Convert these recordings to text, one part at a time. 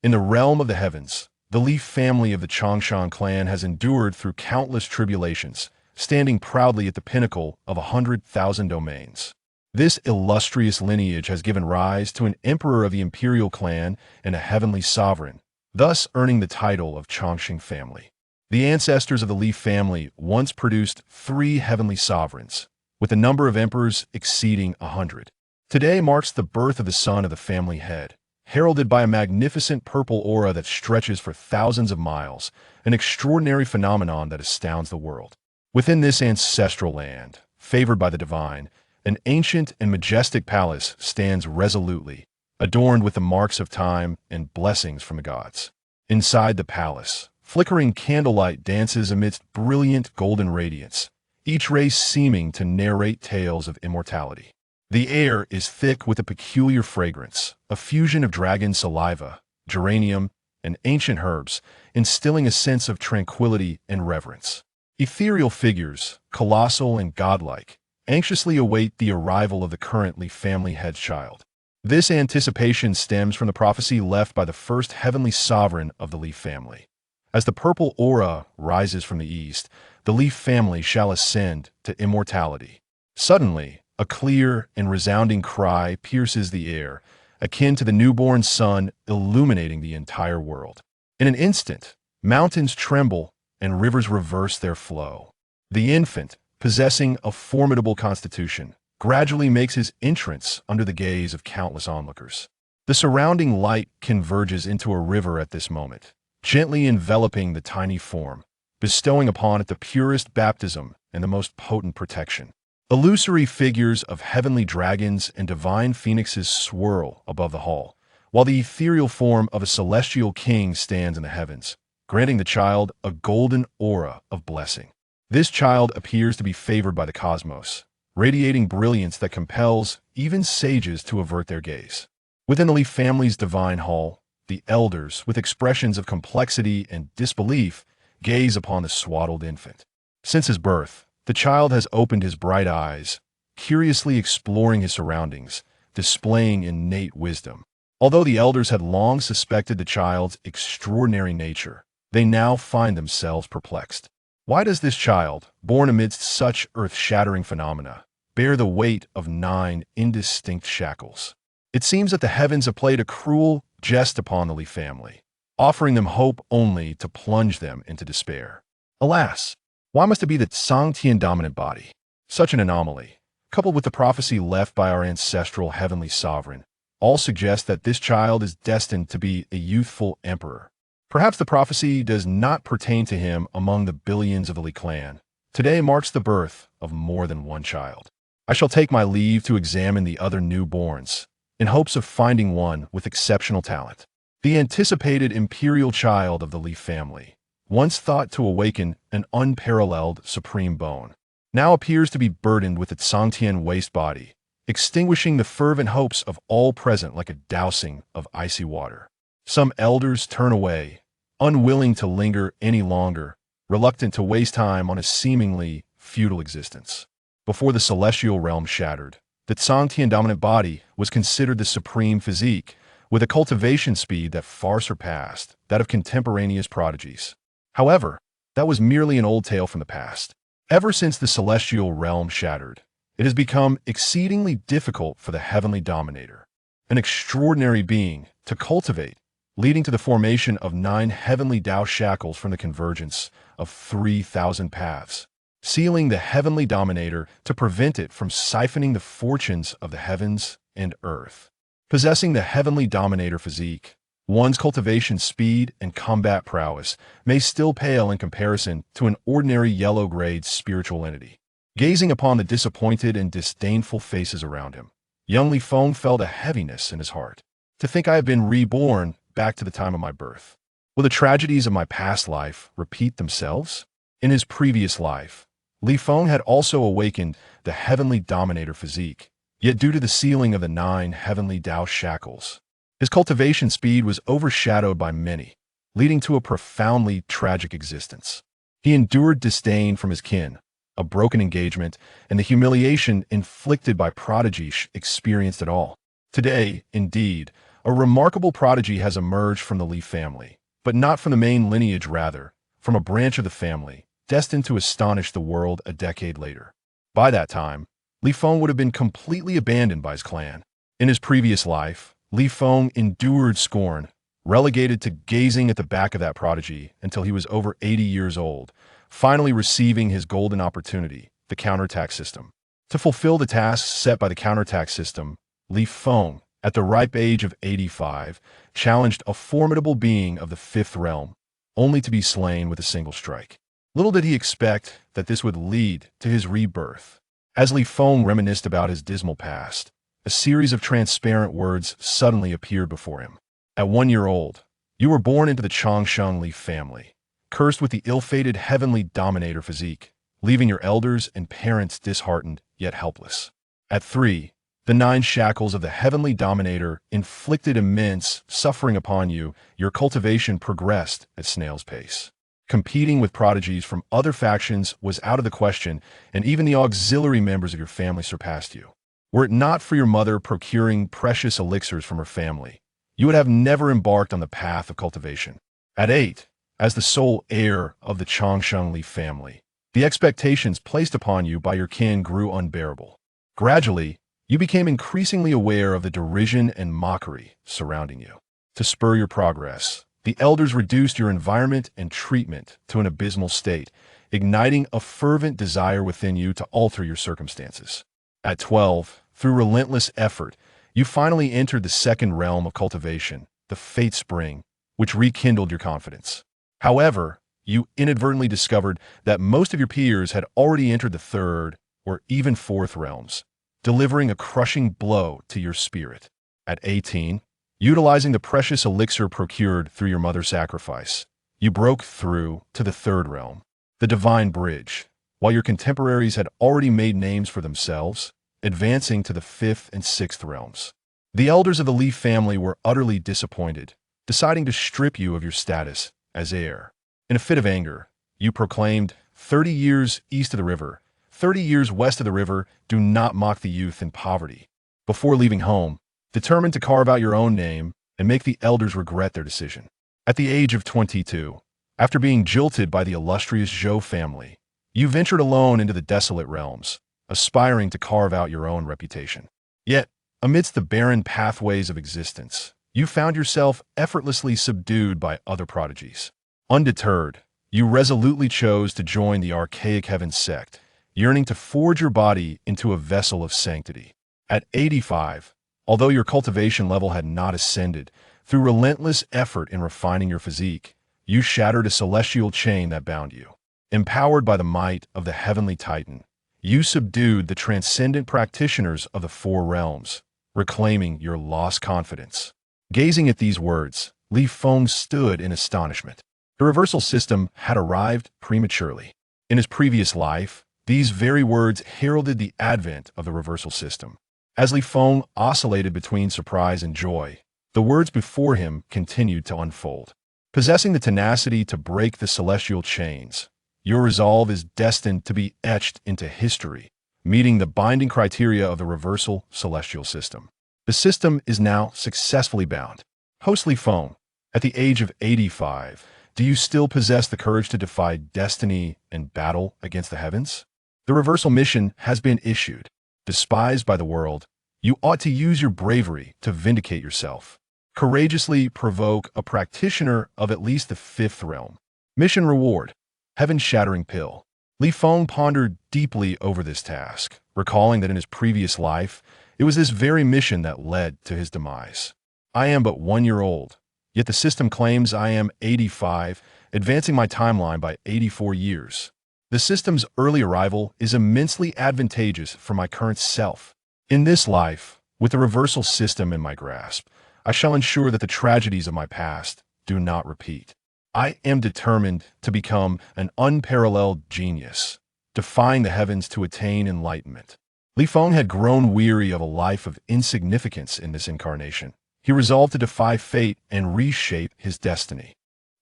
In the realm of the heavens, the Li family of the Changshan clan has endured through countless tribulations, standing proudly at the pinnacle of 100,000 domains. This illustrious lineage has given rise to an emperor of the imperial clan and a heavenly sovereign, thus earning the title of Changshan family. The ancestors of the Li family once produced 3 heavenly sovereigns, with the number of emperors exceeding 100. Today marks the birth of the son of the family head, heralded by a magnificent purple aura that stretches for thousands of miles, an extraordinary phenomenon that astounds the world. Within this ancestral land, favored by the divine, an ancient and majestic palace stands resolutely, adorned with the marks of time and blessings from the gods. Inside the palace, flickering candlelight dances amidst brilliant golden radiance, each ray seeming to narrate tales of immortality. The air is thick with a peculiar fragrance, a fusion of dragon saliva, geranium, and ancient herbs, instilling a sense of tranquility and reverence. Ethereal figures, colossal and godlike, anxiously await the arrival of the currently family head child. This anticipation stems from the prophecy left by the first heavenly sovereign of the Li family. As the purple aura rises from the east, the Li family shall ascend to immortality. Suddenly, a clear and resounding cry pierces the air, akin to the newborn sun illuminating the entire world. In an instant, mountains tremble and rivers reverse their flow. The infant, possessing a formidable constitution, gradually makes his entrance under the gaze of countless onlookers. The surrounding light converges into a river at this moment, gently enveloping the tiny form, bestowing upon it the purest baptism and the most potent protection. Illusory figures of heavenly dragons and divine phoenixes swirl above the hall, while the ethereal form of a celestial king stands in the heavens, granting the child a golden aura of blessing. This child appears to be favored by the cosmos, radiating brilliance that compels even sages to avert their gaze. Within the Li family's divine hall, the elders, with expressions of complexity and disbelief, gaze upon the swaddled infant. Since his birth, the child has opened his bright eyes, curiously exploring his surroundings, displaying innate wisdom. Although the elders had long suspected the child's extraordinary nature, they now find themselves perplexed. Why does this child, born amidst such earth-shattering phenomena, bear the weight of 9 indistinct shackles? It seems that the heavens have played a cruel jest upon the Li family, offering them hope only to plunge them into despair. Alas, why must it be the Sangtian dominant body? Such an anomaly, coupled with the prophecy left by our ancestral heavenly sovereign, all suggest that this child is destined to be a youthful emperor. Perhaps the prophecy does not pertain to him among the billions of the Li clan. Today marks the birth of more than one child. I shall take my leave to examine the other newborns, in hopes of finding one with exceptional talent. The anticipated imperial child of the Li family, once thought to awaken an unparalleled supreme bone, now appears to be burdened with its Sangtian waste body, extinguishing the fervent hopes of all present like a dousing of icy water. Some elders turn away, unwilling to linger any longer, reluctant to waste time on a seemingly futile existence. Before the celestial realm shattered, the Sangtian dominant body was considered the supreme physique, with a cultivation speed that far surpassed that of contemporaneous prodigies. However, that was merely an old tale from the past. Ever since the celestial realm shattered, it has become exceedingly difficult for the heavenly dominator, an extraordinary being, to cultivate, leading to the formation of 9 heavenly Tao shackles from the convergence of 3,000 paths, sealing the heavenly dominator to prevent it from siphoning the fortunes of the heavens and earth. Possessing the heavenly dominator physique, one's cultivation speed and combat prowess may still pale in comparison to an ordinary yellow-grade spiritual entity. Gazing upon the disappointed and disdainful faces around him, young Li Feng felt a heaviness in his heart. To think I have been reborn back to the time of my birth. Will the tragedies of my past life repeat themselves? In his previous life, Li Feng had also awakened the heavenly dominator physique, yet due to the sealing of the 9 heavenly Tao shackles, his cultivation speed was overshadowed by many, leading to a profoundly tragic existence. He endured disdain from his kin, a broken engagement, and the humiliation inflicted by prodigy experienced it all. Today, indeed, A remarkable prodigy has emerged from the Li family, but not from the main lineage, rather, from a branch of the family, destined to astonish the world a decade later. By that time, Li Feng would have been completely abandoned by his clan. In his previous life, Li Feng endured scorn, relegated to gazing at the back of that prodigy until he was over 80 years old, finally receiving his golden opportunity, the counterattack system. To fulfill the tasks set by the counterattack system, Li Feng, at the ripe age of 85, challenged a formidable being of the fifth realm, only to be slain with a single strike. Little did he expect that this would lead to his rebirth. As Li Feng reminisced about his dismal past, a series of transparent words suddenly appeared before him. At 1 year old, you were born into the Changshan Li family, cursed with the ill-fated Heavenly Dominator physique, leaving your elders and parents disheartened yet helpless. At 3, the 9 shackles of the Heavenly Dominator inflicted immense suffering upon you. Your cultivation progressed at snail's pace. Competing with prodigies from other factions was out of the question, and even the auxiliary members of your family surpassed you. Were it not for your mother procuring precious elixirs from her family, you would have never embarked on the path of cultivation. At 8, as the sole heir of the Changshan Li family, the expectations placed upon you by your kin grew unbearable. Gradually, you became increasingly aware of the derision and mockery surrounding you. To spur your progress, the elders reduced your environment and treatment to an abysmal state, igniting a fervent desire within you to alter your circumstances. At 12, through relentless effort, you finally entered the second realm of cultivation, the Fate Spring, which rekindled your confidence. However, you inadvertently discovered that most of your peers had already entered the third or even fourth realms, delivering a crushing blow to your spirit. At 18, utilizing the precious elixir procured through your mother's sacrifice, you broke through to the third realm, the Divine Bridge, while your contemporaries had already made names for themselves, advancing to the fifth and sixth realms. The elders of the Li family were utterly disappointed, deciding to strip you of your status as heir. In a fit of anger, you proclaimed, 30 years east of the river, 30 years west of the river, do not mock the youth in poverty. Before leaving home, determined to carve out your own name and make the elders regret their decision. At the age of 22, after being jilted by the illustrious Zhou family, you ventured alone into the desolate realms, aspiring to carve out your own reputation. Yet, amidst the barren pathways of existence, you found yourself effortlessly subdued by other prodigies. Undeterred, you resolutely chose to join the archaic heaven sect, yearning to forge your body into a vessel of sanctity. At 85, although your cultivation level had not ascended, through relentless effort in refining your physique, you shattered a celestial chain that bound you. Empowered by the might of the Heavenly Titan, you subdued the transcendent practitioners of the four realms, reclaiming your lost confidence. Gazing at these words, Li Feng stood in astonishment. The reversal system had arrived prematurely. In his previous life, these very words heralded the advent of the reversal system. As Li Feng oscillated between surprise and joy, the words before him continued to unfold. Possessing the tenacity to break the celestial chains, your resolve is destined to be etched into history, meeting the binding criteria of the reversal celestial system. The system is now successfully bound. Host Li Feng, at the age of 85, do you still possess the courage to defy destiny and battle against the heavens? The reversal mission has been issued. Despised by the world, you ought to use your bravery to vindicate yourself. Courageously provoke a practitioner of at least the fifth realm. Mission reward: heaven-shattering pill. Li Feng pondered deeply over this task, recalling that in his previous life, it was this very mission that led to his demise. I am but 1 year old, yet the system claims I am 85, advancing my timeline by 84 years. The system's early arrival is immensely advantageous for my current self. In this life, with the reversal system in my grasp, I shall ensure that the tragedies of my past do not repeat. I am determined to become an unparalleled genius, defying the heavens to attain enlightenment. Li Feng had grown weary of a life of insignificance in this incarnation. He resolved to defy fate and reshape his destiny.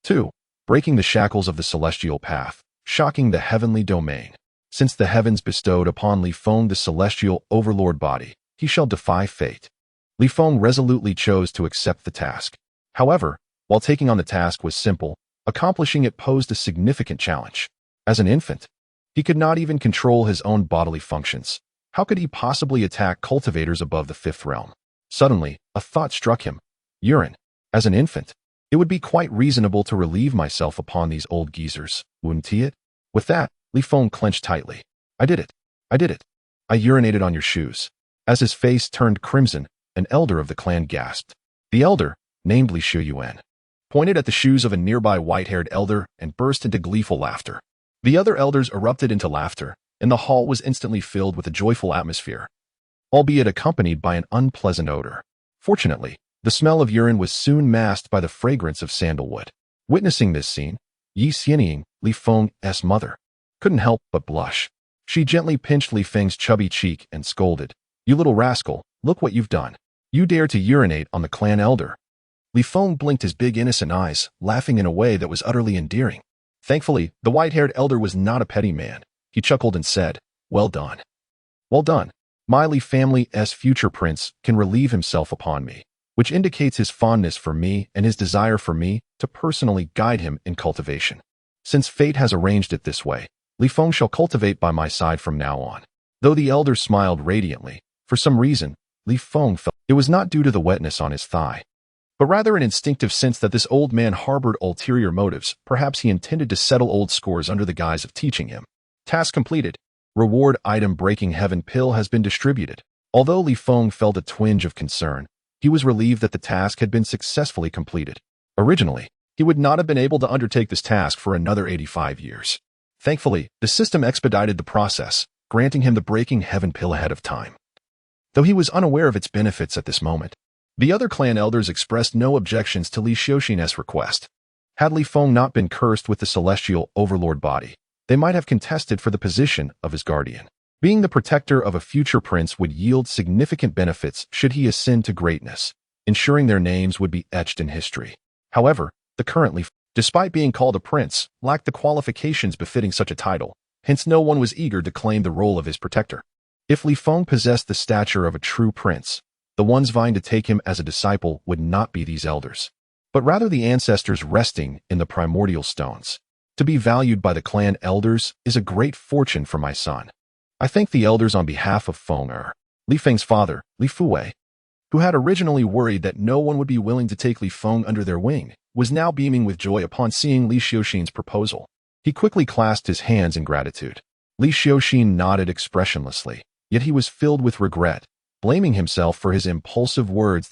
2. Breaking the shackles of the celestial path, shocking the heavenly domain. Since the heavens bestowed upon Li Feng the celestial overlord body, he shall defy fate. Li Feng resolutely chose to accept the task. However, while taking on the task was simple, accomplishing it posed a significant challenge. As an infant, he could not even control his own bodily functions. How could he possibly attack cultivators above the fifth realm? Suddenly, a thought struck him. Urine. As an infant, it would be quite reasonable to relieve myself upon these old geezers, wouldn't he it? With that, Li Feng clenched tightly. I did it. I did it. I urinated on your shoes. As his face turned crimson, an elder of the clan gasped. The elder, named Li Shuyuan, pointed at the shoes of a nearby white-haired elder and burst into gleeful laughter. The other elders erupted into laughter, and the hall was instantly filled with a joyful atmosphere, albeit accompanied by an unpleasant odor. Fortunately, the smell of urine was soon masked by the fragrance of sandalwood. Witnessing this scene, Yi Xianying, Li Feng's mother, couldn't help but blush. She gently pinched Li Feng's chubby cheek and scolded, "You little rascal, look what you've done. You dare to urinate on the clan elder." Li Feng blinked his big innocent eyes, laughing in a way that was utterly endearing. Thankfully, the white-haired elder was not a petty man. He chuckled and said, "Well done. Well done. My Li family's future prince can relieve himself upon me," which indicates his fondness for me and his desire for me to personally guide him in cultivation. Since fate has arranged it this way, Li Feng shall cultivate by my side from now on. Though the elder smiled radiantly, for some reason, Li Feng felt it was not due to the wetness on his thigh, but rather an instinctive sense that this old man harbored ulterior motives. Perhaps he intended to settle old scores under the guise of teaching him. Task completed. Reward item breaking heaven pill has been distributed. Although Li Feng felt a twinge of concern, he was relieved that the task had been successfully completed. Originally, he would not have been able to undertake this task for another 85 years. Thankfully, the system expedited the process, granting him the breaking heaven pill ahead of time. Though he was unaware of its benefits at this moment, the other clan elders expressed no objections to Li Xianying's request. Had Li Feng not been cursed with the celestial overlord body, they might have contested for the position of his guardian. Being the protector of a future prince would yield significant benefits should he ascend to greatness, ensuring their names would be etched in history. However, the current Li Feng, despite being called a prince, lacked the qualifications befitting such a title, hence no one was eager to claim the role of his protector. If Li Feng possessed the stature of a true prince, the ones vying to take him as a disciple would not be these elders, but rather the ancestors resting in the primordial stones. To be valued by the clan elders is a great fortune for my son. I thank the elders on behalf of Feng Li Feng's father, Li Fuwei, who had originally worried that no one would be willing to take Li Feng under their wing, was now beaming with joy upon seeing Li Xianying's proposal. He quickly clasped his hands in gratitude. Li Xianying nodded expressionlessly, yet he was filled with regret, blaming himself for his impulsive words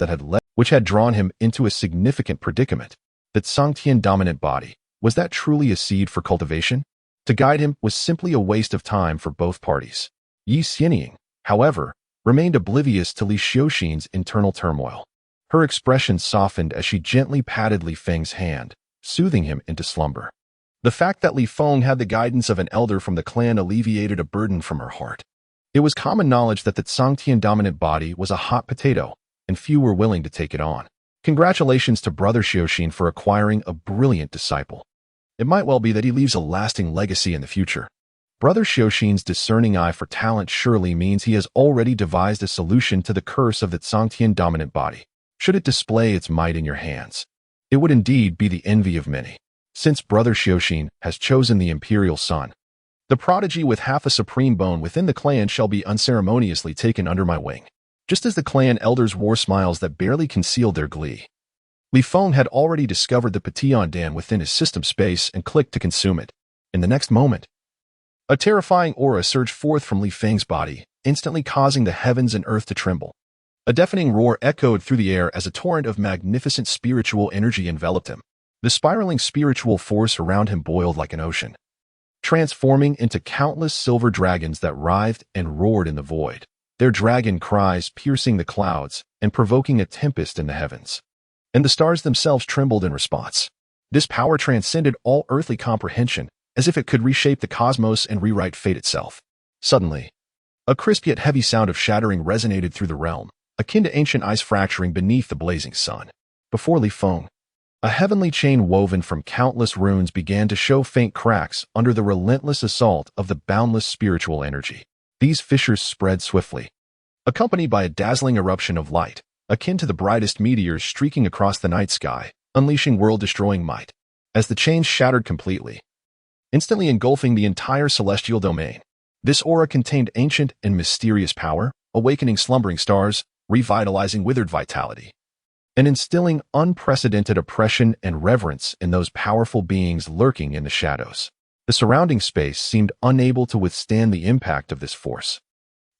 which had drawn him into a significant predicament. That Sangtian dominant body, was that truly a seed for cultivation? To guide him was simply a waste of time for both parties. Yi Xianying, however, remained oblivious to Li Xianying's internal turmoil. Her expression softened as she gently patted Li Feng's hand, soothing him into slumber. The fact that Li Feng had the guidance of an elder from the clan alleviated a burden from her heart. It was common knowledge that the Sangtian dominant body was a hot potato, and few were willing to take it on. Congratulations to Brother Xianying for acquiring a brilliant disciple. It might well be that he leaves a lasting legacy in the future. Brother Xianying's discerning eye for talent surely means he has already devised a solution to the curse of the Sangtian dominant body. Should it display its might in your hands, it would indeed be the envy of many. Since Brother Xianying has chosen the imperial son, the prodigy with half a supreme bone within the clan shall be unceremoniously taken under my wing. Just as the clan elders wore smiles that barely concealed their glee, Li Feng had already discovered the Petit Dan within his system space and clicked to consume it. In the next moment, a terrifying aura surged forth from Li Feng's body, instantly causing the heavens and earth to tremble. A deafening roar echoed through the air as a torrent of magnificent spiritual energy enveloped him. The spiraling spiritual force around him boiled like an ocean, transforming into countless silver dragons that writhed and roared in the void, their dragon cries piercing the clouds and provoking a tempest in the heavens. And the stars themselves trembled in response. This power transcended all earthly comprehension, as if it could reshape the cosmos and rewrite fate itself. Suddenly, a crisp yet heavy sound of shattering resonated through the realm, akin to ancient ice fracturing beneath the blazing sun. Before Li Feng, a heavenly chain woven from countless runes began to show faint cracks under the relentless assault of the boundless spiritual energy. These fissures spread swiftly, accompanied by a dazzling eruption of light, akin to the brightest meteors streaking across the night sky, unleashing world-destroying might. As the chains shattered completely, instantly engulfing the entire celestial domain, this aura contained ancient and mysterious power, awakening slumbering stars, revitalizing withered vitality, and instilling unprecedented oppression and reverence in those powerful beings lurking in the shadows. The surrounding space seemed unable to withstand the impact of this force,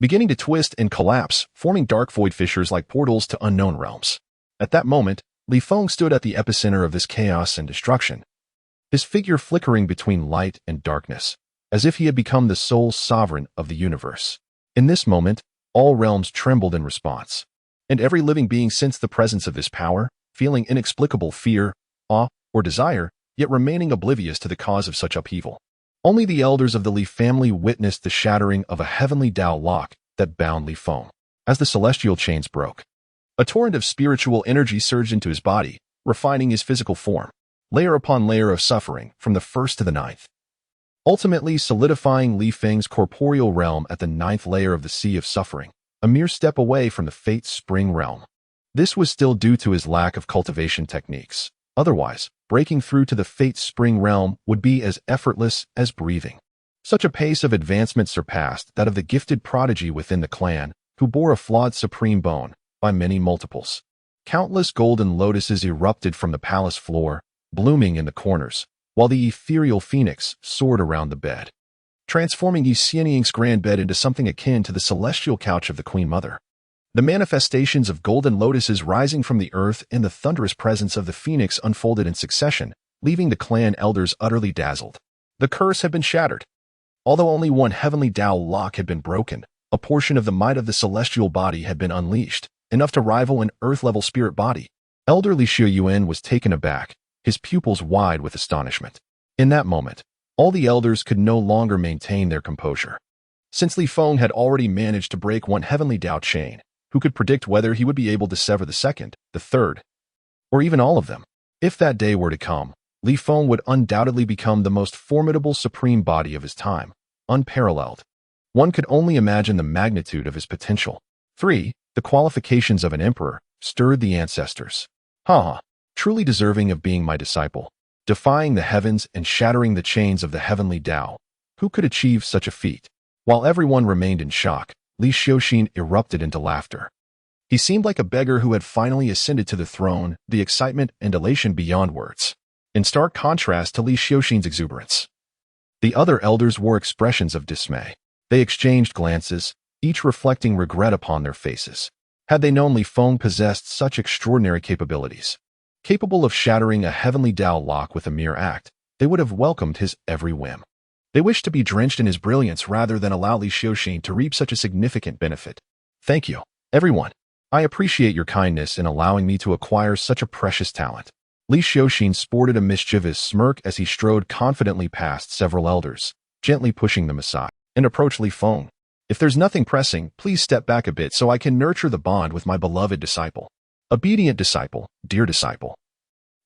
beginning to twist and collapse, forming dark void fissures like portals to unknown realms. At that moment, Li Feng stood at the epicenter of this chaos and destruction, his figure flickering between light and darkness, as if he had become the sole sovereign of the universe. In this moment, all realms trembled in response, and every living being sensed the presence of this power, feeling inexplicable fear, awe, or desire, yet remaining oblivious to the cause of such upheaval. Only the elders of the Li family witnessed the shattering of a heavenly Tao lock that bound Li Feng. As the celestial chains broke, a torrent of spiritual energy surged into his body, refining his physical form, layer upon layer of suffering from the first to the ninth, ultimately solidifying Li Feng's corporeal realm at the ninth layer of the Sea of Suffering, a mere step away from the Fate Spring realm. This was still due to his lack of cultivation techniques. Otherwise, breaking through to the Fate Spring realm would be as effortless as breathing. Such a pace of advancement surpassed that of the gifted prodigy within the clan, who bore a flawed supreme bone, by many multiples. Countless golden lotuses erupted from the palace floor, blooming in the corners, while the ethereal phoenix soared around the bed, transforming Yi Xianying's grand bed into something akin to the celestial couch of the Queen Mother. The manifestations of golden lotuses rising from the earth and the thunderous presence of the phoenix unfolded in succession, leaving the clan elders utterly dazzled. The curse had been shattered. Although only one heavenly Tao lock had been broken, a portion of the might of the celestial body had been unleashed, enough to rival an earth-level spirit body. Elder Li Xiuyuan was taken aback, his pupils wide with astonishment. In that moment, all the elders could no longer maintain their composure. Since Li Feng had already managed to break one heavenly Tao chain, who could predict whether he would be able to sever the second, the third, or even all of them? If that day were to come, Li Feng would undoubtedly become the most formidable supreme body of his time, unparalleled. One could only imagine the magnitude of his potential. 3. The qualifications of an emperor stirred the ancestors. Truly deserving of being my disciple, defying the heavens and shattering the chains of the heavenly Tao. Who could achieve such a feat? While everyone remained in shock, Li Xiuxin erupted into laughter. He seemed like a beggar who had finally ascended to the throne, the excitement and elation beyond words, in stark contrast to Li Xiuxin's exuberance. The other elders wore expressions of dismay. They exchanged glances, each reflecting regret upon their faces. Had they known Li Feng possessed such extraordinary capabilities, capable of shattering a heavenly Tao lock with a mere act, they would have welcomed his every whim. They wished to be drenched in his brilliance rather than allow Li Xiuxin to reap such a significant benefit. Thank you, everyone. I appreciate your kindness in allowing me to acquire such a precious talent. Li Xiuxin sported a mischievous smirk as he strode confidently past several elders, gently pushing them aside, and approached Li Feng. If there's nothing pressing, please step back a bit so I can nurture the bond with my beloved disciple. Obedient disciple, dear disciple.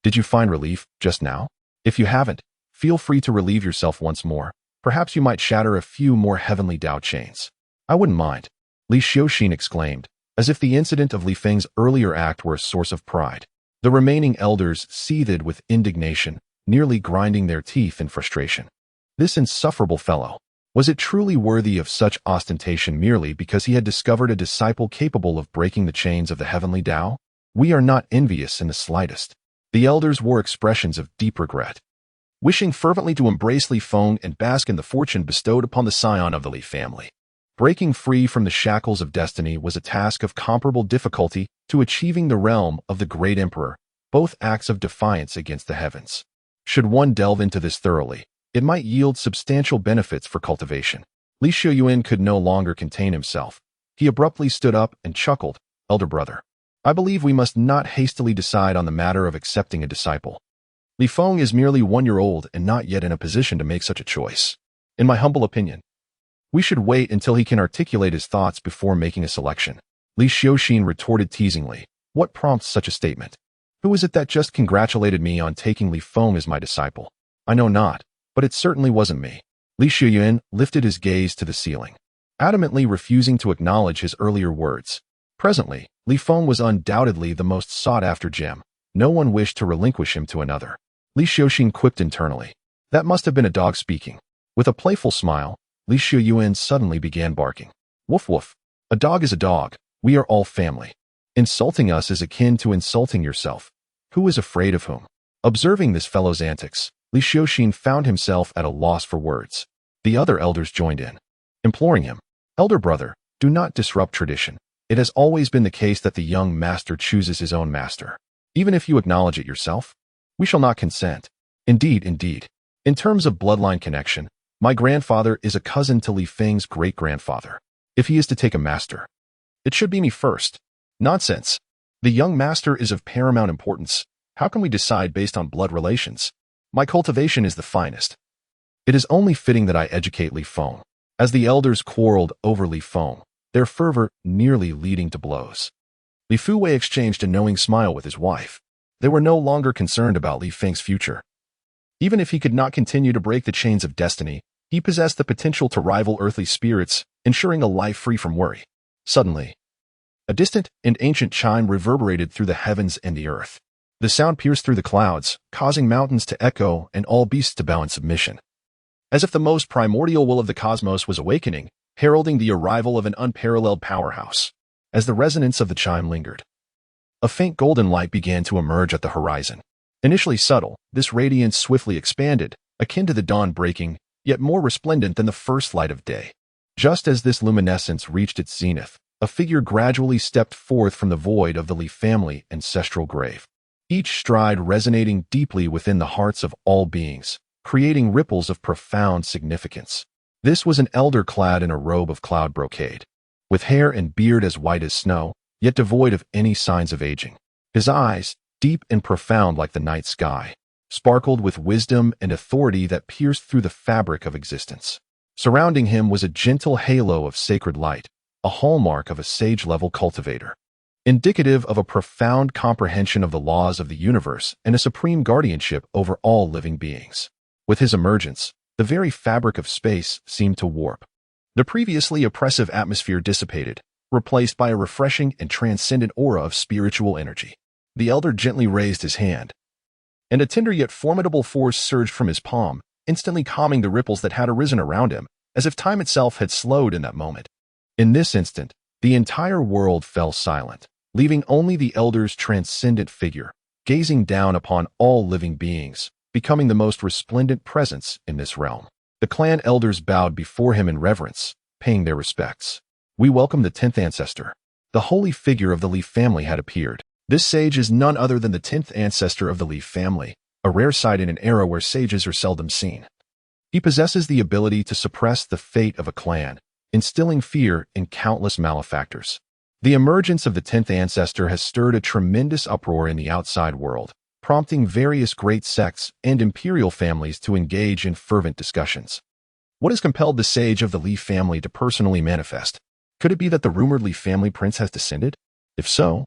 Did you find relief just now? If you haven't, feel free to relieve yourself once more. Perhaps you might shatter a few more heavenly Tao chains. I wouldn't mind, Li Xiuxin exclaimed, as if the incident of Li Feng's earlier act were a source of pride. The remaining elders seethed with indignation, nearly grinding their teeth in frustration. This insufferable fellow. Was it truly worthy of such ostentation merely because he had discovered a disciple capable of breaking the chains of the heavenly Tao? We are not envious in the slightest. The elders wore expressions of deep regret, wishing fervently to embrace Li Feng and bask in the fortune bestowed upon the scion of the Li family. Breaking free from the shackles of destiny was a task of comparable difficulty to achieving the realm of the great emperor, both acts of defiance against the heavens. Should one delve into this thoroughly, it might yield substantial benefits for cultivation. Li Xiuyuan could no longer contain himself. He abruptly stood up and chuckled. Elder brother, I believe we must not hastily decide on the matter of accepting a disciple. Li Feng is merely 1 year old and not yet in a position to make such a choice. In my humble opinion, we should wait until he can articulate his thoughts before making a selection. Li Xiuxin retorted teasingly. What prompts such a statement? Who is it that just congratulated me on taking Li Feng as my disciple? I know not, but it certainly wasn't me. Li Xiuyuan lifted his gaze to the ceiling, adamantly refusing to acknowledge his earlier words. Presently, Li Feng was undoubtedly the most sought-after gem. No one wished to relinquish him to another. Li Xiuxin quipped internally. That must have been a dog speaking. With a playful smile, Li Shiyuan suddenly began barking. Woof woof. A dog is a dog. We are all family. Insulting us is akin to insulting yourself. Who is afraid of whom? Observing this fellow's antics, Li Xiuxin found himself at a loss for words. The other elders joined in, imploring him, Elder brother, do not disrupt tradition. It has always been the case that the young master chooses his own master. Even if you acknowledge it yourself, we shall not consent. Indeed, indeed. In terms of bloodline connection, my grandfather is a cousin to Li Feng's great-grandfather. If he is to take a master, it should be me first. Nonsense. The young master is of paramount importance. How can we decide based on blood relations? My cultivation is the finest. It is only fitting that I educate Li Feng. As the elders quarreled over Li Feng, their fervor nearly leading to blows. Li Fuwei exchanged a knowing smile with his wife. They were no longer concerned about Li Feng's future. Even if he could not continue to break the chains of destiny, he possessed the potential to rival earthly spirits, ensuring a life free from worry. Suddenly, a distant and ancient chime reverberated through the heavens and the earth. The sound pierced through the clouds, causing mountains to echo and all beasts to bow in submission. As if the most primordial will of the cosmos was awakening, heralding the arrival of an unparalleled powerhouse. As the resonance of the chime lingered, a faint golden light began to emerge at the horizon. Initially subtle, this radiance swiftly expanded, akin to the dawn breaking, yet more resplendent than the first light of day. Just as this luminescence reached its zenith, a figure gradually stepped forth from the void of the Li family ancestral grave. Each stride resonating deeply within the hearts of all beings, creating ripples of profound significance. This was an elder clad in a robe of cloud brocade, with hair and beard as white as snow, yet devoid of any signs of aging. His eyes, deep and profound like the night sky, sparkled with wisdom and authority that pierced through the fabric of existence. Surrounding him was a gentle halo of sacred light, a hallmark of a sage-level cultivator, indicative of a profound comprehension of the laws of the universe and a supreme guardianship over all living beings. With his emergence, the very fabric of space seemed to warp. The previously oppressive atmosphere dissipated, replaced by a refreshing and transcendent aura of spiritual energy. The elder gently raised his hand, and a tender yet formidable force surged from his palm, instantly calming the ripples that had arisen around him, as if time itself had slowed in that moment. In this instant, the entire world fell silent, leaving only the elder's transcendent figure, gazing down upon all living beings, becoming the most resplendent presence in this realm. The clan elders bowed before him in reverence, paying their respects. We welcome the 10th ancestor. The holy figure of the Li family had appeared. This sage is none other than the 10th ancestor of the Li family, a rare sight in an era where sages are seldom seen. He possesses the ability to suppress the fate of a clan, instilling fear in countless malefactors. The emergence of the 10th ancestor has stirred a tremendous uproar in the outside world, prompting various great sects and imperial families to engage in fervent discussions. What has compelled the sage of the Li family to personally manifest? Could it be that the rumored Li family prince has descended? If so,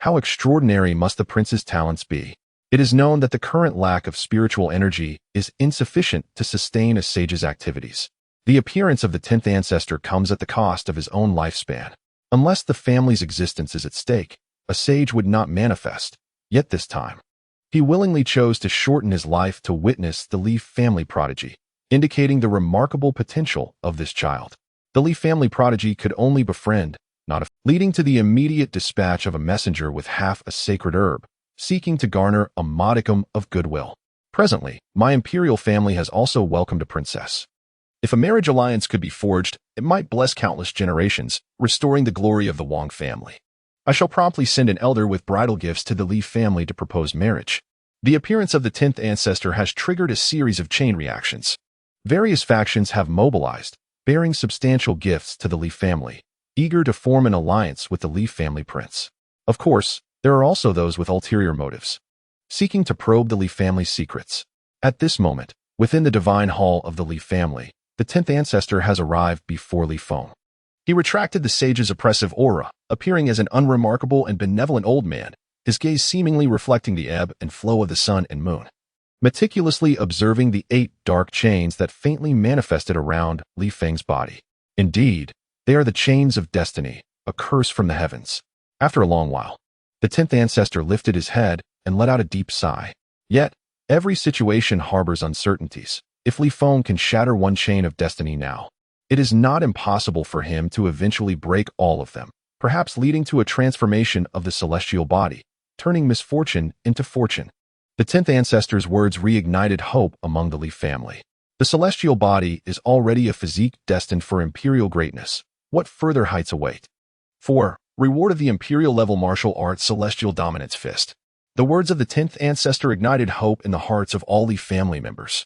how extraordinary must the prince's talents be? It is known that the current lack of spiritual energy is insufficient to sustain a sage's activities. The appearance of the 10th ancestor comes at the cost of his own lifespan. Unless the family's existence is at stake, a sage would not manifest. Yet this time, he willingly chose to shorten his life to witness the Li family prodigy, indicating the remarkable potential of this child. The Li family prodigy could only befriend, leading to the immediate dispatch of a messenger with half a sacred herb, seeking to garner a modicum of goodwill. Presently, my imperial family has also welcomed a princess. If a marriage alliance could be forged, it might bless countless generations, restoring the glory of the Wang family. I shall promptly send an elder with bridal gifts to the Li family to propose marriage. The appearance of the 10th ancestor has triggered a series of chain reactions. Various factions have mobilized, bearing substantial gifts to the Li family, eager to form an alliance with the Li family prince. Of course, there are also those with ulterior motives, seeking to probe the Li family's secrets. At this moment, within the divine hall of the Li family, the 10th ancestor has arrived before Li Feng. He retracted the sage's oppressive aura, appearing as an unremarkable and benevolent old man, his gaze seemingly reflecting the ebb and flow of the sun and moon. Meticulously observing the 8 dark chains that faintly manifested around Li Feng's body. Indeed, they are the chains of destiny, a curse from the heavens. After a long while, the 10th ancestor lifted his head and let out a deep sigh. Yet, every situation harbors uncertainties. If Li Feng can shatter one chain of destiny now, it is not impossible for him to eventually break all of them, perhaps leading to a transformation of the celestial body, turning misfortune into fortune. The 10th ancestor's words reignited hope among the Li family. The celestial body is already a physique destined for imperial greatness. What further heights await? 4. Reward of the imperial-level martial arts Celestial Dominance Fist. The words of the 10th ancestor ignited hope in the hearts of all Li family members.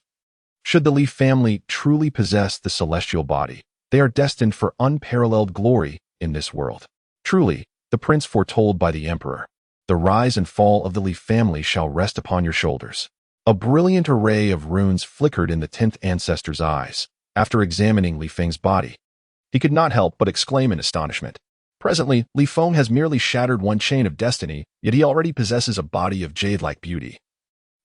Should the Li family truly possess the celestial body, they are destined for unparalleled glory in this world. Truly, the prince foretold by the emperor, the rise and fall of the Li family shall rest upon your shoulders. A brilliant array of runes flickered in the 10th ancestor's eyes. After examining Li Feng's body, he could not help but exclaim in astonishment. Presently, Li Feng has merely shattered one chain of destiny, yet he already possesses a body of jade-like beauty,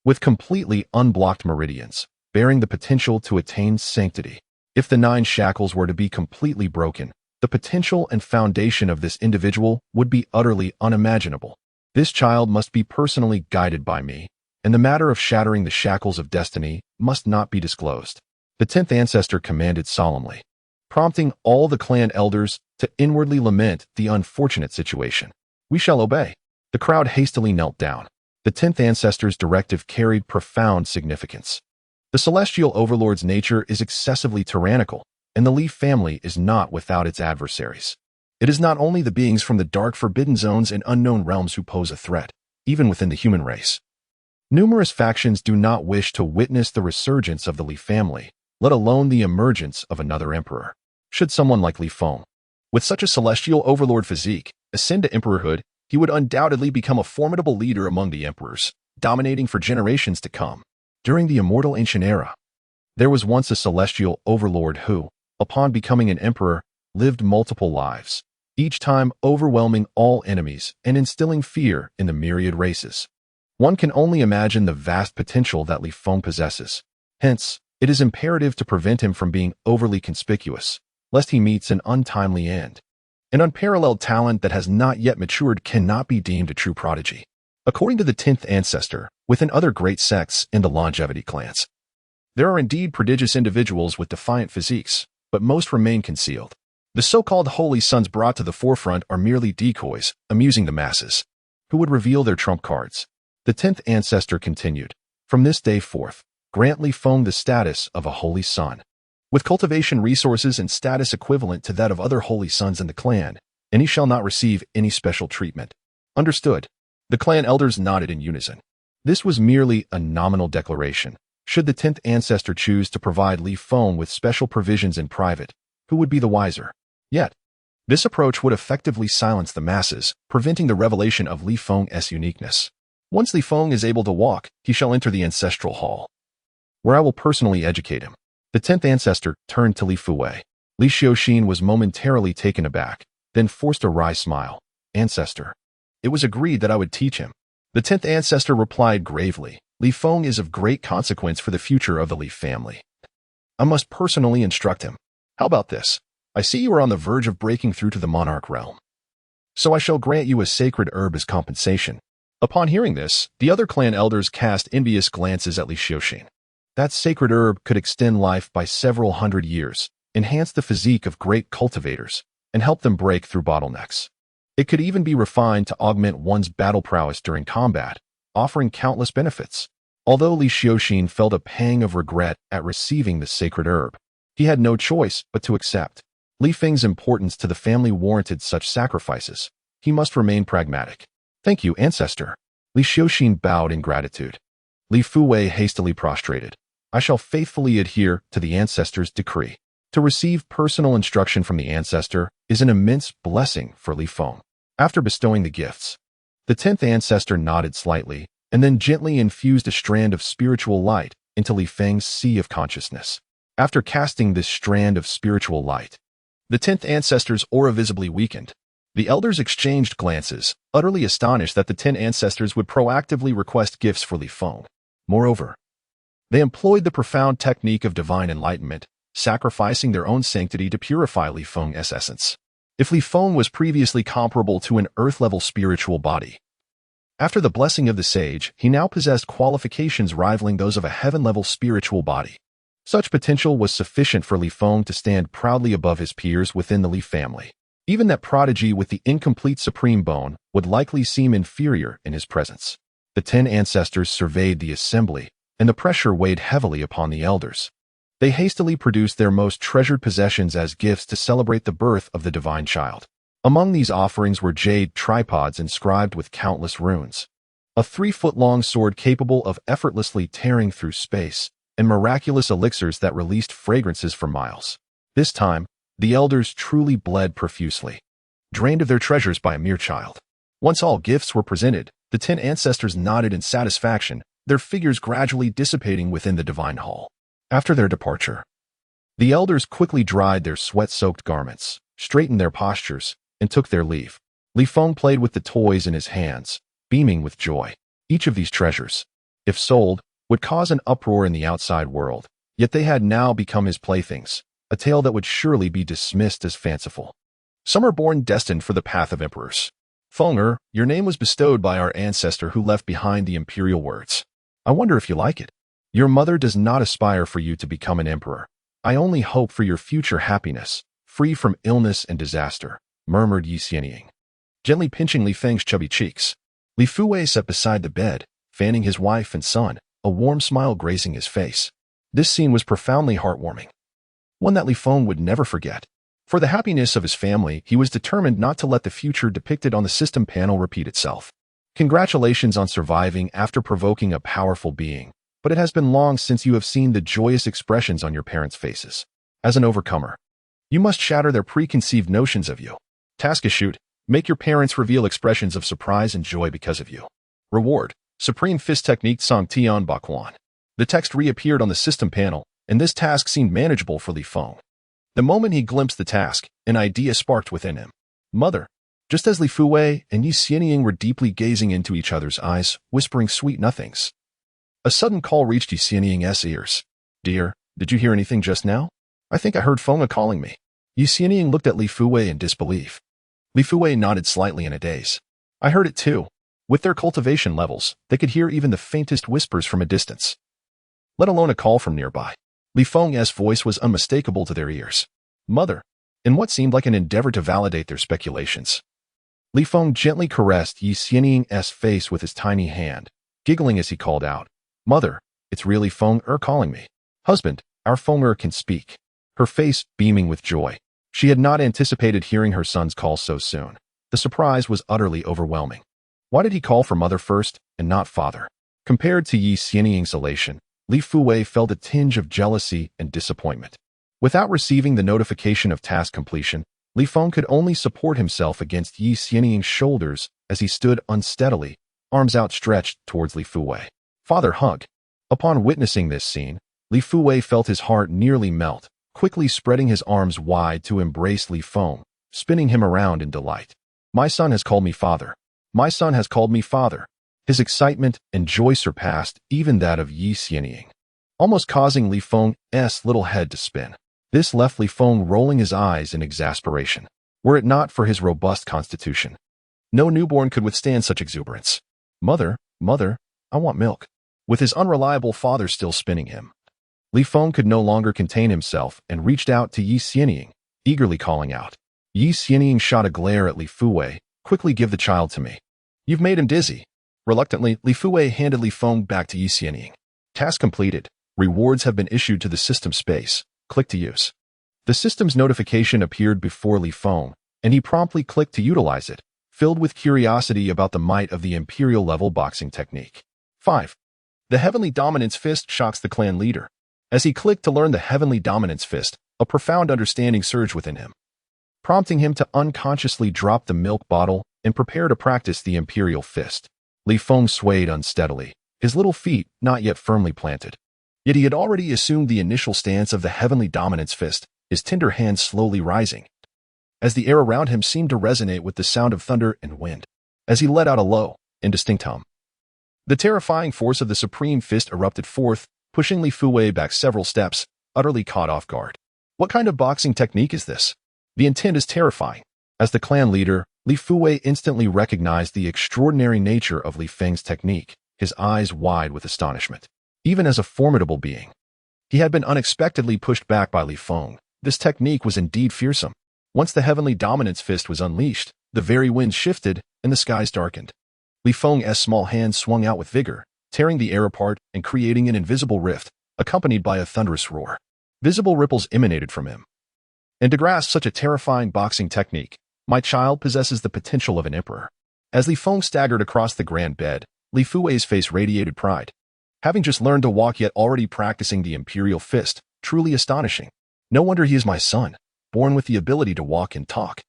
with completely unblocked meridians, bearing the potential to attain sanctity. If the 9 shackles were to be completely broken, the potential and foundation of this individual would be utterly unimaginable. This child must be personally guided by me, and the matter of shattering the shackles of destiny must not be disclosed. The 10th ancestor commanded solemnly, prompting all the clan elders to inwardly lament the unfortunate situation. We shall obey. The crowd hastily knelt down. The 10th ancestor's directive carried profound significance. The celestial overlord's nature is excessively tyrannical, and the Li family is not without its adversaries. It is not only the beings from the dark forbidden zones and unknown realms who pose a threat, even within the human race. Numerous factions do not wish to witness the resurgence of the Li family, let alone the emergence of another emperor. Should someone like Li Feng, with such a celestial overlord physique, ascend to emperorhood, he would undoubtedly become a formidable leader among the emperors, dominating for generations to come. During the immortal ancient era, there was once a celestial overlord who, upon becoming an emperor, lived multiple lives, each time overwhelming all enemies and instilling fear in the myriad races. One can only imagine the vast potential that Li Feng possesses. Hence, it is imperative to prevent him from being overly conspicuous, lest he meets an untimely end. An unparalleled talent that has not yet matured cannot be deemed a true prodigy. According to the 10th ancestor, within other great sects in the longevity clans, there are indeed prodigious individuals with defiant physiques, but most remain concealed. The so-called holy sons brought to the forefront are merely decoys, amusing the masses, who would reveal their trump cards. The 10th ancestor continued, from this day forth, grant Li Feng the status of a holy son, with cultivation resources and status equivalent to that of other holy sons in the clan, and he shall not receive any special treatment. Understood. The clan elders nodded in unison. This was merely a nominal declaration. Should the 10th ancestor choose to provide Li Feng with special provisions in private, who would be the wiser? Yet, this approach would effectively silence the masses, preventing the revelation of Li Feng's uniqueness. Once Li Feng is able to walk, he shall enter the ancestral hall, where I will personally educate him. The 10th ancestor turned to Li Fuwei. Li Xiaoxin was momentarily taken aback, then forced a wry smile. Ancestor. It was agreed that I would teach him. The 10th ancestor replied gravely, Li Feng is of great consequence for the future of the Li family. I must personally instruct him. How about this? I see you are on the verge of breaking through to the monarch realm, so I shall grant you a sacred herb as compensation. Upon hearing this, the other clan elders cast envious glances at Li Xiaoxin. That sacred herb could extend life by several hundred years, enhance the physique of great cultivators, and help them break through bottlenecks. It could even be refined to augment one's battle prowess during combat, offering countless benefits. Although Li Xiaoxin felt a pang of regret at receiving the sacred herb, he had no choice but to accept. Li Feng's importance to the family warranted such sacrifices. He must remain pragmatic. Thank you, ancestor. Li Xiaoxin bowed in gratitude. Li Fuwei hastily prostrated. I shall faithfully adhere to the ancestor's decree. To receive personal instruction from the ancestor is an immense blessing for Li Feng. After bestowing the gifts, the 10th ancestor nodded slightly and then gently infused a strand of spiritual light into Li Feng's sea of consciousness. After casting this strand of spiritual light, the 10th ancestor's aura visibly weakened. The elders exchanged glances, utterly astonished that the 10 ancestors would proactively request gifts for Li Feng. Moreover, they employed the profound technique of divine enlightenment, sacrificing their own sanctity to purify Li Feng's essence. if Li Feng was previously comparable to an earth-level spiritual body. After the blessing of the sage, he now possessed qualifications rivaling those of a heaven-level spiritual body. Such potential was sufficient for Li Feng to stand proudly above his peers within the Li family. Even that prodigy with the incomplete supreme bone would likely seem inferior in his presence. The 10 ancestors surveyed the assembly, and the pressure weighed heavily upon the elders. They hastily produced their most treasured possessions as gifts to celebrate the birth of the divine child. Among these offerings were jade tripods inscribed with countless runes, a 3-foot-long sword capable of effortlessly tearing through space, and miraculous elixirs that released fragrances for miles. This time, the elders truly bled profusely, drained of their treasures by a mere child. Once all gifts were presented, the 10 ancestors nodded in satisfaction, their figures gradually dissipating within the divine hall. After their departure, the elders quickly dried their sweat-soaked garments, straightened their postures, and took their leave. Li Feng played with the toys in his hands, beaming with joy. Each of these treasures, if sold, would cause an uproar in the outside world, yet they had now become his playthings, a tale that would surely be dismissed as fanciful. Some are born destined for the path of emperors. Fenger, your name was bestowed by our ancestor who left behind the imperial words. I wonder if you like it. Your mother does not aspire for you to become an emperor. I only hope for your future happiness, free from illness and disaster, murmured Yi Xianying, gently pinching Li Feng's chubby cheeks. Li Fuwei sat beside the bed, fanning his wife and son, a warm smile gracing his face. This scene was profoundly heartwarming, one that Li Feng would never forget. For the happiness of his family, he was determined not to let the future depicted on the system panel repeat itself. Congratulations on surviving after provoking a powerful being, but it has been long since you have seen the joyous expressions on your parents' faces. As an overcomer, you must shatter their preconceived notions of you. Task issued, make your parents reveal expressions of surprise and joy because of you. Reward, Supreme Fist Technique Song Tian Bakuan. The text reappeared on the system panel, and this task seemed manageable for Li Feng. The moment he glimpsed the task, an idea sparked within him. Mother, just as Li Fuwei and Yi Xianying were deeply gazing into each other's eyes, whispering sweet nothings, a sudden call reached Yi Xianying's ears. Dear, did you hear anything just now? I think I heard Feng calling me. Yi Xianying looked at Li Fuwei in disbelief. Li Fuwei nodded slightly in a daze. I heard it too. With their cultivation levels, they could hear even the faintest whispers from a distance, let alone a call from nearby. Li Feng's voice was unmistakable to their ears. Mother, in what seemed like an endeavor to validate their speculations, Li Feng gently caressed Yi Xianying's face with his tiny hand, giggling as he called out, Mother, it's really Fenger calling me. Husband, our Fenger can speak. Her face beaming with joy. She had not anticipated hearing her son's call so soon. The surprise was utterly overwhelming. Why did he call for mother first, and not father? Compared to Yi Xianying's elation, Li Fuwei felt a tinge of jealousy and disappointment. Without receiving the notification of task completion, Li Feng could only support himself against Yi Xianying's shoulders as he stood unsteadily, arms outstretched towards Li Fuwei. Father hug. Upon witnessing this scene, Li Fuwei felt his heart nearly melt, quickly spreading his arms wide to embrace Li Feng, spinning him around in delight. My son has called me father. My son has called me father. His excitement and joy surpassed even that of Yi Xianying, almost causing Li Feng's little head to spin. This left Li Feng rolling his eyes in exasperation. Were it not for his robust constitution, no newborn could withstand such exuberance. Mother, I want milk. With his unreliable father still spinning him, Li Feng could no longer contain himself and reached out to Yi Xianying, eagerly calling out. Yi Xianying shot a glare at Li Fuwei. Quickly give the child to me. You've made him dizzy. Reluctantly, Li Fuwei handed Li Feng back to Yi Xianying. Task completed. Rewards have been issued to the system space. Click to use. The system's notification appeared before Li Feng, and he promptly clicked to utilize it, filled with curiosity about the might of the imperial-level boxing technique. 5. The Heavenly Dominance Fist shocks the clan leader. As he clicked to learn the Heavenly Dominance Fist, a profound understanding surged within him, prompting him to unconsciously drop the milk bottle and prepare to practice the Imperial Fist. Li Feng swayed unsteadily, his little feet not yet firmly planted. Yet he had already assumed the initial stance of the Heavenly Dominance Fist, his tender hands slowly rising, as the air around him seemed to resonate with the sound of thunder and wind, as he let out a low, indistinct hum. The terrifying force of the Supreme Fist erupted forth, pushing Li Fuwei back several steps, utterly caught off guard. What kind of boxing technique is this? The intent is terrifying. As the clan leader, Li Fuwei instantly recognized the extraordinary nature of Li Feng's technique, his eyes wide with astonishment. Even as a formidable being, he had been unexpectedly pushed back by Li Feng. This technique was indeed fearsome. Once the heavenly dominance fist was unleashed, the very winds shifted and the skies darkened. Li Feng's small hand swung out with vigor, tearing the air apart and creating an invisible rift, accompanied by a thunderous roar. Visible ripples emanated from him. And to grasp such a terrifying boxing technique, my child possesses the potential of an emperor. As Li Feng staggered across the grand bed, Li Fuwei's face radiated pride. Having just learned to walk yet already practicing the imperial fist, truly astonishing. No wonder he is my son, born with the ability to walk and talk.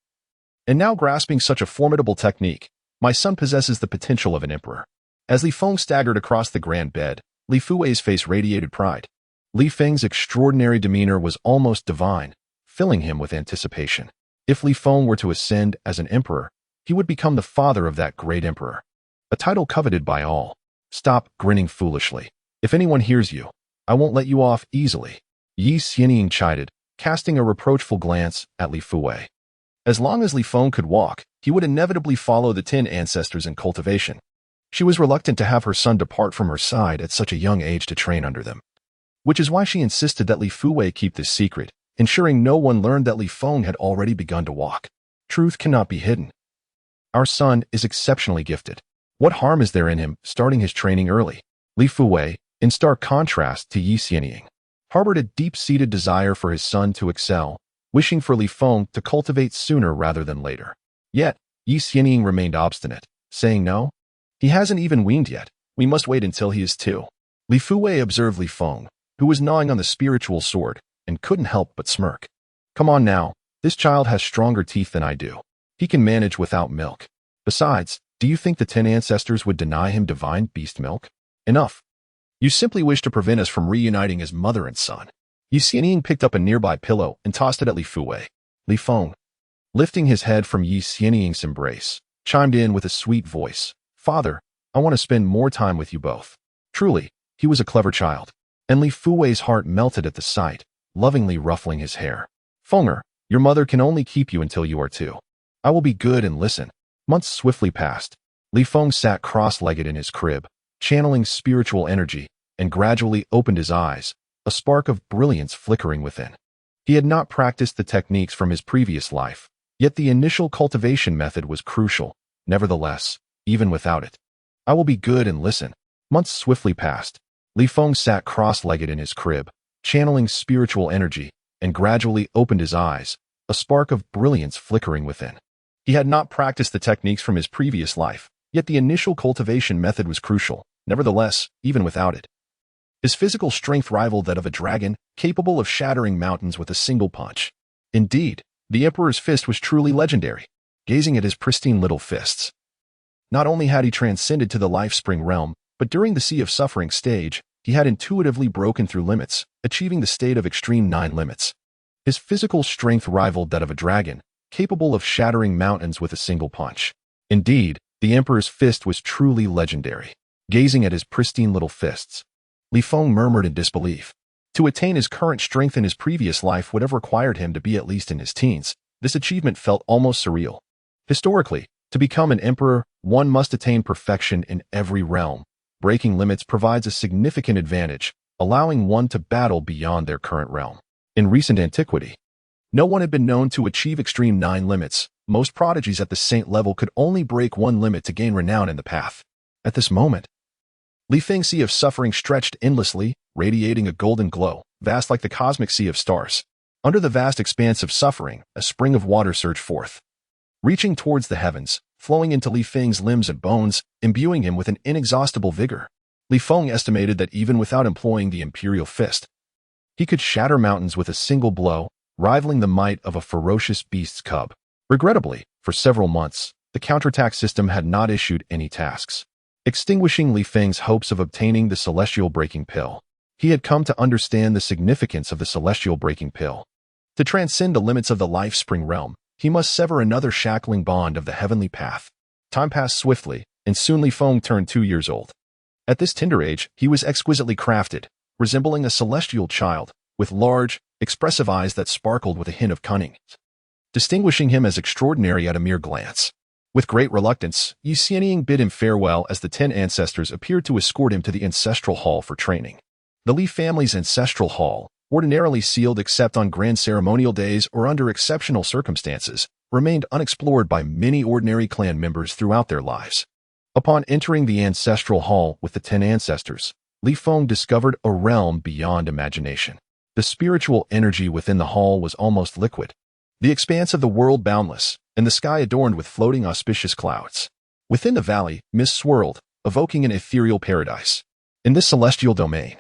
And now grasping such a formidable technique, my son possesses the potential of an emperor. As Li Feng staggered across the grand bed, Li Fuwei's face radiated pride. Li Feng's extraordinary demeanor was almost divine, filling him with anticipation. If Li Feng were to ascend as an emperor, he would become the father of that great emperor, a title coveted by all. Stop grinning foolishly. If anyone hears you, I won't let you off easily, Yi Xianying chided, casting a reproachful glance at Li Fuwei. As long as Li Feng could walk, he would inevitably follow the 10 ancestors in cultivation. She was reluctant to have her son depart from her side at such a young age to train under them, which is why she insisted that Li Fuwei keep this secret, ensuring no one learned that Li Feng had already begun to walk. Truth cannot be hidden. Our son is exceptionally gifted. What harm is there in him starting his training early? Li Fuwei, in stark contrast to Yi Xianying, harbored a deep-seated desire for his son to excel, wishing for Li Feng to cultivate sooner rather than later. Yet, Yi Xianying remained obstinate, saying no. He hasn't even weaned yet. We must wait until he is 2. Li Fuwei observed Li Feng, who was gnawing on the spiritual sword, and couldn't help but smirk. Come on now, this child has stronger teeth than I do. He can manage without milk. Besides, do you think the 10 ancestors would deny him divine beast milk? Enough. You simply wish to prevent us from reuniting as mother and son. Yi Xianying picked up a nearby pillow and tossed it at Li Fuwei. Li Feng, lifting his head from Yi Xianying's embrace, chimed in with a sweet voice. Father, I want to spend more time with you both. Truly, he was a clever child. And Li Fuwei's heart melted at the sight, lovingly ruffling his hair. Fenger, your mother can only keep you until you are 2. I will be good and listen. Months swiftly passed. Li Feng sat cross-legged in his crib, channeling spiritual energy, and gradually opened his eyes, a spark of brilliance flickering within. He had not practiced the techniques from his previous life, yet the initial cultivation method was crucial. Nevertheless, even without it, I will be good and listen. Months swiftly passed. Li Feng sat cross-legged in his crib, channeling spiritual energy, and gradually opened his eyes, a spark of brilliance flickering within. He had not practiced the techniques from his previous life, yet the initial cultivation method was crucial. Nevertheless, even without it, his physical strength rivaled that of a dragon, capable of shattering mountains with a single punch. Indeed, the Emperor's fist was truly legendary. Gazing at his pristine little fists, not only had he transcended to the life-spring realm, but during the Sea of Suffering stage, he had intuitively broken through limits, achieving the state of extreme 9 limits. His physical strength rivaled that of a dragon, capable of shattering mountains with a single punch. Indeed, the Emperor's fist was truly legendary. Gazing at his pristine little fists, Li Feng murmured in disbelief. To attain his current strength in his previous life would have required him to be at least in his teens. This achievement felt almost surreal. Historically, to become an emperor, one must attain perfection in every realm. Breaking limits provides a significant advantage, allowing one to battle beyond their current realm. In recent antiquity, no one had been known to achieve extreme 9 limits. Most prodigies at the saint level could only break 1 limit to gain renown in the path. At this moment, Li Feng's Sea of Suffering stretched endlessly, radiating a golden glow, vast like the cosmic sea of stars. Under the vast expanse of suffering, a spring of water surged forth, reaching towards the heavens, flowing into Li Feng's limbs and bones, imbuing him with an inexhaustible vigor. Li Feng estimated that even without employing the imperial fist, he could shatter mountains with a single blow, rivaling the might of a ferocious beast's cub. Regrettably, for several months, the counterattack system had not issued any tasks, extinguishing Li Feng's hopes of obtaining the celestial breaking pill. He had come to understand the significance of the celestial breaking pill. To transcend the limits of the life-spring realm, he must sever another shackling bond of the heavenly path. Time passed swiftly, and soon Li Feng turned 2 years old. At this tender age, he was exquisitely crafted, resembling a celestial child, with large, expressive eyes that sparkled with a hint of cunning. distinguishing him as extraordinary at a mere glance. With great reluctance, Yi Xianying bid him farewell as the 10 ancestors appeared to escort him to the ancestral hall for training. The Li family's ancestral hall, ordinarily sealed except on grand ceremonial days or under exceptional circumstances, remained unexplored by many ordinary clan members throughout their lives. Upon entering the ancestral hall with the 10 ancestors, Li Feng discovered a realm beyond imagination. The spiritual energy within the hall was almost liquid, the expanse of the world boundless, and the sky adorned with floating auspicious clouds. Within the valley, mist swirled, evoking an ethereal paradise. In this celestial domain,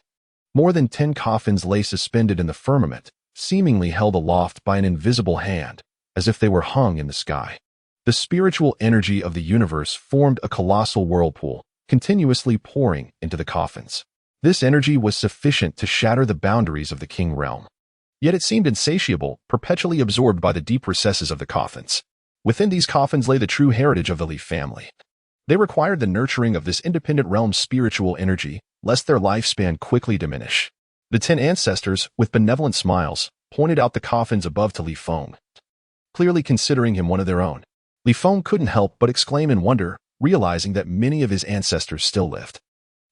more than 10 coffins lay suspended in the firmament, seemingly held aloft by an invisible hand, as if they were hung in the sky. The spiritual energy of the universe formed a colossal whirlpool, continuously pouring into the coffins. This energy was sufficient to shatter the boundaries of the king realm. Yet it seemed insatiable, perpetually absorbed by the deep recesses of the coffins. Within these coffins lay the true heritage of the Li family. They required the nurturing of this independent realm's spiritual energy, lest their lifespan quickly diminish. The 10 ancestors, with benevolent smiles, pointed out the coffins above to Li Feng, clearly considering him one of their own. Li Feng couldn't help but exclaim in wonder, realizing that many of his ancestors still lived.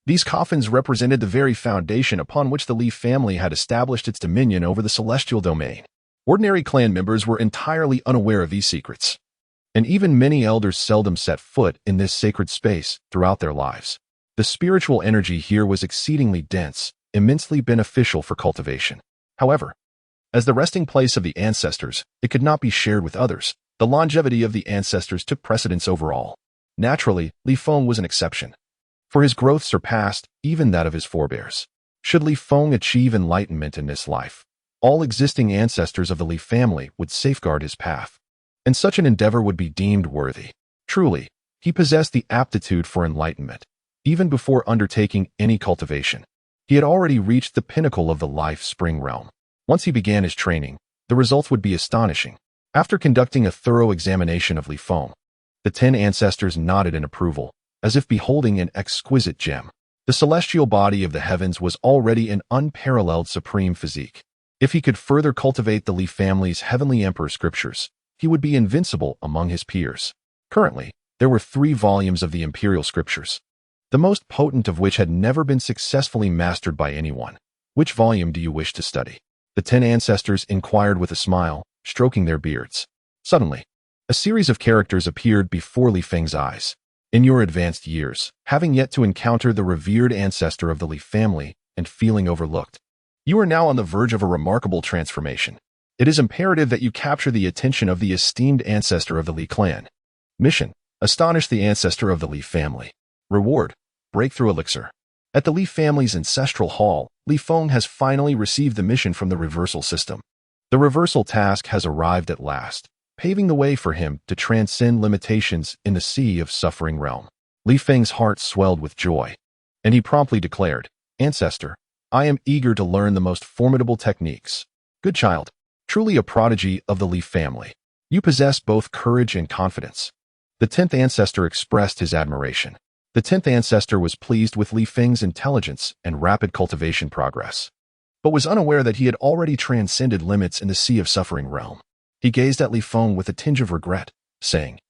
These coffins represented the very foundation upon which the Li family had established its dominion over the celestial domain. Ordinary clan members were entirely unaware of these secrets, and even many elders seldom set foot in this sacred space throughout their lives. The spiritual energy here was exceedingly dense, immensely beneficial for cultivation. However, as the resting place of the ancestors, it could not be shared with others. The longevity of the ancestors took precedence over all. Naturally, Li Feng was an exception, for his growth surpassed even that of his forebears. Should Li Feng achieve enlightenment in this life, all existing ancestors of the Li family would safeguard his path, and such an endeavor would be deemed worthy. Truly, he possessed the aptitude for enlightenment. Even before undertaking any cultivation, he had already reached the pinnacle of the life spring realm. Once he began his training, the results would be astonishing. After conducting a thorough examination of Li Feng, the 10 ancestors nodded in approval, as if beholding an exquisite gem. The celestial body of the heavens was already an unparalleled supreme physique. If he could further cultivate the Li family's heavenly emperor scriptures, he would be invincible among his peers. Currently, there were 3 volumes of the imperial scriptures, the most potent of which had never been successfully mastered by anyone. Which volume do you wish to study? The 10 ancestors inquired with a smile, stroking their beards. Suddenly, a series of characters appeared before Li Feng's eyes. In your advanced years, having yet to encounter the revered ancestor of the Li family and feeling overlooked, you are now on the verge of a remarkable transformation. It is imperative that you capture the attention of the esteemed ancestor of the Li clan. Mission: astonish the ancestor of the Li family. Reward: breakthrough elixir. At the Li family's ancestral hall, Li Feng has finally received the mission from the reversal system. The reversal task has arrived at last, paving the way for him to transcend limitations in the sea of suffering realm. Li Feng's heart swelled with joy, and he promptly declared, "Ancestor, I am eager to learn the most formidable techniques. Good child, truly a prodigy of the Li family. You possess both courage and confidence." The 10th ancestor expressed his admiration. The 10th ancestor was pleased with Li Feng's intelligence and rapid cultivation progress, but was unaware that he had already transcended limits in the sea of suffering realm. He gazed at Li Feng with a tinge of regret, saying,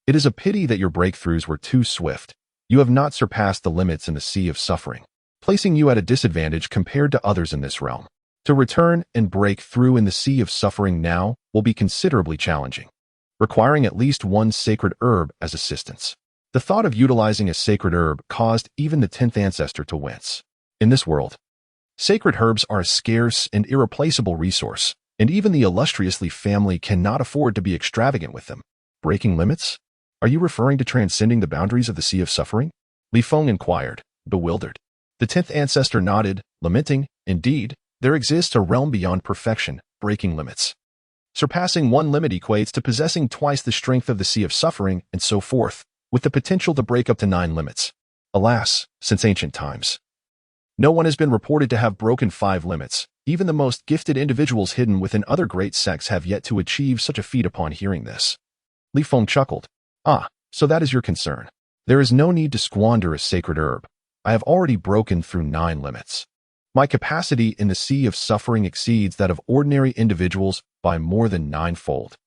"It is a pity that your breakthroughs were too swift. You have not surpassed the limits in the sea of suffering, placing you at a disadvantage compared to others in this realm. To return and break through in the sea of suffering now will be considerably challenging, requiring at least one sacred herb as assistance." The thought of utilizing a sacred herb caused even the 10th ancestor to wince. In this world, sacred herbs are a scarce and irreplaceable resource, and even the illustrious Li family cannot afford to be extravagant with them. Breaking limits? Are you referring to transcending the boundaries of the sea of suffering? Li Feng inquired, bewildered. The 10th ancestor nodded, lamenting, "Indeed, there exists a realm beyond perfection, breaking limits. Surpassing one limit equates to possessing twice the strength of the sea of suffering, and so forth, with the potential to break up to 9 limits. Alas, since ancient times, no one has been reported to have broken 5 limits. Even the most gifted individuals hidden within other great sects have yet to achieve such a feat." Upon hearing this, Li Feng chuckled. "Ah, so that is your concern. There is no need to squander a sacred herb. I have already broken through 9 limits. My capacity in the sea of suffering exceeds that of ordinary individuals by more than 9-fold.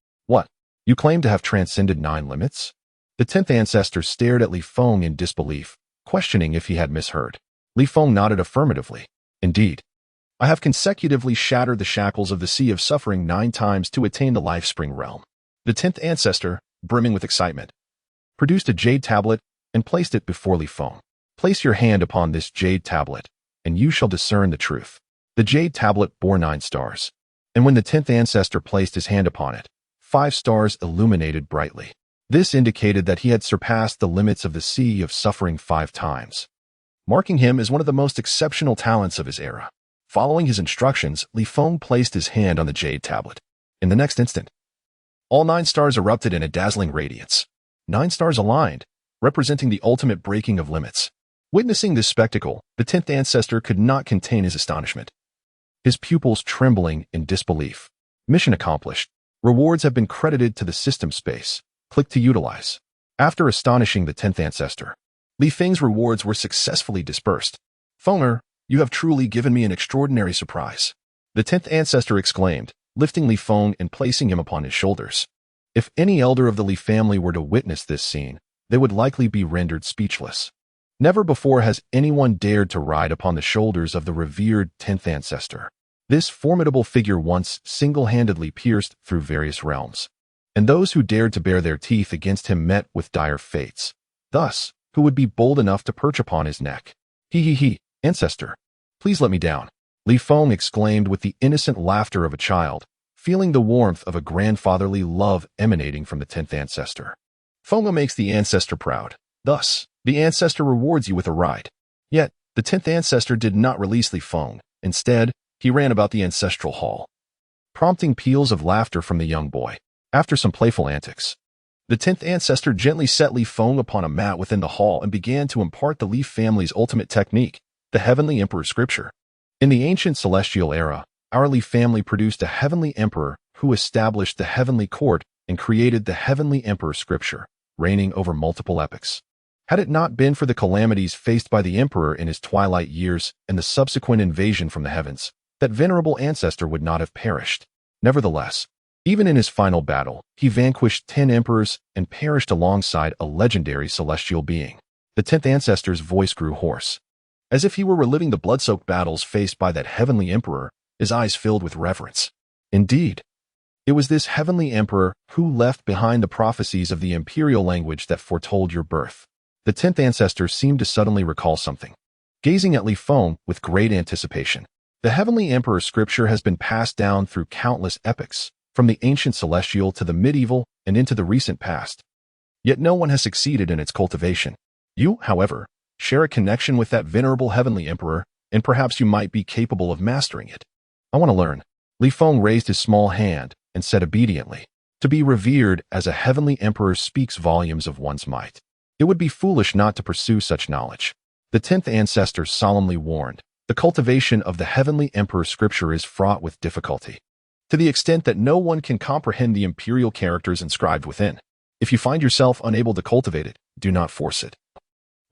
You claim to have transcended 9 limits? The 10th ancestor stared at Li Feng in disbelief, questioning if he had misheard. Li Feng nodded affirmatively. Indeed. I have consecutively shattered the shackles of the Sea of Suffering 9 times to attain the Life Spring realm. The 10th ancestor, brimming with excitement, produced a jade tablet and placed it before Li Feng. Place your hand upon this jade tablet, and you shall discern the truth. The jade tablet bore 9 stars, and when the 10th ancestor placed his hand upon it, 5 stars illuminated brightly. This indicated that he had surpassed the limits of the Sea of Suffering 5 times, marking him as one of the most exceptional talents of his era. Following his instructions, Li Feng placed his hand on the jade tablet. In the next instant, all 9 stars erupted in a dazzling radiance. 9 stars aligned, representing the ultimate breaking of limits. Witnessing this spectacle, the 10th ancestor could not contain his astonishment, his pupils trembling in disbelief. Mission accomplished. Rewards have been credited to the system space. Click to utilize. After astonishing the 10th ancestor, Li Feng's rewards were successfully dispersed. Fenger, you have truly given me an extraordinary surprise. The 10th ancestor exclaimed, lifting Li Feng and placing him upon his shoulders. If any elder of the Li family were to witness this scene, they would likely be rendered speechless. Never before has anyone dared to ride upon the shoulders of the revered 10th ancestor. This formidable figure once single-handedly pierced through various realms, and those who dared to bare their teeth against him met with dire fates. Thus, who would be bold enough to perch upon his neck? He, ancestor, please let me down. Li Feng exclaimed with the innocent laughter of a child, feeling the warmth of a grandfatherly love emanating from the 10th ancestor. Fenger makes the ancestor proud. Thus, the ancestor rewards you with a ride. Yet, the 10th ancestor did not release Li Feng. Instead, he ran about the ancestral hall, prompting peals of laughter from the young boy. After some playful antics, the 10th ancestor gently set Li Feng upon a mat within the hall and began to impart the Li family's ultimate technique, the Heavenly Emperor Scripture. In the ancient celestial era, our Li family produced a Heavenly Emperor who established the Heavenly Court and created the Heavenly Emperor Scripture, reigning over multiple epochs. Had it not been for the calamities faced by the Emperor in his twilight years and the subsequent invasion from the heavens, that venerable ancestor would not have perished. Nevertheless, even in his final battle, he vanquished 10 emperors and perished alongside a legendary celestial being. The 10th ancestor's voice grew hoarse, as if he were reliving the blood-soaked battles faced by that heavenly emperor, his eyes filled with reverence. Indeed, it was this heavenly emperor who left behind the prophecies of the imperial language that foretold your birth. The 10th ancestor seemed to suddenly recall something. Gazing at Li Feng with great anticipation, the Heavenly Emperor Scripture has been passed down through countless epochs, from the ancient celestial to the medieval and into the recent past. Yet no one has succeeded in its cultivation. You, however, share a connection with that venerable Heavenly Emperor, and perhaps you might be capable of mastering it. I want to learn. Li Feng raised his small hand and said obediently, to be revered as a Heavenly Emperor speaks volumes of one's might. It would be foolish not to pursue such knowledge. The 10th ancestor solemnly warned, the cultivation of the Heavenly Emperor Scripture is fraught with difficulty, to the extent that no one can comprehend the imperial characters inscribed within. If you find yourself unable to cultivate it, do not force it,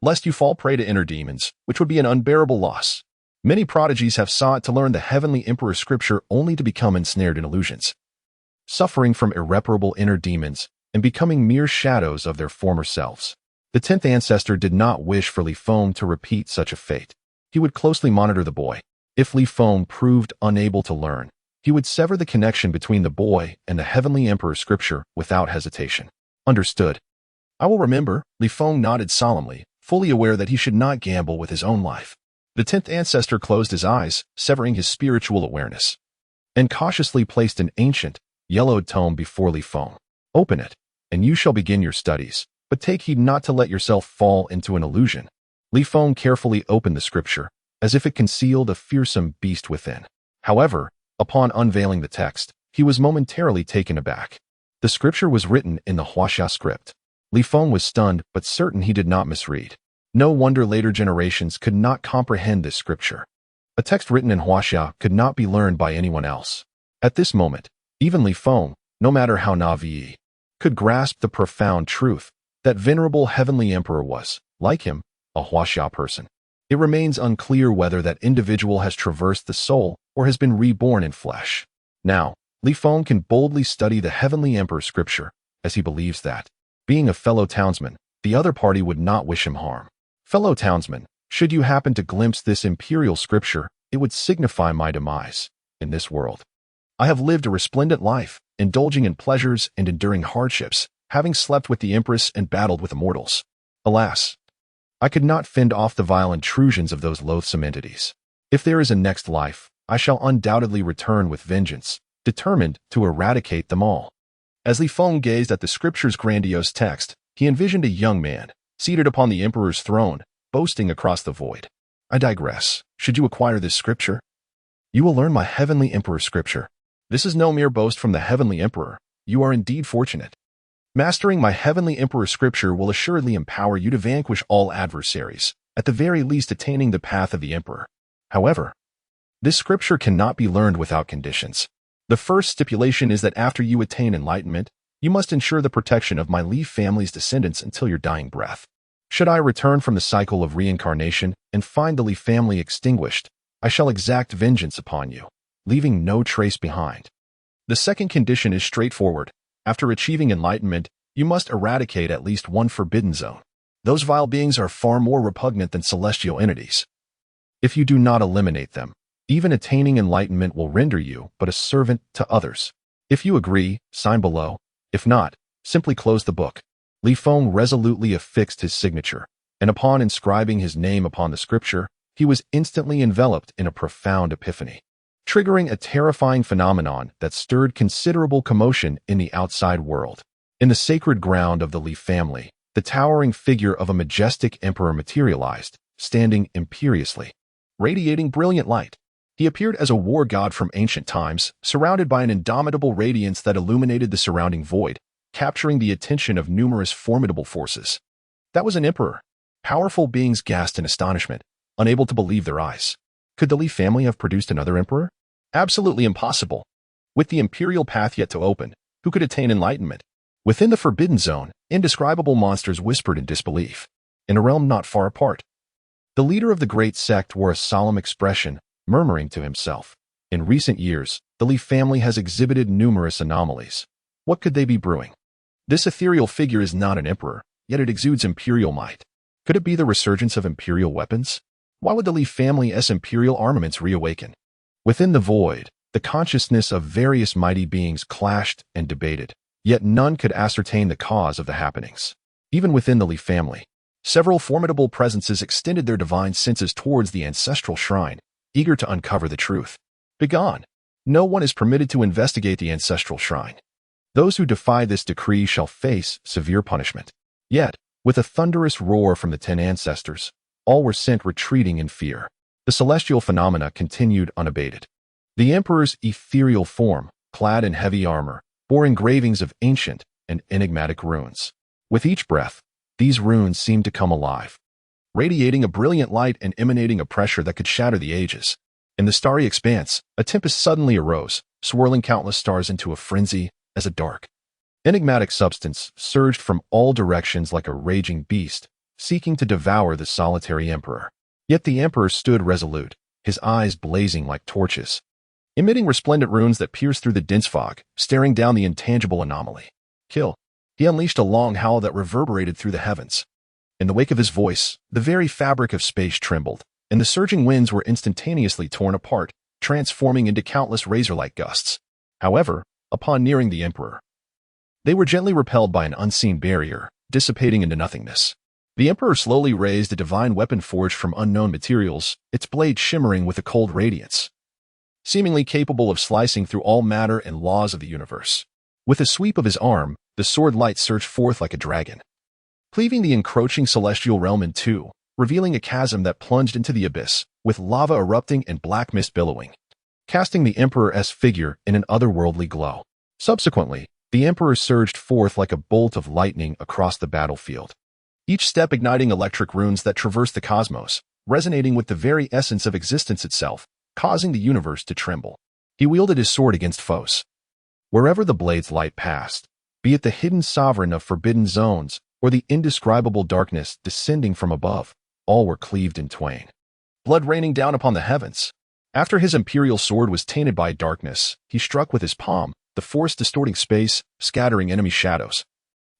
lest you fall prey to inner demons, which would be an unbearable loss. Many prodigies have sought to learn the Heavenly Emperor Scripture only to become ensnared in illusions, suffering from irreparable inner demons and becoming mere shadows of their former selves. The 10th ancestor did not wish for Li Feng to repeat such a fate. He would closely monitor the boy. If Li Feng proved unable to learn, he would sever the connection between the boy and the Heavenly Emperor Scripture without hesitation. Understood. I will remember. Li Feng nodded solemnly, fully aware that he should not gamble with his own life. The 10th ancestor closed his eyes, severing his spiritual awareness, and cautiously placed an ancient, yellowed tome before Li Feng. Open it, and you shall begin your studies, but take heed not to let yourself fall into an illusion. Li Feng carefully opened the scripture, as if it concealed a fearsome beast within. However, upon unveiling the text, he was momentarily taken aback. The scripture was written in the Huaxia script. Li Feng was stunned, but certain he did not misread. No wonder later generations could not comprehend this scripture. A text written in Huaxia could not be learned by anyone else. At this moment, even Li Feng, no matter how naive, could grasp the profound truth that venerable Heavenly Emperor was, like him, a Huaxia person. It remains unclear whether that individual has traversed the soul or has been reborn in flesh. Now, Li Feng can boldly study the Heavenly Emperor Scripture, as he believes that, being a fellow townsman, the other party would not wish him harm. Fellow townsmen, should you happen to glimpse this imperial scripture, it would signify my demise in this world. I have lived a resplendent life, indulging in pleasures and enduring hardships, having slept with the empress and battled with immortals. Alas, I could not fend off the vile intrusions of those loathsome entities. If there is a next life, I shall undoubtedly return with vengeance, determined to eradicate them all. As Li Feng gazed at the scripture's grandiose text, he envisioned a young man, seated upon the emperor's throne, boasting across the void. I digress. Should you acquire this scripture, you will learn my heavenly emperor scripture. This is no mere boast from the heavenly emperor. You are indeed fortunate. Mastering my heavenly emperor scripture will assuredly empower you to vanquish all adversaries, at the very least attaining the path of the emperor. However, this scripture cannot be learned without conditions. The first stipulation is that after you attain enlightenment, you must ensure the protection of my Li family's descendants until your dying breath. Should I return from the cycle of reincarnation and find the Li family extinguished, I shall exact vengeance upon you, leaving no trace behind. The second condition is straightforward. After achieving enlightenment, you must eradicate at least one forbidden zone. Those vile beings are far more repugnant than celestial entities. If you do not eliminate them, even attaining enlightenment will render you but a servant to others. If you agree, sign below. If not, simply close the book. Li Feng resolutely affixed his signature, and upon inscribing his name upon the scripture, he was instantly enveloped in a profound epiphany, triggering a terrifying phenomenon that stirred considerable commotion in the outside world. In the sacred ground of the Li family, the towering figure of a majestic emperor materialized, standing imperiously, radiating brilliant light. He appeared as a war god from ancient times, surrounded by an indomitable radiance that illuminated the surrounding void, capturing the attention of numerous formidable forces. That was an emperor. Powerful beings gasped in astonishment, unable to believe their eyes. Could the Li family have produced another emperor? Absolutely impossible. With the imperial path yet to open, who could attain enlightenment? Within the forbidden zone, indescribable monsters whispered in disbelief. In a realm not far apart, the leader of the great sect wore a solemn expression, murmuring to himself. In recent years, the Li family has exhibited numerous anomalies. What could they be brewing? This ethereal figure is not an emperor, yet it exudes imperial might. Could it be the resurgence of imperial weapons? Why would the Li family's imperial armaments reawaken? Within the void, the consciousness of various mighty beings clashed and debated, yet none could ascertain the cause of the happenings. Even within the Li family, several formidable presences extended their divine senses towards the ancestral shrine, eager to uncover the truth. Begone! No one is permitted to investigate the ancestral shrine. Those who defy this decree shall face severe punishment. Yet, with a thunderous roar from the 10 ancestors, all were sent retreating in fear. The celestial phenomena continued unabated. The emperor's ethereal form, clad in heavy armor, bore engravings of ancient and enigmatic runes. With each breath, these runes seemed to come alive, radiating a brilliant light and emanating a pressure that could shatter the ages. In the starry expanse, a tempest suddenly arose, swirling countless stars into a frenzy as a dark, enigmatic substance surged from all directions like a raging beast, seeking to devour the solitary emperor. Yet the emperor stood resolute, his eyes blazing like torches, emitting resplendent runes that pierced through the dense fog, staring down the intangible anomaly. Kill. He unleashed a long howl that reverberated through the heavens. In the wake of his voice, the very fabric of space trembled, and the surging winds were instantaneously torn apart, transforming into countless razor-like gusts. However, upon nearing the emperor, they were gently repelled by an unseen barrier, dissipating into nothingness. The emperor slowly raised a divine weapon forged from unknown materials, its blade shimmering with a cold radiance, seemingly capable of slicing through all matter and laws of the universe. With a sweep of his arm, the sword light surged forth like a dragon, cleaving the encroaching celestial realm in two, revealing a chasm that plunged into the abyss, with lava erupting and black mist billowing, casting the emperor's figure in an otherworldly glow. Subsequently, the emperor surged forth like a bolt of lightning across the battlefield, each step igniting electric runes that traversed the cosmos, resonating with the very essence of existence itself, causing the universe to tremble. He wielded his sword against foes. Wherever the blade's light passed, be it the hidden sovereign of forbidden zones or the indescribable darkness descending from above, all were cleaved in twain, blood raining down upon the heavens. After his imperial sword was tainted by darkness, he struck with his palm, the force distorting space, scattering enemy shadows,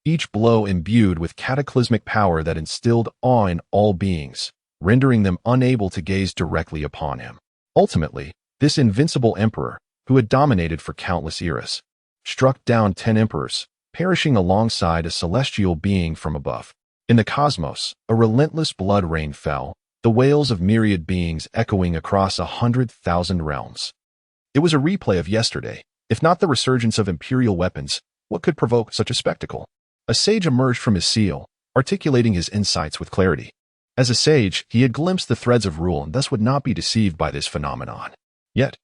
each blow imbued with cataclysmic power that instilled awe in all beings, rendering them unable to gaze directly upon him. Ultimately, this invincible emperor, who had dominated for countless eras, struck down 10 emperors, perishing alongside a celestial being from above. In the cosmos, a relentless blood rain fell, the wails of myriad beings echoing across 100,000 realms. It was a replay of yesterday, if not the resurgence of imperial weapons. What could provoke such a spectacle? A sage emerged from his seal, articulating his insights with clarity. As a sage, he had glimpsed the threads of rule and thus would not be deceived by this phenomenon. Yet,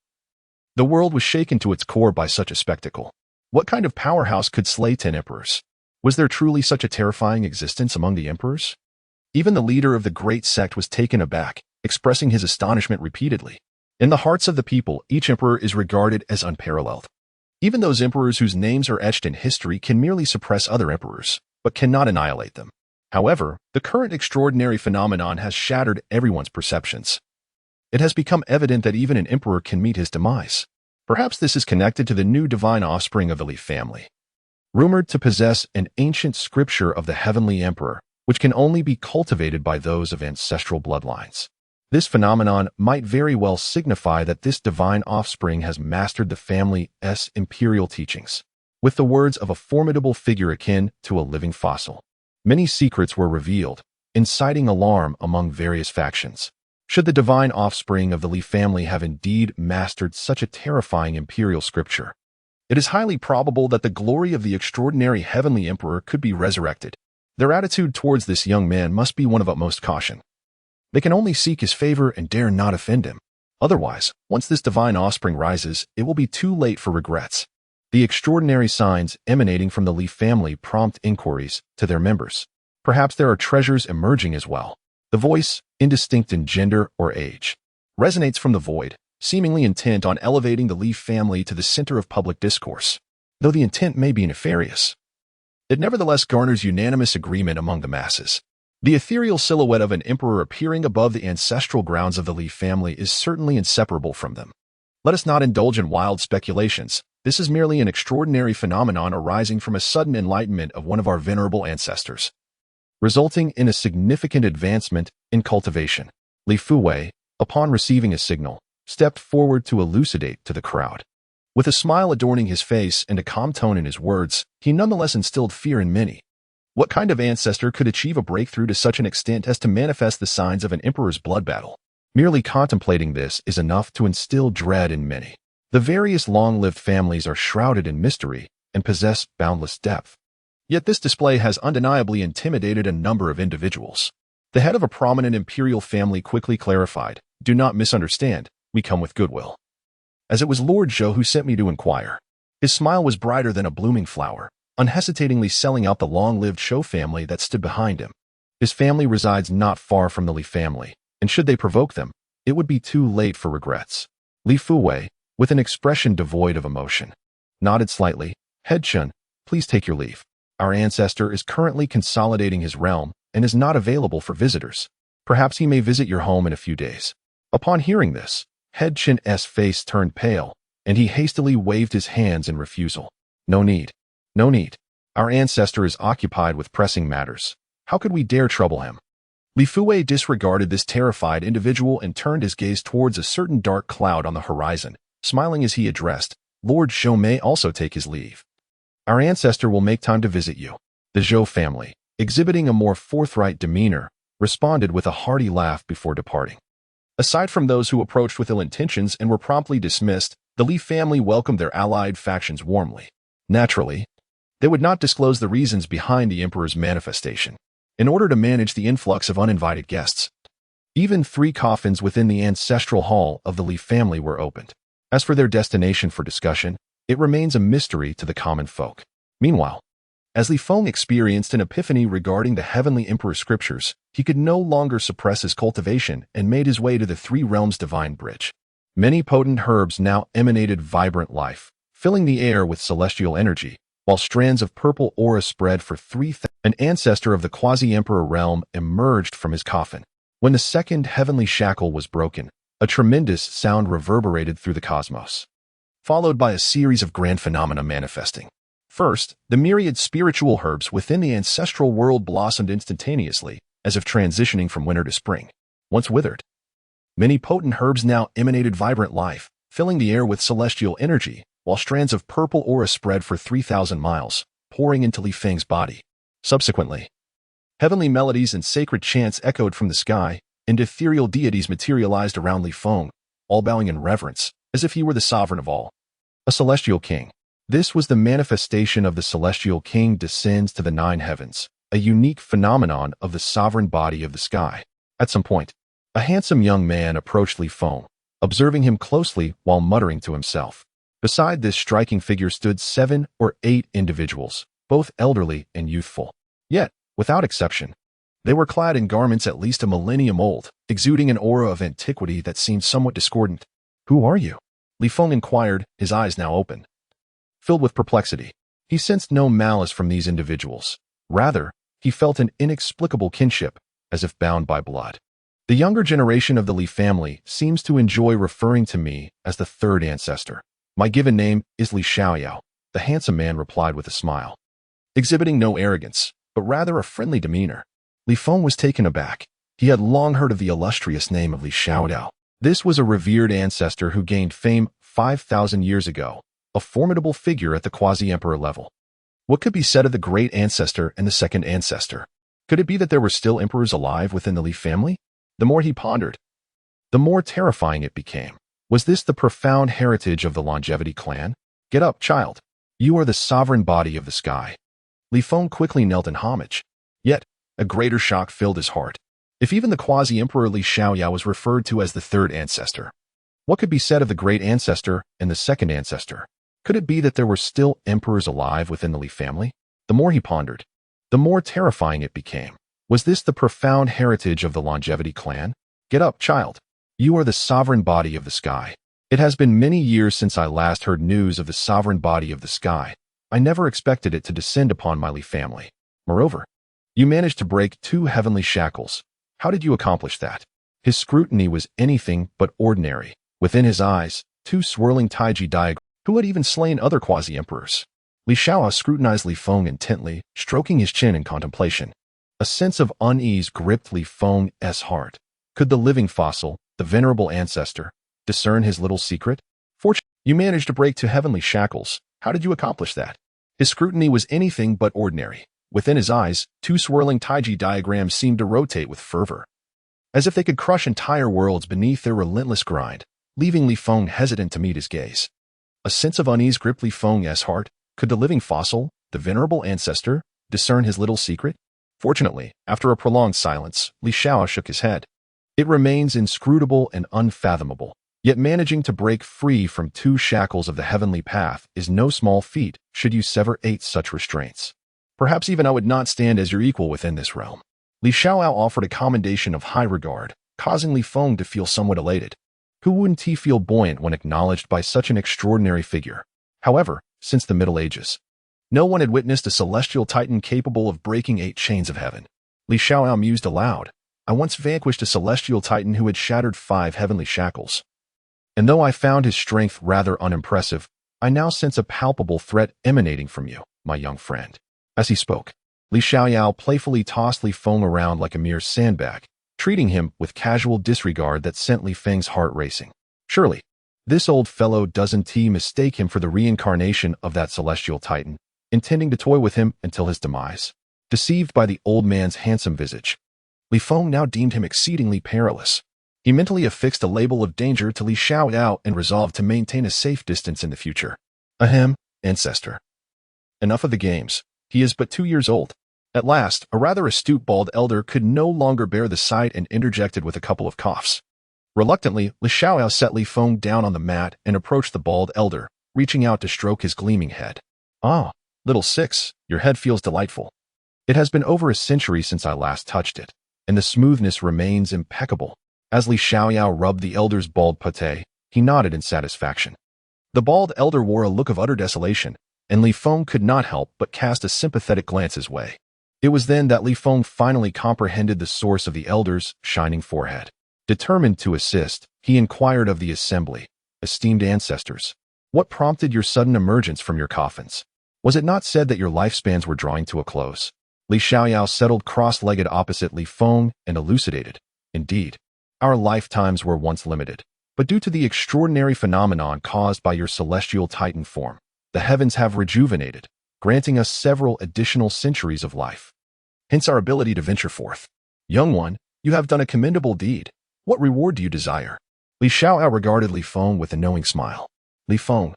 the world was shaken to its core by such a spectacle. What kind of powerhouse could slay 10 emperors? Was there truly such a terrifying existence among the emperors? Even the leader of the great sect was taken aback, expressing his astonishment repeatedly. In the hearts of the people, each emperor is regarded as unparalleled. Even those emperors whose names are etched in history can merely suppress other emperors, but cannot annihilate them. However, the current extraordinary phenomenon has shattered everyone's perceptions. It has become evident that even an emperor can meet his demise. Perhaps this is connected to the new divine offspring of the Leaf family, rumored to possess an ancient scripture of the Heavenly Emperor, which can only be cultivated by those of ancestral bloodlines. This phenomenon might very well signify that this divine offspring has mastered the family's imperial teachings. With the words of a formidable figure akin to a living fossil, many secrets were revealed, inciting alarm among various factions. Should the divine offspring of the Leaf family have indeed mastered such a terrifying imperial scripture, it is highly probable that the glory of the extraordinary Heavenly Emperor could be resurrected. Their attitude towards this young man must be one of utmost caution. They can only seek his favor and dare not offend him. Otherwise, once this divine offspring rises, it will be too late for regrets. The extraordinary signs emanating from the Leaf family prompt inquiries to their members. Perhaps there are treasures emerging as well. The voice, indistinct in gender or age, resonates from the void, seemingly intent on elevating the Leaf family to the center of public discourse. Though the intent may be nefarious, it nevertheless garners unanimous agreement among the masses. The ethereal silhouette of an emperor appearing above the ancestral grounds of the Leaf family is certainly inseparable from them. Let us not indulge in wild speculations. This is merely an extraordinary phenomenon arising from a sudden enlightenment of one of our venerable ancestors, resulting in a significant advancement in cultivation. Li Fuwei, upon receiving a signal, stepped forward to elucidate to the crowd. With a smile adorning his face and a calm tone in his words, he nonetheless instilled fear in many. What kind of ancestor could achieve a breakthrough to such an extent as to manifest the signs of an emperor's blood battle? Merely contemplating this is enough to instill dread in many. The various long-lived families are shrouded in mystery and possess boundless depth. Yet this display has undeniably intimidated a number of individuals. The head of a prominent imperial family quickly clarified, "Do not misunderstand, we come with goodwill. As it was Lord Zhou who sent me to inquire." His smile was brighter than a blooming flower, unhesitatingly selling out the long-lived Zhou family that stood behind him. His family resides not far from the Li family, and should they provoke them, it would be too late for regrets. Li Fuwei, with an expression devoid of emotion, nodded slightly. "Head Chun, please take your leave. Our ancestor is currently consolidating his realm and is not available for visitors. Perhaps he may visit your home in a few days." Upon hearing this, Head Chin's face turned pale, and he hastily waved his hands in refusal. "No need. No need. Our ancestor is occupied with pressing matters. How could we dare trouble him?" Li Fuwei disregarded this terrified individual and turned his gaze towards a certain dark cloud on the horizon, smiling as he addressed, "Lord Zhou may also take his leave. Our ancestor will make time to visit you." The Zhou family, exhibiting a more forthright demeanor, responded with a hearty laugh before departing. Aside from those who approached with ill intentions and were promptly dismissed, the Li family welcomed their allied factions warmly. Naturally, they would not disclose the reasons behind the emperor's manifestation, in order to manage the influx of uninvited guests. Even 3 coffins within the ancestral hall of the Li family were opened. As for their destination for discussion, it remains a mystery to the common folk. Meanwhile, as Li Feng experienced an epiphany regarding the Heavenly Emperor's scriptures, he could no longer suppress his cultivation and made his way to the 3 realms divine bridge. Many potent herbs now emanated vibrant life, filling the air with celestial energy, while strands of purple aura spread for 3,000. An ancestor of the quasi-emperor realm emerged from his coffin. When the second heavenly shackle was broken, a tremendous sound reverberated through the cosmos, followed by a series of grand phenomena manifesting. First, the myriad spiritual herbs within the ancestral world blossomed instantaneously, as if transitioning from winter to spring. Once withered, many potent herbs now emanated vibrant life, filling the air with celestial energy, while strands of purple aura spread for 3,000 miles, pouring into Li Feng's body. Subsequently, heavenly melodies and sacred chants echoed from the sky, and ethereal deities materialized around Li Feng, all bowing in reverence, as if he were the sovereign of all. A celestial king. This was the manifestation of the celestial king descends to the 9 heavens, a unique phenomenon of the sovereign body of the sky. At some point, a handsome young man approached Li Feng, observing him closely while muttering to himself. Beside this striking figure stood 7 or 8 individuals, both elderly and youthful. Yet, without exception, they were clad in garments at least a millennium old, exuding an aura of antiquity that seemed somewhat discordant. "Who are you?" Li Feng inquired, his eyes now open. Filled with perplexity, he sensed no malice from these individuals. Rather, he felt an inexplicable kinship, as if bound by blood. "The younger generation of the Li family seems to enjoy referring to me as the 3rd ancestor. My given name is Li Xiaoyao," the handsome man replied with a smile. Exhibiting no arrogance, but rather a friendly demeanor, Li Feng was taken aback. He had long heard of the illustrious name of Li Xiaoyao. This was a revered ancestor who gained fame 5,000 years ago, a formidable figure at the quasi-emperor level. What could be said of the great ancestor and the 2nd ancestor? Could it be that there were still emperors alive within the Li family? The more he pondered, the more terrifying it became. Was this the profound heritage of the Longevity clan? "Get up, child. You are the sovereign body of the sky." Li Feng quickly knelt in homage. Yet, a greater shock filled his heart. If even the quasi-emperor Li Xiaoyao was referred to as the 3rd ancestor, what could be said of the great ancestor and the 2nd ancestor? Could it be that there were still emperors alive within the Li family? The more he pondered, the more terrifying it became. Was this the profound heritage of the Longevity clan? "Get up, child. You are the sovereign body of the sky." It has been many years since I last heard news of the sovereign body of the sky. I never expected it to descend upon my Li family. Moreover, you managed to break 2 heavenly shackles. How did you accomplish that? His scrutiny was anything but ordinary. Within his eyes, 2 swirling taiji diagrams. Who had even slain other quasi-emperors? Li Xiaoyao scrutinized Li Feng intently, stroking his chin in contemplation. A sense of unease gripped Li Feng's heart. Could the living fossil, the venerable ancestor, discern his little secret? "Fortunately, you managed to break 2 heavenly shackles. How did you accomplish that?" His scrutiny was anything but ordinary. Within his eyes, 2 swirling taiji diagrams seemed to rotate with fervor, as if they could crush entire worlds beneath their relentless grind, leaving Li Feng hesitant to meet his gaze. A sense of unease gripped Li Feng's heart. Could the living fossil, the venerable ancestor, discern his little secret? Fortunately, after a prolonged silence, Li Xiaoyao shook his head. "It remains inscrutable and unfathomable. Yet managing to break free from 2 shackles of the heavenly path is no small feat should you sever 8 such restraints. Perhaps even I would not stand as your equal within this realm." Li Xiaoyao offered a commendation of high regard, causing Li Feng to feel somewhat elated. Who wouldn't he feel buoyant when acknowledged by such an extraordinary figure? However, since the Middle Ages, no one had witnessed a celestial titan capable of breaking 8 chains of heaven. Li Xiaoyao mused aloud. "I once vanquished a celestial titan who had shattered 5 heavenly shackles. And though I found his strength rather unimpressive, I now sense a palpable threat emanating from you, my young friend." As he spoke, Li Xiaoyao playfully tossed Li Feng around like a mere sandbag, treating him with casual disregard that sent Li Feng's heart racing. Surely, this old fellow doesn't mistake him for the reincarnation of that celestial titan, intending to toy with him until his demise. Deceived by the old man's handsome visage, Li Feng now deemed him exceedingly perilous. He mentally affixed a label of danger to Li Xiaoyao and resolved to maintain a safe distance in the future. Ahem, ancestor. Enough of the games. He is but 2 years old. At last, a rather astute bald elder could no longer bear the sight and interjected with a couple of coughs. Reluctantly, Li Xiaoyao set Li Feng down on the mat and approached the bald elder, reaching out to stroke his gleaming head. "Ah, little 6, your head feels delightful. It has been over a century since I last touched it, and the smoothness remains impeccable." As Li Xiaoyao rubbed the elder's bald pate, he nodded in satisfaction. The bald elder wore a look of utter desolation, and Li Feng could not help but cast a sympathetic glance his way. It was then that Li Feng finally comprehended the source of the elder's shining forehead. Determined to assist, he inquired of the assembly, "Esteemed ancestors, what prompted your sudden emergence from your coffins?" Was it not said that your lifespans were drawing to a close? Li Xiaoyao settled cross-legged opposite Li Feng and elucidated. Indeed, our lifetimes were once limited, but due to the extraordinary phenomenon caused by your celestial titan form, the heavens have rejuvenated, granting us several additional centuries of life. Hence our ability to venture forth. Young one, you have done a commendable deed. What reward do you desire? Li Xiaoyao regarded Li Feng with a knowing smile. Li Feng,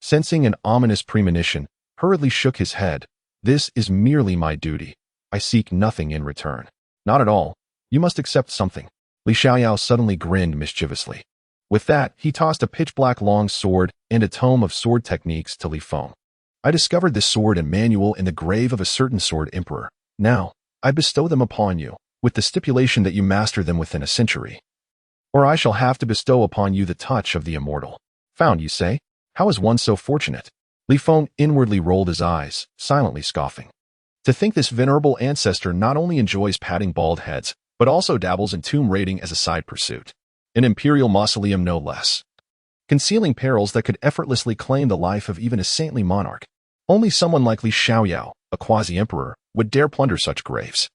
sensing an ominous premonition, hurriedly shook his head. This is merely my duty. I seek nothing in return. Not at all. You must accept something. Li Xiaoyao suddenly grinned mischievously. With that, he tossed a pitch-black long sword and a tome of sword techniques to Li Feng. I discovered this sword and manual in the grave of a certain sword emperor. Now, I bestow them upon you, with the stipulation that you master them within a century. Or I shall have to bestow upon you the touch of the immortal. Found, you say? How is one so fortunate? Li Feng inwardly rolled his eyes, silently scoffing. To think this venerable ancestor not only enjoys patting bald heads, but also dabbles in tomb raiding as a side pursuit. An imperial mausoleum no less. Concealing perils that could effortlessly claim the life of even a saintly monarch. Only someone like Li Xiaoyao, a quasi-emperor, would dare plunder such graves.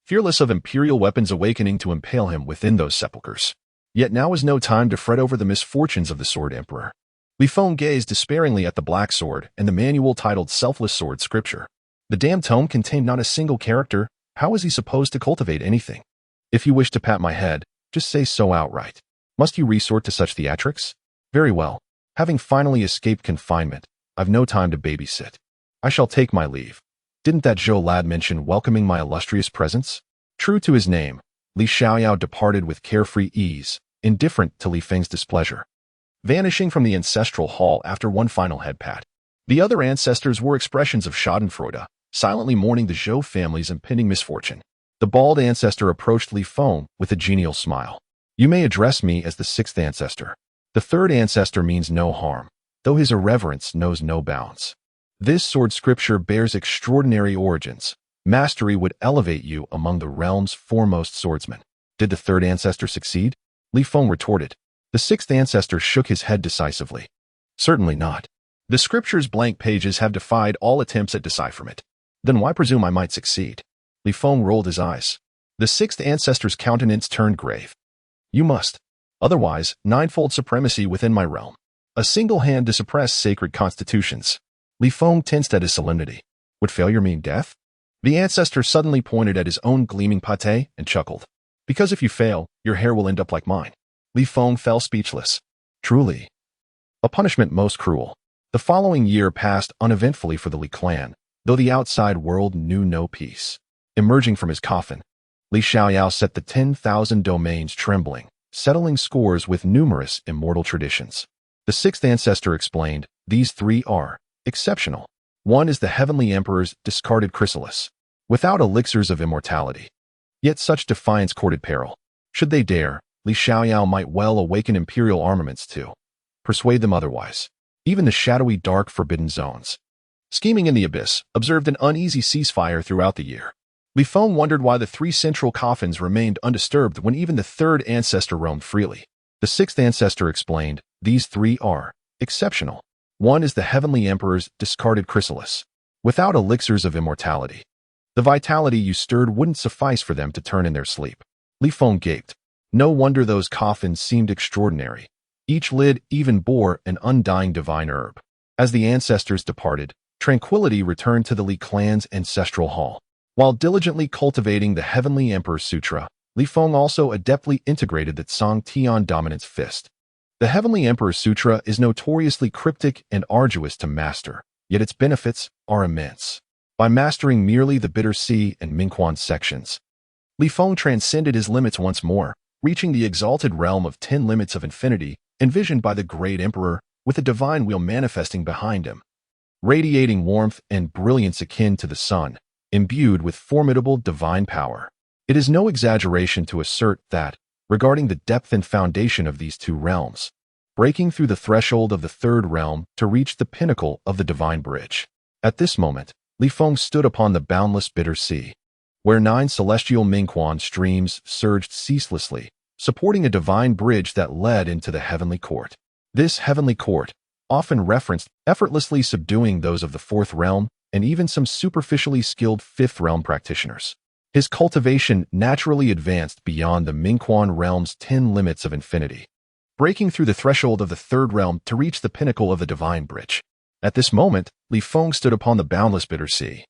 Fearless of imperial weapons awakening to impale him within those sepulchres. Yet now is no time to fret over the misfortunes of the sword emperor. Li Feng gazed despairingly at the black sword and the manual titled Selfless Sword Scripture. The damned tome contained not a single character. How is he supposed to cultivate anything? If you wish to pat my head, just say so outright. Must you resort to such theatrics? Very well. Having finally escaped confinement, I've no time to babysit. I shall take my leave. Didn't that Zhou lad mention welcoming my illustrious presence? True to his name, Li Xiaoyao departed with carefree ease, indifferent to Li Feng's displeasure. Vanishing from the ancestral hall after one final head pat. The other ancestors were expressions of schadenfreude, silently mourning the Zhou family's impending misfortune. The bald ancestor approached Li Feng with a genial smile. You may address me as the sixth ancestor. The third ancestor means no harm, though his irreverence knows no bounds. This sword scripture bears extraordinary origins. Mastery would elevate you among the realm's foremost swordsmen. Did the third ancestor succeed? Li Feng retorted. The sixth ancestor shook his head decisively. Certainly not. The scripture's blank pages have defied all attempts at decipherment. Then why presume I might succeed? Li Feng rolled his eyes. The sixth ancestor's countenance turned grave. You must. Otherwise, ninefold supremacy within my realm. A single hand to suppress sacred constitutions. Li Feng tensed at his solemnity. Would failure mean death? The ancestor suddenly pointed at his own gleaming pate and chuckled. Because if you fail, your hair will end up like mine. Li Feng fell speechless. Truly. A punishment most cruel. The following year passed uneventfully for the Li clan, though the outside world knew no peace. Emerging from his coffin, Li Xiaoyao set the 10,000 domains trembling, settling scores with numerous immortal traditions. The sixth ancestor explained, these three are exceptional. One is the Heavenly Emperor's discarded chrysalis, without elixirs of immortality. Yet such defiance courted peril. Should they dare, Li Xiaoyao might well awaken imperial armaments to persuade them otherwise. Even the shadowy dark forbidden zones, scheming in the abyss, observed an uneasy ceasefire throughout the year. Li Feng wondered why the three central coffins remained undisturbed when even the third ancestor roamed freely. The sixth ancestor explained, these three are exceptional. One is the Heavenly Emperor's discarded chrysalis, without elixirs of immortality. The vitality you stirred wouldn't suffice for them to turn in their sleep. Li Feng gaped. No wonder those coffins seemed extraordinary. Each lid even bore an undying divine herb. As the ancestors departed, tranquility returned to the Li clan's ancestral hall. While diligently cultivating the Heavenly Emperor's Sutra, Li Feng also adeptly integrated the Tsang Tian Dominance Fist. The Heavenly Emperor's Sutra is notoriously cryptic and arduous to master, yet its benefits are immense. By mastering merely the Bitter Sea and Mingquan sections, Li Feng transcended his limits once more, reaching the exalted realm of 10 limits of infinity, envisioned by the great emperor, with a divine wheel manifesting behind him. Radiating warmth and brilliance akin to the sun, imbued with formidable divine power. It is no exaggeration to assert that, regarding the depth and foundation of these two realms, breaking through the threshold of the third realm to reach the pinnacle of the divine bridge. At this moment, Li Feng stood upon the boundless Bitter Sea, where 9 celestial Mingquan streams surged ceaselessly, supporting a divine bridge that led into the heavenly court. This heavenly court, often referenced, effortlessly subduing those of the fourth realm and even some superficially skilled fifth realm practitioners. His cultivation naturally advanced beyond the Mingquan realm's 10 limits of infinity, breaking through the threshold of the third realm to reach the pinnacle of the divine bridge. At this moment, Li Feng stood upon the boundless bitter sea.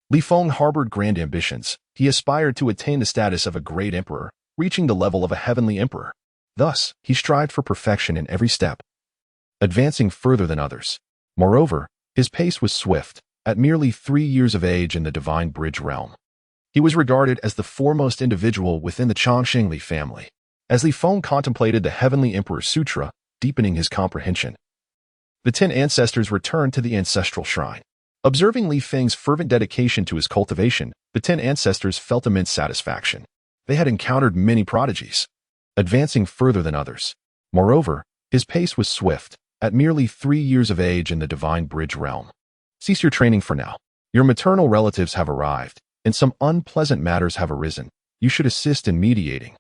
Li Feng harbored grand ambitions. He aspired to attain the status of a great emperor, reaching the level of a heavenly emperor. Thus, he strived for perfection in every step, advancing further than others. Moreover, his pace was swift. At merely 3 years of age in the divine bridge realm, he was regarded as the foremost individual within the Chongqing Li family. As Li Feng contemplated the Heavenly Emperor Sutra, deepening his comprehension, the 10 ancestors returned to the ancestral shrine. Observing Li Feng's fervent dedication to his cultivation, the 10 ancestors felt immense satisfaction. They had encountered many prodigies, advancing further than others. Moreover, his pace was swift. At merely 3 years of age in the divine bridge realm, cease your training for now. Your maternal relatives have arrived, and some unpleasant matters have arisen. You should assist in mediating.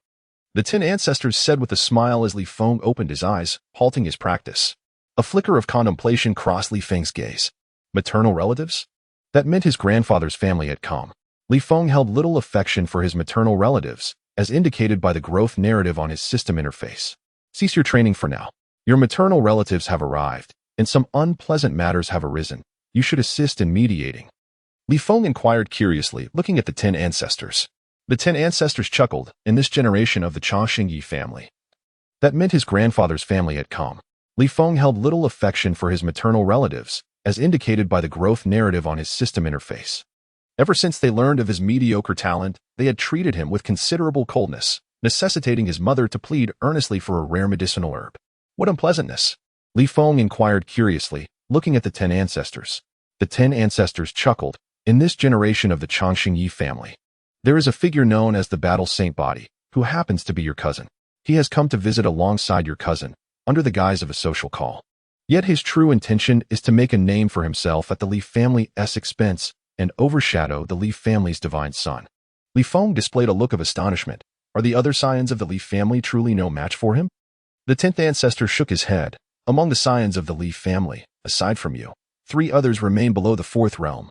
The 10 ancestors said with a smile as Li Feng opened his eyes, halting his practice. A flicker of contemplation crossed Li Feng's gaze. Maternal relatives? That meant his grandfather's family had come. Li Feng held little affection for his maternal relatives, as indicated by the growth narrative on his system interface. Cease your training for now. Your maternal relatives have arrived, and some unpleasant matters have arisen. You should assist in mediating. Li Feng inquired curiously, looking at the 10 ancestors. The 10 ancestors chuckled. In this generation of the Chongqing Yi family, that meant his grandfather's family had come. Li Feng held little affection for his maternal relatives, as indicated by the growth narrative on his system interface. Ever since they learned of his mediocre talent, they had treated him with considerable coldness, necessitating his mother to plead earnestly for a rare medicinal herb. What unpleasantness? Li Feng inquired curiously, looking at the 10 ancestors. The 10 ancestors chuckled. In this generation of the Chongqing Yi family, there is a figure known as the Battle Saint Body, who happens to be your cousin. He has come to visit alongside your cousin, under the guise of a social call. Yet his true intention is to make a name for himself at the Li family's expense and overshadow the Li family's divine son. Li Feng displayed a look of astonishment. Are the other scions of the Li family truly no match for him? The 10th ancestor shook his head. Among the scions of the Li family, aside from you, 3 others remain below the 4th realm.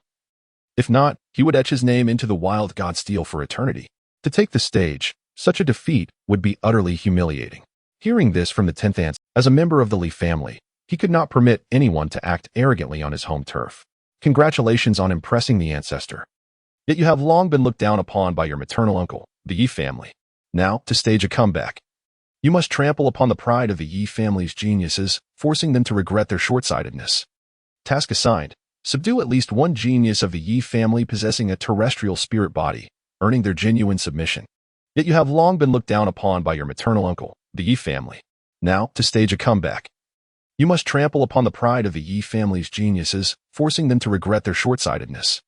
If not, he would etch his name into the wild god steel for eternity. To take the stage, such a defeat would be utterly humiliating. Hearing this from the 10th ancestor, as a member of the Li family, he could not permit anyone to act arrogantly on his home turf. Congratulations on impressing the ancestor. Yet you have long been looked down upon by your maternal uncle, the Yi family. Now, to stage a comeback, you must trample upon the pride of the Yi family's geniuses, forcing them to regret their short-sightedness. Task assigned. Subdue at least one genius of the Yi family possessing a terrestrial spirit body, earning their genuine submission. Yet you have long been looked down upon by your maternal uncle, the Yi family. Now, to stage a comeback, you must trample upon the pride of the Yi family's geniuses, forcing them to regret their short-sightedness.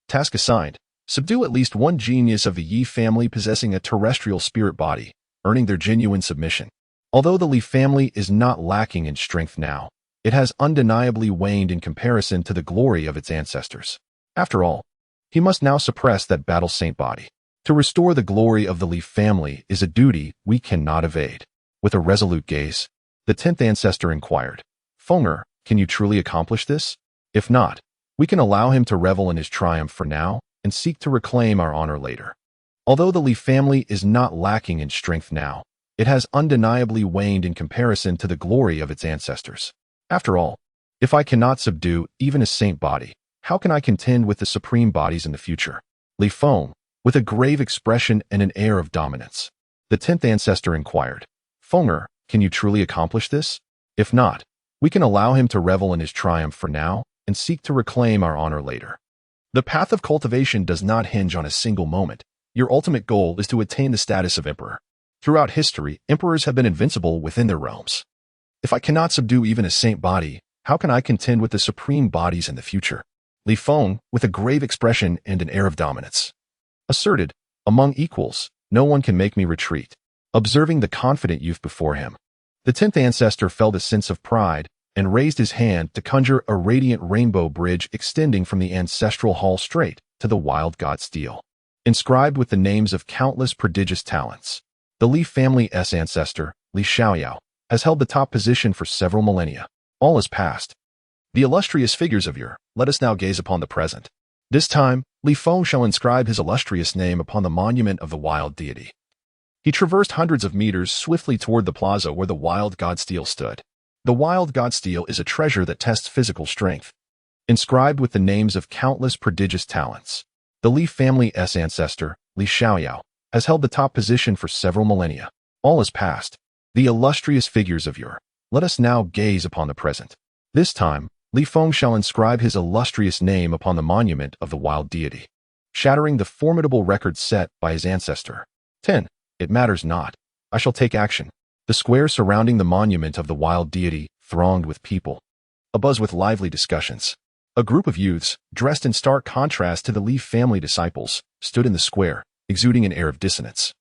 Task assigned. Subdue at least one genius of the Yi family possessing a terrestrial spirit body, earning their genuine submission. Although the Li family is not lacking in strength now, it has undeniably waned in comparison to the glory of its ancestors. After all, he must now suppress that Battle Saint Body. To restore the glory of the Li family is a duty we cannot evade. With a resolute gaze, the 10th ancestor inquired, Fenger, can you truly accomplish this? If not, we can allow him to revel in his triumph for now and seek to reclaim our honor later. Although the Li family is not lacking in strength now, it has undeniably waned in comparison to the glory of its ancestors. After all, if I cannot subdue even a saint body, how can I contend with the supreme bodies in the future? Li Feng, with a grave expression and an air of dominance, the 10th ancestor inquired, Fenger, can you truly accomplish this? If not, we can allow him to revel in his triumph for now and seek to reclaim our honor later. The path of cultivation does not hinge on a single moment. Your ultimate goal is to attain the status of emperor. Throughout history, emperors have been invincible within their realms. If I cannot subdue even a saint body, how can I contend with the supreme bodies in the future? Li Feng, with a grave expression and an air of dominance, asserted, among equals, no one can make me retreat. Observing the confident youth before him, the 10th ancestor felt a sense of pride and raised his hand to conjure a radiant rainbow bridge extending from the ancestral hall straight to the wild god steel, inscribed with the names of countless prodigious talents. The Li family's ancestor, Li Xiaoyao, has held the top position for several millennia. All is past. The illustrious figures of yore, let us now gaze upon the present. This time, Li Feng shall inscribe his illustrious name upon the monument of the wild deity. He traversed hundreds of meters swiftly toward the plaza where the wild god steel stood. The wild god steel is a treasure that tests physical strength, inscribed with the names of countless prodigious talents. The Li family's ancestor, Li Xiaoyao, has held the top position for several millennia. All is past. The illustrious figures of yore, let us now gaze upon the present. This time, Li Feng shall inscribe his illustrious name upon the monument of the wild deity, shattering the formidable record set by his ancestor. 10. It matters not. I shall take action. The square surrounding the monument of the wild deity thronged with people, abuzz with lively discussions. A group of youths, dressed in stark contrast to the Li family disciples, stood in the square, exuding an air of dissonance.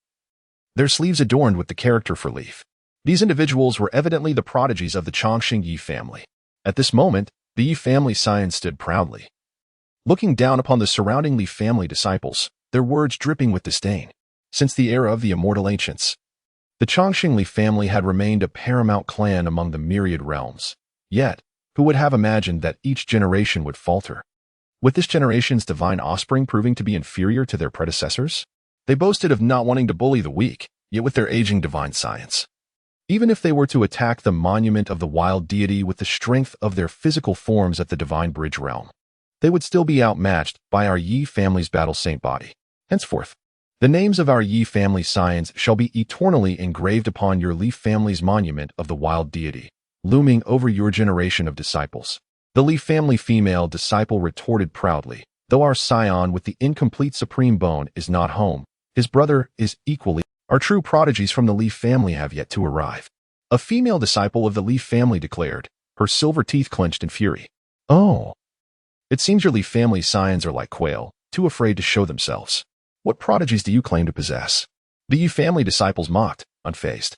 Their sleeves adorned with the character for Leaf. These individuals were evidently the prodigies of the Chongqing Yi family. At this moment, the Yi family scion stood proudly, looking down upon the surrounding Li family disciples, their words dripping with disdain. Since the era of the immortal ancients, the Chongqing Li family had remained a paramount clan among the myriad realms. Yet, who would have imagined that each generation would falter? With this generation's divine offspring proving to be inferior to their predecessors? They boasted of not wanting to bully the weak, yet with their aging divine science, even if they were to attack the monument of the wild deity with the strength of their physical forms at the divine bridge realm, they would still be outmatched by our Yi family's battle saint body. Henceforth, the names of our Yi family scions shall be eternally engraved upon your Li family's monument of the wild deity, looming over your generation of disciples. The Li family female disciple retorted proudly, though our scion with the incomplete supreme bone is not home, his brother is equally. Our true prodigies from the Li family have yet to arrive. A female disciple of the Li family declared, her silver teeth clenched in fury. Oh, it seems your Li family scions are like quail, too afraid to show themselves. What prodigies do you claim to possess? The Yi family disciples mocked, unfazed.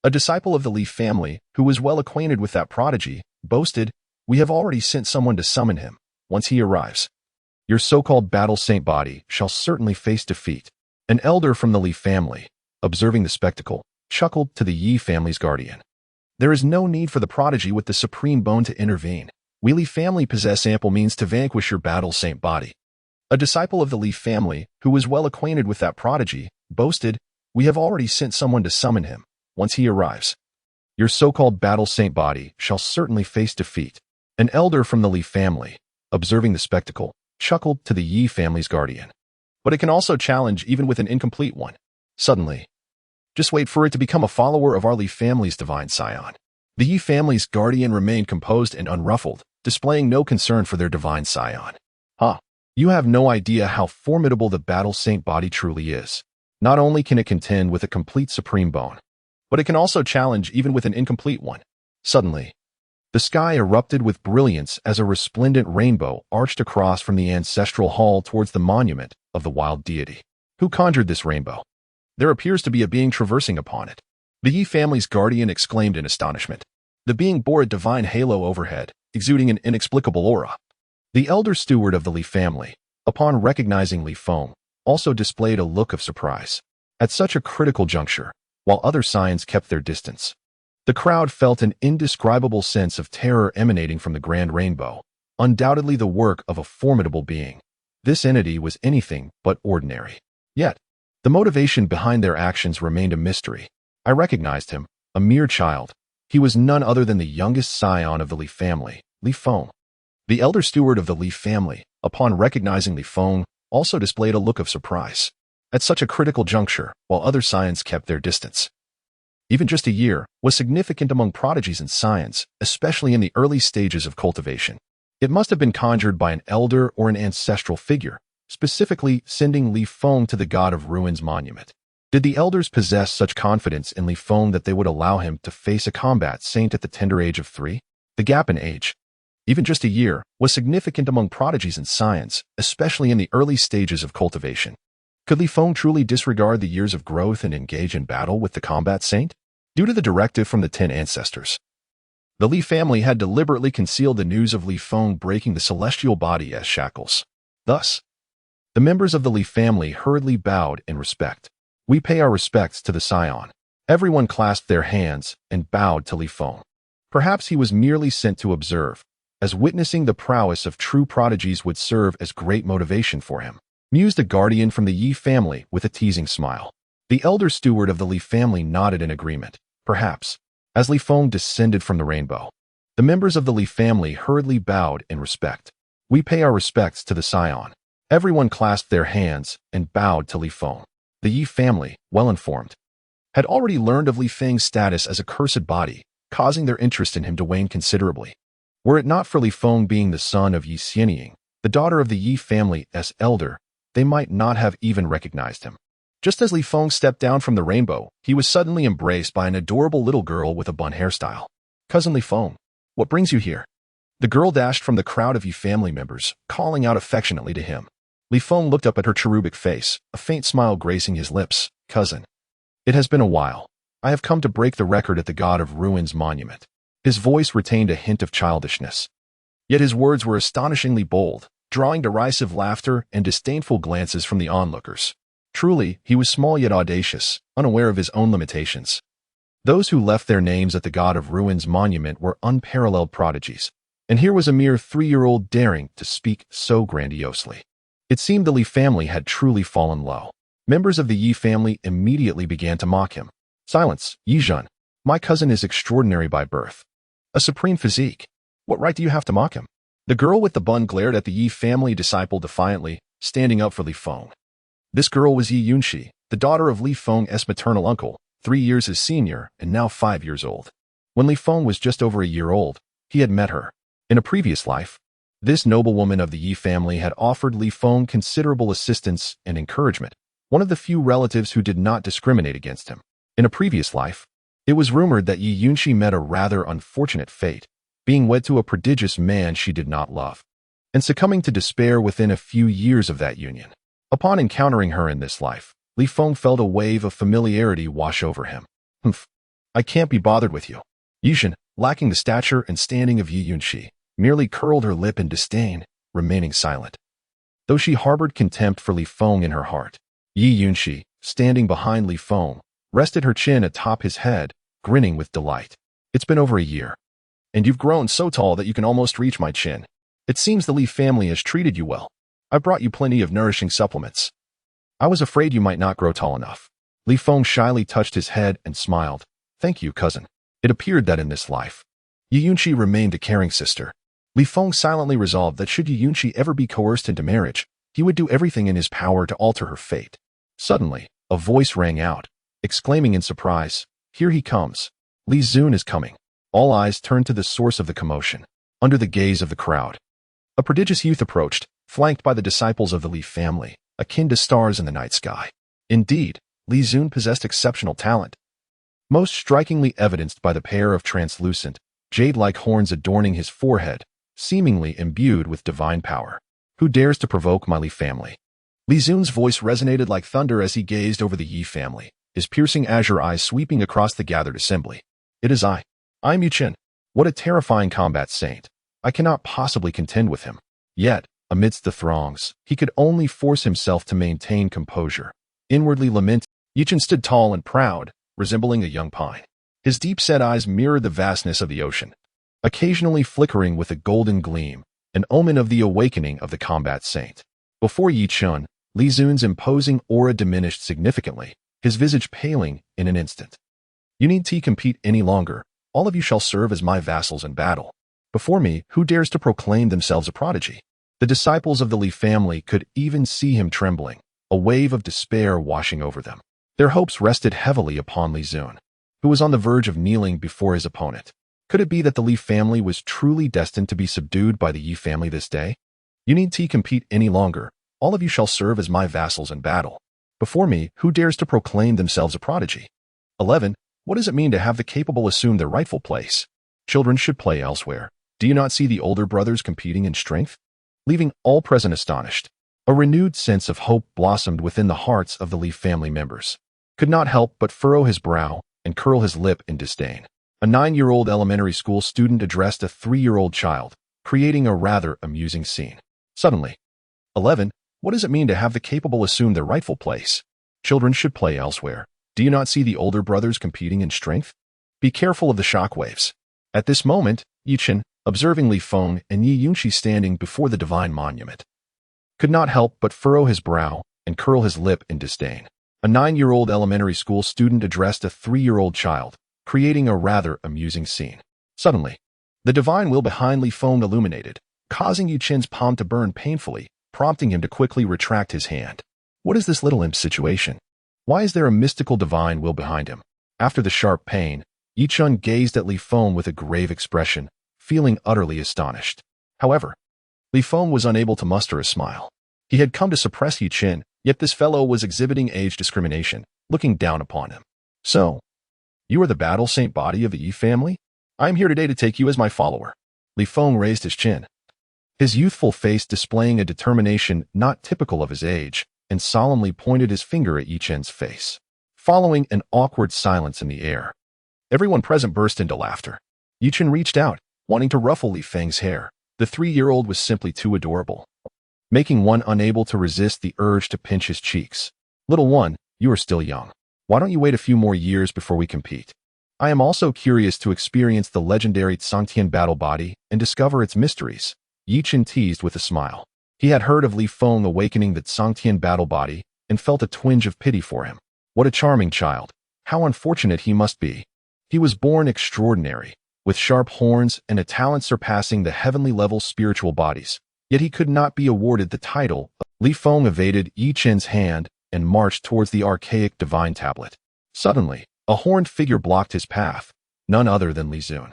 A disciple of the Li family, who was well acquainted with that prodigy, boasted, we have already sent someone to summon him. Once he arrives, your so-called battle saint body shall certainly face defeat. An elder from the Li family, observing the spectacle, chuckled to the Yi family's guardian. There is no need for the prodigy with the supreme bone to intervene. We Li family possess ample means to vanquish your battle saint body. A disciple of the Li family, who was well acquainted with that prodigy, boasted, we have already sent someone to summon him. Once he arrives, your so-called battle saint body shall certainly face defeat. An elder from the Li family, observing the spectacle, chuckled to the Yi family's guardian. But it can also challenge even with an incomplete one. Suddenly, just wait for it to become a follower of our Li family's divine scion. The Yi family's guardian remained composed and unruffled, displaying no concern for their divine scion. You have no idea how formidable the battle saint body truly is. Not only can it contend with a complete supreme bone, but it can also challenge even with an incomplete one. Suddenly, the sky erupted with brilliance as a resplendent rainbow arched across from the ancestral hall towards the monument of the wild deity. Who conjured this rainbow? There appears to be a being traversing upon it. The Yi family's guardian exclaimed in astonishment. The being bore a divine halo overhead, exuding an inexplicable aura. The elder steward of the Li family, upon recognizing Li Feng, also displayed a look of surprise. At such a critical juncture, while other scions kept their distance, the crowd felt an indescribable sense of terror emanating from the grand rainbow, undoubtedly the work of a formidable being. This entity was anything but ordinary. Yet, the motivation behind their actions remained a mystery. I recognized him, a mere child. He was none other than the youngest scion of the Li family, Li Feng. The elder steward of the Li family, upon recognizing Li Feng, also displayed a look of surprise. At such a critical juncture, while other scions kept their distance, even just a year was significant among prodigies in science, especially in the early stages of cultivation. It must have been conjured by an elder or an ancestral figure, specifically sending Li Feng to the god of ruins monument. Did the elders possess such confidence in Li Feng that they would allow him to face a combat saint at the tender age of 3? The gap in age, even just a year, was significant among prodigies in science, especially in the early stages of cultivation. Could Li Feng truly disregard the years of growth and engage in battle with the combat saint? Due to the directive from the 10 ancestors, the Li family had deliberately concealed the news of Li Feng breaking the celestial body as shackles. Thus, the members of the Li family hurriedly bowed in respect. We pay our respects to the scion. Everyone clasped their hands and bowed to Li Feng. Perhaps he was merely sent to observe, as witnessing the prowess of true prodigies would serve as great motivation for him, mused a guardian from the Yi family with a teasing smile. The elder steward of the Li family nodded in agreement. Perhaps. As Li Feng descended from the rainbow, the members of the Li family hurriedly bowed in respect. We pay our respects to the scion. Everyone clasped their hands and bowed to Li Feng. The Yi family, well informed, had already learned of Li Feng's status as a cursed body, causing their interest in him to wane considerably. Were it not for Li Feng being the son of Yi Xianying, the daughter of the Yi family's elder, they might not have even recognized him. Just as Li Feng stepped down from the rainbow, he was suddenly embraced by an adorable little girl with a bun hairstyle. "Cousin Li Feng, what brings you here?" The girl dashed from the crowd of Yi family members, calling out affectionately to him. Li Feng looked up at her cherubic face, a faint smile gracing his lips. "Cousin, it has been a while. I have come to break the record at the God of Ruins monument." His voice retained a hint of childishness. Yet his words were astonishingly bold, drawing derisive laughter and disdainful glances from the onlookers. Truly, he was small yet audacious, unaware of his own limitations. Those who left their names at the God of Ruins monument were unparalleled prodigies, and here was a mere 3-year-old daring to speak so grandiosely. It seemed the Li family had truly fallen low. Members of the Yi family immediately began to mock him. "Silence, Yi Zhen. My cousin is extraordinary by birth. A supreme physique. What right do you have to mock him?" The girl with the bun glared at the Yi family disciple defiantly, standing up for Li Feng. This girl was Yi Yunxi, the daughter of Li Feng's maternal uncle, 3 years his senior and now 5 years old. When Li Feng was just over a year old, he had met her. In a previous life, this noblewoman of the Yi family had offered Li Feng considerable assistance and encouragement, one of the few relatives who did not discriminate against him. In a previous life, it was rumored that Yi Yunxi met a rather unfortunate fate, being wed to a prodigious man she did not love, and succumbing to despair within a few years of that union. Upon encountering her in this life, Li Feng felt a wave of familiarity wash over him. "Humph, I can't be bothered with you." Yi Zhen, lacking the stature and standing of Yi Yunxi, merely curled her lip in disdain, remaining silent. Though she harbored contempt for Li Feng in her heart, Yi Yunxi, standing behind Li Feng, rested her chin atop his head, grinning with delight. "It's been over a year, and you've grown so tall that you can almost reach my chin. It seems the Li family has treated you well. I brought you plenty of nourishing supplements. I was afraid you might not grow tall enough." Li Feng shyly touched his head and smiled. "Thank you, cousin." It appeared that in this life, Yi Yunxi remained a caring sister. Li Feng silently resolved that should Yi Yunxi ever be coerced into marriage, he would do everything in his power to alter her fate. Suddenly, a voice rang out, exclaiming in surprise, "Here he comes. Li Zun is coming." All eyes turned to the source of the commotion. Under the gaze of the crowd, a prodigious youth approached, flanked by the disciples of the Li family, akin to stars in the night sky. Indeed, Li Zun possessed exceptional talent, most strikingly evidenced by the pair of translucent, jade-like horns adorning his forehead, seemingly imbued with divine power. "Who dares to provoke my Li family?" Li Zun's voice resonated like thunder as he gazed over the Yi family, his piercing azure eyes sweeping across the gathered assembly. "It is I. I am Yu Qin. What a terrifying combat saint. I cannot possibly contend with him." Yet, amidst the throngs, he could only force himself to maintain composure. Inwardly lamenting, Yu Qin stood tall and proud, resembling a young pine. His deep-set eyes mirrored the vastness of the ocean, occasionally flickering with a golden gleam, an omen of the awakening of the combat saint. Before Yi Qin, Li Zun's imposing aura diminished significantly, his visage paling in an instant. "You need to compete any longer. All of you shall serve as my vassals in battle. Before me, who dares to proclaim themselves a prodigy?" The disciples of the Li family could even see him trembling, a wave of despair washing over them. Their hopes rested heavily upon Li Zun, who was on the verge of kneeling before his opponent. Could it be that the Li family was truly destined to be subdued by the Yi family this day? "You need to compete any longer. All of you shall serve as my vassals in battle. Before me, who dares to proclaim themselves a prodigy?" 11. What does it mean to have the capable assume their rightful place? Children should play elsewhere. Do you not see the older brothers competing in strength? Leaving all present astonished, a renewed sense of hope blossomed within the hearts of the Li family members. Could not help but furrow his brow and curl his lip in disdain. A 9-year-old elementary school student addressed a 3-year-old child, creating a rather amusing scene. Suddenly, 11. What does it mean to have the capable assume their rightful place? Children should play elsewhere. Do you not see the older brothers competing in strength? Be careful of the shockwaves. At this moment, Yi Chen, observing Li Feng and Yi Yunqi standing before the divine monument, could not help but furrow his brow and curl his lip in disdain. A 9-year-old elementary school student addressed a 3-year-old child, creating a rather amusing scene. Suddenly, the divine will behind Li Feng illuminated, causing Yi Chen's palm to burn painfully, prompting him to quickly retract his hand. What is this little imp situation? Why is there a mystical divine will behind him? After the sharp pain, Yi Chen gazed at Li Feng with a grave expression, feeling utterly astonished. However, Li Feng was unable to muster a smile. He had come to suppress Yi Chen, yet this fellow was exhibiting age discrimination, looking down upon him. So, you are the Battle Saint Body of the Yi family? I am here today to take you as my follower. Li Feng raised his chin, his youthful face displaying a determination not typical of his age, and solemnly pointed his finger at Yi Chen's face. Following an awkward silence in the air, everyone present burst into laughter. Yi Chen reached out, wanting to ruffle Li Feng's hair. The 3-year-old was simply too adorable, making one unable to resist the urge to pinch his cheeks. Little one, you are still young. Why don't you wait a few more years before we compete? I am also curious to experience the legendary Tsangtian battle body and discover its mysteries. Yi Chen teased with a smile. He had heard of Li Feng awakening the Tsangtian battle body and felt a twinge of pity for him. What a charming child. How unfortunate he must be. He was born extraordinary, with sharp horns and a talent surpassing the heavenly level spiritual bodies. Yet he could not be awarded the title. Li Feng evaded Yi Chen's hand and marched towards the archaic divine tablet. Suddenly, a horned figure blocked his path, none other than Li Zun.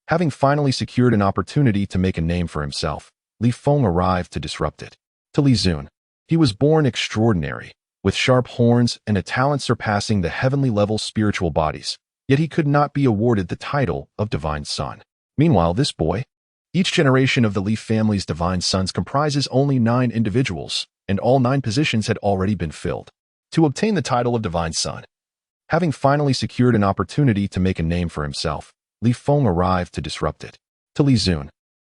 Having finally secured an opportunity to make a name for himself, Li Feng arrived to disrupt it. To Li Zun, he was born extraordinary, with sharp horns and a talent surpassing the heavenly level spiritual bodies. Yet he could not be awarded the title of divine son. Meanwhile, this boy, each generation of the Li family's divine sons comprises only 9 individuals, and all 9 positions had already been filled. To obtain the title of divine son, having finally secured an opportunity to make a name for himself, Li Feng arrived to disrupt it. To Li Zun,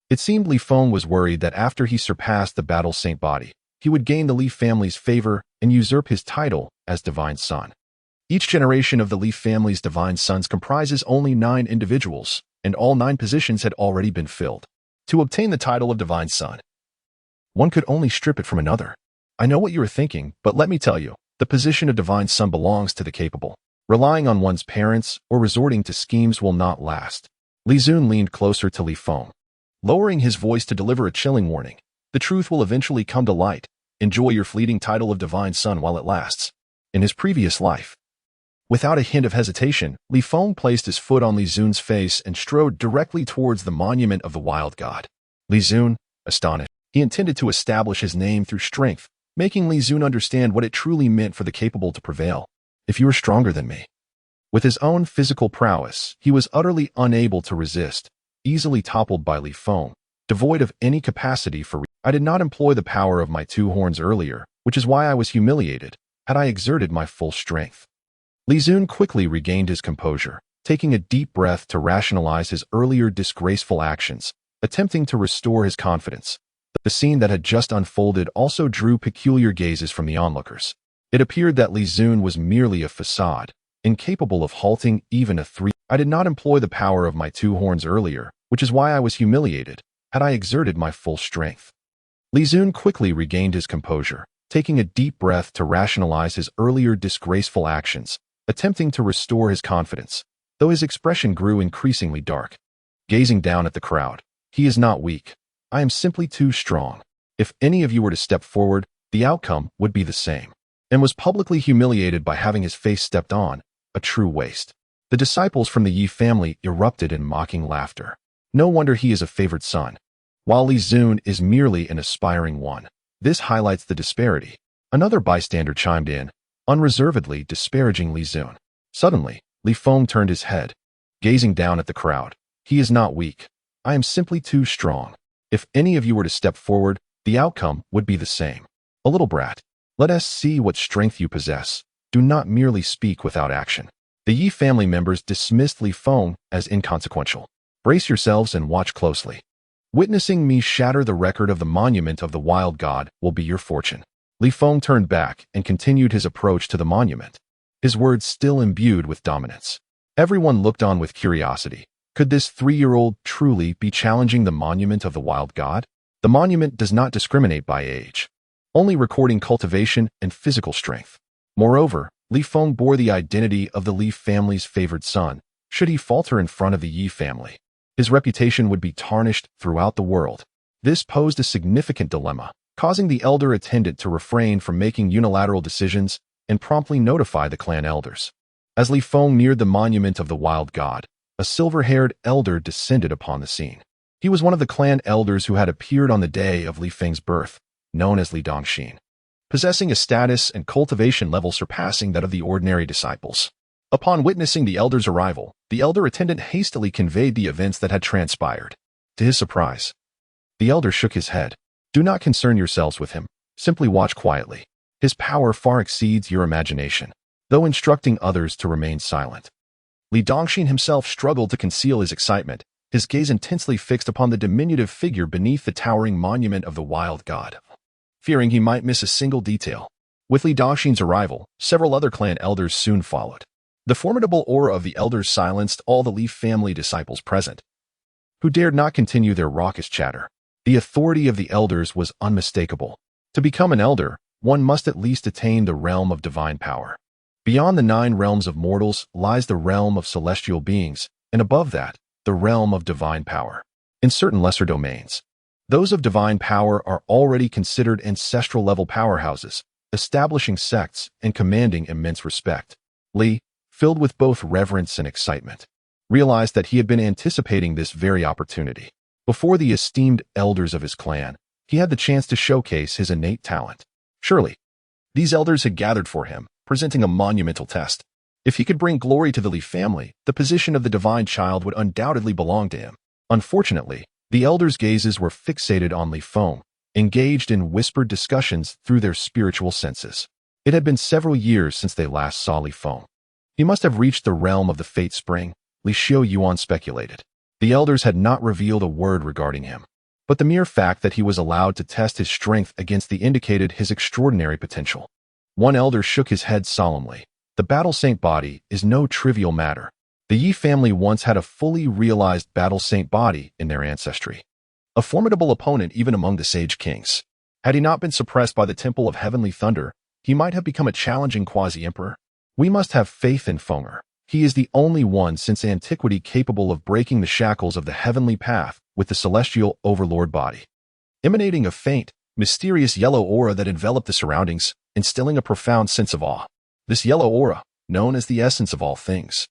it seemed Li Feng was worried that after he surpassed the Battle Saint Body, he would gain the Li family's favor and usurp his title as divine son. Each generation of the Li family's divine sons comprises only 9 individuals, and all 9 positions had already been filled. To obtain the title of divine son, one could only strip it from another. I know what you are thinking, but let me tell you, the position of divine son belongs to the capable. Relying on one's parents or resorting to schemes will not last. Li Zun leaned closer to Li Feng, lowering his voice to deliver a chilling warning. The truth will eventually come to light. Enjoy your fleeting title of divine son while it lasts. In his previous life, without a hint of hesitation, Li Feng placed his foot on Li Zun's face and strode directly towards the monument of the wild god. Li Zun, astonished, he intended to establish his name through strength, making Li Zun understand what it truly meant for the capable to prevail. If you are stronger than me. With his own physical prowess, he was utterly unable to resist, easily toppled by Li Feng, devoid of any capacity for I did not employ the power of my 2 horns earlier, which is why I was humiliated, had I exerted my full strength. Li Zun quickly regained his composure, taking a deep breath to rationalize his earlier disgraceful actions, attempting to restore his confidence. The scene that had just unfolded also drew peculiar gazes from the onlookers. It appeared that Li Zun was merely a facade, incapable of halting even a 3. I did not employ the power of my 2 horns earlier, which is why I was humiliated, had I exerted my full strength. Li Zun quickly regained his composure, taking a deep breath to rationalize his earlier disgraceful actions, attempting to restore his confidence, though his expression grew increasingly dark. Gazing down at the crowd, he is not weak. I am simply too strong. If any of you were to step forward, the outcome would be the same. And was publicly humiliated by having his face stepped on, a true waste. The disciples from the Yi family erupted in mocking laughter. No wonder he is a favored son. While Li Zun is merely an aspiring one, this highlights the disparity. Another bystander chimed in, unreservedly disparaging Li Zun. Suddenly, Li Feng turned his head, gazing down at the crowd. He is not weak. I am simply too strong. If any of you were to step forward, the outcome would be the same. A little brat. Let us see what strength you possess. Do not merely speak without action. The Yi family members dismissed Li Feng as inconsequential. Brace yourselves and watch closely. Witnessing me shatter the record of the monument of the wild god will be your fortune. Li Feng turned back and continued his approach to the monument, his words still imbued with dominance. Everyone looked on with curiosity, Could this 3-year-old truly be challenging the monument of the wild god? The monument does not discriminate by age, only recording cultivation and physical strength. Moreover, Li Feng bore the identity of the Li family's favored son. Should he falter in front of the Yi family, his reputation would be tarnished throughout the world. This posed a significant dilemma, causing the elder attendant to refrain from making unilateral decisions and promptly notify the clan elders. As Li Feng neared the monument of the wild god, a silver-haired elder descended upon the scene. He was one of the clan elders who had appeared on the day of Li Feng's birth, known as Li Dongxin, possessing a status and cultivation level surpassing that of the ordinary disciples. Upon witnessing the elder's arrival, the elder attendant hastily conveyed the events that had transpired. To his surprise, the elder shook his head. Do not concern yourselves with him. Simply watch quietly. His power far exceeds your imagination, though instructing others to remain silent. Li Dongxin himself struggled to conceal his excitement, his gaze intensely fixed upon the diminutive figure beneath the towering monument of the wild god, fearing he might miss a single detail. With Li Dongxin's arrival, several other clan elders soon followed. The formidable aura of the elders silenced all the Li family disciples present, who dared not continue their raucous chatter. The authority of the elders was unmistakable. To become an elder, one must at least attain the realm of divine power. Beyond the 9 realms of mortals lies the realm of celestial beings, and above that, the realm of divine power. In certain lesser domains, those of divine power are already considered ancestral-level powerhouses, establishing sects and commanding immense respect. Li, filled with both reverence and excitement, realized that he had been anticipating this very opportunity. Before the esteemed elders of his clan, he had the chance to showcase his innate talent. Surely, these elders had gathered for him, presenting a monumental test. If he could bring glory to the Li family, the position of the divine child would undoubtedly belong to him. Unfortunately, the elders' gazes were fixated on Li Feng, engaged in whispered discussions through their spiritual senses. It had been several years since they last saw Li Feng. He must have reached the realm of the Fate Spring, Li Xiu Yuan speculated. The elders had not revealed a word regarding him, but the mere fact that he was allowed to test his strength against the indicated his extraordinary potential. One elder shook his head solemnly. The Battle Saint Body is no trivial matter. The Yi family once had a fully realized Battle Saint Body in their ancestry, a formidable opponent even among the Sage Kings. Had he not been suppressed by the Temple of Heavenly Thunder, he might have become a challenging quasi-emperor. We must have faith in Fenger. He is the only one since antiquity capable of breaking the shackles of the heavenly path with the celestial overlord body. Emanating a faint, mysterious yellow aura that enveloped the surroundings, instilling a profound sense of awe. This yellow aura, known as the essence of all things.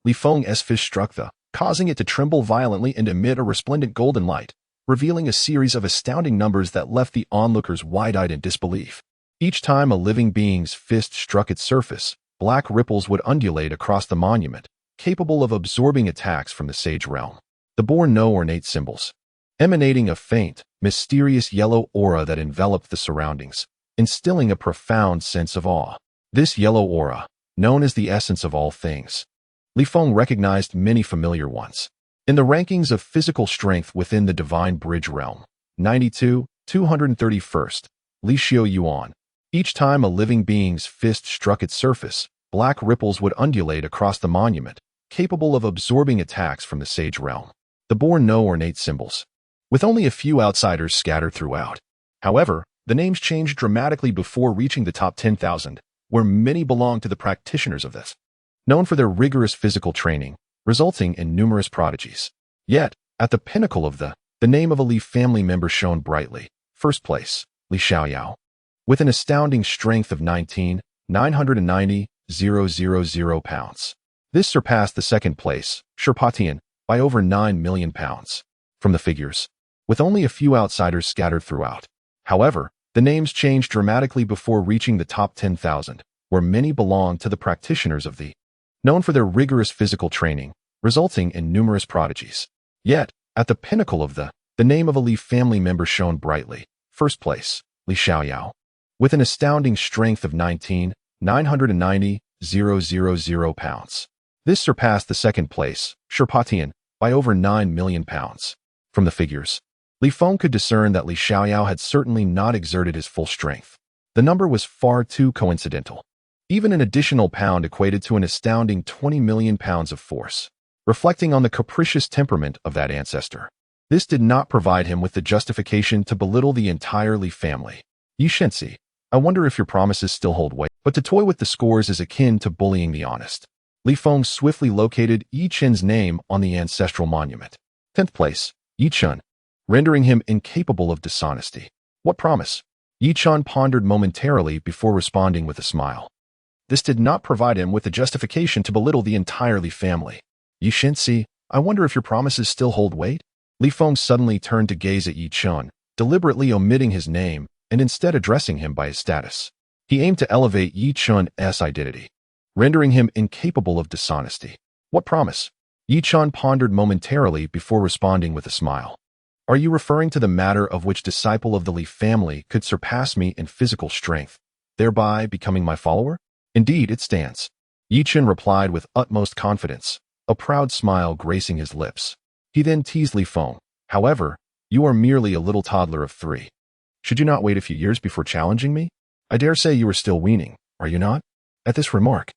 Li Feng's fist struck causing it to tremble violently and emit a resplendent golden light, revealing a series of astounding numbers that left the onlookers wide-eyed in disbelief. Each time a living being's fist struck its surface, black ripples would undulate across the monument, capable of absorbing attacks from the sage realm. The bore no ornate symbols, emanating a faint, mysterious yellow aura that enveloped the surroundings, instilling a profound sense of awe. This yellow aura, known as the essence of all things. Li Feng recognized many familiar ones. In the rankings of physical strength within the Divine Bridge realm, 92, 231st, Li Xiu Yuan. Each time a living being's fist struck its surface, black ripples would undulate across the monument, capable of absorbing attacks from the sage realm. The bore no ornate symbols, with only a few outsiders scattered throughout. However, the names changed dramatically before reaching the top 10,000, where many belonged to the practitioners of this, known for their rigorous physical training, resulting in numerous prodigies. Yet, at the pinnacle of the name of a Li family member shone brightly. First place, Li Xiaoyao. With an astounding strength of 19,990,000 pounds. This surpassed the second place, Sherpatian, by over 9 million pounds. From the figures, with only a few outsiders scattered throughout. However, the names changed dramatically before reaching the top 10,000, where many belonged to the practitioners of the, known for their rigorous physical training, resulting in numerous prodigies. Yet, at the pinnacle of the name of a Li family member shone brightly. First place, Li Xiaoyao. With an astounding strength of 19,990,000 pounds. This surpassed the second place, Sherpatian, by over 9 million pounds. From the figures, Li Feng could discern that Li Xiaoyao had certainly not exerted his full strength. The number was far too coincidental. Even an additional pound equated to an astounding 20 million pounds of force. reflecting on the capricious temperament of that ancestor. This did not provide him with the justification to belittle the entire Li family. Yi Shenxi, I wonder if your promises still hold weight. But to toy with the scores is akin to bullying the honest. Li Feng swiftly located Yi Chen's name on the ancestral monument. 10th place, Yi Chen, rendering him incapable of dishonesty. What promise? Yi Chen pondered momentarily before responding with a smile. This did not provide him with the justification to belittle the entire Li family. Yi Shenxi, I wonder if your promises still hold weight? Li Feng suddenly turned to gaze at Yi Chen, deliberately omitting his name and instead addressing him by his status. He aimed to elevate Yi Chen's identity, rendering him incapable of dishonesty. What promise? Yi Chen pondered momentarily before responding with a smile. Are you referring to the matter of which disciple of the Li family could surpass me in physical strength, thereby becoming my follower? Indeed, it stands. Yi Chen replied with utmost confidence, a proud smile gracing his lips. He then teased Li Feng. However, you are merely a little toddler of 3. Should you not wait a few years before challenging me? I dare say you are still weaning, are you not? At this remark,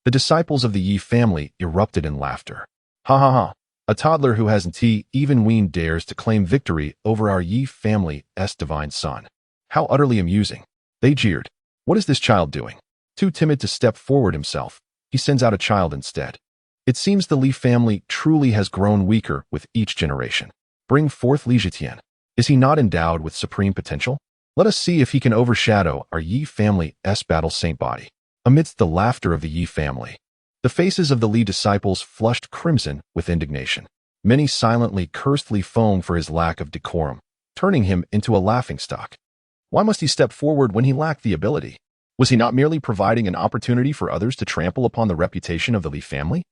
the disciples of the Yi family erupted in laughter. Ha ha ha, a toddler who hasn't even weaned dares to claim victory over our Yi family's divine son. How utterly amusing. They jeered. What is this child doing? Too timid to step forward himself, he sends out a child instead. It seems the Li family truly has grown weaker with each generation. Bring forth Li Zhitian. Is he not endowed with supreme potential? Let us see if he can overshadow our Yi family's battle saint body. Amidst the laughter of the Yi family, the faces of the Li disciples flushed crimson with indignation. Many silently cursed Li Feng for his lack of decorum, turning him into a laughingstock. Why must he step forward when he lacked the ability? Was he not merely providing an opportunity for others to trample upon the reputation of the Li family?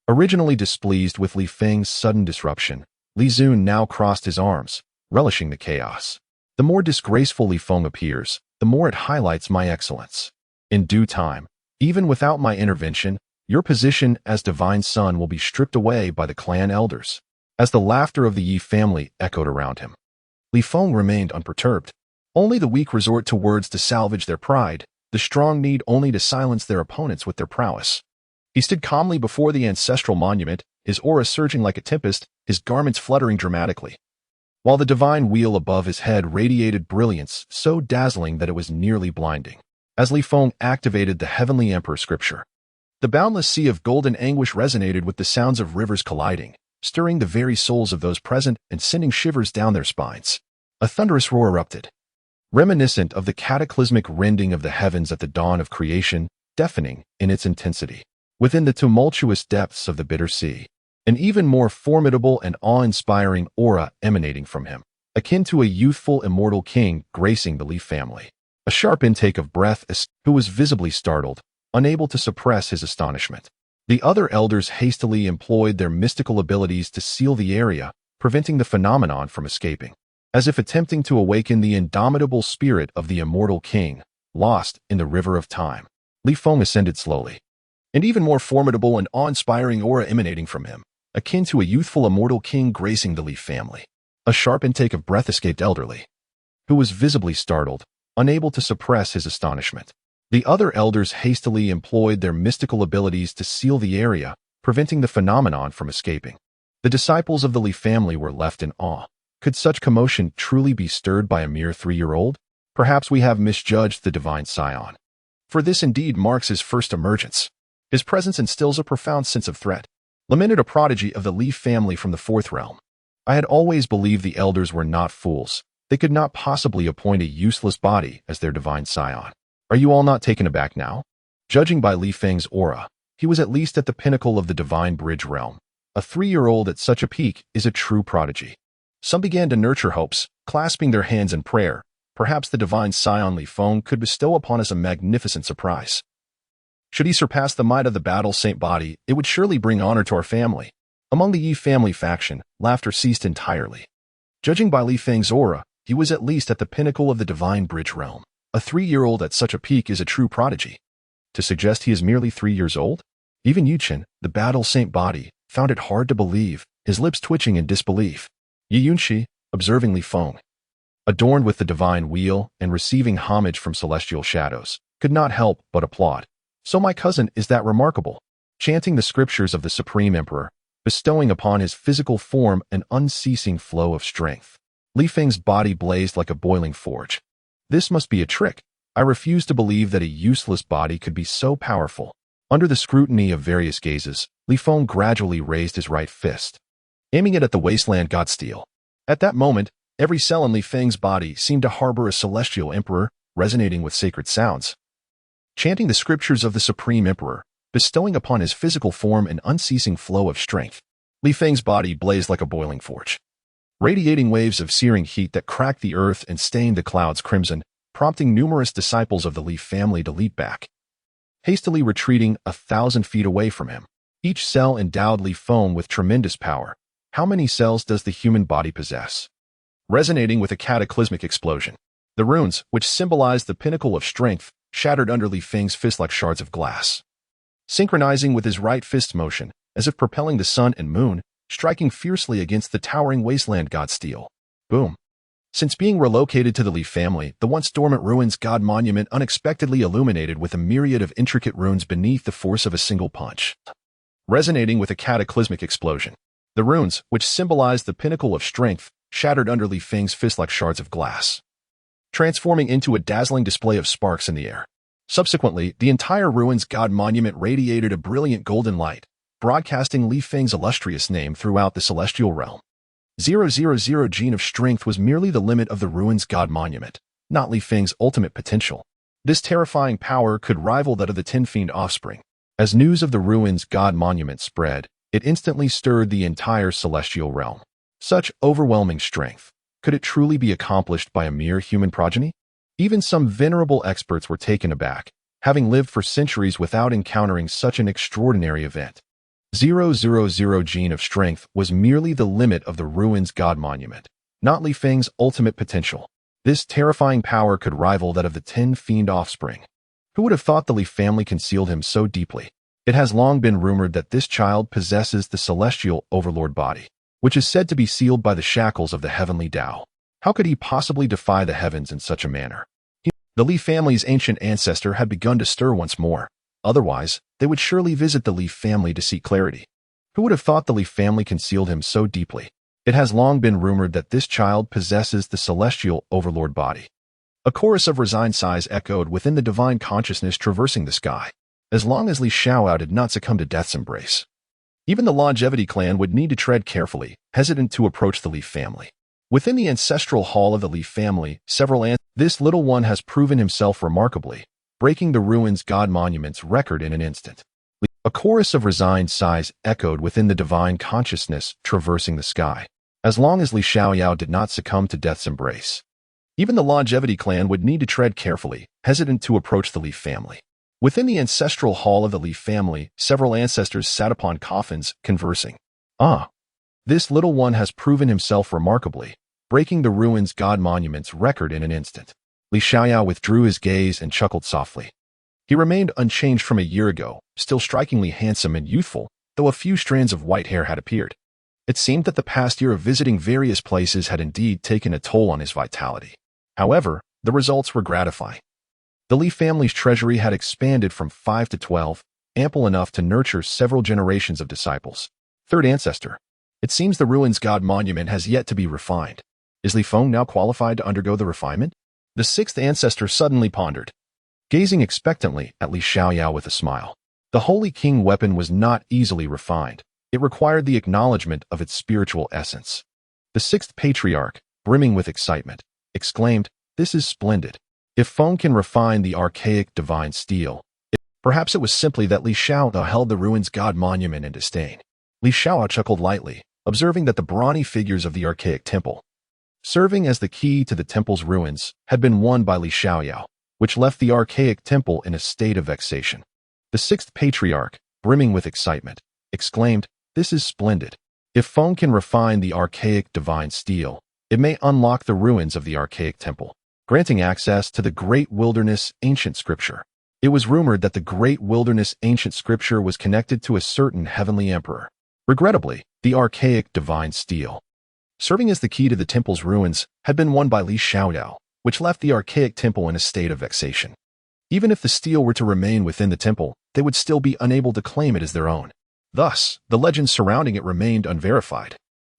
Originally displeased with Li Feng's sudden disruption, Li Zun now crossed his arms, relishing the chaos. The more disgraceful Li Feng appears, the more it highlights my excellence. In due time, even without my intervention, your position as divine son will be stripped away by the clan elders. As the laughter of the Yi family echoed around him, Li Feng remained unperturbed. Only the weak resort to words to salvage their pride, the strong need only to silence their opponents with their prowess. He stood calmly before the ancestral monument, his aura surging like a tempest, his garments fluttering dramatically, while the divine wheel above his head radiated brilliance so dazzling that it was nearly blinding. As Li Feng activated the Heavenly Emperor scripture, the boundless sea of golden anguish resonated with the sounds of rivers colliding, stirring the very souls of those present and sending shivers down their spines. A thunderous roar erupted, reminiscent of the cataclysmic rending of the heavens at the dawn of creation, deafening in its intensity. Within the tumultuous depths of the bitter sea, an even more formidable and awe-inspiring aura emanating from him, akin to a youthful immortal king gracing the Li family. A sharp intake of breath who was visibly startled, unable to suppress his astonishment. The other elders hastily employed their mystical abilities to seal the area, preventing the phenomenon from escaping, as if attempting to awaken the indomitable spirit of the immortal king, lost in the river of time. Li Feng ascended slowly, an even more formidable and awe-inspiring aura emanating from him, akin to a youthful immortal king gracing the Li family. A sharp intake of breath escaped elderly, who was visibly startled, unable to suppress his astonishment. The other elders hastily employed their mystical abilities to seal the area, preventing the phenomenon from escaping. The disciples of the Li family were left in awe. Could such commotion truly be stirred by a mere 3-year-old? Perhaps we have misjudged the divine scion, for this indeed marks his first emergence. His presence instills a profound sense of threat. Lamented a prodigy of the Li family from the 4th realm. I had always believed the elders were not fools. They could not possibly appoint a useless body as their divine scion. Are you all not taken aback now? Judging by Li Feng's aura, he was at least at the pinnacle of the divine bridge realm. A 3-year-old at such a peak is a true prodigy. Some began to nurture hopes, clasping their hands in prayer. Perhaps the divine scion Li Feng could bestow upon us a magnificent surprise. Should he surpass the might of the battle saint body, it would surely bring honor to our family. Among the Yi family faction, laughter ceased entirely. Judging by Li Feng's aura, he was at least at the pinnacle of the divine bridge realm. A 3-year-old at such a peak is a true prodigy. To suggest he is merely 3 years old? Even Yuchen, the battle saint body, found it hard to believe, his lips twitching in disbelief. Yi Yunxi, observing Li Feng, adorned with the divine wheel and receiving homage from celestial shadows, could not help but applaud. So my cousin is that remarkable. Chanting the scriptures of the Supreme Emperor, bestowing upon his physical form an unceasing flow of strength. Li Feng's body blazed like a boiling forge. This must be a trick. I refuse to believe that a useless body could be so powerful. Under the scrutiny of various gazes, Li Feng gradually raised his right fist, aiming it at the wasteland god steel. At that moment, every cell in Li Feng's body seemed to harbor a celestial emperor, resonating with sacred sounds, chanting the scriptures of the supreme emperor, bestowing upon his physical form an unceasing flow of strength. Li Feng's body blazed like a boiling forge, radiating waves of searing heat that cracked the earth and stained the clouds crimson, prompting numerous disciples of the Li family to leap back, hastily retreating 1,000 feet away from him. Each cell endowed Li Feng with tremendous power. How many cells does the human body possess? Resonating with a cataclysmic explosion, the runes, which symbolized the pinnacle of strength, shattered under Li Feng's fist like shards of glass. Synchronizing with his right fist motion, as if propelling the sun and moon, striking fiercely against the towering wasteland god steel. Boom. Since being relocated to the Li family, the once dormant ruins god monument unexpectedly illuminated with a myriad of intricate runes beneath the force of a single punch. Resonating with a cataclysmic explosion, the runes, which symbolized the pinnacle of strength, shattered under Li Feng's fist like shards of glass, transforming into a dazzling display of sparks in the air. Subsequently, the entire ruins god monument radiated a brilliant golden light, broadcasting Li Feng's illustrious name throughout the celestial realm. 000 gene of strength was merely the limit of the ruins god monument, not Li Feng's ultimate potential. This terrifying power could rival that of the Ten Fiend offspring. As news of the ruins god monument spread, it instantly stirred the entire celestial realm. Such overwhelming strength. Could it truly be accomplished by a mere human progeny? Even some venerable experts were taken aback, having lived for centuries without encountering such an extraordinary event. 000 gene of strength was merely the limit of the ruins god monument, not Li Feng's ultimate potential. This terrifying power could rival that of the Ten Fiend offspring. Who would have thought the Li family concealed him so deeply? It has long been rumored that this child possesses the celestial overlord body, which is said to be sealed by the shackles of the heavenly Tao. How could he possibly defy the heavens in such a manner? The Li family's ancient ancestor had begun to stir once more. Otherwise, they would surely visit the Li family to seek clarity. Who would have thought the Li family concealed him so deeply? It has long been rumored that this child possesses the celestial overlord body. A chorus of resigned sighs echoed within the divine consciousness traversing the sky. As long as Li Xiaoyao did not succumb to death's embrace, even the Longevity clan would need to tread carefully, hesitant to approach the Li family. Within the ancestral hall of the Li family, this little one has proven himself remarkably, breaking the ruins god monument's record in an instant. A chorus of resigned sighs echoed within the divine consciousness traversing the sky. As long as Li Xiaoyao did not succumb to death's embrace, even the Longevity clan would need to tread carefully, hesitant to approach the Li family. Within the ancestral hall of the Li family, several ancestors sat upon coffins, conversing. This little one has proven himself remarkably, breaking the ruins god monument's record in an instant. Li Xiaoyao withdrew his gaze and chuckled softly. He remained unchanged from a year ago, still strikingly handsome and youthful, though a few strands of white hair had appeared. It seemed that the past year of visiting various places had indeed taken a toll on his vitality. However, the results were gratifying. The Li family's treasury had expanded from 5 to 12, ample enough to nurture several generations of disciples. Third ancestor. It seems the ruins god monument has yet to be refined. Is Li Feng now qualified to undergo the refinement? The sixth ancestor suddenly pondered, gazing expectantly at Li Xiaoyao with a smile. The Holy King weapon was not easily refined. It required the acknowledgement of its spiritual essence. The sixth patriarch, brimming with excitement, exclaimed, "This is splendid. If Feng can refine the archaic divine steel, perhaps it was simply that Li Xiaoyao held the ruins god monument in disdain." Li Xiaoyao chuckled lightly, observing that the brawny figures of the archaic temple, serving as the key to the temple's ruins, had been won by Li Xiaoyao, which left the archaic temple in a state of vexation. The sixth patriarch, brimming with excitement, exclaimed, "This is splendid. If Feng can refine the archaic divine steel, it may unlock the ruins of the archaic temple, granting access to the Great Wilderness Ancient Scripture." It was rumored that the Great Wilderness Ancient Scripture was connected to a certain heavenly emperor. Regrettably, the archaic divine steel, serving as the key to the temple's ruins, had been won by Li Xiaoyao, which left the archaic temple in a state of vexation. Even if the steel were to remain within the temple, they would still be unable to claim it as their own. Thus, the legends surrounding it remained unverified.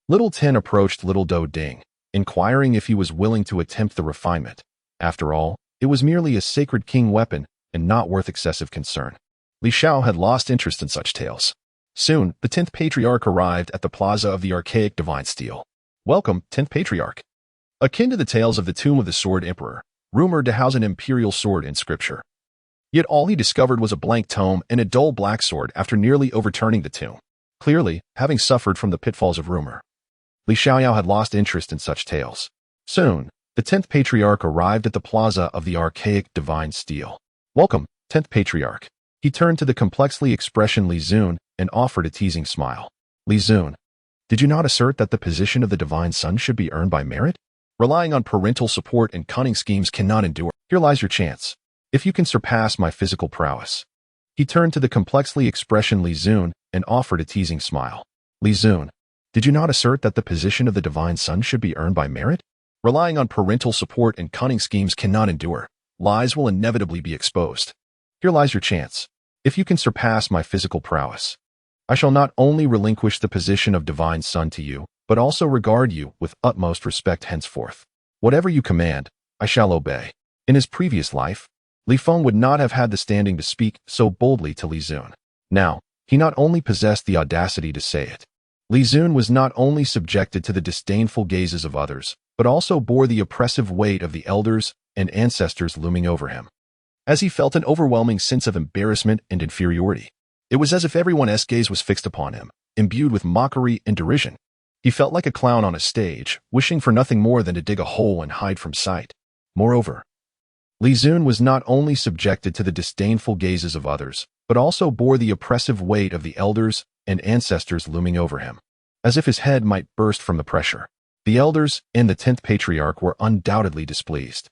Little Tin approached Little Do Ding, inquiring if he was willing to attempt the refinement. After all, it was merely a sacred king weapon and not worth excessive concern. Li Xiao had lost interest in such tales. Soon, the 10th Patriarch arrived at the plaza of the archaic divine steel. Welcome, 10th Patriarch. Akin to the tales of the tomb of the Sword Emperor, rumored to house an imperial sword in scripture. Yet all he discovered was a blank tome and a dull black sword after nearly overturning the tomb. Clearly, having suffered from the pitfalls of rumor. Li Xiaoyao had lost interest in such tales. Soon, the 10th Patriarch arrived at the plaza of the archaic divine steel. Welcome, 10th Patriarch. He turned to the complexly expression Li Zun and offered a teasing smile. Li Zun, did you not assert that the position of the divine son should be earned by merit? Relying on parental support and cunning schemes cannot endure. Here lies your chance. If you can surpass my physical prowess. He turned to the complexly expression Li Zun and offered a teasing smile. Li Zun, did you not assert that the position of the divine son should be earned by merit? Relying on parental support and cunning schemes cannot endure. Lies will inevitably be exposed. Here lies your chance. If you can surpass my physical prowess. I shall not only relinquish the position of divine son to you, but also regard you with utmost respect henceforth. Whatever you command, I shall obey. In his previous life, Li Feng would not have had the standing to speak so boldly to Li Zun. Now, he not only possessed the audacity to say it. Li Zun was not only subjected to the disdainful gazes of others, but also bore the oppressive weight of the elders and ancestors looming over him. As he felt an overwhelming sense of embarrassment and inferiority. It was as if everyone's gaze was fixed upon him, imbued with mockery and derision. He felt like a clown on a stage, wishing for nothing more than to dig a hole and hide from sight. Moreover, Li Zun was not only subjected to the disdainful gazes of others, but also bore the oppressive weight of the elders and ancestors looming over him. As if his head might burst from the pressure. The elders and the 10th Patriarch were undoubtedly displeased.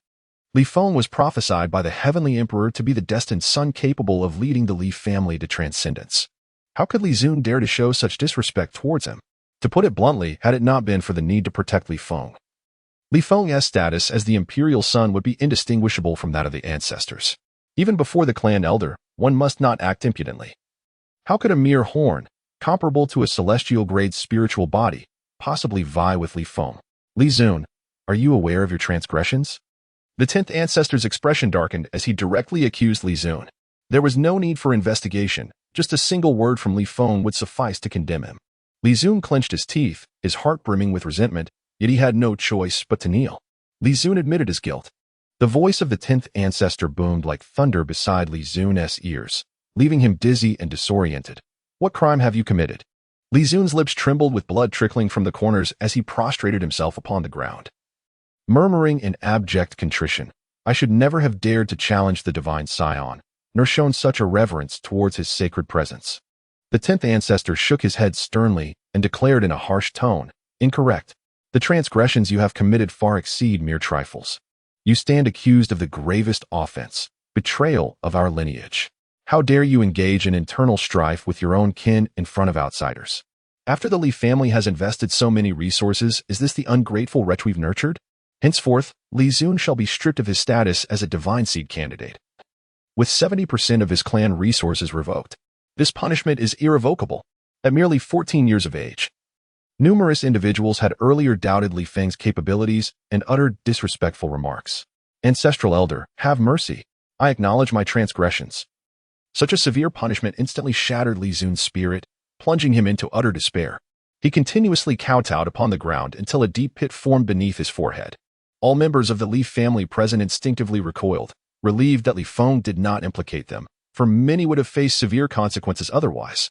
Li Feng was prophesied by the Heavenly Emperor to be the destined son capable of leading the Li family to transcendence. How could Li Zun dare to show such disrespect towards him? To put it bluntly, had it not been for the need to protect Li Feng. Li Feng's status as the imperial son would be indistinguishable from that of the ancestors. Even before the clan elder, one must not act impudently. How could a mere horn, comparable to a celestial-grade spiritual body, possibly vie with Li Feng? Li Zun, are you aware of your transgressions? The 10th ancestor's expression darkened as he directly accused Li Zun. There was no need for investigation, just a single word from Li Feng would suffice to condemn him. Li Zun clenched his teeth, his heart brimming with resentment, yet he had no choice but to kneel. Li Zun admitted his guilt. The voice of the 10th ancestor boomed like thunder beside Li Zun's ears, leaving him dizzy and disoriented. What crime have you committed? Li Zun's lips trembled with blood trickling from the corners as he prostrated himself upon the ground. Murmuring in abject contrition, I should never have dared to challenge the divine scion, nor shown such a reverence towards his sacred presence. The 10th ancestor shook his head sternly and declared in a harsh tone, incorrect. The transgressions you have committed far exceed mere trifles. You stand accused of the gravest offense, betrayal of our lineage. How dare you engage in internal strife with your own kin in front of outsiders? After the Li family has invested so many resources, is this the ungrateful wretch we've nurtured? Henceforth, Li Zun shall be stripped of his status as a divine seed candidate, with 70% of his clan resources revoked. This punishment is irrevocable. At merely 14 years of age, numerous individuals had earlier doubted Li Feng's capabilities and uttered disrespectful remarks. Ancestral elder, have mercy. I acknowledge my transgressions. Such a severe punishment instantly shattered Li Zun's spirit, plunging him into utter despair. He continuously kowtowed upon the ground until a deep pit formed beneath his forehead. All members of the Li family present instinctively recoiled, relieved that Li Feng did not implicate them, for many would have faced severe consequences otherwise.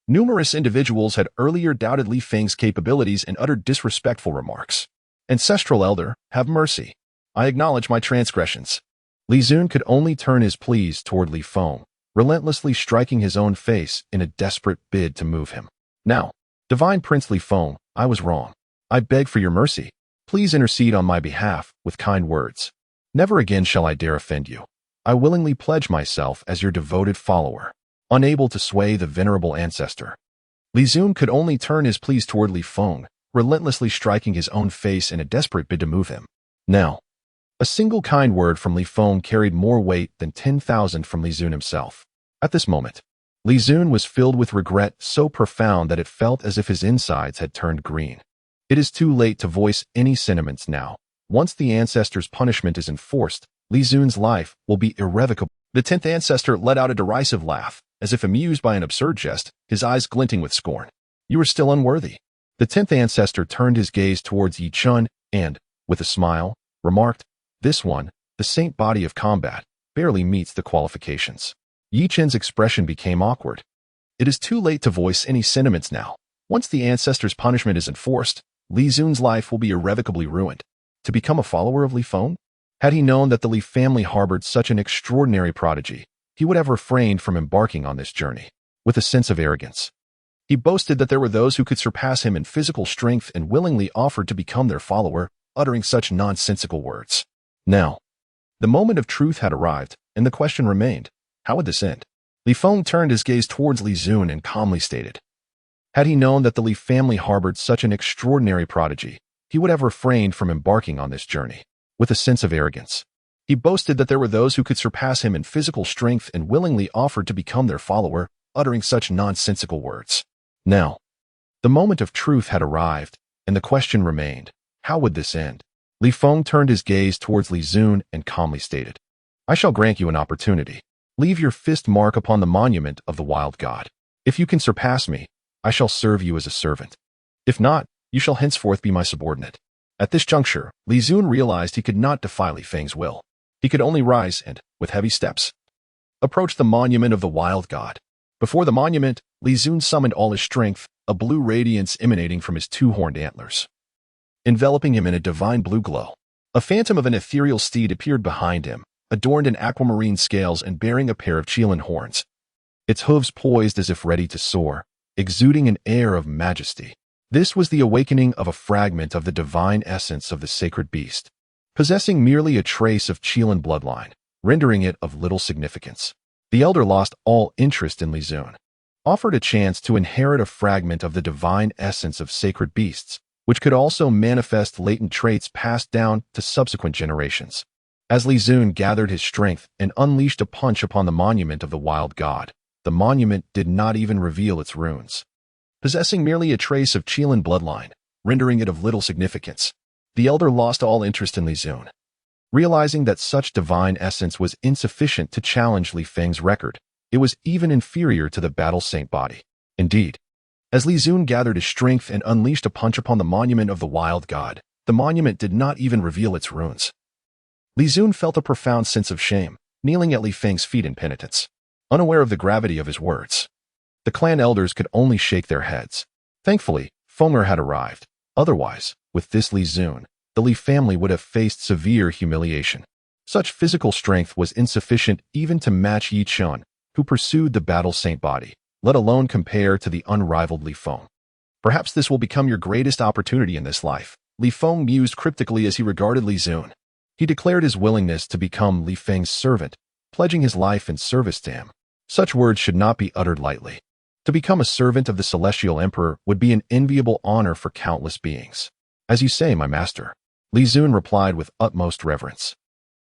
Numerous individuals had earlier doubted Li Feng's capabilities and uttered disrespectful remarks. Ancestral elder, have mercy. I acknowledge my transgressions. Li Zun could only turn his pleas toward Li Feng, relentlessly striking his own face in a desperate bid to move him. Now, Divine Prince Li Feng, I was wrong. I beg for your mercy. Please intercede on my behalf with kind words. Never again shall I dare offend you. I willingly pledge myself as your devoted follower. Unable to sway the venerable ancestor, Li Zun could only turn his pleas toward Li Feng, relentlessly striking his own face in a desperate bid to move him. Now, a single kind word from Li Feng carried more weight than 10,000 from Li Zun himself. At this moment, Li Zun was filled with regret so profound that it felt as if his insides had turned green. It is too late to voice any sentiments now. Once the ancestor's punishment is enforced, Li Zun's life will be irrevocable. The 10th ancestor let out a derisive laugh, as if amused by an absurd jest, his eyes glinting with scorn. You are still unworthy. The 10th ancestor turned his gaze towards Yi Chun and, with a smile, remarked, This one, the saint body of combat, barely meets the qualifications. Yi Chun's expression became awkward. It is too late to voice any sentiments now. Once the ancestor's punishment is enforced, Li Zun's life will be irrevocably ruined. To become a follower of Li Feng? Had he known that the Li family harbored such an extraordinary prodigy, he would have refrained from embarking on this journey. With a sense of arrogance, he boasted that there were those who could surpass him in physical strength and willingly offered to become their follower, uttering such nonsensical words. Now, the moment of truth had arrived, and the question remained, how would this end? Li Feng turned his gaze towards Li Zun and calmly stated, Had he known that the Li family harbored such an extraordinary prodigy, he would have refrained from embarking on this journey. With a sense of arrogance, he boasted that there were those who could surpass him in physical strength and willingly offered to become their follower, uttering such nonsensical words. Now, the moment of truth had arrived, and the question remained, how would this end? Li Feng turned his gaze towards Li Zun and calmly stated, I shall grant you an opportunity. Leave your fist mark upon the monument of the wild god. If you can surpass me, I shall serve you as a servant. If not, you shall henceforth be my subordinate. At this juncture, Li Zun realized he could not defy Li Feng's will. He could only rise and, with heavy steps, approach the monument of the wild god. Before the monument, Li Zun summoned all his strength, a blue radiance emanating from his two-horned antlers, enveloping him in a divine blue glow. A phantom of an ethereal steed appeared behind him, adorned in aquamarine scales and bearing a pair of Qilin horns. Its hooves poised as if ready to soar, exuding an air of majesty. This was the awakening of a fragment of the divine essence of the sacred beast, possessing merely a trace of Qilin bloodline, rendering it of little significance. The elder lost all interest in Li Zun, offered a chance to inherit a fragment of the divine essence of sacred beasts, which could also manifest latent traits passed down to subsequent generations. As Li Zun gathered his strength and unleashed a punch upon the monument of the wild god, the monument did not even reveal its runes, possessing merely a trace of Qilin bloodline, rendering it of little significance. The elder lost all interest in Li Zun. Realizing that such divine essence was insufficient to challenge Li Feng's record, it was even inferior to the battle saint body. Indeed, as Li Zun gathered his strength and unleashed a punch upon the monument of the wild god, the monument did not even reveal its runes. Li Zun felt a profound sense of shame, kneeling at Li Feng's feet in penitence, unaware of the gravity of his words. The clan elders could only shake their heads. Thankfully, Fenger had arrived. Otherwise, with this Li Zun, the Li family would have faced severe humiliation. Such physical strength was insufficient even to match Yi Chun, who pursued the battle saint body, let alone compare to the unrivaled Li Feng. Perhaps this will become your greatest opportunity in this life, Li Feng mused cryptically as he regarded Li Zun. He declared his willingness to become Li Feng's servant, pledging his life in service to him. Such words should not be uttered lightly. To become a servant of the celestial emperor would be an enviable honor for countless beings. As you say, my master, Li Zun replied with utmost reverence.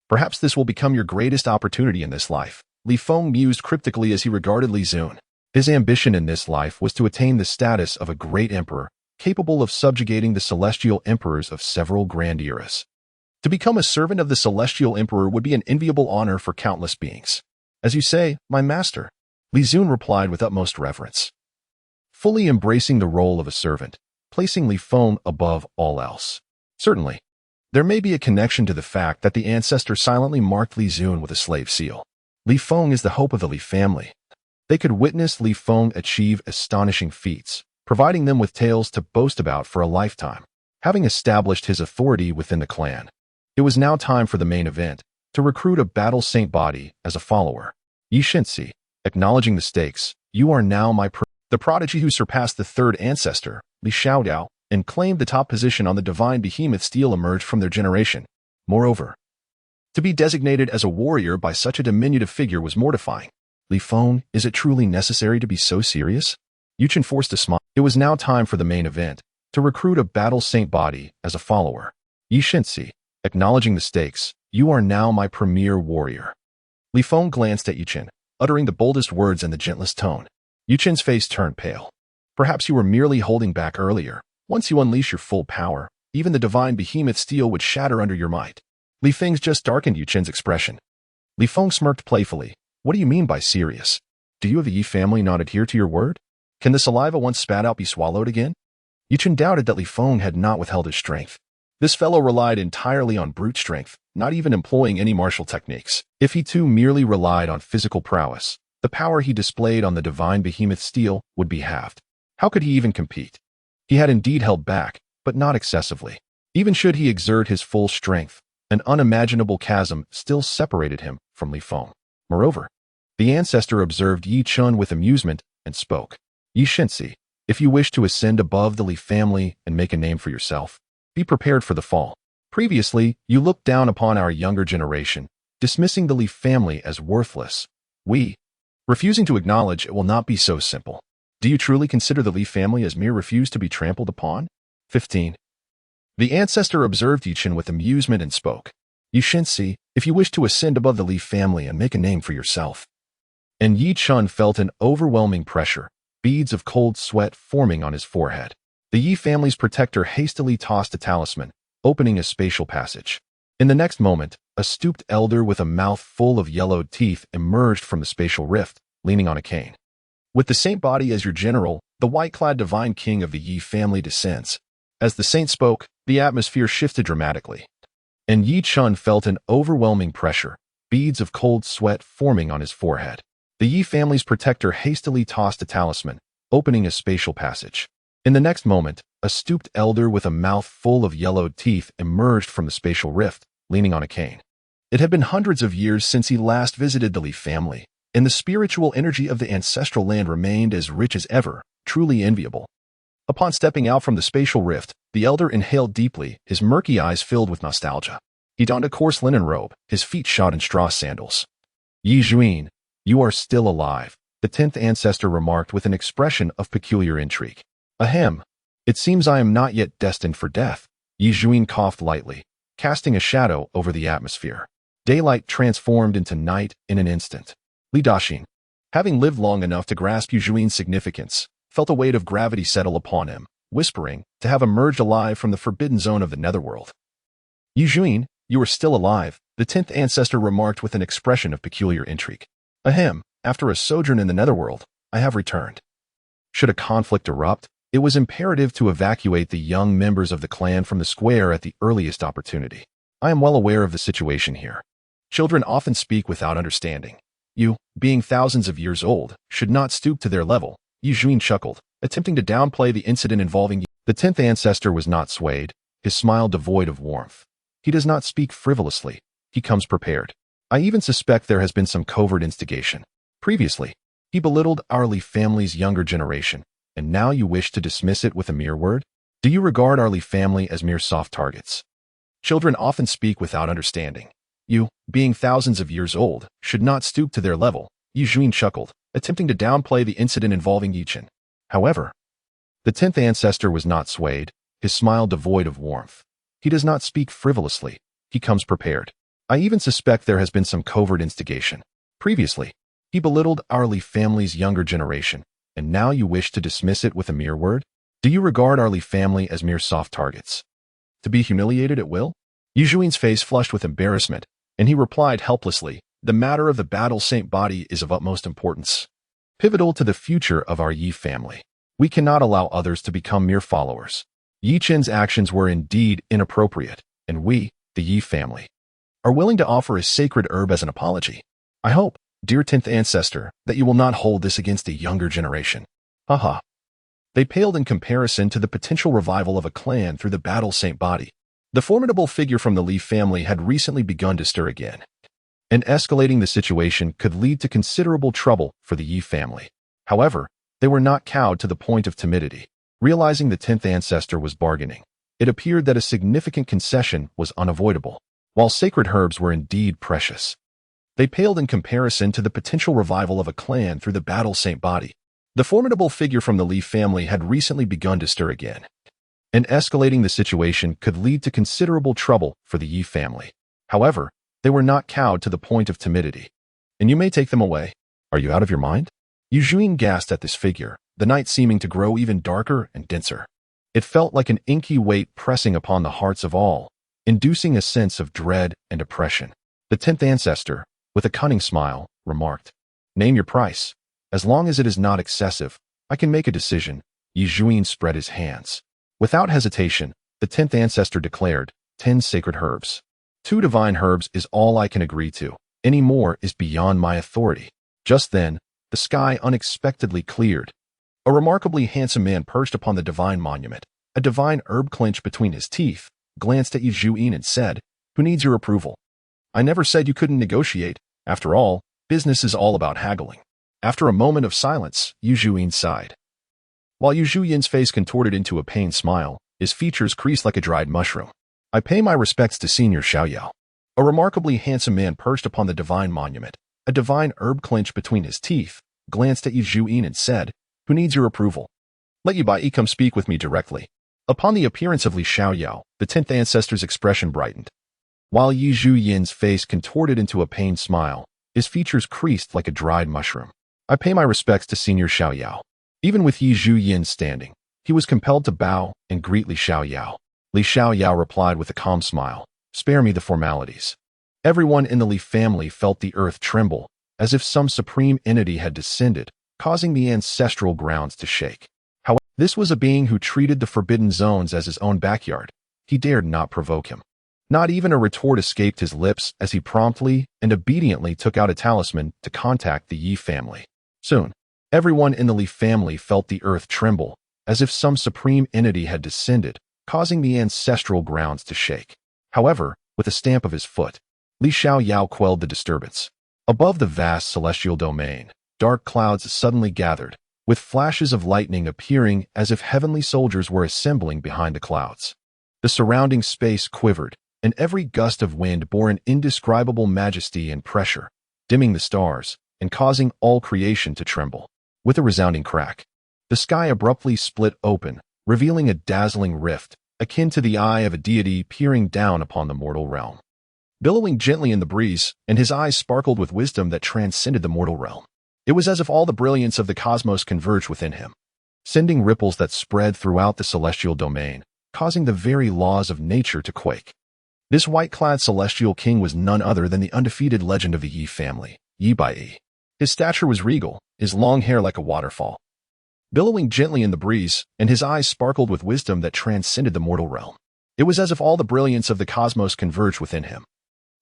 Perhaps this will become your greatest opportunity in this life, Li Feng mused cryptically as he regarded Li Zun. His ambition in this life was to attain the status of a great emperor, capable of subjugating the celestial emperors of several grand eras. To become a servant of the celestial emperor would be an enviable honor for countless beings. As you say, my master, Li Zun replied with utmost reverence, fully embracing the role of a servant, placing Li Feng above all else. Certainly, there may be a connection to the fact that the ancestor silently marked Li Zun with a slave seal. Li Feng is the hope of the Li family. They could witness Li Feng achieve astonishing feats, providing them with tales to boast about for a lifetime. Having established his authority within the clan, it was now time for the main event, to recruit a battle saint body as a follower. Yi Shensi, acknowledging the stakes, you are now the prodigy who surpassed the third ancestor, Li Xiaodao, and claimed the top position on the divine behemoth steel emerged from their generation. Moreover, to be designated as a warrior by such a diminutive figure was mortifying. Li Feng, is it truly necessary to be so serious? Yu Chen forced a smile. It was now time for the main event, to recruit a battle saint body as a follower. Yi Shensi, acknowledging the stakes, you are now my premier warrior. Li Feng glanced at Yu Chen, uttering the boldest words in the gentlest tone. Yuchen's face turned pale. Perhaps you were merely holding back earlier. Once you unleash your full power, even the divine behemoth steel would shatter under your might. Li Feng's just darkened Yuchen's expression. Li Feng smirked playfully. What do you mean by serious? Do you of the Yi family not adhere to your word? Can the saliva once spat out be swallowed again? Yuchen doubted that Li Feng had not withheld his strength. This fellow relied entirely on brute strength, not even employing any martial techniques. If he too merely relied on physical prowess, the power he displayed on the divine behemoth steel would be halved. How could he even compete? He had indeed held back, but not excessively. Even should he exert his full strength, an unimaginable chasm still separated him from Li Feng. Moreover, the ancestor observed Yi Chun with amusement and spoke. Yi Shensi, if you wish to ascend above the Li family and make a name for yourself, be prepared for the fall. Previously, you looked down upon our younger generation, dismissing the Li family as worthless. We, refusing to acknowledge it will not be so simple. Do you truly consider the Li family as mere refuse to be trampled upon? 15. The ancestor observed Yi Chen with amusement and spoke. Yi Shensi, if you wish to ascend above the Li family and make a name for yourself. And Yi Chun felt an overwhelming pressure, beads of cold sweat forming on his forehead. The Yi family's protector hastily tossed a talisman, opening a spatial passage. In the next moment, a stooped elder with a mouth full of yellowed teeth emerged from the spatial rift, leaning on a cane. With the saint body as your general, the white-clad divine king of the Yi family descends. As the saint spoke, the atmosphere shifted dramatically. And Yi Chun felt an overwhelming pressure, beads of cold sweat forming on his forehead. The Yi family's protector hastily tossed a talisman, opening a spatial passage. In the next moment, a stooped elder with a mouth full of yellowed teeth emerged from the spatial rift, leaning on a cane. It had been hundreds of years since he last visited the Li family, and the spiritual energy of the ancestral land remained as rich as ever, truly enviable. Upon stepping out from the spatial rift, the elder inhaled deeply, his murky eyes filled with nostalgia. He donned a coarse linen robe, his feet shod in straw sandals. Yi Juin, you are still alive, the 10th ancestor remarked with an expression of peculiar intrigue. Ahem. It seems I am not yet destined for death. Yi Juin coughed lightly, casting a shadow over the atmosphere. Daylight transformed into night in an instant. Li Daxin, having lived long enough to grasp Yi Juin's significance, felt a weight of gravity settle upon him, whispering, to have emerged alive from the forbidden zone of the netherworld. Yi Juin, you are still alive, the 10th ancestor remarked with an expression of peculiar intrigue. Ahem, after a sojourn in the netherworld, I have returned. Should a conflict erupt, it was imperative to evacuate the young members of the clan from the square at the earliest opportunity. I am well aware of the situation here. Children often speak without understanding. You, being thousands of years old, should not stoop to their level. Yi Juin chuckled, attempting to downplay the incident involving you. The 10th ancestor was not swayed, his smile devoid of warmth. He does not speak frivolously. He comes prepared. I even suspect there has been some covert instigation. Previously, he belittled our Li family's younger generation, and now you wish to dismiss it with a mere word? Do you regard our Li family as mere soft targets? Children often speak without understanding. You, being thousands of years old, should not stoop to their level. Yi Juin chuckled, attempting to downplay the incident involving Yi Chen. However, the 10th ancestor was not swayed, his smile devoid of warmth. He does not speak frivolously. He comes prepared. I even suspect there has been some covert instigation. Previously, he belittled our Li family's younger generation, and now you wish to dismiss it with a mere word? Do you regard our Li family as mere soft targets? To be humiliated at will? Yi Juin's face flushed with embarrassment, and he replied helplessly, the matter of the battle saint body is of utmost importance. Pivotal to the future of our Yi family. We cannot allow others to become mere followers. Yi Chen's actions were indeed inappropriate, and we, the Yi family, are willing to offer a sacred herb as an apology. I hope, dear 10th ancestor, that you will not hold this against a younger generation. Haha. They paled in comparison to the potential revival of a clan through the battle saint body. The formidable figure from the Li family had recently begun to stir again, and escalating the situation could lead to considerable trouble for the Yi family. However, they were not cowed to the point of timidity. Realizing the 10th ancestor was bargaining, it appeared that a significant concession was unavoidable. While sacred herbs were indeed precious, they paled in comparison to the potential revival of a clan through the battle saint body. The formidable figure from the Li family had recently begun to stir again, and escalating the situation could lead to considerable trouble for the Yi family. However, they were not cowed to the point of timidity. And you may take them away. Are you out of your mind? Yu Juyin gasped at this figure, the night seeming to grow even darker and denser. It felt like an inky weight pressing upon the hearts of all, inducing a sense of dread and oppression. The 10th ancestor, with a cunning smile, remarked, "Name your price. As long as it is not excessive, I can make a decision." Yu Juyin spread his hands. Without hesitation, the 10th ancestor declared, 10 sacred herbs. 2 divine herbs is all I can agree to. Any more is beyond my authority. Just then, the sky unexpectedly cleared. A remarkably handsome man perched upon the divine monument, a divine herb clenched between his teeth, glanced at Yu Juyin and said, "Who needs your approval? I never said you couldn't negotiate. After all, business is all about haggling." After a moment of silence, Yu Juyin sighed. While Yu Juyin's face contorted into a pained smile, his features creased like a dried mushroom. "I pay my respects to Senior Xiaoyao." A remarkably handsome man perched upon the divine monument, a divine herb clenched between his teeth, glanced at Yu Juyin and said, "Who needs your approval? Let Yu Bai come speak with me directly." Upon the appearance of Li Xiaoyao, the 10th ancestor's expression brightened. While Yu Juyin's face contorted into a pained smile, his features creased like a dried mushroom. "I pay my respects to Senior Xiaoyao." Even with Yu Juyin standing, he was compelled to bow and greet Li Xiaoyao. Li Xiaoyao replied with a calm smile, "Spare me the formalities." Everyone in the Li family felt the earth tremble, as if some supreme entity had descended, causing the ancestral grounds to shake. However, this was a being who treated the forbidden zones as his own backyard. He dared not provoke him. Not even a retort escaped his lips as he promptly and obediently took out a talisman to contact the Yi family. Soon, everyone in the Li family felt the earth tremble, as if some supreme entity had descended, causing the ancestral grounds to shake. However, with a stamp of his foot, Li Xiaoyao quelled the disturbance. Above the vast celestial domain, dark clouds suddenly gathered, with flashes of lightning appearing as if heavenly soldiers were assembling behind the clouds. The surrounding space quivered, and every gust of wind bore an indescribable majesty and pressure, dimming the stars and causing all creation to tremble. With a resounding crack, the sky abruptly split open, revealing a dazzling rift, akin to the eye of a deity peering down upon the mortal realm. Billowing gently in the breeze, and his eyes sparkled with wisdom that transcended the mortal realm. It was as if all the brilliance of the cosmos converged within him, sending ripples that spread throughout the celestial domain, causing the very laws of nature to quake. This white-clad celestial king was none other than the undefeated legend of the Yi family, Yi Bai. His stature was regal, his long hair like a waterfall. Billowing gently in the breeze, and his eyes sparkled with wisdom that transcended the mortal realm. It was as if all the brilliance of the cosmos converged within him,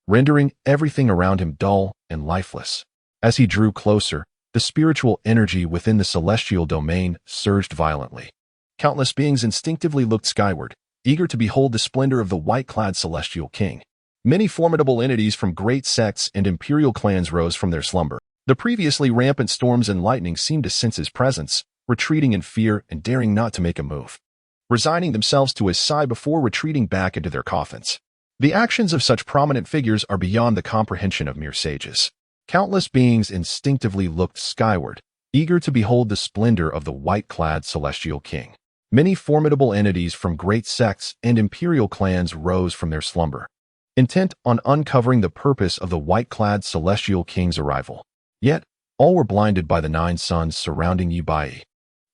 rendering everything around him dull and lifeless. As he drew closer, the spiritual energy within the celestial domain surged violently. Countless beings instinctively looked skyward, eager to behold the splendor of the white-clad celestial king. Many formidable entities from great sects and imperial clans rose from their slumber. The previously rampant storms and lightning seemed to sense his presence, retreating in fear and daring not to make a move, resigning themselves to his side before retreating back into their coffins. The actions of such prominent figures are beyond the comprehension of mere sages. Countless beings instinctively looked skyward, eager to behold the splendor of the white-clad celestial king. Many formidable entities from great sects and imperial clans rose from their slumber, intent on uncovering the purpose of the white-clad celestial king's arrival. Yet, all were blinded by the 9 suns surrounding Yi Bai,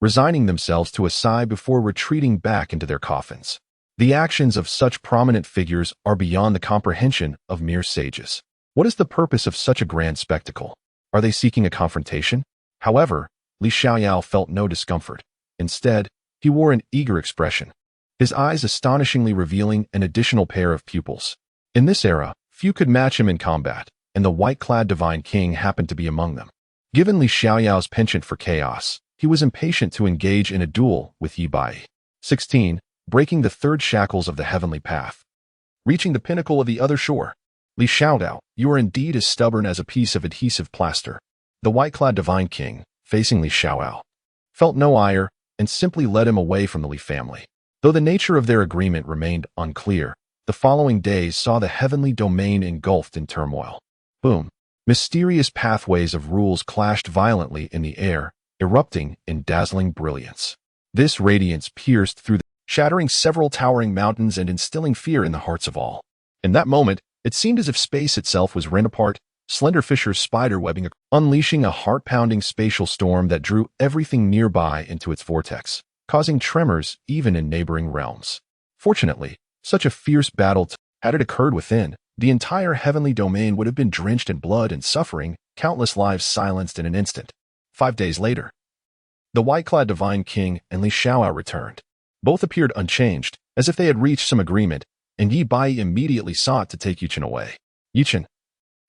resigning themselves to a sigh before retreating back into their coffins. The actions of such prominent figures are beyond the comprehension of mere sages. What is the purpose of such a grand spectacle? Are they seeking a confrontation? However, Li Xiaoyao felt no discomfort. Instead, he wore an eager expression, his eyes astonishingly revealing an additional pair of pupils. In this era, few could match him in combat, and the white-clad divine king happened to be among them. Given Li Xiaoyao's penchant for chaos, he was impatient to engage in a duel with Yi Bai. 16. Breaking the 3rd shackles of the heavenly path. Reaching the pinnacle of the other shore. Li Xiaoyao, you are indeed as stubborn as a piece of adhesive plaster. The white-clad divine king, facing Li Xiaoyao, felt no ire and simply led him away from the Li family. Though the nature of their agreement remained unclear, the following days saw the heavenly domain engulfed in turmoil. Boom! Mysterious pathways of rules clashed violently in the air, erupting in dazzling brilliance. This radiance pierced through shattering several towering mountains and instilling fear in the hearts of all. In that moment, it seemed as if space itself was rent apart, slender fissures spider-webbing, unleashing a heart-pounding spatial storm that drew everything nearby into its vortex, causing tremors even in neighboring realms. Fortunately, such a fierce battle had it occurred within, the entire heavenly domain would have been drenched in blood and suffering, countless lives silenced in an instant. 5 days later, the white-clad divine king and Li Xiaoao returned. Both appeared unchanged, as if they had reached some agreement, and Yi Bai immediately sought to take Yichen away. Yichen,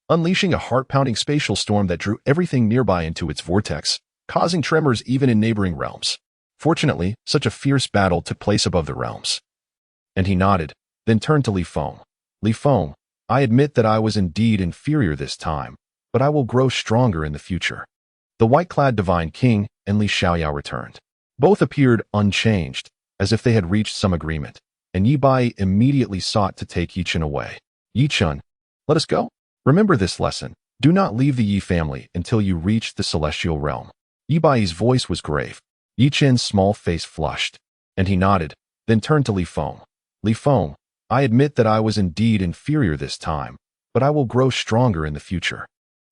unleashing a heart-pounding spatial storm that drew everything nearby into its vortex, causing tremors even in neighboring realms. Fortunately, such a fierce battle took place above the realms. And he nodded, then turned to Li Feng. Li Feng, I admit that I was indeed inferior this time, but I will grow stronger in the future. The white-clad divine king and Li Xiaoyao returned. Both appeared unchanged, as if they had reached some agreement, and Yi Bai immediately sought to take Yichen away. Yichen, let us go. Remember this lesson. Do not leave the Yi family until you reach the celestial realm. Yi Bai's voice was grave. Yichen's small face flushed, and he nodded, then turned to Li Feng. Li Feng, I admit that I was indeed inferior this time, but I will grow stronger in the future.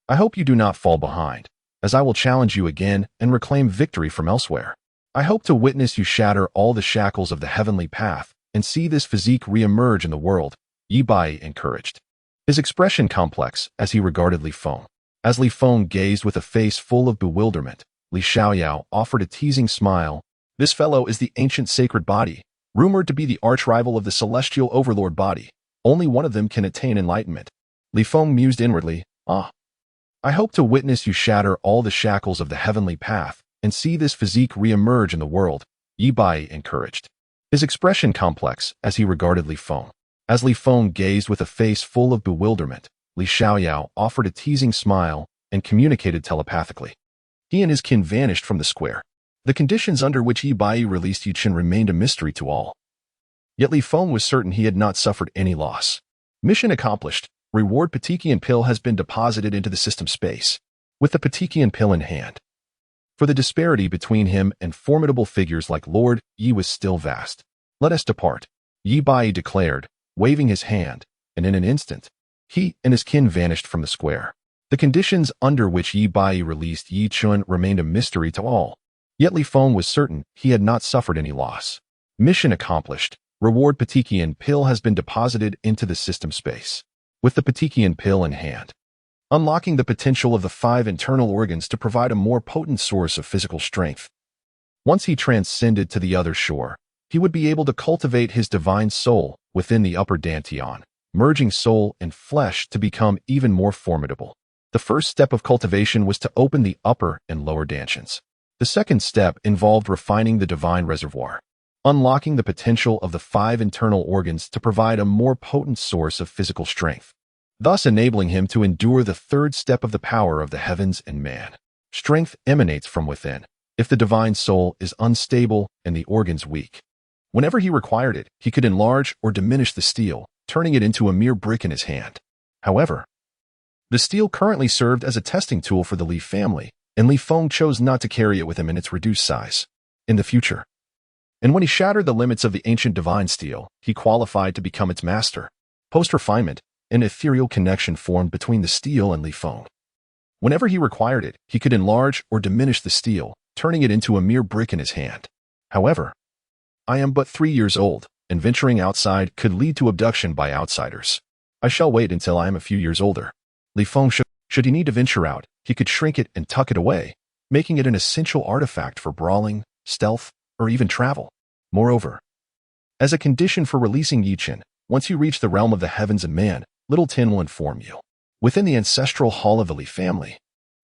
I hope you do not fall behind, as I will challenge you again and reclaim victory from elsewhere. I hope to witness you shatter all the shackles of the heavenly path and see this physique re-emerge in the world, Yi Bai encouraged. His expression complex as he regarded Li Feng. As Li Feng gazed with a face full of bewilderment, Li Xiaoyao offered a teasing smile. This fellow is the ancient sacred body, rumored to be the arch-rival of the celestial overlord body. Only one of them can attain enlightenment. Li Feng mused inwardly, I hope to witness you shatter all the shackles of the heavenly path and see this physique re-emerge in the world, Yi Bai encouraged. His expression complex as he regarded Li Feng. As Li Feng gazed with a face full of bewilderment, Li Xiaoyao offered a teasing smile and communicated telepathically. He and his kin vanished from the square. The conditions under which Yi Bai released Yichen remained a mystery to all. Yet Li Feng was certain he had not suffered any loss. Mission accomplished. Reward Patikian pill has been deposited into the system space, with the Patikian pill in hand. For the disparity between him and formidable figures like Lord Yi was still vast. Let us depart, Yi Bai declared, waving his hand, and in an instant, he and his kin vanished from the square. The conditions under which Yi Bai released Yi Chun remained a mystery to all. Yet Li Feng was certain he had not suffered any loss. Mission accomplished. Reward Patikian pill has been deposited into the system space, with the Patikian pill in hand, unlocking the potential of the 5 internal organs to provide a more potent source of physical strength. Once he transcended to the other shore, he would be able to cultivate his divine soul within the upper dantian, merging soul and flesh to become even more formidable. The first step of cultivation was to open the upper and lower dantians. The second step involved refining the divine reservoir, unlocking the potential of the 5 internal organs to provide a more potent source of physical strength, thus enabling him to endure the third step of the power of the heavens and man. Strength emanates from within. If the divine soul is unstable and the organs weak, whenever he required it, he could enlarge or diminish the steel, turning it into a mere brick in his hand. However, the steel currently served as a testing tool for the Li family, and Li Feng chose not to carry it with him in its reduced size. In the future, and when he shattered the limits of the ancient divine steel, he qualified to become its master. Post-refinement, an ethereal connection formed between the steel and Li Feng. Whenever he required it, he could enlarge or diminish the steel, turning it into a mere brick in his hand. However, I am but 3 years old, and venturing outside could lead to abduction by outsiders. I shall wait until I am a few years older. Li Feng should he need to venture out, he could shrink it and tuck it away, making it an essential artifact for brawling, stealth, or even travel. Moreover, as a condition for releasing Yichen, once you reach the realm of the heavens and man, Little Tin will inform you. Within the ancestral hall of the Li family,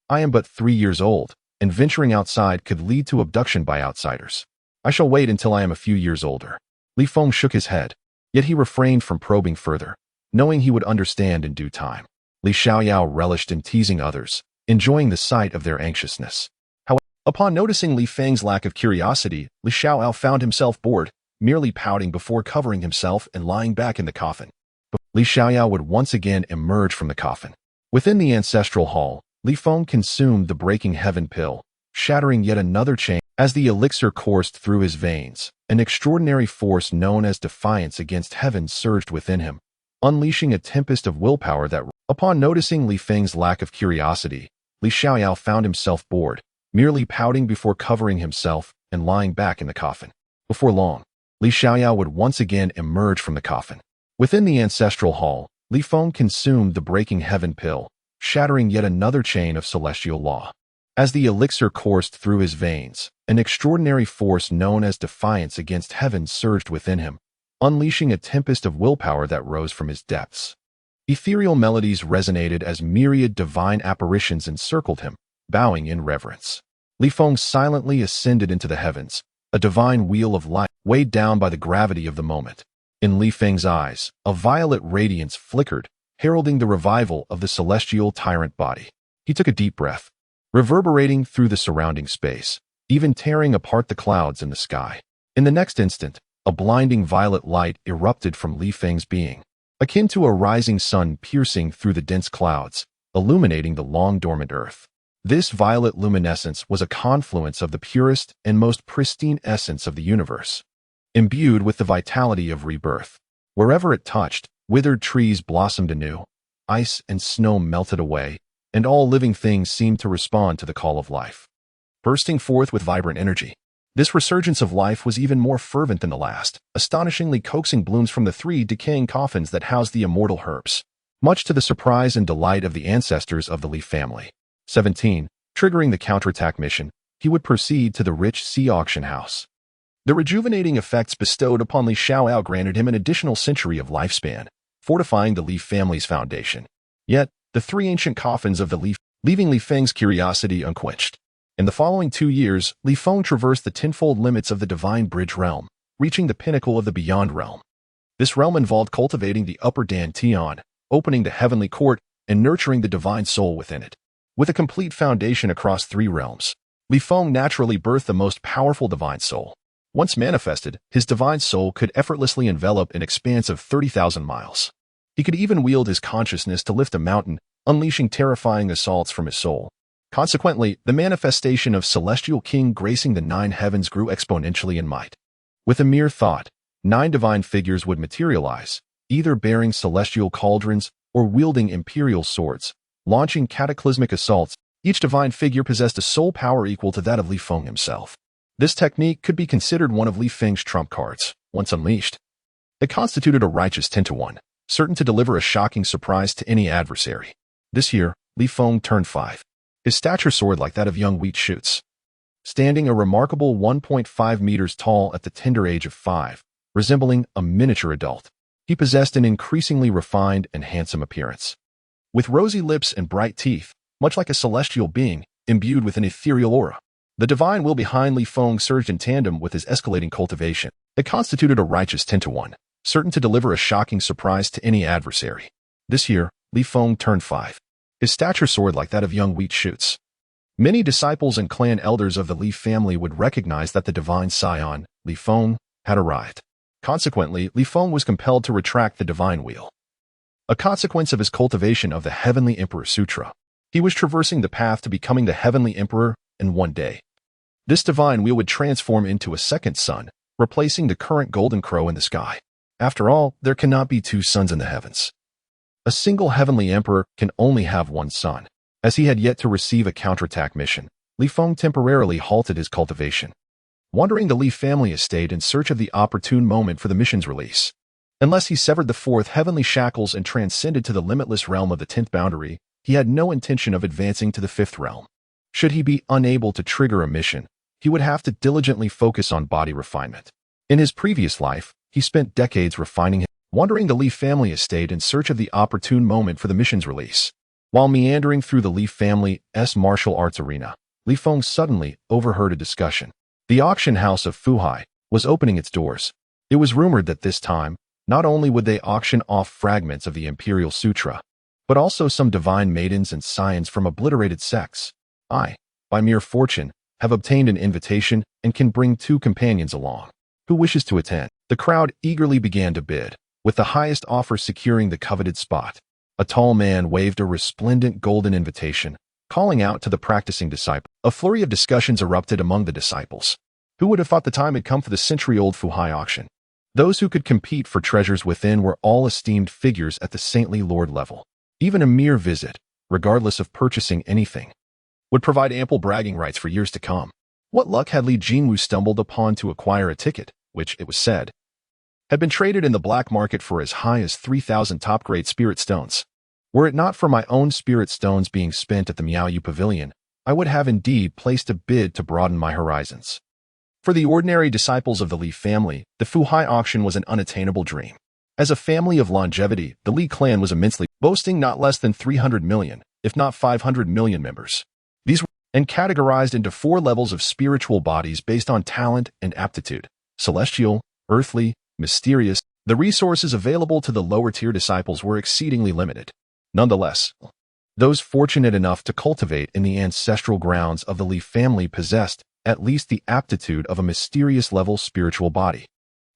I am but 3 years old, and venturing outside could lead to abduction by outsiders. I shall wait until I am a few years older. Li Feng shook his head, yet he refrained from probing further, knowing he would understand in due time. Li Xiaoyao relished in teasing others, enjoying the sight of their anxiousness. However, upon noticing Li Feng's lack of curiosity, Li Xiaoyao found himself bored, merely pouting before covering himself and lying back in the coffin. But Li Xiaoyao would once again emerge from the coffin. Within the ancestral hall, Li Feng consumed the breaking heaven pill, shattering yet another chain. As the elixir coursed through his veins, an extraordinary force known as defiance against heaven surged within him, unleashing a tempest of willpower that, upon noticing Li Feng's lack of curiosity, Li Xiaoyao found himself bored, merely pouting before covering himself and lying back in the coffin. Before long, Li Xiaoyao would once again emerge from the coffin. Within the ancestral hall, Li Feng consumed the breaking heaven pill, shattering yet another chain of celestial law. As the elixir coursed through his veins, an extraordinary force known as defiance against heaven surged within him, unleashing a tempest of willpower that rose from his depths. Ethereal melodies resonated as myriad divine apparitions encircled him, bowing in reverence. Li Feng silently ascended into the heavens, a divine wheel of light weighed down by the gravity of the moment. In Li Feng's eyes, a violet radiance flickered, heralding the revival of the celestial tyrant body. He took a deep breath, reverberating through the surrounding space, even tearing apart the clouds in the sky. In the next instant, a blinding violet light erupted from Li Feng's being, akin to a rising sun piercing through the dense clouds, illuminating the long-dormant earth. This violet luminescence was a confluence of the purest and most pristine essence of the universe, imbued with the vitality of rebirth. Wherever it touched, withered trees blossomed anew, ice and snow melted away, and all living things seemed to respond to the call of life, bursting forth with vibrant energy. This resurgence of life was even more fervent than the last, astonishingly coaxing blooms from the 3 decaying coffins that housed the immortal herbs, much to the surprise and delight of the ancestors of the Li family. 17. Triggering the counterattack mission, he would proceed to the rich sea auction house. The rejuvenating effects bestowed upon Li Xiaoyao granted him an additional century of lifespan, fortifying the Li family's foundation. Yet, the 3 ancient coffins of the Li, leaving Li Feng's curiosity unquenched. In the following 2 years, Li Feng traversed the tenfold limits of the Divine Bridge realm, reaching the pinnacle of the Beyond realm. This realm involved cultivating the Upper Dantian, opening the Heavenly Court, and nurturing the divine soul within it. With a complete foundation across 3 realms, Li Feng naturally birthed the most powerful divine soul. Once manifested, his divine soul could effortlessly envelop an expanse of 30,000 miles. He could even wield his consciousness to lift a mountain, unleashing terrifying assaults from his soul. Consequently, the manifestation of Celestial King gracing the 9 heavens grew exponentially in might. With a mere thought, 9 divine figures would materialize, either bearing celestial cauldrons or wielding imperial swords, launching cataclysmic assaults. Each divine figure possessed a soul power equal to that of Li Feng himself. This technique could be considered one of Li Feng's trump cards, once unleashed. It constituted a righteous 10-to-1, certain to deliver a shocking surprise to any adversary. This year, Li Feng turned 5. His stature soared like that of young wheat shoots. Standing a remarkable 1.5 meters tall at the tender age of 5, resembling a miniature adult, he possessed an increasingly refined and handsome appearance. With rosy lips and bright teeth, much like a celestial being, imbued with an ethereal aura. The divine will behind Li Feng surged in tandem with his escalating cultivation. It constituted a righteous 10-to-1, certain to deliver a shocking surprise to any adversary. This year, Li Feng turned 5. His stature soared like that of young wheat shoots. Many disciples and clan elders of the Li family would recognize that the divine scion, Li Feng, had arrived. Consequently, Li Feng was compelled to retract the divine wheel. A consequence of his cultivation of the Heavenly Emperor Sutra, he was traversing the path to becoming the Heavenly Emperor in one day. This divine wheel would transform into a second sun, replacing the current golden crow in the sky. After all, there cannot be 2 suns in the heavens. A single heavenly emperor can only have 1 son. As he had yet to receive a counterattack mission, Li Feng temporarily halted his cultivation, wandering the Li family estate in search of the opportune moment for the mission's release. Unless he severed the 4th heavenly shackles and transcended to the limitless realm of the 10th boundary, he had no intention of advancing to the 5th realm. Should he be unable to trigger a mission, he would have to diligently focus on body refinement. In his previous life, he spent decades refining him, wandering the Li family estate in search of the opportune moment for the mission's release. While meandering through the Li family's martial arts arena, Li Feng suddenly overheard a discussion. The auction house of Fuhai was opening its doors. It was rumored that this time, not only would they auction off fragments of the Imperial Sutra, but also some divine maidens and scions from obliterated sects. I, by mere fortune, have obtained an invitation and can bring 2 companions along. Who wishes to attend? The crowd eagerly began to bid, with the highest offer securing the coveted spot. A tall man waved a resplendent golden invitation, calling out to the practicing disciple. A flurry of discussions erupted among the disciples. Who would have thought the time had come for the century-old Fuhai auction? Those who could compete for treasures within were all esteemed figures at the saintly lord level. Even a mere visit, regardless of purchasing anything, would provide ample bragging rights for years to come. What luck had Li Jinwu stumbled upon to acquire a ticket, which, it was said, had been traded in the black market for as high as 3,000 top-grade spirit stones. Were it not for my own spirit stones being spent at the Miaoyu Pavilion, I would have indeed placed a bid to broaden my horizons. For the ordinary disciples of the Li family, the Fuhai auction was an unattainable dream. As a family of longevity, the Li clan was immensely, boasting not less than 300 million, if not 500 million members. These were and categorized into 4 levels of spiritual bodies based on talent and aptitude: celestial, earthly, mysterious. The resources available to the lower-tier disciples were exceedingly limited. Nonetheless, those fortunate enough to cultivate in the ancestral grounds of the Li family possessed at least the aptitude of a mysterious-level spiritual body,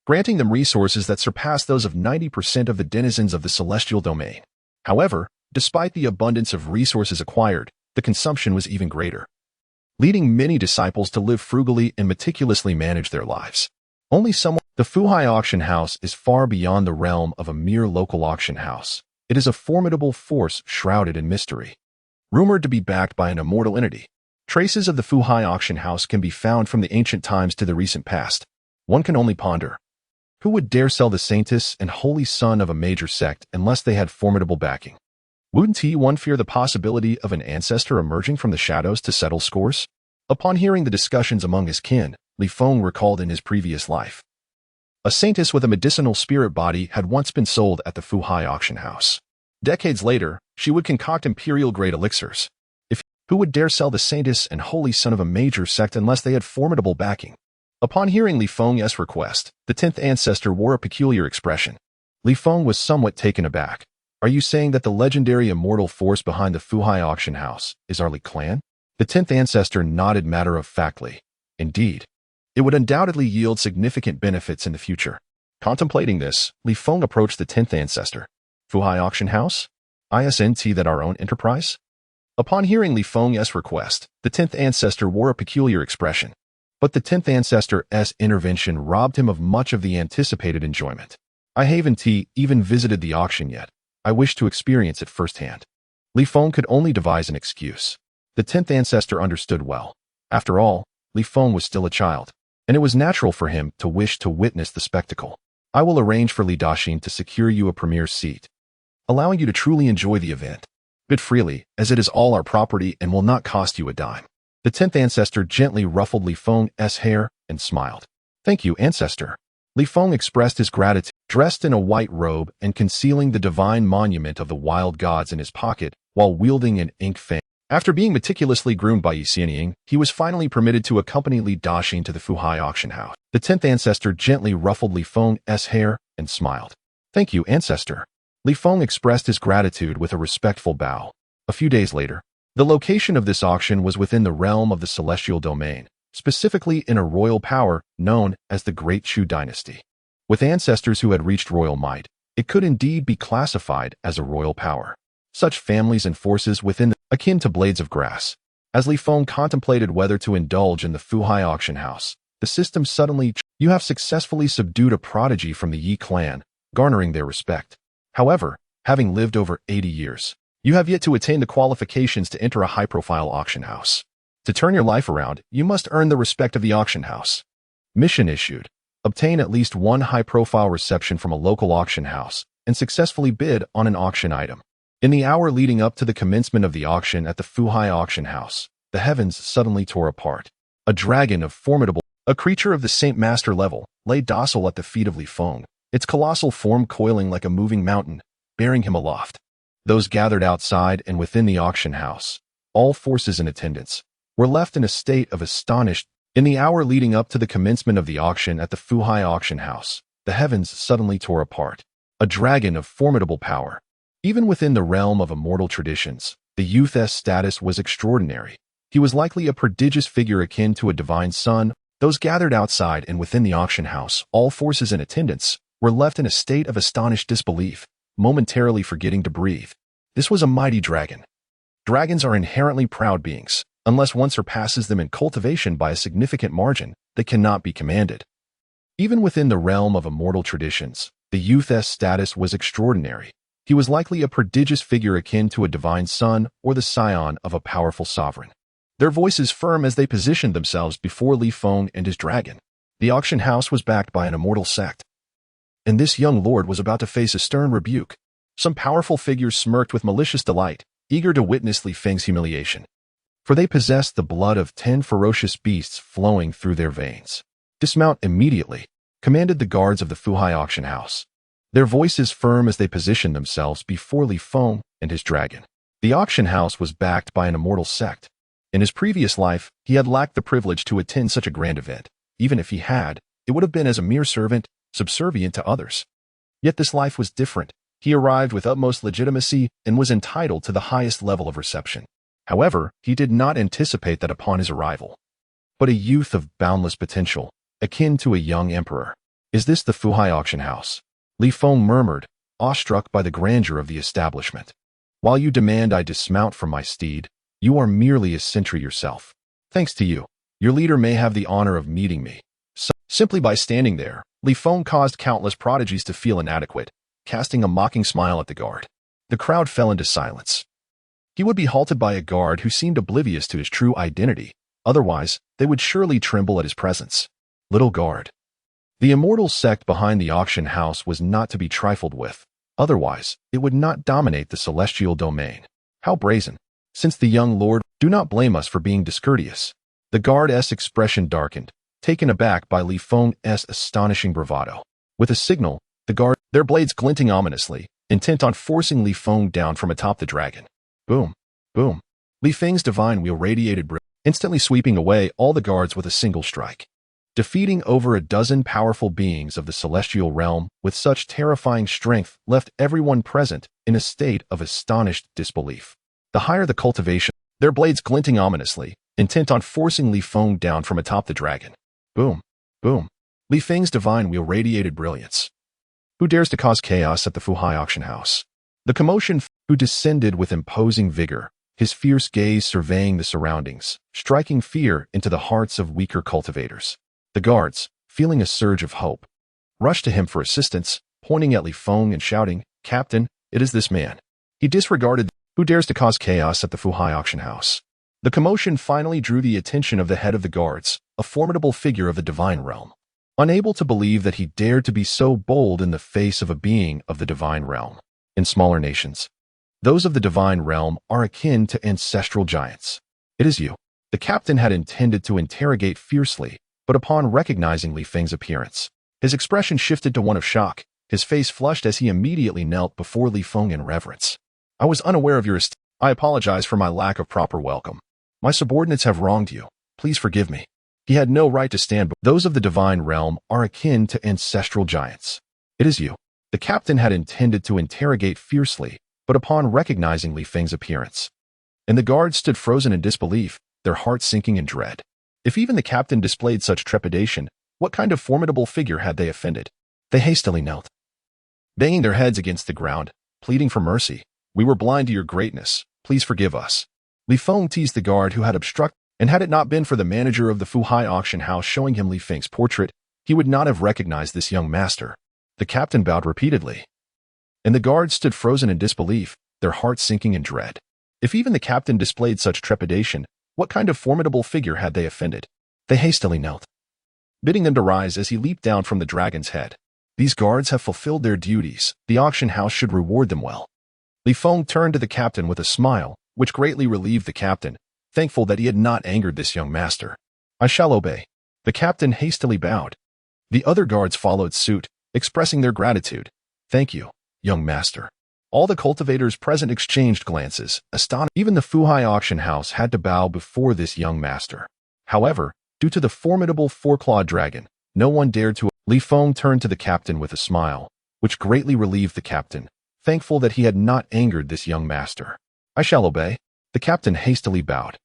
granting them resources that surpassed those of 90% of the denizens of the celestial domain. However, despite the abundance of resources acquired, the consumption was even greater, leading many disciples to live frugally and meticulously manage their lives. The Fuhai auction house is far beyond the realm of a mere local auction house. It is a formidable force shrouded in mystery, rumored to be backed by an immortal entity. Traces of the Fuhai auction house can be found from the ancient times to the recent past. One can only ponder, who would dare sell the saintess and holy son of a major sect unless they had formidable backing? Wouldn't one fear the possibility of an ancestor emerging from the shadows to settle scores? Upon hearing the discussions among his kin, Li Feng recalled in his previous life. A saintess with a medicinal spirit body had once been sold at the Fuhai auction house. Decades later, she would concoct imperial-grade elixirs. Who would dare sell the saintess and holy son of a major sect unless they had formidable backing? Upon hearing Li Feng's request, the 10th ancestor wore a peculiar expression. Li Feng was somewhat taken aback. Are you saying that the legendary immortal force behind the Fuhai auction house is our Li clan? The 10th ancestor nodded matter-of-factly. Indeed, it would undoubtedly yield significant benefits in the future. Contemplating this, Li Feng approached the 10th ancestor. Fuhai auction house? Isn't that our own enterprise? Upon hearing Li Feng's request, the 10th ancestor wore a peculiar expression. But the 10th ancestor's intervention robbed him of much of the anticipated enjoyment. I haven't even visited the auction yet. I wish to experience it firsthand. Li Feng could only devise an excuse. The 10th ancestor understood well. After all, Li Feng was still a child, and it was natural for him to wish to witness the spectacle. I will arrange for Li Daxin to secure you a premier seat, allowing you to truly enjoy the event. Bid freely, as it is all our property and will not cost you a dime. The 10th ancestor gently ruffled Li Feng's hair and smiled. Thank you, ancestor. Li Feng expressed his gratitude. Dressed in a white robe and concealing the divine monument of the wild gods in his pocket while wielding an ink fan. After being meticulously groomed by Yi Xianying, he was finally permitted to accompany Li Daxin to the Fuhai auction house. The 10th ancestor gently ruffled Li Feng's hair and smiled. Thank you, ancestor. Li Feng expressed his gratitude with a respectful bow. A few days later, the location of this auction was within the realm of the celestial domain, specifically in a royal power known as the Great Chu dynasty. With ancestors who had reached royal might, it could indeed be classified as a royal power. Such families and forces within akin to blades of grass. As Li Feng contemplated whether to indulge in the Fuhai auction house, the system suddenly you have successfully subdued a prodigy from the Yi clan, garnering their respect. However, having lived over 80 years, you have yet to attain the qualifications to enter a high-profile auction house. To turn your life around, you must earn the respect of the auction house. Mission issued. Obtain at least one high-profile reception from a local auction house and successfully bid on an auction item. In the hour leading up to the commencement of the auction at the Fuhai auction house, the heavens suddenly tore apart. A dragon of formidable, a creature of the Saint Master level, lay docile at the feet of Li Feng, its colossal form coiling like a moving mountain, bearing him aloft. Those gathered outside and within the auction house, all forces in attendance, were left in a state of astonished. In the hour leading up to the commencement of the auction at the Fuhai auction house, the heavens suddenly tore apart. A dragon of formidable power. Even within the realm of immortal traditions, the youth's status was extraordinary. He was likely a prodigious figure akin to a divine son. Those gathered outside and within the auction house, all forces in attendance, were left in a state of astonished disbelief, momentarily forgetting to breathe. This was a mighty dragon. Dragons are inherently proud beings. Unless one surpasses them in cultivation by a significant margin, they cannot be commanded. Even within the realm of immortal traditions, the youth's status was extraordinary. He was likely a prodigious figure akin to a divine son or the scion of a powerful sovereign. Their voices firm as they positioned themselves before Li Feng and his dragon. The auction house was backed by an immortal sect, and this young lord was about to face a stern rebuke. Some powerful figures smirked with malicious delight, eager to witness Li Feng's humiliation, for they possessed the blood of 10 ferocious beasts flowing through their veins. "Dismount immediately," commanded the guards of the Fuhai auction house, their voices firm as they positioned themselves before Li Feng and his dragon. The auction house was backed by an immortal sect. In his previous life, he had lacked the privilege to attend such a grand event. Even if he had, it would have been as a mere servant, subservient to others. Yet this life was different. He arrived with utmost legitimacy and was entitled to the highest level of reception. However, he did not anticipate that upon his arrival. But a youth of boundless potential, akin to a young emperor. "Is this the Fuhai auction house?" Li Feng murmured, awestruck by the grandeur of the establishment. "While you demand I dismount from my steed, you are merely a sentry yourself. Thanks to you, your leader may have the honor of meeting me." Simply by standing there, Li Feng caused countless prodigies to feel inadequate, casting a mocking smile at the guard. The crowd fell into silence. He would be halted by a guard who seemed oblivious to his true identity. Otherwise, they would surely tremble at his presence. Little guard. The immortal sect behind the auction house was not to be trifled with. Otherwise, it would not dominate the celestial domain. How brazen. Since the young lord, do not blame us for being discourteous. The guard's expression darkened, taken aback by Li Feng's astonishing bravado. With a signal, the guard, their blades glinting ominously, intent on forcing Li Feng down from atop the dragon. Boom, boom. Li Feng's divine wheel radiated brilliance, instantly sweeping away all the guards with a single strike. Defeating over a dozen powerful beings of the celestial realm with such terrifying strength left everyone present in a state of astonished disbelief. The higher the cultivation, their blades glinting ominously, intent on forcing Li Feng down from atop the dragon. Boom, boom. Li Feng's divine wheel radiated brilliance. Who dares to cause chaos at the Fuhai auction house? The commotion, who descended with imposing vigor, his fierce gaze surveying the surroundings, striking fear into the hearts of weaker cultivators. The guards, feeling a surge of hope, rushed to him for assistance, pointing at Li Feng and shouting, "Captain, it is this man." He disregarded who dares to cause chaos at the Fuhai auction house. The commotion finally drew the attention of the head of the guards, a formidable figure of the divine realm. Unable to believe that he dared to be so bold in the face of a being of the divine realm. In smaller nations, those of the divine realm are akin to ancestral giants. "It is you." The captain had intended to interrogate fiercely, but upon recognizing Li Feng's appearance, his expression shifted to one of shock, his face flushed as he immediately knelt before Li Feng in reverence. "I was unaware of your I apologize for my lack of proper welcome. My subordinates have wronged you. Please forgive me." He had no right to stand, but those of the divine realm are akin to ancestral giants. "It is you." The captain had intended to interrogate fiercely, but upon recognizing Li Feng's appearance, and the guards stood frozen in disbelief, their hearts sinking in dread. If even the captain displayed such trepidation, what kind of formidable figure had they offended? They hastily knelt, banging their heads against the ground, pleading for mercy. "We were blind to your greatness. Please forgive us." Li Feng teased the guard who had obstructed, and had it not been for the manager of the Fuhai auction house showing him Li Feng's portrait, he would not have recognized this young master. The captain bowed repeatedly, and the guards stood frozen in disbelief, their hearts sinking in dread. If even the captain displayed such trepidation, what kind of formidable figure had they offended? They hastily knelt, bidding them to rise as he leaped down from the dragon's head. "These guards have fulfilled their duties. The auction house should reward them well." Li Feng turned to the captain with a smile, which greatly relieved the captain, thankful that he had not angered this young master. "I shall obey." The captain hastily bowed. The other guards followed suit, expressing their gratitude. "Thank you, young master." All the cultivators present exchanged glances, astonished. Even the Fuhai auction house had to bow before this young master. However, due to the formidable four-clawed dragon, no one dared to. Li Feng turned to the captain with a smile, which greatly relieved the captain, thankful that he had not angered this young master. "I shall obey." The captain hastily bowed.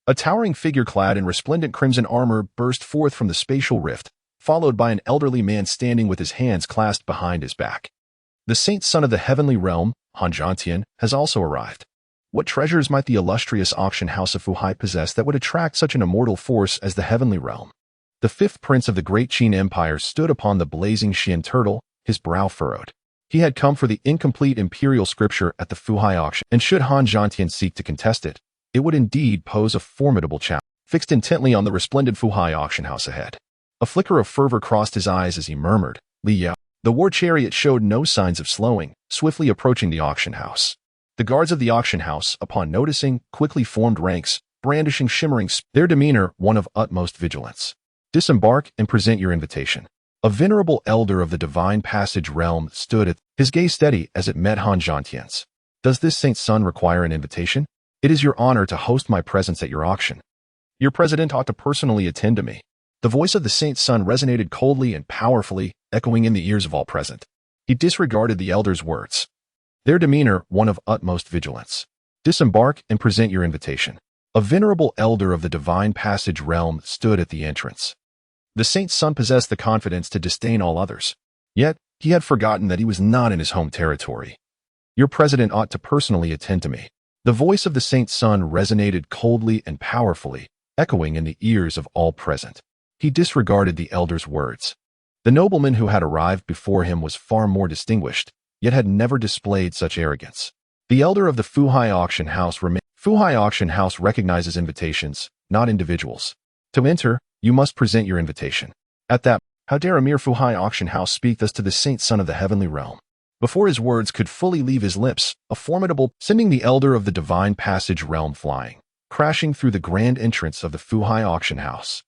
A towering figure clad in resplendent crimson armor burst forth from the spatial rift, followed by an elderly man standing with his hands clasped behind his back. The saint son of the heavenly realm, Han Zhantian, has also arrived. What treasures might the illustrious auction house of Fuhai possess that would attract such an immortal force as the heavenly realm? The fifth prince of the great Qin Empire stood upon the blazing Xian turtle, his brow furrowed. He had come for the incomplete imperial scripture at the Fuhai auction, and should Han Zhantian seek to contest it, it would indeed pose a formidable challenge. Fixed intently on the resplendent Fuhai auction house ahead, a flicker of fervor crossed his eyes as he murmured, "Li Yao." The war chariot showed no signs of slowing, swiftly approaching the auction house. The guards of the auction house, upon noticing, quickly formed ranks, brandishing shimmering their demeanor one of utmost vigilance. "Disembark and present your invitation." A venerable elder of the divine passage realm stood at his gaze steady as it met Han Zhantian's. "Does this saint's son require an invitation? It is your honor to host my presence at your auction. Your president ought to personally attend to me." The voice of the saint's son resonated coldly and powerfully, echoing in the ears of all present. He disregarded the elder's words, their demeanor one of utmost vigilance. "Disembark and present your invitation." A venerable elder of the divine passage realm stood at the entrance. The saint's son possessed the confidence to disdain all others. Yet, he had forgotten that he was not in his home territory. "Your president ought to personally attend to me." The voice of the saint's son resonated coldly and powerfully, echoing in the ears of all present. He disregarded the elder's words. The nobleman who had arrived before him was far more distinguished, yet had never displayed such arrogance. The elder of the Fuhai auction house Fuhai auction house recognizes invitations, not individuals. To enter, you must present your invitation. At that, how dare a mere Fuhai auction house speak thus to the saint son of the heavenly realm? Before his words could fully leave his lips, a formidable, sending the elder of the divine passage realm flying, crashing through the grand entrance of the Fuhai auction house.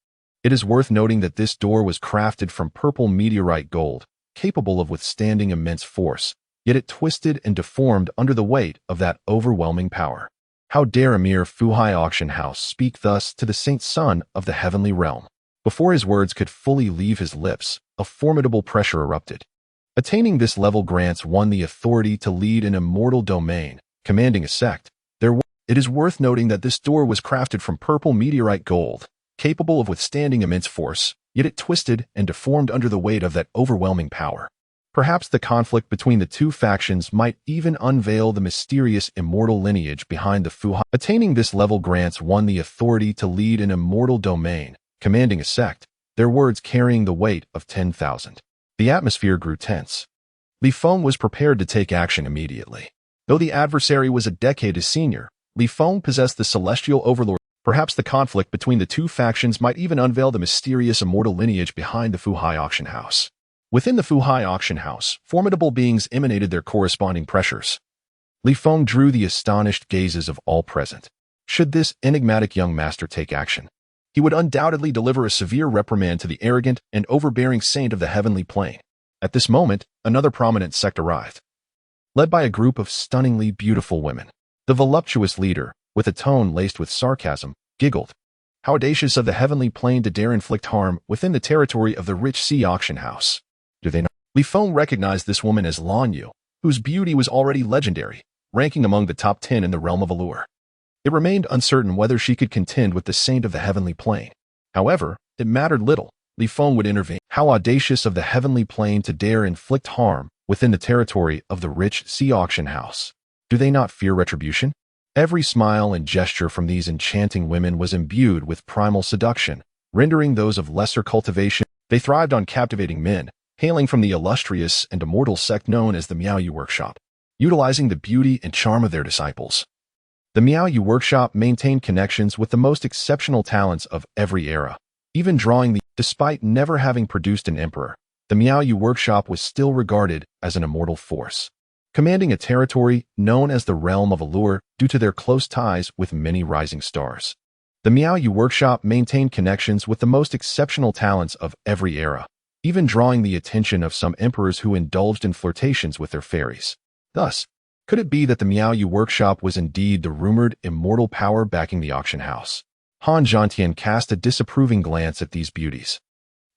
It is worth noting that this door was crafted from purple meteorite gold, capable of withstanding immense force, yet it twisted and deformed under the weight of that overwhelming power. How dare a mere Fuhai auction house speak thus to the saint's son of the heavenly realm? Before his words could fully leave his lips, a formidable pressure erupted. Attaining this level grants one the authority to lead an immortal domain, commanding a sect. It is worth noting that this door was crafted from purple meteorite gold, capable of withstanding immense force, yet it twisted and deformed under the weight of that overwhelming power. Perhaps the conflict between the two factions might even unveil the mysterious immortal lineage behind the Fuhai. Attaining this level grants one the authority to lead an immortal domain, commanding a sect, their words carrying the weight of 10,000. The atmosphere grew tense. Li Feng was prepared to take action immediately. Though the adversary was a decade his senior, Li Feng possessed the celestial overlord. Perhaps the conflict between the two factions might even unveil the mysterious immortal lineage behind the Fuhai auction house. Within the Fuhai auction house, formidable beings emanated their corresponding pressures. Li Feng drew the astonished gazes of all present. Should this enigmatic young master take action, he would undoubtedly deliver a severe reprimand to the arrogant and overbearing saint of the heavenly plane. At this moment, another prominent sect arrived, led by a group of stunningly beautiful women. The voluptuous leader, with a tone laced with sarcasm, giggled. How audacious of the heavenly plane to dare inflict harm within the territory of the rich sea auction house. Do they not? Li Feng recognized this woman as Lan Yu, whose beauty was already legendary, ranking among the top 10 in the realm of allure. It remained uncertain whether she could contend with the saint of the heavenly plane. However, it mattered little. Li Feng would intervene. How audacious of the heavenly plane to dare inflict harm within the territory of the rich sea auction house. Do they not fear retribution? Every smile and gesture from these enchanting women was imbued with primal seduction, rendering those of lesser cultivation. They thrived on captivating men, hailing from the illustrious and immortal sect known as the Miaoyu Workshop, utilizing the beauty and charm of their disciples. The Miaoyu Workshop maintained connections with the most exceptional talents of every era, even despite never having produced an emperor, the Miaoyu Workshop was still regarded as an immortal force, commanding a territory known as the Realm of Allure due to their close ties with many rising stars. The Miaoyu Workshop maintained connections with the most exceptional talents of every era, even drawing the attention of some emperors who indulged in flirtations with their fairies. Thus, could it be that the Miaoyu Workshop was indeed the rumored immortal power backing the auction house? Han Zhantian cast a disapproving glance at these beauties,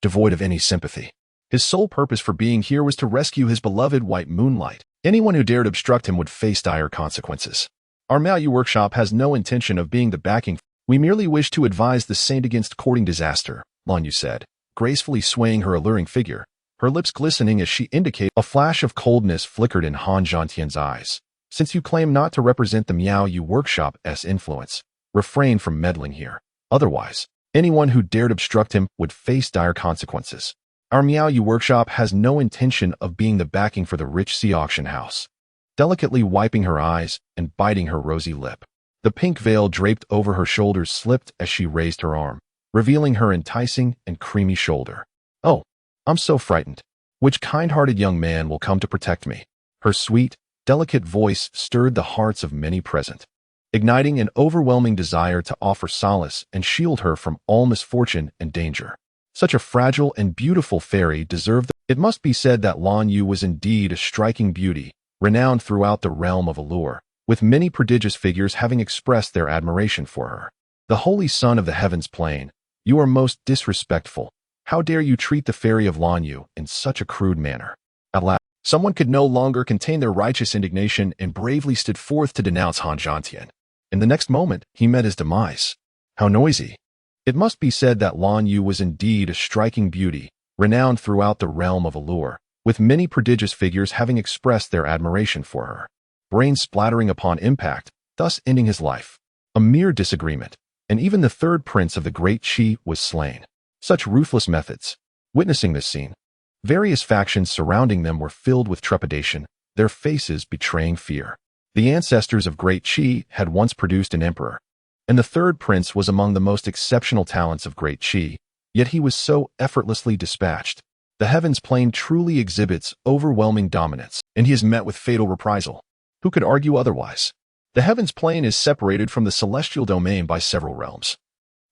devoid of any sympathy. His sole purpose for being here was to rescue his beloved white moonlight. Anyone who dared obstruct him would face dire consequences. Our Miaoyu Workshop has no intention of being the backing. We merely wish to advise the saint against courting disaster, Lan Yu said, gracefully swaying her alluring figure, her lips glistening as she indicated. A flash of coldness flickered in Han Zhantian's eyes. Since you claim not to represent the Miaoyu Workshop's influence, refrain from meddling here. Otherwise, Anyone who dared obstruct him would face dire consequences. Our Miaoyu workshop has no intention of being the backing for the rich sea auction house. Delicately wiping her eyes and biting her rosy lip, the pink veil draped over her shoulders slipped as she raised her arm, revealing her enticing and creamy shoulder. Oh, I'm so frightened. Which kind-hearted young man will come to protect me? Her sweet, delicate voice stirred the hearts of many present, igniting an overwhelming desire to offer solace and shield her from all misfortune and danger. Such a fragile and beautiful fairy deserved. It must be said that Lan Yu was indeed a striking beauty, renowned throughout the realm of allure, with many prodigious figures having expressed their admiration for her. The holy son of the heavens plain, you are most disrespectful. How dare you treat the fairy of Lan Yu in such a crude manner? At last, someone could no longer contain their righteous indignation and bravely stood forth to denounce Han Zhantian. In the next moment, he met his demise. How noisy! It must be said that Lan Yu was indeed a striking beauty, renowned throughout the realm of allure, with many prodigious figures having expressed their admiration for her. Brain splattering upon impact, thus ending his life. A mere disagreement, and even the third prince of the great Qi was slain. Such ruthless methods. Witnessing this scene, various factions surrounding them were filled with trepidation, their faces betraying fear. The ancestors of great Qi had once produced an emperor, and the third prince was among the most exceptional talents of great Qi, yet he was so effortlessly dispatched. The heavens plane truly exhibits overwhelming dominance, and he is met with fatal reprisal. Who could argue otherwise? The heavens plane is separated from the celestial domain by several realms,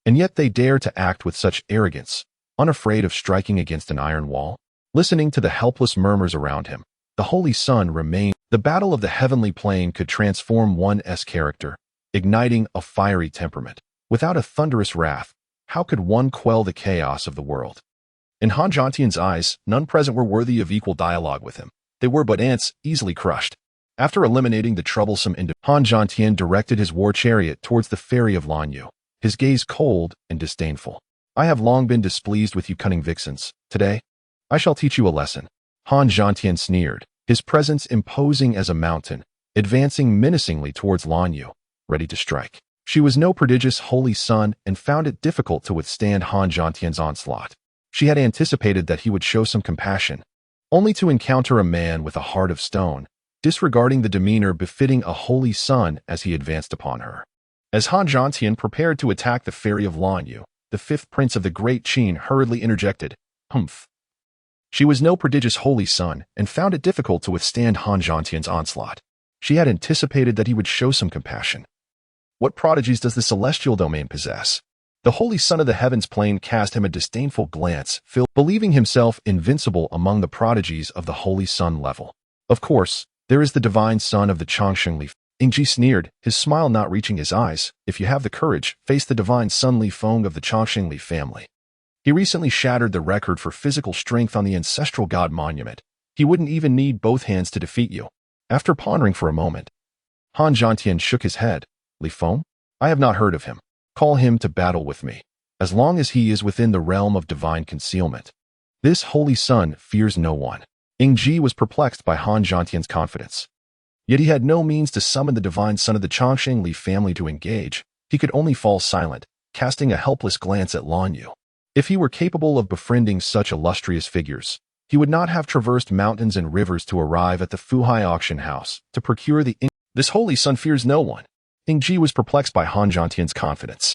and yet they dare to act with such arrogance, unafraid of striking against an iron wall. Listening to the helpless murmurs around him, the Holy Sun remained. The battle of the heavenly plane could transform one's character, igniting a fiery temperament. Without a thunderous wrath, how could one quell the chaos of the world? In Han Zhantian's eyes, none present were worthy of equal dialogue with him. They were but ants, easily crushed. After eliminating the troublesome Han Zhantian directed his war chariot towards the fairy of Lan Yu, his gaze cold and disdainful. I have long been displeased with you cunning vixens. Today, I shall teach you a lesson. Han Zhantian sneered, his presence imposing as a mountain, advancing menacingly towards Lan Yu, ready to strike. She was no prodigious holy son and found it difficult to withstand Han Zhantian's onslaught. She had anticipated that he would show some compassion, only to encounter a man with a heart of stone, disregarding the demeanor befitting a holy son as he advanced upon her. As Han Zhantian prepared to attack the fairy of Lan Yu, the fifth prince of the great Qin hurriedly interjected, "Humph." She was no prodigious holy son and found it difficult to withstand Han Zhantian's onslaught. She had anticipated that he would show some compassion. What prodigies does the celestial domain possess? The holy son of the heavens plane cast him a disdainful glance, believing himself invincible among the prodigies of the holy sun level. Of course, there is the divine son of the Changsheng Li. Ingji sneered, his smile not reaching his eyes. If you have the courage, face the divine son Li Feng of the Changsheng Li family. He recently shattered the record for physical strength on the ancestral god monument. He wouldn't even need both hands to defeat you. After pondering for a moment, Han Zhantian shook his head. Li Feng? I have not heard of him. Call him to battle with me, as long as he is within the realm of divine concealment. This holy son fears no one. Ingji was perplexed by Han Zhantian's confidence. Yet he had no means to summon the divine son of the Changsheng Li family to engage. He could only fall silent, casting a helpless glance at Lan Yu. If he were capable of befriending such illustrious figures, he would not have traversed mountains and rivers to arrive at the Fuhai auction house to procure the. This holy son fears no one. Ingji was perplexed by Han Zhantian's confidence,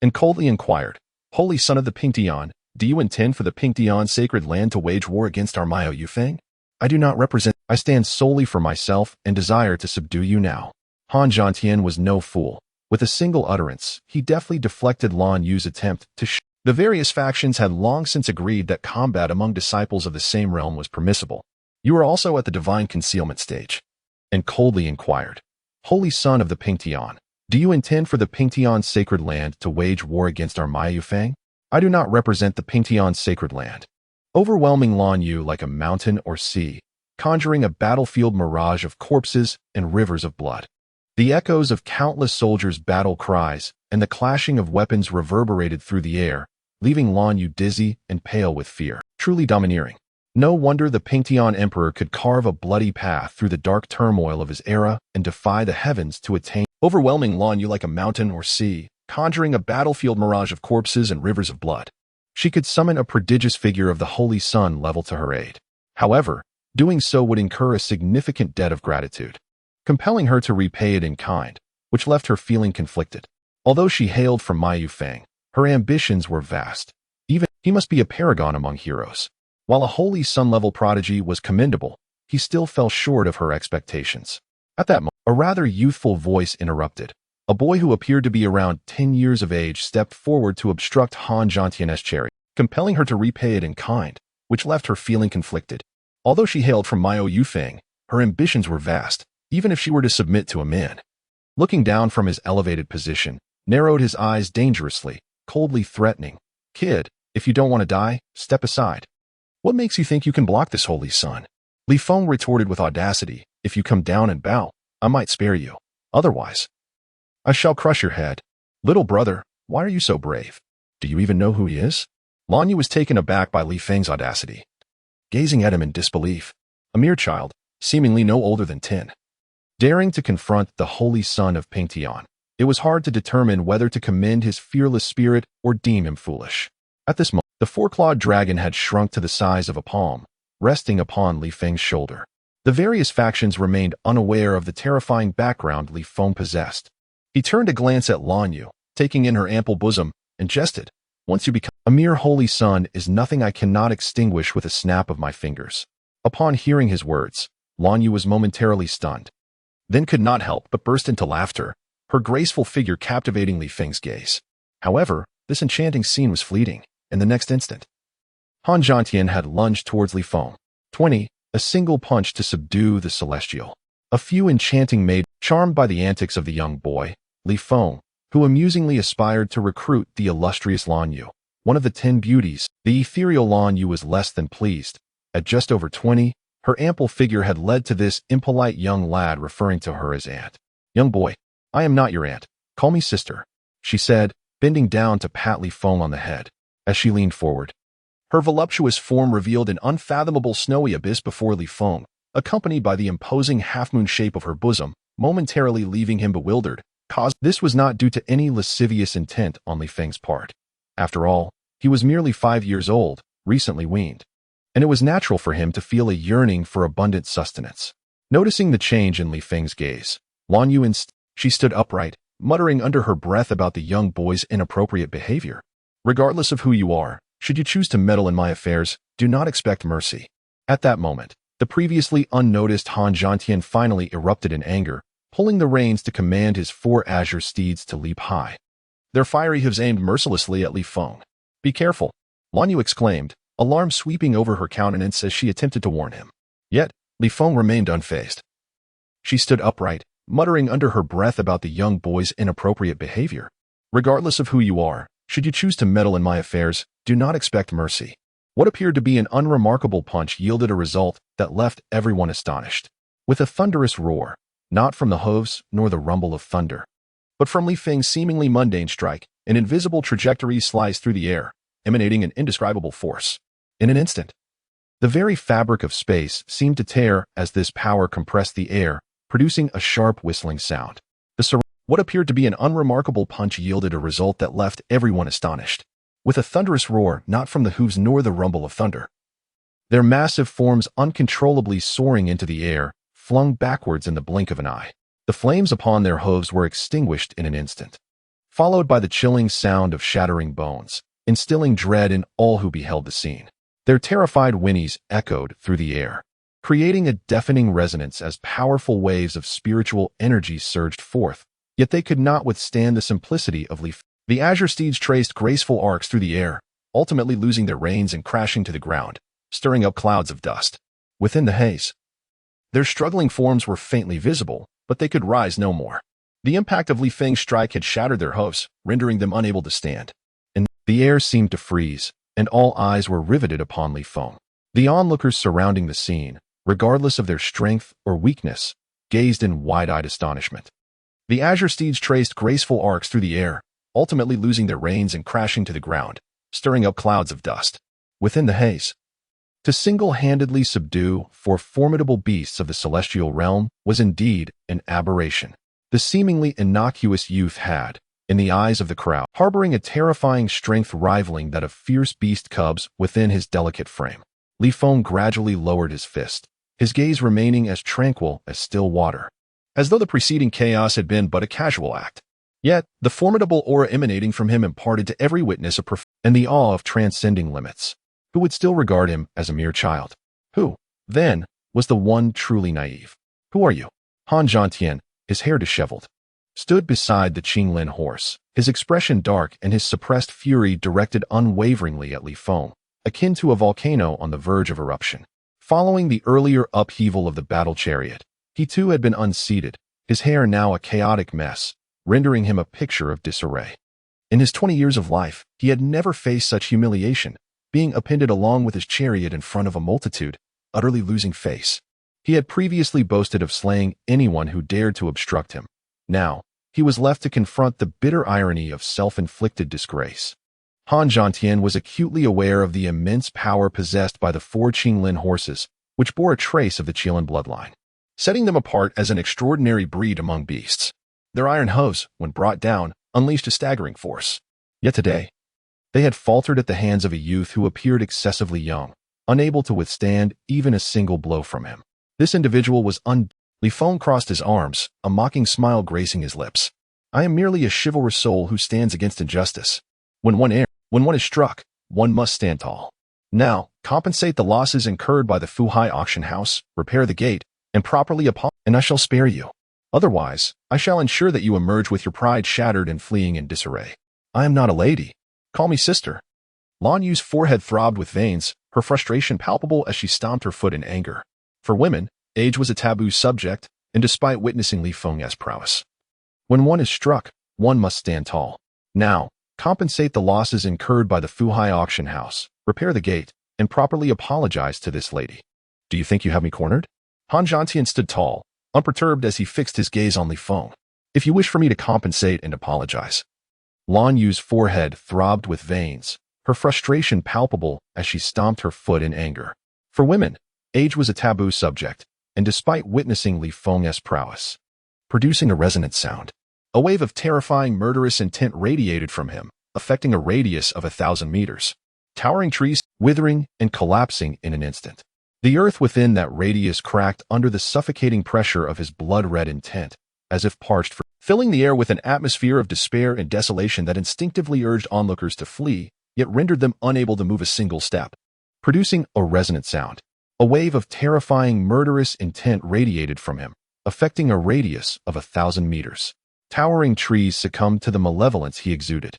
and coldly inquired, "Holy son of the Pink Dian, do you intend for the Pink Dian sacred land to wage war against our Miao Yufeng? I do not represent. I stand solely for myself and desire to subdue you now." Han Zhantian was no fool. With a single utterance, he deftly deflected Lan Yu's attempt to. The various factions had long since agreed that combat among disciples of the same realm was permissible. You are also at the divine concealment stage. And coldly inquired, "Holy son of the Pink Tian, do you intend for the Pink Tian sacred land to wage war against our Maya Yufeng? I do not represent the Pink Tian sacred land." Overwhelming Lan Yu like a mountain or sea, conjuring a battlefield mirage of corpses and rivers of blood. The echoes of countless soldiers' battle cries and the clashing of weapons reverberated through the air, leaving Lan Yu dizzy and pale with fear. Truly domineering. No wonder the Pink Tian Emperor could carve a bloody path through the dark turmoil of his era and defy the heavens to attain. Overwhelming Lan Yu like a mountain or sea, conjuring a battlefield mirage of corpses and rivers of blood. She could summon a prodigious figure of the Holy Sun level to her aid. However, doing so would incur a significant debt of gratitude, compelling her to repay it in kind, which left her feeling conflicted. Although she hailed from Mayu Feng, her ambitions were vast. Even he must be a paragon among heroes. While a Holy Sun-level prodigy was commendable, he still fell short of her expectations. At that moment, a rather youthful voice interrupted. A boy who appeared to be around 10 years of age stepped forward to obstruct Han Zhantian's chariot, compelling her to repay it in kind, which left her feeling conflicted. Although she hailed from Mayu Yufeng, her ambitions were vast, even if she were to submit to a man. Looking down from his elevated position, narrowed his eyes dangerously, coldly threatening. "Kid, if you don't want to die, step aside." "What makes you think you can block this Holy Sun?" Li Feng retorted with audacity. "If you come down and bow, I might spare you. Otherwise, I shall crush your head." "Little brother, why are you so brave? Do you even know who he is?" Lan Yu was taken aback by Li Feng's audacity, gazing at him in disbelief. A mere child, seemingly no older than 10. Daring to confront the Holy Sun of Pingtian, it was hard to determine whether to commend his fearless spirit or deem him foolish. At this moment, the four-clawed dragon had shrunk to the size of a palm, resting upon Li Feng's shoulder. The various factions remained unaware of the terrifying background Li Feng possessed. He turned a glance at Lan Yu, taking in her ample bosom, and jested. "Once you become a mere Holy Sun is nothing I cannot extinguish with a snap of my fingers." Upon hearing his words, Lan Yu was momentarily stunned, then could not help but burst into laughter, her graceful figure captivating Li Feng's gaze. However, this enchanting scene was fleeting. In the next instant, Han Zhantian had lunged towards Li Feng. 20, a single punch to subdue the celestial. A few enchanting maid, charmed by the antics of the young boy, Li Feng, who amusingly aspired to recruit the illustrious Lan Yu, one of the 10 beauties. The ethereal Lan Yu was less than pleased. At just over 20, her ample figure had led to this impolite young lad referring to her as aunt. "Young boy, I am not your aunt. Call me sister," she said, bending down to pat Li Feng on the head. As she leaned forward, her voluptuous form revealed an unfathomable snowy abyss before Li Feng, accompanied by the imposing half-moon shape of her bosom, momentarily leaving him bewildered. This was not due to any lascivious intent on Li Feng's part. After all, he was merely 5 years old, recently weaned, and it was natural for him to feel a yearning for abundant sustenance. Noticing the change in Li Feng's gaze, Lan Yu she stood upright, muttering under her breath about the young boy's inappropriate behavior. "Regardless of who you are, should you choose to meddle in my affairs, do not expect mercy." At that moment, the previously unnoticed Han Zhantian finally erupted in anger, pulling the reins to command his 4 azure steeds to leap high. Their fiery hooves aimed mercilessly at Li Feng. "Be careful," Lan Yu exclaimed, alarm sweeping over her countenance as she attempted to warn him. Yet, Li Feng remained unfazed. She stood upright, muttering under her breath about the young boy's inappropriate behavior. "Regardless of who you are, should you choose to meddle in my affairs, do not expect mercy." What appeared to be an unremarkable punch yielded a result that left everyone astonished. With a thunderous roar, not from the hooves nor the rumble of thunder, but from Li Feng's seemingly mundane strike, an invisible trajectory sliced through the air, emanating an indescribable force. In an instant, the very fabric of space seemed to tear as this power compressed the air, producing a sharp whistling sound. What appeared to be an unremarkable punch yielded a result that left everyone astonished. With a thunderous roar, not from the hooves nor the rumble of thunder, their massive forms uncontrollably soaring into the air, flung backwards in the blink of an eye. The flames upon their hooves were extinguished in an instant, followed by the chilling sound of shattering bones, instilling dread in all who beheld the scene. Their terrified whinnies echoed through the air, creating a deafening resonance as powerful waves of spiritual energy surged forth. Yet they could not withstand the simplicity of Li Feng. The azure steeds traced graceful arcs through the air, ultimately losing their reins and crashing to the ground, stirring up clouds of dust. Within the haze, their struggling forms were faintly visible, but they could rise no more. The impact of Li Feng's strike had shattered their hooves, rendering them unable to stand. And the air seemed to freeze, and all eyes were riveted upon Li Feng. The onlookers surrounding the scene, regardless of their strength or weakness, gazed in wide-eyed astonishment. The azure steeds traced graceful arcs through the air, ultimately losing their reins and crashing to the ground, stirring up clouds of dust. Within the haze, to single-handedly subdue 4 formidable beasts of the celestial realm was indeed an aberration. The seemingly innocuous youth had, in the eyes of the crowd, harboring a terrifying strength rivaling that of fierce beast cubs within his delicate frame. Li Feng gradually lowered his fist, his gaze remaining as tranquil as still water, as though the preceding chaos had been but a casual act. Yet, the formidable aura emanating from him imparted to every witness a and the awe of transcending limits. Who would still regard him as a mere child? Who, then, was the one truly naive? Who are you? Han Zhantian, his hair disheveled, stood beside the Qinglin horse, his expression dark and his suppressed fury directed unwaveringly at Li Feng, akin to a volcano on the verge of eruption. Following the earlier upheaval of the battle chariot, he too had been unseated, his hair now a chaotic mess, rendering him a picture of disarray. In his 20 years of life, he had never faced such humiliation, being appended along with his chariot in front of a multitude, utterly losing face. He had previously boasted of slaying anyone who dared to obstruct him. Now, he was left to confront the bitter irony of self-inflicted disgrace. Han Zhantian was acutely aware of the immense power possessed by the 4 Qinglin horses, which bore a trace of the Qilin bloodline, setting them apart as an extraordinary breed among beasts. Their iron hooves, when brought down, unleashed a staggering force. Yet today, they had faltered at the hands of a youth who appeared excessively young, unable to withstand even a single blow from him. This individual was Li Feng crossed his arms, a mocking smile gracing his lips. I am merely a chivalrous soul who stands against injustice. When one is struck, one must stand tall. Now, compensate the losses incurred by the Fuhai auction house, repair the gate, and properly apologize, and I shall spare you. Otherwise, I shall ensure that you emerge with your pride shattered and fleeing in disarray. I am not a lady. Call me sister. Lan Yu's forehead throbbed with veins, her frustration palpable as she stomped her foot in anger. For women, age was a taboo subject, and despite witnessing Li Feng's prowess, when one is struck, one must stand tall. Now, compensate the losses incurred by the Fuhai auction house, repair the gate, and properly apologize to this lady. Do you think you have me cornered? Han Zhantian stood tall, unperturbed as he fixed his gaze on Li Feng. If you wish for me to compensate and apologize. Lan Yu's forehead throbbed with veins, her frustration palpable as she stomped her foot in anger. For women, age was a taboo subject, and despite witnessing Li Feng's prowess, producing a resonant sound, a wave of terrifying murderous intent radiated from him, affecting a radius of 1,000 meters. Towering trees, withering and collapsing in an instant. The earth within that radius cracked under the suffocating pressure of his blood-red intent, as if parched, filling the air with an atmosphere of despair and desolation that instinctively urged onlookers to flee, yet rendered them unable to move a single step. Producing a resonant sound, a wave of terrifying murderous intent radiated from him, affecting a radius of 1,000 meters. Towering trees succumbed to the malevolence he exuded,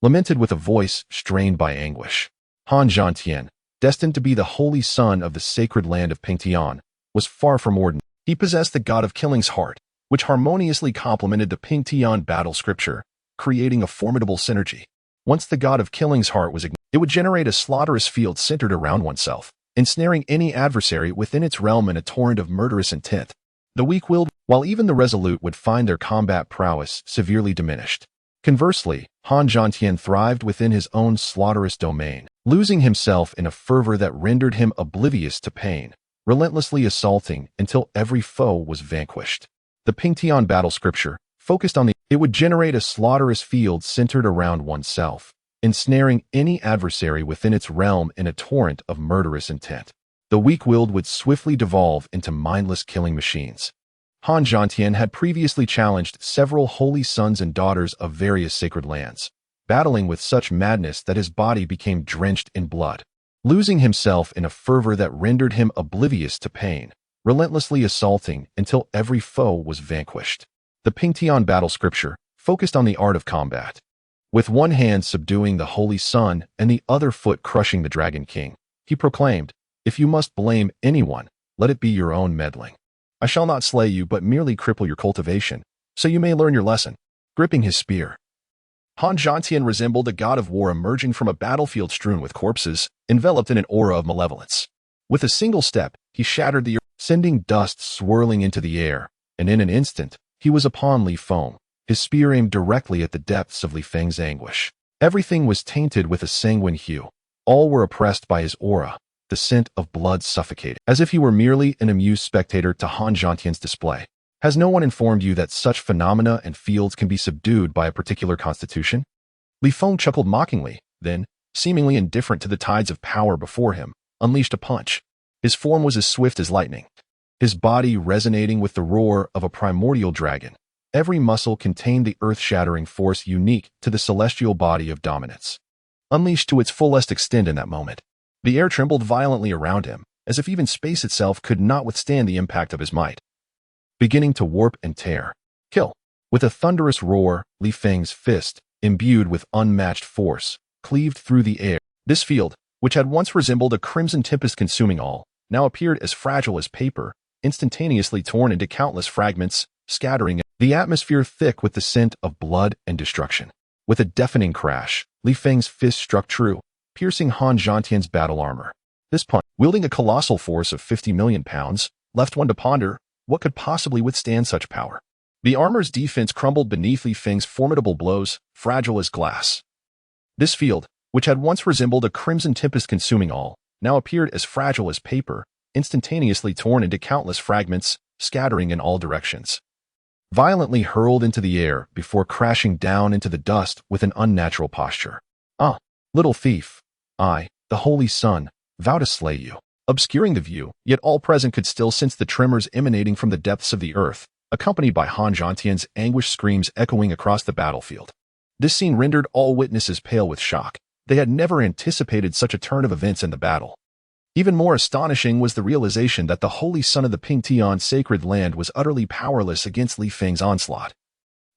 lamented with a voice strained by anguish. Han Zhantian, destined to be the holy son of the sacred land of Pingtian, was far from ordinary. He possessed the god of killing's heart, which harmoniously complemented the Pingtian battle scripture, creating a formidable synergy. Once the god of killing's heart was ignited, it would generate a slaughterous field centered around oneself, ensnaring any adversary within its realm in a torrent of murderous intent. The weak-willed, while even the resolute would find their combat prowess severely diminished. Conversely, Han Zhantian thrived within his own slaughterous domain, losing himself in a fervor that rendered him oblivious to pain, relentlessly assaulting until every foe was vanquished. The Pingtian battle scripture focused on it would generate a slaughterous field centered around oneself, ensnaring any adversary within its realm in a torrent of murderous intent. The weak-willed would swiftly devolve into mindless killing machines. Han Zhantian had previously challenged several holy sons and daughters of various sacred lands, battling with such madness that his body became drenched in blood, losing himself in a fervor that rendered him oblivious to pain, relentlessly assaulting until every foe was vanquished. The Pingtian battle scripture focused on the art of combat, with one hand subduing the holy sun and the other foot crushing the dragon king. He proclaimed, "If you must blame anyone, let it be your own meddling. I shall not slay you but merely cripple your cultivation, so you may learn your lesson." Gripping his spear, Han Zhantian resembled a god of war emerging from a battlefield strewn with corpses, enveloped in an aura of malevolence. With a single step, he shattered the earth, sending dust swirling into the air, and in an instant, he was upon Li Feng, his spear aimed directly at the depths of Li Feng's anguish. Everything was tainted with a sanguine hue. All were oppressed by his aura. The scent of blood suffocated, as if he were merely an amused spectator to Han Zhantian's display. Has no one informed you that such phenomena and fields can be subdued by a particular constitution? Li Feng chuckled mockingly, then, seemingly indifferent to the tides of power before him, unleashed a punch. His form was as swift as lightning, his body resonating with the roar of a primordial dragon. Every muscle contained the earth-shattering force unique to the celestial body of dominance. Unleashed to its fullest extent in that moment, the air trembled violently around him, as if even space itself could not withstand the impact of his might. Beginning to warp and tear. Kill. With a thunderous roar, Li Feng's fist, imbued with unmatched force, cleaved through the air. This field, which had once resembled a crimson tempest consuming all, now appeared as fragile as paper, instantaneously torn into countless fragments, scattering the atmosphere thick with the scent of blood and destruction. With a deafening crash, Li Feng's fist struck true, piercing Han Zhantian's battle armor. This punch, wielding a colossal force of 50 million pounds, left one to ponder, what could possibly withstand such power? The armor's defense crumbled beneath Li Feng's formidable blows, fragile as glass. This field, which had once resembled a crimson tempest consuming all, now appeared as fragile as paper, instantaneously torn into countless fragments, scattering in all directions. Violently hurled into the air before crashing down into the dust with an unnatural posture. Ah, little thief, I, the Holy Sun, vow to slay you. Obscuring the view, yet all present could still sense the tremors emanating from the depths of the earth, accompanied by Han Zhantian's anguished screams echoing across the battlefield. This scene rendered all witnesses pale with shock. They had never anticipated such a turn of events in the battle. Even more astonishing was the realization that the Holy Son of the Pingtian sacred land was utterly powerless against Li Feng's onslaught.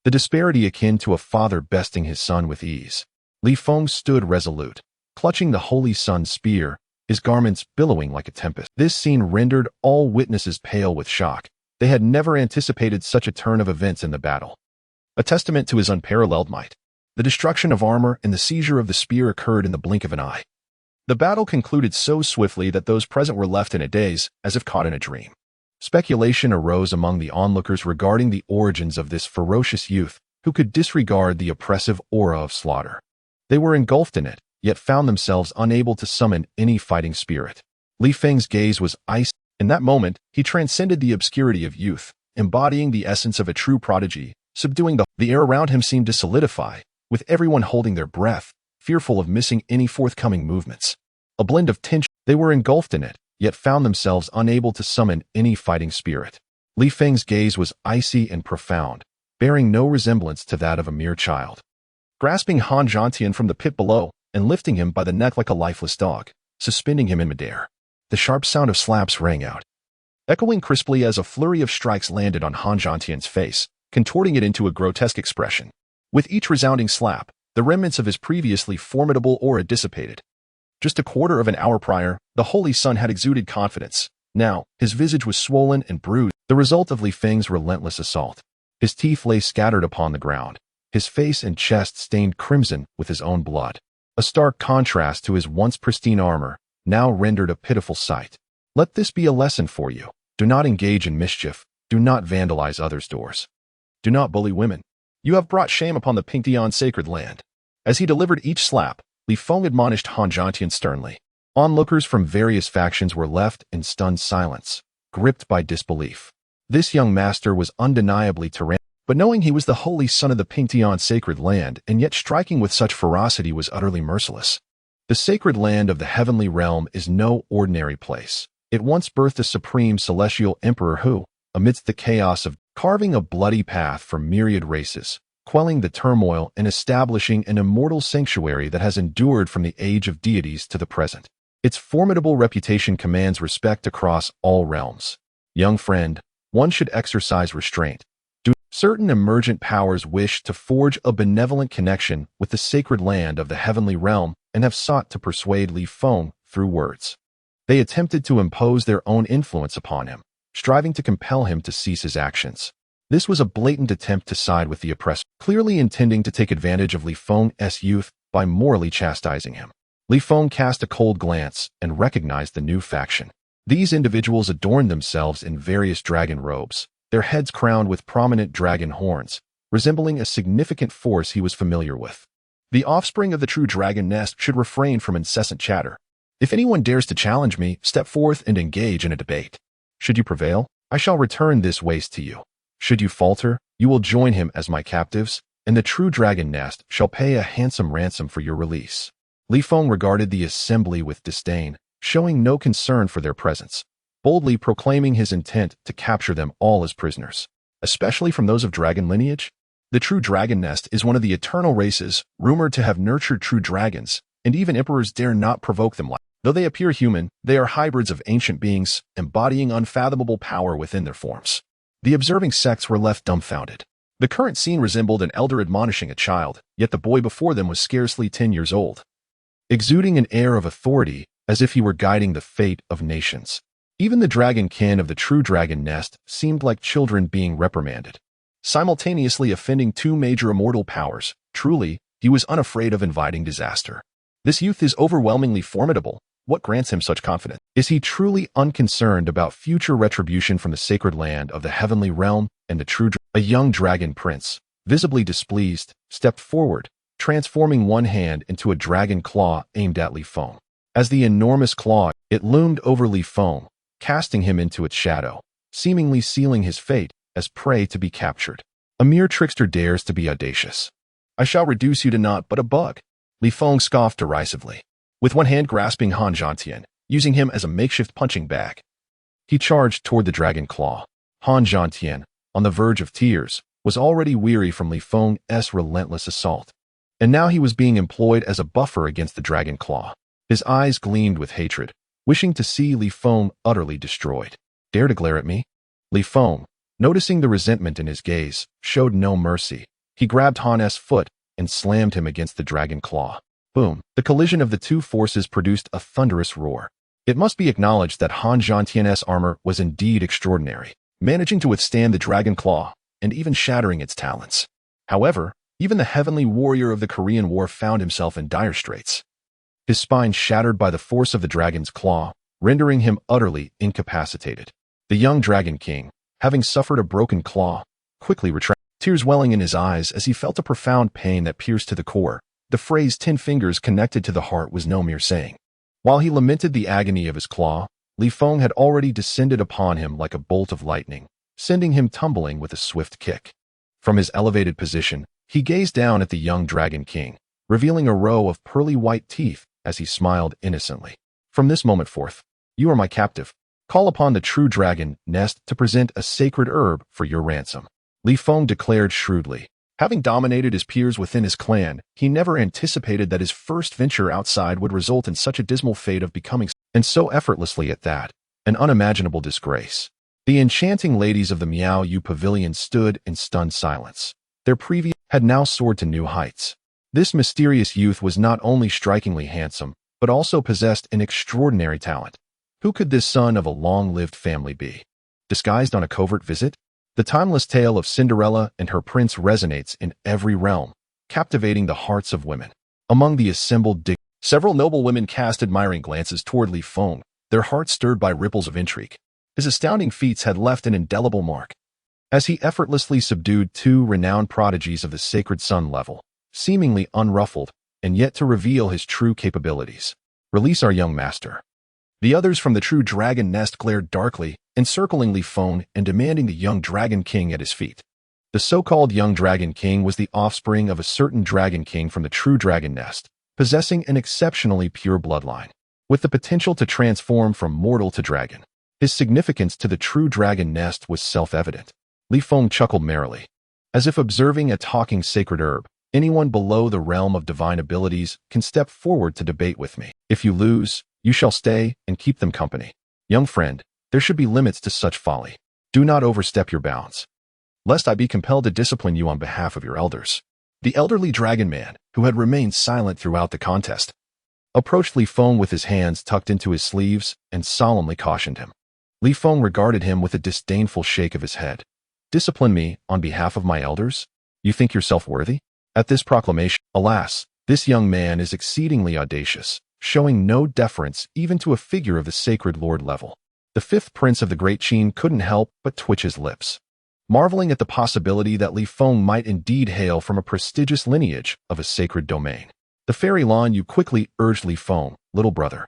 The disparity akin to a father besting his son with ease. Li Feng stood resolute, clutching the Holy Sun's spear, his garments billowing like a tempest. This scene rendered all witnesses pale with shock. They had never anticipated such a turn of events in the battle. A testament to his unparalleled might. The destruction of armor and the seizure of the spear occurred in the blink of an eye. The battle concluded so swiftly that those present were left in a daze, as if caught in a dream. Speculation arose among the onlookers regarding the origins of this ferocious youth, who could disregard the oppressive aura of slaughter. They were engulfed in it, yet found themselves unable to summon any fighting spirit. Li Feng's gaze was icy. In that moment, he transcended the obscurity of youth, embodying the essence of a true prodigy, subduing the air around him seemed to solidify, with everyone holding their breath, fearful of missing any forthcoming movements. A blend of tension. They were engulfed in it, yet found themselves unable to summon any fighting spirit. Li Feng's gaze was icy and profound, bearing no resemblance to that of a mere child. Grasping Han Zhantian from the pit below, and lifting him by the neck like a lifeless dog, suspending him in midair. The sharp sound of slaps rang out, echoing crisply as a flurry of strikes landed on Han Zhantian's face, contorting it into a grotesque expression. With each resounding slap, the remnants of his previously formidable aura dissipated. Just a quarter of an hour prior, the Holy Sun had exuded confidence. Now, his visage was swollen and bruised, the result of Li Feng's relentless assault. His teeth lay scattered upon the ground, his face and chest stained crimson with his own blood. A stark contrast to his once pristine armor, now rendered a pitiful sight. Let this be a lesson for you. Do not engage in mischief. Do not vandalize others' doors. Do not bully women. You have brought shame upon the Pingtian sacred land. As he delivered each slap, Li Feng admonished Han Zhantian sternly. Onlookers from various factions were left in stunned silence, gripped by disbelief. This young master was undeniably tyrannical. But knowing he was the Holy Son of the Pingtian sacred land and yet striking with such ferocity was utterly merciless. The sacred land of the heavenly realm is no ordinary place. It once birthed a supreme celestial emperor who, amidst the chaos of carving a bloody path for myriad races, quelling the turmoil and establishing an immortal sanctuary that has endured from the age of deities to the present. Its formidable reputation commands respect across all realms. Young friend, one should exercise restraint. Certain emergent powers wish to forge a benevolent connection with the sacred land of the heavenly realm and have sought to persuade Li Feng through words. They attempted to impose their own influence upon him, striving to compel him to cease his actions. This was a blatant attempt to side with the oppressor, clearly intending to take advantage of Li Feng's youth by morally chastising him. Li Feng cast a cold glance and recognized the new faction. These individuals adorned themselves in various dragon robes, their heads crowned with prominent dragon horns, resembling a significant force he was familiar with. The offspring of the true dragon nest should refrain from incessant chatter. If anyone dares to challenge me, step forth and engage in a debate. Should you prevail, I shall return this waste to you. Should you falter, you will join him as my captives, and the true dragon nest shall pay a handsome ransom for your release." Li Feng regarded the assembly with disdain, showing no concern for their presence, boldly proclaiming his intent to capture them all as prisoners, especially from those of dragon lineage. The true dragon nest is one of the eternal races rumored to have nurtured true dragons, and even emperors dare not provoke them. Though they appear human, they are hybrids of ancient beings, embodying unfathomable power within their forms. The observing sects were left dumbfounded. The current scene resembled an elder admonishing a child, yet the boy before them was scarcely 10 years old, exuding an air of authority as if he were guiding the fate of nations. Even the dragon kin of the true dragon nest seemed like children being reprimanded, simultaneously offending two major immortal powers. Truly, he was unafraid of inviting disaster. This youth is overwhelmingly formidable. What grants him such confidence? Is he truly unconcerned about future retribution from the sacred land of the heavenly realm and the true A young dragon prince, visibly displeased, stepped forward, transforming one hand into a dragon claw aimed at Li Feng. As the enormous claw, it loomed over Li Feng, casting him into its shadow, seemingly sealing his fate as prey to be captured. A mere trickster dares to be audacious. "I shall reduce you to naught but a bug," Li Feng scoffed derisively. With one hand grasping Han Zhantian, using him as a makeshift punching bag, he charged toward the dragon claw. Han Zhantian, on the verge of tears, was already weary from Li Feng's relentless assault, and now he was being employed as a buffer against the dragon claw. His eyes gleamed with hatred, wishing to see Li Feng utterly destroyed. "Dare to glare at me?" Li Feng, noticing the resentment in his gaze, showed no mercy. He grabbed Han's foot and slammed him against the dragon claw. Boom! The collision of the two forces produced a thunderous roar. It must be acknowledged that Han Zhantian's armor was indeed extraordinary, managing to withstand the dragon claw and even shattering its talons. However, even the heavenly warrior of the Korean War found himself in dire straits. His spine shattered by the force of the dragon's claw, rendering him utterly incapacitated. The young dragon king, having suffered a broken claw, quickly retracted, tears welling in his eyes as he felt a profound pain that pierced to the core. The phrase 10 fingers connected to the heart was no mere saying. While he lamented the agony of his claw, Li Feng had already descended upon him like a bolt of lightning, sending him tumbling with a swift kick. From his elevated position, he gazed down at the young dragon king, revealing a row of pearly white teeth as he smiled innocently. "From this moment forth, you are my captive. Call upon the true dragon nest to present a sacred herb for your ransom," Li Feng declared shrewdly. Having dominated his peers within his clan, he never anticipated that his first venture outside would result in such a dismal fate of becoming, and so effortlessly at that, an unimaginable disgrace. The enchanting ladies of the Miao Yu Pavilion stood in stunned silence. Their previous had now soared to new heights. This mysterious youth was not only strikingly handsome, but also possessed an extraordinary talent. Who could this son of a long-lived family be? Disguised on a covert visit? The timeless tale of Cinderella and her prince resonates in every realm, captivating the hearts of women. Among the assembled several noble women cast admiring glances toward Li Feng, their hearts stirred by ripples of intrigue. His astounding feats had left an indelible mark, as he effortlessly subdued two renowned prodigies of the sacred sun level, seemingly unruffled, and yet to reveal his true capabilities. "Release our young master." The others from the true dragon nest glared darkly, encircling Li Feng and demanding the young dragon king at his feet. The so-called young dragon king was the offspring of a certain dragon king from the true dragon nest, possessing an exceptionally pure bloodline, with the potential to transform from mortal to dragon. His significance to the true dragon nest was self-evident. Li Feng chuckled merrily. As if observing a talking sacred herb, anyone below the realm of divine abilities can step forward to debate with me. If you lose, you shall stay and keep them company. Young friend, there should be limits to such folly. Do not overstep your bounds, lest I be compelled to discipline you on behalf of your elders." The elderly dragon man, who had remained silent throughout the contest, approached Li Feng with his hands tucked into his sleeves and solemnly cautioned him. Li Feng regarded him with a disdainful shake of his head. "Discipline me on behalf of my elders? You think yourself worthy?" At this proclamation, alas, this young man is exceedingly audacious, showing no deference even to a figure of the sacred lord level. The fifth prince of the Great Qin couldn't help but twitch his lips, marveling at the possibility that Li Feng might indeed hail from a prestigious lineage of a sacred domain. The fairy Lan Yu quickly urged Li Feng, "Little brother,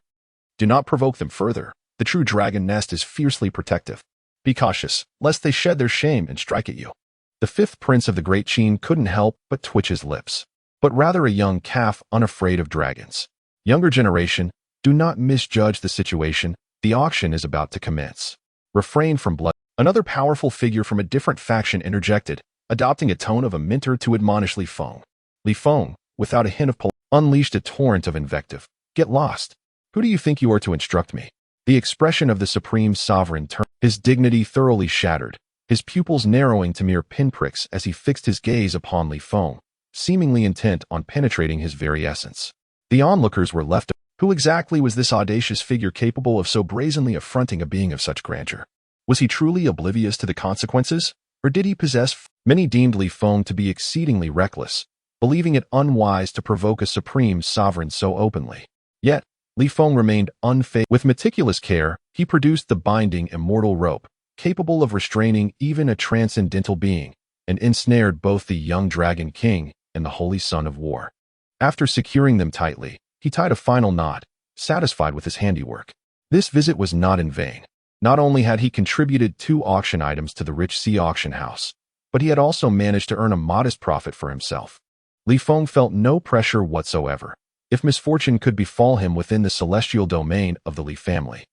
do not provoke them further. The true dragon nest is fiercely protective." Be cautious, lest they shed their shame and strike at you. The fifth prince of the great Qin couldn't help but twitch his lips, but rather a young calf unafraid of dragons. Younger generation, do not misjudge the situation. The auction is about to commence. Refrain from blood. Another powerful figure from a different faction interjected, adopting a tone of a mentor to admonish Li Feng. Li Feng, without a hint of unleashed a torrent of invective. Get lost. Who do you think you are to instruct me? The expression of the supreme sovereign turned, his dignity thoroughly shattered, his pupils narrowing to mere pinpricks as he fixed his gaze upon Li Feng, seemingly intent on penetrating his very essence. The onlookers were left. Who exactly was this audacious figure capable of so brazenly affronting a being of such grandeur? Was he truly oblivious to the consequences, or did he possess? Many deemed Li Feng to be exceedingly reckless, believing it unwise to provoke a supreme sovereign so openly. Yet, Li Feng remained unfazed. With meticulous care, he produced the binding immortal rope, capable of restraining even a transcendental being, and ensnared both the young Dragon King and the Holy Son of War. After securing them tightly, he tied a final knot, satisfied with his handiwork. This visit was not in vain. Not only had he contributed 2 auction items to the rich sea auction house, but he had also managed to earn a modest profit for himself. Li Feng felt no pressure whatsoever. If misfortune could befall him within the celestial domain of the Li family,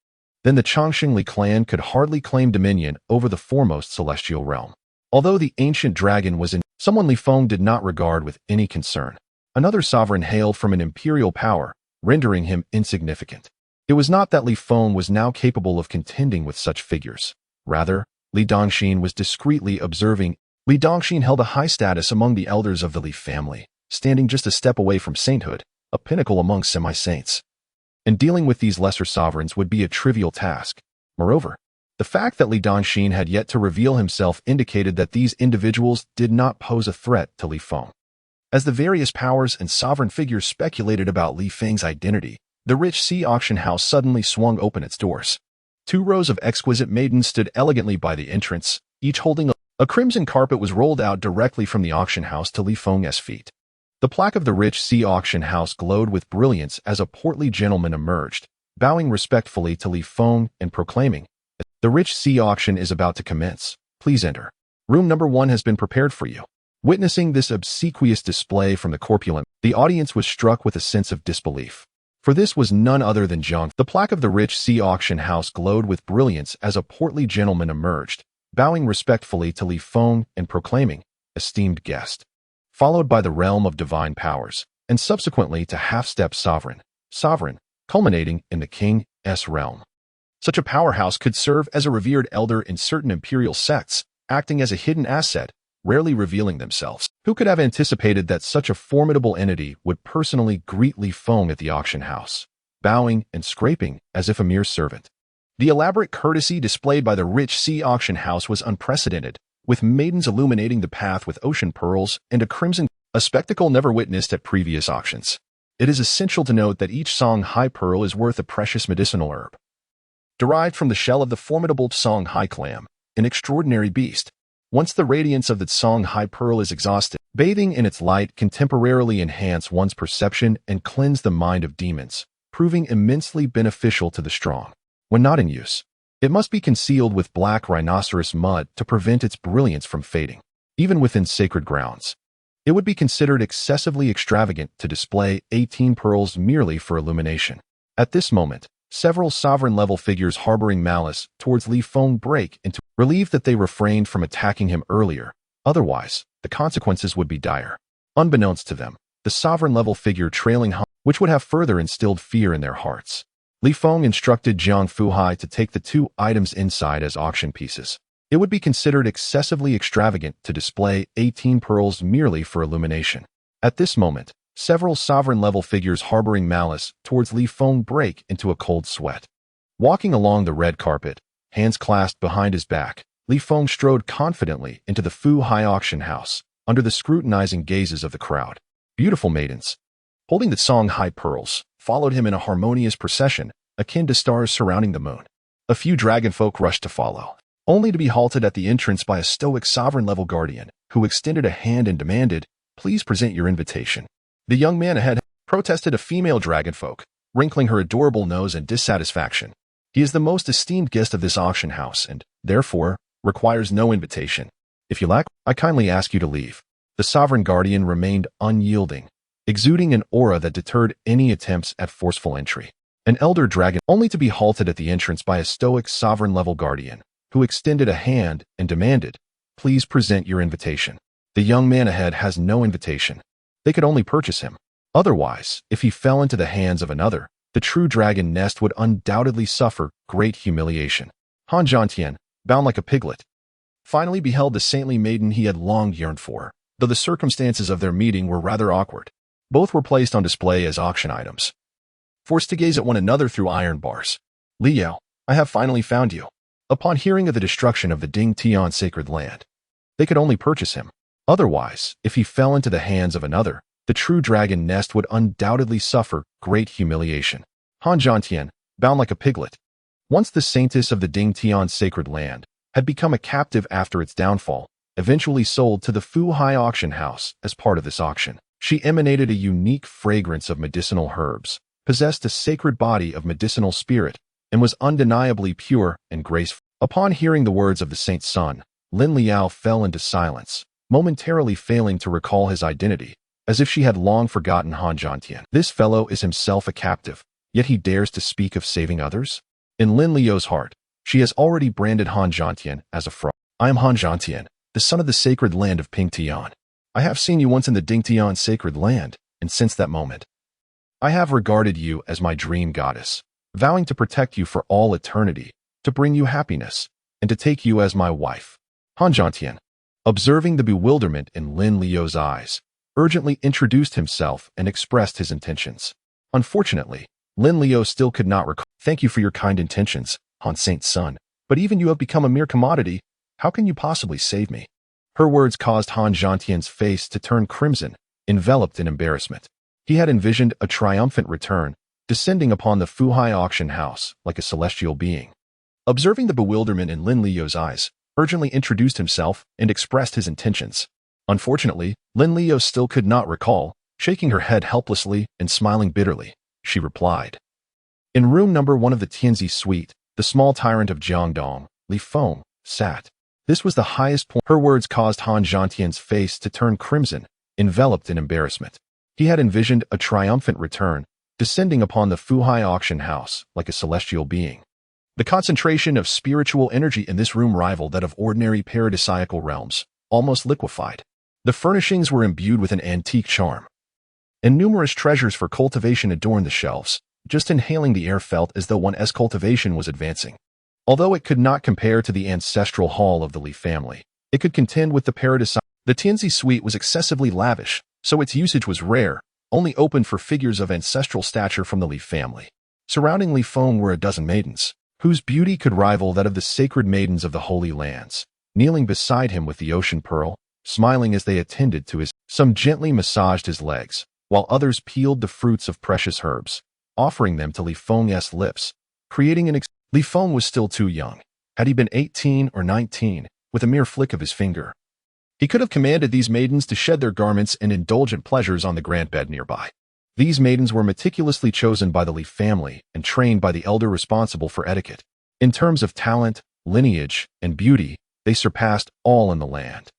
then the Chongqing Li clan could hardly claim dominion over the foremost celestial realm. Although the ancient dragon was in someone Li Feng did not regard with any concern. Another sovereign hailed from an imperial power, rendering him insignificant. It was not that Li Feng was now capable of contending with such figures. Rather, Li Dongxin was discreetly observing. Li Dongxin held a high status among the elders of the Li family, standing just a step away from sainthood, a pinnacle among semi-saints. And dealing with these lesser sovereigns would be a trivial task. Moreover, the fact that Li Dongxin had yet to reveal himself indicated that these individuals did not pose a threat to Li Feng. As the various powers and sovereign figures speculated about Li Feng's identity, the rich sea auction house suddenly swung open its doors. 2 rows of exquisite maidens stood elegantly by the entrance, each holding a crimson carpet was rolled out directly from the auction house to Li Feng's feet. The plaque of the rich sea auction house glowed with brilliance as a portly gentleman emerged, bowing respectfully to Li Feng and proclaiming, "The rich sea auction is about to commence. Please enter. Room number 1 has been prepared for you." Witnessing this obsequious display from the corpulent, the audience was struck with a sense of disbelief. For this was none other than Zhang. The plaque of the rich sea auction house glowed with brilliance as a portly gentleman emerged, bowing respectfully to Li Feng and proclaiming, "Esteemed guest." Followed by the realm of divine powers, and subsequently to half-step sovereign, culminating in the king's realm. Such a powerhouse could serve as a revered elder in certain imperial sects, acting as a hidden asset, rarely revealing themselves. Who could have anticipated that such a formidable entity would personally greet Li Feng at the auction house, bowing and scraping as if a mere servant? The elaborate courtesy displayed by the rich sea auction house was unprecedented, with maidens illuminating the path with ocean pearls and a spectacle never witnessed at previous auctions. It is essential to note that each Songhai pearl is worth a precious medicinal herb, derived from the shell of the formidable Songhai clam, an extraordinary beast. Once the radiance of the Songhai pearl is exhausted, bathing in its light can temporarily enhance one's perception and cleanse the mind of demons, proving immensely beneficial to the strong. When not in use, it must be concealed with black rhinoceros mud to prevent its brilliance from fading. Even within sacred grounds, it would be considered excessively extravagant to display 18 pearls merely for illumination. At this moment, several sovereign-level figures harboring malice towards Li Feng break into, relieved that they refrained from attacking him earlier. Otherwise, the consequences would be dire. Unbeknownst to them, the sovereign-level figure trailing which would have further instilled fear in their hearts. Li Feng instructed Jiang Fuhai to take the 2 items inside as auction pieces. It would be considered excessively extravagant to display 18 pearls merely for illumination. At this moment, several sovereign-level figures harboring malice towards Li Feng break into a cold sweat. Walking along the red carpet, hands clasped behind his back, Li Feng strode confidently into the Fuhai auction house, under the scrutinizing gazes of the crowd. Beautiful maidens, holding the Songhai pearls, followed him in a harmonious procession, akin to stars surrounding the moon. A few dragonfolk rushed to follow, only to be halted at the entrance by a stoic sovereign-level guardian, who extended a hand and demanded, "Please present your invitation." The young man ahead protested a female dragonfolk, wrinkling her adorable nose in dissatisfaction. "He is the most esteemed guest of this auction house, and therefore, requires no invitation. If you lack, I kindly ask you to leave. The sovereign guardian remained unyielding, exuding an aura that deterred any attempts at forceful entry. An elder dragon, only to be halted at the entrance by a stoic sovereign-level guardian, who extended a hand and demanded, "Please present your invitation." The young man ahead has no invitation. They could only purchase him. Otherwise, if he fell into the hands of another, the true dragon nest would undoubtedly suffer great humiliation. Han Zhantian, bound like a piglet, finally beheld the saintly maiden he had long yearned for, though the circumstances of their meeting were rather awkward. Both were placed on display as auction items, forced to gaze at one another through iron bars. "Li Yao, I have finally found you." Upon hearing of the destruction of the Ding Tian sacred land, they could only purchase him. Otherwise, if he fell into the hands of another, the true dragon nest would undoubtedly suffer great humiliation. Han Zhantian, bound like a piglet. Once the saintess of the Ding Tian sacred land had become a captive after its downfall, eventually sold to the Fu Hai auction house as part of this auction. She emanated a unique fragrance of medicinal herbs, possessed a sacred body of medicinal spirit, and was undeniably pure and graceful. Upon hearing the words of the saint's son, Lin Liao fell into silence, momentarily failing to recall his identity, as if she had long forgotten Han Zhantian. This fellow is himself a captive, yet he dares to speak of saving others? In Lin Liao's heart, she has already branded Han Zhantian as a fraud. "I am Han Zhantian, the son of the sacred land of Ping Tian. I have seen you once in the Ding Tian sacred land, and since that moment, I have regarded you as my dream goddess, vowing to protect you for all eternity, to bring you happiness, and to take you as my wife." Han Zhantian, observing the bewilderment in Lin Liao's eyes, urgently introduced himself and expressed his intentions. Unfortunately, Lin Liao still could not recall. "Thank you for your kind intentions, Han Saint's son, but even you have become a mere commodity. How can you possibly save me?" Her words caused Han Zhantian's face to turn crimson, enveloped in embarrassment. He had envisioned a triumphant return, descending upon the Fu Hai auction house like a celestial being. Observing the bewilderment in Lin Liao's eyes, urgently introduced himself and expressed his intentions. Unfortunately, Lin Liao still could not recall, shaking her head helplessly and smiling bitterly. She replied. In room number 1 of the Tianzi suite, the small tyrant of Jiangdong, Li Feng, sat. This was the highest point. Her words caused Han Zhantian's face to turn crimson, enveloped in embarrassment. He had envisioned a triumphant return, descending upon the Fu Hai auction house like a celestial being. The concentration of spiritual energy in this room rivaled that of ordinary paradisiacal realms, almost liquefied. The furnishings were imbued with an antique charm, and numerous treasures for cultivation adorned the shelves. Just inhaling the air felt as though one's cultivation was advancing. Although it could not compare to the ancestral hall of the Li family, it could contend with the paradise. The Tianzi suite was excessively lavish, so its usage was rare, only open for figures of ancestral stature from the Li family. Surrounding Li Feng were a dozen maidens, whose beauty could rival that of the sacred maidens of the Holy Lands, kneeling beside him with the ocean pearl, smiling as they attended to his. Some gently massaged his legs, while others peeled the fruits of precious herbs, offering them to Li Feng's lips, creating an Li Feng was still too young. Had he been 18 or 19, with a mere flick of his finger, he could have commanded these maidens to shed their garments in indulgent pleasures on the grand bed nearby. These maidens were meticulously chosen by the Li family and trained by the elder responsible for etiquette. In terms of talent, lineage, and beauty, they surpassed all in the land.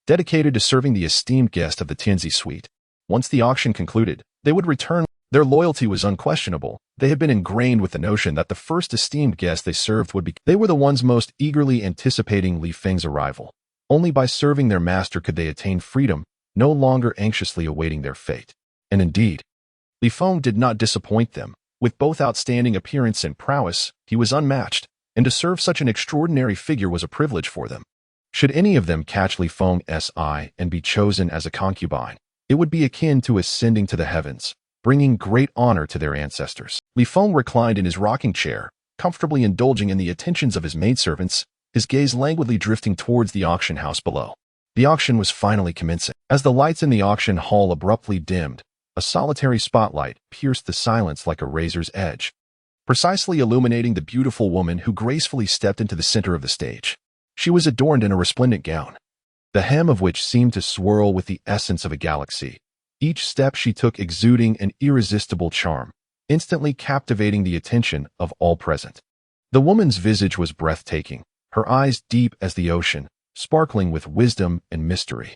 Dedicated to serving the esteemed guest of the Tianzi suite, once the auction concluded, they would return. Their loyalty was unquestionable. They had been ingrained with the notion that the first esteemed guest they served would be. They were the ones most eagerly anticipating Li Feng's arrival. Only by serving their master could they attain freedom, no longer anxiously awaiting their fate. And indeed, Li Feng did not disappoint them. With both outstanding appearance and prowess, he was unmatched, and to serve such an extraordinary figure was a privilege for them. Should any of them catch Li Feng's eye and be chosen as a concubine, it would be akin to ascending to the heavens, bringing great honor to their ancestors. Li Feng reclined in his rocking chair, comfortably indulging in the attentions of his maidservants, his gaze languidly drifting towards the auction house below. The auction was finally commencing. As the lights in the auction hall abruptly dimmed, a solitary spotlight pierced the silence like a razor's edge, precisely illuminating the beautiful woman who gracefully stepped into the center of the stage. She was adorned in a resplendent gown, the hem of which seemed to swirl with the essence of a galaxy. Each step she took exuding an irresistible charm, instantly captivating the attention of all present. The woman's visage was breathtaking, her eyes deep as the ocean, sparkling with wisdom and mystery.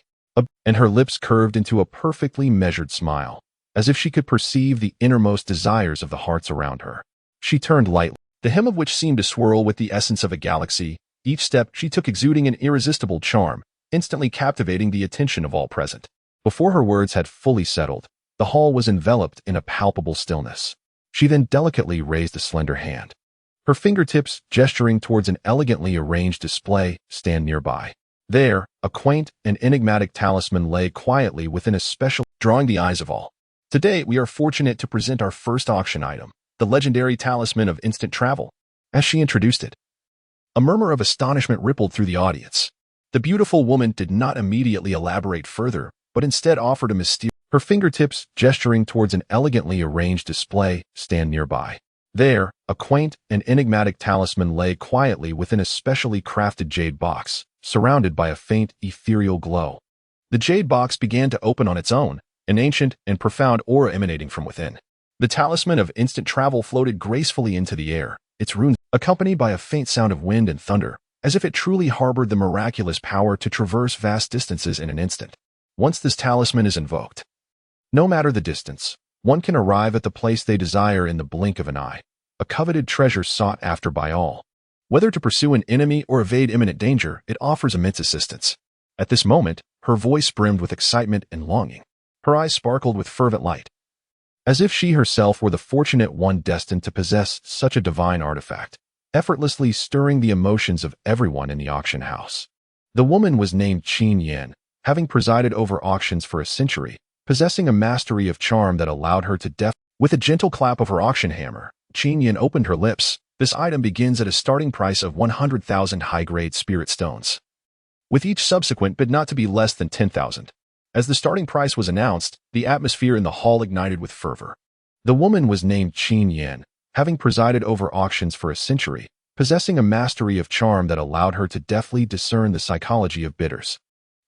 And her lips curved into a perfectly measured smile, as if she could perceive the innermost desires of the hearts around her. She turned lightly, the hem of which seemed to swirl with the essence of a galaxy, each step she took exuding an irresistible charm, instantly captivating the attention of all present. Before her words had fully settled, the hall was enveloped in a palpable stillness. She then delicately raised a slender hand. Her fingertips, gesturing towards an elegantly arranged display, stand nearby. There, a quaint and enigmatic talisman lay quietly within a special, drawing the eyes of all. Today, we are fortunate to present our first auction item, the legendary talisman of instant travel. As she introduced it, a murmur of astonishment rippled through the audience. The beautiful woman did not immediately elaborate further, but instead offered a mysterious. Her fingertips, gesturing towards an elegantly arranged display, stand nearby. There, a quaint and enigmatic talisman lay quietly within a specially crafted jade box, surrounded by a faint, ethereal glow. The jade box began to open on its own, an ancient and profound aura emanating from within. The talisman of instant travel floated gracefully into the air, its runes accompanied by a faint sound of wind and thunder, as if it truly harbored the miraculous power to traverse vast distances in an instant. Once this talisman is invoked, no matter the distance, one can arrive at the place they desire in the blink of an eye, a coveted treasure sought after by all. Whether to pursue an enemy or evade imminent danger, it offers immense assistance. At this moment, her voice brimmed with excitement and longing. Her eyes sparkled with fervent light, as if she herself were the fortunate one destined to possess such a divine artifact, effortlessly stirring the emotions of everyone in the auction house. The woman was named Qin Yan, having presided over auctions for a century, possessing a mastery of charm that allowed her to with a gentle clap of her auction hammer, Qin Yan opened her lips. This item begins at a starting price of 100,000 high-grade spirit stones, with each subsequent bid not to be less than 10,000. As the starting price was announced, the atmosphere in the hall ignited with fervor. The woman was named Qin Yan, having presided over auctions for a century, possessing a mastery of charm that allowed her to deftly discern the psychology of bidders.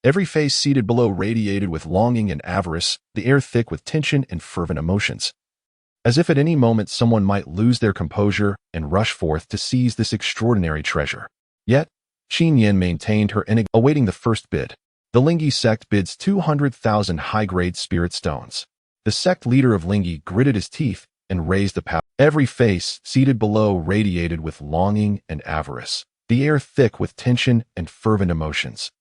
Every face seated below radiated with longing and avarice, the air thick with tension and fervent emotions. As if at any moment someone might lose their composure and rush forth to seize this extraordinary treasure. Yet, Qin Yan maintained her enigma, awaiting the first bid. The Lingi sect bids 200,000 high-grade spirit stones. The sect leader of Lingi gritted his teeth and raised a power. Every face seated below radiated with longing and avarice, the air thick with tension and fervent emotions.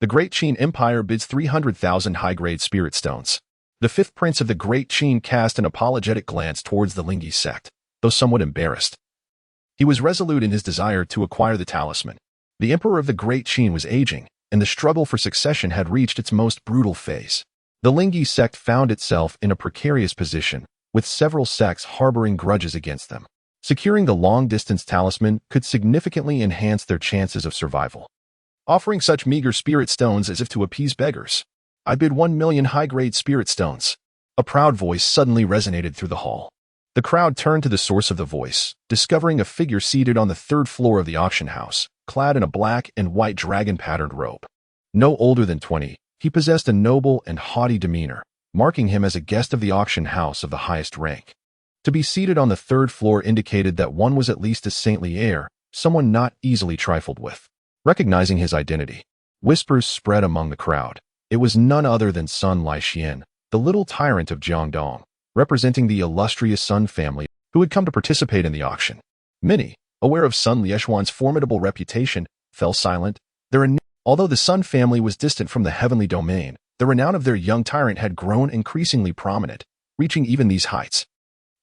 The Great Qin Empire bids 300,000 high-grade spirit stones. The fifth prince of the Great Qin cast an apologetic glance towards the Lingi sect, though somewhat embarrassed. He was resolute in his desire to acquire the talisman. The emperor of the Great Qin was aging, and the struggle for succession had reached its most brutal phase. The Lingi sect found itself in a precarious position, with several sects harboring grudges against them. Securing the long-distance talisman could significantly enhance their chances of survival. Offering such meager spirit stones as if to appease beggars. I bid 1 million high-grade spirit stones. A proud voice suddenly resonated through the hall. The crowd turned to the source of the voice, discovering a figure seated on the third floor of the auction house, clad in a black and white dragon-patterned robe. No older than 20, he possessed a noble and haughty demeanor, marking him as a guest of the auction house of the highest rank. To be seated on the third floor indicated that one was at least a saintly heir, someone not easily trifled with. Recognizing his identity, whispers spread among the crowd. It was none other than Sun Laixian, the little tyrant of Jiangdong, representing the illustrious Sun family who had come to participate in the auction. Many, aware of Sun Laixian's formidable reputation, fell silent. Although the Sun family was distant from the heavenly domain, the renown of their young tyrant had grown increasingly prominent, reaching even these heights.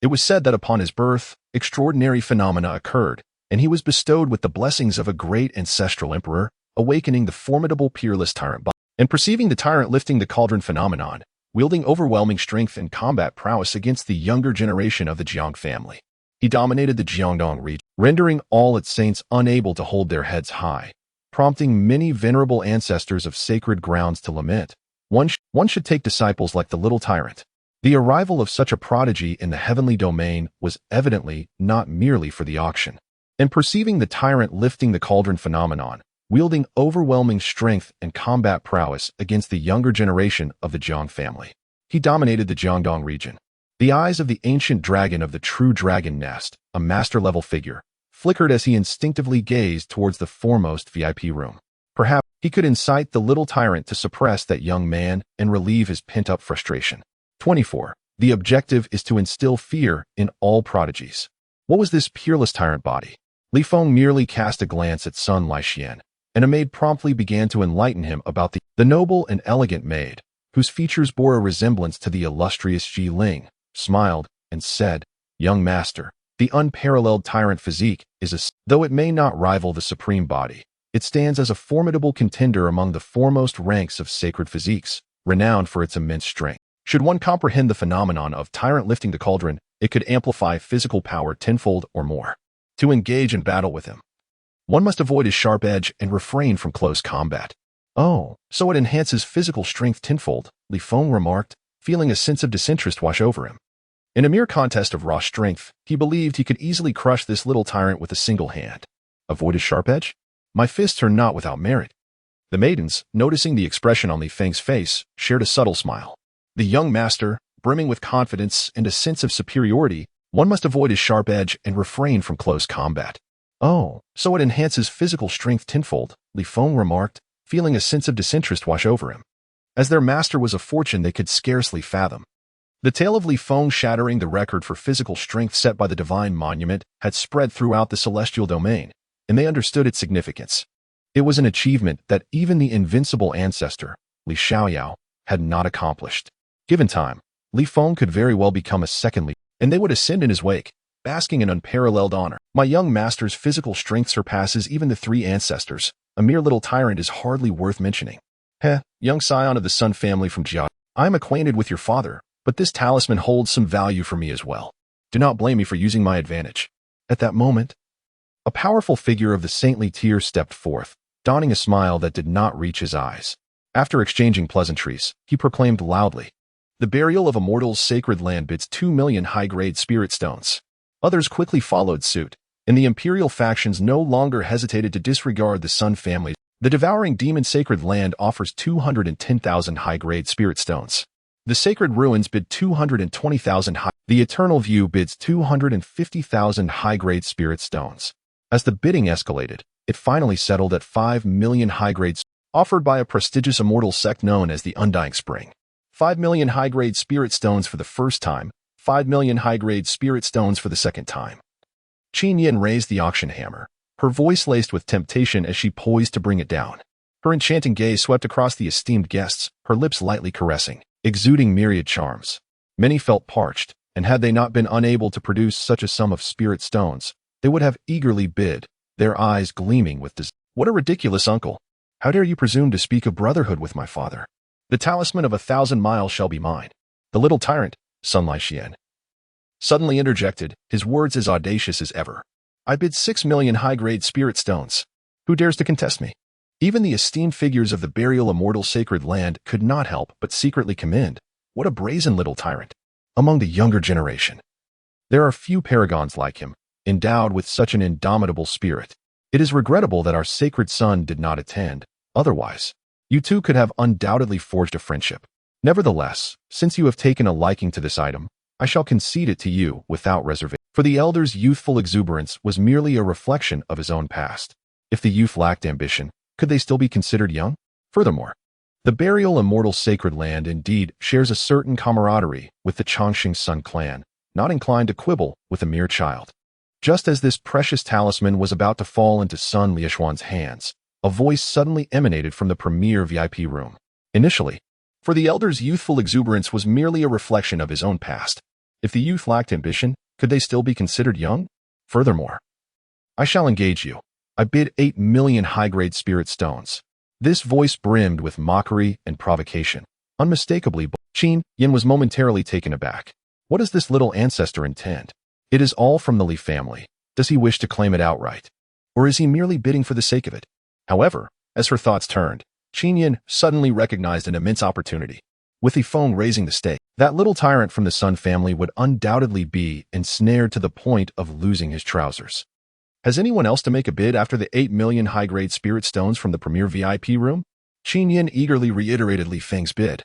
It was said that upon his birth, extraordinary phenomena occurred, and he was bestowed with the blessings of a great ancestral emperor, awakening the formidable peerless tyrant body. And perceiving the tyrant lifting the cauldron phenomenon, wielding overwhelming strength and combat prowess against the younger generation of the Jiang family. He dominated the Jiangdong region, rendering all its saints unable to hold their heads high, prompting many venerable ancestors of sacred grounds to lament. One should take disciples like the little tyrant. The arrival of such a prodigy in the heavenly domain was evidently not merely for the auction. And perceiving the tyrant lifting the cauldron phenomenon, wielding overwhelming strength and combat prowess against the younger generation of the Jiang family, he dominated the Jiangdong region. The eyes of the ancient dragon of the true dragon nest, a master-level figure, flickered as he instinctively gazed towards the foremost VIP room. Perhaps he could incite the little tyrant to suppress that young man and relieve his pent-up frustration. 24. The objective is to instill fear in all prodigies. What was this peerless tyrant body? Li Feng merely cast a glance at Sun Laixian, and a maid promptly began to enlighten him about the noble and elegant maid, whose features bore a resemblance to the illustrious Ji Ling, smiled, and said, "Young master, the unparalleled tyrant physique though it may not rival the supreme body, it stands as a formidable contender among the foremost ranks of sacred physiques, renowned for its immense strength. Should one comprehend the phenomenon of tyrant lifting the cauldron, it could amplify physical power tenfold or more. To engage in battle with him, one must avoid his sharp edge and refrain from close combat." "Oh, so it enhances physical strength tenfold," Li Feng remarked, feeling a sense of disinterest wash over him. In a mere contest of raw strength, he believed he could easily crush this little tyrant with a single hand. Avoid his sharp edge? My fists are not without merit. The maidens, noticing the expression on Li Feng's face, shared a subtle smile. The young master, brimming with confidence and a sense of superiority, one must avoid his sharp edge and refrain from close combat. "Oh, so it enhances physical strength tenfold," Li Feng remarked, feeling a sense of disinterest wash over him. As their master was a fortune they could scarcely fathom. The tale of Li Feng shattering the record for physical strength set by the divine monument had spread throughout the celestial domain, and they understood its significance. It was an achievement that even the invincible ancestor, Li Xiaoyao, had not accomplished. Given time, Li Feng could very well become a second Li, and they would ascend in his wake, basking in unparalleled honor. "My young master's physical strength surpasses even the three ancestors. A mere little tyrant is hardly worth mentioning. Young scion of the Sun family from Jia, I am acquainted with your father, but this talisman holds some value for me as well. Do not blame me for using my advantage." At that moment, a powerful figure of the saintly tier stepped forth, donning a smile that did not reach his eyes. After exchanging pleasantries, he proclaimed loudly, "The burial of a mortal's sacred land bids 2 million high-grade spirit stones." Others quickly followed suit, and the imperial factions no longer hesitated to disregard the Sun family. The devouring demon sacred land offers 210,000 high-grade spirit stones. The sacred ruins bid 220,000 high. The eternal view bids 250,000 high-grade spirit stones. As the bidding escalated, it finally settled at 5 million high-grade offered by a prestigious immortal sect known as the Undying Spring. 5 million high-grade spirit stones for the first time, 5 million high-grade spirit stones for the second time. Qin Yin raised the auction hammer, her voice laced with temptation as she poised to bring it down. Her enchanting gaze swept across the esteemed guests, her lips lightly caressing, exuding myriad charms. Many felt parched, and had they not been unable to produce such a sum of spirit stones, they would have eagerly bid, their eyes gleaming with desire. "What a ridiculous uncle! How dare you presume to speak of brotherhood with my father? The talisman of 1,000 miles shall be mine." The little tyrant, Sun Laixian, suddenly interjected, his words as audacious as ever. "I bid 6 million high-grade spirit stones. Who dares to contest me?" Even the esteemed figures of the burial immortal sacred land could not help but secretly commend, "What a brazen little tyrant!" Among the younger generation, there are few paragons like him, endowed with such an indomitable spirit. It is regrettable that our sacred son did not attend, otherwise, you two could have undoubtedly forged a friendship. Nevertheless, since you have taken a liking to this item, I shall concede it to you without reservation. For the elder's youthful exuberance was merely a reflection of his own past. If the youth lacked ambition, could they still be considered young? Furthermore, the burial immortal sacred land indeed shares a certain camaraderie with the Chongqing Sun clan, not inclined to quibble with a mere child. Just as this precious talisman was about to fall into Sun Lieshuan's hands, a voice suddenly emanated from the premier VIP room. Initially, for the elder's youthful exuberance was merely a reflection of his own past. If the youth lacked ambition, could they still be considered young? Furthermore, I shall engage you. I bid 8 million high-grade spirit stones. This voice brimmed with mockery and provocation. Unmistakably, Qin Yin was momentarily taken aback. What does this little ancestor intend? It is all from the Li family. Does he wish to claim it outright? Or is he merely bidding for the sake of it? However, as her thoughts turned, Qin Yin suddenly recognized an immense opportunity. With Li Feng raising the stake, that little tyrant from the Sun family would undoubtedly be ensnared to the point of losing his trousers. Has anyone else to make a bid after the 8 million high-grade spirit stones from the premier VIP room? Qin Yin eagerly reiterated Li Feng's bid,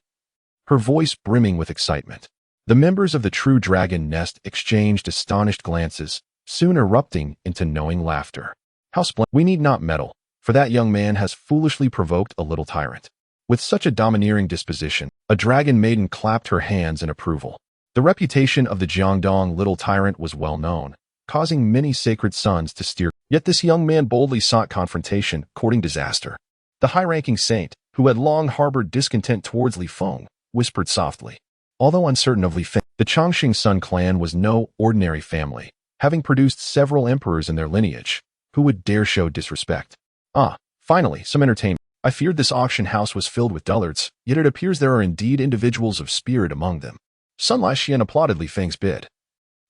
her voice brimming with excitement. The members of the True Dragon Nest exchanged astonished glances, soon erupting into knowing laughter. How splendid! We need not meddle, for that young man has foolishly provoked a little tyrant. With such a domineering disposition, a dragon maiden clapped her hands in approval. The reputation of the Jiangdong little tyrant was well known, causing many sacred sons to steer. Yet this young man boldly sought confrontation, courting disaster. The high-ranking saint, who had long harbored discontent towards Li Feng, whispered softly. Although uncertain of Li Feng, the Chongqing Sun clan was no ordinary family, having produced several emperors in their lineage. Who would dare show disrespect? Finally, some entertainment. I feared this auction house was filled with dullards, yet it appears there are indeed individuals of spirit among them. Sun Laixian applauded Li Feng's bid,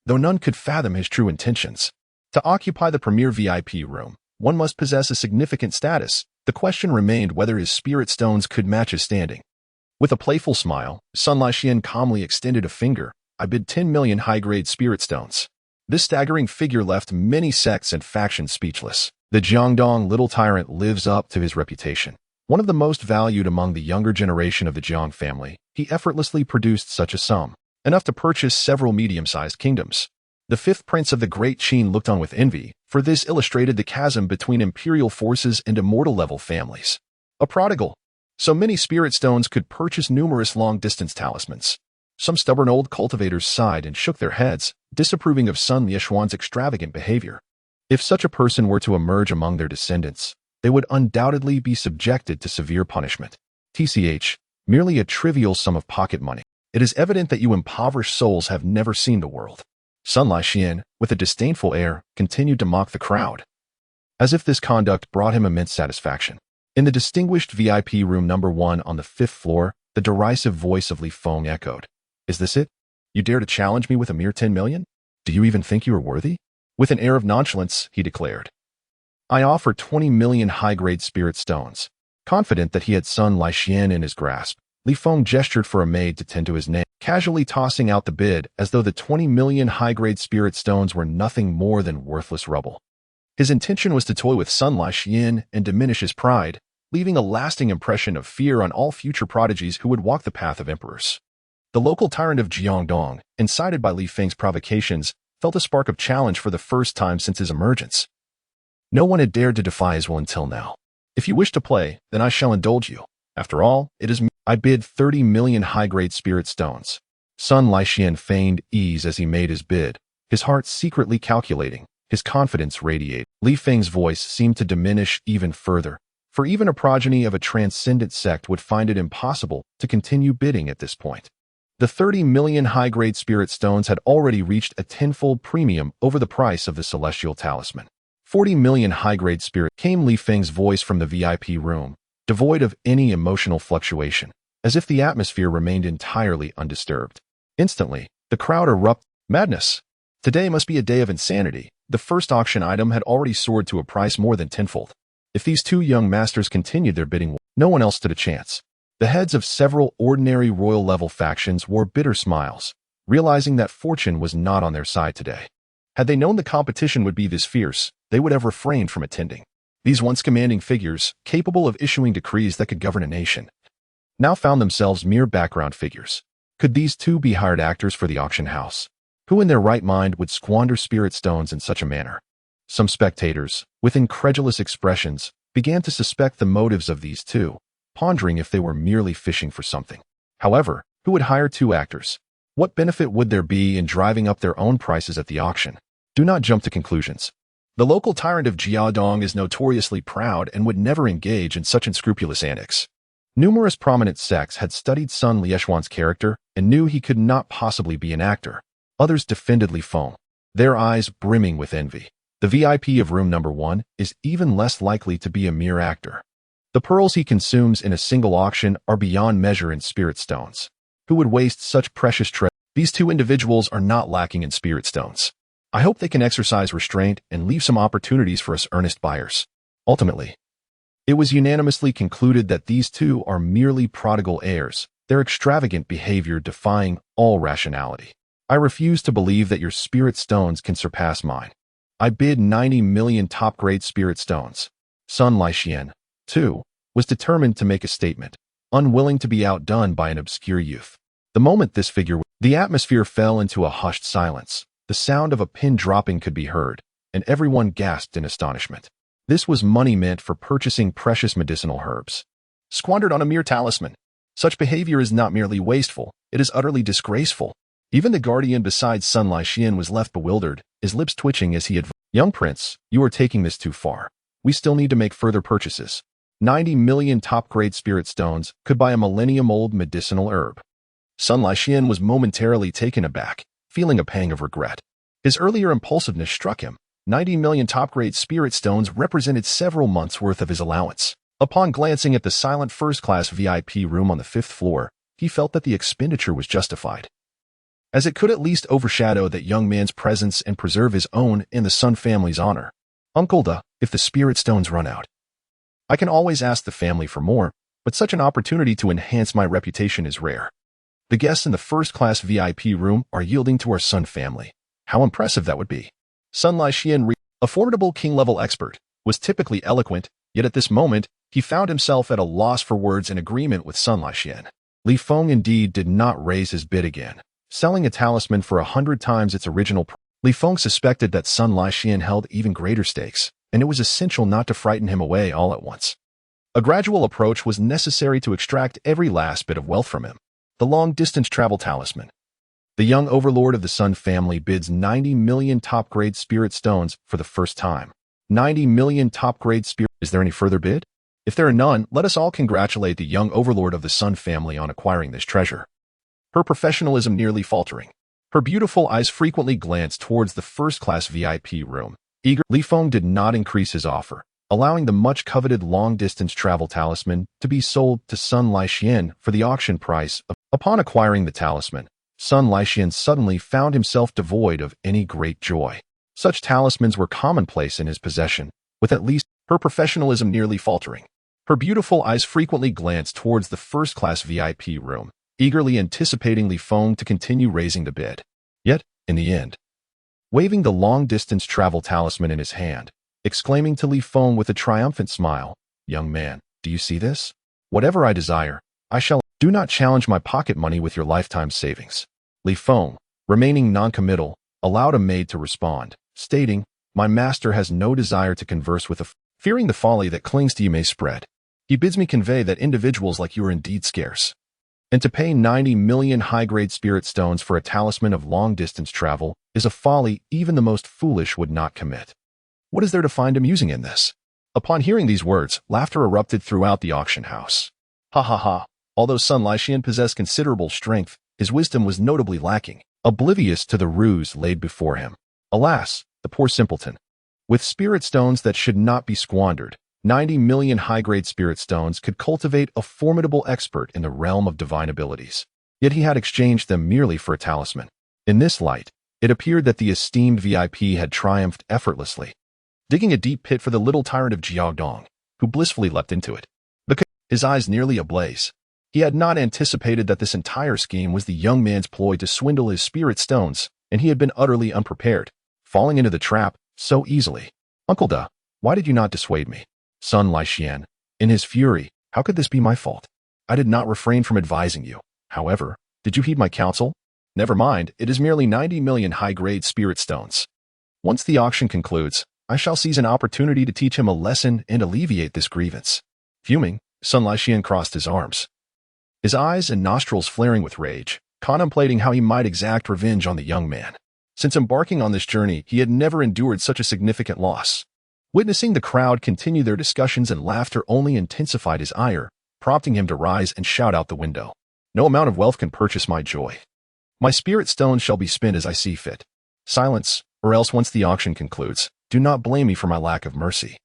though none could fathom his true intentions. To occupy the premier VIP room, one must possess a significant status. The question remained whether his spirit stones could match his standing. With a playful smile, Sun Laixian calmly extended a finger. I bid 10 million high-grade spirit stones. This staggering figure left many sects and factions speechless. The Jiangdong little tyrant lives up to his reputation. One of the most valued among the younger generation of the Jiang family, he effortlessly produced such a sum, enough to purchase several medium-sized kingdoms. The fifth prince of the Great Qin looked on with envy, for this illustrated the chasm between imperial forces and immortal-level families. A prodigal. So many spirit stones could purchase numerous long-distance talismans. Some stubborn old cultivators sighed and shook their heads, disapproving of Sun Lieshuan's extravagant behavior. If such a person were to emerge among their descendants, they would undoubtedly be subjected to severe punishment. TCH, merely a trivial sum of pocket money. It is evident that you impoverished souls have never seen the world. Sun Laixian, with a disdainful air, continued to mock the crowd, as if this conduct brought him immense satisfaction. In the distinguished VIP room number 1 on the 5th floor, the derisive voice of Li Feng echoed. Is this it? You dare to challenge me with a mere 10 million? Do you even think you are worthy? With an air of nonchalance, he declared. I offer 20 million high-grade spirit stones. Confident that he had Sun Laixian in his grasp, Li Feng gestured for a maid to tend to his name, casually tossing out the bid as though the 20 million high-grade spirit stones were nothing more than worthless rubble. His intention was to toy with Sun Laixian and diminish his pride, leaving a lasting impression of fear on all future prodigies who would walk the path of emperors. The local tyrant of Jiangdong, incited by Li Feng's provocations, felt a spark of challenge for the first time since his emergence. No one had dared to defy his will until now. If you wish to play, then I shall indulge you. After all, it is me. I bid 30 million high-grade spirit stones. Sun Laixian feigned ease as he made his bid, his heart secretly calculating. His confidence radiated. Li Feng's voice seemed to diminish even further, for even a progeny of a transcendent sect would find it impossible to continue bidding at this point. The 30 million high-grade spirit stones had already reached a tenfold premium over the price of the celestial talisman. 40 million high-grade spirit came Li Feng's voice from the VIP room, devoid of any emotional fluctuation, as if the atmosphere remained entirely undisturbed. Instantly, the crowd erupted. Madness! Today must be a day of insanity. The first auction item had already soared to a price more than tenfold. If these two young masters continued their bidding, no one else stood a chance. The heads of several ordinary royal-level factions wore bitter smiles, realizing that fortune was not on their side today. Had they known the competition would be this fierce, they would have refrained from attending. These once commanding figures, capable of issuing decrees that could govern a nation, now found themselves mere background figures. Could these two be hired actors for the auction house? Who in their right mind would squander spirit stones in such a manner? Some spectators, with incredulous expressions, began to suspect the motives of these two, pondering if they were merely fishing for something. However, who would hire two actors? What benefit would there be in driving up their own prices at the auction? Do not jump to conclusions. The local tyrant of Jiangdong is notoriously proud and would never engage in such unscrupulous antics. Numerous prominent sects had studied Sun Lieshuan's character and knew he could not possibly be an actor. Others defended Li Feng, their eyes brimming with envy. The VIP of room number 1 is even less likely to be a mere actor. The pearls he consumes in a single auction are beyond measure in spirit stones. Who would waste such precious treasure? These two individuals are not lacking in spirit stones. I hope they can exercise restraint and leave some opportunities for us earnest buyers. Ultimately, it was unanimously concluded that these two are merely prodigal heirs, their extravagant behavior defying all rationality. I refuse to believe that your spirit stones can surpass mine. I bid 90 million top-grade spirit stones. Sun Laixian, too, was determined to make a statement, unwilling to be outdone by an obscure youth. The moment this figure, the atmosphere fell into a hushed silence, The sound of a pin dropping could be heard, and everyone gasped in astonishment. This was money meant for purchasing precious medicinal herbs, squandered on a mere talisman. Such behavior is not merely wasteful, it is utterly disgraceful. Even the guardian beside Sun Laixian was left bewildered, his lips twitching as he advised, "Young prince, you are taking this too far. We still need to make further purchases. 90 million top-grade spirit stones could buy a millennium-old medicinal herb." Sun Laixian was momentarily taken aback, feeling a pang of regret. His earlier impulsiveness struck him. 90 million top-grade spirit stones represented several months' worth of his allowance. Upon glancing at the silent first-class VIP room on the 5th floor, he felt that the expenditure was justified, as it could at least overshadow that young man's presence and preserve his own and the Sun family's honor. "Uncle Da, if the spirit stones run out, I can always ask the family for more, but such an opportunity to enhance my reputation is rare. The guests in the first-class VIP room are yielding to our Sun family. How impressive that would be." Sun Laixian, a formidable king-level expert, was typically eloquent, yet at this moment, he found himself at a loss for words in agreement with Sun Laixian. Li Feng indeed did not raise his bid again, selling a talisman for 100 times its original price. Li Feng suspected that Sun Laixian held even greater stakes, and it was essential not to frighten him away all at once. A gradual approach was necessary to extract every last bit of wealth from him. The long-distance travel talisman. The young overlord of the Sun family bids 90 million top-grade spirit stones for the first time. 90 million top-grade spirit. Is there any further bid? If there are none, let us all congratulate the young overlord of the Sun family on acquiring this treasure. Her professionalism nearly faltering. Her beautiful eyes frequently glanced towards the first-class VIP room. Li Feng did not increase his offer, allowing the much-coveted long-distance travel talisman to be sold to Sun Laixian for the auction price of. Upon acquiring the talisman, Sun Laixian suddenly found himself devoid of any great joy. Such talismans were commonplace in his possession, with at least her professionalism nearly faltering. Her beautiful eyes frequently glanced towards the first-class VIP room, eagerly anticipating Li Feng to continue raising the bid. Yet, in the end, waving the long-distance travel talisman in his hand, exclaiming to Li Feng with a triumphant smile, "Young man, do you see this? Whatever I desire, I shall. Do not challenge my pocket money with your lifetime savings." Li Feng, remaining non-committal, allowed a maid to respond, stating, "My master has no desire to converse with fearing the folly that clings to you may spread. He bids me convey that individuals like you are indeed scarce. And to pay 90 million high-grade spirit stones for a talisman of long-distance travel is a folly even the most foolish would not commit. What is there to find amusing in this?" Upon hearing these words, laughter erupted throughout the auction house. Ha ha ha. Although Sun Laixian possessed considerable strength, his wisdom was notably lacking, oblivious to the ruse laid before him. Alas, the poor simpleton. With spirit stones that should not be squandered, 90 million high-grade spirit stones could cultivate a formidable expert in the realm of divine abilities. Yet he had exchanged them merely for a talisman. In this light, it appeared that the esteemed VIP had triumphed effortlessly, digging a deep pit for the little tyrant of Jiaodong, who blissfully leapt into it. His eyes nearly ablaze. He had not anticipated that this entire scheme was the young man's ploy to swindle his spirit stones, and he had been utterly unprepared, falling into the trap so easily. "Uncle Da, why did you not dissuade me?" Sun Laixian, in his fury, "How could this be my fault? I did not refrain from advising you. However, did you heed my counsel? Never mind, it is merely 90 million high-grade spirit stones. Once the auction concludes, I shall seize an opportunity to teach him a lesson and alleviate this grievance." Fuming, Sun Laixian crossed his arms, his eyes and nostrils flaring with rage, contemplating how he might exact revenge on the young man. Since embarking on this journey, he had never endured such a significant loss. Witnessing the crowd continue their discussions and laughter only intensified his ire, prompting him to rise and shout out the window. "No amount of wealth can purchase my joy. My spirit stones shall be spent as I see fit. Silence, or else once the auction concludes, do not blame me for my lack of mercy."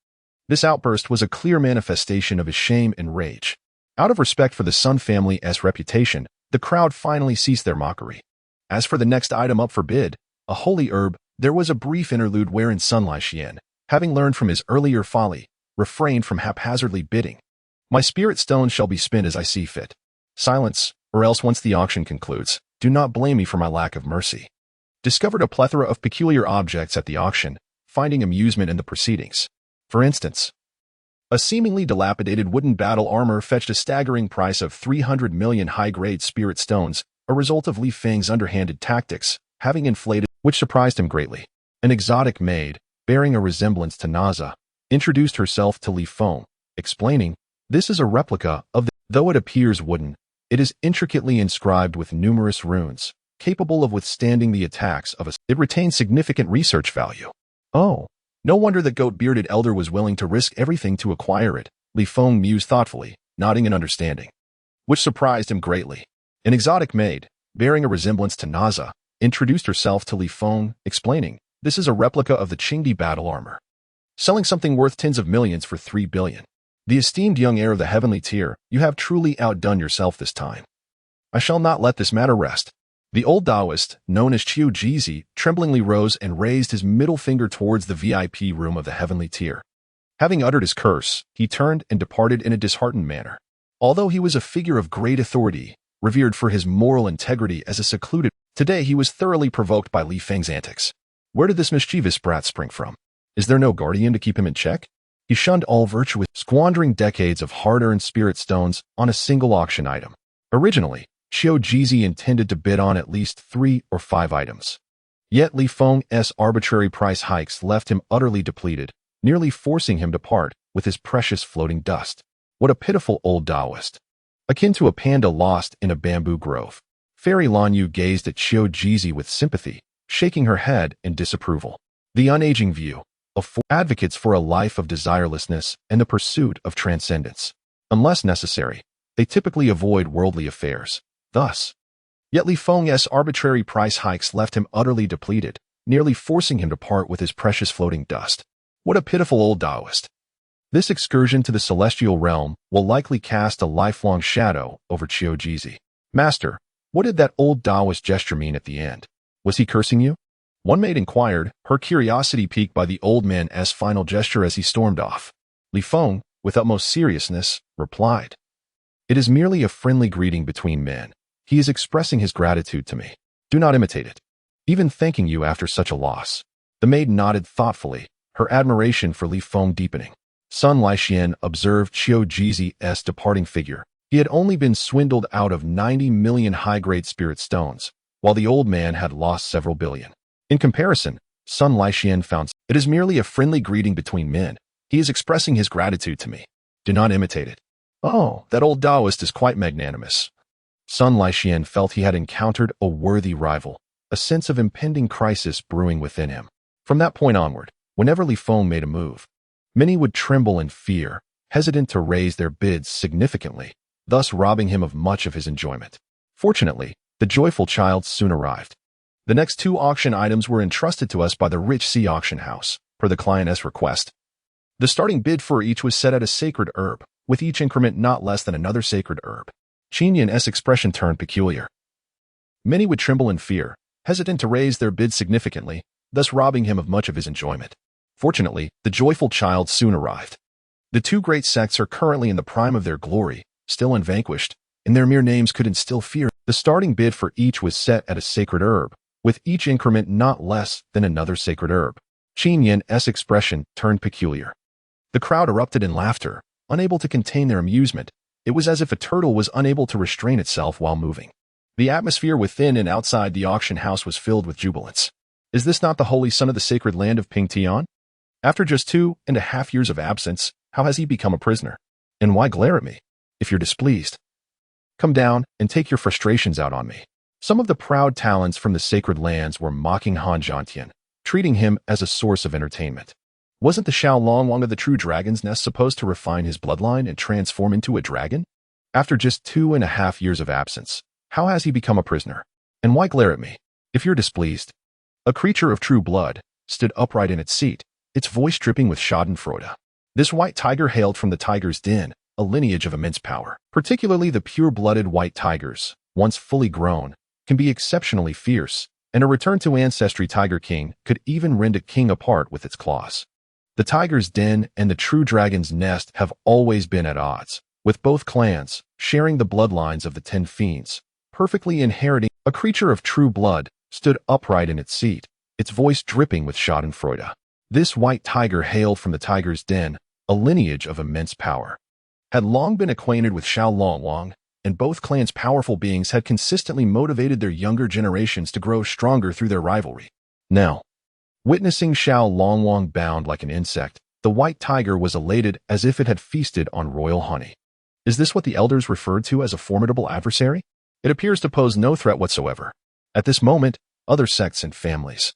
This outburst was a clear manifestation of his shame and rage. Out of respect for the Sun family's reputation, the crowd finally ceased their mockery. As for the next item up for bid, a holy herb, there was a brief interlude wherein Sun Laixian, having learned from his earlier folly, refrained from haphazardly bidding. "My spirit stones shall be spent as I see fit. Silence, or else once the auction concludes, do not blame me for my lack of mercy." Discovered a plethora of peculiar objects at the auction, finding amusement in the proceedings. For instance, a seemingly dilapidated wooden battle armor fetched a staggering price of 300 million high-grade spirit stones, a result of Li Feng's underhanded tactics, having inflated which surprised him greatly. An exotic maid, bearing a resemblance to Naza, introduced herself to Li Feng, explaining, "This is a replica of the... Though it appears wooden, it is intricately inscribed with numerous runes, capable of withstanding the attacks of a... It retains significant research value." Oh, no wonder the goat-bearded elder was willing to risk everything to acquire it, Li Feng mused thoughtfully, nodding in understanding. Which surprised him greatly. An exotic maid, bearing a resemblance to Naza, introduced herself to Li Feng, explaining, "This is a replica of the Qingdi battle armor, selling something worth tens of millions for 3 billion. The esteemed young heir of the heavenly tier, you have truly outdone yourself this time. I shall not let this matter rest." The old Taoist, known as Qiu Jizi, tremblingly rose and raised his middle finger towards the VIP room of the heavenly tier. Having uttered his curse, he turned and departed in a disheartened manner. Although he was a figure of great authority, revered for his moral integrity as a secluded... Today he was thoroughly provoked by Li Feng's antics. Where did this mischievous brat spring from? Is there no guardian to keep him in check? He shunned all virtuous, squandering decades of hard-earned spirit stones on a single auction item. Originally, Qiu Jizi intended to bid on at least 3 or 5 items. Yet Li Feng's arbitrary price hikes left him utterly depleted, nearly forcing him to part with his precious floating dust. What a pitiful old Taoist. Akin to a panda lost in a bamboo grove, Fairy Lan Yu gazed at Qiu Jizi with sympathy, shaking her head in disapproval. The unaging view of advocates for a life of desirelessness and the pursuit of transcendence. Unless necessary, they typically avoid worldly affairs. Thus, yet Li Feng's arbitrary price hikes left him utterly depleted, nearly forcing him to part with his precious floating dust. What a pitiful old Taoist. This excursion to the celestial realm will likely cast a lifelong shadow over Qiu Jizi. Master, what did that old Taoist gesture mean at the end? Was he cursing you? One maid inquired, her curiosity piqued by the old man's final gesture as he stormed off. Li Feng, with utmost seriousness, replied, "It is merely a friendly greeting between men. He is expressing his gratitude to me. Do not imitate it. Even thanking you after such a loss." The maid nodded thoughtfully, her admiration for Li Feng deepening. Sun Laixian observed Qiu Jizi's departing figure. He had only been swindled out of 90 million high-grade spirit stones, while the old man had lost several billion. In comparison, Sun Laixian found, "It is merely a friendly greeting between men. He is expressing his gratitude to me. Do not imitate it." Oh, that old Taoist is quite magnanimous. Sun Laixian felt he had encountered a worthy rival, a sense of impending crisis brewing within him. From that point onward, whenever Li Feng made a move, many would tremble in fear, hesitant to raise their bids significantly, thus robbing him of much of his enjoyment. Fortunately, the joyful child soon arrived. The next 2 auction items were entrusted to us by the Rich Sea Auction House, per the client's request. The starting bid for each was set at a sacred herb, with each increment not less than another sacred herb. Qin Yan's expression turned peculiar. Many would tremble in fear, hesitant to raise their bid significantly, thus robbing him of much of his enjoyment. Fortunately, the joyful child soon arrived. The 2 great sects are currently in the prime of their glory, still unvanquished, and their mere names could instill fear. The starting bid for each was set at a sacred herb, with each increment not less than another sacred herb. Qin Yan's expression turned peculiar. The crowd erupted in laughter, unable to contain their amusement. It was as if a turtle was unable to restrain itself while moving. The atmosphere within and outside the auction house was filled with jubilance. Is this not the holy son of the sacred land of Pingtian? After just 2.5 years of absence, how has he become a prisoner? And why glare at me? If you're displeased, come down and take your frustrations out on me. Some of the proud talents from the sacred lands were mocking Han Zhantian, treating him as a source of entertainment. Wasn't the Xiao Longwang of the True Dragon's Nest supposed to refine his bloodline and transform into a dragon? After just 2.5 years of absence, how has he become a prisoner? And why glare at me? If you're displeased. A creature of true blood stood upright in its seat, its voice dripping with schadenfreude. This white tiger hailed from the tiger's den, a lineage of immense power. Particularly the pure-blooded white tigers, once fully grown, can be exceptionally fierce, and a return to ancestry Tiger King could even rend a king apart with its claws. The tiger's den and the true dragon's nest have always been at odds, with both clans sharing the bloodlines of the 10 fiends, perfectly inheriting. A creature of true blood stood upright in its seat, its voice dripping with schadenfreude. This white tiger hailed from the tiger's den, a lineage of immense power. Had long been acquainted with Xiao Longwang, and both clans' powerful beings had consistently motivated their younger generations to grow stronger through their rivalry. Now, witnessing Xiao Longwang bound like an insect, the white tiger was elated as if it had feasted on royal honey. Is this what the elders referred to as a formidable adversary? It appears to pose no threat whatsoever. At this moment, other sects and families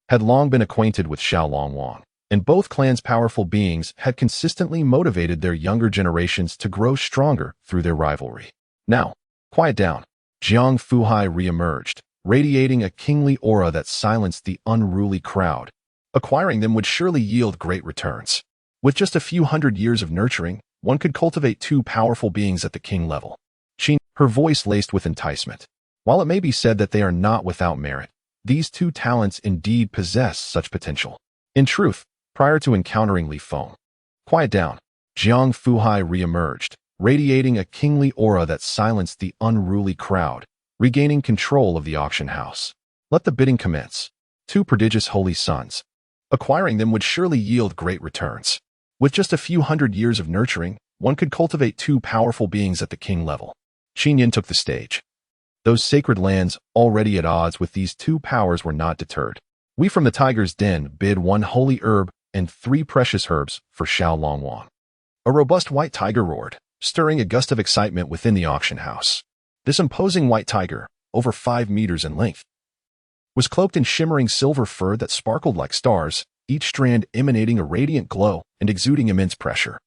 had long been acquainted with Xiao Longwang, and both clans' powerful beings had consistently motivated their younger generations to grow stronger through their rivalry. Now, quiet down. Jiang Fuhai re-emerged, radiating a kingly aura that silenced the unruly crowd. Acquiring them would surely yield great returns. With just a few hundred years of nurturing, one could cultivate two powerful beings at the king level. Qin, her voice laced with enticement. While it may be said that they are not without merit, these two talents indeed possess such potential. In truth, prior to encountering Li Feng, quiet down. Jiang Fuhai re-emerged, radiating a kingly aura that silenced the unruly crowd, regaining control of the auction house. Let the bidding commence. Two prodigious holy sons. Acquiring them would surely yield great returns. With just a few hundred years of nurturing, one could cultivate two powerful beings at the king level. Qin Yin took the stage. Those sacred lands, already at odds with these two powers, were not deterred. We from the Tiger's Den bid 1 holy herb and 3 precious herbs for Xiao Longwang. A robust white tiger roared, stirring a gust of excitement within the auction house. This imposing white tiger, over 5 meters in length, was cloaked in shimmering silver fur that sparkled like stars, each strand emanating a radiant glow and exuding immense pressure.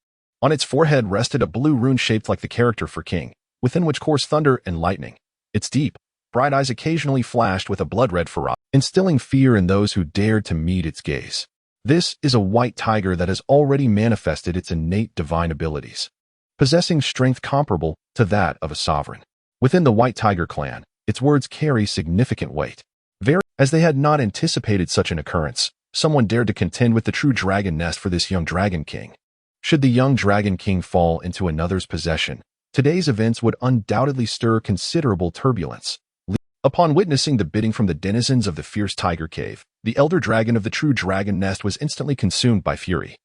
On its forehead rested a blue rune shaped like the character for king, within which coursed thunder and lightning. Its deep, bright eyes occasionally flashed with a blood-red ferocity, instilling fear in those who dared to meet its gaze. This is a white tiger that has already manifested its innate divine abilities, possessing strength comparable to that of a sovereign. Within the White Tiger clan, its words carry significant weight. As they had not anticipated such an occurrence, someone dared to contend with the true dragon nest for this young dragon king. Should the young dragon king fall into another's possession, today's events would undoubtedly stir considerable turbulence. Upon witnessing the bidding from the denizens of the fierce tiger cave, the elder dragon of the true dragon nest was instantly consumed by fury.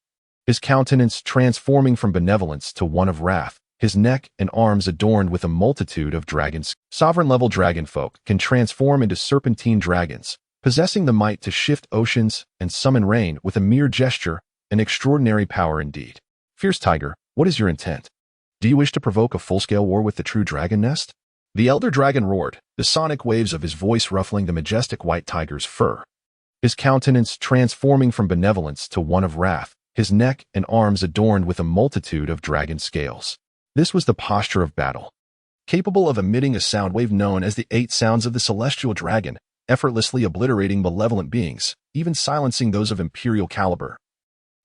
His countenance transforming from benevolence to one of wrath, his neck and arms adorned with a multitude of dragons. Sovereign-level dragonfolk can transform into serpentine dragons, possessing the might to shift oceans and summon rain with a mere gesture, an extraordinary power indeed. Fierce tiger, what is your intent? Do you wish to provoke a full-scale war with the true dragon nest? The elder dragon roared, the sonic waves of his voice ruffling the majestic white tiger's fur. His countenance transforming from benevolence to one of wrath, his neck and arms adorned with a multitude of dragon scales. This was the posture of battle, capable of emitting a sound wave known as the 8 sounds of the celestial dragon, effortlessly obliterating malevolent beings, even silencing those of imperial caliber,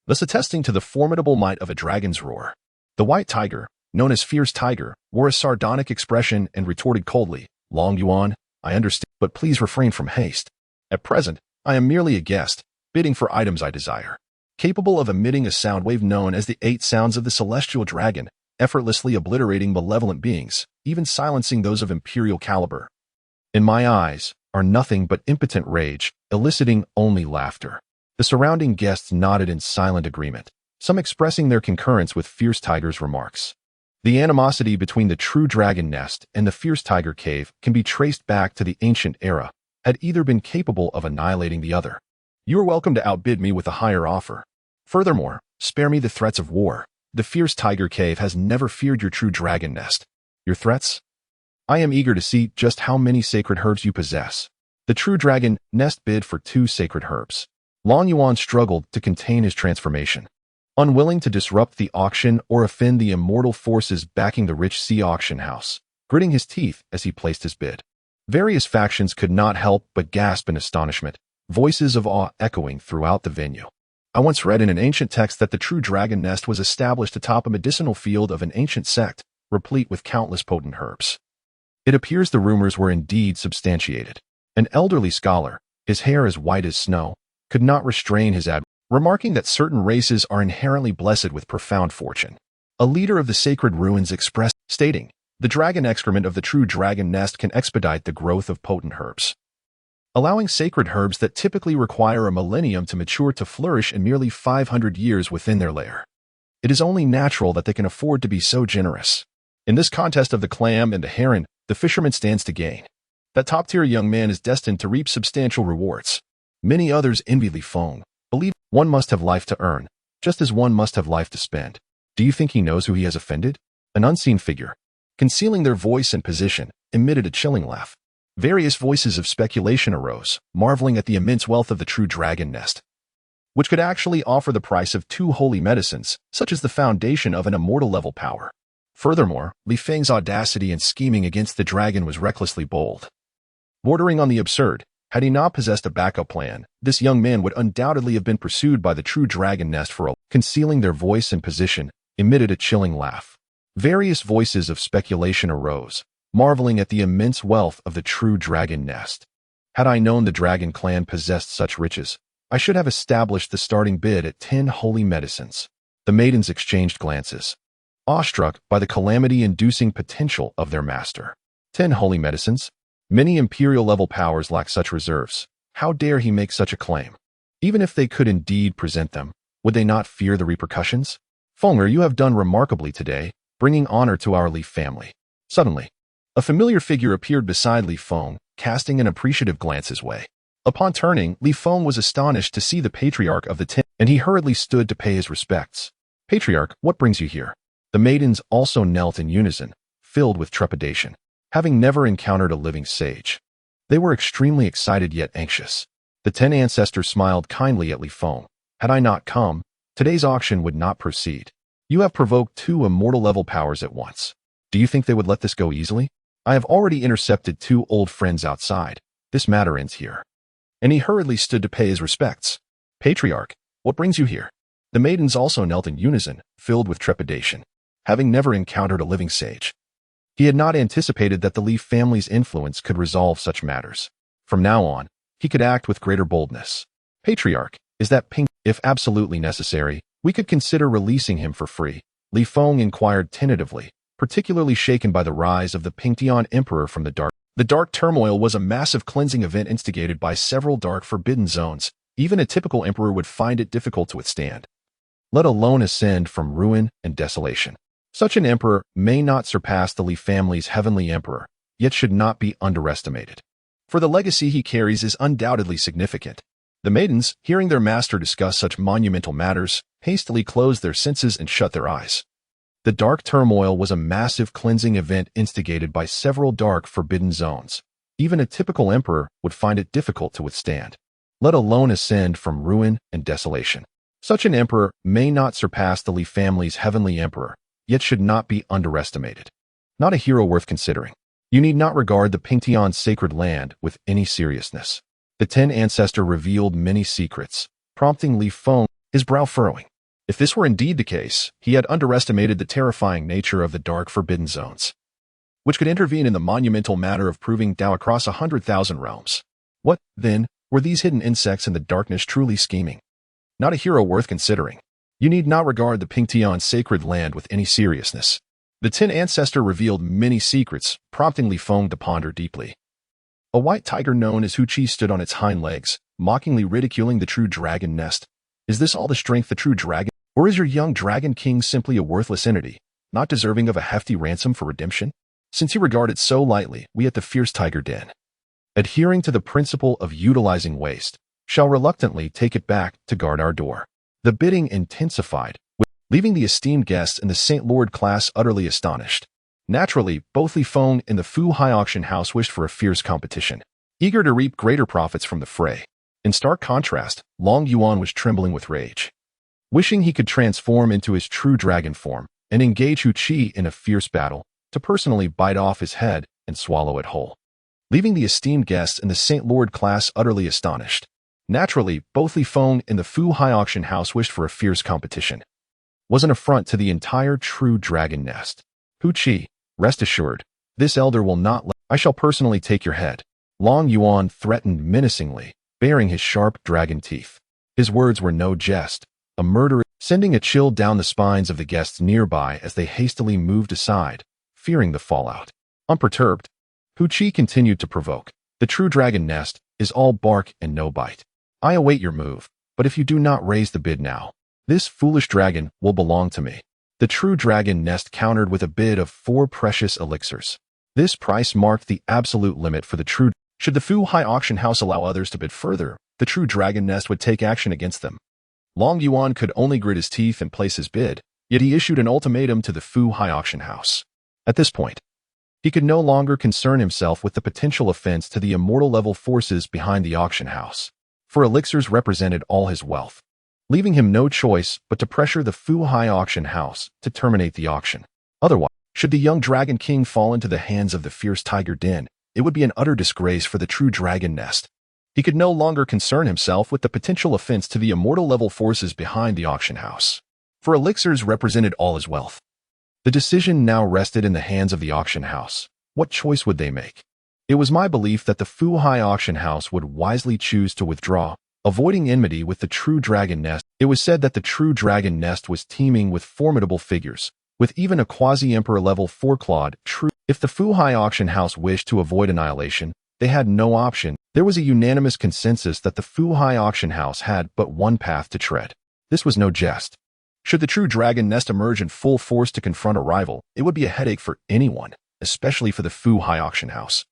thus attesting to the formidable might of a dragon's roar. The white tiger, known as Fierce Tiger, wore a sardonic expression and retorted coldly, "Long Yuan, I understand, but please refrain from haste. At present, I am merely a guest, bidding for items I desire." Capable of emitting a sound wave known as the 8 sounds of the celestial dragon, effortlessly obliterating malevolent beings, even silencing those of imperial caliber. In my eyes are nothing but impotent rage, eliciting only laughter. The surrounding guests nodded in silent agreement, some expressing their concurrence with Fierce Tiger's remarks. The animosity between the true dragon nest and the Fierce Tiger cave can be traced back to the ancient era, had either been capable of annihilating the other. You are welcome to outbid me with a higher offer. Furthermore, spare me the threats of war. The Fierce Tiger cave has never feared your true dragon nest. Your threats? I am eager to see just how many sacred herbs you possess. The true dragon nest bid for 2 sacred herbs. Long Yuan struggled to contain his transformation, unwilling to disrupt the auction or offend the immortal forces backing the rich sea auction house, gritting his teeth as he placed his bid. Various factions could not help but gasp in astonishment, voices of awe echoing throughout the venue. I once read in an ancient text that the true dragon nest was established atop a medicinal field of an ancient sect, replete with countless potent herbs. It appears the rumors were indeed substantiated. An elderly scholar, his hair as white as snow, could not restrain his admiration, remarking that certain races are inherently blessed with profound fortune. A leader of the sacred ruins expressed, stating, "The dragon excrement of the true dragon nest can expedite the growth of potent herbs, allowing sacred herbs that typically require a millennium to mature to flourish in merely 500 years within their lair. It is only natural that they can afford to be so generous. In this contest of the clam and the heron, the fisherman stands to gain. That top-tier young man is destined to reap substantial rewards." Many others envy Li Feng, believe one must have life to earn, just as one must have life to spend. Do you think he knows who he has offended? An unseen figure, concealing their voice and position, emitted a chilling laugh. Various voices of speculation arose, marveling at the immense wealth of the true dragon nest, which could actually offer the price of 2 holy medicines, such as the foundation of an immortal level power. Furthermore, Li Feng's audacity and scheming against the dragon was recklessly bold, bordering on the absurd. Had he not possessed a backup plan, this young man would undoubtedly have been pursued by the true dragon nest for a concealing their voice and position, emitted a chilling laugh. Various voices of speculation arose, marveling at the immense wealth of the true dragon nest. Had I known the dragon clan possessed such riches, I should have established the starting bid at 10 holy medicines. The maidens exchanged glances, awestruck by the calamity-inducing potential of their master. 10 holy medicines? Many imperial-level powers lack such reserves. How dare he make such a claim? Even if they could indeed present them, would they not fear the repercussions? Fenger, you have done remarkably today, bringing honor to our Li family. Suddenly, a familiar figure appeared beside Li Feng, casting an appreciative glance his way. Upon turning, Li Feng was astonished to see the patriarch of the 10, and he hurriedly stood to pay his respects. Patriarch, what brings you here? The maidens also knelt in unison, filled with trepidation, having never encountered a living sage. They were extremely excited yet anxious. The 10 ancestors smiled kindly at Li Feng. Had I not come, today's auction would not proceed. You have provoked 2 immortal-level powers at once. Do you think they would let this go easily? I have already intercepted 2 old friends outside. This matter ends here. And he hurriedly stood to pay his respects. Patriarch, what brings you here? The maidens also knelt in unison, filled with trepidation, having never encountered a living sage. He had not anticipated that the Li family's influence could resolve such matters. From now on, he could act with greater boldness. Patriarch, is that pink? If absolutely necessary, we could consider releasing him for free. Li Feng inquired tentatively, particularly shaken by the rise of the Pingtian Emperor from the dark. The Dark Turmoil was a massive cleansing event instigated by several dark forbidden zones. Even a typical emperor would find it difficult to withstand, let alone ascend from ruin and desolation. Such an emperor may not surpass the Li family's heavenly emperor, yet should not be underestimated, for the legacy he carries is undoubtedly significant. The maidens, hearing their master discuss such monumental matters, hastily closed their senses and shut their eyes. The Dark Turmoil was a massive cleansing event instigated by several dark forbidden zones. Even a typical emperor would find it difficult to withstand, let alone ascend from ruin and desolation. Such an emperor may not surpass the Li family's heavenly emperor, yet should not be underestimated. Not a hero worth considering. You need not regard the Pingtian sacred land with any seriousness. The 10 ancestor revealed many secrets, prompting Li Feng, his brow furrowing. If this were indeed the case, he had underestimated the terrifying nature of the dark forbidden zones, which could intervene in the monumental matter of proving Tao across 100,000 realms. What, then, were these hidden insects in the darkness truly scheming? Not a hero worth considering. You need not regard the Pingtian sacred land with any seriousness. The 10 ancestor revealed many secrets, prompting Li Feng to ponder deeply. A white tiger known as Hu Chi stood on its hind legs, mockingly ridiculing the true dragon nest. Is this all the strength the true dragon? Or is your young dragon king simply a worthless entity, not deserving of a hefty ransom for redemption? Since you regard it so lightly, we at the fierce tiger den, adhering to the principle of utilizing waste, shall reluctantly take it back to guard our door. The bidding intensified, leaving the esteemed guests in the St. Lord class utterly astonished. Naturally, both Li Feng and the Fu High Auction House wished for a fierce competition, eager to reap greater profits from the fray. In stark contrast, Long Yuan was trembling with rage, wishing he could transform into his true dragon form and engage Hu Chi in a fierce battle, to personally bite off his head and swallow it whole, leaving the esteemed guests in the St. Lord class utterly astonished. Naturally, both Li Feng and the Fu High Auction House wished for a fierce competition. Was an affront to the entire true dragon nest. Hu Chi, rest assured, this elder will not let. I shall personally take your head. Long Yuan threatened menacingly, baring his sharp dragon teeth. His words were no jest, a murder, sending a chill down the spines of the guests nearby as they hastily moved aside, fearing the fallout. Unperturbed, Hu Chi continued to provoke. The true dragon nest is all bark and no bite. I await your move, but if you do not raise the bid now, this foolish dragon will belong to me. The true dragon nest countered with a bid of 4 precious elixirs. This price marked the absolute limit for the true. Should the Fu High Auction House allow others to bid further, the true dragon nest would take action against them. Long Yuan could only grit his teeth and place his bid, yet he issued an ultimatum to the Fu High Auction House. At this point, he could no longer concern himself with the potential offense to the immortal-level forces behind the auction house, for elixirs represented all his wealth, leaving him no choice but to pressure the Fu High Auction House to terminate the auction. Otherwise, should the young Dragon King fall into the hands of the fierce Tiger Den, it would be an utter disgrace for the true dragon nest. He could no longer concern himself with the potential offense to the immortal-level forces behind the auction house, for elixirs represented all his wealth. The decision now rested in the hands of the auction house. What choice would they make? It was my belief that the Fu High Auction House would wisely choose to withdraw, avoiding enmity with the true dragon nest. It was said that the true dragon nest was teeming with formidable figures, with even a quasi-emperor-level four-clawed true. If the Fu High Auction House wished to avoid annihilation, they had no option. There was a unanimous consensus that the Fu High Auction House had but one path to tread. This was no jest. Should the true dragon nest emerge in full force to confront a rival, it would be a headache for anyone, especially for the Fu High Auction House,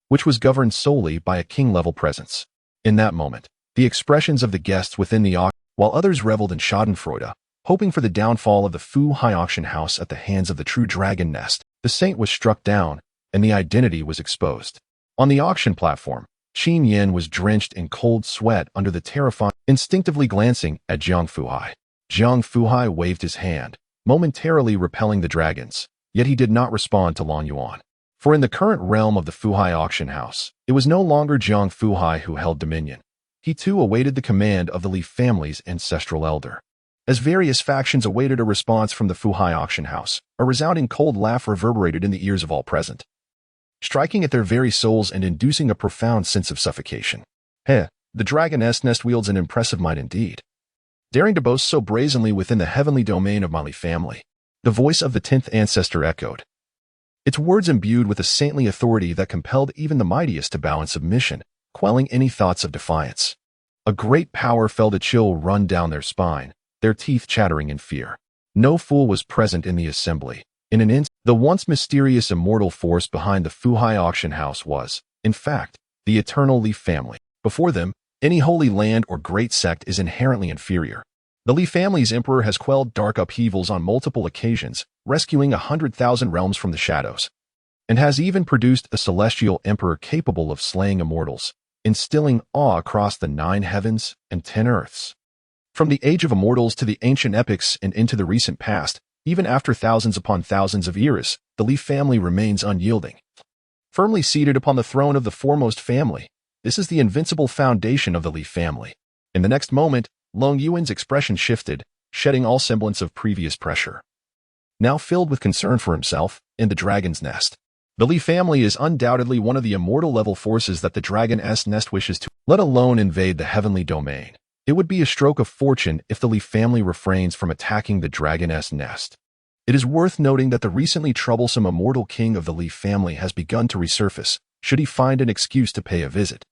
which was governed solely by a king-level presence. In that moment, the expressions of the guests within the auction, while others reveled in schadenfreude, hoping for the downfall of the Fu High Auction House at the hands of the true dragon nest, the saint was struck down, and the identity was exposed. On the auction platform, Qin Yin was drenched in cold sweat under the terrifying, instinctively glancing at Jiang Fuhai. Jiang Fuhai waved his hand, momentarily repelling the dragons, yet he did not respond to Long Yuan. For in the current realm of the Fu High Auction House, it was no longer Jiang Fuhai who held dominion. He too awaited the command of the Li family's ancestral elder. As various factions awaited a response from the Fu High Auction House, a resounding cold laugh reverberated in the ears of all present, striking at their very souls and inducing a profound sense of suffocation. The dragoness nest wields an impressive might indeed, daring to boast so brazenly within the heavenly domain of my Li family. The voice of the 10th ancestor echoed, its words imbued with a saintly authority that compelled even the mightiest to bow in submission, quelling any thoughts of defiance. A great power felt a chill run down their spine, their teeth chattering in fear. No fool was present in the assembly. In an instant, the once mysterious immortal force behind the Fu High Auction House was, in fact, the eternal Li family. Before them, any holy land or great sect is inherently inferior. The Li family's emperor has quelled dark upheavals on multiple occasions, rescuing 100,000 realms from the shadows, and has even produced a celestial emperor capable of slaying immortals, instilling awe across the 9 heavens and 10 earths. From the age of immortals to the ancient epics and into the recent past, even after thousands upon thousands of years, the Li family remains unyielding. Firmly seated upon the throne of the foremost family, this is the invincible foundation of the Li family. In the next moment, Long Yuan's expression shifted, shedding all semblance of previous pressure. Now filled with concern for himself and the dragon's nest. The Li family is undoubtedly one of the immortal-level forces that the dragon's nest wishes to, let alone invade the heavenly domain. It would be a stroke of fortune if the Li family refrains from attacking the dragon's nest. It is worth noting that the recently troublesome immortal king of the Li family has begun to resurface, should he find an excuse to pay a visit.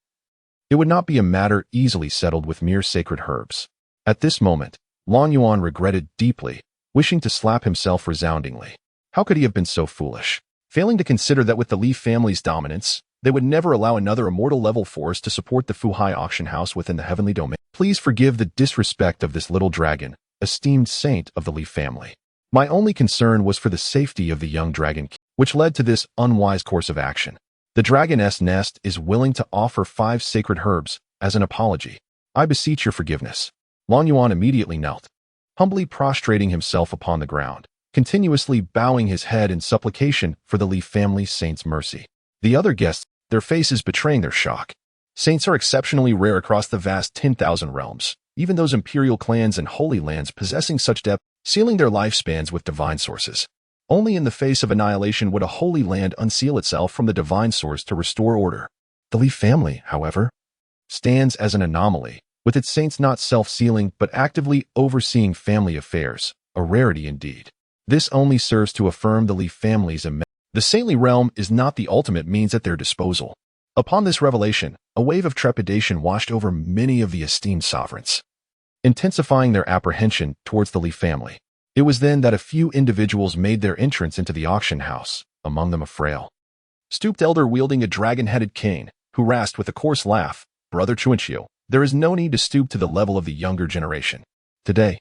It would not be a matter easily settled with mere sacred herbs. At this moment, Long Yuan regretted deeply, wishing to slap himself resoundingly. How could he have been so foolish? Failing to consider that with the Li family's dominance, they would never allow another immortal-level force to support the Fu High Auction House within the heavenly domain. Please forgive the disrespect of this little dragon, esteemed saint of the Li family. My only concern was for the safety of the young dragon, which led to this unwise course of action. The dragon's nest is willing to offer 5 sacred herbs as an apology. I beseech your forgiveness. Long Yuan immediately knelt, humbly prostrating himself upon the ground, continuously bowing his head in supplication for the Li family saint's mercy. The other guests, their faces betraying their shock. Saints are exceptionally rare across the vast 10,000 realms, even those imperial clans and holy lands possessing such depth, sealing their lifespans with divine sources. Only in the face of annihilation would a holy land unseal itself from the divine source to restore order. The Li family, however, stands as an anomaly, with its saints not self-sealing but actively overseeing family affairs, a rarity indeed. This only serves to affirm the Li family's immense. The saintly realm is not the ultimate means at their disposal. Upon this revelation, a wave of trepidation washed over many of the esteemed sovereigns, intensifying their apprehension towards the Li family. It was then that a few individuals made their entrance into the auction house, among them a frail, stooped elder wielding a dragon-headed cane, who rasped with a coarse laugh, "Brother Chuanqiu, there is no need to stoop to the level of the younger generation. Today,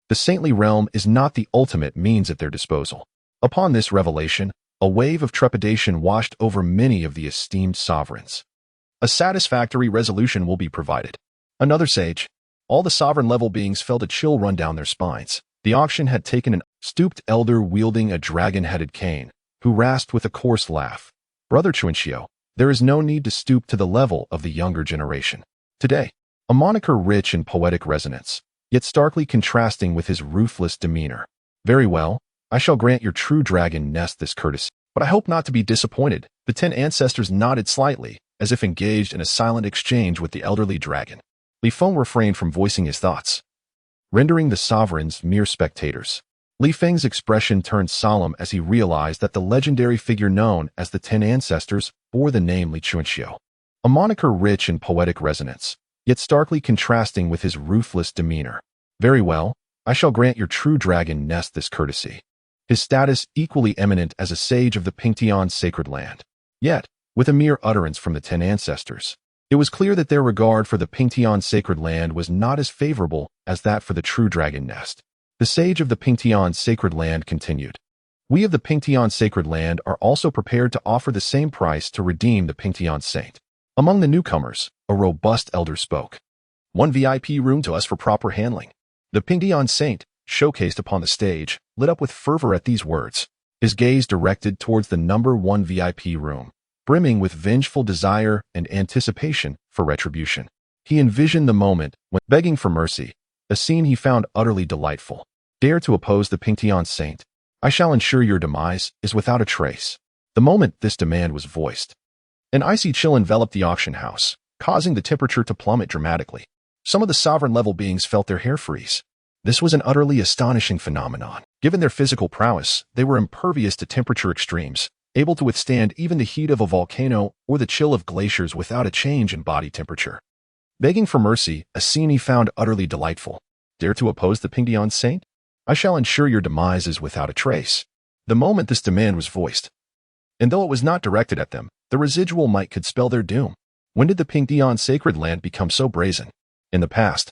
the saintly realm is not the ultimate means at their disposal. Upon this revelation, a wave of trepidation washed over many of the esteemed sovereigns. A satisfactory resolution will be provided. Another sage. All the sovereign-level beings felt a chill run down their spines. The auction had taken an stooped elder wielding a dragon-headed cane, who rasped with a coarse laugh. Brother Chuanxio, there is no need to stoop to the level of the younger generation. Today, a moniker rich in poetic resonance, yet starkly contrasting with his ruthless demeanor. Very well, I shall grant your true dragon nest this courtesy, but I hope not to be disappointed. The 10 ancestors nodded slightly, as if engaged in a silent exchange with the elderly dragon. Li Feng refrained from voicing his thoughts, rendering the sovereigns mere spectators. Li Feng's expression turned solemn as he realized that the legendary figure known as the 10 ancestors bore the name Li Chuanxio, a moniker rich in poetic resonance, yet starkly contrasting with his ruthless demeanor. Very well, I shall grant your true dragon nest this courtesy. His status equally eminent as a sage of the Pingtian sacred land. Yet, with a mere utterance from the 10 ancestors, it was clear that their regard for the Pingtian sacred land was not as favorable as that for the true dragon nest. The sage of the Pingtian sacred land continued. We of the Pingtian sacred land are also prepared to offer the same price to redeem the Pingtian saint. Among the newcomers, a robust elder spoke. One VIP room to us for proper handling. The Pingtian saint, showcased upon the stage, lit up with fervor at these words, his gaze directed towards the number 1 VIP room, brimming with vengeful desire and anticipation for retribution. He envisioned the moment when, begging for mercy, a scene he found utterly delightful. Dare to oppose the Pingtian saint, I shall ensure your demise is without a trace. The moment this demand was voiced, an icy chill enveloped the auction house, causing the temperature to plummet dramatically. Some of the sovereign-level beings felt their hair freeze. This was an utterly astonishing phenomenon. Given their physical prowess, they were impervious to temperature extremes, able to withstand even the heat of a volcano or the chill of glaciers without a change in body temperature. Begging for mercy, a scene he found utterly delightful. Dare to oppose the Pingtian saint? I shall ensure your demise is without a trace. The moment this demand was voiced, and though it was not directed at them, the residual might could spell their doom. When did the Pingtian sacred land become so brazen? In the past.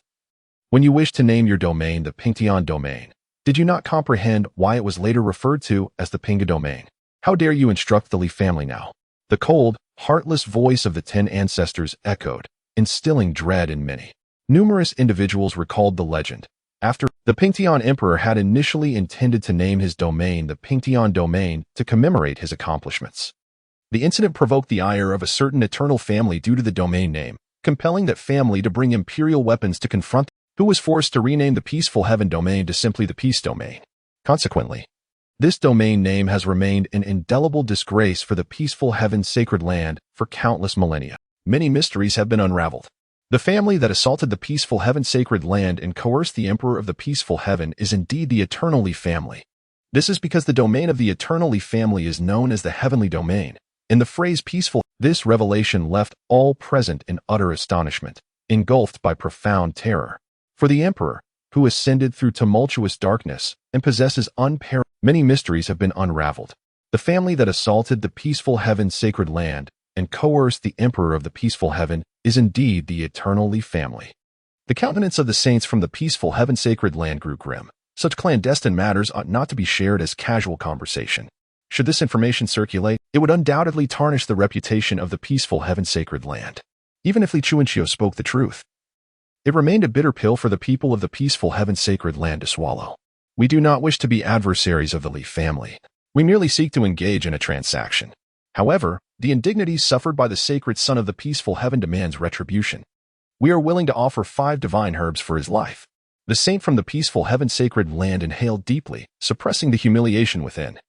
When you wished to name your domain the Pingtian domain, did you not comprehend why it was later referred to as the Pinga domain? How dare you instruct the Li family now? The cold, heartless voice of the 10 ancestors echoed, instilling dread in many. Numerous individuals recalled the legend. After the Pingtian emperor had initially intended to name his domain the Pingtian domain to commemorate his accomplishments. The incident provoked the ire of a certain eternal family due to the domain name, compelling that family to bring imperial weapons to confront who was forced to rename the Peaceful Heaven domain to simply the Peace domain. Consequently, this domain name has remained an indelible disgrace for the Peaceful Heaven sacred land for countless millennia. Many mysteries have been unraveled. The family that assaulted the Peaceful Heaven sacred land and coerced the Emperor of the Peaceful Heaven is indeed the Eternal Li family. This is because the domain of the Eternal Li family is known as the Heavenly Domain. In the phrase peaceful, this revelation left all present in utter astonishment, engulfed by profound terror. For the Emperor, who ascended through tumultuous darkness and possesses unparalleled, many mysteries have been unraveled. The family that assaulted the Peaceful Heaven sacred land and coerced the Emperor of the Peaceful Heaven is indeed the Eternal Li family. The countenance of the saints from the Peaceful Heaven sacred land grew grim. Such clandestine matters ought not to be shared as casual conversation. Should this information circulate, it would undoubtedly tarnish the reputation of the Peaceful Heaven sacred land. Even if Li Chuanxio spoke the truth, it remained a bitter pill for the people of the Peaceful Heaven sacred land to swallow. We do not wish to be adversaries of the Li family. We merely seek to engage in a transaction. However, the indignities suffered by the sacred son of the Peaceful Heaven demands retribution. We are willing to offer 5 divine herbs for his life. The saint from the Peaceful Heaven sacred land inhaled deeply, suppressing the humiliation within,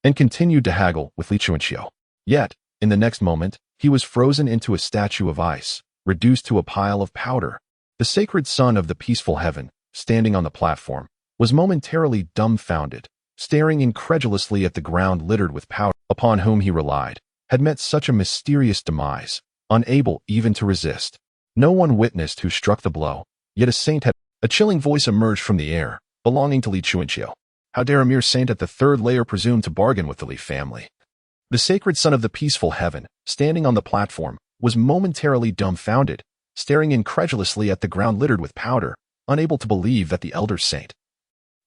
and continued to haggle with Li Chuanxio. Yet, in the next moment, he was frozen into a statue of ice, reduced to a pile of powder. The sacred son of the Peaceful Heaven, standing on the platform, was momentarily dumbfounded, staring incredulously at the ground littered with powder upon whom he relied, had met such a mysterious demise, unable even to resist. No one witnessed who struck the blow, yet a saint had. A chilling voice emerged from the air, belonging to Li Chuanxio. How dare a mere saint at the 3rd layer presume to bargain with the Li family? The sacred son of the Peaceful Heaven, standing on the platform, was momentarily dumbfounded, staring incredulously at the ground littered with powder, unable to believe that the elder saint.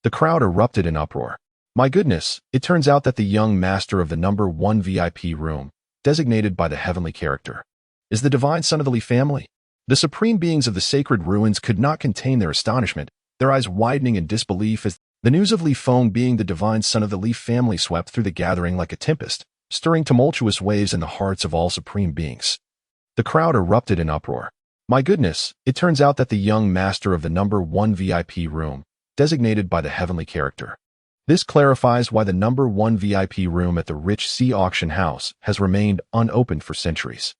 The crowd erupted in uproar. My goodness, it turns out that the young master of the number 1 VIP room, designated by the heavenly character, is the divine son of the Lee family. The supreme beings of the sacred ruins could not contain their astonishment, their eyes widening in disbelief as the news of Li Feng being the divine son of the Li family swept through the gathering like a tempest, stirring tumultuous waves in the hearts of all supreme beings. The crowd erupted in uproar. My goodness, it turns out that the young master of the number 1 VIP room, designated by the heavenly character. This clarifies why the number 1 VIP room at the rich sea auction house has remained unopened for centuries.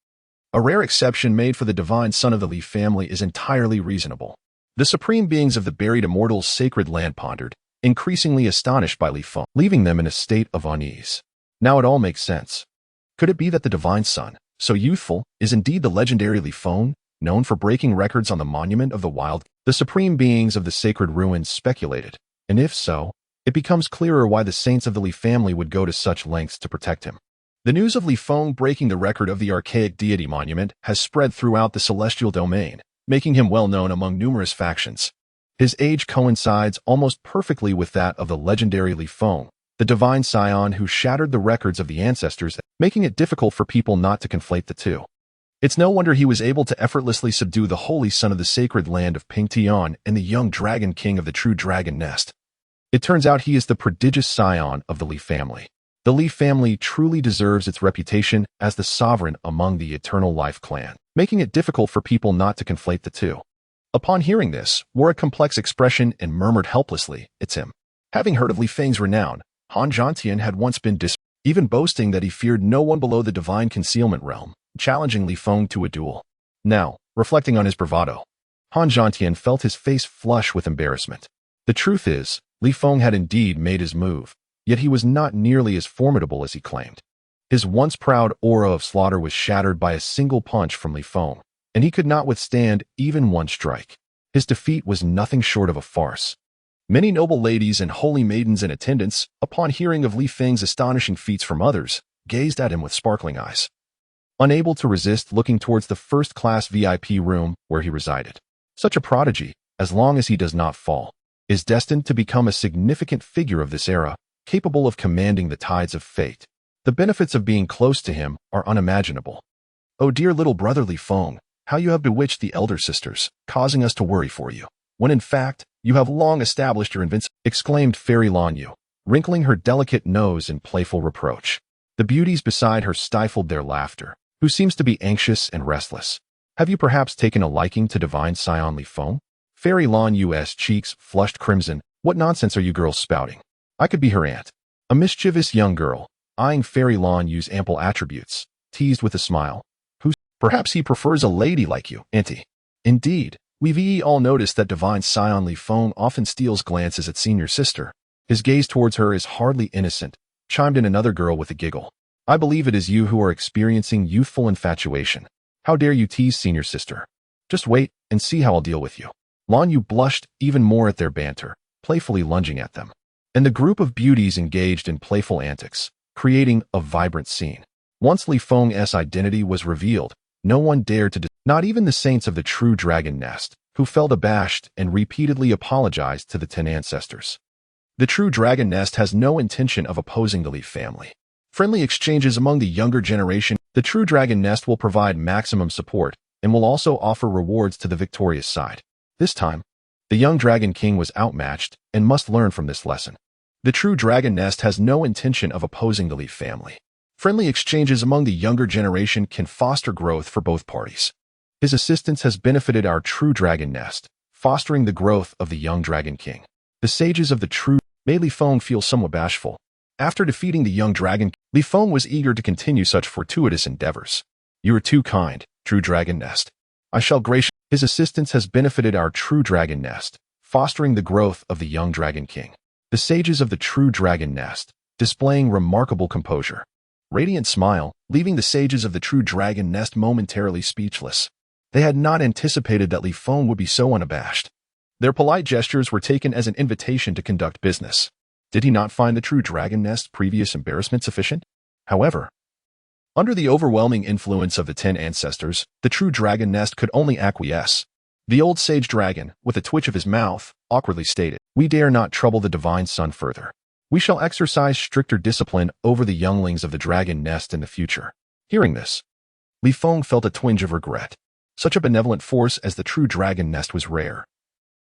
A rare exception made for the divine son of the Li family is entirely reasonable. The supreme beings of the buried immortals' sacred land pondered, increasingly astonished by Li Feng, leaving them in a state of unease. Now it all makes sense. Could it be that the divine son, so youthful, is indeed the legendary Li Feng, known for breaking records on the Monument of the Wild? The supreme beings of the sacred ruins speculated, and if so, it becomes clearer why the saints of the Li family would go to such lengths to protect him. The news of Li Feng breaking the record of the archaic deity monument has spread throughout the celestial domain, making him well known among numerous factions. His age coincides almost perfectly with that of the legendary Li Feng, the divine scion who shattered the records of the ancestors, making it difficult for people not to conflate the two. It's no wonder he was able to effortlessly subdue the holy son of the sacred land of Pingtian and the young dragon king of the true dragon nest. It turns out he is the prodigious scion of the Li family. The Li family truly deserves its reputation as the sovereign among the Eternal Life clan, making it difficult for people not to conflate the two. Upon hearing this, wore a complex expression and murmured helplessly, "It's him." Having heard of Li Feng's renown, Han Zhantian had once been even boasting that he feared no one below the divine concealment realm, challenging Li Feng to a duel. Now, reflecting on his bravado, Han Zhantian felt his face flush with embarrassment. The truth is, Li Feng had indeed made his move, yet he was not nearly as formidable as he claimed. His once proud aura of slaughter was shattered by a single punch from Li Feng, and he could not withstand even one strike. His defeat was nothing short of a farce. Many noble ladies and holy maidens in attendance, upon hearing of Li Feng's astonishing feats from others, gazed at him with sparkling eyes, unable to resist looking towards the first-class VIP room where he resided. Such a prodigy, as long as he does not fall, is destined to become a significant figure of this era, capable of commanding the tides of fate. The benefits of being close to him are unimaginable. Oh dear little brother Li Feng, how you have bewitched the elder sisters, causing us to worry for you, when in fact, you have long established your invincibility, exclaimed Fairy Lan Yu, wrinkling her delicate nose in playful reproach. The beauties beside her stifled their laughter. Who seems to be anxious and restless? Have you perhaps taken a liking to divine scion Li Feng? Fairy Lan Yu's cheeks flushed crimson. What nonsense are you girls spouting? I could be her aunt. A mischievous young girl, eyeing Fairy Lan Yu's ample attributes, teased with a smile. Perhaps he prefers a lady like you, auntie. Indeed, we've all noticed that divine scion Li Feng often steals glances at senior sister. His gaze towards her is hardly innocent, chimed in another girl with a giggle. I believe it is you who are experiencing youthful infatuation. How dare you tease senior sister? Just wait and see how I'll deal with you. Lan Yu blushed even more at their banter, playfully lunging at them. And the group of beauties engaged in playful antics, creating a vibrant scene. Once Li Feng's identity was revealed, no one dared to, not even the saints of the true dragon nest, who felt abashed and repeatedly apologized to the 10 ancestors. The true dragon nest has no intention of opposing the Li family. Friendly exchanges among the younger generation, the true dragon nest will provide maximum support and will also offer rewards to the victorious side. This time, the young dragon king was outmatched and must learn from this lesson. The true dragon nest has no intention of opposing the Li family. Friendly exchanges among the younger generation can foster growth for both parties. His assistance has benefited our true dragon nest, fostering the growth of the young dragon king. The sages of the true made Li Feng feel somewhat bashful. After defeating the young dragon, Li Feng was eager to continue such fortuitous endeavors. You are too kind, true dragon nest. I shall graciously. His assistance has benefited our true dragon nest, fostering the growth of the young dragon king. The sages of the true dragon nest, displaying remarkable composure. Radiant smile, leaving the sages of the true dragon nest momentarily speechless. They had not anticipated that Li Feng would be so unabashed. Their polite gestures were taken as an invitation to conduct business. Did he not find the true dragon nest's previous embarrassment sufficient? However, Under the overwhelming influence of the 10 ancestors, the true dragon nest could only acquiesce. The old sage dragon, with a twitch of his mouth, awkwardly stated, "We dare not trouble the divine son further. We shall exercise stricter discipline over the younglings of the dragon nest in the future." Hearing this, Li Feng felt a twinge of regret. Such a benevolent force as the true dragon nest was rare,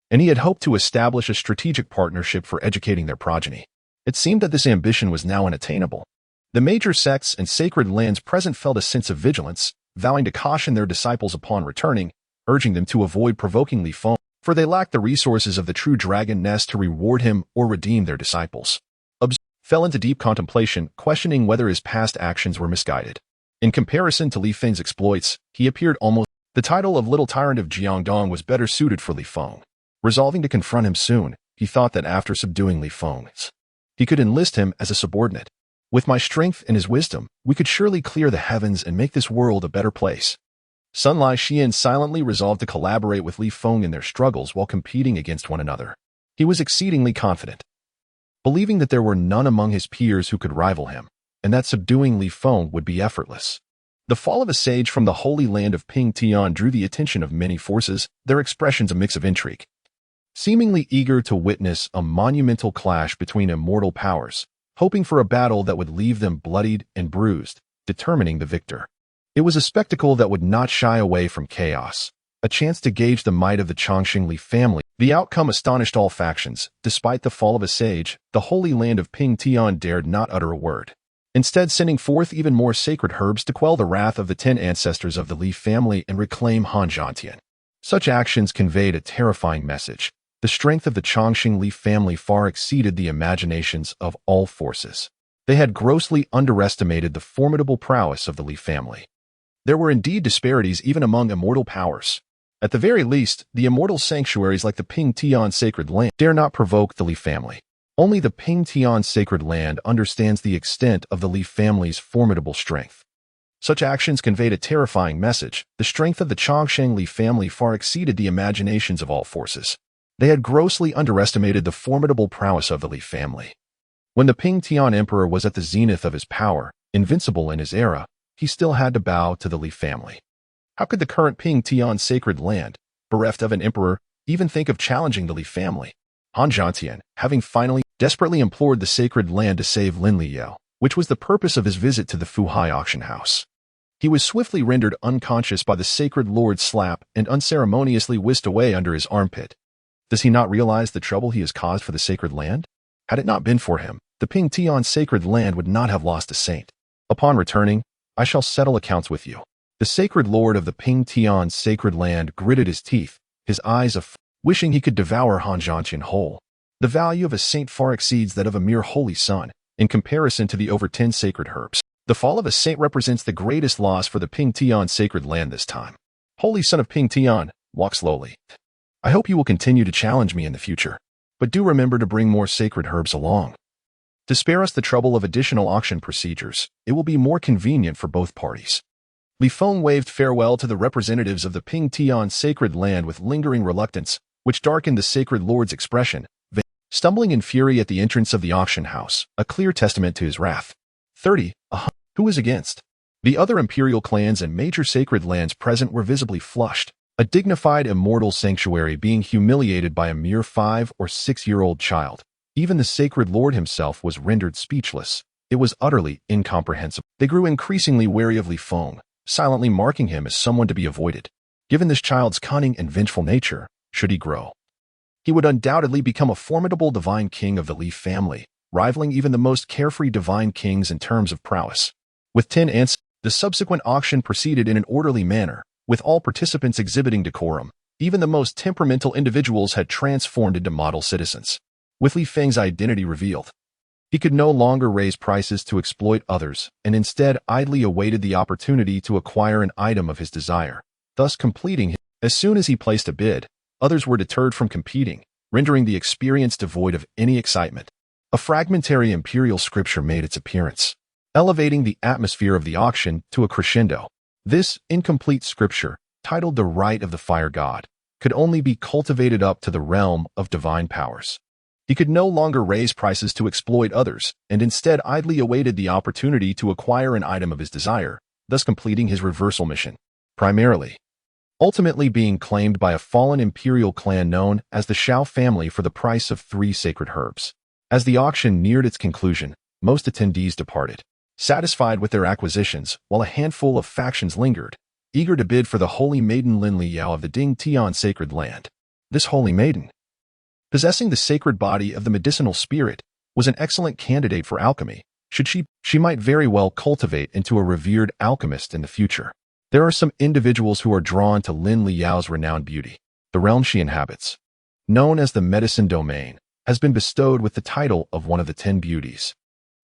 and he had hoped to establish a strategic partnership for educating their progeny. It seemed that this ambition was now unattainable. The major sects and sacred lands present felt a sense of vigilance, vowing to caution their disciples upon returning, urging them to avoid provoking Li Feng, for they lacked the resources of the true dragon nest to reward him or redeem their disciples. Fell into deep contemplation, questioning whether his past actions were misguided. In comparison to Li Feng's exploits, he appeared almost. The title of Little Tyrant of Jiangdong was better suited for Li Feng. Resolving to confront him soon, he thought that after subduing Li Feng, he could enlist him as a subordinate. With my strength and his wisdom, we could surely clear the heavens and make this world a better place. Sun Lai Xian silently resolved to collaborate with Li Feng in their struggles while competing against one another. He was exceedingly confident, believing that there were none among his peers who could rival him, and that subduing Li Feng would be effortless. The fall of a sage from the holy land of Ping Tian drew the attention of many forces, their expressions a mix of intrigue. Seemingly eager to witness a monumental clash between immortal powers, hoping for a battle that would leave them bloodied and bruised, determining the victor. It was a spectacle that would not shy away from chaos, a chance to gauge the might of the Chongqing Li family. The outcome astonished all factions. Despite the fall of a sage, the holy land of Ping Tian dared not utter a word, instead sending forth even more sacred herbs to quell the wrath of the 10 ancestors of the Li family and reclaim Han Zhantian. Such actions conveyed a terrifying message. The strength of the Chongqing Li family far exceeded the imaginations of all forces. They had grossly underestimated the formidable prowess of the Li family. There were indeed disparities even among immortal powers. At the very least, the immortal sanctuaries like the Ping Tian Sacred Land dare not provoke the Li family. Only the Ping Tian Sacred Land understands the extent of the Li family's formidable strength. Such actions conveyed a terrifying message. The strength of the Chongqing Li family far exceeded the imaginations of all forces. They had grossly underestimated the formidable prowess of the Li family. When the Ping Tian Emperor was at the zenith of his power, invincible in his era, he still had to bow to the Li family. How could the current Ping Tian Sacred Land, bereft of an emperor, even think of challenging the Li family? Han Zhantian, having finally desperately implored the sacred land to save Lin Liyao, which was the purpose of his visit to the Fuhai auction house. He was swiftly rendered unconscious by the sacred lord's slap and unceremoniously whisked away under his armpit. Does he not realize the trouble he has caused for the sacred land? Had it not been for him, the Ping Tian Sacred Land would not have lost a saint. Upon returning, I shall settle accounts with you. The sacred lord of the Ping Tian Sacred Land gritted his teeth, his eyes wishing he could devour Han Zhantian whole. The value of a saint far exceeds that of a mere holy son, in comparison to the over 10 sacred herbs. The fall of a saint represents the greatest loss for the Ping Tian Sacred Land this time. Holy son of Ping Tian, walk slowly. I hope you will continue to challenge me in the future, but do remember to bring more sacred herbs along. To spare us the trouble of additional auction procedures, it will be more convenient for both parties. Li Feng waved farewell to the representatives of the Ping Tian Sacred Land with lingering reluctance, which darkened the sacred lord's expression, stumbling in fury at the entrance of the auction house, a clear testament to his wrath. 30. Who was against? The other imperial clans and major sacred lands present were visibly flushed. A dignified immortal sanctuary being humiliated by a mere 5 or 6-year-old child. Even the sacred lord himself was rendered speechless. It was utterly incomprehensible. They grew increasingly wary of Li Feng, silently marking him as someone to be avoided. Given this child's cunning and vengeful nature, should he grow, he would undoubtedly become a formidable divine king of the Li family, rivaling even the most carefree divine kings in terms of prowess. With 10 ants, the subsequent auction proceeded in an orderly manner, with all participants exhibiting decorum. Even the most temperamental individuals had transformed into model citizens. With Li Feng's identity revealed, he could no longer raise prices to exploit others, and instead idly awaited the opportunity to acquire an item of his desire, thus completing his. As soon as he placed a bid, others were deterred from competing, rendering the experience devoid of any excitement. A fragmentary imperial scripture made its appearance, elevating the atmosphere of the auction to a crescendo. This incomplete scripture, titled The Right of the Fire God, could only be cultivated up to the realm of divine powers. He could no longer raise prices to exploit others, and instead idly awaited the opportunity to acquire an item of his desire, thus completing his reversal mission. Primarily, ultimately being claimed by a fallen imperial clan known as the Shao family for the price of 3 sacred herbs. As the auction neared its conclusion, most attendees departed, satisfied with their acquisitions, while a handful of factions lingered, eager to bid for the holy maiden Lin Liao of the Ding Tian sacred land. This holy maiden, possessing the sacred body of the medicinal spirit, was an excellent candidate for alchemy. She might very well cultivate into a revered alchemist in the future. There are some individuals who are drawn to Lin Liao's renowned beauty. The realm she inhabits, known as the Medicine Domain, has been bestowed with the title of one of the 10 beauties.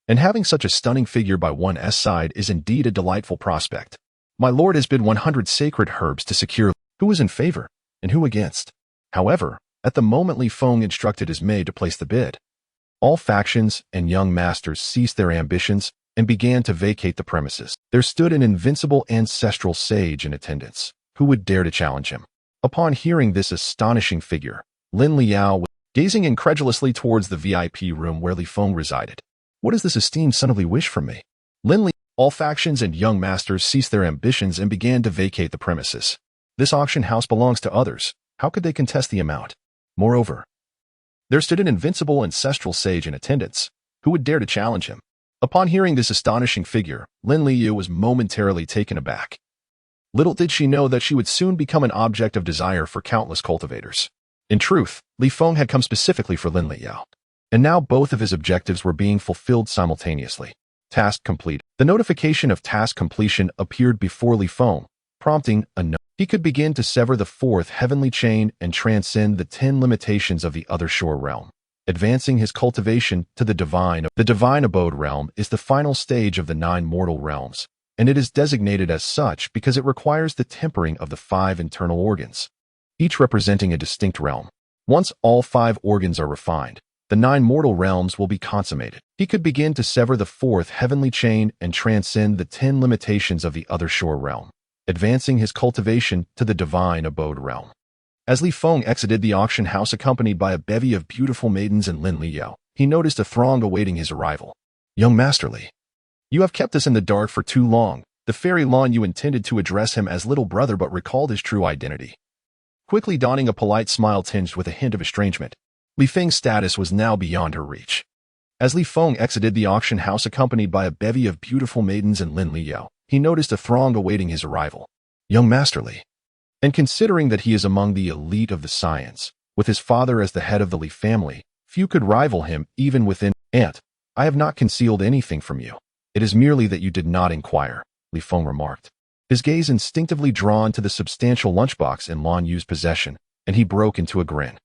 And having such a stunning figure by one's side is indeed a delightful prospect. My lord has bid 100 sacred herbs to secure. Who is in favor, and who against? However, at the moment Li Feng instructed his maid to place the bid, all factions and young masters ceased their ambitions and began to vacate the premises. There stood an invincible ancestral sage in attendance. Who would dare to challenge him? Upon hearing this astonishing figure, Lin Liao was gazing incredulously towards the VIP room where Li Feng resided. What does this esteemed son of Li wish from me? All factions and young masters ceased their ambitions and began to vacate the premises. This auction house belongs to others. How could they contest the amount? Moreover, there stood an invincible ancestral sage in attendance. Who would dare to challenge him? Upon hearing this astonishing figure, Lin Liu was momentarily taken aback. Little did she know that she would soon become an object of desire for countless cultivators. In truth, Li Feng had come specifically for Lin Liu, and now both of his objectives were being fulfilled simultaneously. Task complete. The notification of task completion appeared before Li Feng, prompting a note. He could begin to sever the 4th heavenly chain and transcend the 10 limitations of the other shore realm, advancing his cultivation to the divine. The divine abode realm is the final stage of the 9 mortal realms, and it is designated as such because it requires the tempering of the 5 internal organs, each representing a distinct realm. Once all 5 organs are refined, the 9 mortal realms will be consummated. He could begin to sever the 4th heavenly chain and transcend the 10 limitations of the other shore realm, advancing his cultivation to the divine abode realm. As Li Feng exited the auction house accompanied by a bevy of beautiful maidens and Lin Liao, he noticed a throng awaiting his arrival. Young Master Li, you have kept us in the dark for too long. The fairy Lan Yu intended to address him as little brother but recalled his true identity. Quickly donning a polite smile tinged with a hint of estrangement, Li Feng's status was now beyond her reach. As Li Feng exited the auction house accompanied by a bevy of beautiful maidens and Lin Liao, he noticed a throng awaiting his arrival. Young Master Li. And considering that he is among the elite of the science, with his father as the head of the Li family, few could rival him even within. Aunt, I have not concealed anything from you. It is merely that you did not inquire, Li Feng remarked, his gaze instinctively drawn to the substantial lunchbox in Lan Yu's possession, and he broke into a grin.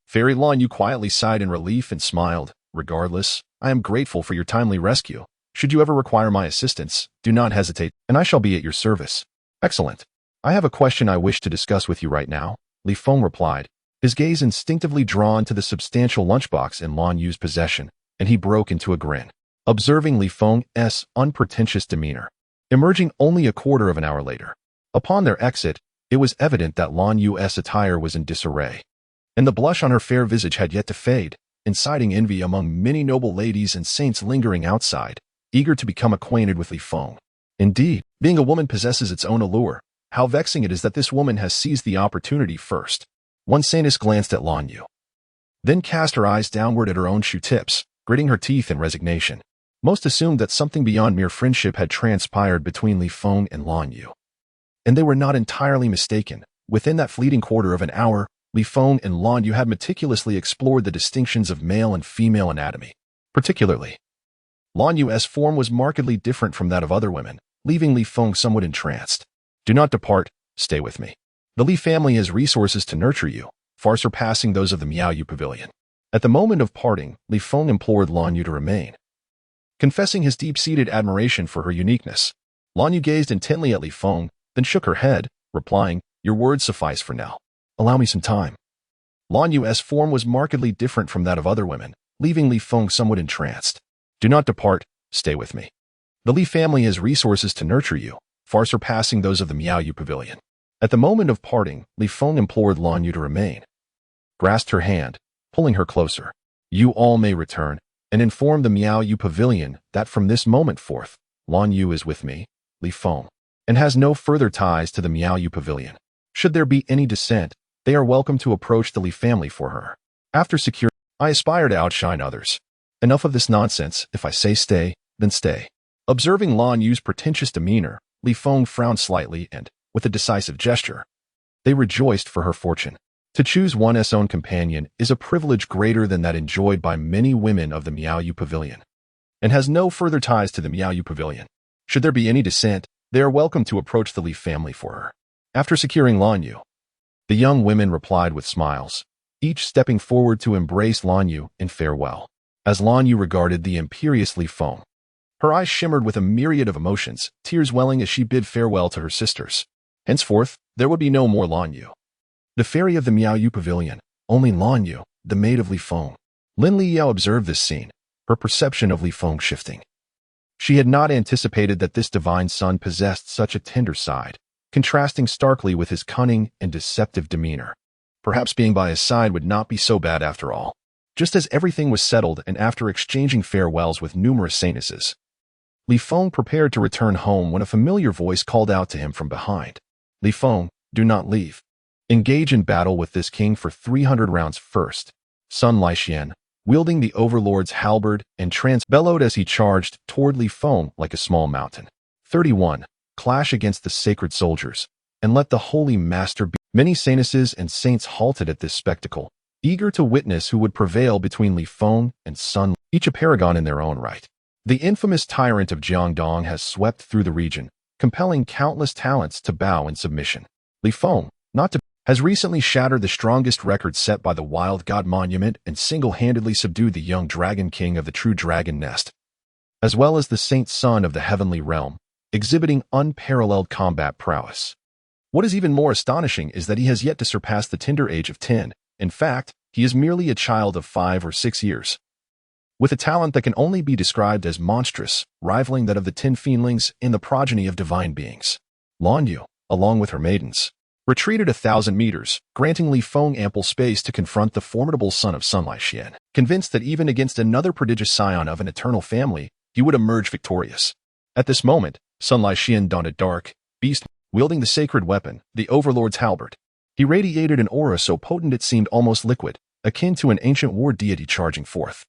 Fairy Lan Yu quietly sighed in relief and smiled. Regardless, I am grateful for your timely rescue. Should you ever require my assistance, do not hesitate, and I shall be at your service. Excellent. I have a question I wish to discuss with you right now, Li Feng replied, his gaze instinctively drawn to the substantial lunchbox in Lan Yu's possession, and he broke into a grin, observing Li Feng's unpretentious demeanor. Emerging only a quarter of an hour later. Upon their exit, it was evident that Lan Yu's attire was in disarray, and the blush on her fair visage had yet to fade, inciting envy among many noble ladies and saints lingering outside, eager to become acquainted with Li Feng. Indeed, being a woman possesses its own allure. How vexing it is that this woman has seized the opportunity first. One saintess glanced at Lan Yu, then cast her eyes downward at her own shoe tips, gritting her teeth in resignation. Most assumed that something beyond mere friendship had transpired between Li Feng and Lan Yu. And they were not entirely mistaken. Within that fleeting quarter of an hour, Li Feng and Lan Yu had meticulously explored the distinctions of male and female anatomy. Particularly, Lan Yu's form was markedly different from that of other women, leaving Li Feng somewhat entranced. Do not depart, stay with me. The Li family has resources to nurture you, far surpassing those of the Miao Yu Pavilion. At the moment of parting, Li Feng implored Lan Yu to remain, confessing his deep-seated admiration for her uniqueness. Lan Yu gazed intently at Li Feng, then shook her head, replying, your words suffice for now. Allow me some time. Lan Yu's form was markedly different from that of other women, leaving Li Feng somewhat entranced. Do not depart, stay with me. The Li family has resources to nurture you, far surpassing those of the Miao Yu Pavilion. At the moment of parting, Li Feng implored Lan Yu to remain, grasped her hand, pulling her closer. You all may return and inform the Miao Yu Pavilion that from this moment forth, Lan Yu is with me, Li Feng, and has no further ties to the Miao Yu Pavilion. Should there be any dissent, they are welcome to approach the Li family for her. After securing, I aspire to outshine others. Enough of this nonsense. If I say stay, then stay. Observing Lan Yu's pretentious demeanor, Li Feng frowned slightly and, with a decisive gesture, they rejoiced for her fortune. To choose one's own companion is a privilege greater than that enjoyed by many women of the Miao Yu Pavilion, and has no further ties to the Miao Yu Pavilion. Should there be any dissent, they are welcome to approach the Li family for her. After securing Lan Yu, the young women replied with smiles, each stepping forward to embrace Lan Yu in farewell. As Lan Yu regarded the imperious Li Feng, her eyes shimmered with a myriad of emotions, tears welling as she bid farewell to her sisters. Henceforth, there would be no more Lan Yu, the fairy of the Miao Yu Pavilion, only Lan Yu, the maid of Li Feng. Lin Liyao observed this scene, her perception of Li Feng shifting. She had not anticipated that this divine son possessed such a tender side, contrasting starkly with his cunning and deceptive demeanor. Perhaps being by his side would not be so bad after all. Just as everything was settled and after exchanging farewells with numerous saintesses, Li Feng prepared to return home when a familiar voice called out to him from behind. Li Feng, do not leave. Engage in battle with this king for 300 rounds first. Sun Laixian, wielding the overlord's halberd and bellowed as he charged toward Li Feng like a small mountain. 31. Clash against the sacred soldiers, and let the holy master be. Many saintesses and saints halted at this spectacle, eager to witness who would prevail between Li Feng and Sun, each a paragon in their own right. The infamous tyrant of Jiangdong has swept through the region, compelling countless talents to bow in submission. Li Feng, has recently shattered the strongest record set by the Wild God Monument and single-handedly subdued the young Dragon King of the True Dragon Nest, as well as the Saint Son of the Heavenly Realm, exhibiting unparalleled combat prowess. What is even more astonishing is that he has yet to surpass the tender age of 10. In fact, he is merely a child of 5 or 6 years, with a talent that can only be described as monstrous, rivaling that of the 10 fiendlings in the progeny of divine beings. Lan Yu, along with her maidens, retreated 1,000 meters, granting Li Feng ample space to confront the formidable son of Sun Laixian, convinced that even against another prodigious scion of an eternal family, he would emerge victorious. At this moment, Sun Laixian donned a dark, beast, wielding the sacred weapon, the Overlord's halberd. He radiated an aura so potent it seemed almost liquid, akin to an ancient war deity charging forth,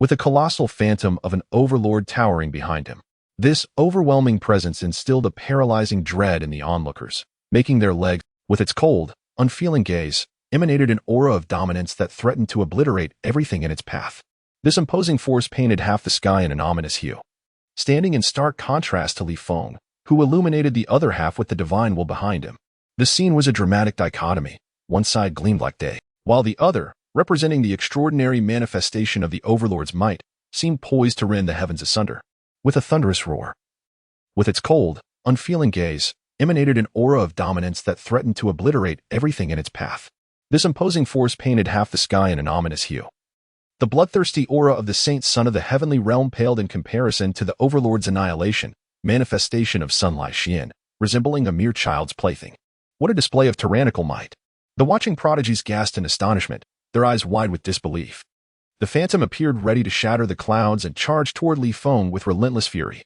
with a colossal phantom of an Overlord towering behind him. This overwhelming presence instilled a paralyzing dread in the onlookers, making their legs, with its cold, unfeeling gaze, emanated an aura of dominance that threatened to obliterate everything in its path. This imposing force painted half the sky in an ominous hue, standing in stark contrast to Li Feng, who illuminated the other half with the divine will behind him. The scene was a dramatic dichotomy. One side gleamed like day, while the other, representing the extraordinary manifestation of the Overlord's might, seemed poised to rend the heavens asunder. With a thunderous roar, with its cold, unfeeling gaze, emanated an aura of dominance that threatened to obliterate everything in its path. This imposing force painted half the sky in an ominous hue. The bloodthirsty aura of the Saint Son of the Heavenly Realm paled in comparison to the Overlord's annihilation, manifestation of Sun Laixian, resembling a mere child's plaything. What a display of tyrannical might! The watching prodigies gasped in astonishment, their eyes wide with disbelief. The phantom appeared ready to shatter the clouds and charged toward Li Feng with relentless fury.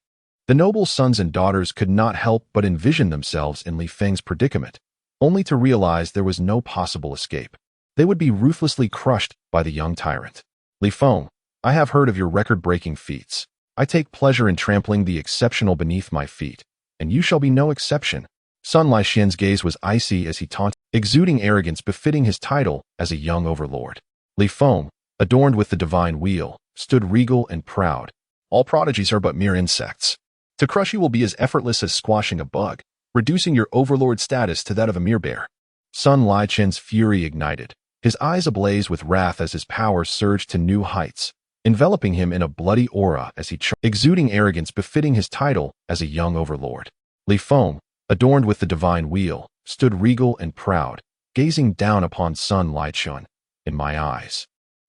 The noble sons and daughters could not help but envision themselves in Li Feng's predicament, only to realize there was no possible escape. They would be ruthlessly crushed by the young tyrant. Li Feng, I have heard of your record-breaking feats. I take pleasure in trampling the exceptional beneath my feet, and you shall be no exception. Sun Laixian's gaze was icy as he taunted, exuding arrogance befitting his title as a young overlord. Li Feng, adorned with the divine wheel, stood regal and proud. All prodigies are but mere insects. To crush you will be as effortless as squashing a bug, reducing your overlord status to that of a mere bear. Sun Laiqian's fury ignited, his eyes ablaze with wrath as his power surged to new heights, enveloping him in a bloody aura as he exuding arrogance befitting his title as a young overlord. Li Feng, adorned with the divine wheel, stood regal and proud, gazing down upon Sun Laiqian. In my eyes,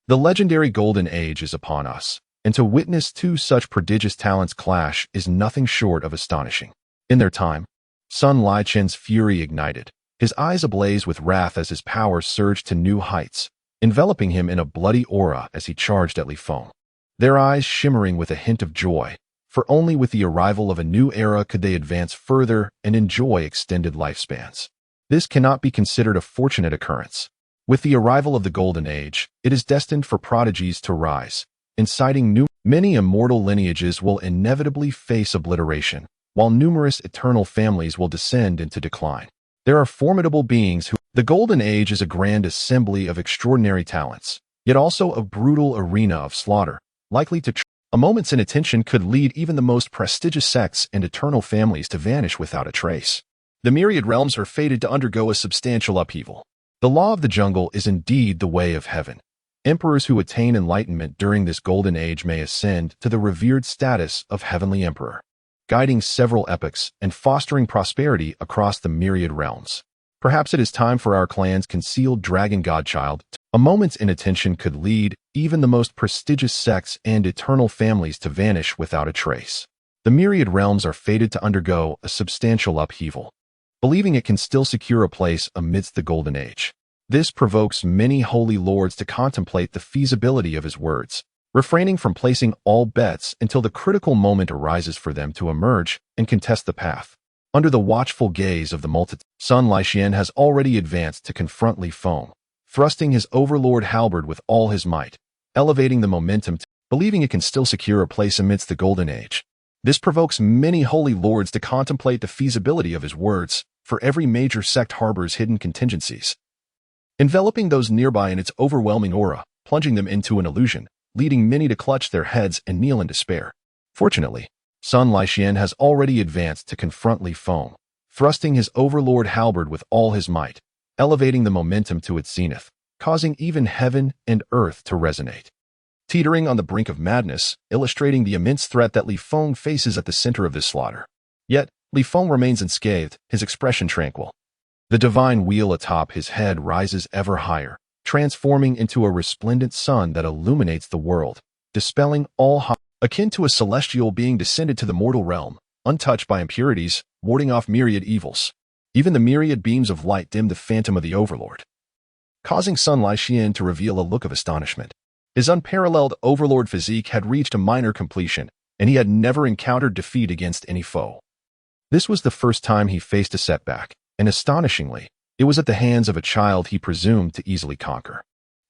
the legendary Golden Age is upon us, and to witness two such prodigious talents clash is nothing short of astonishing. In their time, Sun Laiqian's fury ignited, his eyes ablaze with wrath as his power surged to new heights, enveloping him in a bloody aura as he charged at Li Feng. Their eyes shimmering with a hint of joy, for only with the arrival of a new era could they advance further and enjoy extended lifespans. This cannot be considered a fortunate occurrence. With the arrival of the Golden Age, it is destined for prodigies to rise, inciting many immortal lineages will inevitably face obliteration, while numerous eternal families will descend into decline. There are formidable beings who... The Golden Age is a grand assembly of extraordinary talents, yet also a brutal arena of slaughter, likely to... A moment's inattention could lead even the most prestigious sects and eternal families to vanish without a trace. The myriad realms are fated to undergo a substantial upheaval. The law of the jungle is indeed the way of heaven. Emperors who attain enlightenment during this Golden Age may ascend to the revered status of Heavenly Emperor, guiding several epochs and fostering prosperity across the myriad realms. Perhaps it is time for our clan's concealed dragon godchild. A moment's inattention could lead even the most prestigious sects and eternal families to vanish without a trace. The myriad realms are fated to undergo a substantial upheaval, believing it can still secure a place amidst the Golden Age. This provokes many holy lords to contemplate the feasibility of his words, refraining from placing all bets until the critical moment arises for them to emerge and contest the path. Under the watchful gaze of the multitude, Sun Laixian has already advanced to confront Li Feng, thrusting his overlord halberd with all his might, elevating the momentum, believing it can still secure a place amidst the Golden Age. This provokes many holy lords to contemplate the feasibility of his words, for every major sect harbors hidden contingencies, enveloping those nearby in its overwhelming aura, plunging them into an illusion, leading many to clutch their heads and kneel in despair. Fortunately, Sun Laixian has already advanced to confront Li Feng, thrusting his overlord halberd with all his might, elevating the momentum to its zenith, causing even heaven and earth to resonate. Teetering on the brink of madness, illustrating the immense threat that Li Feng faces at the center of this slaughter. Yet, Li Feng remains unscathed, his expression tranquil. The divine wheel atop his head rises ever higher, transforming into a resplendent sun that illuminates the world, dispelling all akin to a celestial being descended to the mortal realm, untouched by impurities, warding off myriad evils. Even the myriad beams of light dim the phantom of the overlord, causing Sun Laixian to reveal a look of astonishment. His unparalleled overlord physique had reached a minor completion, and he had never encountered defeat against any foe. This was the first time he faced a setback, and astonishingly, it was at the hands of a child he presumed to easily conquer.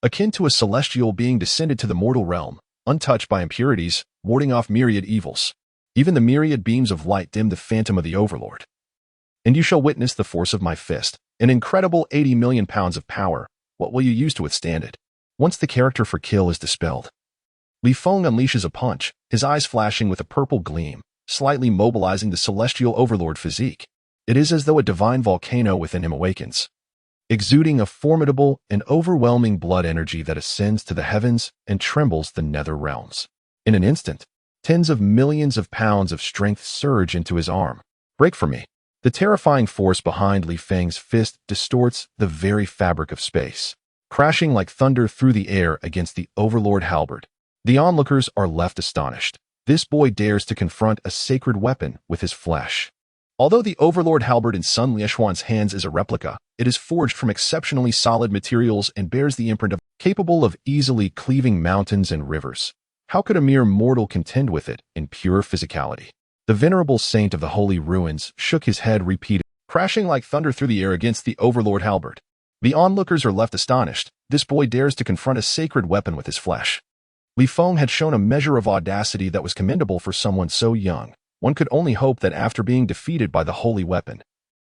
Akin to a celestial being descended to the mortal realm, untouched by impurities, warding off myriad evils. Even the myriad beams of light dim the phantom of the overlord. And you shall witness the force of my fist, an incredible 80 million pounds of power. What will you use to withstand it? Once the character for kill is dispelled, Li Feng unleashes a punch, his eyes flashing with a purple gleam, slightly mobilizing the celestial overlord physique. It is as though a divine volcano within him awakens, exuding a formidable and overwhelming blood energy that ascends to the heavens and trembles the nether realms. In an instant, tens of millions of pounds of strength surge into his arm. Break from me. The terrifying force behind Li Feng's fist distorts the very fabric of space, crashing like thunder through the air against the overlord halberd. The onlookers are left astonished. This boy dares to confront a sacred weapon with his flesh. Although the overlord halberd in Sun Laixian's hands is a replica, it is forged from exceptionally solid materials and bears the imprint of capable of easily cleaving mountains and rivers. How could a mere mortal contend with it in pure physicality? The venerable saint of the holy ruins shook his head repeatedly, crashing like thunder through the air against the overlord halberd. The onlookers are left astonished. This boy dares to confront a sacred weapon with his flesh. Li Feng had shown a measure of audacity that was commendable for someone so young. One could only hope that after being defeated by the holy weapon,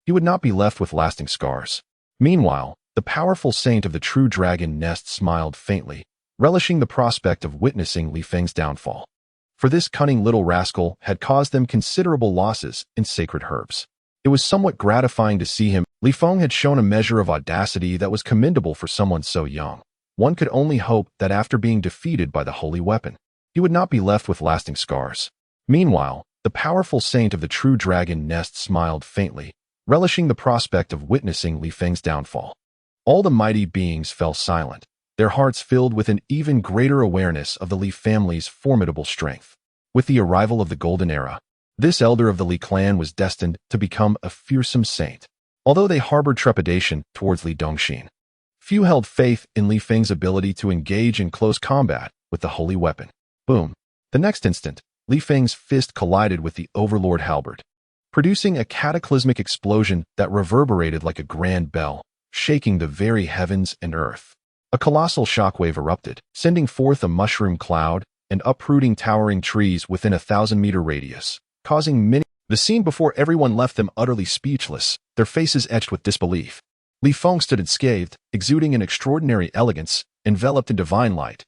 he would not be left with lasting scars. Meanwhile, the powerful saint of the true dragon nest smiled faintly, relishing the prospect of witnessing Li Feng's downfall. For this cunning little rascal had caused them considerable losses in sacred herbs. It was somewhat gratifying to see him. Li Feng had shown a measure of audacity that was commendable for someone so young. One could only hope that after being defeated by the holy weapon, he would not be left with lasting scars. Meanwhile, the powerful saint of the true dragon nest smiled faintly, relishing the prospect of witnessing Li Feng's downfall. All the mighty beings fell silent, their hearts filled with an even greater awareness of the Li family's formidable strength. With the arrival of the Golden Era, this elder of the Li clan was destined to become a fearsome saint. Although they harbored trepidation towards Li Dongxin, Few held faith in Li Feng's ability to engage in close combat with the holy weapon. Boom. The next instant, Li Feng's fist collided with the Overlord halberd, producing a cataclysmic explosion that reverberated like a grand bell, shaking the very heavens and earth. A colossal shockwave erupted, sending forth a mushroom cloud and uprooting towering trees within a 1,000-meter radius, causing many. The scene before everyone left them utterly speechless, their faces etched with disbelief. Li Feng stood unscathed, exuding an extraordinary elegance, enveloped in divine light.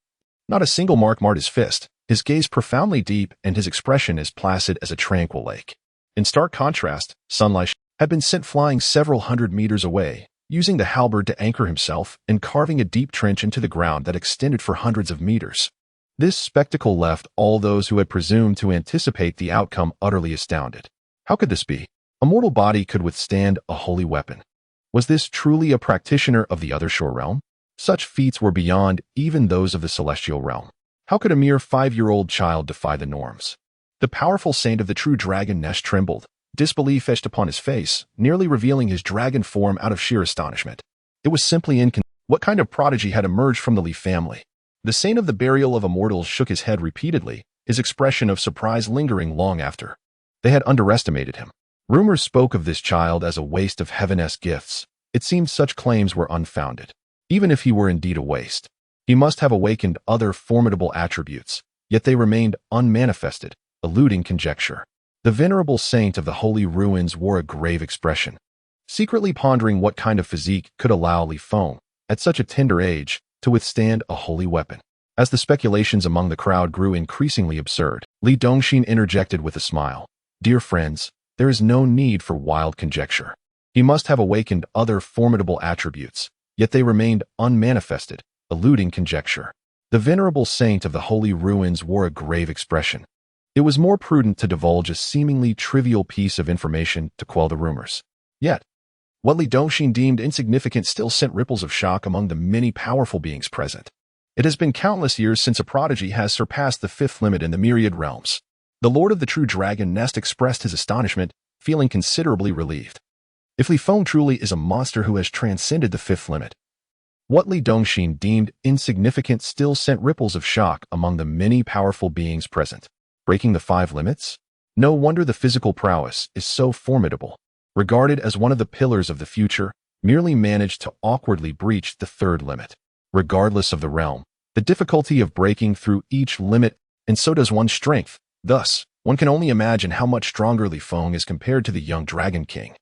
Not a single mark marred his fist, his gaze profoundly deep and his expression as placid as a tranquil lake. In stark contrast, Sun Lai had been sent flying several hundred meters away, using the halberd to anchor himself and carving a deep trench into the ground that extended for hundreds of meters. This spectacle left all those who had presumed to anticipate the outcome utterly astounded. How could this be? A mortal body could withstand a holy weapon. Was this truly a practitioner of the other shore realm? Such feats were beyond even those of the celestial realm. How could a mere 5-year-old child defy the norms? The powerful saint of the true dragon nest trembled, disbelief etched upon his face, nearly revealing his dragon form out of sheer astonishment. It was simply inconceivable. What kind of prodigy had emerged from the Li family? The saint of the burial of immortals shook his head repeatedly, his expression of surprise lingering long after. They had underestimated him. Rumors spoke of this child as a waste of heaven-esque gifts. It seemed such claims were unfounded. Even if he were indeed a waste, he must have awakened other formidable attributes, yet they remained unmanifested, eluding conjecture. The venerable saint of the holy ruins wore a grave expression, secretly pondering what kind of physique could allow Li Feng, at such a tender age, to withstand a holy weapon. As the speculations among the crowd grew increasingly absurd, Li Dongxin interjected with a smile. Dear friends, there is no need for wild conjecture. He must have awakened other formidable attributes, yet they remained unmanifested, eluding conjecture. The venerable saint of the holy ruins wore a grave expression. It was more prudent to divulge a seemingly trivial piece of information to quell the rumors. Yet, what Li Dongxin deemed insignificant still sent ripples of shock among the many powerful beings present. It has been countless years since a prodigy has surpassed the 5th limit in the myriad realms. The Lord of the True Dragon Nest expressed his astonishment, feeling considerably relieved. If Li Feng truly is a monster who has transcended the 5th limit, what Li Dongxin deemed insignificant still sent ripples of shock among the many powerful beings present. Breaking the 5 limits? No wonder the physical prowess is so formidable. Regarded as one of the pillars of the future, merely managed to awkwardly breach the 3rd limit. Regardless of the realm, the difficulty of breaking through each limit, and so does one's strength. Thus, one can only imagine how much stronger Li Feng is compared to the young Dragon King.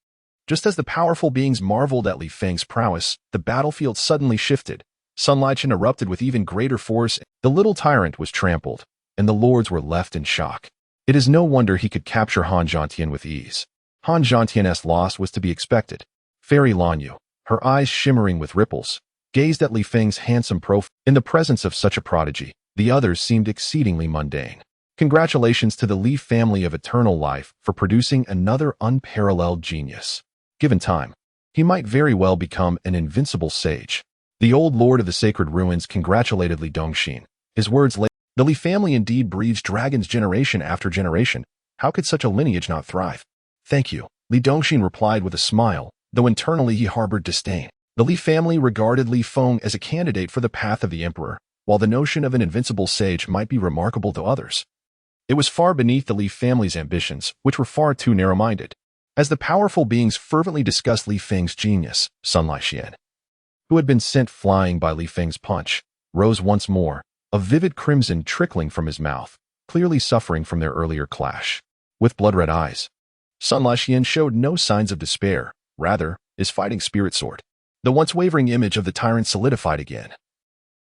Just as the powerful beings marveled at Li Feng's prowess, the battlefield suddenly shifted. Sun Lichen erupted with even greater force. The little tyrant was trampled, and the lords were left in shock. It is no wonder he could capture Han Zhantian with ease. Han Zhantian's loss was to be expected. Fairy Lanyu, her eyes shimmering with ripples, gazed at Li Feng's handsome profile. In the presence of such a prodigy, the others seemed exceedingly mundane. Congratulations to the Li family of eternal life for producing another unparalleled genius. Given time, he might very well become an invincible sage. The old lord of the sacred ruins congratulated Li Dongxin. His words later, the Li family indeed breeds dragons generation after generation. How could such a lineage not thrive? Thank you, Li Dongxin replied with a smile, though internally he harbored disdain. The Li family regarded Li Feng as a candidate for the path of the emperor, while the notion of an invincible sage might be remarkable to others. It was far beneath the Li family's ambitions, which were far too narrow-minded. As the powerful beings fervently discussed Li Feng's genius, Sun Lichen, who had been sent flying by Li Feng's punch, rose once more, a vivid crimson trickling from his mouth, clearly suffering from their earlier clash. With blood-red eyes, Sun Lichen showed no signs of despair. Rather, his fighting spirit soared. The once wavering image of the tyrant solidified again,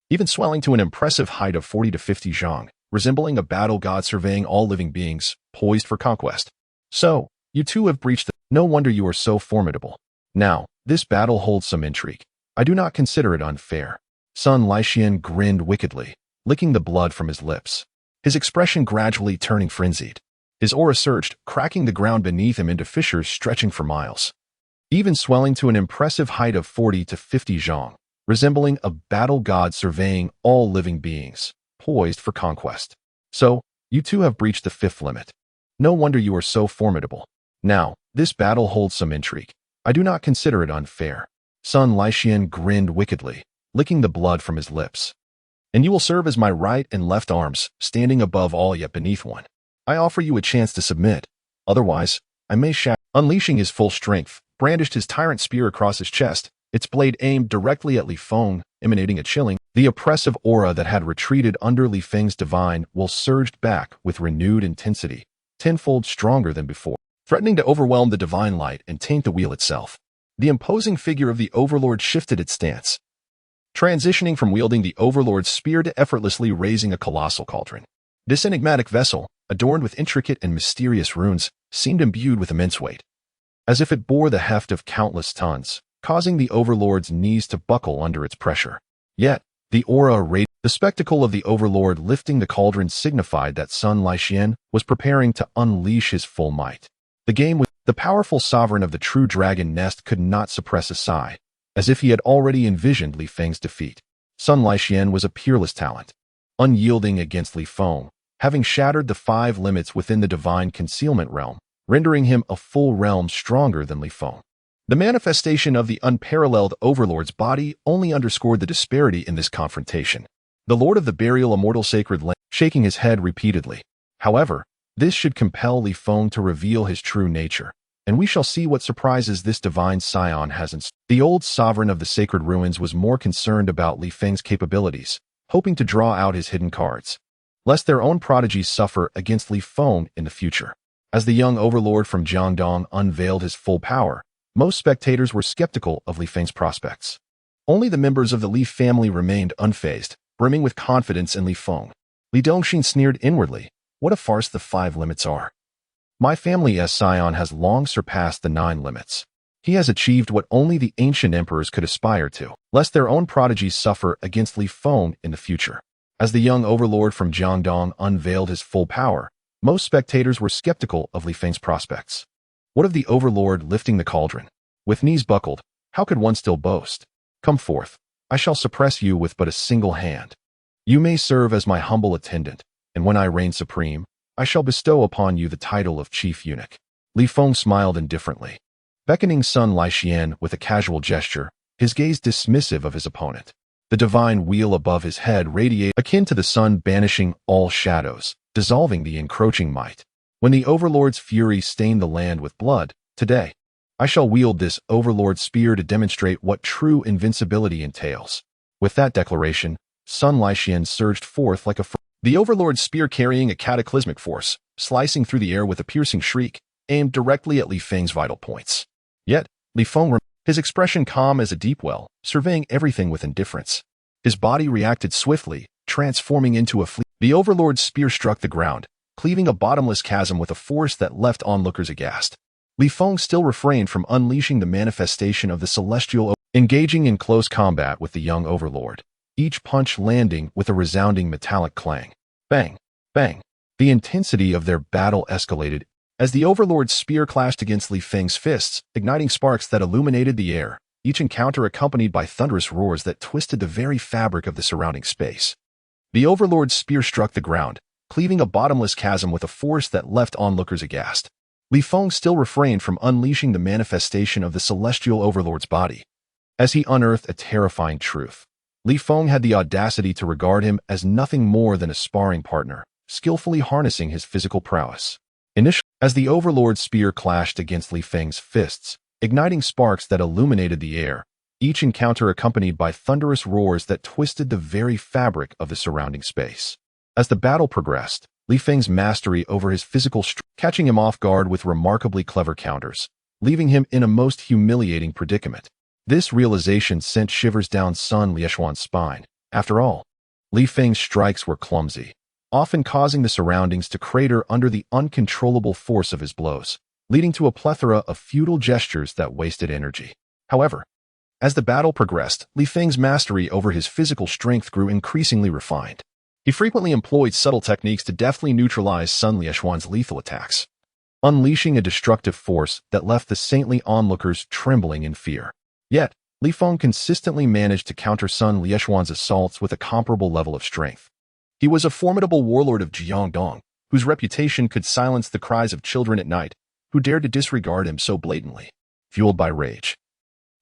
even swelling to an impressive height of 40 to 50 zhang, resembling a battle god surveying all living beings, poised for conquest. So, you two have breached the... No wonder you are so formidable. Now, this battle holds some intrigue. I do not consider it unfair. Sun Lichen grinned wickedly, licking the blood from his lips, his expression gradually turning frenzied. His aura surged, cracking the ground beneath him into fissures stretching for miles, even swelling to an impressive height of 40 to 50 zhang, resembling a battle god surveying all living beings, poised for conquest. So, you two have breached the 5th limit. No wonder you are so formidable. Now, this battle holds some intrigue. I do not consider it unfair. Sun Laixian grinned wickedly, licking the blood from his lips. And you will serve as my right and left arms, standing above all yet beneath one. I offer you a chance to submit. Otherwise, I may shatter. Unleashing his full strength, brandished his tyrant spear across his chest, its blade aimed directly at Li Feng, emanating a chilling. The oppressive aura that had retreated under Li Feng's divine will surged back with renewed intensity, tenfold stronger than before, threatening to overwhelm the divine light and taint the wheel itself. The imposing figure of the Overlord shifted its stance, transitioning from wielding the Overlord's spear to effortlessly raising a colossal cauldron. This enigmatic vessel, adorned with intricate and mysterious runes, seemed imbued with immense weight, as if it bore the heft of countless tons, causing the Overlord's knees to buckle under its pressure. Yet, the aura radiated. The spectacle of the Overlord lifting the cauldron signified that Sun Laixian was preparing to unleash his full might. The powerful sovereign of the true dragon nest could not suppress a sigh, as if he had already envisioned Li Feng's defeat. Sun Laixian was a peerless talent, unyielding against Li Feng, having shattered the 5 limits within the divine concealment realm, rendering him a full realm stronger than Li Feng. The manifestation of the unparalleled Overlord's body only underscored the disparity in this confrontation. The Lord of the Burial Immortal Sacred Land, shaking his head repeatedly. However, this should compel Li Feng to reveal his true nature, and we shall see what surprises this divine scion has in store. The old sovereign of the sacred ruins was more concerned about Li Feng's capabilities, hoping to draw out his hidden cards, lest their own prodigies suffer against Li Feng in the future. As the young overlord from Jiangdong unveiled his full power, most spectators were skeptical of Li Feng's prospects. Only the members of the Li family remained unfazed, brimming with confidence in Li Feng. Li Dongxin sneered inwardly. What a farce the 5 limits are. My family's scion has long surpassed the 9 limits. He has achieved what only the ancient emperors could aspire to, lest their own prodigies suffer against Li Feng in the future. As the young overlord from Jiangdong unveiled his full power, most spectators were skeptical of Li Feng's prospects. What of the overlord lifting the cauldron? With knees buckled, how could one still boast? Come forth. I shall suppress you with but a single hand. You may serve as my humble attendant, and when I reign supreme, I shall bestow upon you the title of chief eunuch. Li Feng smiled indifferently, beckoning Sun Laixian with a casual gesture, his gaze dismissive of his opponent. The divine wheel above his head radiated akin to the sun banishing all shadows, dissolving the encroaching might. When the Overlord's fury stained the land with blood, today, I shall wield this Overlord spear to demonstrate what true invincibility entails. With that declaration, Sun Laixian surged forth like a the Overlord's spear carrying a cataclysmic force, slicing through the air with a piercing shriek, aimed directly at Li Feng's vital points. Yet, Li Feng his expression calm as a deep well, surveying everything with indifference. His body reacted swiftly, transforming into a fleet. The Overlord's spear struck the ground, cleaving a bottomless chasm with a force that left onlookers aghast. Li Feng still refrained from unleashing the manifestation of the celestial, engaging in close combat with the young Overlord, each punch landing with a resounding metallic clang. Bang! Bang! The intensity of their battle escalated as the Overlord's spear clashed against Li Feng's fists, igniting sparks that illuminated the air, each encounter accompanied by thunderous roars that twisted the very fabric of the surrounding space. The Overlord's spear struck the ground, cleaving a bottomless chasm with a force that left onlookers aghast. Li Feng still refrained from unleashing the manifestation of the celestial Overlord's body. As he unearthed a terrifying truth, Li Feng had the audacity to regard him as nothing more than a sparring partner, skillfully harnessing his physical prowess. Initially, as the Overlord's spear clashed against Li Feng's fists, igniting sparks that illuminated the air, each encounter accompanied by thunderous roars that twisted the very fabric of the surrounding space. As the battle progressed, Li Feng's mastery over his physical strength, catching him off guard with remarkably clever counters, leaving him in a most humiliating predicament. This realization sent shivers down Sun Laixian's spine. After all, Li Feng's strikes were clumsy, often causing the surroundings to crater under the uncontrollable force of his blows, leading to a plethora of futile gestures that wasted energy. However, as the battle progressed, Li Feng's mastery over his physical strength grew increasingly refined. He frequently employed subtle techniques to deftly neutralize Sun Laixian's lethal attacks, unleashing a destructive force that left the saintly onlookers trembling in fear. Yet, Li Feng consistently managed to counter Sun Laixian's assaults with a comparable level of strength. He was a formidable warlord of Jiangdong, whose reputation could silence the cries of children at night, who dared to disregard him so blatantly. Fueled by rage,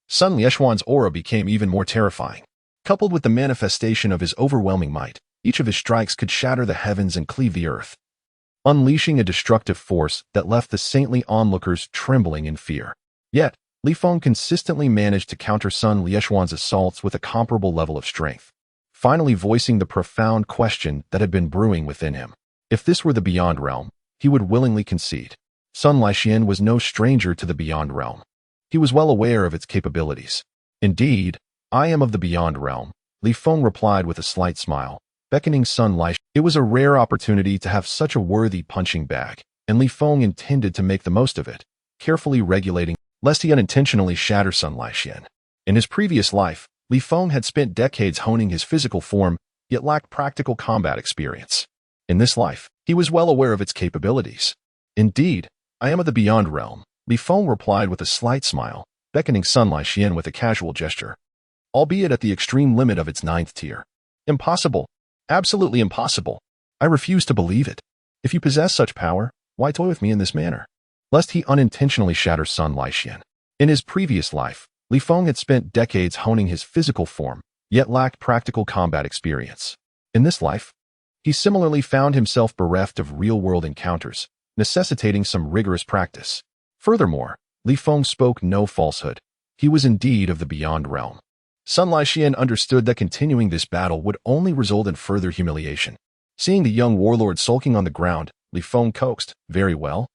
Sun Lieshuan's aura became even more terrifying. Coupled with the manifestation of his overwhelming might, each of his strikes could shatter the heavens and cleave the earth, unleashing a destructive force that left the saintly onlookers trembling in fear. Yet, Li Feng consistently managed to counter Sun Lieshuan's assaults with a comparable level of strength, finally voicing the profound question that had been brewing within him. If this were the Beyond Realm, he would willingly concede. Sun Lixian was no stranger to the Beyond Realm. He was well aware of its capabilities. Indeed, I am of the Beyond Realm, Li Feng replied with a slight smile, beckoning Sun Lixian. It was a rare opportunity to have such a worthy punching bag, and Li Feng intended to make the most of it, carefully regulating lest he unintentionally shatter Sun Lixian. In his previous life, Li Feng had spent decades honing his physical form, yet lacked practical combat experience. In this life, he was well aware of its capabilities. Indeed, I am of the Beyond Realm, Li Feng replied with a slight smile, beckoning Sun Lixian with a casual gesture, albeit at the extreme limit of its 9th tier. Impossible. Absolutely impossible. I refuse to believe it. If you possess such power, why toy with me in this manner? Lest he unintentionally shatter Sun Lixian. In his previous life, Li Feng had spent decades honing his physical form, yet lacked practical combat experience. In this life, he similarly found himself bereft of real-world encounters, necessitating some rigorous practice. Furthermore, Li Feng spoke no falsehood. He was indeed of the Beyond Realm. Sun Lixian understood that continuing this battle would only result in further humiliation. Seeing the young warlord sulking on the ground, Li Feng coaxed, "Very well.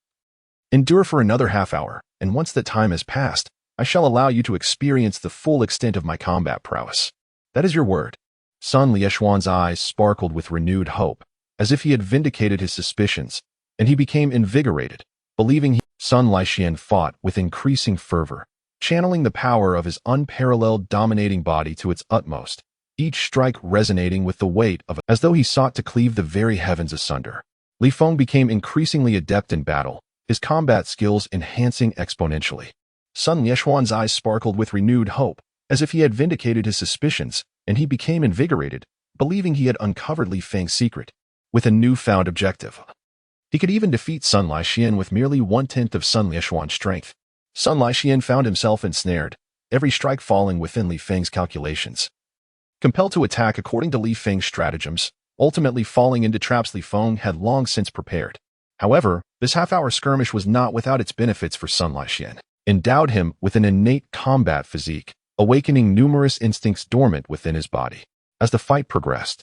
Endure for another half hour, and once that time has passed, I shall allow you to experience the full extent of my combat prowess. That is your word." Sun Lieshuan's eyes sparkled with renewed hope, as if he had vindicated his suspicions, and he became invigorated, believing Sun Lixian fought with increasing fervor, channeling the power of his unparalleled dominating body to its utmost, each strike resonating with the weight of as though he sought to cleave the very heavens asunder. Li Feng became increasingly adept in battle, his combat skills enhancing exponentially. Sun Lieshuan's eyes sparkled with renewed hope, as if he had vindicated his suspicions, and he became invigorated, believing he had uncovered Li Feng's secret, with a newfound objective. He could even defeat Sun Lixian with merely 1/10 of Sun Lieshuan's strength. Sun Lixian found himself ensnared, every strike falling within Li Feng's calculations. Compelled to attack according to Li Feng's stratagems, ultimately falling into traps Li Feng had long since prepared. However, this half-hour skirmish was not without its benefits for Sun Lixian. Endowed him with an innate combat physique, awakening numerous instincts dormant within his body. As the fight progressed,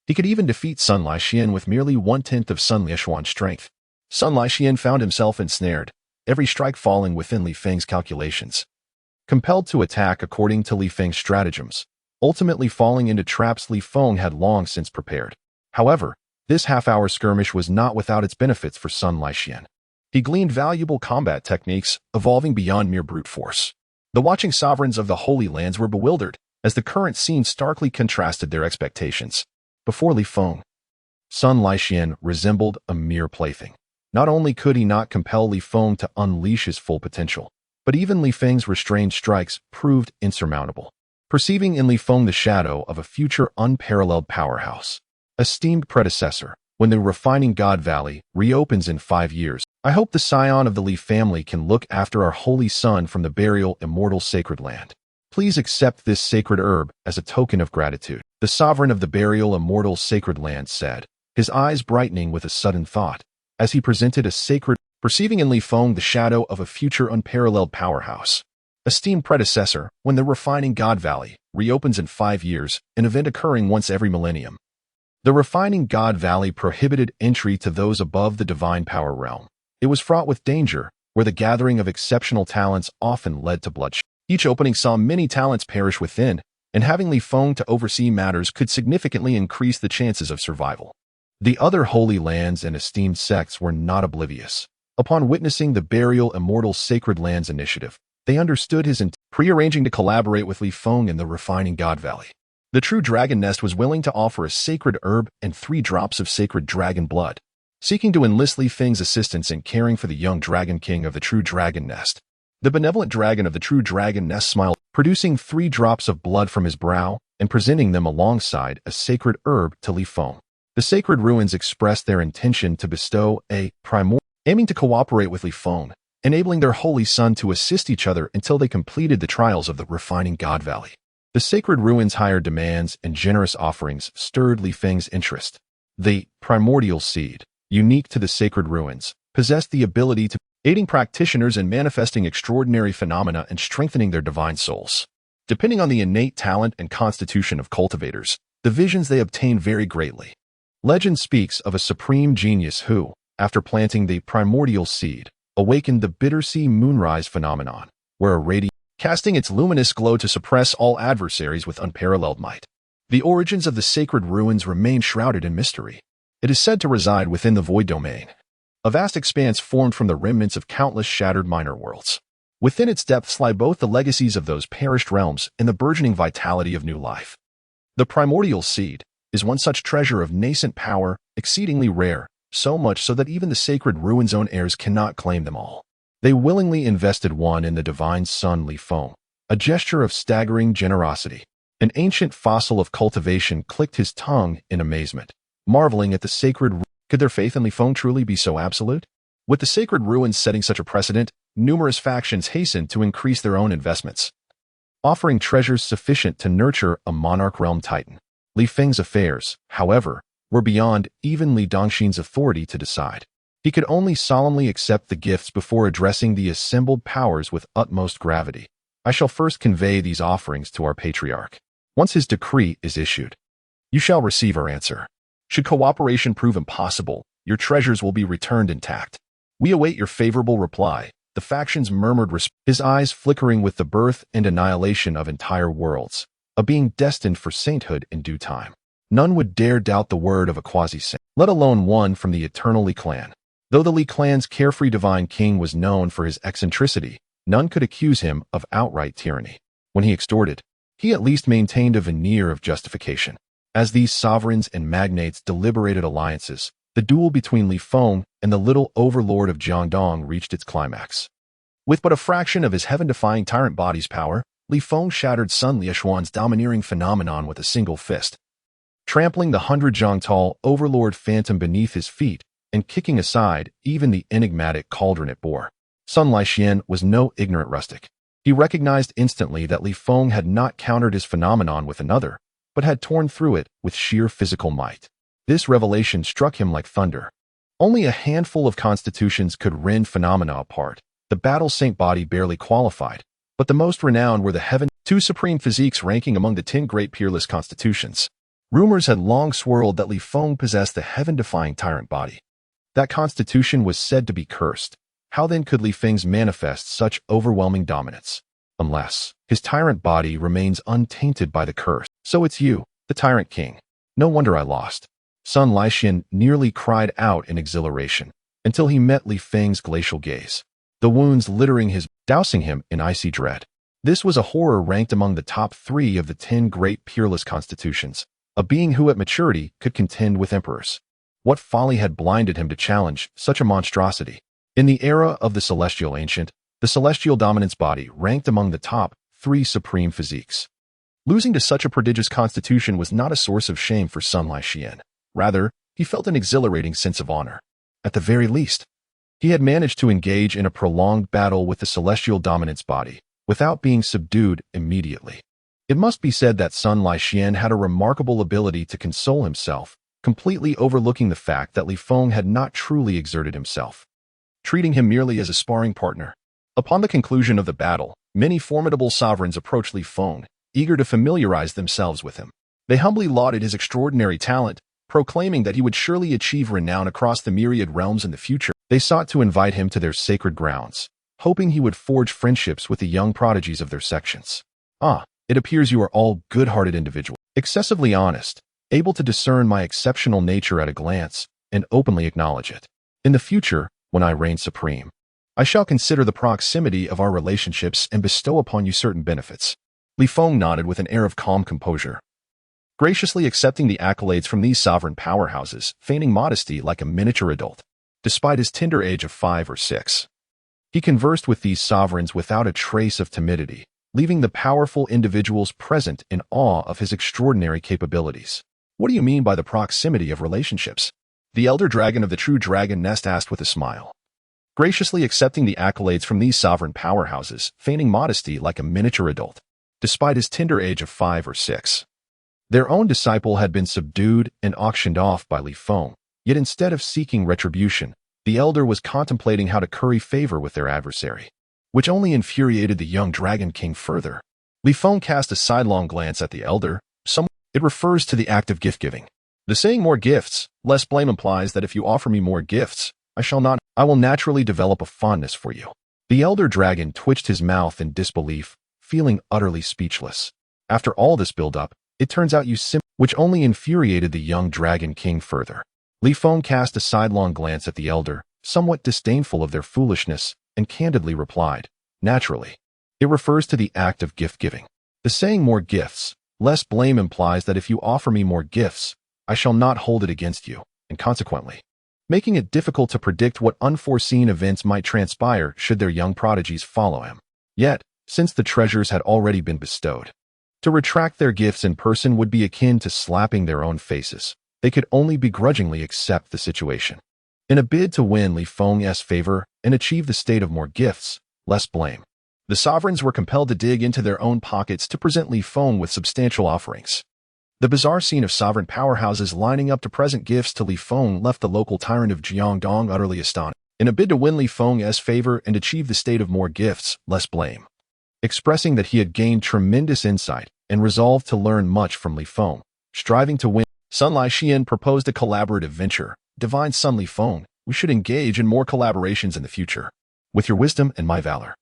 he could even defeat Sun Lixian with merely 1/10 of Sun Lieshuan's strength. Sun Lixian found himself ensnared, every strike falling within Li Feng's calculations. Compelled to attack according to Li Feng's stratagems, ultimately falling into traps Li Feng had long since prepared. However, this half-hour skirmish was not without its benefits for Sun Lixian. He gleaned valuable combat techniques, evolving beyond mere brute force. The watching sovereigns of the Holy Lands were bewildered, as the current scene starkly contrasted their expectations. Before Li Feng, Sun Lixian resembled a mere plaything. Not only could he not compel Li Feng to unleash his full potential, but even Li Feng's restrained strikes proved insurmountable. Perceiving in Li Feng the shadow of a future unparalleled powerhouse, esteemed predecessor, when the refining God Valley reopens in 5 years, I hope the scion of the Li family can look after our holy son from the burial immortal sacred land. Please accept this sacred herb as a token of gratitude. The sovereign of the burial immortal sacred land said, his eyes brightening with a sudden thought, as he presented a sacred, perceiving in Li Feng the shadow of a future unparalleled powerhouse. Esteemed predecessor, when the refining God Valley reopens in 5 years, an event occurring once every millennium. The refining God Valley prohibited entry to those above the divine power realm. It was fraught with danger, where the gathering of exceptional talents often led to bloodshed. Each opening saw many talents perish within, and having Li Feng to oversee matters could significantly increase the chances of survival. The other holy lands and esteemed sects were not oblivious. Upon witnessing the burial immortal sacred lands initiative, they understood his intent, prearranging to collaborate with Li Feng in the refining God Valley. The true dragon nest was willing to offer a sacred herb and 3 drops of sacred dragon blood, seeking to enlist Li Feng's assistance in caring for the young dragon king of the true dragon nest. The benevolent dragon of the true dragon nest smiled, producing 3 drops of blood from his brow and presenting them alongside a sacred herb to Li Feng. The sacred ruins expressed their intention to bestow a primordial, aiming to cooperate with Li Feng, enabling their holy son to assist each other until they completed the trials of the refining God Valley. The sacred ruins' higher demands and generous offerings stirred Li Feng's interest. The primordial seed, unique to the sacred ruins, possessed the ability to aiding practitioners in manifesting extraordinary phenomena and strengthening their divine souls. Depending on the innate talent and constitution of cultivators, the visions they obtain vary greatly. Legend speaks of a supreme genius who, after planting the primordial seed, awakened the Bittersea moonrise phenomenon, where a radiant casting its luminous glow to suppress all adversaries with unparalleled might. The origins of the sacred ruins remain shrouded in mystery. It is said to reside within the void domain, a vast expanse formed from the remnants of countless shattered minor worlds. Within its depths lie both the legacies of those perished realms and the burgeoning vitality of new life. The primordial seed is one such treasure of nascent power, exceedingly rare, so much so that even the sacred ruins' own heirs cannot claim them all. They willingly invested one in the divine son Li Feng, a gesture of staggering generosity. An ancient fossil of cultivation clicked his tongue in amazement, marveling at the sacred. Could their faith in Li Feng truly be so absolute? With the sacred ruins setting such a precedent, numerous factions hastened to increase their own investments, offering treasures sufficient to nurture a monarch realm titan. Li Feng's affairs, however, were beyond even Li Dongxin's authority to decide. He could only solemnly accept the gifts before addressing the assembled powers with utmost gravity. I shall first convey these offerings to our patriarch. Once his decree is issued, you shall receive our answer. Should cooperation prove impossible, your treasures will be returned intact. We await your favorable reply. The factions murmured, his eyes flickering with the birth and annihilation of entire worlds, a being destined for sainthood in due time. None would dare doubt the word of a quasi-saint, let alone one from the eternal Li clan. Though the Li clan's carefree divine king was known for his eccentricity, none could accuse him of outright tyranny. When he extorted, he at least maintained a veneer of justification. As these sovereigns and magnates deliberated alliances, the duel between Li Feng and the little overlord of Jiangdong reached its climax. With but a fraction of his heaven-defying tyrant body's power, Li Feng shattered Sun Lieshuan's domineering phenomenon with a single fist, trampling the 100-jong-tall overlord phantom beneath his feet and kicking aside even the enigmatic cauldron it bore. Sun Lixian was no ignorant rustic. He recognized instantly that Li Feng had not countered his phenomenon with another, but had torn through it with sheer physical might. This revelation struck him like thunder. Only a handful of constitutions could rend phenomena apart. The battle saint body barely qualified, but the most renowned were the two supreme physiques ranking among the 10 great peerless constitutions. Rumors had long swirled that Li Feng possessed the heaven-defying tyrant body. That constitution was said to be cursed. How then could Li Feng's manifest such overwhelming dominance? Unless his tyrant body remains untainted by the curse. So it's you, the tyrant king. No wonder I lost. Sun Lixian nearly cried out in exhilaration, until he met Li Feng's glacial gaze, the wounds littering his, dousing him in icy dread. This was a horror ranked among the top 3 of the 10 great peerless constitutions, a being who at maturity could contend with emperors. What folly had blinded him to challenge such a monstrosity? In the era of the celestial ancient, the celestial dominance body ranked among the top 3 supreme physiques. Losing to such a prodigious constitution was not a source of shame for Sun Lixian. Rather, he felt an exhilarating sense of honor. At the very least, he had managed to engage in a prolonged battle with the celestial dominance body, without being subdued immediately. It must be said that Sun Lixian had a remarkable ability to console himself, completely overlooking the fact that Li Feng had not truly exerted himself, treating him merely as a sparring partner. Upon the conclusion of the battle, many formidable sovereigns approached Li Feng, eager to familiarize themselves with him. They humbly lauded his extraordinary talent, proclaiming that he would surely achieve renown across the myriad realms in the future. They sought to invite him to their sacred grounds, hoping he would forge friendships with the young prodigies of their sections. It appears you are all good-hearted individuals, excessively honest, able to discern my exceptional nature at a glance, and openly acknowledge it. In the future, when I reign supreme, I shall consider the proximity of our relationships and bestow upon you certain benefits. Li Feng nodded with an air of calm composure, graciously accepting the accolades from these sovereign powerhouses, feigning modesty like a miniature adult. Despite his tender age of 5 or 6, he conversed with these sovereigns without a trace of timidity, leaving the powerful individuals present in awe of his extraordinary capabilities. What do you mean by the proximity of relationships? The elder dragon of the true dragon nest asked with a smile. graciously accepting the accolades from these sovereign powerhouses, feigning modesty like a miniature adult, despite his tender age of 5 or 6. Their own disciple had been subdued and auctioned off by Li Feng, yet instead of seeking retribution, the elder was contemplating how to curry favor with their adversary, which only infuriated the young Dragon King further. Li Feng cast a sidelong glance at the elder. It refers to the act of gift-giving. The saying more gifts, less blame implies that if you offer me more gifts, I will naturally develop a fondness for you. The elder dragon twitched his mouth in disbelief, feeling utterly speechless. After all this build-up, it turns out which only infuriated the young Dragon King further. Li Feng cast a sidelong glance at the elder, somewhat disdainful of their foolishness, and candidly replied, naturally. It refers to the act of gift-giving. The saying more gifts, less blame implies that if you offer me more gifts, I shall not hold it against you, and consequently, making it difficult to predict what unforeseen events might transpire should their young prodigies follow him. Yet, since the treasures had already been bestowed, to retract their gifts in person would be akin to slapping their own faces. They could only begrudgingly accept the situation. In a bid to win Li Feng's favor and achieve the state of more gifts, less blame, the sovereigns were compelled to dig into their own pockets to present Li Feng with substantial offerings. The bizarre scene of sovereign powerhouses lining up to present gifts to Li Feng left the local tyrant of Jiangdong utterly astonished. In a bid to win Li Feng's favor and achieve the state of more gifts, less blame, expressing that he had gained tremendous insight and resolved to learn much from Li Feng, striving to win, Sun Laixian proposed a collaborative venture. Divine Sun Li Feng, we should engage in more collaborations in the future. With your wisdom and my valor,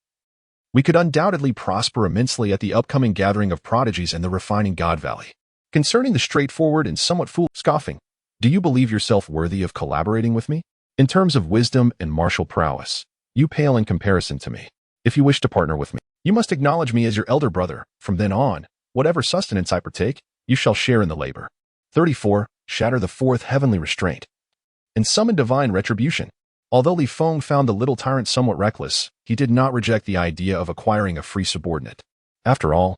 we could undoubtedly prosper immensely at the upcoming gathering of prodigies in the refining God Valley. Concerning the straightforward and somewhat scoffing, do you believe yourself worthy of collaborating with me? In terms of wisdom and martial prowess, you pale in comparison to me. If you wish to partner with me, you must acknowledge me as your elder brother. From then on, whatever sustenance I partake, you shall share in the labor. 34. Shatter the fourth heavenly restraint and summon divine retribution. Although Li Feng found the little tyrant somewhat reckless, he did not reject the idea of acquiring a free subordinate. After all,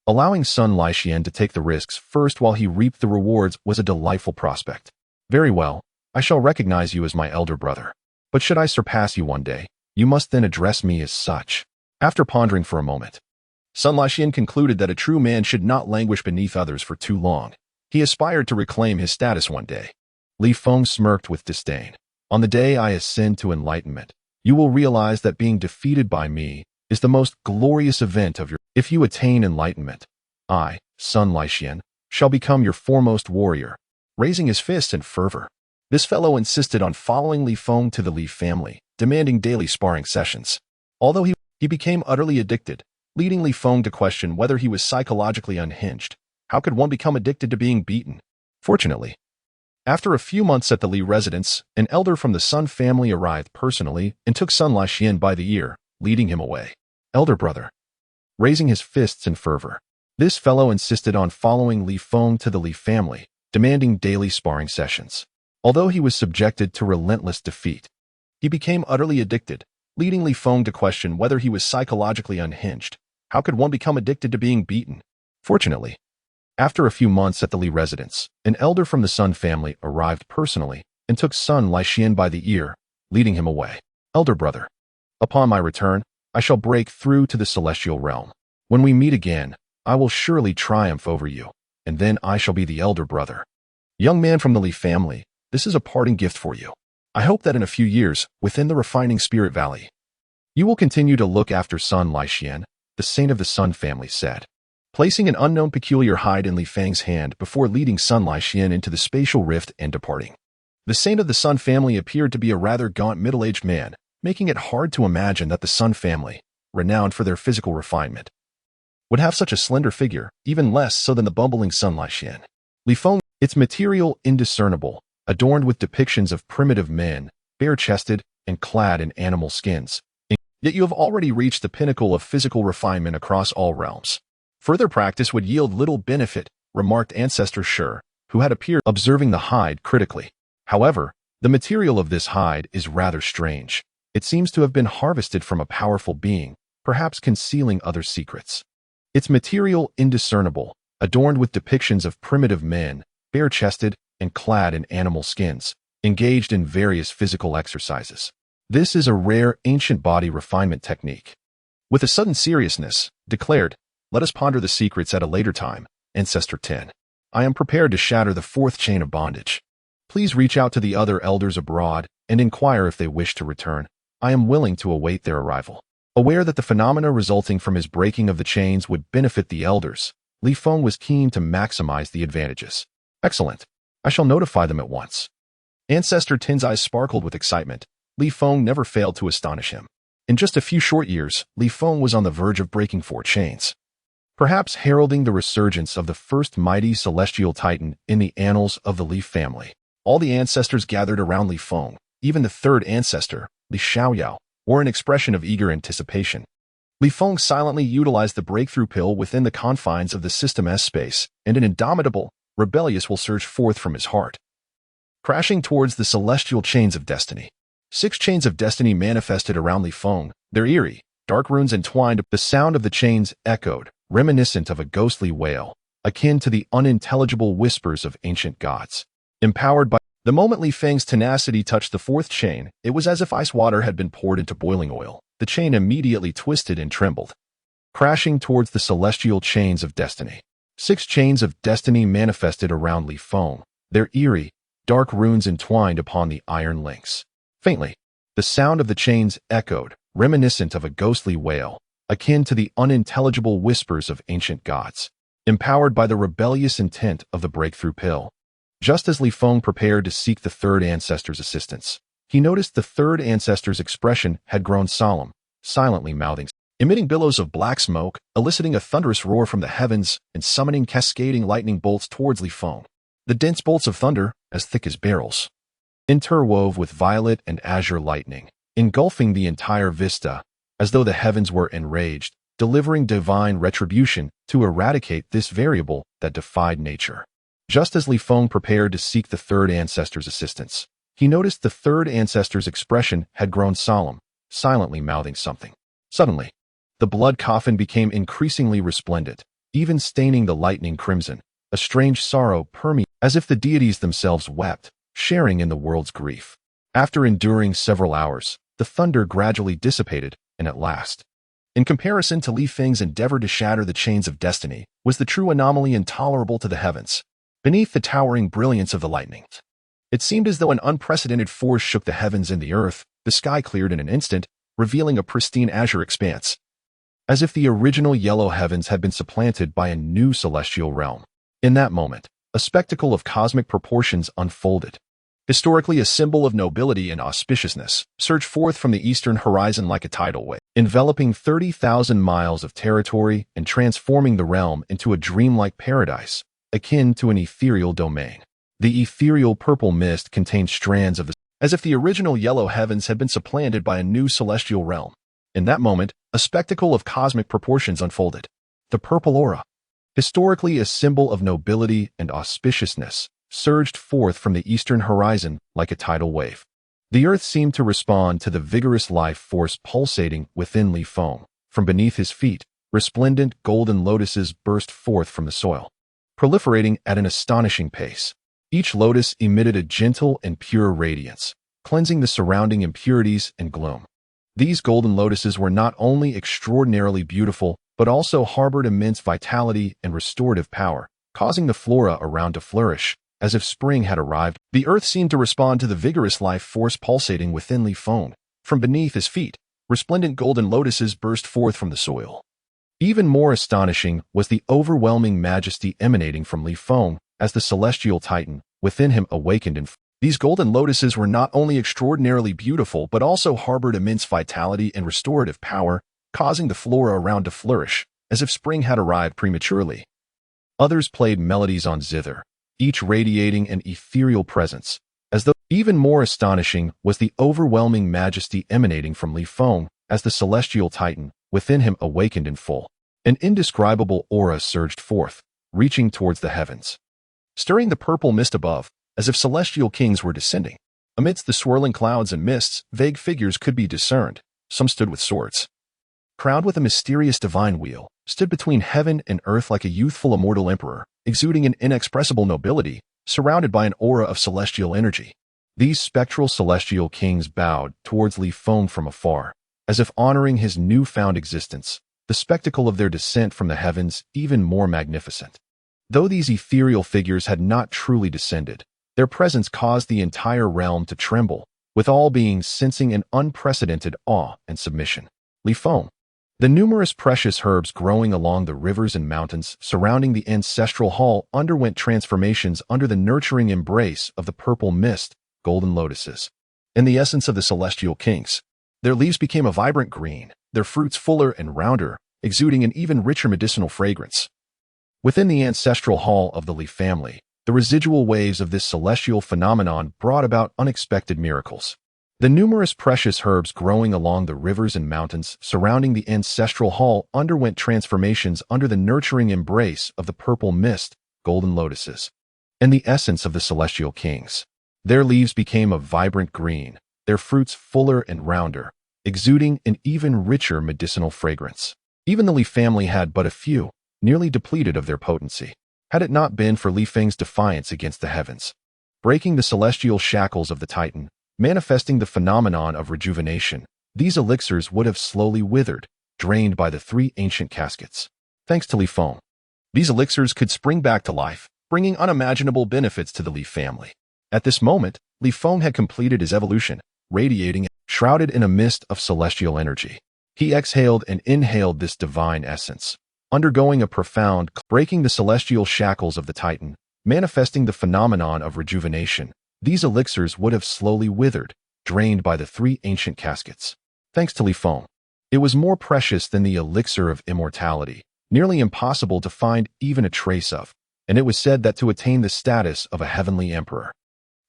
allowing Sun Laixian to take the risks first while he reaped the rewards was a delightful prospect. Very well, I shall recognize you as my elder brother. But should I surpass you one day, you must then address me as such. After pondering for a moment, Sun Laixian concluded that a true man should not languish beneath others for too long. He aspired to reclaim his status one day. Li Feng smirked with disdain. On the day I ascend to enlightenment, you will realize that being defeated by me is the most glorious event of your. If you attain enlightenment, I, Sun Laixian, shall become your foremost warrior. Raising his fist in fervor, this fellow insisted on following Li Feng to the Li family, demanding daily sparring sessions. Although he became utterly addicted, leading Li Feng to question whether he was psychologically unhinged. How could one become addicted to being beaten? Fortunately, after a few months at the Li residence, an elder from the Sun family arrived personally and took Sun Laixian by the ear, leading him away. Elder brother. Raising his fists in fervor, this fellow insisted on following Li Feng to the Li family, demanding daily sparring sessions. Although he was subjected to relentless defeat, he became utterly addicted, leading Li Feng to question whether he was psychologically unhinged. How could one become addicted to being beaten? Fortunately, after a few months at the Li residence, an elder from the Sun family arrived personally and took Sun Laixian by the ear, leading him away. Elder brother. Upon my return, I shall break through to the celestial realm. When we meet again, I will surely triumph over you, and then I shall be the elder brother. Young man from the Li family, this is a parting gift for you. I hope that in a few years, within the refining spirit valley, you will continue to look after Sun Laixian, the saint of the Sun family said, placing an unknown peculiar hide in Li Feng's hand before leading Sun Laixian into the spatial rift and departing. The saint of the Sun family appeared to be a rather gaunt middle-aged man, making it hard to imagine that the Sun family, renowned for their physical refinement, would have such a slender figure, even less so than the bumbling Sun Laixian. Li Feng, its material indiscernible, adorned with depictions of primitive men, bare-chested and clad in animal skins. Yet you have already reached the pinnacle of physical refinement across all realms. Further practice would yield little benefit, remarked Ancestor Sure, who had appeared observing the hide critically. However, the material of this hide is rather strange. It seems to have been harvested from a powerful being, perhaps concealing other secrets. Its material indiscernible, adorned with depictions of primitive men, bare-chested and clad in animal skins, engaged in various physical exercises. This is a rare ancient body refinement technique. With a sudden seriousness, declared, "Let us ponder the secrets at a later time, Ancestor 10. I am prepared to shatter the fourth chain of bondage. Please reach out to the other elders abroad and inquire if they wish to return. I am willing to await their arrival." Aware that the phenomena resulting from his breaking of the chains would benefit the elders, Li Feng was keen to maximize the advantages. "Excellent. I shall notify them at once." Ancestor 10's eyes sparkled with excitement. Li Feng never failed to astonish him. In just a few short years, Li Feng was on the verge of breaking 4 chains, perhaps heralding the resurgence of the first mighty celestial titan in the annals of the Li family. All the ancestors gathered around Li Feng, even the third ancestor, Li Xiaoyao, wore an expression of eager anticipation. Li Feng silently utilized the breakthrough pill within the confines of the System S space, and an indomitable, rebellious will surge forth from his heart, crashing towards the celestial chains of destiny. 6 chains of destiny manifested around Li Feng, their eerie, dark runes entwined. The sound of the chains echoed, reminiscent of a ghostly wail, akin to the unintelligible whispers of ancient gods. Empowered by the moment Li Feng's tenacity touched the 4th chain, it was as if ice water had been poured into boiling oil. The chain immediately twisted and trembled, crashing towards the celestial chains of destiny. 6 chains of destiny manifested around Li Feng, their eerie, dark runes entwined upon the iron links. Faintly, the sound of the chains echoed, reminiscent of a ghostly wail, akin to the unintelligible whispers of ancient gods. Empowered by the rebellious intent of the breakthrough pill, just as Li Feng prepared to seek the third ancestor's assistance, he noticed the third ancestor's expression had grown solemn, silently mouthing, emitting billows of black smoke, eliciting a thunderous roar from the heavens, and summoning cascading lightning bolts towards Li Feng. The dense bolts of thunder, as thick as barrels, interwove with violet and azure lightning, engulfing the entire vista, as though the heavens were enraged, delivering divine retribution to eradicate this variable that defied nature. Just as Li Feng prepared to seek the third ancestor's assistance, he noticed the third ancestor's expression had grown solemn, silently mouthing something. Suddenly, the blood coffin became increasingly resplendent, even staining the lightning crimson. A strange sorrow permeated, as if the deities themselves wept, sharing in the world's grief. After enduring several hours, the thunder gradually dissipated, and at last, in comparison to Li Feng's endeavor to shatter the chains of destiny, was the true anomaly intolerable to the heavens. Beneath the towering brilliance of the lightning, it seemed as though an unprecedented force shook the heavens and the earth. The sky cleared in an instant, revealing a pristine azure expanse, as if the original yellow heavens had been supplanted by a new celestial realm. In that moment, a spectacle of cosmic proportions unfolded. Historically a symbol of nobility and auspiciousness, surged forth from the eastern horizon like a tidal wave, enveloping 30,000 miles of territory and transforming the realm into a dreamlike paradise, akin to an ethereal domain. The ethereal purple mist contained strands of the, as if the original yellow heavens had been supplanted by a new celestial realm. In that moment, a spectacle of cosmic proportions unfolded. The purple aura, historically a symbol of nobility and auspiciousness, surged forth from the eastern horizon like a tidal wave. The earth seemed to respond to the vigorous life force pulsating within Li Feng. From beneath his feet, resplendent golden lotuses burst forth from the soil, proliferating at an astonishing pace. Each lotus emitted a gentle and pure radiance, cleansing the surrounding impurities and gloom. These golden lotuses were not only extraordinarily beautiful, but also harbored immense vitality and restorative power, causing the flora around to flourish, as if spring had arrived. The earth seemed to respond to the vigorous life force pulsating within Li Feng. From beneath his feet, resplendent golden lotuses burst forth from the soil. Even more astonishing was the overwhelming majesty emanating from Li Feng, as the celestial titan within him awakened in. These golden lotuses were not only extraordinarily beautiful but also harbored immense vitality and restorative power, causing the flora around to flourish, as if spring had arrived prematurely. Others played melodies on zither, each radiating an ethereal presence, as though. Even more astonishing was the overwhelming majesty emanating from Li Feng, as the celestial titan within him awakened in full. An indescribable aura surged forth, reaching towards the heavens, stirring the purple mist above, as if celestial kings were descending. Amidst the swirling clouds and mists, vague figures could be discerned. Some stood with swords, crowned with a mysterious divine wheel, stood between heaven and earth like a youthful immortal emperor, exuding an inexpressible nobility, surrounded by an aura of celestial energy. These spectral celestial kings bowed towards Li Feng from afar, as if honoring his newfound existence, the spectacle of their descent from the heavens even more magnificent. Though these ethereal figures had not truly descended, their presence caused the entire realm to tremble, with all beings sensing an unprecedented awe and submission. Li Feng. The numerous precious herbs growing along the rivers and mountains surrounding the ancestral hall underwent transformations under the nurturing embrace of the purple mist, golden lotuses, and the essence of the celestial kings. Their leaves became a vibrant green, their fruits fuller and rounder, exuding an even richer medicinal fragrance. Within the ancestral hall of the Li family, the residual waves of this celestial phenomenon brought about unexpected miracles. The numerous precious herbs growing along the rivers and mountains surrounding the ancestral hall underwent transformations under the nurturing embrace of the purple mist, golden lotuses, and the essence of the celestial kings. Their leaves became a vibrant green, their fruits fuller and rounder, exuding an even richer medicinal fragrance. Even the Li family had but a few, nearly depleted of their potency, had it not been for Li Feng's defiance against the heavens. Breaking the celestial shackles of the Titan, manifesting the phenomenon of rejuvenation, these elixirs would have slowly withered, drained by the three ancient caskets. Thanks to Li Feng, these elixirs could spring back to life, bringing unimaginable benefits to the Li family. At this moment, Li Feng had completed his evolution, radiating, shrouded in a mist of celestial energy. He exhaled and inhaled this divine essence, undergoing a profound, breaking the celestial shackles of the Titan, manifesting the phenomenon of rejuvenation. These elixirs would have slowly withered, drained by the three ancient caskets. Thanks to Li Feng, it was more precious than the elixir of immortality, nearly impossible to find even a trace of, and it was said that to attain the status of a heavenly emperor,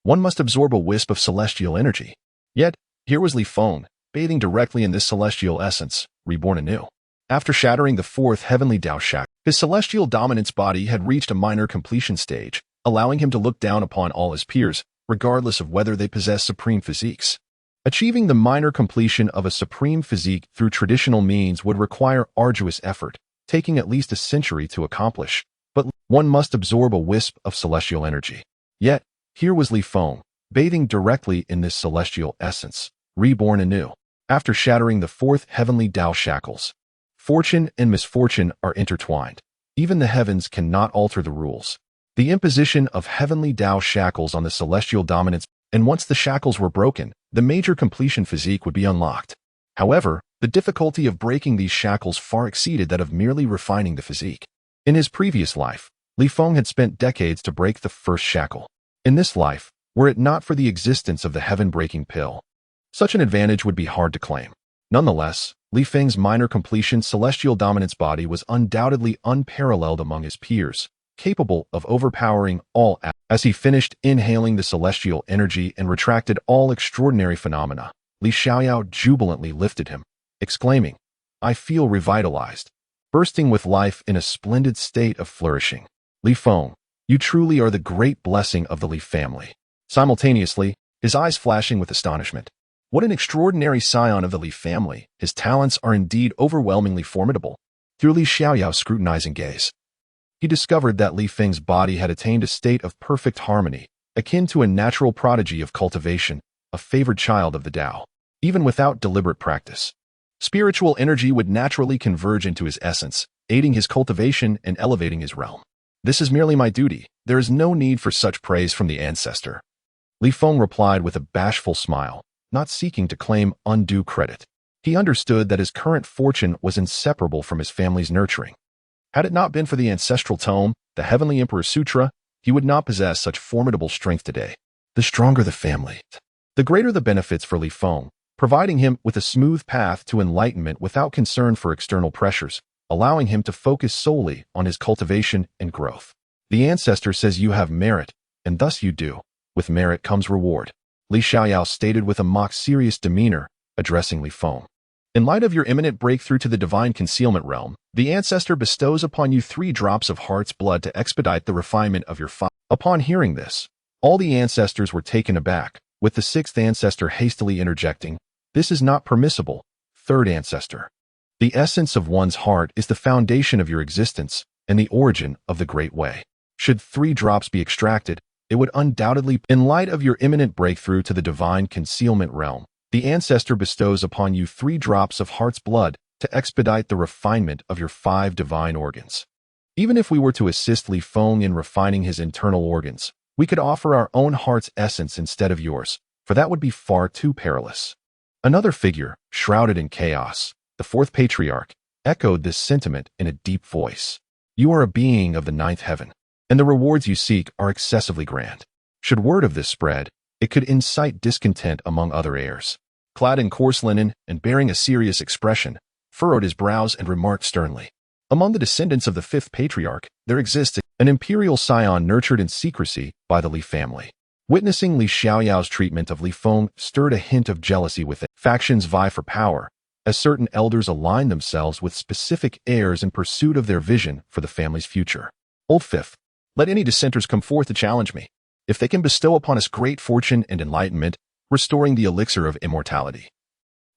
one must absorb a wisp of celestial energy. Yet, here was Li Feng, bathing directly in this celestial essence, reborn anew. After shattering the fourth heavenly Tao shackle, his celestial dominance body had reached a minor completion stage, allowing him to look down upon all his peers, regardless of whether they possess supreme physiques. Achieving the minor completion of a supreme physique through traditional means would require arduous effort, taking at least a century to accomplish, but one must absorb a wisp of celestial energy. Yet, here was Li Feng, bathing directly in this celestial essence, reborn anew. After shattering the fourth heavenly Tao shackles, fortune and misfortune are intertwined. Even the heavens cannot alter the rules. The imposition of heavenly Tao shackles on the celestial dominance, and once the shackles were broken, the major completion physique would be unlocked. However, the difficulty of breaking these shackles far exceeded that of merely refining the physique. In his previous life, Li Feng had spent decades to break the first shackle. In this life, were it not for the existence of the heaven-breaking pill, such an advantage would be hard to claim. Nonetheless, Li Feng's minor completion celestial dominance body was undoubtedly unparalleled among his peers, capable of overpowering all as he finished inhaling the celestial energy and retracted all extraordinary phenomena. Li Xiaoyao jubilantly lifted him, exclaiming, "I feel revitalized," bursting with life in a splendid state of flourishing. Li Feng, you truly are the great blessing of the Li family. Simultaneously, his eyes flashing with astonishment. What an extraordinary scion of the Li family. His talents are indeed overwhelmingly formidable. Through Li Xiaoyao's scrutinizing gaze, he discovered that Li Feng's body had attained a state of perfect harmony, akin to a natural prodigy of cultivation, a favored child of the Tao. Even without deliberate practice, spiritual energy would naturally converge into his essence, aiding his cultivation and elevating his realm. This is merely my duty. There is no need for such praise from the ancestor. Li Feng replied with a bashful smile, not seeking to claim undue credit. He understood that his current fortune was inseparable from his family's nurturing. Had it not been for the ancestral tome, the Heavenly Emperor Sutra, he would not possess such formidable strength today. The stronger the family, the greater the benefits for Li Feng, providing him with a smooth path to enlightenment without concern for external pressures, allowing him to focus solely on his cultivation and growth. The ancestor says you have merit, and thus you do. With merit comes reward, Li Xiaoyao stated with a mock-serious demeanor, addressing Li Feng. In light of your imminent breakthrough to the divine concealment realm, the ancestor bestows upon you 3 drops of heart's blood to expedite the refinement of your fire. Upon hearing this, all the ancestors were taken aback, with the 6th ancestor hastily interjecting, "This is not permissible, 3rd ancestor. The essence of one's heart is the foundation of your existence and the origin of the great way. Should 3 drops be extracted, it would undoubtedly, in light of your imminent breakthrough to the divine concealment realm, the ancestor bestows upon you 3 drops of heart's blood to expedite the refinement of your 5 divine organs. Even if we were to assist Li Feng in refining his internal organs, we could offer our own heart's essence instead of yours, for that would be far too perilous. Another figure, shrouded in chaos, the 4th patriarch, echoed this sentiment in a deep voice. You are a being of the 9th heaven, and the rewards you seek are excessively grand. Should word of this spread, it could incite discontent among other heirs. Clad in coarse linen and bearing a serious expression, furrowed his brows and remarked sternly, among the descendants of the 5th patriarch, there exists an imperial scion nurtured in secrecy by the Li family. Witnessing Li Xiaoyao's treatment of Li Feng stirred a hint of jealousy within. Factions vie for power, as certain elders align themselves with specific heirs in pursuit of their vision for the family's future. Old 5th, let any dissenters come forth to challenge me. If they can bestow upon us great fortune and enlightenment, restoring the elixir of immortality,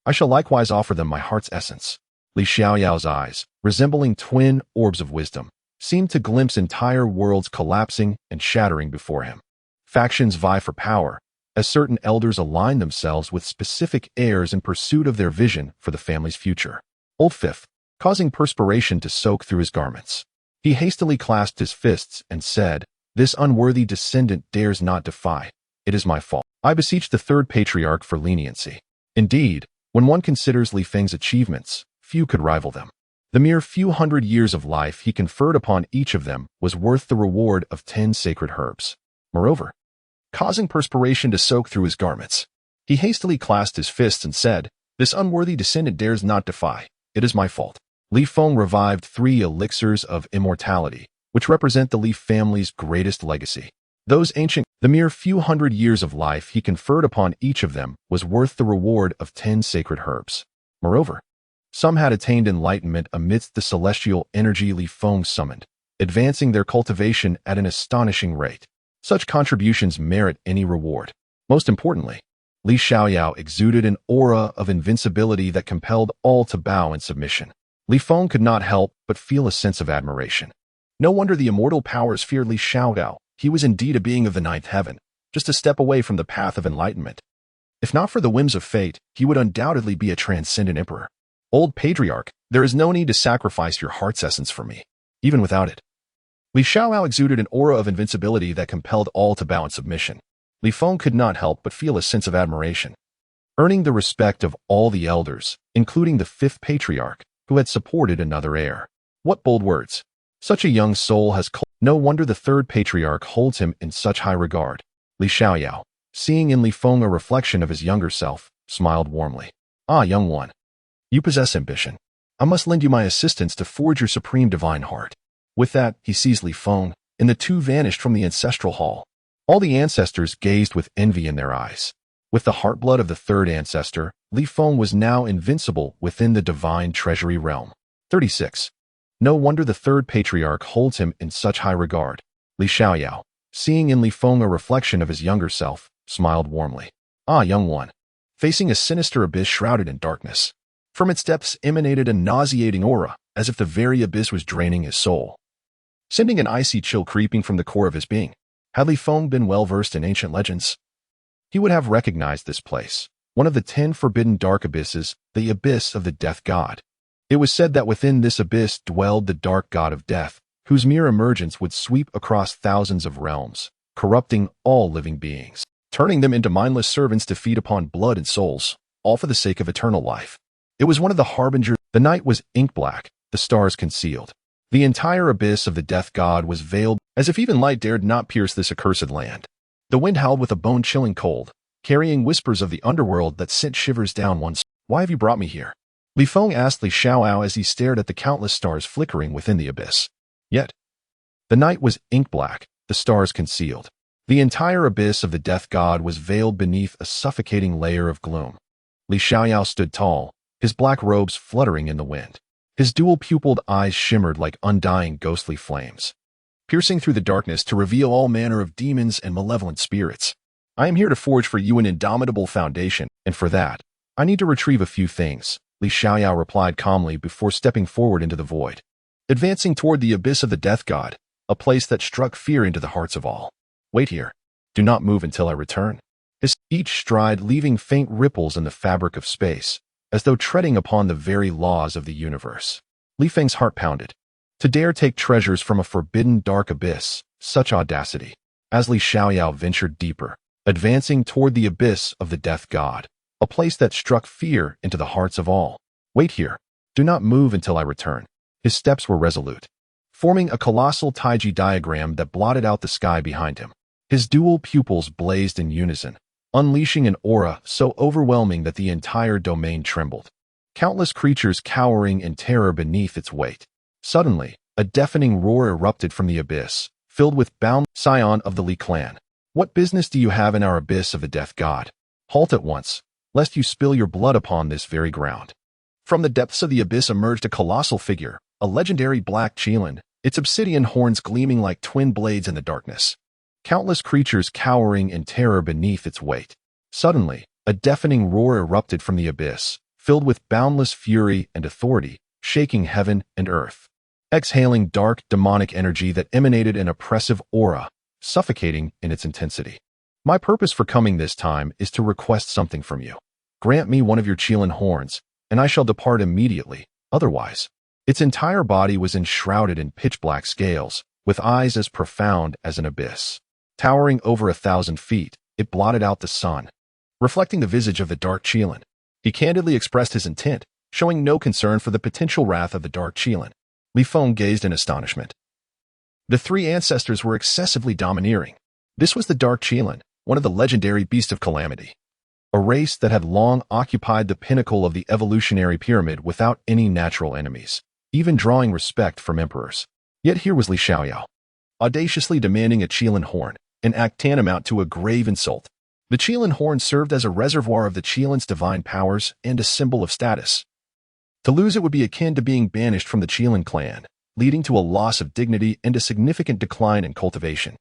I shall likewise offer them my heart's essence. Li Xiaoyao's eyes, resembling twin orbs of wisdom, seemed to glimpse entire worlds collapsing and shattering before him. Factions vie for power, as certain elders align themselves with specific heirs in pursuit of their vision for the family's future. Old 5th, causing perspiration to soak through his garments, he hastily clasped his fists and said, this unworthy descendant dares not defy. It is my fault. I beseech the 3rd patriarch for leniency. Indeed, when one considers Li Feng's achievements, few could rival them. The mere few hundred years of life he conferred upon each of them was worth the reward of 10 sacred herbs. Moreover, causing perspiration to soak through his garments, he hastily clasped his fists and said, this unworthy descendant dares not defy. It is my fault. Li Feng revived 3 elixirs of immortality, which represent the Li family's greatest legacy. The mere few hundred years of life he conferred upon each of them was worth the reward of 10 sacred herbs. Moreover, some had attained enlightenment amidst the celestial energy Li Feng summoned, advancing their cultivation at an astonishing rate. Such contributions merit any reward. Most importantly, Li Xiaoyao exuded an aura of invincibility that compelled all to bow in submission. Li Feng could not help but feel a sense of admiration. No wonder the immortal powers feared Li Xiaoyao. He was indeed a being of the 9th heaven, just a step away from the path of enlightenment. If not for the whims of fate, he would undoubtedly be a transcendent emperor. Old patriarch, there is no need to sacrifice your heart's essence for me, even without it. Li Xiaoyao exuded an aura of invincibility that compelled all to bow in submission. Li Feng could not help but feel a sense of admiration. Earning the respect of all the elders, including the 5th patriarch, who had supported another heir. What bold words! Such a young soul has no wonder the 3rd patriarch holds him in such high regard. Li Xiaoyao, seeing in Li Feng a reflection of his younger self, smiled warmly. Ah, young one. You possess ambition. I must lend you my assistance to forge your supreme divine heart. With that, he seized Li Feng, and the two vanished from the ancestral hall. All the ancestors gazed with envy in their eyes. With the heartblood of the 3rd ancestor, Li Feng was now invincible within the divine treasury realm. 36. No wonder the 3rd patriarch holds him in such high regard. Li Xiaoyao, seeing in Li Feng a reflection of his younger self, smiled warmly. Ah, young one. Facing a sinister abyss shrouded in darkness. From its depths emanated a nauseating aura, as if the very abyss was draining his soul, sending an icy chill creeping from the core of his being. Had Li Feng been well-versed in ancient legends, he would have recognized this place, one of the 10 forbidden dark abysses, the abyss of the death god. It was said that within this abyss dwelled the dark god of death, whose mere emergence would sweep across thousands of realms, corrupting all living beings, turning them into mindless servants to feed upon blood and souls, all for the sake of eternal life. It was one of the harbingers. The night was ink black, the stars concealed. The entire abyss of the death god was veiled, as if even light dared not pierce this accursed land. The wind howled with a bone-chilling cold, carrying whispers of the underworld that sent shivers down one's. Why have you brought me here? Li Feng asked Li Xiaoyao as he stared at the countless stars flickering within the abyss. Yet, the night was ink black, the stars concealed. The entire abyss of the death god was veiled beneath a suffocating layer of gloom. Li Xiaoyao stood tall, his black robes fluttering in the wind. His dual-pupiled eyes shimmered like undying ghostly flames, piercing through the darkness to reveal all manner of demons and malevolent spirits. I am here to forge for you an indomitable foundation, and for that, I need to retrieve a few things, Li Xiaoyao replied calmly before stepping forward into the void, advancing toward the abyss of the death god, a place that struck fear into the hearts of all. Wait here. Do not move until I return. Each stride leaving faint ripples in the fabric of space, as though treading upon the very laws of the universe. Li Feng's heart pounded. To dare take treasures from a forbidden dark abyss, such audacity. As Li Xiaoyao ventured deeper, advancing toward the abyss of the death god, a place that struck fear into the hearts of all. Wait here. Do not move until I return. His steps were resolute, forming a colossal taiji diagram that blotted out the sky behind him. His dual pupils blazed in unison, unleashing an aura so overwhelming that the entire domain trembled. Countless creatures cowering in terror beneath its weight. Suddenly, a deafening roar erupted from the abyss, filled with bound scion of the Li clan. What business do you have in our abyss of the death god? Halt at once, lest you spill your blood upon this very ground. From the depths of the abyss emerged a colossal figure, a legendary black qilin, its obsidian horns gleaming like twin blades in the darkness. Countless creatures cowering in terror beneath its weight. Suddenly, a deafening roar erupted from the abyss, filled with boundless fury and authority, shaking heaven and earth. Exhaling dark, demonic energy that emanated an oppressive aura, suffocating in its intensity. My purpose for coming this time is to request something from you. Grant me one of your qilin horns, and I shall depart immediately, otherwise. Its entire body was enshrouded in pitch-black scales, with eyes as profound as an abyss. Towering over 1,000 feet, it blotted out the sun, reflecting the visage of the dark qilin. He candidly expressed his intent, showing no concern for the potential wrath of the dark qilin. Li Feng gazed in astonishment. The three ancestors were excessively domineering. This was the dark qilin, one of the legendary beasts of calamity. A race that had long occupied the pinnacle of the evolutionary pyramid without any natural enemies, even drawing respect from emperors. Yet here was Li Xiaoyao, audaciously demanding a qilin horn, an act tantamount to a grave insult. The qilin horn served as a reservoir of the qilin's divine powers and a symbol of status. To lose it would be akin to being banished from the qilin clan, leading to a loss of dignity and a significant decline in cultivation.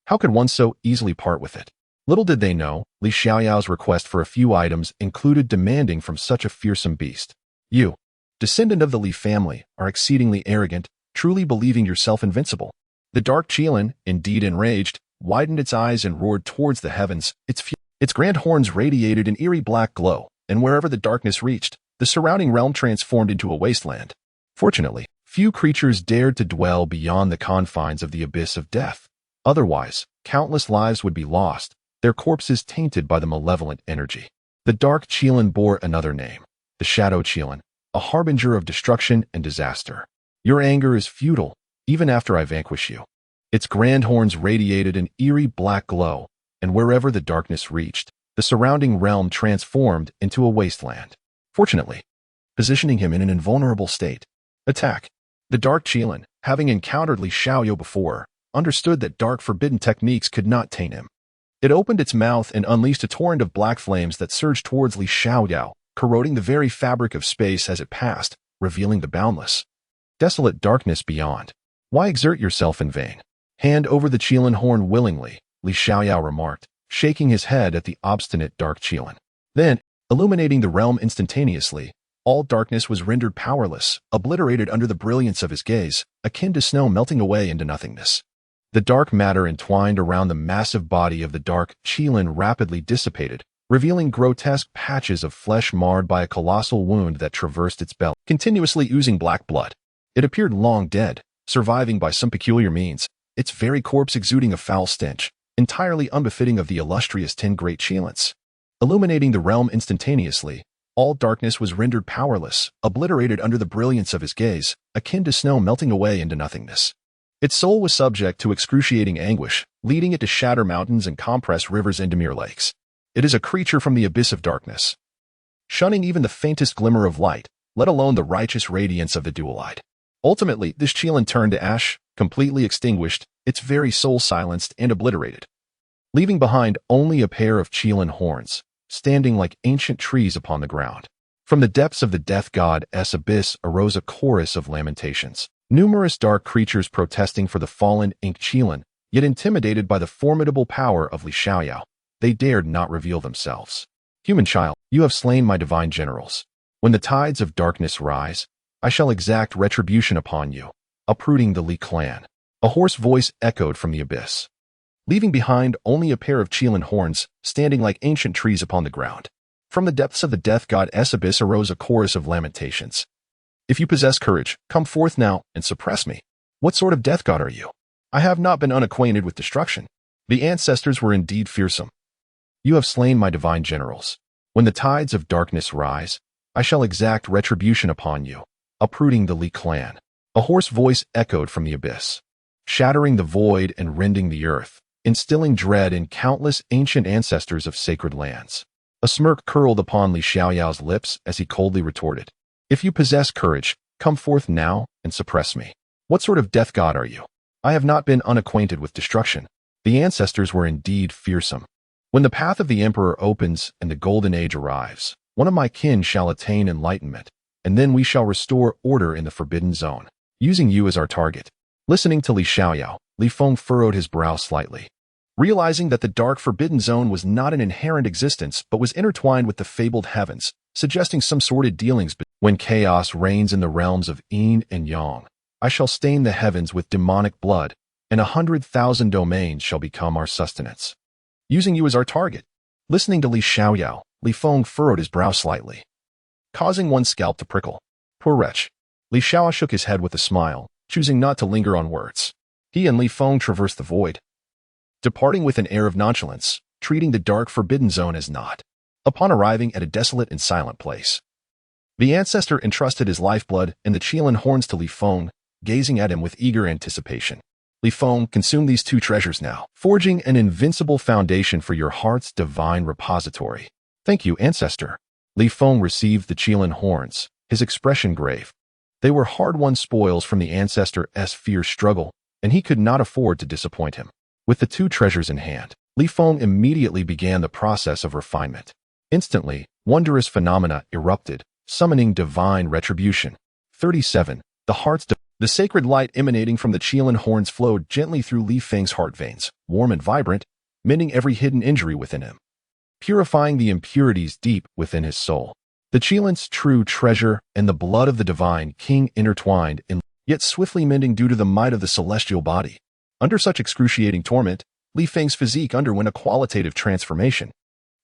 How could one so easily part with it? Little did they know, Li Xiaoyao's request for a few items included demanding from such a fearsome beast. You, descendant of the Li family, are exceedingly arrogant, truly believing yourself invincible. The dark qilin, indeed enraged, widened its eyes and roared towards the heavens. Its grand horns radiated an eerie black glow, and wherever the darkness reached, the surrounding realm transformed into a wasteland. Fortunately, few creatures dared to dwell beyond the confines of the abyss of death. Otherwise, countless lives would be lost, their corpses tainted by the malevolent energy. The dark qilin bore another name, the shadow qilin, a harbinger of destruction and disaster. Your anger is futile, even after I vanquish you. Its grand horns radiated an eerie black glow, and wherever the darkness reached, the surrounding realm transformed into a wasteland. Fortunately, positioning him in an invulnerable state. Attack. The dark qilin, having encountered Li Xiaoyao before, understood that dark forbidden techniques could not taint him. It opened its mouth and unleashed a torrent of black flames that surged towards Li Xiaoyao, corroding the very fabric of space as it passed, revealing the boundless, desolate darkness beyond. Why exert yourself in vain? Hand over the qilin horn willingly, Li Xiaoyao remarked, shaking his head at the obstinate dark qilin. Then, illuminating the realm instantaneously, all darkness was rendered powerless, obliterated under the brilliance of his gaze, akin to snow melting away into nothingness. The dark matter entwined around the massive body of the dark qilin rapidly dissipated, revealing grotesque patches of flesh marred by a colossal wound that traversed its belly, continuously oozing black blood. It appeared long dead, surviving by some peculiar means, its very corpse exuding a foul stench, entirely unbefitting of the illustrious 10 great qilins. Illuminating the realm instantaneously, all darkness was rendered powerless, obliterated under the brilliance of his gaze, akin to snow melting away into nothingness. Its soul was subject to excruciating anguish, leading it to shatter mountains and compress rivers into mere lakes. It is a creature from the abyss of darkness, shunning even the faintest glimmer of light, let alone the righteous radiance of the dual-eyed. Ultimately, this qilin turned to ash, completely extinguished, its very soul silenced and obliterated, leaving behind only a pair of qilin horns, standing like ancient trees upon the ground. From the depths of the death god's abyss arose a chorus of lamentations. Numerous dark creatures protesting for the fallen ink qilin, yet intimidated by the formidable power of Li Xiaoyao, they dared not reveal themselves. Human child, you have slain my divine generals. When the tides of darkness rise, I shall exact retribution upon you, uprooting the Li clan. A hoarse voice echoed from the abyss. leaving behind only a pair of Qilin horns standing like ancient trees upon the ground. From the depths of the death god's abyss arose a chorus of lamentations. If you possess courage, come forth now and suppress me. What sort of death god are you? I have not been unacquainted with destruction. The ancestors were indeed fearsome. You have slain my divine generals. When the tides of darkness rise, I shall exact retribution upon you, uprooting the Li clan. A hoarse voice echoed from the abyss, shattering the void and rending the earth, instilling dread in countless ancient ancestors of sacred lands. A smirk curled upon Li Xiaoyao's lips as he coldly retorted, "If you possess courage, come forth now and suppress me. What sort of death god are you? I have not been unacquainted with destruction. The ancestors were indeed fearsome. When the path of the emperor opens and the golden age arrives, one of my kin shall attain enlightenment, and then we shall restore order in the forbidden zone, using you as our target." Listening to Li Xiaoyao, Li Feng furrowed his brow slightly. Realizing that the dark forbidden zone was not an inherent existence but was intertwined with the fabled heavens, suggesting some sordid dealings. When chaos reigns in the realms of yin and yang, I shall stain the heavens with demonic blood, and 100,000 domains shall become our sustenance. Using you as our target. Listening to Li Xiaoyao, Li Feng furrowed his brow slightly, causing one's scalp to prickle. Poor wretch. Li Xiaoyao shook his head with a smile, choosing not to linger on words. He and Li Feng traversed the void, departing with an air of nonchalance, treating the dark forbidden zone as naught. Upon arriving at a desolate and silent place, the ancestor entrusted his lifeblood and the Qilin horns to Li Feng, gazing at him with eager anticipation. Li Feng, consume these two treasures now, forging an invincible foundation for your heart's divine repository. Thank you, ancestor. Li Feng received the Qilin horns, his expression grave. They were hard-won spoils from the ancestor's fierce struggle, and he could not afford to disappoint him. With the two treasures in hand, Li Feng immediately began the process of refinement. Instantly, wondrous phenomena erupted, summoning divine retribution. 37. The sacred light emanating from the Qilin horns flowed gently through Li Feng's heart veins, warm and vibrant, mending every hidden injury within him, purifying the impurities deep within his soul. The Qilin's true treasure and the blood of the divine king intertwined in, yet swiftly mending due to the might of the celestial body. Under such excruciating torment, Li Feng's physique underwent a qualitative transformation.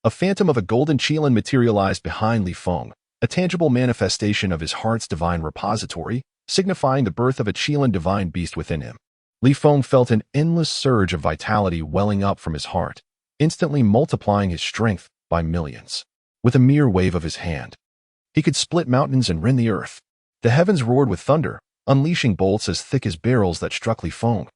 A phantom of a golden Qilin materialized behind Li Feng, a tangible manifestation of his heart's divine repository, signifying the birth of a Qilin divine beast within him. Li Feng felt an endless surge of vitality welling up from his heart, instantly multiplying his strength by millions. With a mere wave of his hand, he could split mountains and rend the earth. The heavens roared with thunder, unleashing bolts as thick as barrels that struck Li Feng,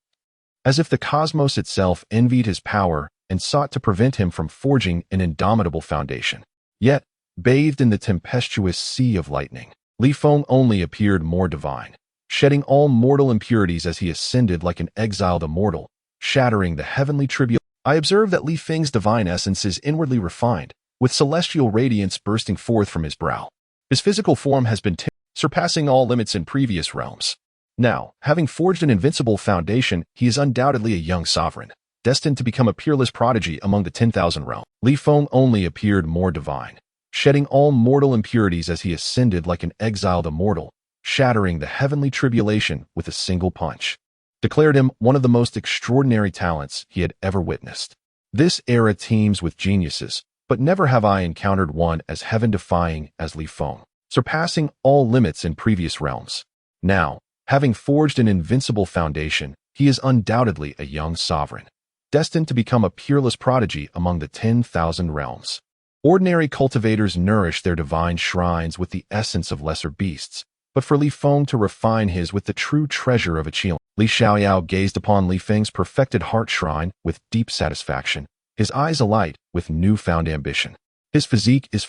as if the cosmos itself envied his power and sought to prevent him from forging an indomitable foundation. Yet, bathed in the tempestuous sea of lightning, Li Feng only appeared more divine, shedding all mortal impurities as he ascended like an exiled immortal, shattering the heavenly tribulation. I observed that Li Feng's divine essence is inwardly refined, with celestial radiance bursting forth from his brow. His physical form has been surpassing all limits in previous realms. Now, having forged an invincible foundation, he is undoubtedly a young sovereign, destined to become a peerless prodigy among the 10,000 realms. Li Feng only appeared more divine, shedding all mortal impurities as he ascended like an exiled immortal, shattering the heavenly tribulation with a single punch. Declared him one of the most extraordinary talents he had ever witnessed. This era teems with geniuses, but never have I encountered one as heaven-defying as Li Feng, surpassing all limits in previous realms. Now, having forged an invincible foundation, he is undoubtedly a young sovereign, destined to become a peerless prodigy among the 10,000 realms. Ordinary cultivators nourish their divine shrines with the essence of lesser beasts, but for Li Feng to refine his with the true treasure of a Qilin. Li Xiaoyao gazed upon Li Feng's perfected heart shrine with deep satisfaction, his eyes alight with newfound ambition. His physique is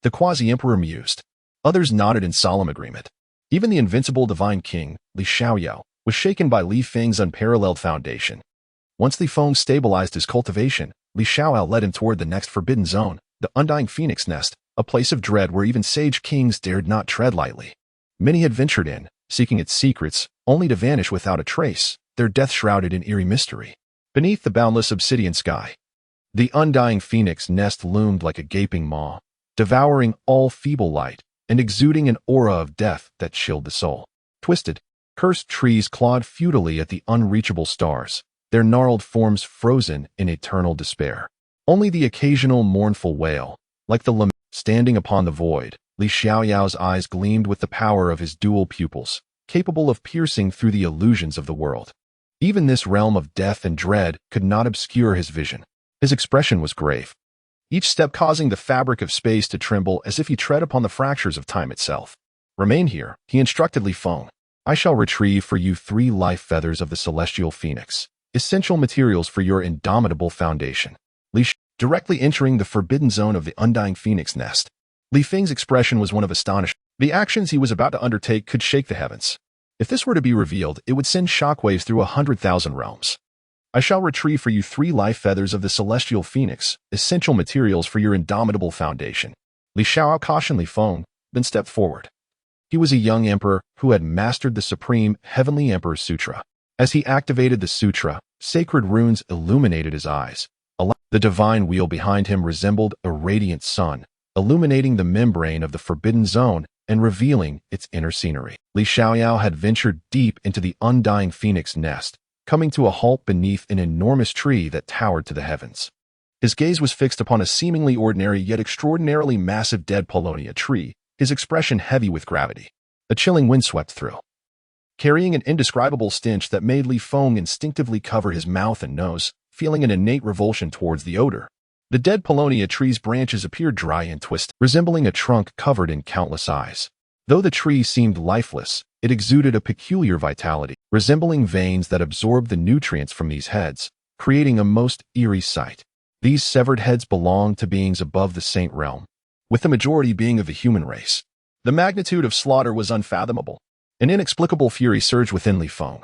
the quasi-emperor mused. Others nodded in solemn agreement. Even the invincible divine king, Li Xiaoyao, was shaken by Li Feng's unparalleled foundation. Once Li Feng stabilized his cultivation, Li Xiaoyao led him toward the next forbidden zone, the undying phoenix nest, a place of dread where even sage kings dared not tread lightly. Many had ventured in, seeking its secrets, only to vanish without a trace, their death shrouded in eerie mystery. Beneath the boundless obsidian sky, the undying phoenix nest loomed like a gaping maw, devouring all feeble light and exuding an aura of death that chilled the soul. Twisted, cursed trees clawed futilely at the unreachable stars, their gnarled forms frozen in eternal despair. Only the occasional mournful wail, like the lament standing upon the void. Li Xiaoyao's eyes gleamed with the power of his dual pupils, capable of piercing through the illusions of the world. Even this realm of death and dread could not obscure his vision. His expression was grave, each step causing the fabric of space to tremble as if he tread upon the fractures of time itself. "Remain here," he instructed Li Feng. "I shall retrieve for you 3 life feathers of the celestial phoenix, essential materials for your indomitable foundation." Directly entering the forbidden zone of the undying phoenix nest, Li Feng's expression was one of astonishment. The actions he was about to undertake could shake the heavens. If this were to be revealed, it would send shockwaves through 100,000 realms. "I shall retrieve for you 3 life feathers of the celestial phoenix, essential materials for your indomitable foundation." Li Xiao cautioned Li Feng, then stepped forward. He was a young emperor who had mastered the supreme Heavenly Emperor's Sutra. As he activated the sutra, sacred runes illuminated his eyes. The divine wheel behind him resembled a radiant sun, illuminating the membrane of the forbidden zone and revealing its inner scenery. Li Xiaoyao had ventured deep into the undying phoenix nest, coming to a halt beneath an enormous tree that towered to the heavens. His gaze was fixed upon a seemingly ordinary yet extraordinarily massive dead Paulownia tree, his expression heavy with gravity. A chilling wind swept through, carrying an indescribable stench that made Li Feng instinctively cover his mouth and nose, feeling an innate revulsion towards the odor. The dead Paulownia tree's branches appeared dry and twisted, resembling a trunk covered in countless eyes. Though the tree seemed lifeless, it exuded a peculiar vitality, resembling veins that absorbed the nutrients from these heads, creating a most eerie sight. These severed heads belonged to beings above the saint realm, with the majority being of the human race. The magnitude of slaughter was unfathomable. An inexplicable fury surged within Li Feng,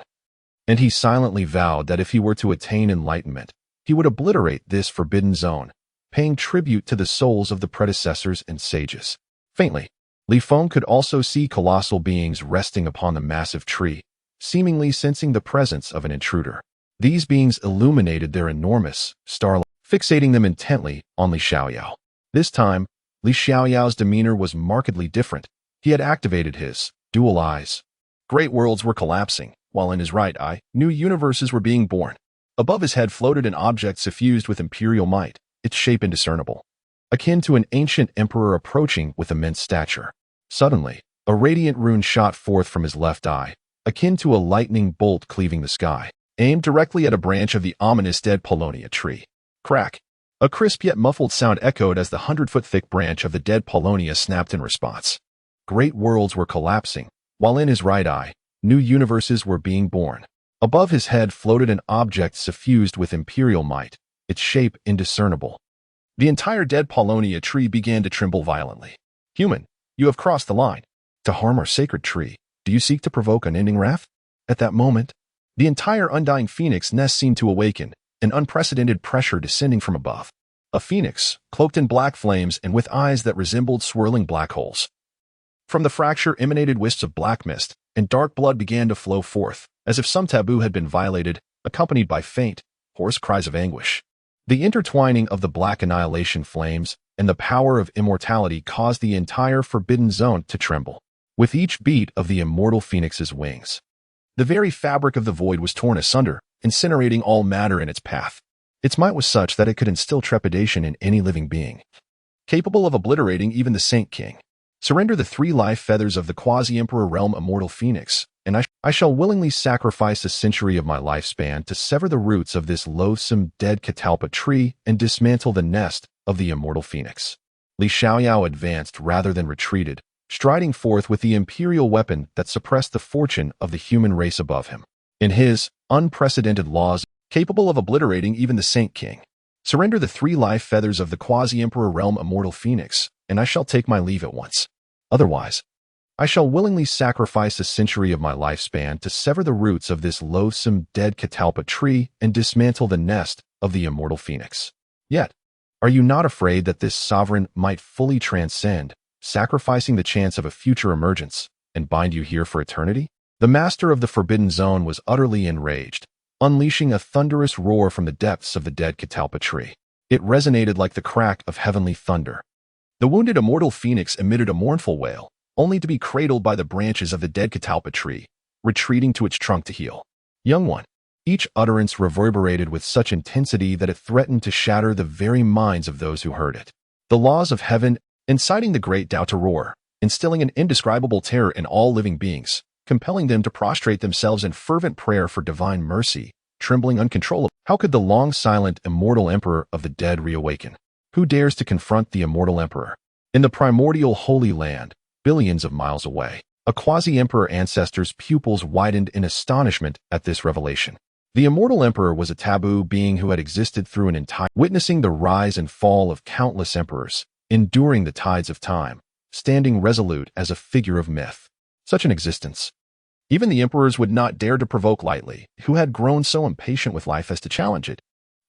and he silently vowed that if he were to attain enlightenment, he would obliterate this forbidden zone, paying tribute to the souls of the predecessors and sages. Faintly, Li Feng could also see colossal beings resting upon the massive tree, seemingly sensing the presence of an intruder. These beings illuminated their enormous starlight, fixating them intently on Li Xiaoyao. This time, Li Xiaoyao's demeanor was markedly different. He had activated his dual eyes. Great worlds were collapsing, while in his right eye, new universes were being born. Above his head floated an object suffused with imperial might, its shape indiscernible, akin to an ancient emperor approaching with immense stature. Suddenly, a radiant rune shot forth from his left eye, akin to a lightning bolt cleaving the sky, aimed directly at a branch of the ominous dead Paulownia tree. Crack! A crisp yet muffled sound echoed as the 100-foot-thick branch of the dead Paulownia snapped in response. Great worlds were collapsing, while in his right eye, new universes were being born. Above his head floated an object suffused with imperial might, its shape indiscernible. The entire dead Paulownia tree began to tremble violently. "Human, you have crossed the line. To harm our sacred tree, do you seek to provoke unending wrath?" At that moment, the entire undying phoenix nest seemed to awaken, an unprecedented pressure descending from above. A phoenix, cloaked in black flames and with eyes that resembled swirling black holes. From the fracture emanated wisps of black mist, and dark blood began to flow forth, as if some taboo had been violated, accompanied by faint, hoarse cries of anguish. The intertwining of the black annihilation flames and the power of immortality caused the entire forbidden zone to tremble. With each beat of the immortal phoenix's wings, the very fabric of the void was torn asunder, incinerating all matter in its path. Its might was such that it could instill trepidation in any living being, capable of obliterating even the Saint King. "Surrender the 3 life feathers of the quasi-emperor realm immortal phoenix, and I shall willingly sacrifice a century of my lifespan to sever the roots of this loathsome dead catalpa tree and dismantle the nest of the immortal phoenix." Li Xiaoyao advanced rather than retreated, striding forth with the imperial weapon that suppressed the fortune of the human race above him. In his unprecedented laws, capable of obliterating even the Saint King, "Surrender the 3 life feathers of the quasi-emperor realm immortal phoenix, and I shall take my leave at once. Otherwise, I shall willingly sacrifice a century of my lifespan to sever the roots of this loathsome dead catalpa tree and dismantle the nest of the immortal phoenix." Yet, are you not afraid that this sovereign might fully transcend, sacrificing the chance of a future emergence, and bind you here for eternity? The master of the forbidden zone was utterly enraged, unleashing a thunderous roar from the depths of the dead catalpa tree. It resonated like the crack of heavenly thunder. The wounded immortal phoenix emitted a mournful wail, only to be cradled by the branches of the dead catalpa tree, retreating to its trunk to heal. "Young one, Each utterance reverberated with such intensity that it threatened to shatter the very minds of those who heard it. The laws of heaven, inciting the great Tao to roar, instilling an indescribable terror in all living beings, compelling them to prostrate themselves in fervent prayer for divine mercy, trembling uncontrollably. How could the long-silent, immortal emperor of the dead reawaken? Who dares to confront the immortal emperor? In the primordial Holy Land, billions of miles away, a quasi-emperor ancestor's pupils widened in astonishment at this revelation. The immortal emperor was a taboo being who had existed through an entire, witnessing the rise and fall of countless emperors, enduring the tides of time, standing resolute as a figure of myth. Such an existence, even the emperors would not dare to provoke lightly, who had grown so impatient with life as to challenge it.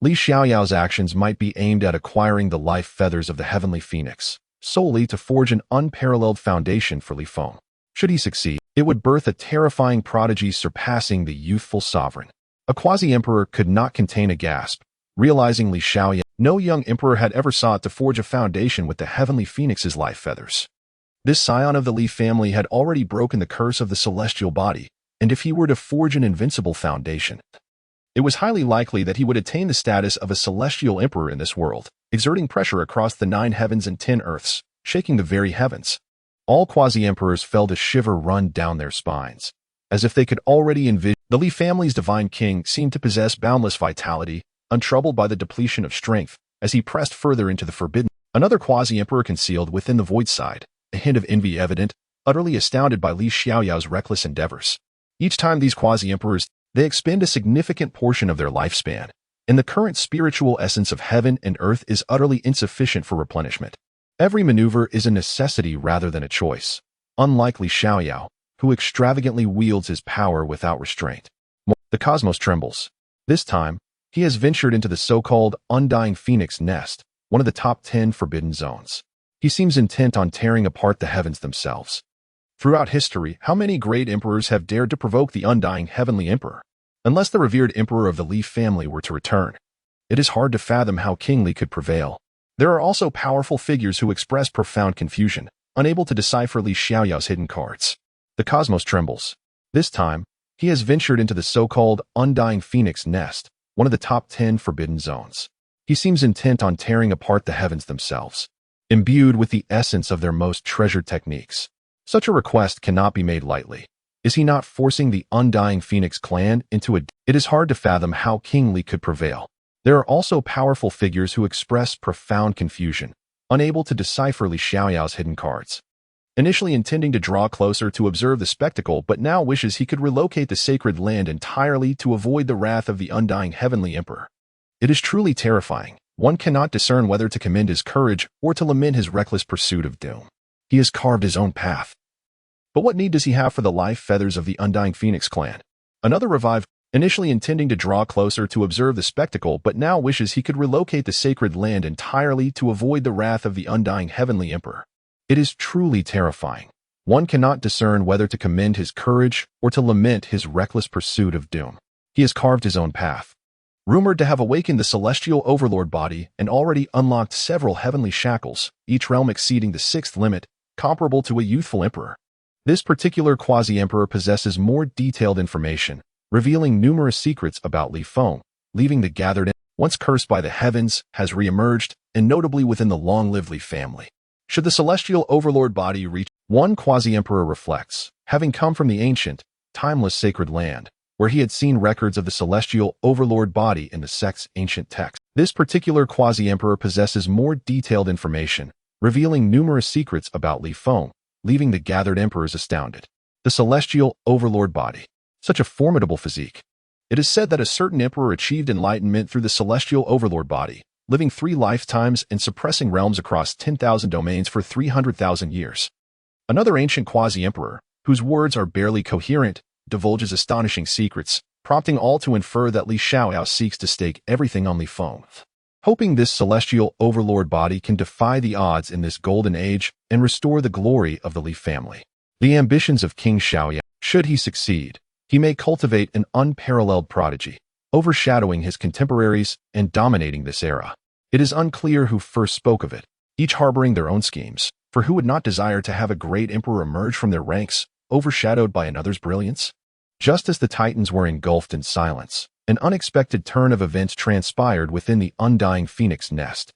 Li Xiaoyao's actions might be aimed at acquiring the life feathers of the heavenly phoenix, solely to forge an unparalleled foundation for Li Feng. Should he succeed, it would birth a terrifying prodigy surpassing the youthful sovereign. A quasi-emperor could not contain a gasp, realizing Li Xiaoyao. No young emperor had ever sought to forge a foundation with the heavenly phoenix's life feathers. This scion of the Li family had already broken the curse of the celestial body, and if he were to forge an invincible foundation, it was highly likely that he would attain the status of a celestial emperor in this world, exerting pressure across the 9 heavens and 10 earths, shaking the very heavens. All quasi-emperors felt a shiver run down their spines, as if they could already envision. The Li family's divine king seemed to possess boundless vitality, untroubled by the depletion of strength, as he pressed further into the forbidden. Another quasi-emperor concealed within the void side, a hint of envy evident, utterly astounded by Li Xiaoyao's reckless endeavors. Each time these quasi-emperors, they expend a significant portion of their lifespan, and the current spiritual essence of heaven and earth is utterly insufficient for replenishment. Every maneuver is a necessity rather than a choice, unlike Li Xiaoyao, who extravagantly wields his power without restraint. The cosmos trembles. This time, he has ventured into the so-called Undying Phoenix Nest, one of the top 10 forbidden zones. He seems intent on tearing apart the heavens themselves. Throughout history, how many great emperors have dared to provoke the undying heavenly emperor? Unless the revered emperor of the Li family were to return, it is hard to fathom how King Li could prevail. There are also powerful figures who express profound confusion, unable to decipher Li Xiaoyao's hidden cards. The cosmos trembles. This time, he has ventured into the so-called Undying Phoenix Nest, one of the top 10 forbidden zones. He seems intent on tearing apart the heavens themselves, imbued with the essence of their most treasured techniques. Such a request cannot be made lightly. Is he not forcing the Undying Phoenix clan into a... It is hard to fathom how King Li could prevail. There are also powerful figures who express profound confusion, unable to decipher Li Xiaoyao's hidden cards. Initially intending to draw closer to observe the spectacle, but now wishes he could relocate the sacred land entirely to avoid the wrath of the undying heavenly emperor. It is truly terrifying. One cannot discern whether to commend his courage or to lament his reckless pursuit of doom. He has carved his own path. But what need does he have for the life feathers of the Undying Phoenix clan? Another revived, initially intending to draw closer to observe the spectacle, but now wishes he could relocate the sacred land entirely to avoid the wrath of the undying heavenly emperor. It is truly terrifying. One cannot discern whether to commend his courage or to lament his reckless pursuit of doom. He has carved his own path. Rumored to have awakened the celestial overlord body and already unlocked several heavenly shackles, each realm exceeding the 6th limit, comparable to a youthful emperor. This particular quasi-emperor possesses more detailed information, revealing numerous secrets about Li Feng, leaving the gathered, once cursed by the heavens, has re-emerged, and notably within the long-lived Li family. Should the celestial overlord body reach, one quasi-emperor reflects, having come from the ancient, timeless sacred land, where he had seen records of the celestial overlord body in the sect's ancient text. This particular quasi-emperor possesses more detailed information, revealing numerous secrets about Li Feng, leaving the gathered emperors astounded. The celestial overlord body. Such a formidable physique. It is said that a certain emperor achieved enlightenment through the celestial overlord body, living 3 lifetimes and suppressing realms across 10,000 domains for 300,000 years. Another ancient quasi-emperor, whose words are barely coherent, divulges astonishing secrets, prompting all to infer that Li Xiaoyao seeks to stake everything on Li Feng. Hoping this celestial overlord body can defy the odds in this golden age and restore the glory of the Li family. The ambitions of King Xiaoyao, should he succeed, he may cultivate an unparalleled prodigy, overshadowing his contemporaries and dominating this era. It is unclear who first spoke of it, each harboring their own schemes, for who would not desire to have a great emperor emerge from their ranks, overshadowed by another's brilliance? Just as the Titans were engulfed in silence, An unexpected turn of events transpired within the undying phoenix nest.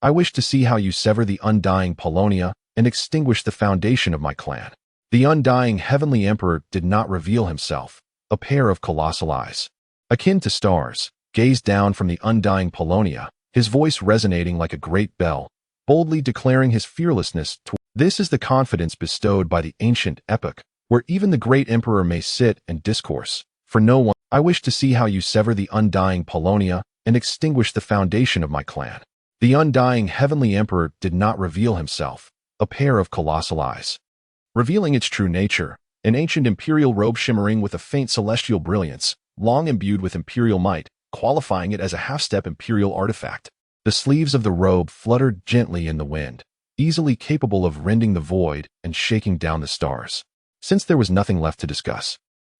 I wish to see how you sever the undying Polonia and extinguish the foundation of my clan. The undying Heavenly Emperor did not reveal himself. A pair of colossal eyes, akin to stars, gazed down from the undying Polonia, his voice resonating like a great bell, boldly declaring his fearlessness. This is the confidence bestowed by the ancient epoch, where even the great emperor may sit and discourse. For no one, I wish to see how you sever the undying Polonia and extinguish the foundation of my clan. The undying Heavenly Emperor did not reveal himself. A pair of colossal eyes, revealing its true nature, an ancient imperial robe shimmering with a faint celestial brilliance, long imbued with imperial might, qualifying it as a half-step imperial artifact. The sleeves of the robe fluttered gently in the wind, easily capable of rending the void and shaking down the stars. Since there was nothing left to discuss,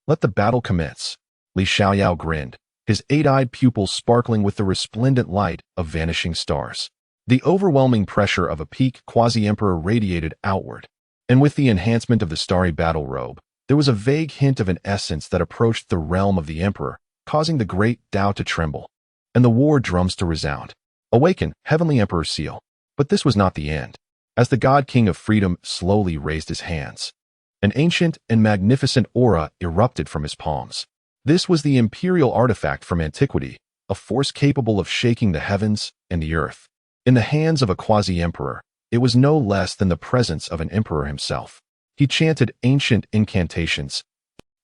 let the battle commence. Li Xiaoyao grinned, his eight-eyed pupils sparkling with the resplendent light of vanishing stars. The overwhelming pressure of a peak quasi-emperor radiated outward, and with the enhancement of the starry battle robe, there was a vague hint of an essence that approached the realm of the emperor, causing the great Tao to tremble, and the war drums to resound. Awaken, Heavenly Emperor Seal. But this was not the end. As the God King of Freedom slowly raised his hands, an ancient and magnificent aura erupted from his palms. This was the imperial artifact from antiquity, a force capable of shaking the heavens and the earth. In the hands of a quasi-emperor, it was no less than the presence of an emperor himself. He chanted ancient incantations,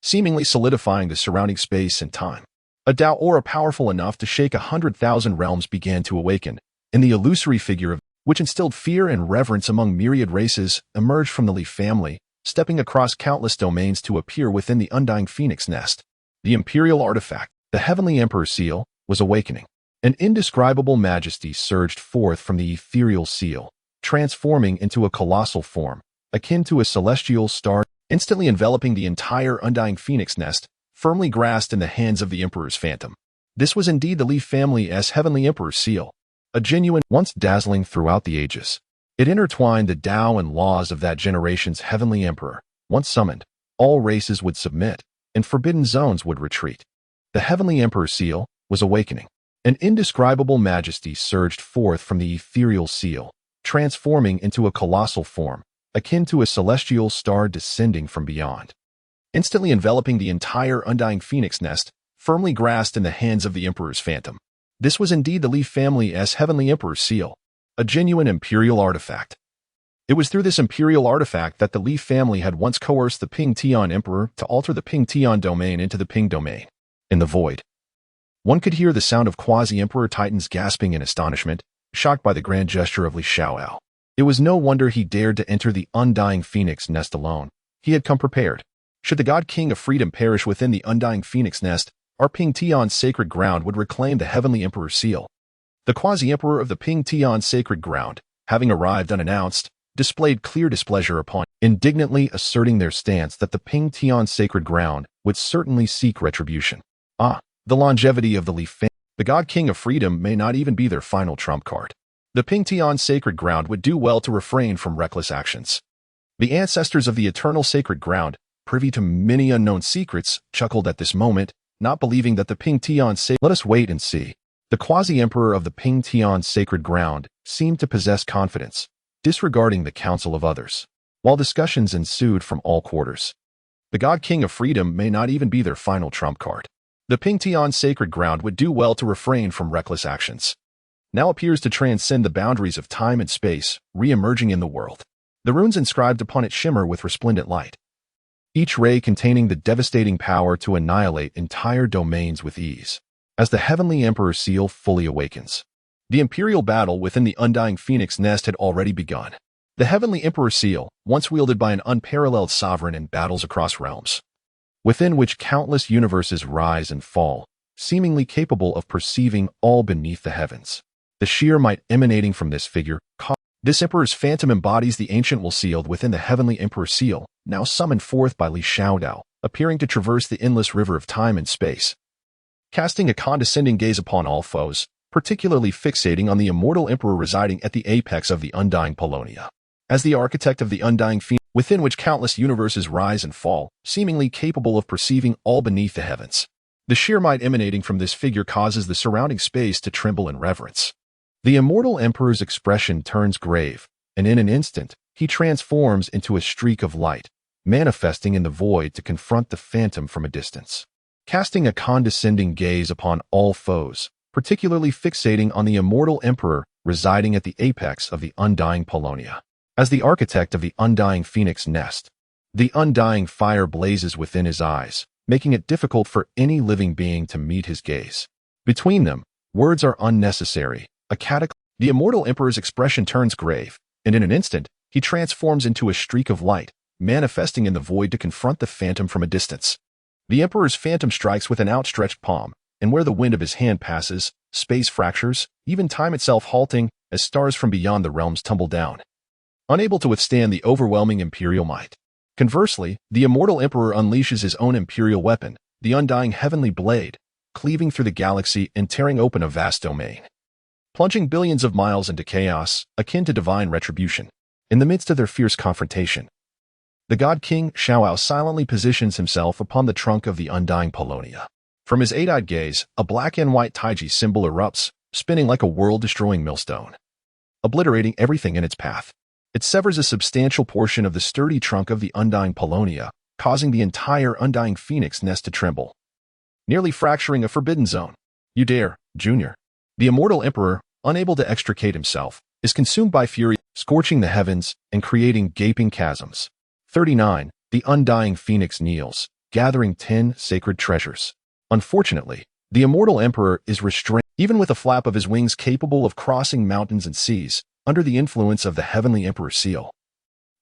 seemingly solidifying the surrounding space and time. A Tao aura powerful enough to shake 100,000 realms began to awaken, and the illusory figure of which instilled fear and reverence among myriad races emerged from the Li family, stepping across countless domains to appear within the undying phoenix nest. The imperial artifact, the Heavenly Emperor Seal, was awakening. An indescribable majesty surged forth from the ethereal seal, transforming into a colossal form, akin to a celestial star, instantly enveloping the entire undying phoenix nest, firmly grasped in the hands of the Emperor's phantom. This was indeed the Li family's Heavenly Emperor Seal, a genuine, once dazzling throughout the ages. It intertwined the Tao and laws of that generation's Heavenly Emperor. Once summoned, all races would submit, and forbidden zones would retreat. The Heavenly Emperor Seal was awakening. An indescribable majesty surged forth from the ethereal seal, transforming into a colossal form, akin to a celestial star descending from beyond. Instantly enveloping the entire undying phoenix nest, firmly grasped in the hands of the Emperor's phantom. This was indeed the Li family's Heavenly Emperor Seal, a genuine imperial artifact. It was through this imperial artifact that the Li family had once coerced the Ping Tian Emperor to alter the Ping Tian domain into the Ping domain. In the void, one could hear the sound of quasi-emperor titans gasping in astonishment, shocked by the grand gesture of Li Xiaoyao. It was no wonder he dared to enter the undying phoenix nest alone. He had come prepared. Should the God King of Freedom perish within the undying phoenix nest, our Ping Tian sacred ground would reclaim the Heavenly Emperor Seal. The quasi-emperor of the Ping Tian sacred ground, having arrived unannounced, displayed clear displeasure upon, indignantly asserting their stance that the Ping Tian sacred ground would certainly seek retribution. The longevity of the Li family. The God King of Freedom may not even be their final trump card. The Ping Tian sacred ground would do well to refrain from reckless actions. The ancestors of the eternal sacred ground, privy to many unknown secrets, chuckled at this moment, not believing that the Ping Tian sacred. Let us wait and see. The quasi-emperor of the Ping Tian sacred ground seemed to possess confidence, disregarding the counsel of others, while discussions ensued from all quarters. The God King of Freedom may not even be their final trump card. The Ping Tian sacred ground would do well to refrain from reckless actions. Now appears to transcend the boundaries of time and space, re-emerging in the world. The runes inscribed upon it shimmer with resplendent light, each ray containing the devastating power to annihilate entire domains with ease. As the Heavenly Emperor Seal fully awakens, the imperial battle within the undying phoenix nest had already begun. The Heavenly Emperor Seal, once wielded by an unparalleled sovereign in battles across realms, within which countless universes rise and fall, seemingly capable of perceiving all beneath the heavens. The sheer might emanating from this figure, this Emperor's phantom embodies the ancient will sealed within the Heavenly Emperor Seal, now summoned forth by Li Xiaoyao, appearing to traverse the endless river of time and space, casting a condescending gaze upon all foes, particularly fixating on the immortal Emperor residing at the apex of the undying Polonia. As the architect of the undying phoenix, within which countless universes rise and fall, seemingly capable of perceiving all beneath the heavens, The sheer might emanating from this figure causes the surrounding space to tremble in reverence. The immortal emperor's expression turns grave, and in an instant, he transforms into a streak of light, manifesting in the void to confront the phantom from a distance. Casting a condescending gaze upon all foes, particularly fixating on the immortal emperor residing at the apex of the undying Polonia. As the architect of the undying phoenix nest, the undying fire blazes within his eyes, making it difficult for any living being to meet his gaze. Between them, words are unnecessary. The immortal emperor's expression turns grave, and in an instant, he transforms into a streak of light, manifesting in the void to confront the phantom from a distance. The emperor's phantom strikes with an outstretched palm, and where the wind of his hand passes, space fractures, even time itself halting as stars from beyond the realms tumble down, unable to withstand the overwhelming imperial might. Conversely, the immortal emperor unleashes his own imperial weapon, the undying heavenly blade, cleaving through the galaxy and tearing open a vast domain, plunging billions of miles into chaos, akin to divine retribution. In the midst of their fierce confrontation, the god king Xiao silently positions himself upon the trunk of the undying Polonia. From his eight-eyed gaze, a black and white taiji symbol erupts, spinning like a world-destroying millstone, obliterating everything in its path. It severs a substantial portion of the sturdy trunk of the undying Polonia, causing the entire undying phoenix nest to tremble, nearly fracturing a forbidden zone. You dare, Junior. The immortal emperor, unable to extricate himself, is consumed by fury, scorching the heavens and creating gaping chasms. 39. The undying phoenix kneels, gathering 10 sacred treasures. Unfortunately, the immortal emperor is restrained, even with a flap of his wings capable of crossing mountains and seas, under the influence of the heavenly emperor's seal,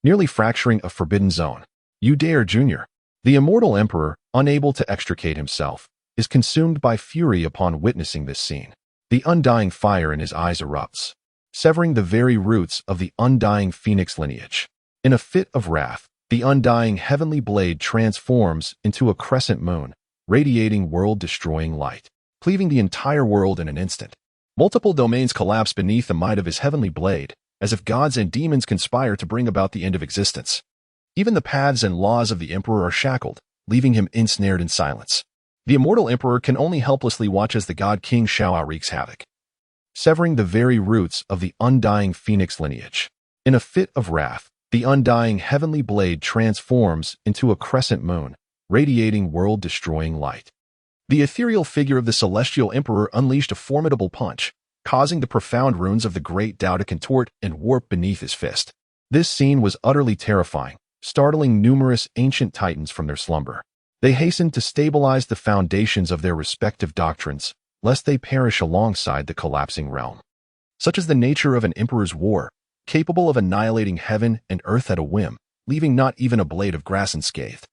nearly fracturing a forbidden zone. You dare, Junior. The immortal emperor, unable to extricate himself, is consumed by fury upon witnessing this scene. The undying fire in his eyes erupts, severing the very roots of the undying phoenix lineage. In a fit of wrath, the undying heavenly blade transforms into a crescent moon, radiating world-destroying light, cleaving the entire world in an instant. Multiple domains collapse beneath the might of his heavenly blade, as if gods and demons conspire to bring about the end of existence. Even the paths and laws of the emperor are shackled, leaving him ensnared in silence. The immortal emperor can only helplessly watch as the god King Xiao wreaks havoc, severing the very roots of the undying phoenix lineage. In a fit of wrath, the undying heavenly blade transforms into a crescent moon, radiating world-destroying light. The ethereal figure of the celestial emperor unleashed a formidable punch, causing the profound runes of the great Tao to contort and warp beneath his fist. This scene was utterly terrifying, startling numerous ancient titans from their slumber. They hastened to stabilize the foundations of their respective doctrines, lest they perish alongside the collapsing realm. Such is the nature of an emperor's war, capable of annihilating heaven and earth at a whim, leaving not even a blade of grass unscathed,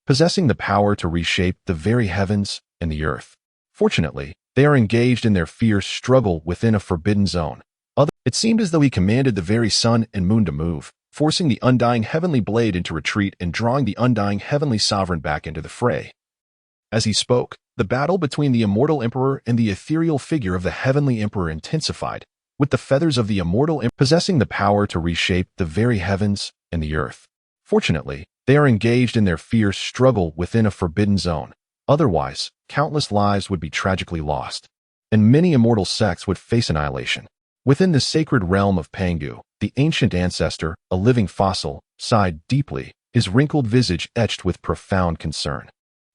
possessing the power to reshape the very heavens and the earth. Fortunately, they are engaged in their fierce struggle within a forbidden zone. It seemed as though he commanded the very sun and moon to move, forcing the undying heavenly blade into retreat and drawing the undying heavenly sovereign back into the fray. As he spoke, the battle between the immortal emperor and the ethereal figure of the heavenly emperor intensified, with the feathers of the immortal emperor possessing the power to reshape the very heavens and the earth. Fortunately, they are engaged in their fierce struggle within a forbidden zone. Otherwise, countless lives would be tragically lost, and many immortal sects would face annihilation. Within the sacred realm of Pangu, the ancient ancestor, a living fossil, sighed deeply, his wrinkled visage etched with profound concern.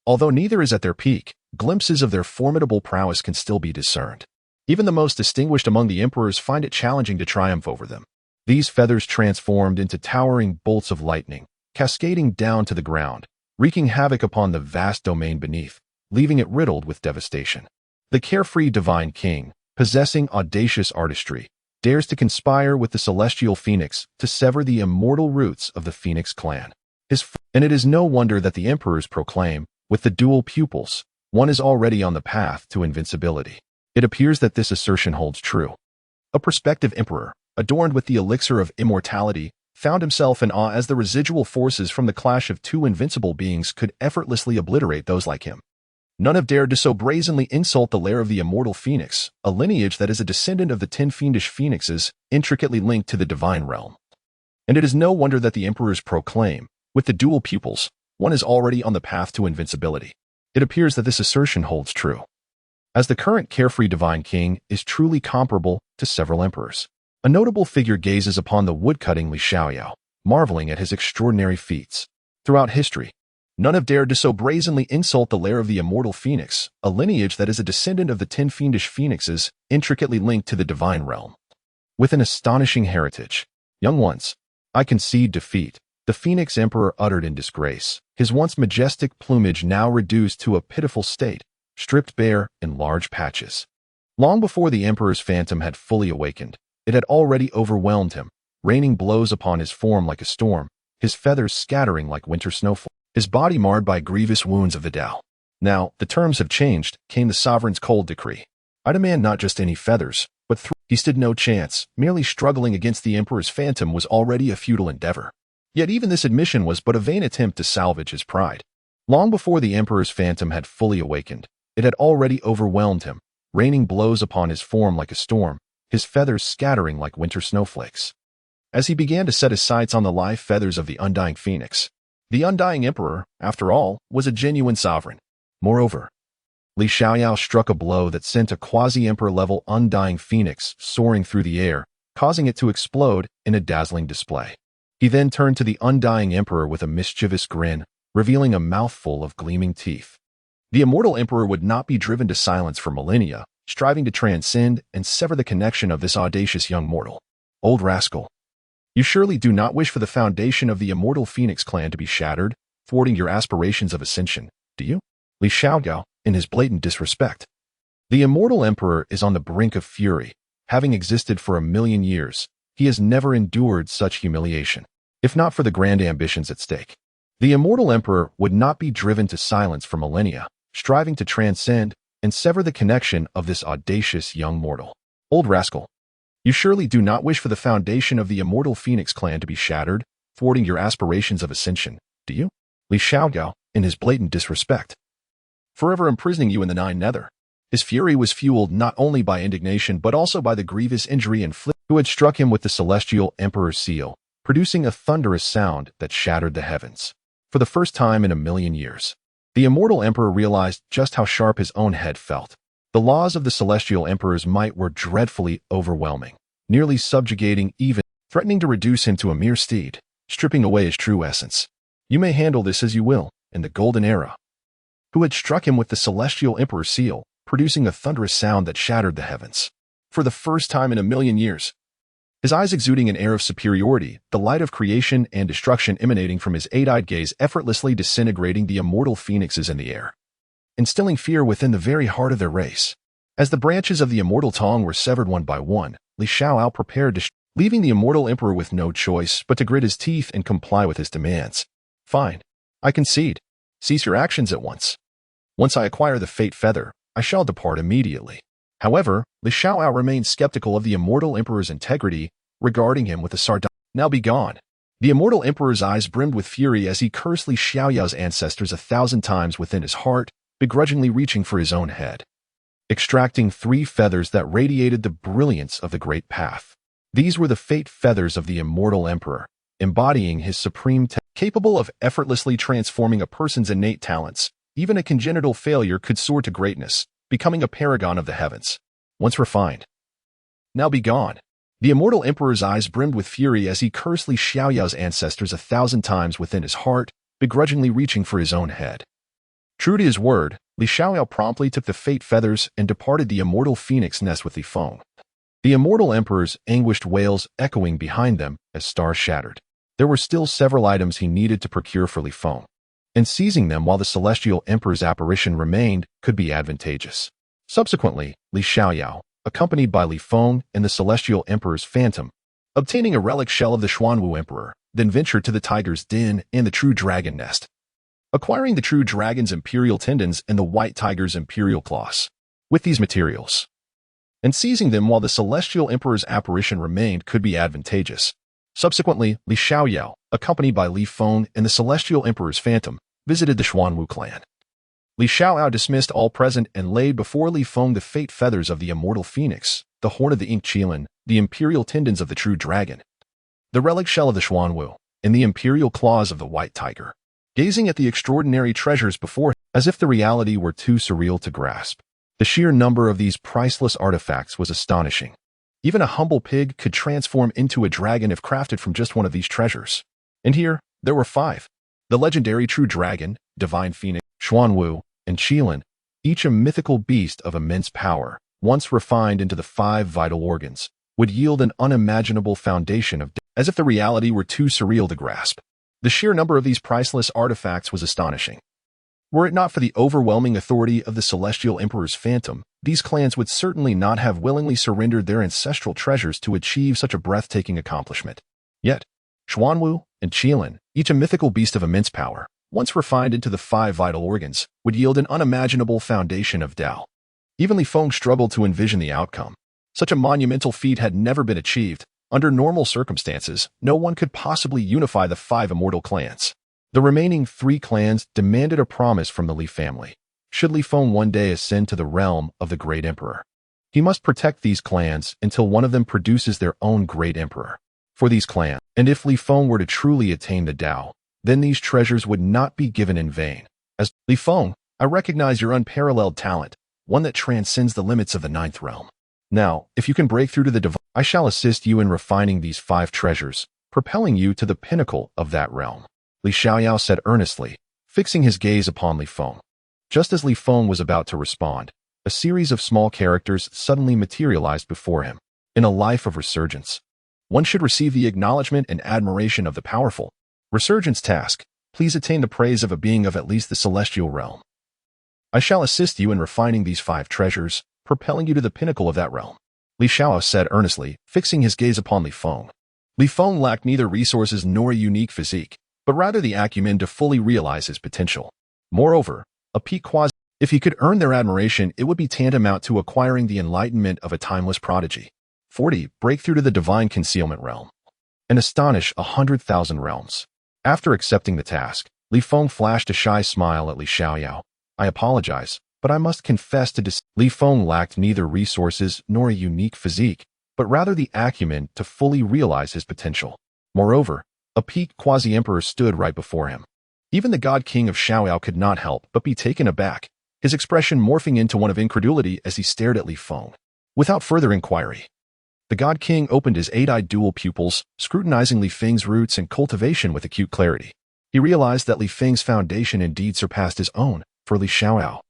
Although neither is at their peak, glimpses of their formidable prowess can still be discerned. Even the most distinguished among the emperors find it challenging to triumph over them. These feathers transformed into towering bolts of lightning, cascading down to the ground, wreaking havoc upon the vast domain beneath, leaving it riddled with devastation. The carefree divine king, possessing audacious artistry, dares to conspire with the celestial phoenix to sever the immortal roots of the phoenix clan. And it is no wonder that the emperors proclaim, with the dual pupils, one is already on the path to invincibility. It appears that this assertion holds true. A prospective emperor, adorned with the elixir of immortality, found himself in awe as the residual forces from the clash of two invincible beings could effortlessly obliterate those like him. None have dared to so brazenly insult the lair of the immortal phoenix, a lineage that is a descendant of the 10 fiendish phoenixes intricately linked to the divine realm. And it is no wonder that the emperors proclaim, with the dual pupils, one is already on the path to invincibility. It appears that this assertion holds true, as the current carefree divine king is truly comparable to several emperors. A notable figure gazes upon the woodcutting Li Xiaoyao, marveling at his extraordinary feats. Throughout history, none have dared to so brazenly insult the lair of the immortal phoenix, a lineage that is a descendant of the 10 fiendish phoenixes intricately linked to the divine realm. With an astonishing heritage, young ones, I concede defeat, the Phoenix Emperor uttered in disgrace, his once majestic plumage now reduced to a pitiful state, stripped bare in large patches. Long before the Emperor's phantom had fully awakened, it had already overwhelmed him, raining blows upon his form like a storm, his feathers scattering like winter snowfall, his body marred by grievous wounds of the Tao. Now, the terms have changed, came the sovereign's cold decree. I demand not just any feathers, but he stood no chance, merely struggling against the Emperor's phantom was already a futile endeavor. Yet even this admission was but a vain attempt to salvage his pride. Long before the Emperor's phantom had fully awakened, it had already overwhelmed him, raining blows upon his form like a storm, his feathers scattering like winter snowflakes. As he began to set his sights on the live feathers of the undying phoenix, the undying emperor, after all, was a genuine sovereign. Moreover, Li Xiaoyao struck a blow that sent a quasi-emperor-level undying phoenix soaring through the air, causing it to explode in a dazzling display. He then turned to the undying emperor with a mischievous grin, revealing a mouthful of gleaming teeth. The immortal emperor would not be driven to silence for millennia, striving to transcend and sever the connection of this audacious young mortal. Old rascal, you surely do not wish for the foundation of the immortal Phoenix clan to be shattered, thwarting your aspirations of ascension, do you? Li Xiaoyao, in his blatant disrespect. The immortal emperor is on the brink of fury. Having existed for 1,000,000 years, he has never endured such humiliation. If not for the grand ambitions at stake, the immortal emperor would not be driven to silence for millennia, striving to transcend and sever the connection of this audacious young mortal. Old rascal, you surely do not wish for the foundation of the immortal Phoenix clan to be shattered, thwarting your aspirations of ascension, do you? Li Xiaoyao, in his blatant disrespect. Forever imprisoning you in the Nine Nether. His fury was fueled not only by indignation but also by the grievous injury inflicted who had struck him with the celestial emperor's seal, producing a thunderous sound that shattered the heavens. For the first time in 1,000,000 years, the immortal emperor realized just how sharp his own head felt. The laws of the celestial emperor's might were dreadfully overwhelming, nearly subjugating, even threatening to reduce him to a mere steed, stripping away his true essence. You may handle this as you will, in the golden era. Who had struck him with the celestial emperor's seal, producing a thunderous sound that shattered the heavens. For the first time in 1,000,000 years, his eyes exuding an air of superiority, the light of creation and destruction emanating from his eight-eyed gaze effortlessly disintegrating the immortal phoenixes in the air, instilling fear within the very heart of their race. As the branches of the immortal Tong were severed one by one, Li Xiaoyao prepared to leaving the immortal emperor with no choice but to grit his teeth and comply with his demands. Fine. I concede. Cease your actions at once. Once I acquire the fate feather, I shall depart immediately. However, Li Xiaoyao remained skeptical of the immortal emperor's integrity, regarding him with a sardonic, "Now be gone." The immortal emperor's eyes brimmed with fury as he cursed Li Xiaoyao's ancestors 1,000 times within his heart, begrudgingly reaching for his own head, extracting 3 feathers that radiated the brilliance of the great path. These were the fate feathers of the immortal emperor, embodying his supreme capable of effortlessly transforming a person's innate talents. Even a congenital failure could soar to greatness, becoming a paragon of the heavens. Once refined. Now be gone. The immortal emperor's eyes brimmed with fury as he cursed Li Xiaoyao's ancestors 1,000 times within his heart, begrudgingly reaching for his own head. True to his word, Li Xiaoyao promptly took the fate feathers and departed the immortal phoenix nest with Li Feng. The immortal emperor's anguished wails echoing behind them as stars shattered. There were still several items he needed to procure for Li Feng, and seizing them while the celestial emperor's apparition remained could be advantageous. Subsequently, Li Xiaoyao, accompanied by Li Feng and the celestial emperor's phantom, obtaining a relic shell of the Xuanwu emperor, then ventured to the tiger's den and the true dragon nest, acquiring the true dragon's imperial tendons and the white tiger's imperial claws. With these materials, and seizing them while the celestial emperor's apparition remained could be advantageous. Subsequently, Li Xiaoyao, accompanied by Li Feng and the celestial emperor's phantom, visited the Xuanwu clan. Li Xiaoyao dismissed all present and laid before Li Feng the fate feathers of the immortal phoenix, the horn of the ink qilin, the imperial tendons of the true dragon, the relic shell of the Xuanwu, and the imperial claws of the white tiger. Gazing at the extraordinary treasures before as if the reality were too surreal to grasp. The sheer number of these priceless artifacts was astonishing. Even a humble pig could transform into a dragon if crafted from just one of these treasures. And here, there were 5. The legendary true dragon, divine phoenix, Xuanwu, and Qilin, each a mythical beast of immense power, once refined into the 5 vital organs, would yield an unimaginable foundation of as if the reality were too surreal to grasp. The sheer number of these priceless artifacts was astonishing. Were it not for the overwhelming authority of the Celestial Emperor's phantom, these clans would certainly not have willingly surrendered their ancestral treasures to achieve such a breathtaking accomplishment. Yet, Xuanwu and Qilin, each a mythical beast of immense power, once refined into the 5 vital organs, would yield an unimaginable foundation of Tao. Even Li Feng struggled to envision the outcome. Such a monumental feat had never been achieved. Under normal circumstances, no one could possibly unify the 5 immortal clans. The remaining 3 clans demanded a promise from the Li family. Should Li Feng one day ascend to the realm of the Great Emperor, he must protect these clans until one of them produces their own Great Emperor. For these clans, and if Li Feng were to truly attain the Tao, then these treasures would not be given in vain. As Li Feng, I recognize your unparalleled talent, one that transcends the limits of the 9th realm. Now, if you can break through to the divine, I shall assist you in refining these 5 treasures, propelling you to the pinnacle of that realm. Li Xiaoyao said earnestly, fixing his gaze upon Li Feng. Just as Li Feng was about to respond, a series of small characters suddenly materialized before him. In a life of resurgence, one should receive the acknowledgement and admiration of the powerful. Resurgence task, please attain the praise of a being of at least the celestial realm. I shall assist you in refining these 5 treasures, propelling you to the pinnacle of that realm. Li Xiao said earnestly, fixing his gaze upon Li Feng. Li Feng lacked neither resources nor a unique physique, but rather the acumen to fully realize his potential. Moreover, a peak quasi, if he could earn their admiration, it would be tantamount to acquiring the enlightenment of a timeless prodigy. 40. Breakthrough to the divine concealment realm, and astonish 100,000 realms. After accepting the task, Li Feng flashed a shy smile at Li Xiaoyao. I apologize, but I must confess to Li Feng lacked neither resources nor a unique physique, but rather the acumen to fully realize his potential. Moreover, a peak quasi-emperor stood right before him. Even the God King of Xiaoyao could not help but be taken aback, his expression morphing into one of incredulity as he stared at Li Feng. Without further inquiry, the God King opened his 8-eyed dual pupils, scrutinizing Li Feng's roots and cultivation with acute clarity. He realized that Li Feng's foundation indeed surpassed his own. For Li Xiaoyao,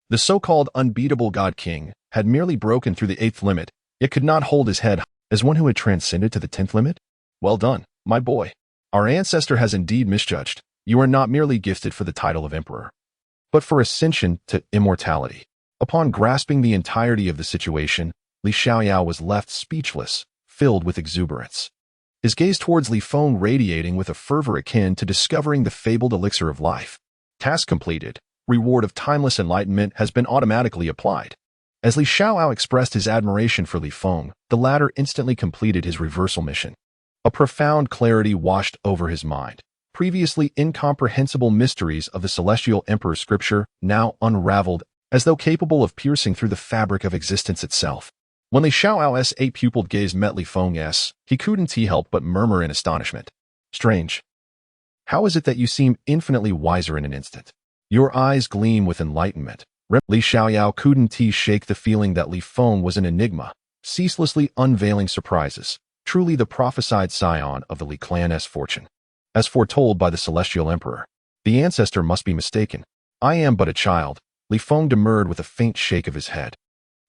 the so-called unbeatable God King had merely broken through the 8th limit, yet could not hold his head as one who had transcended to the 10th limit. Well done, my boy. Our ancestor has indeed misjudged. You are not merely gifted for the title of emperor, but for ascension to immortality. Upon grasping the entirety of the situation, Li Xiaoyao was left speechless, filled with exuberance. His gaze towards Li Feng radiating with a fervor akin to discovering the fabled elixir of life. Task completed. Reward of timeless enlightenment has been automatically applied. As Li Xiaoyao expressed his admiration for Li Feng, the latter instantly completed his reversal mission. A profound clarity washed over his mind. Previously incomprehensible mysteries of the Celestial Emperor's scripture now unraveled, as though capable of piercing through the fabric of existence itself. When Li Xiaoyao's 8-pupiled gaze met Li Feng's, he couldn't help but murmur in astonishment. Strange. How is it that you seem infinitely wiser in an instant? Your eyes gleam with enlightenment. Li Xiaoyao couldn't shake the feeling that Li Feng was an enigma, ceaselessly unveiling surprises, truly the prophesied scion of the Li clan's fortune. As foretold by the Celestial Emperor, the ancestor must be mistaken. I am but a child, Li Feng demurred with a faint shake of his head,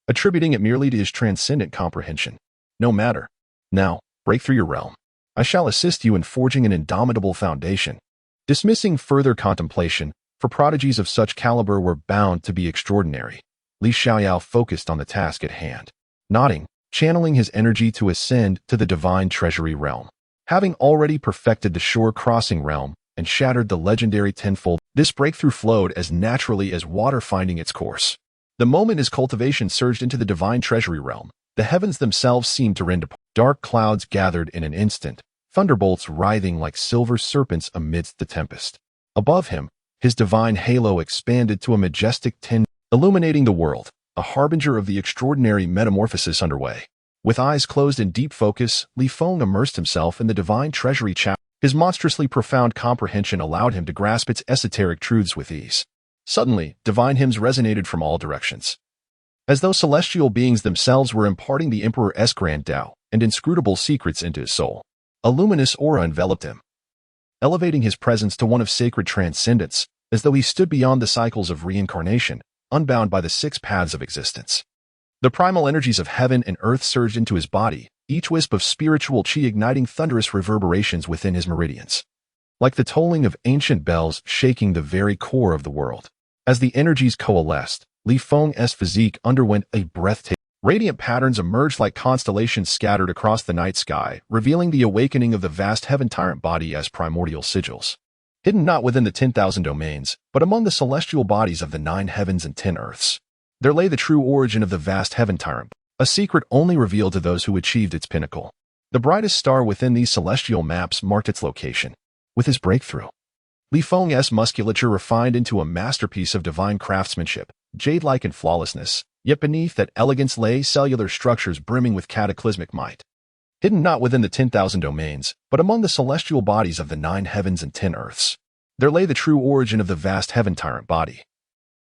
attributing it merely to his transcendent comprehension. No matter. Now, break through your realm. I shall assist you in forging an indomitable foundation. Dismissing further contemplation, for prodigies of such caliber were bound to be extraordinary, Li Xiaoyao focused on the task at hand. Nodding, channeling his energy to ascend to the divine treasury realm. Having already perfected the shore-crossing realm and shattered the legendary tenfold, this breakthrough flowed as naturally as water finding its course. The moment his cultivation surged into the divine treasury realm, the heavens themselves seemed to rend apart. Dark clouds gathered in an instant, thunderbolts writhing like silver serpents amidst the tempest. Above him, his divine halo expanded to a majestic tin, illuminating the world, a harbinger of the extraordinary metamorphosis underway. With eyes closed in deep focus, Li Feng immersed himself in the divine treasury chapter. His monstrously profound comprehension allowed him to grasp its esoteric truths with ease. Suddenly, divine hymns resonated from all directions, as though celestial beings themselves were imparting the Emperor's grand Tao and inscrutable secrets into his soul. A luminous aura enveloped him, elevating his presence to one of sacred transcendence, as though he stood beyond the cycles of reincarnation, unbound by the six paths of existence. The primal energies of heaven and earth surged into his body, each wisp of spiritual chi igniting thunderous reverberations within his meridians, like the tolling of ancient bells shaking the very core of the world. As the energies coalesced, Li Feng's physique underwent a breathtaking. Radiant patterns emerged like constellations scattered across the night sky, revealing the awakening of the vast Heavenly Tyrant Body as primordial sigils. Hidden not within the 10,000 domains, but among the celestial bodies of the 9 heavens and 10 earths, there lay the true origin of the vast Heavenly Tyrant, a secret only revealed to those who achieved its pinnacle. The brightest star within these celestial maps marked its location. With his breakthrough, Li Feng's musculature refined into a masterpiece of divine craftsmanship, jade-like in flawlessness, yet beneath that elegance lay cellular structures brimming with cataclysmic might. Hidden not within the 10,000 domains, but among the celestial bodies of the 9 heavens and 10 earths, there lay the true origin of the vast Heavenly Tyrant Body.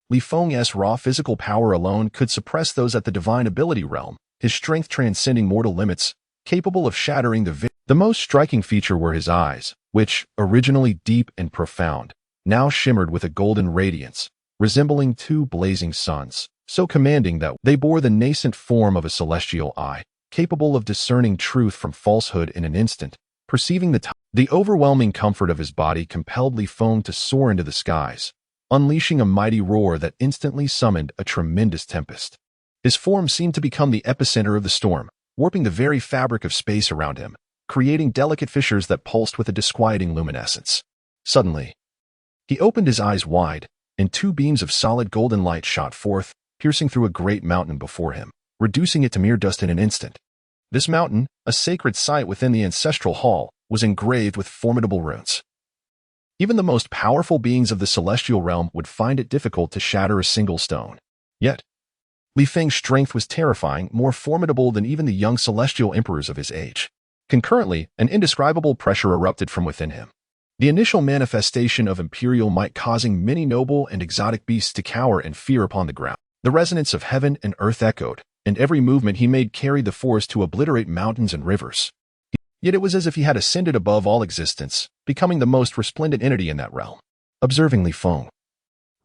Li Feng's raw physical power alone could suppress those at the divine ability realm, his strength transcending mortal limits, capable of shattering the most striking feature were his eyes, which, originally deep and profound, now shimmered with a golden radiance, resembling 2 blazing suns, so commanding that they bore the nascent form of a celestial eye, capable of discerning truth from falsehood in an instant. Perceiving the overwhelming comfort of his body compelled Li Feng to soar into the skies, unleashing a mighty roar that instantly summoned a tremendous tempest. His form seemed to become the epicenter of the storm, warping the very fabric of space around him, creating delicate fissures that pulsed with a disquieting luminescence. Suddenly, he opened his eyes wide, and 2 beams of solid golden light shot forth, piercing through a great mountain before him, reducing it to mere dust in an instant. This mountain, a sacred site within the ancestral hall, was engraved with formidable runes. Even the most powerful beings of the celestial realm would find it difficult to shatter a single stone. Yet, Li Feng's strength was terrifying, more formidable than even the young celestial emperors of his age. Concurrently, an indescribable pressure erupted from within him. The initial manifestation of imperial might causing many noble and exotic beasts to cower in fear upon the ground. The resonance of heaven and earth echoed, and every movement he made carried the force to obliterate mountains and rivers. Yet it was as if he had ascended above all existence, becoming the most resplendent entity in that realm. Observing Li Feng,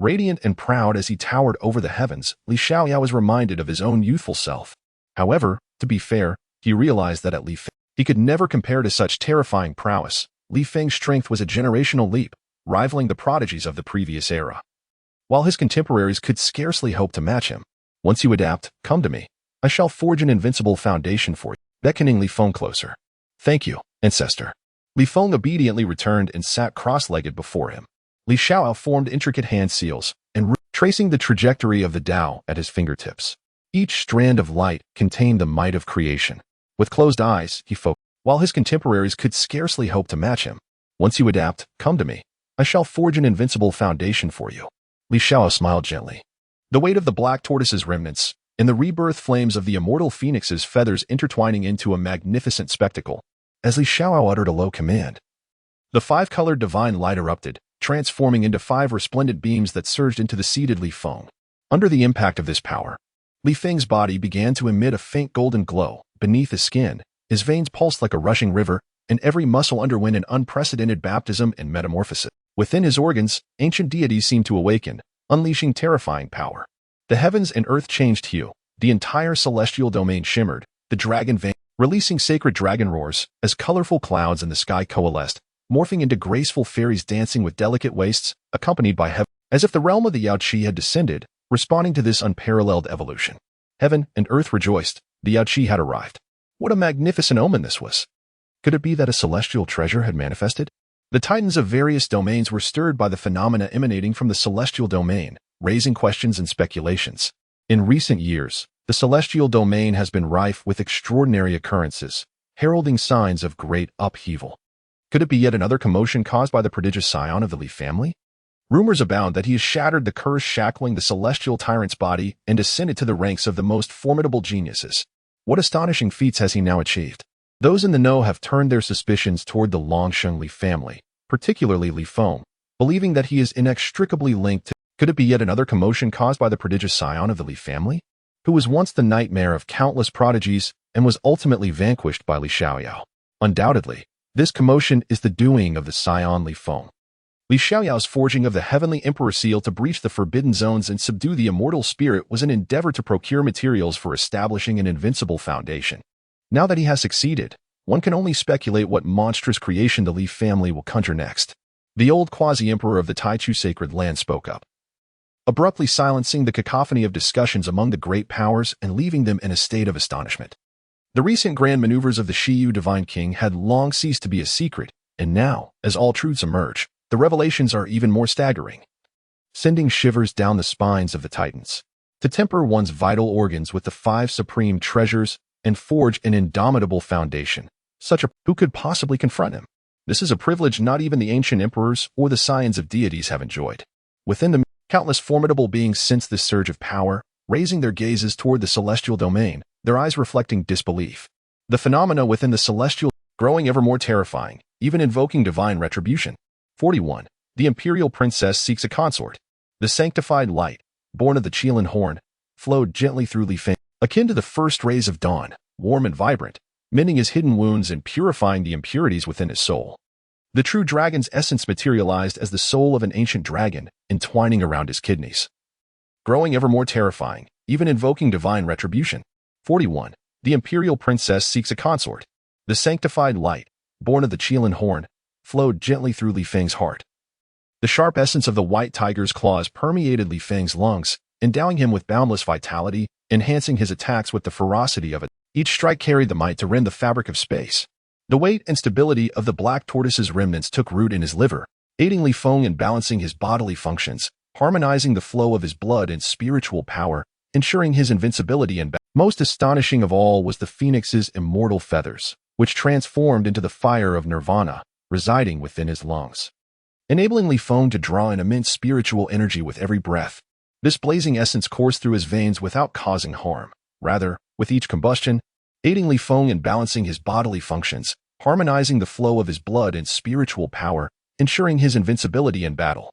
radiant and proud as he towered over the heavens, Li Xiaoyao was reminded of his own youthful self. However, to be fair, he realized that at Li Feng, he could never compare to such terrifying prowess. Li Feng's strength was a generational leap, rivaling the prodigies of the previous era. While his contemporaries could scarcely hope to match him. Once you adapt, come to me. I shall forge an invincible foundation for you, beckoning Li Feng closer. Thank you, ancestor. Li Feng obediently returned and sat cross-legged before him. Li Xiaoyao formed intricate hand seals, and tracing the trajectory of the Tao at his fingertips. Each strand of light contained the might of creation. With closed eyes, he focused. While his contemporaries could scarcely hope to match him. Once you adapt, come to me. I shall forge an invincible foundation for you. Li Xiaoyao smiled gently. The weight of the black tortoise's remnants, and the rebirth flames of the immortal phoenix's feathers intertwining into a magnificent spectacle, as Li Xiaoyao uttered a low command. The 5-colored divine light erupted, transforming into 5 resplendent beams that surged into the seated Li Feng. Under the impact of this power, Li Feng's body began to emit a faint golden glow. Beneath his skin, his veins pulsed like a rushing river, and every muscle underwent an unprecedented baptism and metamorphosis. Within his organs, ancient deities seemed to awaken, unleashing terrifying power. The heavens and earth changed hue, the entire celestial domain shimmered, the dragon vein, releasing sacred dragon roars, as colorful clouds in the sky coalesced, morphing into graceful fairies dancing with delicate waists, accompanied by heaven, as if the realm of the Yao Qi had descended, responding to this unparalleled evolution. Heaven and earth rejoiced, the Yao Qi had arrived. What a magnificent omen this was! Could it be that a celestial treasure had manifested? The titans of various domains were stirred by the phenomena emanating from the celestial domain, raising questions and speculations. In recent years, the celestial domain has been rife with extraordinary occurrences, heralding signs of great upheaval. Could it be yet another commotion caused by the prodigious scion of the Li family? Rumors abound that he has shattered the curse shackling the celestial tyrant's body and ascended to the ranks of the most formidable geniuses. What astonishing feats has he now achieved? Those in the know have turned their suspicions toward the Longsheng Li family, particularly Li Feng, believing that he is inextricably linked to Could it be yet another commotion caused by the prodigious scion of the Li family, who was once the nightmare of countless prodigies and was ultimately vanquished by Li Xiaoyao? Undoubtedly, this commotion is the doing of the scion Li Feng. Li Xiaoyao's forging of the Heavenly Emperor seal to breach the forbidden zones and subdue the immortal spirit was an endeavor to procure materials for establishing an invincible foundation. Now that he has succeeded, one can only speculate what monstrous creation the Li family will conjure next. The old quasi-emperor of the Taichu sacred land spoke up, abruptly silencing the cacophony of discussions among the great powers and leaving them in a state of astonishment. The recent grand maneuvers of the Shiyu Divine King had long ceased to be a secret, and now, as all truths emerge, the revelations are even more staggering, sending shivers down the spines of the Titans. To temper one's vital organs with the 5 supreme treasures and forge an indomitable foundation, who could possibly confront him? This is a privilege not even the ancient emperors or the scions of deities have enjoyed. Within them, countless formidable beings sense this surge of power, raising their gazes toward the celestial domain, their eyes reflecting disbelief. The phenomena within the celestial growing ever more terrifying, even invoking divine retribution. 41. The imperial princess seeks a consort. The sanctified light, born of the Qilin horn, flowed gently through Li Feng, akin to the first rays of dawn, warm and vibrant, mending his hidden wounds and purifying the impurities within his soul. The true dragon's essence materialized as the soul of an ancient dragon, entwining around his kidneys, growing ever more terrifying, even invoking divine retribution. 41. The imperial princess seeks a consort. The sanctified light, born of the Qilin horn, flowed gently through Li Feng's heart. The sharp essence of the white tiger's claws permeated Li Feng's lungs, endowing him with boundless vitality, enhancing his attacks with the ferocity of it. Each strike carried the might to rend the fabric of space. The weight and stability of the black tortoise's remnants took root in his liver, aiding Li Feng in balancing his bodily functions, harmonizing the flow of his blood and spiritual power, ensuring his invincibility and most astonishing of all was the phoenix's immortal feathers, which transformed into the fire of nirvana, residing within his lungs, enabling Li Feng to draw in immense spiritual energy with every breath. This blazing essence coursed through his veins without causing harm. Rather, with each combustion, aiding Li Feng in balancing his bodily functions, harmonizing the flow of his blood and spiritual power, ensuring his invincibility in battle.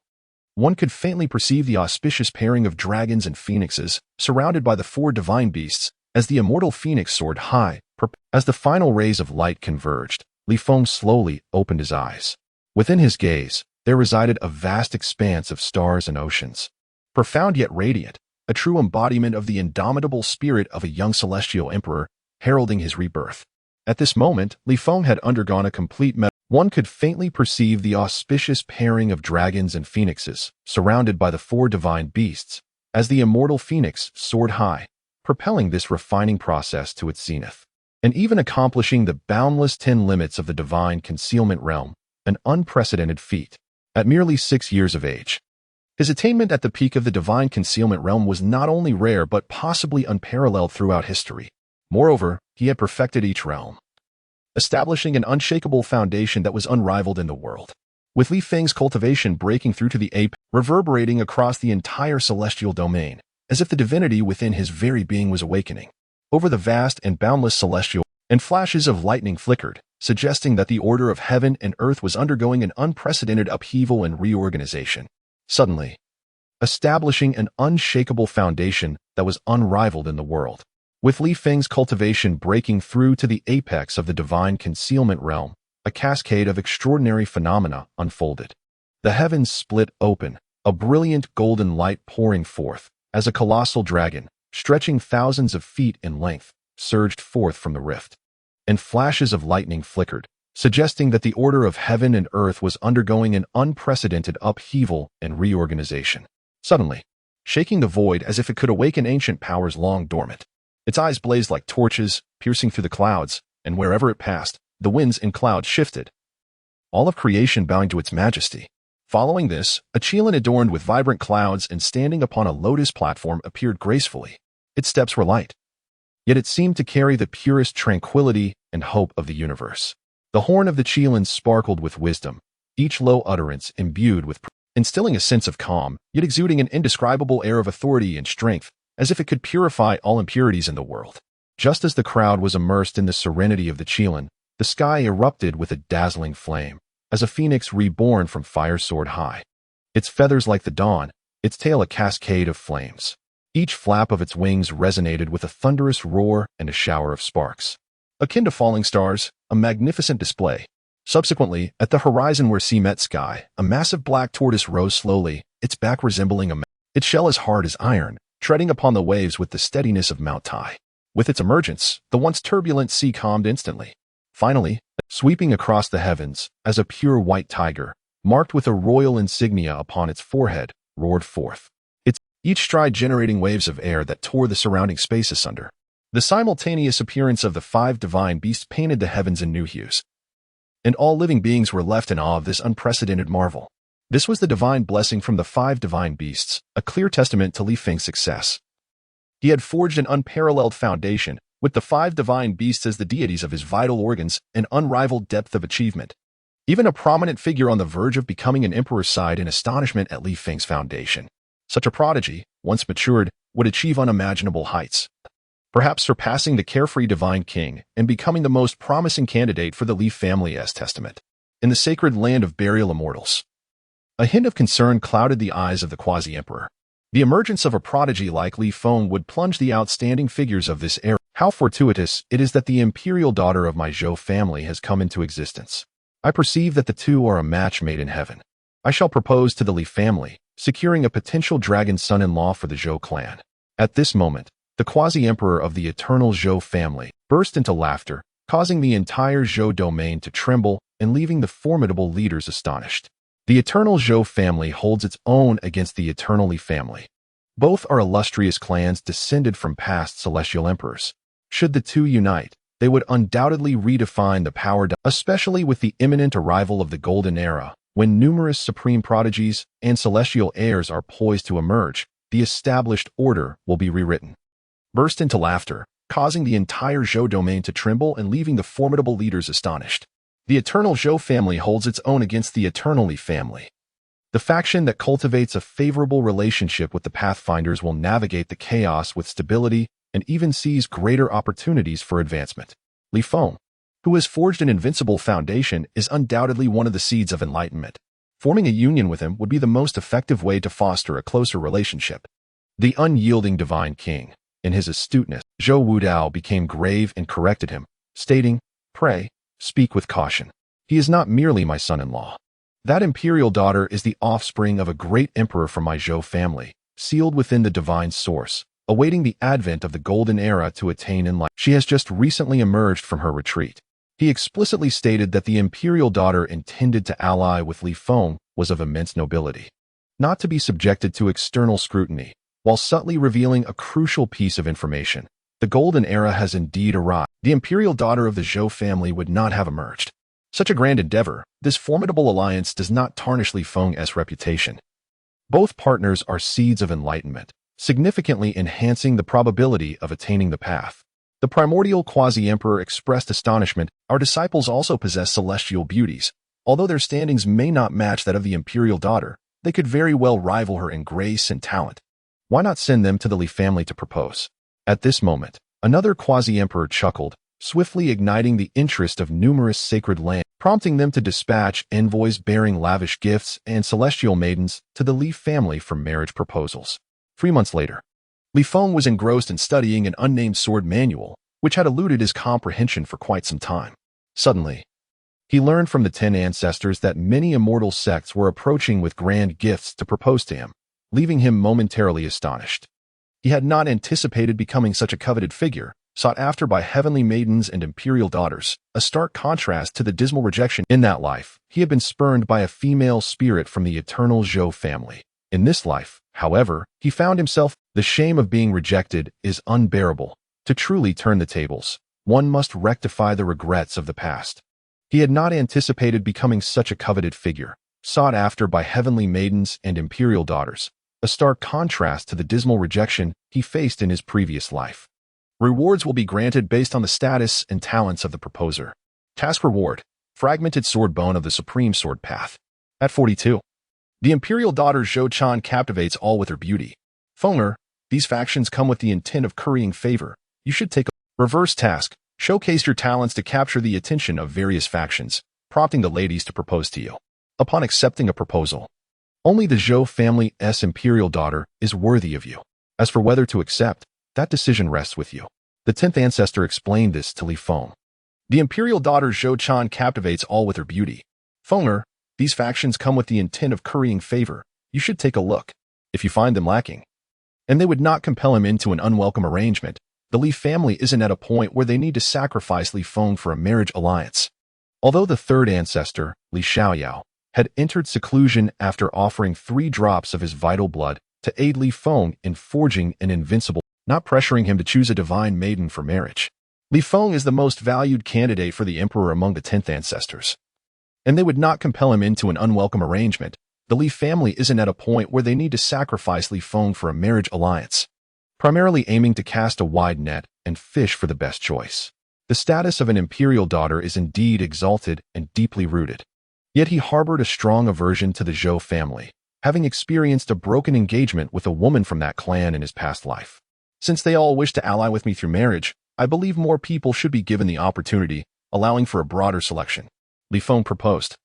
One could faintly perceive the auspicious pairing of dragons and phoenixes, surrounded by the 4 divine beasts, as the immortal phoenix soared high. As the final rays of light converged, Li Feng slowly opened his eyes. Within his gaze, there resided a vast expanse of stars and oceans, profound yet radiant, a true embodiment of the indomitable spirit of a young celestial emperor, heralding his rebirth. At this moment, Li Feng had undergone a complete One could faintly perceive the auspicious pairing of dragons and phoenixes, surrounded by the 4 divine beasts, as the immortal phoenix soared high, propelling this refining process to its zenith, and even accomplishing the boundless 10 limits of the divine concealment realm, an unprecedented feat. At merely 6 years of age, his attainment at the peak of the divine concealment realm was not only rare but possibly unparalleled throughout history. Moreover, he had perfected each realm, establishing an unshakable foundation that was unrivaled in the world. With Li Feng's cultivation breaking through to the ape, reverberating across the entire celestial domain, as if the divinity within his very being was awakening. Over the vast and boundless celestial, and flashes of lightning flickered, suggesting that the order of heaven and earth was undergoing an unprecedented upheaval and reorganization. Suddenly, establishing an unshakable foundation that was unrivaled in the world. With Li Feng's cultivation breaking through to the apex of the divine concealment realm, a cascade of extraordinary phenomena unfolded. The heavens split open, a brilliant golden light pouring forth, as a colossal dragon, stretching thousands of feet in length, surged forth from the rift. And flashes of lightning flickered, suggesting that the order of heaven and earth was undergoing an unprecedented upheaval and reorganization. Suddenly, shaking the void as if it could awaken ancient powers long dormant, its eyes blazed like torches, piercing through the clouds, and wherever it passed, the winds and clouds shifted, all of creation bowing to its majesty. Following this, a Qilin adorned with vibrant clouds and standing upon a lotus platform appeared gracefully. Its steps were light, yet it seemed to carry the purest tranquility and hope of the universe. The horn of the Qilin sparkled with wisdom, each low utterance imbued with instilling a sense of calm, yet exuding an indescribable air of authority and strength, as if it could purify all impurities in the world. Just as the crowd was immersed in the serenity of the Qilin, the sky erupted with a dazzling flame, as a phoenix reborn from fire soared high. Its feathers like the dawn, its tail a cascade of flames. Each flap of its wings resonated with a thunderous roar and a shower of sparks. Akin to falling stars, a magnificent display. Subsequently, at the horizon where sea met sky, a massive black tortoise rose slowly, its back resembling its shell as hard as iron, treading upon the waves with the steadiness of Mount Tai. With its emergence, the once turbulent sea calmed instantly. Finally, sweeping across the heavens, as a pure white tiger, marked with a royal insignia upon its forehead, roared forth. Each stride generating waves of air that tore the surrounding space asunder. The simultaneous appearance of the 5 divine beasts painted the heavens in new hues, and all living beings were left in awe of this unprecedented marvel. This was the divine blessing from the 5 divine beasts, a clear testament to Li Feng's success. He had forged an unparalleled foundation, with the 5 divine beasts as the deities of his vital organs, an unrivaled depth of achievement. Even a prominent figure on the verge of becoming an emperor sighed in astonishment at Li Feng's foundation. Such a prodigy, once matured, would achieve unimaginable heights, perhaps surpassing the carefree divine king and becoming the most promising candidate for the Li family's testament in the sacred land of burial immortals. A hint of concern clouded the eyes of the quasi-emperor. The emergence of a prodigy like Li Feng would plunge the outstanding figures of this era. How fortuitous it is that the imperial daughter of my Zhou family has come into existence. I perceive that the two are a match made in heaven. I shall propose to the Li family, securing a potential dragon son-in-law for the Zhou clan. At this moment, the quasi-emperor of the eternal Zhou family burst into laughter, causing the entire Zhou domain to tremble and leaving the formidable leaders astonished. The eternal Zhou family holds its own against the eternal Li family. Both are illustrious clans descended from past celestial emperors. Should the two unite, they would undoubtedly redefine the power, especially with the imminent arrival of the Golden Era. When numerous supreme prodigies and celestial heirs are poised to emerge, the established order will be rewritten. Burst into laughter, causing the entire Zhou domain to tremble and leaving the formidable leaders astonished. The eternal Zhou family holds its own against the eternal Li family. The faction that cultivates a favorable relationship with the Pathfinders will navigate the chaos with stability and even seize greater opportunities for advancement. Li Feng, who has forged an invincible foundation, is undoubtedly one of the seeds of enlightenment. Forming a union with him would be the most effective way to foster a closer relationship. The unyielding divine king, in his astuteness, Zhou Wudao became grave and corrected him, stating, "Pray, speak with caution. He is not merely my son-in-law. That imperial daughter is the offspring of a great emperor from my Zhou family, sealed within the divine source, awaiting the advent of the golden era to attain enlightenment. She has just recently emerged from her retreat." He explicitly stated that the imperial daughter intended to ally with Li Feng was of immense nobility, not to be subjected to external scrutiny, while subtly revealing a crucial piece of information. The golden era has indeed arrived. The imperial daughter of the Zhou family would not have emerged. Such a grand endeavor, this formidable alliance does not tarnish Li Feng's reputation. Both partners are seeds of enlightenment, significantly enhancing the probability of attaining the path. The primordial quasi-emperor expressed astonishment. Our disciples also possess celestial beauties. Although their standings may not match that of the imperial daughter, they could very well rival her in grace and talent. Why not send them to the Li family to propose? At this moment, another quasi-emperor chuckled, swiftly igniting the interest of numerous sacred lands, prompting them to dispatch envoys bearing lavish gifts and celestial maidens to the Li family for marriage proposals. 3 months later, Li Feng was engrossed in studying an unnamed sword manual, which had eluded his comprehension for quite some time. Suddenly, he learned from the 10 ancestors that many immortal sects were approaching with grand gifts to propose to him, leaving him momentarily astonished. He had not anticipated becoming such a coveted figure, sought after by heavenly maidens and imperial daughters, a stark contrast to the dismal rejection. In that life, he had been spurned by a female spirit from the eternal Zhou family. In this life, however, he found himself. The shame of being rejected is unbearable. To truly turn the tables, one must rectify the regrets of the past. He had not anticipated becoming such a coveted figure, sought after by heavenly maidens and imperial daughters, a stark contrast to the dismal rejection he faced in his previous life. Rewards will be granted based on the status and talents of the proposer. Task reward: fragmented sword bone of the supreme sword path. At 42. The imperial daughter Zhou Chan captivates all with her beauty. Fenger, these factions come with the intent of currying favor. You should take a reverse task. Showcase your talents to capture the attention of various factions, prompting the ladies to propose to you. Upon accepting a proposal, Only the Zhou family's imperial daughter is worthy of you. As for whether to accept, that decision rests with you. The 10th ancestor explained this to Li Feng. The imperial daughter Zhou Chan captivates all with her beauty. Fenger, these factions come with the intent of currying favor. You should take a look. If you find them lacking, and they would not compel him into an unwelcome arrangement, the Li family isn't at a point where they need to sacrifice Li Feng for a marriage alliance. Although the 3rd ancestor, Li Xiaoyao, had entered seclusion after offering 3 drops of his vital blood to aid Li Feng in forging an invincible, not pressuring him to choose a divine maiden for marriage. Li Feng is the most valued candidate for the emperor among the 10th ancestors, and they would not compel him into an unwelcome arrangement. The Li family isn't at a point where they need to sacrifice Li Feng for a marriage alliance, primarily aiming to cast a wide net and fish for the best choice. The status of an imperial daughter is indeed exalted and deeply rooted. Yet he harbored a strong aversion to the Zhou family, having experienced a broken engagement with a woman from that clan in his past life. Since they all wish to ally with me through marriage, I believe more people should be given the opportunity, allowing for a broader selection. Li Feng proposed,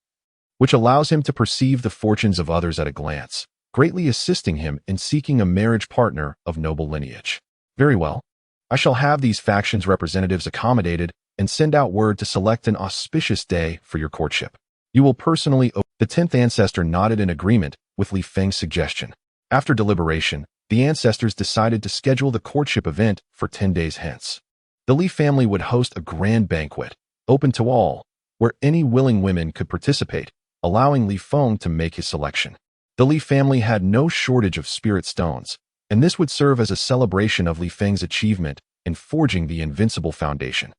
which allows him to perceive the fortunes of others at a glance, greatly assisting him in seeking a marriage partner of noble lineage. Very well. I shall have these factions' representatives accommodated and send out word to select an auspicious day for your courtship. You will personally. The 10th ancestor nodded in agreement with Li Feng's suggestion. After deliberation, the ancestors decided to schedule the courtship event for 10 days hence. The Li family would host a grand banquet, open to all, where any willing women could participate, allowing Li Feng to make his selection. The Li family had no shortage of spirit stones, and this would serve as a celebration of Li Feng's achievement in forging the invincible foundation.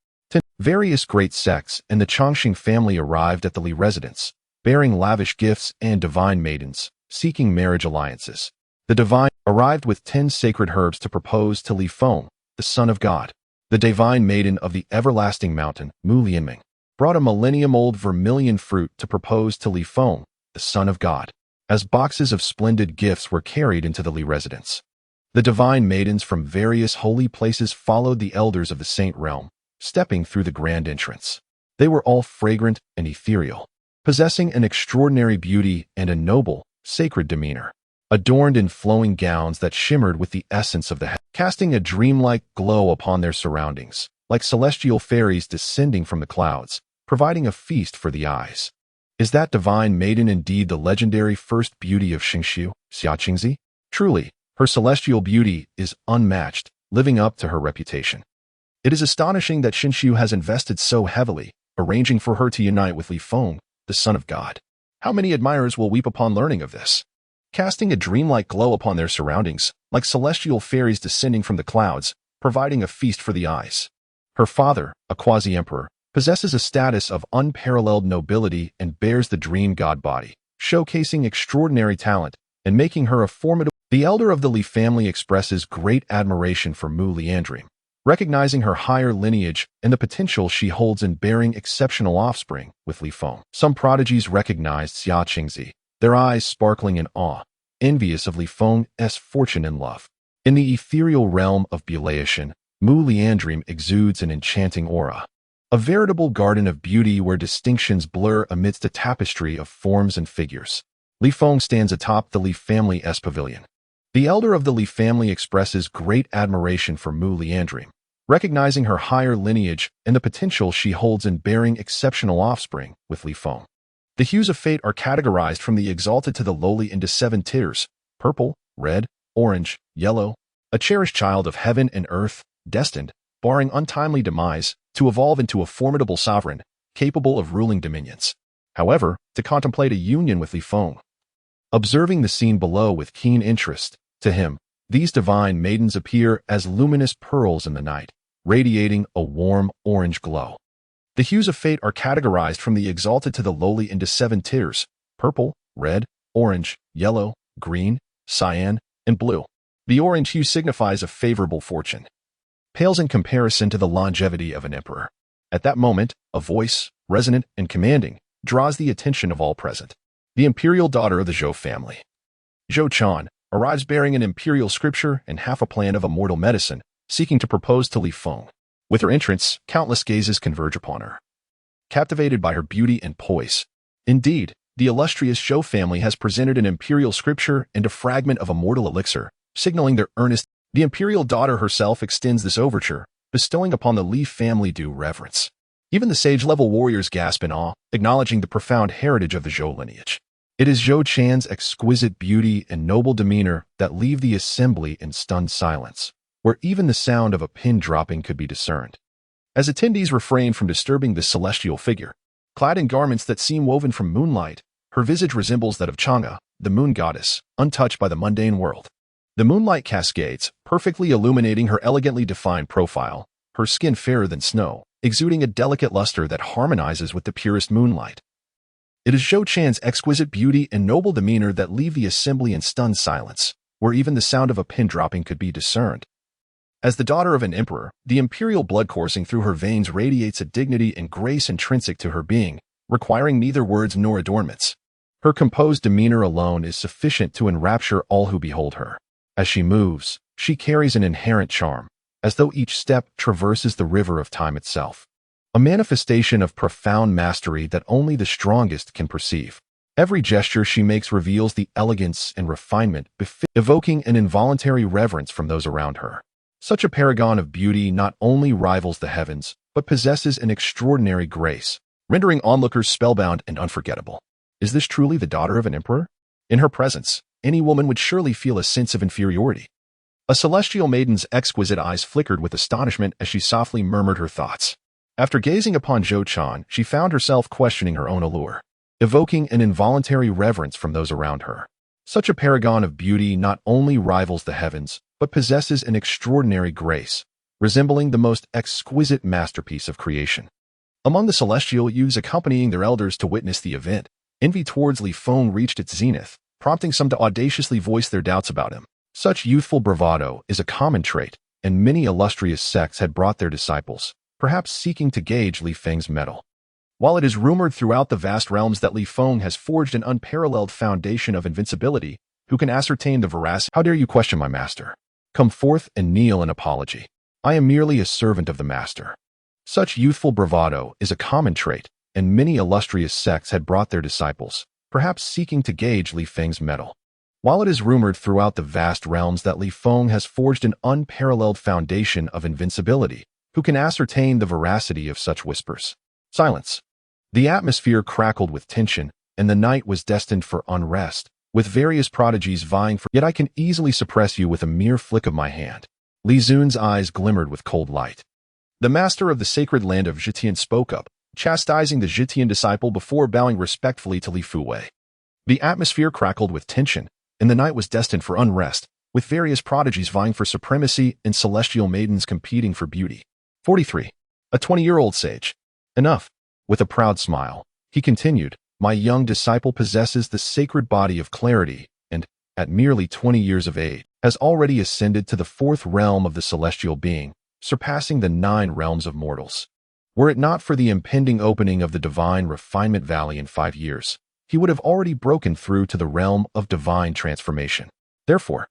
Various great sects and the Chongqing family arrived at the Li residence, bearing lavish gifts and divine maidens, seeking marriage alliances. The divine arrived with 10 sacred herbs to propose to Li Feng, the son of God. The divine maiden of the everlasting mountain, Mu Lianming, brought a millennium-old vermilion fruit to propose to Li Feng, the son of God, as boxes of splendid gifts were carried into the Li residence. The divine maidens from various holy places followed the elders of the Saint Realm, stepping through the grand entrance. They were all fragrant and ethereal, possessing an extraordinary beauty and a noble, sacred demeanor, adorned in flowing gowns that shimmered with the essence of the heavens, casting a dreamlike glow upon their surroundings, like celestial fairies descending from the clouds, providing a feast for the eyes. Is that divine maiden indeed the legendary first beauty of Xingxiu, Xiaqingzi? Truly, her celestial beauty is unmatched, living up to her reputation. It is astonishing that Xingxiu has invested so heavily, arranging for her to unite with Li Feng, the son of God. How many admirers will weep upon learning of this? Casting a dreamlike glow upon their surroundings, like celestial fairies descending from the clouds, providing a feast for the eyes. Her father, a quasi-emperor, possesses a status of unparalleled nobility and bears the dream god body, showcasing extraordinary talent and making her a formidable. The elder of the Li family expresses great admiration for Mu Liandream, recognizing her higher lineage and the potential she holds in bearing exceptional offspring with Li Feng. Some prodigies recognized Xia Qingzi, their eyes sparkling in awe, envious of Li Feng's fortune and love. In the ethereal realm of Bulaishan, Mu Liandream exudes an enchanting aura, a veritable garden of beauty where distinctions blur amidst a tapestry of forms and figures. Li Feng stands atop the Li family's pavilion. The elder of the Li family expresses great admiration for Mu Liandream, recognizing her higher lineage and the potential she holds in bearing exceptional offspring with Li Feng. The hues of fate are categorized from the exalted to the lowly into 7 tiers: purple, red, orange, yellow, a cherished child of heaven and earth, destined, barring untimely demise, to evolve into a formidable sovereign, capable of ruling dominions. However, to contemplate a union with Li Feng. Observing the scene below with keen interest, to him, these divine maidens appear as luminous pearls in the night, radiating a warm orange glow. The hues of fate are categorized from the exalted to the lowly into 7 tiers: purple, red, orange, yellow, green, cyan, and blue. The orange hue signifies a favorable fortune, pales in comparison to the longevity of an emperor. At that moment, a voice, resonant and commanding, draws the attention of all present. The imperial daughter of the Zhou family, Zhou Chan, arrives bearing an imperial scripture and half a plan of immortal medicine, seeking to propose to Li Feng. With her entrance, countless gazes converge upon her, captivated by her beauty and poise. Indeed, the illustrious Zhou family has presented an imperial scripture and a fragment of a mortal elixir, signaling their earnest. The imperial daughter herself extends this overture, bestowing upon the Li family due reverence. Even the sage-level warriors gasp in awe, acknowledging the profound heritage of the Zhou lineage. It is Zhou Chan's exquisite beauty and noble demeanor that leave the assembly in stunned silence, where even the sound of a pin dropping could be discerned. As attendees refrain from disturbing this celestial figure, clad in garments that seem woven from moonlight, her visage resembles that of Chang'e, the moon goddess, untouched by the mundane world. The moonlight cascades, perfectly illuminating her elegantly defined profile, her skin fairer than snow, exuding a delicate luster that harmonizes with the purest moonlight. It is Zhou Chan's exquisite beauty and noble demeanor that leave the assembly in stunned silence, where even the sound of a pin dropping could be discerned. As the daughter of an emperor, the imperial blood coursing through her veins radiates a dignity and grace intrinsic to her being, requiring neither words nor adornments. Her composed demeanor alone is sufficient to enrapture all who behold her. As she moves, she carries an inherent charm, as though each step traverses the river of time itself. A manifestation of profound mastery that only the strongest can perceive. Every gesture she makes reveals the elegance and refinement evoking an involuntary reverence from those around her. Such a paragon of beauty not only rivals the heavens, but possesses an extraordinary grace, rendering onlookers spellbound and unforgettable. Is this truly the daughter of an emperor? In her presence, any woman would surely feel a sense of inferiority. A celestial maiden's exquisite eyes flickered with astonishment as she softly murmured her thoughts. After gazing upon Zhou Chan, she found herself questioning her own allure, evoking an involuntary reverence from those around her. Such a paragon of beauty not only rivals the heavens, but possesses an extraordinary grace, resembling the most exquisite masterpiece of creation. Among the celestial youths accompanying their elders to witness the event, envy towards Li Feng reached its zenith, prompting some to audaciously voice their doubts about him. Such youthful bravado is a common trait, and many illustrious sects had brought their disciples, perhaps seeking to gauge Li Feng's mettle. While it is rumored throughout the vast realms that Li Feng has forged an unparalleled foundation of invincibility, who can ascertain the veracity? How dare you question my master? Come forth and kneel in apology. I am merely a servant of the master. Such youthful bravado is a common trait, and many illustrious sects had brought their disciples, perhaps seeking to gauge Li Feng's mettle. While it is rumored throughout the vast realms that Li Feng has forged an unparalleled foundation of invincibility, who can ascertain the veracity of such whispers? Silence. The atmosphere crackled with tension, and the night was destined for unrest, with various prodigies vying for— Yet I can easily suppress you with a mere flick of my hand. Li Zun's eyes glimmered with cold light. The master of the sacred land of Zhetian spoke up, chastising the Zhetian disciple before bowing respectfully to Li Fuwei. The atmosphere crackled with tension, and the night was destined for unrest, with various prodigies vying for supremacy and celestial maidens competing for beauty. 43. A 20-year-old sage. Enough. With a proud smile, he continued, my young disciple possesses the sacred body of clarity, and, at merely 20 years of age, has already ascended to the 4th realm of the celestial being, surpassing the 9 realms of mortals. Were it not for the impending opening of the divine refinement valley in 5 years, he would have already broken through to the realm of divine transformation. Therefore,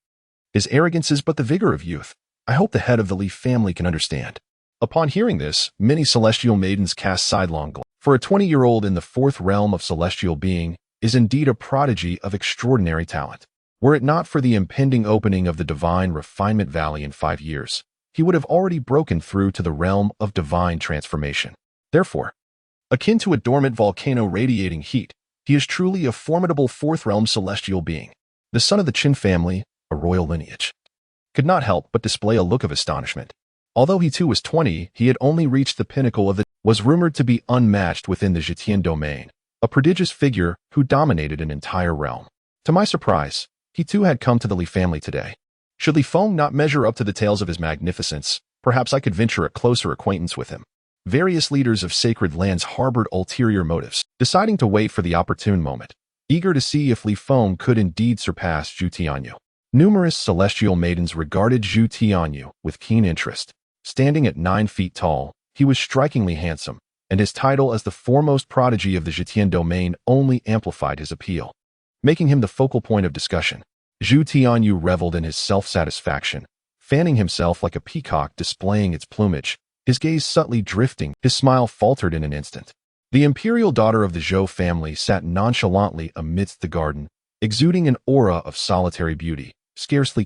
his arrogance is but the vigor of youth. I hope the head of the Li family can understand. Upon hearing this, many celestial maidens cast sidelong glances. For a 20-year-old in the 4th realm of celestial being is indeed a prodigy of extraordinary talent. Were it not for the impending opening of the divine refinement valley in 5 years, he would have already broken through to the realm of divine transformation. Therefore, akin to a dormant volcano radiating heat, he is truly a formidable 4th realm celestial being. The son of the Qin family, a royal lineage, could not help but display a look of astonishment. Although he too was 20, he had only reached the pinnacle of the— was rumored to be unmatched within the Zhetian domain, a prodigious figure who dominated an entire realm. To my surprise, he too had come to the Li family today. Should Li Feng not measure up to the tales of his magnificence, perhaps I could venture a closer acquaintance with him. Various leaders of sacred lands harbored ulterior motives, deciding to wait for the opportune moment, eager to see if Li Feng could indeed surpass Zhu Tianyu. Numerous celestial maidens regarded Zhu Tianyu with keen interest. Standing at 9 feet tall, he was strikingly handsome, and his title as the foremost prodigy of the Zhetian domain only amplified his appeal, making him the focal point of discussion. Zhu Tianyu reveled in his self-satisfaction, fanning himself like a peacock displaying its plumage, his gaze subtly drifting. His smile faltered in an instant. The imperial daughter of the Zhou family sat nonchalantly amidst the garden, exuding an aura of solitary beauty, scarcely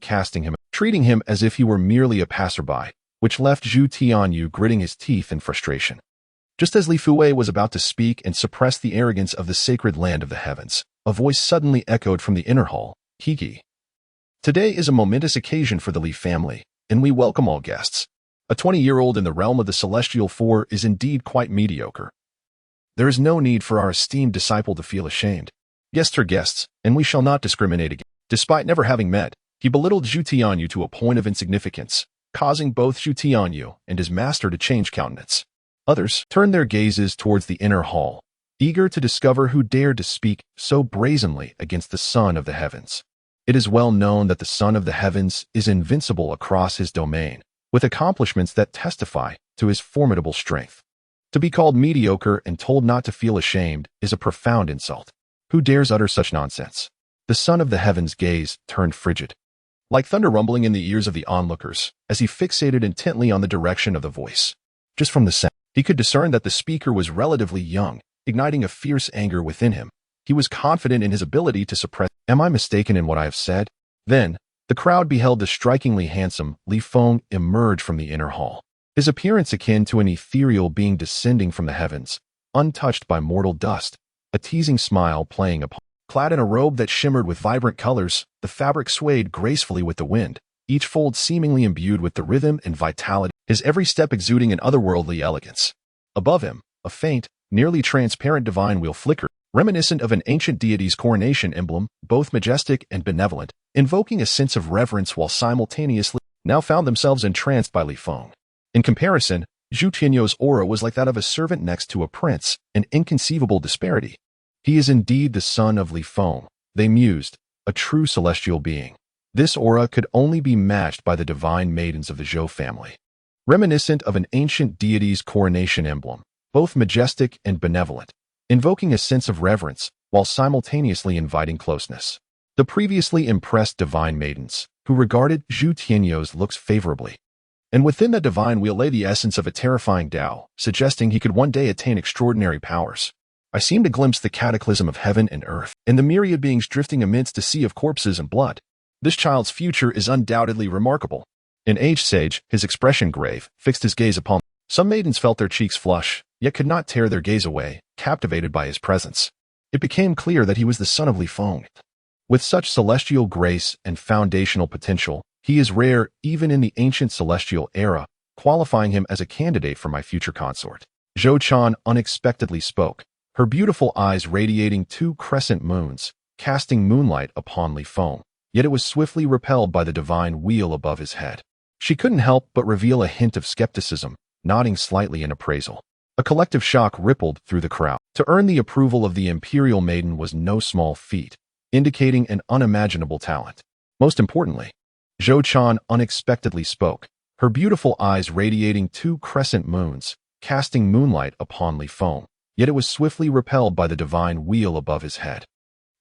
treating him as if he were merely a passerby, which left Zhu Tianyu gritting his teeth in frustration. Just as Li Fue was about to speak and suppress the arrogance of the sacred land of the heavens, a voice suddenly echoed from the inner hall, "Hiki. Today is a momentous occasion for the Li family, and we welcome all guests. A 20-year-old in the realm of the Celestial Four is indeed quite mediocre. There is no need for our esteemed disciple to feel ashamed. Guests are guests, and we shall not discriminate against." Despite never having met, he belittled Zhu Tianyu to a point of insignificance, causing both Zhu Tianyu and his master to change countenance. Others turned their gazes towards the inner hall, eager to discover who dared to speak so brazenly against the Son of the Heavens. It is well known that the Son of the Heavens is invincible across his domain, with accomplishments that testify to his formidable strength. To be called mediocre and told not to feel ashamed is a profound insult. Who dares utter such nonsense? The Son of the Heavens' gaze turned frigid, like thunder rumbling in the ears of the onlookers, as he fixated intently on the direction of the voice. Just from the sound, he could discern that the speaker was relatively young, igniting a fierce anger within him. He was confident in his ability to suppress. Am I mistaken in what I have said? Then, the crowd beheld the strikingly handsome Li Feng emerge from the inner hall, his appearance akin to an ethereal being descending from the heavens, untouched by mortal dust, a teasing smile playing upon. Clad in a robe that shimmered with vibrant colors, the fabric swayed gracefully with the wind, each fold seemingly imbued with the rhythm and vitality, his every step exuding an otherworldly elegance. Above him, a faint, nearly transparent divine wheel flickered, reminiscent of an ancient deity's coronation emblem, both majestic and benevolent, invoking a sense of reverence while simultaneously now found themselves entranced by Li Feng. In comparison, Zhu Tianyu's aura was like that of a servant next to a prince, an inconceivable disparity. He is indeed the son of Li Feng, they mused, a true celestial being. This aura could only be matched by the divine maidens of the Zhou family. Reminiscent of an ancient deity's coronation emblem, both majestic and benevolent, invoking a sense of reverence while simultaneously inviting closeness. The previously impressed divine maidens, who regarded Zhu Tianyu's looks favorably. And within that divine wheel lay the essence of a terrifying Tao, suggesting he could one day attain extraordinary powers. I seem to glimpse the cataclysm of heaven and earth, and the myriad beings drifting amidst a sea of corpses and blood. This child's future is undoubtedly remarkable. An aged sage, his expression grave, fixed his gaze upon. Some maidens felt their cheeks flush, yet could not tear their gaze away, captivated by his presence. It became clear that he was the son of Li Feng. With such celestial grace and foundational potential, he is rare even in the ancient celestial era, qualifying him as a candidate for my future consort. Zhou Chan unexpectedly spoke, her beautiful eyes radiating two crescent moons, casting moonlight upon Li Feng, yet it was swiftly repelled by the divine wheel above his head. She couldn't help but reveal a hint of skepticism, nodding slightly in appraisal. A collective shock rippled through the crowd. To earn the approval of the imperial maiden was no small feat, indicating an unimaginable talent. Most importantly, Zhou Chan unexpectedly spoke, her beautiful eyes radiating two crescent moons, casting moonlight upon Li Feng, yet it was swiftly repelled by the divine wheel above his head,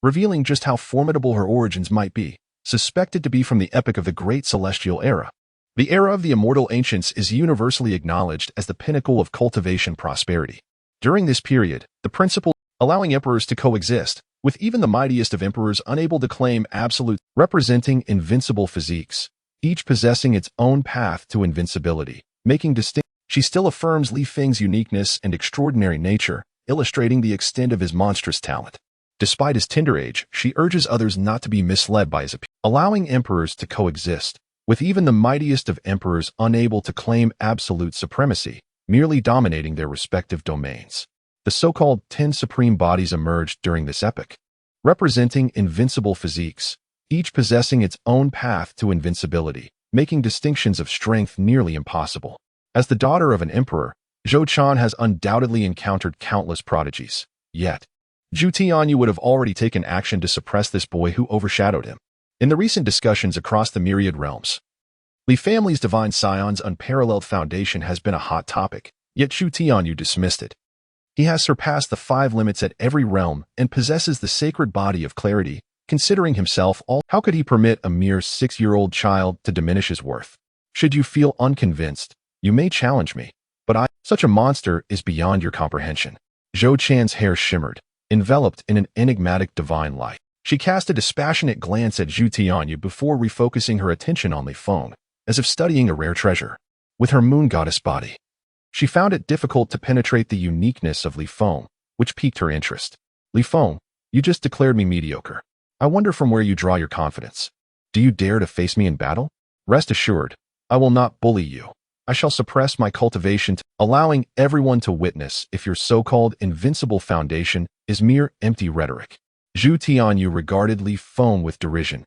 revealing just how formidable her origins might be, suspected to be from the epoch of the Great Celestial Era. The era of the immortal ancients is universally acknowledged as the pinnacle of cultivation prosperity. During this period, the principle allowing emperors to coexist, with even the mightiest of emperors unable to claim absolute, representing invincible physiques, each possessing its own path to invincibility, making distinct. She still affirms Li Feng's uniqueness and extraordinary nature, illustrating the extent of his monstrous talent. Despite his tender age, she urges others not to be misled by his appearance, allowing emperors to coexist, with even the mightiest of emperors unable to claim absolute supremacy, merely dominating their respective domains. The so-called 10 supreme bodies emerged during this epoch, representing invincible physiques, each possessing its own path to invincibility, making distinctions of strength nearly impossible. As the daughter of an emperor, Zhou Chan has undoubtedly encountered countless prodigies. Yet, Zhu Tianyu would have already taken action to suppress this boy who overshadowed him. In the recent discussions across the myriad realms, Li family's divine scion's unparalleled foundation has been a hot topic, yet Zhu Tianyu dismissed it. He has surpassed the 5 limits at every realm and possesses the sacred body of clarity, considering himself all. How could he permit a mere 6-year-old child to diminish his worth? Should you feel unconvinced, you may challenge me, but such a monster is beyond your comprehension. Zhou Chan's hair shimmered, enveloped in an enigmatic divine light. She cast a dispassionate glance at Zhu Tianyu before refocusing her attention on Li Feng, as if studying a rare treasure. With her moon goddess body, she found it difficult to penetrate the uniqueness of Li Feng, which piqued her interest. Li Feng, you just declared me mediocre. I wonder from where you draw your confidence. Do you dare to face me in battle? Rest assured, I will not bully you. I shall suppress my cultivation, allowing everyone to witness if your so-called invincible foundation is mere empty rhetoric. Zhu Tianyu regarded Li Feng with derision.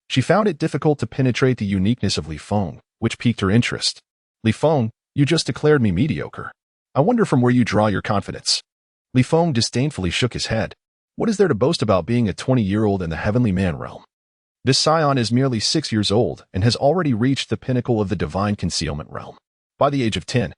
She found it difficult to penetrate the uniqueness of Li Feng, which piqued her interest. Li Feng, you just declared me mediocre. I wonder from where you draw your confidence. Li Feng disdainfully shook his head. What is there to boast about being a 20-year-old in the heavenly man realm? This scion is merely 6 years old and has already reached the pinnacle of the divine concealment realm. By the age of 10,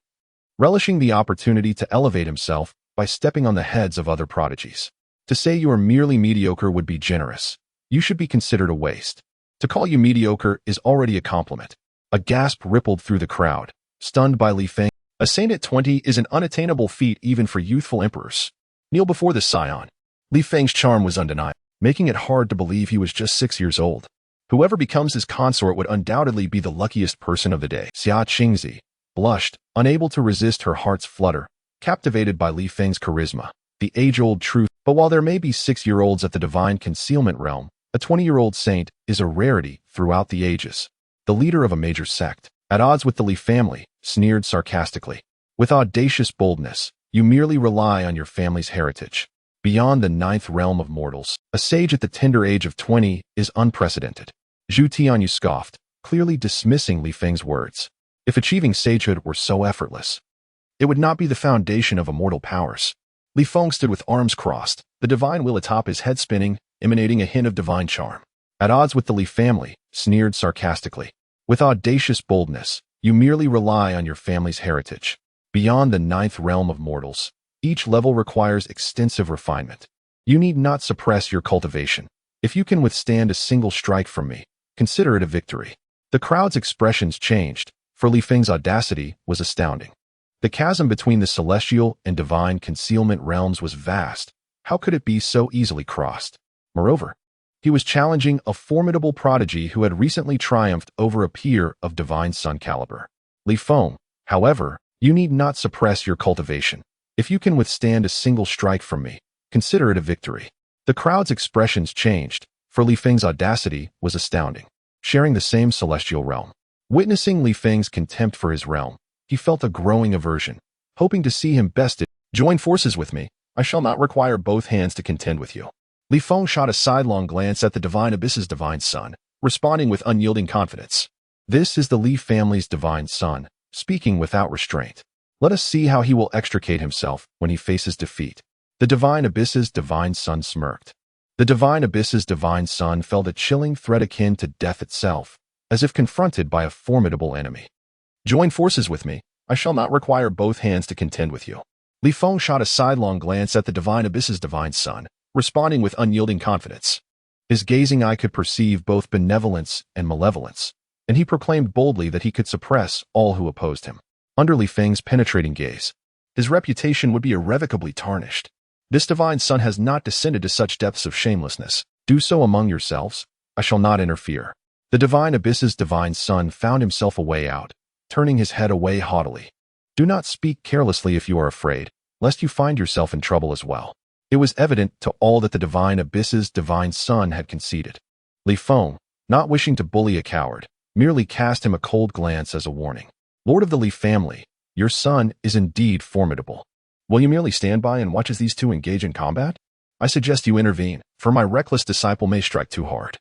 relishing the opportunity to elevate himself by stepping on the heads of other prodigies. To say you are merely mediocre would be generous. You should be considered a waste. To call you mediocre is already a compliment. A gasp rippled through the crowd, stunned by Li Feng. A saint at 20 is an unattainable feat even for youthful emperors. Kneel before the scion. Li Feng's charm was undeniable, making it hard to believe he was just 6 years old. Whoever becomes his consort would undoubtedly be the luckiest person of the day. Xia Qingzi blushed, unable to resist her heart's flutter, captivated by Li Feng's charisma. The age-old truth, but while there may be 6-year-olds at the divine concealment realm, a 20-year-old saint is a rarity throughout the ages. The leader of a major sect, at odds with the Li family, sneered sarcastically. With audacious boldness, you merely rely on your family's heritage. Beyond the 9th realm of mortals, a sage at the tender age of 20 is unprecedented. Zhu Tianyu scoffed, clearly dismissing Li Feng's words. If achieving sagehood were so effortless, it would not be the foundation of immortal powers. Li Feng stood with arms crossed, the divine will atop his head spinning, emanating a hint of divine charm. At odds with the Li family, sneered sarcastically. With audacious boldness, you merely rely on your family's heritage. Beyond the 9th realm of mortals, each level requires extensive refinement. You need not suppress your cultivation. If you can withstand a single strike from me, consider it a victory. The crowd's expressions changed, for Li Feng's audacity was astounding. The chasm between the celestial and divine concealment realms was vast. How could it be so easily crossed? Moreover, he was challenging a formidable prodigy who had recently triumphed over a peer of divine sun caliber. Li Feng, however, you need not suppress your cultivation. If you can withstand a single strike from me, consider it a victory. The crowd's expressions changed, for Li Feng's audacity was astounding. Sharing the same celestial realm. Witnessing Li Feng's contempt for his realm, he felt a growing aversion. Hoping to see him bested, join forces with me, I shall not require both hands to contend with you. Li Feng shot a sidelong glance at the divine abyss's divine son, responding with unyielding confidence. This is the Li family's divine son, speaking without restraint. Let us see how he will extricate himself when he faces defeat. The divine abyss's divine son smirked. The divine abyss's divine son felt a chilling threat akin to death itself, as if confronted by a formidable enemy. Join forces with me, I shall not require both hands to contend with you. Li Feng shot a sidelong glance at the divine abyss's divine son, responding with unyielding confidence. His gazing eye could perceive both benevolence and malevolence, and he proclaimed boldly that he could suppress all who opposed him. Under Li Feng's penetrating gaze, his reputation would be irrevocably tarnished. This divine son has not descended to such depths of shamelessness. Do so among yourselves. I shall not interfere. The divine abyss's divine son found himself a way out, turning his head away haughtily. Do not speak carelessly if you are afraid, lest you find yourself in trouble as well. It was evident to all that the divine abyss's divine son had conceded. Li Feng, not wishing to bully a coward, merely cast him a cold glance as a warning. Lord of the Li family, your son is indeed formidable. Will you merely stand by and watch as these two engage in combat? I suggest you intervene, for my reckless disciple may strike too hard.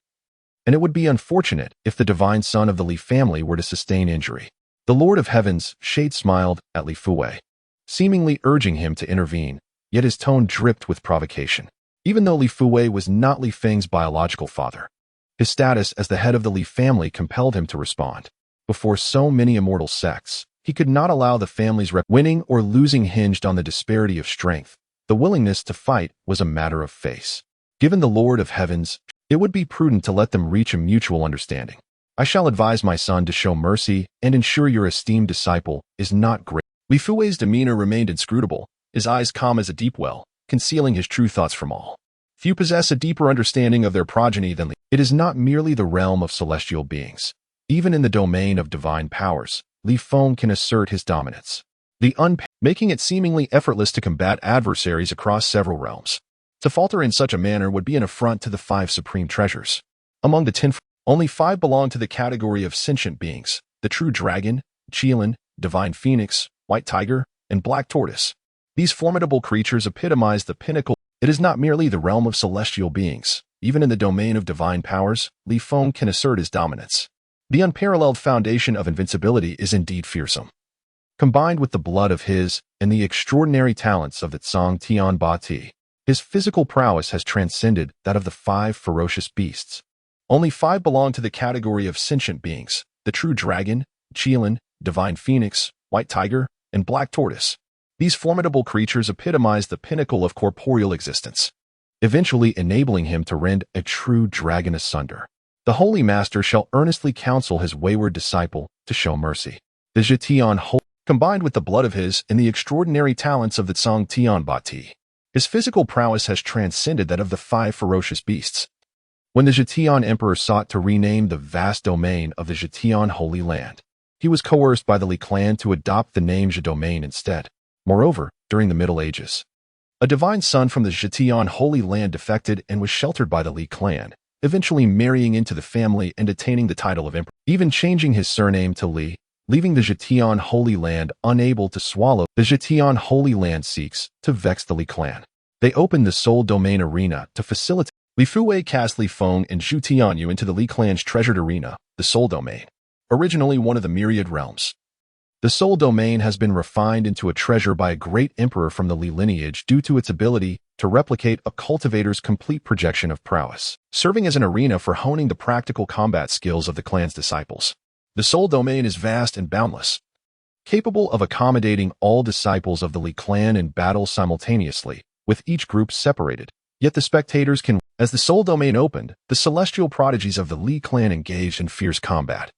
And it would be unfortunate if the divine son of the Li family were to sustain injury. The Lord of Heaven's shade smiled at Li Fuwei, seemingly urging him to intervene, yet his tone dripped with provocation. Even though Li Fuwei was not Li Feng's biological father, his status as the head of the Li family compelled him to respond. Before so many immortal sects, he could not allow the family's winning or losing hinged on the disparity of strength. The willingness to fight was a matter of face. Given the Lord of Heavens, it would be prudent to let them reach a mutual understanding. I shall advise my son to show mercy and ensure your esteemed disciple is not great. Li Fuwei's demeanor remained inscrutable, his eyes calm as a deep well, concealing his true thoughts from all. Few possess a deeper understanding of their progeny than Li. It is not merely the realm of celestial beings. Even in the domain of divine powers, Li Feng can assert his dominance, making it seemingly effortless to combat adversaries across several realms. To falter in such a manner would be an affront to the 5 supreme treasures. Among the 10, only 5 belong to the category of sentient beings: the true dragon, Qilin, divine phoenix, white tiger, and black tortoise. These formidable creatures epitomize the pinnacle. It is not merely the realm of celestial beings. Even in the domain of divine powers, Li Feng can assert his dominance. The unparalleled foundation of invincibility is indeed fearsome. Combined with the blood of his and the extraordinary talents of the Counterattack Body, his physical prowess has transcended that of the 5 ferocious beasts. Only 5 belong to the category of sentient beings: the true dragon, Qilin, divine phoenix, white tiger, and black tortoise. These formidable creatures epitomize the pinnacle of corporeal existence, eventually enabling him to rend a true dragon asunder. The Holy Master shall earnestly counsel his wayward disciple to show mercy. The Zhetian, combined with the blood of his and the extraordinary talents of the Counterattack Body, his physical prowess has transcended that of the 5 ferocious beasts. When the Zhetian Emperor sought to rename the vast domain of the Zhetian Holy Land, he was coerced by the Li clan to adopt the name Zhe domain instead. Moreover, during the Middle Ages, a divine son from the Zhetian Holy Land defected and was sheltered by the Li clan, eventually marrying into the family and attaining the title of emperor, even changing his surname to Li, leaving the Zhetian Holy Land unable to swallow. The Zhetian Holy Land seeks to vex the Li clan. They opened the Soul Domain Arena to facilitate. Li Fuwei cast Li Feng and Zhu Tianyu into the Li clan's treasured arena, the Soul Domain, originally one of the myriad realms. The Soul Domain has been refined into a treasure by a great emperor from the Li lineage due to its ability to replicate a cultivator's complete projection of prowess, serving as an arena for honing the practical combat skills of the clan's disciples. The Soul Domain is vast and boundless, capable of accommodating all disciples of the Li clan in battle simultaneously, with each group separated. Yet the spectators can. As the Soul Domain opened, the celestial prodigies of the Li clan engaged in fierce combat,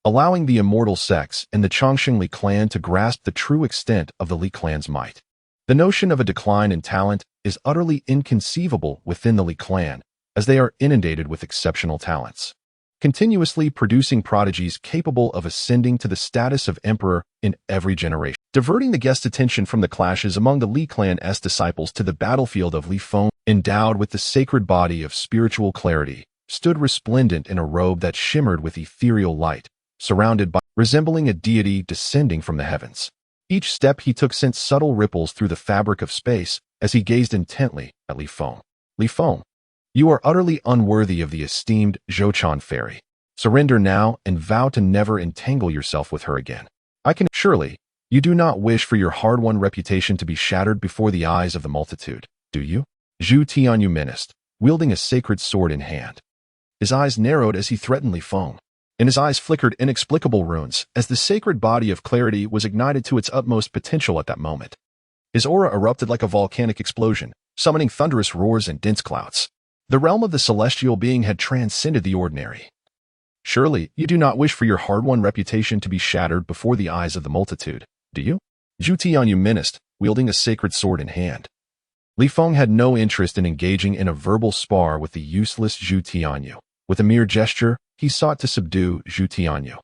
allowing the immortal sects and the Chongqing Li clan to grasp the true extent of the Li clan's might. The notion of a decline in talent is utterly inconceivable within the Li clan, as they are inundated with exceptional talents, continuously producing prodigies capable of ascending to the status of emperor in every generation. Diverting the guest's attention from the clashes among the Li clan's disciples to the battlefield of Li Feng, endowed with the sacred body of spiritual clarity, stood resplendent in a robe that shimmered with ethereal light, surrounded by, resembling a deity descending from the heavens. Each step he took sent subtle ripples through the fabric of space as he gazed intently at Li Feng. Li Feng, you are utterly unworthy of the esteemed Zhoushan fairy. Surrender now and vow to never entangle yourself with her again. Surely, you do not wish for your hard-won reputation to be shattered before the eyes of the multitude, do you? Zhu Tianyu menaced, wielding a sacred sword in hand. His eyes narrowed as he threatened Li Feng. In his eyes flickered inexplicable runes as the sacred body of clarity was ignited to its utmost potential at that moment. His aura erupted like a volcanic explosion, summoning thunderous roars and dense clouds. The realm of the celestial being had transcended the ordinary. Surely, you do not wish for your hard-won reputation to be shattered before the eyes of the multitude, do you? Zhu Tianyu menaced, wielding a sacred sword in hand. Li Feng had no interest in engaging in a verbal spar with the useless Zhu Tianyu. With a mere gesture, he sought to subdue Zhu Tianyu.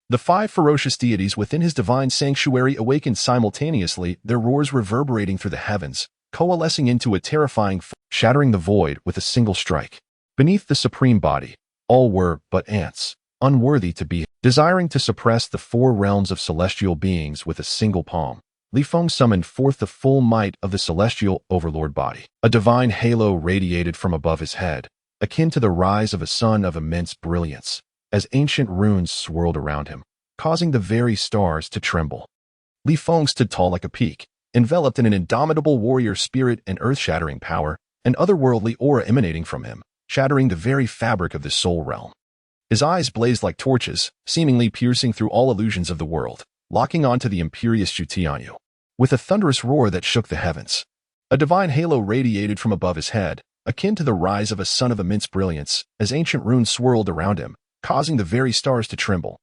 The 5 ferocious deities within his divine sanctuary awakened simultaneously, their roars reverberating through the heavens, coalescing into a terrifying shattering the void with a single strike. Beneath the supreme body, all were but ants, unworthy to be. Desiring to suppress the 4 realms of celestial beings with a single palm, Li Feng summoned forth the full might of the celestial overlord body. A divine halo radiated from above his head, akin to the rise of a sun of immense brilliance, as ancient runes swirled around him, causing the very stars to tremble. Li Feng stood tall like a peak, enveloped in an indomitable warrior spirit and earth-shattering power, an otherworldly aura emanating from him, shattering the very fabric of the soul realm. His eyes blazed like torches, seemingly piercing through all illusions of the world, locking onto the imperious Zhu Tianyu. With a thunderous roar that shook the heavens, a divine halo radiated from above his head, akin to the rise of a sun of immense brilliance, as ancient runes swirled around him, causing the very stars to tremble.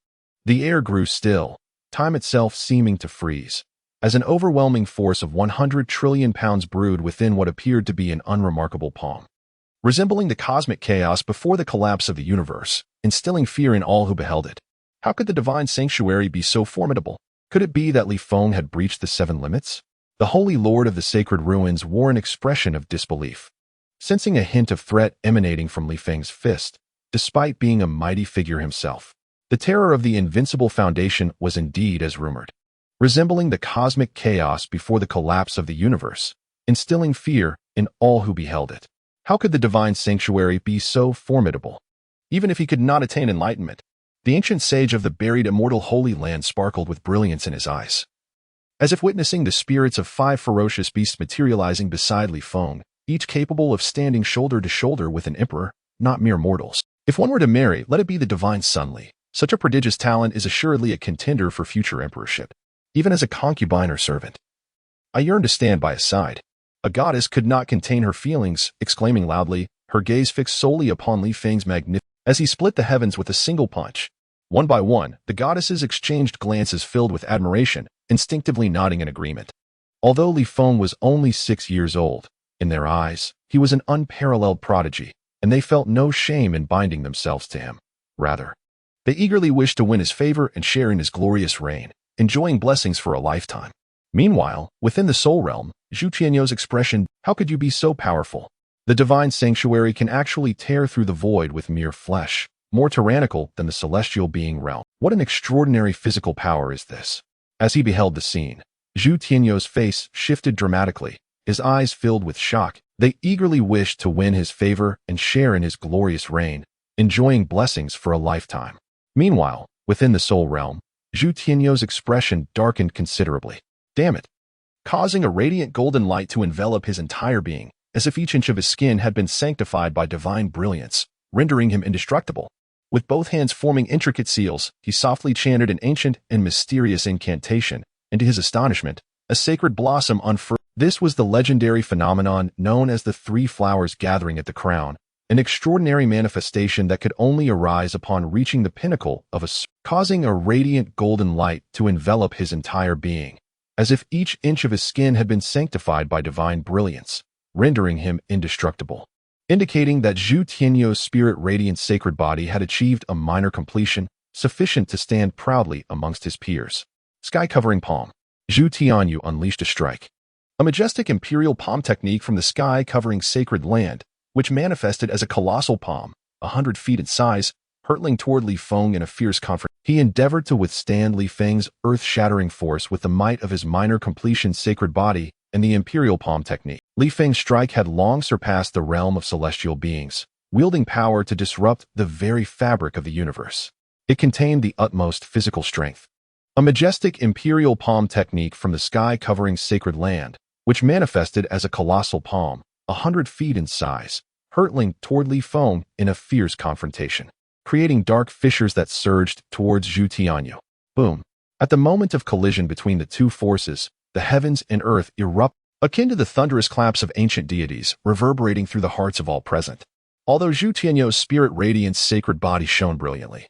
The air grew still, time itself seeming to freeze, as an overwhelming force of 100 trillion pounds brewed within what appeared to be an unremarkable palm. Resembling the cosmic chaos before the collapse of the universe, instilling fear in all who beheld it. How could the divine sanctuary be so formidable? Could it be that Li Feng had breached the seven limits? The Holy Lord of the Sacred Ruins wore an expression of disbelief, sensing a hint of threat emanating from Li Feng's fist, despite being a mighty figure himself. The terror of the invincible foundation was indeed as rumored, resembling the cosmic chaos before the collapse of the universe, instilling fear in all who beheld it. How could the divine sanctuary be so formidable? Even if he could not attain enlightenment, the ancient sage of the buried immortal Holy Land sparkled with brilliance in his eyes, as if witnessing the spirits of 5 ferocious beasts materializing beside Li Feng, each capable of standing shoulder to shoulder with an emperor, not mere mortals. If one were to marry, let it be the divine Sun Li. Such a prodigious talent is assuredly a contender for future emperorship, even as a concubine or servant. I yearn to stand by his side. A goddess could not contain her feelings, exclaiming loudly, her gaze fixed solely upon Li Feng's magnificence. As he split the heavens with a single punch, one by one, the goddesses exchanged glances filled with admiration, instinctively nodding in agreement. Although Li Feng was only 6 years old, in their eyes, he was an unparalleled prodigy, and they felt no shame in binding themselves to him. Rather, they eagerly wished to win his favor and share in his glorious reign, enjoying blessings for a lifetime. Meanwhile, within the soul realm, Zhu Tianyou's expression, how could you be so powerful? The divine sanctuary can actually tear through the void with mere flesh, more tyrannical than the celestial being realm. What an extraordinary physical power is this? As he beheld the scene, Zhu Tianyou's face shifted dramatically, his eyes filled with shock. They eagerly wished to win his favor and share in his glorious reign, enjoying blessings for a lifetime. Meanwhile, within the soul realm, Zhu Tianyou's expression darkened considerably. Damn it! Causing a radiant golden light to envelop his entire being, as if each inch of his skin had been sanctified by divine brilliance, rendering him indestructible. With both hands forming intricate seals, he softly chanted an ancient and mysterious incantation, and to his astonishment, a sacred blossom unfurled. This was the legendary phenomenon known as the 3 flowers gathering at the crown, an extraordinary manifestation that could only arise upon reaching the pinnacle of causing a radiant golden light to envelop his entire being, as if each inch of his skin had been sanctified by divine brilliance, rendering him indestructible, indicating that Zhu Tianyou's spirit-radiant sacred body had achieved a minor completion, sufficient to stand proudly amongst his peers. Sky-covering palm. Zhu Tianyou unleashed a strike. A majestic imperial palm technique from the sky-covering sacred land, which manifested as a colossal palm, 100 feet in size, hurtling toward Li Feng in a fierce confrontation. He endeavored to withstand Li Feng's earth-shattering force with the might of his minor completion sacred body and the imperial palm technique. Li Feng's strike had long surpassed the realm of celestial beings, wielding power to disrupt the very fabric of the universe. It contained the utmost physical strength. A majestic imperial palm technique from the sky-covering sacred land, which manifested as a colossal palm, 100 feet in size, hurtling toward Li Feng in a fierce confrontation, creating dark fissures that surged towards Zhu Tianyou. Boom! At the moment of collision between the two forces, the heavens and earth erupt, akin to the thunderous claps of ancient deities, reverberating through the hearts of all present. Although Zhu Tianyou's spirit radiance sacred body shone brilliantly,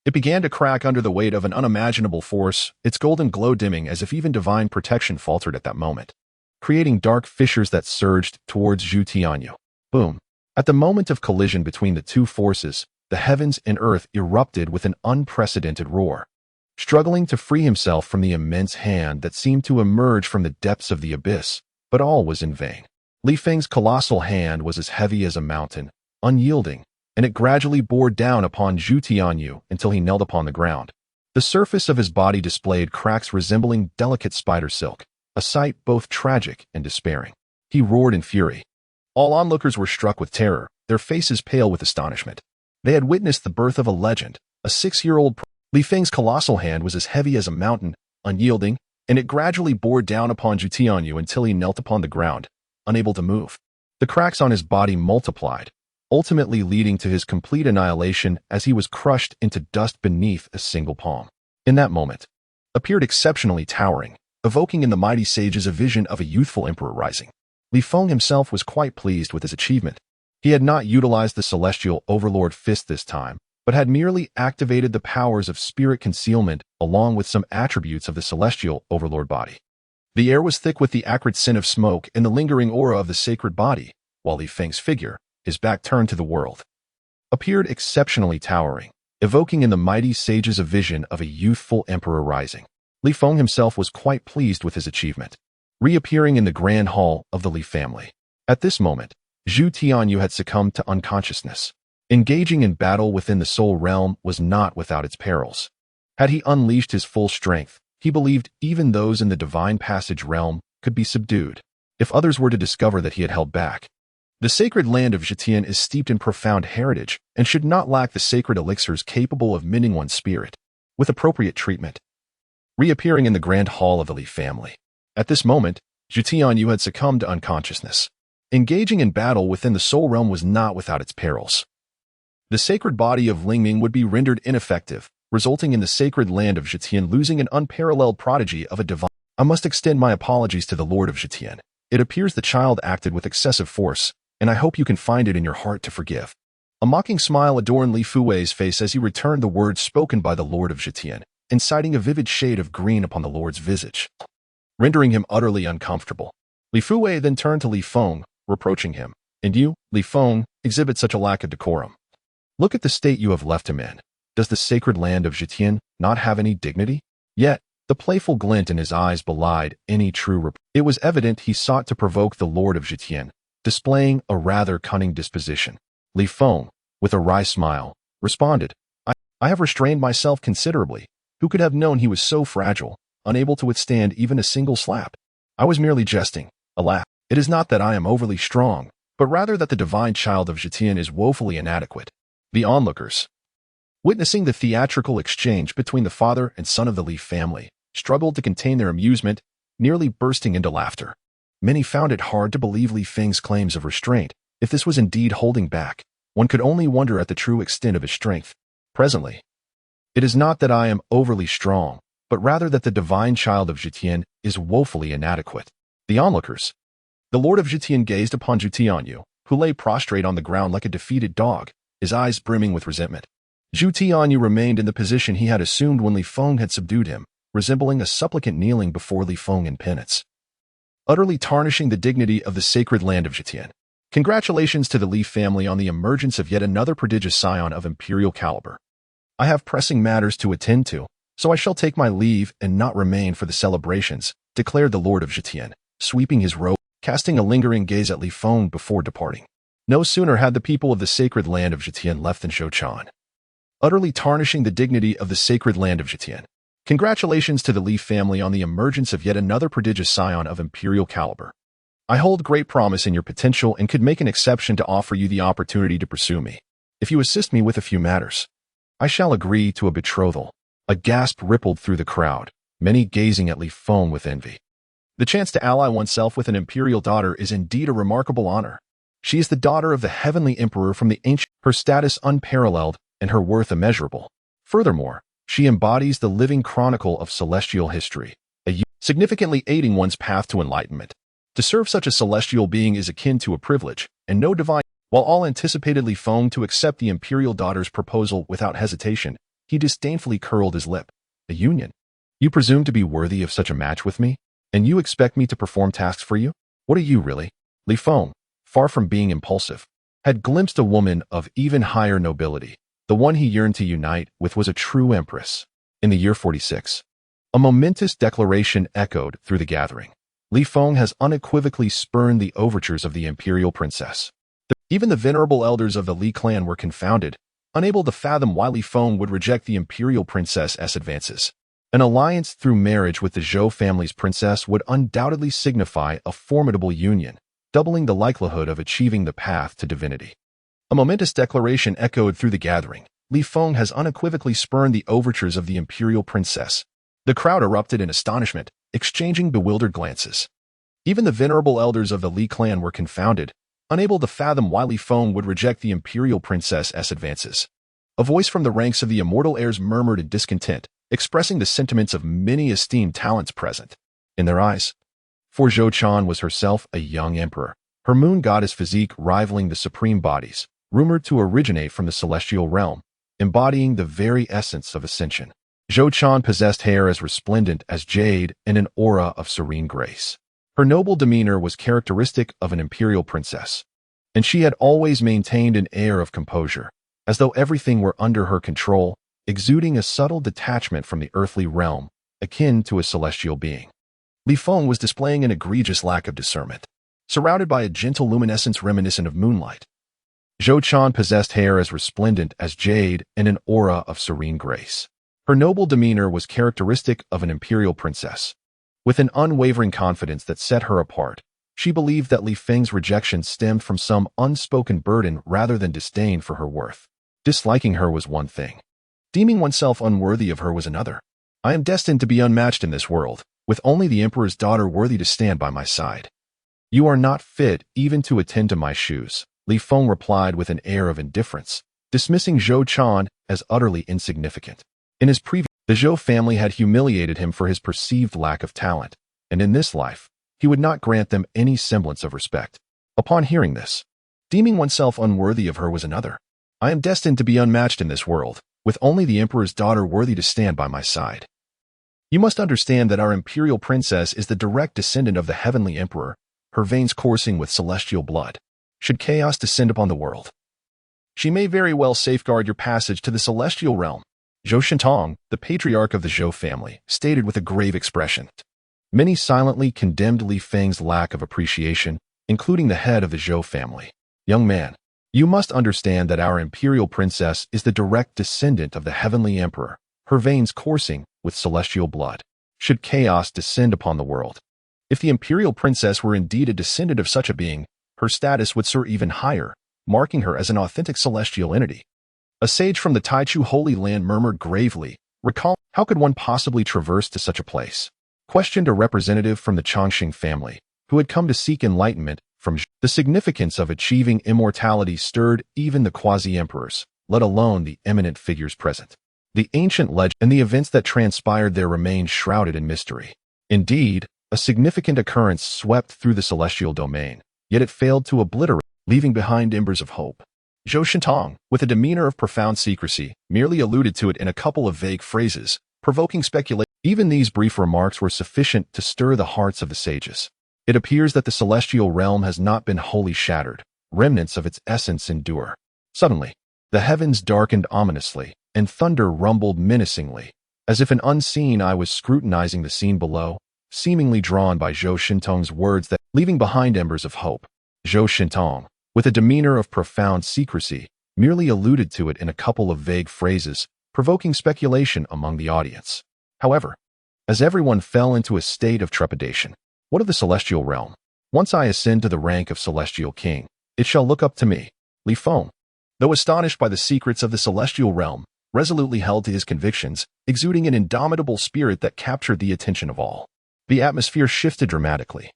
it began to crack under the weight of an unimaginable force, its golden glow dimming as if even divine protection faltered at that moment, creating dark fissures that surged towards Zhu Tianyou. Boom! At the moment of collision between the two forces, the heavens and earth erupted with an unprecedented roar. Struggling to free himself from the immense hand that seemed to emerge from the depths of the abyss, but all was in vain. Li Feng's colossal hand was as heavy as a mountain, unyielding, and it gradually bore down upon Zhu Tianyou until he knelt upon the ground. The surface of his body displayed cracks resembling delicate spider silk, a sight both tragic and despairing. He roared in fury. All onlookers were struck with terror, their faces pale with astonishment. They had witnessed the birth of a legend, a 6-year-old. Li Feng's colossal hand was as heavy as a mountain, unyielding, and it gradually bore down upon Zhu Tianyou until he knelt upon the ground, unable to move. The cracks on his body multiplied, ultimately leading to his complete annihilation as he was crushed into dust beneath a single palm. In that moment, appeared exceptionally towering, evoking in the mighty sages a vision of a youthful emperor rising. Li Feng himself was quite pleased with his achievement. He had not utilized the celestial overlord fist this time, but had merely activated the powers of spirit concealment along with some attributes of the celestial overlord body. The air was thick with the acrid scent of smoke and the lingering aura of the sacred body, while Li Feng's figure, his back turned to the world, appeared exceptionally towering, evoking in the mighty sages a vision of a youthful emperor rising. Li Feng himself was quite pleased with his achievement, reappearing in the grand hall of the Li family. At this moment, Zhu Tianyu had succumbed to unconsciousness. Engaging in battle within the soul realm was not without its perils. Had he unleashed his full strength, he believed even those in the divine passage realm could be subdued, if others were to discover that he had held back. The sacred land of Zhetian is steeped in profound heritage and should not lack the sacred elixirs capable of mending one's spirit, with appropriate treatment. Reappearing in the grand hall of the Li family. At this moment, Zhu Tianyu had succumbed to unconsciousness. Engaging in battle within the soul realm was not without its perils. The sacred body of Lingming would be rendered ineffective, resulting in the sacred land of Zhetian losing an unparalleled prodigy of a divine. I must extend my apologies to the Lord of Zhetian. It appears the child acted with excessive force, and I hope you can find it in your heart to forgive. A mocking smile adorned Li Fuwei's face as he returned the words spoken by the Lord of Zhetian, inciting a vivid shade of green upon the Lord's visage, rendering him utterly uncomfortable. Li Fuwei then turned to Li Feng, reproaching him. And you, Li Feng, exhibit such a lack of decorum. Look at the state you have left him in. Does the sacred land of Zhetian not have any dignity? Yet, the playful glint in his eyes belied any true It was evident he sought to provoke the Lord of Zhetian, displaying a rather cunning disposition. Li Feng, with a wry smile, responded, I have restrained myself considerably. Who could have known he was so fragile, unable to withstand even a single slap? I was merely jesting. Alas, it is not that I am overly strong, but rather that the divine child of Zhetian is woefully inadequate. The onlookers, witnessing the theatrical exchange between the father and son of the Li family, struggled to contain their amusement, nearly bursting into laughter. Many found it hard to believe Li Feng's claims of restraint. If this was indeed holding back, one could only wonder at the true extent of his strength. Presently, it is not that I am overly strong, but rather that the divine child of Zhetian is woefully inadequate. The onlookers. The Lord of Zhetian gazed upon Zhu Tianyu, who lay prostrate on the ground like a defeated dog, his eyes brimming with resentment. Zhu Tianyu remained in the position he had assumed when Li Feng had subdued him, resembling a supplicant kneeling before Li Feng in penance, utterly tarnishing the dignity of the sacred land of Zhetian. Congratulations to the Li family on the emergence of yet another prodigious scion of imperial caliber. I have pressing matters to attend to, so I shall take my leave and not remain for the celebrations, declared the Lord of Zhetian, sweeping his robe, casting a lingering gaze at Li Feng before departing. No sooner had the people of the sacred land of Zhetian left than Shouchan, utterly tarnishing the dignity of the sacred land of Zhetian. Congratulations to the Li family on the emergence of yet another prodigious scion of imperial caliber. I hold great promise in your potential and could make an exception to offer you the opportunity to pursue me. If you assist me with a few matters, I shall agree to a betrothal. A gasp rippled through the crowd, many gazing at Li Feng with envy. The chance to ally oneself with an imperial daughter is indeed a remarkable honor. She is the daughter of the heavenly emperor from the ancient, her status unparalleled and her worth immeasurable. Furthermore, she embodies the living chronicle of celestial history, significantly aiding one's path to enlightenment. To serve such a celestial being is akin to a privilege, and no divine. While all anticipated Li Feng to accept the imperial daughter's proposal without hesitation, he disdainfully curled his lip. A union? You presume to be worthy of such a match with me? And you expect me to perform tasks for you? What are you really? Li Feng, far from being impulsive, had glimpsed a woman of even higher nobility. The one he yearned to unite with was a true empress. In the year 46, a momentous declaration echoed through the gathering. Li Feng has unequivocally spurned the overtures of the imperial princess. Even the venerable elders of the Li clan were confounded, unable to fathom why Li Feng would reject the imperial princess's advances. An alliance through marriage with the Zhou family's princess would undoubtedly signify a formidable union, doubling the likelihood of achieving the path to divinity. A momentous declaration echoed through the gathering. Li Feng has unequivocally spurned the overtures of the imperial princess. The crowd erupted in astonishment, exchanging bewildered glances. Even the venerable elders of the Li clan were confounded, unable to fathom why Li Feng would reject the imperial princess's advances. A voice from the ranks of the immortal heirs murmured in discontent, expressing the sentiments of many esteemed talents present. In their eyes, for Zhou Chan was herself a young emperor, her moon goddess physique rivaling the supreme bodies, rumored to originate from the celestial realm, embodying the very essence of ascension. Zhou Qian possessed hair as resplendent as jade and an aura of serene grace. Her noble demeanor was characteristic of an imperial princess, and she had always maintained an air of composure, as though everything were under her control, exuding a subtle detachment from the earthly realm, akin to a celestial being. Li Feng was displaying an egregious lack of discernment, surrounded by a gentle luminescence reminiscent of moonlight. Zhou Qian possessed hair as resplendent as jade and an aura of serene grace. Her noble demeanor was characteristic of an imperial princess. With an unwavering confidence that set her apart, she believed that Li Feng's rejection stemmed from some unspoken burden rather than disdain for her worth. Disliking her was one thing. Deeming oneself unworthy of her was another. I am destined to be unmatched in this world, with only the emperor's daughter worthy to stand by my side. You are not fit even to attend to my shoes, Li Feng replied with an air of indifference, dismissing Zhou Qian as utterly insignificant. In his previous, the Zhou family had humiliated him for his perceived lack of talent, and in this life, he would not grant them any semblance of respect. Upon hearing this, deeming oneself unworthy of her was another. I am destined to be unmatched in this world, with only the emperor's daughter worthy to stand by my side. You must understand that our imperial princess is the direct descendant of the heavenly emperor, her veins coursing with celestial blood. Should chaos descend upon the world, she may very well safeguard your passage to the celestial realm. Zhou Shintong, the patriarch of the Zhou family, stated with a grave expression. Many silently condemned Li Feng's lack of appreciation, including the head of the Zhou family. Young man, you must understand that our imperial princess is the direct descendant of the heavenly emperor, her veins coursing with celestial blood. Should chaos descend upon the world, if the imperial princess were indeed a descendant of such a being, her status would soar even higher, marking her as an authentic celestial entity. A sage from the Taichu Holy Land murmured gravely, "Recall, how could one possibly traverse to such a place?" Questioned a representative from the Chongqing family, who had come to seek enlightenment from Zhou. The significance of achieving immortality stirred even the quasi-emperors, let alone the eminent figures present. The ancient legend and the events that transpired there remained shrouded in mystery. Indeed, a significant occurrence swept through the celestial domain, yet it failed to obliterate, leaving behind embers of hope. Zhou Shintong, with a demeanor of profound secrecy, merely alluded to it in a couple of vague phrases, provoking speculation. Even these brief remarks were sufficient to stir the hearts of the sages. It appears that the celestial realm has not been wholly shattered. Remnants of its essence endure. Suddenly, the heavens darkened ominously, and thunder rumbled menacingly, as if an unseen eye was scrutinizing the scene below, seemingly drawn by Zhou Shintong's words that, leaving behind embers of hope. Zhou Shintong, with a demeanor of profound secrecy, merely alluded to it in a couple of vague phrases, provoking speculation among the audience. However, as everyone fell into a state of trepidation, what of the celestial realm? Once I ascend to the rank of celestial king, it shall look up to me. Li Feng, though astonished by the secrets of the celestial realm, resolutely held to his convictions, exuding an indomitable spirit that captured the attention of all. The atmosphere shifted dramatically,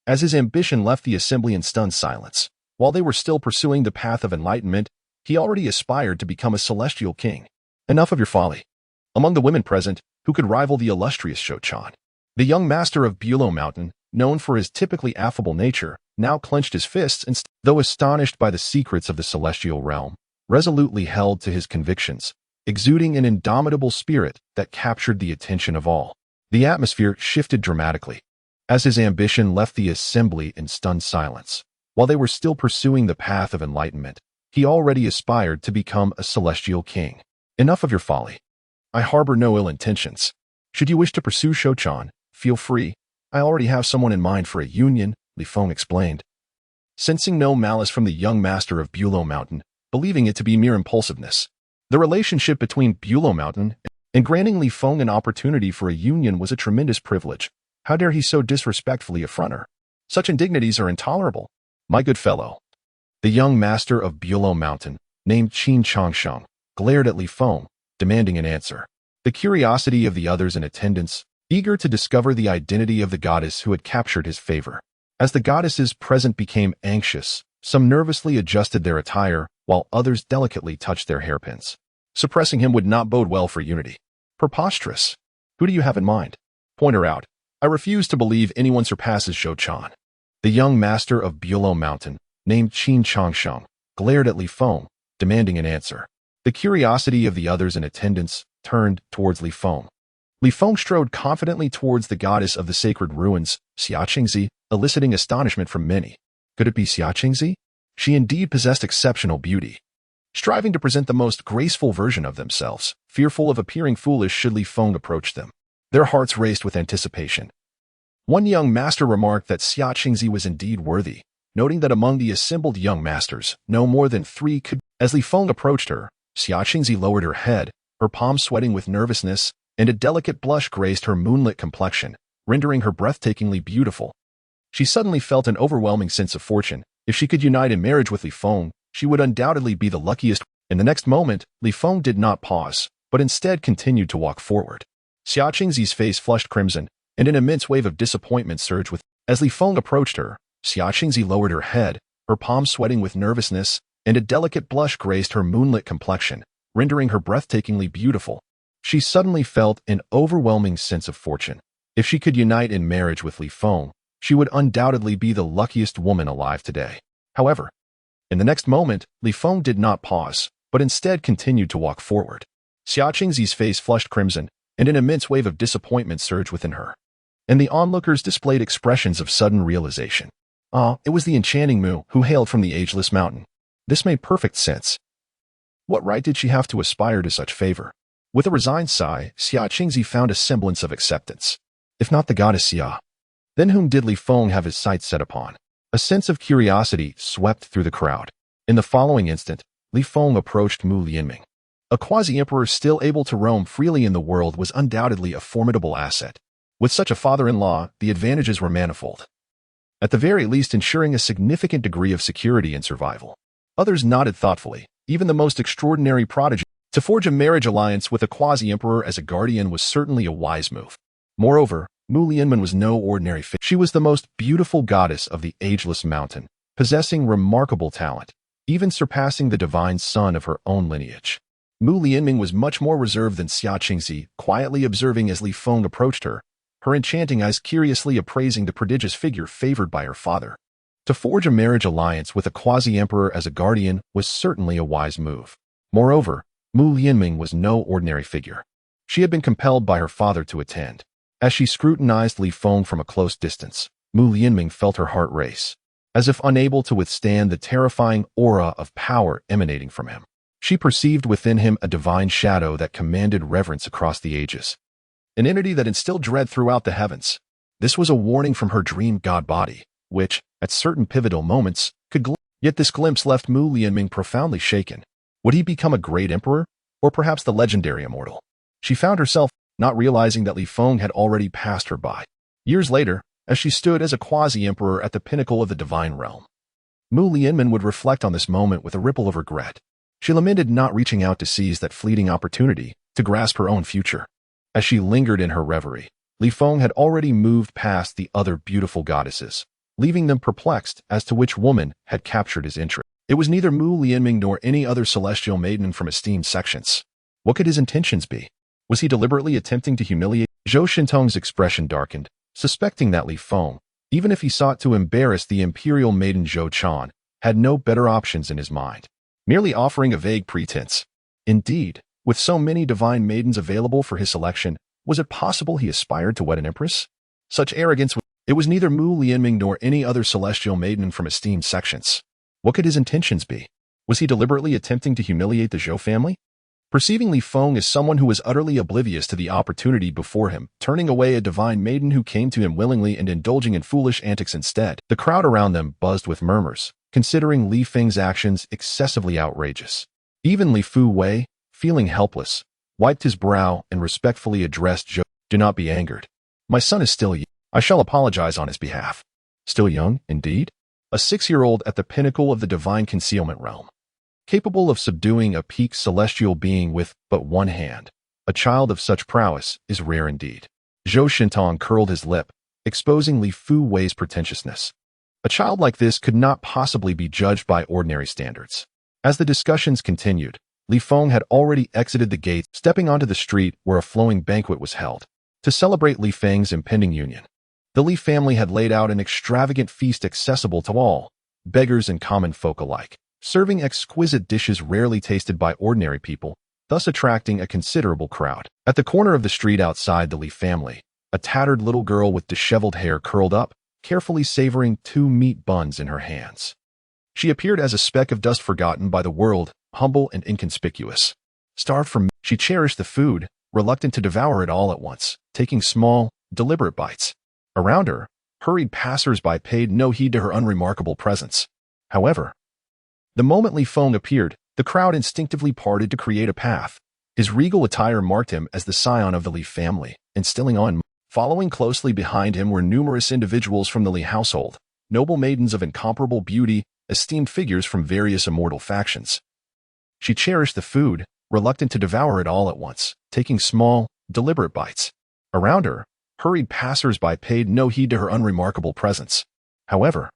as his ambition left the assembly in stunned silence. While they were still pursuing the path of enlightenment, he already aspired to become a celestial king. Enough of your folly. Among the women present, who could rival the illustrious Zhou Qian? The young master of Bulow Mountain, known for his typically affable nature, now clenched his fists and, though astonished by the secrets of the celestial realm, resolutely held to his convictions, exuding an indomitable spirit that captured the attention of all. The atmosphere shifted dramatically, as his ambition left the assembly in stunned silence. While they were still pursuing the path of enlightenment, he already aspired to become a celestial king. Enough of your folly. I harbor no ill intentions. Should you wish to pursue Zhou Qian, feel free. I already have someone in mind for a union, Li Feng explained. Sensing no malice from the young master of Bulow Mountain, believing it to be mere impulsiveness, the relationship between Bulow Mountain and granting Li Feng an opportunity for a union was a tremendous privilege. How dare he so disrespectfully affront her? Such indignities are intolerable. My good fellow. The young master of Bulow Mountain, named Qin Changsheng, glared at Li Feng, demanding an answer. The curiosity of the others in attendance, eager to discover the identity of the goddess who had captured his favor. As the goddesses present became anxious, some nervously adjusted their attire, while others delicately touched their hairpins. Suppressing him would not bode well for unity. Preposterous. Who do you have in mind? Point her out. I refuse to believe anyone surpasses Zhou Qian. The young master of Bulow Mountain, named Qin Changsheng, glared at Li Feng, demanding an answer. The curiosity of the others in attendance, turned towards Li Feng. Li Feng strode confidently towards the goddess of the sacred ruins, Xia Qingzi, eliciting astonishment from many. Could it be Xia Qingzi? She indeed possessed exceptional beauty. Striving to present the most graceful version of themselves, fearful of appearing foolish should Li Feng approach them. Their hearts raced with anticipation. One young master remarked that Xia Qingzi was indeed worthy, noting that among the assembled young masters, no more than 3 could. As Li Feng approached her, Xia Qingzi lowered her head, her palms sweating with nervousness, and a delicate blush graced her moonlit complexion, rendering her breathtakingly beautiful. She suddenly felt an overwhelming sense of fortune. If she could unite in marriage with Li Feng, she would undoubtedly be the luckiest. In the next moment, Li Feng did not pause, but instead continued to walk forward. Xia Qingzi's face flushed crimson, and an immense wave of disappointment surged with. As Li Feng approached her, Xia Qingzi lowered her head, her palms sweating with nervousness, and a delicate blush graced her moonlit complexion, rendering her breathtakingly beautiful. She suddenly felt an overwhelming sense of fortune. If she could unite in marriage with Li Feng, she would undoubtedly be the luckiest woman alive today. However, in the next moment, Li Feng did not pause, but instead continued to walk forward. Xia Qingzi's face flushed crimson, and an immense wave of disappointment surged within her. And the onlookers displayed expressions of sudden realization. It was the enchanting Mu who hailed from the ageless mountain. This made perfect sense. What right did she have to aspire to such favor? With a resigned sigh, Xia Qingzi found a semblance of acceptance. If not the goddess Xia, then whom did Li Feng have his sights set upon? A sense of curiosity swept through the crowd. In the following instant, Li Feng approached Mu Lianming. A quasi-emperor still able to roam freely in the world was undoubtedly a formidable asset. With such a father-in-law, the advantages were manifold. At the very least ensuring a significant degree of security and survival. Others nodded thoughtfully, even the most extraordinary prodigy. To forge a marriage alliance with a quasi-emperor as a guardian was certainly a wise move. Moreover, Mu Lianmen was no ordinary figure. She was the most beautiful goddess of the ageless mountain, possessing remarkable talent, even surpassing the divine son of her own lineage. Mu Lianming was much more reserved than Xia Qingzi, quietly observing as Li Feng approached her, her enchanting eyes curiously appraising the prodigious figure favored by her father. To forge a marriage alliance with a quasi-emperor as a guardian was certainly a wise move. Moreover, Mu Lianming was no ordinary figure. She had been compelled by her father to attend. As she scrutinized Li Feng from a close distance, Mu Lianming felt her heart race, as if unable to withstand the terrifying aura of power emanating from him. She perceived within him a divine shadow that commanded reverence across the ages, an entity that instilled dread throughout the heavens. This was a warning from her dream god body, which, at certain pivotal moments, could glimpse. Yet this glimpse left Mu Lianming profoundly shaken. Would he become a great emperor, or perhaps the legendary immortal? She found herself not realizing that Li Feng had already passed her by. Years later, as she stood as a quasi-emperor at the pinnacle of the divine realm, Mu Lianmen would reflect on this moment with a ripple of regret. She lamented not reaching out to seize that fleeting opportunity to grasp her own future. As she lingered in her reverie, Li Feng had already moved past the other beautiful goddesses, leaving them perplexed as to which woman had captured his interest. It was neither Mu Lianming nor any other celestial maiden from esteemed sections. What could his intentions be? Was he deliberately attempting to humiliate? Zhou Shintong's expression darkened, suspecting that Li Feng, even if he sought to embarrass the imperial maiden Zhou Chan, had no better options in his mind, merely offering a vague pretense. Indeed, with so many divine maidens available for his selection, was it possible he aspired to wed an empress? Such arrogance. It was neither Mu Lianming nor any other celestial maiden from esteemed sections. What could his intentions be? Was he deliberately attempting to humiliate the Zhou family? Perceiving Li Feng as someone who was utterly oblivious to the opportunity before him, turning away a divine maiden who came to him willingly and indulging in foolish antics instead, the crowd around them buzzed with murmurs, considering Li Feng's actions excessively outrageous. Even Li Fu Wei, feeling helpless, wiped his brow and respectfully addressed Zhou. Do not be angered. My son is still young. I shall apologize on his behalf. Still young, indeed? A 6-year-old at the pinnacle of the divine concealment realm, capable of subduing a peak celestial being with but one hand. A child of such prowess is rare indeed. Zhou Shintong curled his lip, exposing Li Fu Wei's pretentiousness. A child like this could not possibly be judged by ordinary standards. As the discussions continued, Li Feng had already exited the gates, stepping onto the street where a flowing banquet was held, to celebrate Li Feng's impending union. The Li family had laid out an extravagant feast accessible to all, beggars and common folk alike, serving exquisite dishes rarely tasted by ordinary people, thus attracting a considerable crowd. At the corner of the street outside the Lee family, a tattered little girl with disheveled hair curled up, carefully savoring 2 meat buns in her hands. She appeared as a speck of dust forgotten by the world, humble and inconspicuous. Starved for meat, she cherished the food, reluctant to devour it all at once, taking small, deliberate bites. Around her, hurried passers-by paid no heed to her unremarkable presence. However, the moment Li Feng appeared, the crowd instinctively parted to create a path. His regal attire marked him as the scion of the Li family, instilling on. Following closely behind him were numerous individuals from the Li household, noble maidens of incomparable beauty, esteemed figures from various immortal factions. She cherished the food, reluctant to devour it all at once, taking small, deliberate bites. Around her, hurried passers-by paid no heed to her unremarkable presence. However,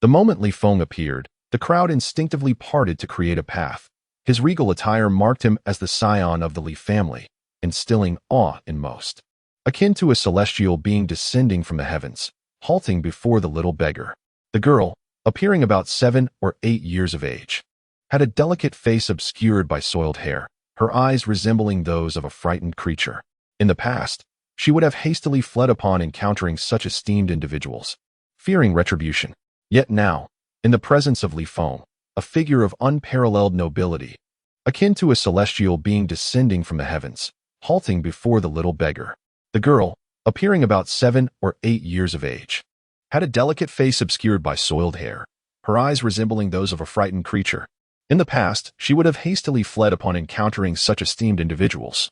the moment Li Feng appeared, the crowd instinctively parted to create a path. His regal attire marked him as the scion of the Li family, instilling awe in most. Akin to a celestial being descending from the heavens, halting before the little beggar. The girl, appearing about 7 or 8 years of age, had a delicate face obscured by soiled hair, her eyes resembling those of a frightened creature. In the past, she would have hastily fled upon encountering such esteemed individuals, fearing retribution. Yet now, in the presence of Li Feng, a figure of unparalleled nobility, akin to a celestial being descending from the heavens, halting before the little beggar. The girl, appearing about 7 or 8 years of age, had a delicate face obscured by soiled hair, her eyes resembling those of a frightened creature. In the past, she would have hastily fled upon encountering such esteemed individuals,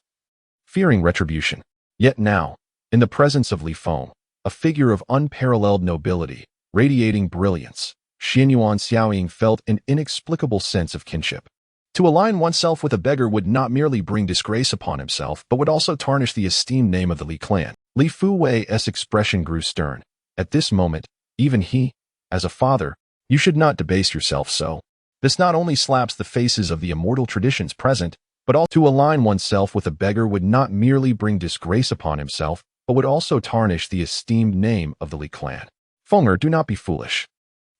fearing retribution. Yet now, in the presence of Li Feng, a figure of unparalleled nobility, radiating brilliance, Xianyuan Xiaoying felt an inexplicable sense of kinship. To align oneself with a beggar would not merely bring disgrace upon himself, but would also tarnish the esteemed name of the Li clan. Li Fuwei's expression grew stern. At this moment, even he, as a father, you should not debase yourself so. This not only slaps the faces of the immortal traditions present, but also to align oneself with a beggar would not merely bring disgrace upon himself, but would also tarnish the esteemed name of the Li clan. Fenger, do not be foolish.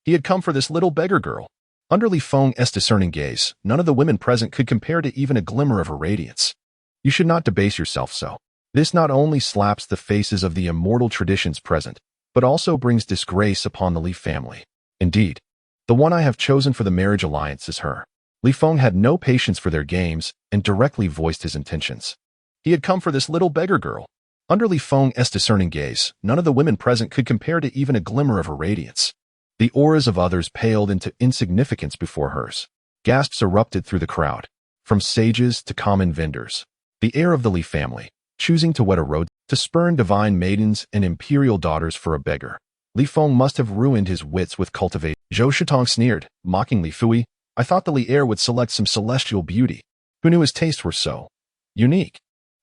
He had come for this little beggar girl. Under Li Feng's discerning gaze, none of the women present could compare to even a glimmer of her radiance. You should not debase yourself so. This not only slaps the faces of the immortal traditions present, but also brings disgrace upon the Li family. Indeed, the one I have chosen for the marriage alliance is her. Li Feng had no patience for their games and directly voiced his intentions. He had come for this little beggar girl. Under Li Feng's discerning gaze, none of the women present could compare to even a glimmer of her radiance. The auras of others paled into insignificance before hers. Gasps erupted through the crowd, from sages to common vendors. The heir of the Li family, choosing to wed a road to spurn divine maidens and imperial daughters for a beggar. Li Feng must have ruined his wits with cultivating. Zhou Shitong sneered, mocking Li Fui. I thought the Li heir would select some celestial beauty. Who knew his tastes were so unique?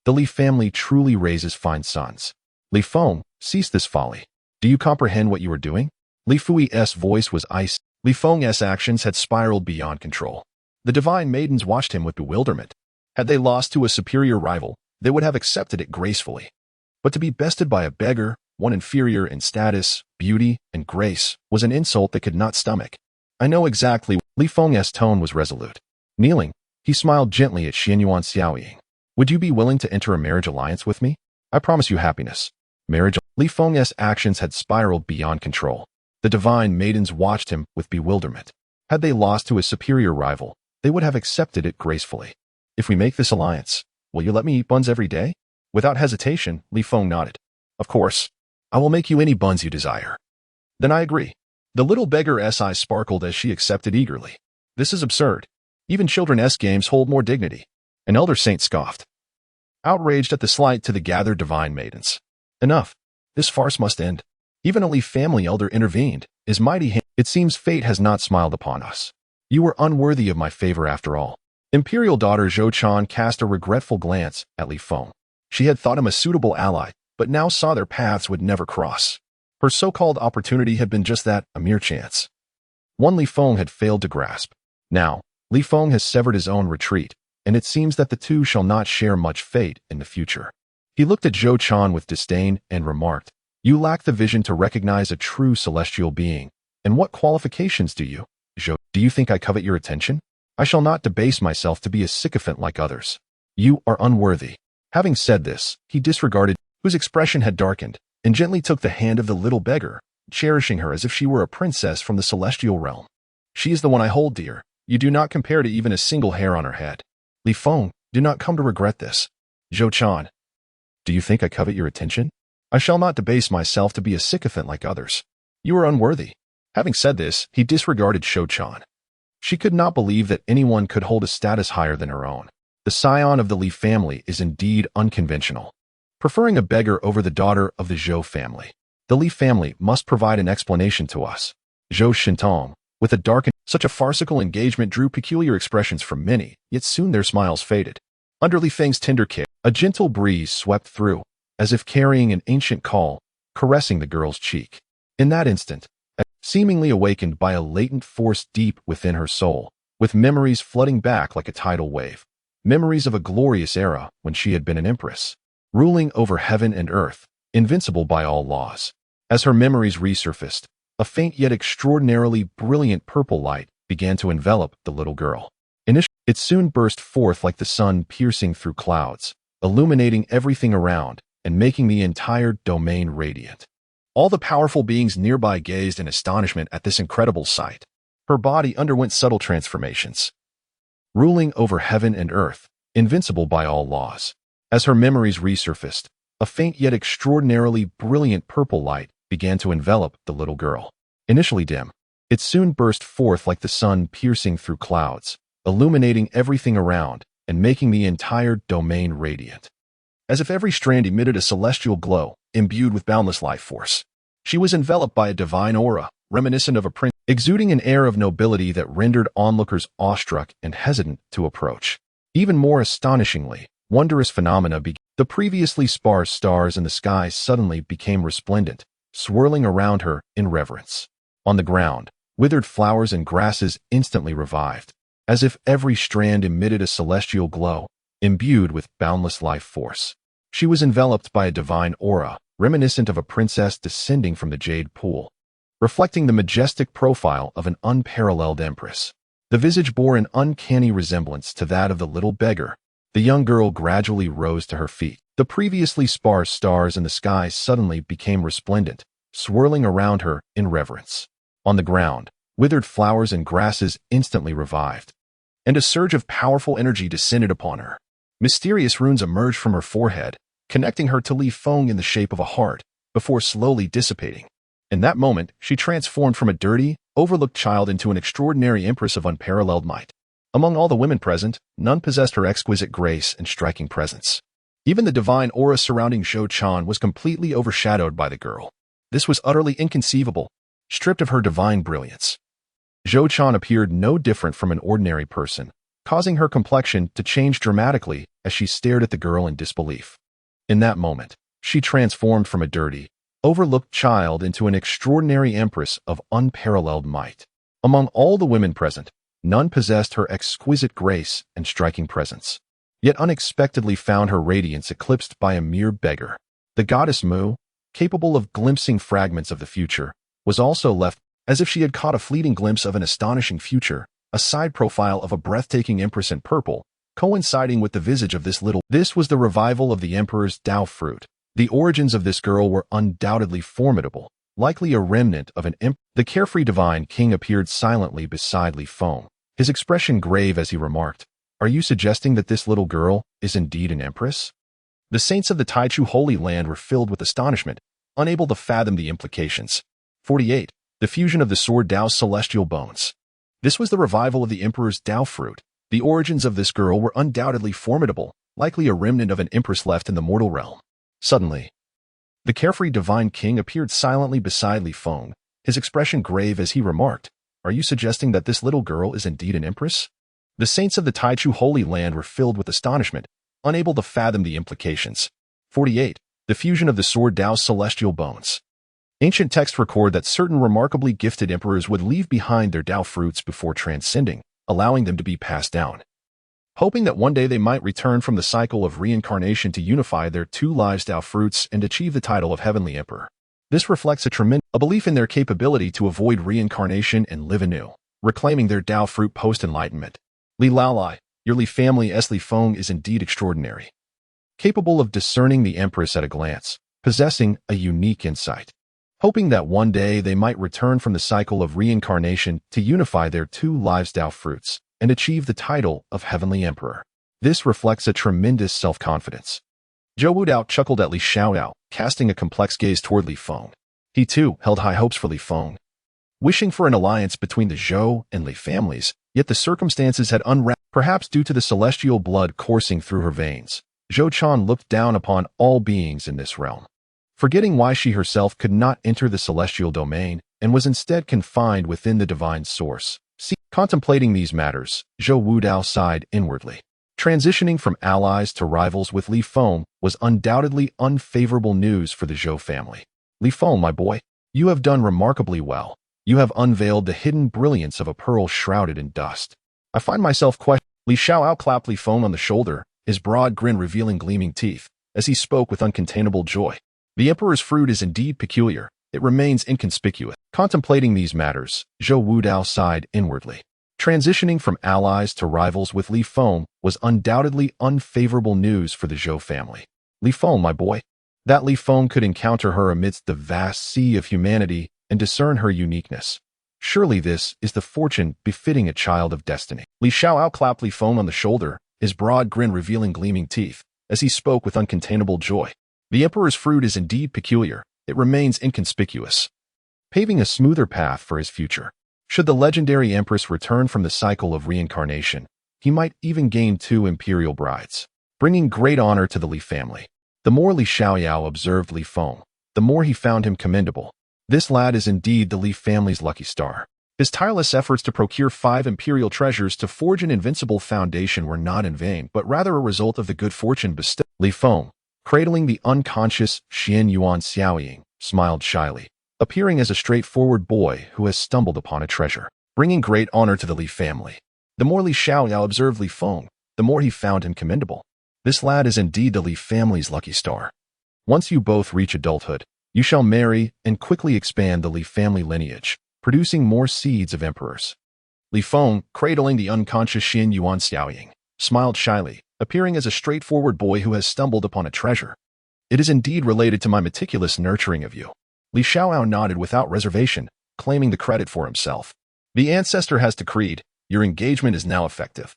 The Li family truly raises fine sons. Li Feng, cease this folly. Do you comprehend what you are doing? Li Fui's voice was ice. Li Feng's actions had spiraled beyond control. The divine maidens watched him with bewilderment. Had they lost to a superior rival, they would have accepted it gracefully. But to be bested by a beggar, one inferior in status, beauty, and grace, was an insult they could not stomach. I know exactly. Li Feng's tone was resolute. Kneeling, he smiled gently at Xianyuan Xiaoying. Would you be willing to enter a marriage alliance with me? I promise you happiness. Marriage. Li Feng's actions had spiraled beyond control. The divine maidens watched him with bewilderment. Had they lost to a superior rival, they would have accepted it gracefully. If we make this alliance, will you let me eat buns every day? Without hesitation, Li Feng nodded. Of course. I will make you any buns you desire. Then I agree. The little beggar's eyes sparkled as she accepted eagerly. This is absurd. Even children's games hold more dignity. An elder saint scoffed, outraged at the slight to the gathered divine maidens. Enough. This farce must end. Even a Li family elder intervened. His mighty hand. It seems fate has not smiled upon us. You were unworthy of my favor after all. Imperial daughter Zhou Chan cast a regretful glance at Li Feng. She had thought him a suitable ally, but now saw their paths would never cross. Her so-called opportunity had been just that, a mere chance. One Li Feng had failed to grasp. Now, Li Feng has severed his own retreat, and it seems that the two shall not share much fate in the future. He looked at Zhou Chan with disdain and remarked, You lack the vision to recognize a true celestial being. And what qualifications do you, Zhou? Do you think I covet your attention? I shall not debase myself to be a sycophant like others. You are unworthy. Having said this, he disregarded, whose expression had darkened, and gently took the hand of the little beggar, cherishing her as if she were a princess from the celestial realm. She is the one I hold dear. You do not compare to even a single hair on her head. Li Feng, do not come to regret this. Zhou Chan, do you think I covet your attention? I shall not debase myself to be a sycophant like others. You are unworthy. Having said this, he disregarded Zhou Chan. She could not believe that anyone could hold a status higher than her own. The scion of the Li family is indeed unconventional. Preferring a beggar over the daughter of the Zhou family, the Li family must provide an explanation to us. Zhou Shintong, with a darkened, such a farcical engagement drew peculiar expressions from many, yet soon their smiles faded. Under Li Feng's tender care, a gentle breeze swept through, as if carrying an ancient call, caressing the girl's cheek. In that instant, seemingly awakened by a latent force deep within her soul, with memories flooding back like a tidal wave. Memories of a glorious era when she had been an empress, ruling over heaven and earth, invincible by all laws. As her memories resurfaced, a faint yet extraordinarily brilliant purple light began to envelop the little girl. It soon burst forth like the sun piercing through clouds, illuminating everything around and making the entire domain radiant. All the powerful beings nearby gazed in astonishment at this incredible sight. Her body underwent subtle transformations, ruling over heaven and earth, invincible by all laws. As her memories resurfaced, a faint yet extraordinarily brilliant purple light began to envelop the little girl. Initially dim, it soon burst forth like the sun piercing through clouds, illuminating everything around and making the entire domain radiant. As if every strand emitted a celestial glow, imbued with boundless life force. She was enveloped by a divine aura, reminiscent of a prince, exuding an air of nobility that rendered onlookers awestruck and hesitant to approach. Even more astonishingly, wondrous phenomena began. The previously sparse stars in the sky suddenly became resplendent, swirling around her in reverence. On the ground, withered flowers and grasses instantly revived, as if every strand emitted a celestial glow, imbued with boundless life force. She was enveloped by a divine aura, reminiscent of a princess descending from the jade pool, reflecting the majestic profile of an unparalleled empress. The visage bore an uncanny resemblance to that of the little beggar. The young girl gradually rose to her feet. The previously sparse stars in the sky suddenly became resplendent, swirling around her in reverence. On the ground, withered flowers and grasses instantly revived, and a surge of powerful energy descended upon her. Mysterious runes emerged from her forehead, connecting her to Li Feng in the shape of a heart, before slowly dissipating. In that moment, she transformed from a dirty, overlooked child into an extraordinary empress of unparalleled might. Among all the women present, none possessed her exquisite grace and striking presence. Even the divine aura surrounding Zhou Chan was completely overshadowed by the girl. This was utterly inconceivable, stripped of her divine brilliance. Zhou Chan appeared no different from an ordinary person, causing her complexion to change dramatically as she stared at the girl in disbelief. In that moment, she transformed from a dirty, overlooked child into an extraordinary empress of unparalleled might. Among all the women present, none possessed her exquisite grace and striking presence, yet unexpectedly found her radiance eclipsed by a mere beggar. The goddess Mu, capable of glimpsing fragments of the future, was also left as if she had caught a fleeting glimpse of an astonishing future, a side profile of a breathtaking empress in purple, coinciding with the visage of this little. This was the revival of the emperor's Tao fruit. The origins of this girl were undoubtedly formidable, likely a remnant of an emperor. The carefree divine king appeared silently beside Li Feng, his expression grave as he remarked, "Are you suggesting that this little girl is indeed an empress?" The saints of the Taichu Holy Land were filled with astonishment, unable to fathom the implications. 48. The fusion of the sword Tao's celestial bones. This was the revival of the emperor's Tao fruit. The origins of this girl were undoubtedly formidable, likely a remnant of an empress left in the mortal realm. Suddenly, the carefree divine king appeared silently beside Li Feng, his expression grave as he remarked, "Are you suggesting that this little girl is indeed an empress?" The saints of the Taichu Holy Land were filled with astonishment, unable to fathom the implications. 48. The fusion of the sword Tao's celestial bones. Ancient texts record that certain remarkably gifted emperors would leave behind their Tao fruits before transcending, allowing them to be passed down, hoping that one day they might return from the cycle of reincarnation to unify their two lives' Tao fruits and achieve the title of Heavenly Emperor. This reflects a belief in their capability to avoid reincarnation and live anew, reclaiming their Tao fruit post-enlightenment. Li Laolai, Your Li family's Li Feng is indeed extraordinary. Capable of discerning the Empress at a glance, possessing a unique insight. Hoping that one day they might return from the cycle of reincarnation to unify their two lives Dao fruits and achieve the title of Heavenly Emperor. This reflects a tremendous self-confidence. Zhou Wudao chuckled at Li Xiaoyao, casting a complex gaze toward Li Feng. He too held high hopes for Li Feng, wishing for an alliance between the Zhou and Li families, yet the circumstances had unwrapped, perhaps due to the celestial blood coursing through her veins. Zhou Qian looked down upon all beings in this realm, forgetting why she herself could not enter the celestial domain and was instead confined within the divine source. Contemplating these matters, Zhou Wudao sighed inwardly. Transitioning from allies to rivals with Li Feng was undoubtedly unfavorable news for the Zhou family. Li Feng, my boy, you have done remarkably well. You have unveiled the hidden brilliance of a pearl shrouded in dust. I find myself questioning. Li Xiaoyao clapped Li Feng on the shoulder, his broad grin revealing gleaming teeth, as he spoke with uncontainable joy. The Emperor's fruit is indeed peculiar. It remains inconspicuous. Contemplating these matters, Zhou Wudao sighed inwardly. Transitioning from allies to rivals with Li Feng was undoubtedly unfavorable news for the Zhou family. Li Feng, my boy, that Li Feng could encounter her amidst the vast sea of humanity and discern her uniqueness. Surely this is the fortune befitting a child of destiny. Li Xiaoyao clapped Li Feng on the shoulder, his broad grin revealing gleaming teeth, as he spoke with uncontainable joy. The Emperor's fruit is indeed peculiar. It remains inconspicuous, paving a smoother path for his future. Should the legendary Empress return from the cycle of reincarnation, he might even gain 2 imperial brides, bringing great honor to the Li family. The more Li Xiaoyao observed Li Feng, the more he found him commendable. This lad is indeed the Li family's lucky star. His tireless efforts to procure 5 imperial treasures to forge an invincible foundation were not in vain, but rather a result of the good fortune bestowed. Li Feng, cradling the unconscious Xian Yuan Xiaoying, smiled shyly, appearing as a straightforward boy who has stumbled upon a treasure, bringing great honor to the Li family. The more Li Xiaoyao observed Li Feng, the more he found him commendable. This lad is indeed the Li family's lucky star. Once you both reach adulthood, you shall marry and quickly expand the Li family lineage, producing more seeds of emperors. Li Feng, cradling the unconscious Xian Yuan Xiaoying, smiled shyly, appearing as a straightforward boy who has stumbled upon a treasure. It is indeed related to my meticulous nurturing of you. Li Xiaoyao nodded without reservation, claiming the credit for himself. The ancestor has decreed, your engagement is now effective.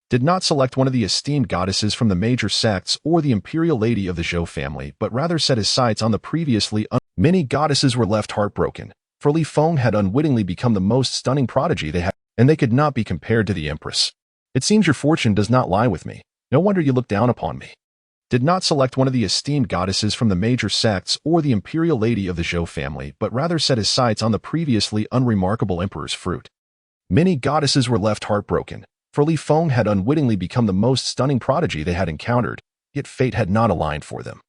Did not select one of the esteemed goddesses from the major sects or the imperial lady of the Zhou family, but rather set his sights on the previously Many goddesses were left heartbroken, for Li Feng had unwittingly become the most stunning prodigy they had, and they could not be compared to the Empress. It seems your fortune does not lie with me. No wonder you look down upon me. Did not select one of the esteemed goddesses from the major sects or the imperial lady of the Zhou family, but rather set his sights on the previously unremarkable emperor's fruit. Many goddesses were left heartbroken, for Li Feng had unwittingly become the most stunning prodigy they had encountered, yet fate had not aligned for them.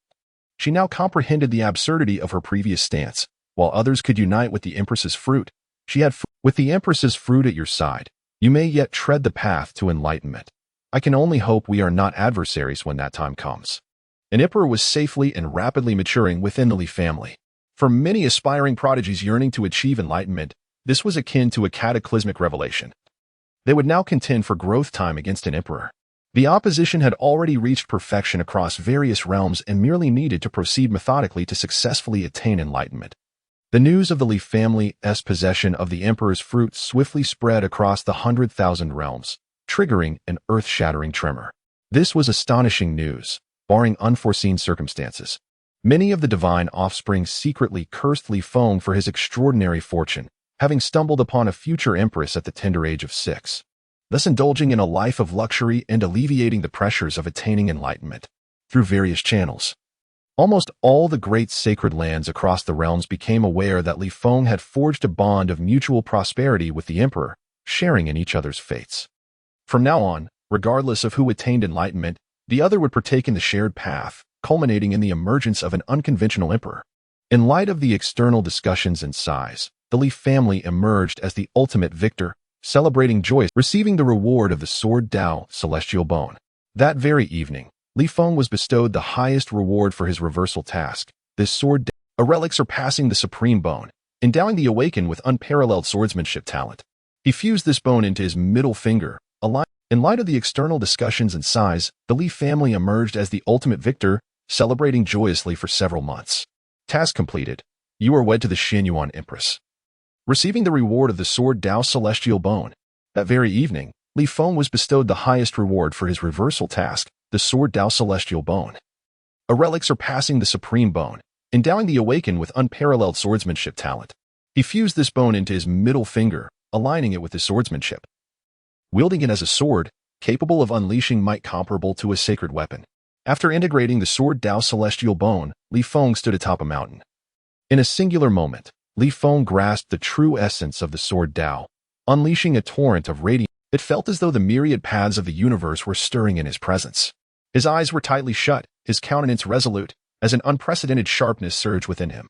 She now comprehended the absurdity of her previous stance. While others could unite with the Empress's fruit, she had with the Empress's fruit at your side, you may yet tread the path to enlightenment. I can only hope we are not adversaries when that time comes. An emperor was safely and rapidly maturing within the Li family. For many aspiring prodigies yearning to achieve enlightenment, this was akin to a cataclysmic revelation. They would now contend for growth time against an emperor. The opposition had already reached perfection across various realms and merely needed to proceed methodically to successfully attain enlightenment. The news of the Li family's possession of the emperor's fruit swiftly spread across the 100,000 realms, triggering an earth-shattering tremor. This was astonishing news, barring unforeseen circumstances. Many of the divine offspring secretly cursed Li Feng for his extraordinary fortune, having stumbled upon a future empress at the tender age of 6, thus indulging in a life of luxury and alleviating the pressures of attaining enlightenment through various channels. Almost all the great sacred lands across the realms became aware that Li Feng had forged a bond of mutual prosperity with the emperor, sharing in each other's fates. From now on, regardless of who attained enlightenment, the other would partake in the shared path, culminating in the emergence of an unconventional emperor. In light of the external discussions and sighs, the Li family emerged as the ultimate victor, celebrating joy, receiving the reward of the Sword Dao Celestial Bone. That very evening, Li Feng was bestowed the highest reward for his reversal task, this Sword Dao, a relic surpassing the Supreme Bone, endowing the Awakened with unparalleled swordsmanship talent. He fused this bone into his middle finger, In light of the external discussions and size, the Li family emerged as the ultimate victor, celebrating joyously for several months. Task completed. You are wed to the Xinyuan Empress. Receiving the reward of the Sword Dao Celestial Bone. That very evening, Li Feng was bestowed the highest reward for his reversal task, the Sword Dao Celestial Bone. A relic surpassing the Supreme Bone, endowing the Awakened with unparalleled swordsmanship talent. He fused this bone into his middle finger, aligning it with his swordsmanship. Wielding it as a sword, capable of unleashing might comparable to a sacred weapon. After integrating the Sword Dao Celestial Bone, Li Feng stood atop a mountain. In a singular moment, Li Feng grasped the true essence of the Sword Dao, unleashing a torrent of radiance. It felt as though the myriad paths of the universe were stirring in his presence. His eyes were tightly shut, his countenance resolute, as an unprecedented sharpness surged within him.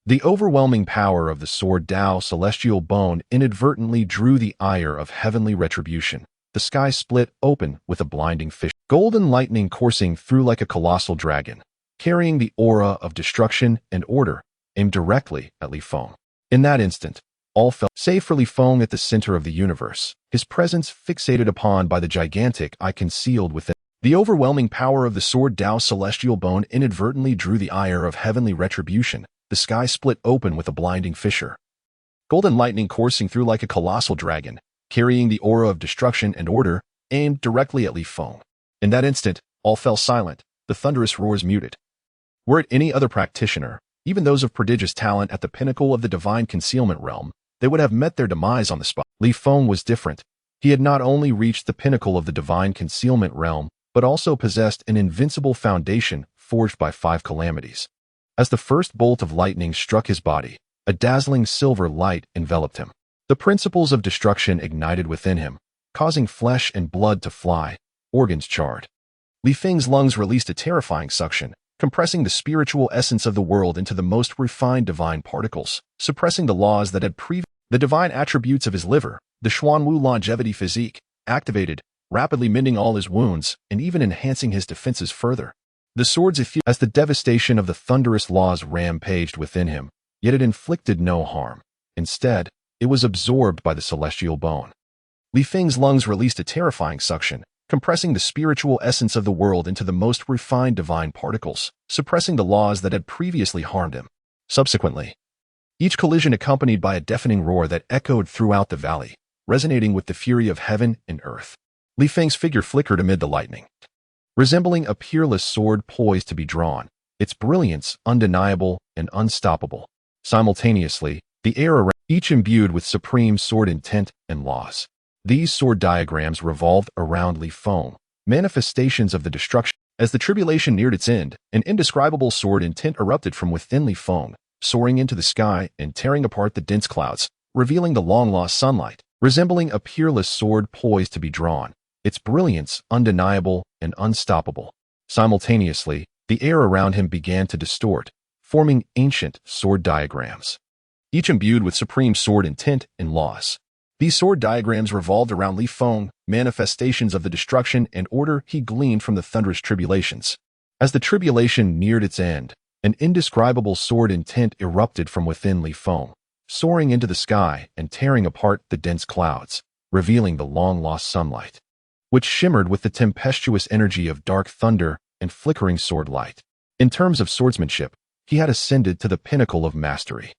The overwhelming power of the Sword Dao Celestial Bone inadvertently drew the ire of heavenly retribution. The sky split open with a blinding fissure. Golden lightning coursing through like a colossal dragon, carrying the aura of destruction and order, aimed directly at Li Feng. In that instant, all fell, save for Li Feng at the center of the universe, his presence fixated upon by the gigantic eye concealed within. The overwhelming power of the Sword Dao Celestial Bone inadvertently drew the ire of heavenly retribution. The sky split open with a blinding fissure. Golden lightning coursing through like a colossal dragon, carrying the aura of destruction and order, aimed directly at Li Feng. In that instant, all fell silent, the thunderous roars muted. Were it any other practitioner, even those of prodigious talent at the pinnacle of the divine concealment realm, they would have met their demise on the spot. Li Feng was different. He had not only reached the pinnacle of the divine concealment realm, but also possessed an invincible foundation forged by 5 calamities. As the first bolt of lightning struck his body, a dazzling silver light enveloped him. The principles of destruction ignited within him, causing flesh and blood to fly, organs charred. Li Feng's lungs released a terrifying suction, compressing the spiritual essence of the world into the most refined divine particles, suppressing the laws that had the divine attributes of his liver, the Xuanwu longevity physique, activated, rapidly mending all his wounds and even enhancing his defenses further. The swords effused as the devastation of the thunderous laws rampaged within him, yet it inflicted no harm. Instead, it was absorbed by the celestial bone. Li Feng's lungs released a terrifying suction, compressing the spiritual essence of the world into the most refined divine particles, suppressing the laws that had previously harmed him. Subsequently, each collision accompanied by a deafening roar that echoed throughout the valley, resonating with the fury of heaven and earth. Li Feng's figure flickered amid the lightning, resembling a peerless sword poised to be drawn, its brilliance undeniable and unstoppable. Simultaneously, the air around, each imbued with supreme sword intent and laws. These sword diagrams revolved around Li Feng, manifestations of the destruction. As the tribulation neared its end, an indescribable sword intent erupted from within Li Feng, soaring into the sky and tearing apart the dense clouds, revealing the long-lost sunlight, resembling a peerless sword poised to be drawn, its brilliance undeniable and unstoppable. Simultaneously, the air around him began to distort, forming ancient sword diagrams, each imbued with supreme sword intent and laws. These sword diagrams revolved around Li Feng, manifestations of the destruction and order he gleaned from the thunderous tribulations. As the tribulation neared its end, an indescribable sword intent erupted from within Li Feng, soaring into the sky and tearing apart the dense clouds, revealing the long-lost sunlight, which shimmered with the tempestuous energy of dark thunder and flickering sword light. In terms of swordsmanship, he had ascended to the pinnacle of mastery.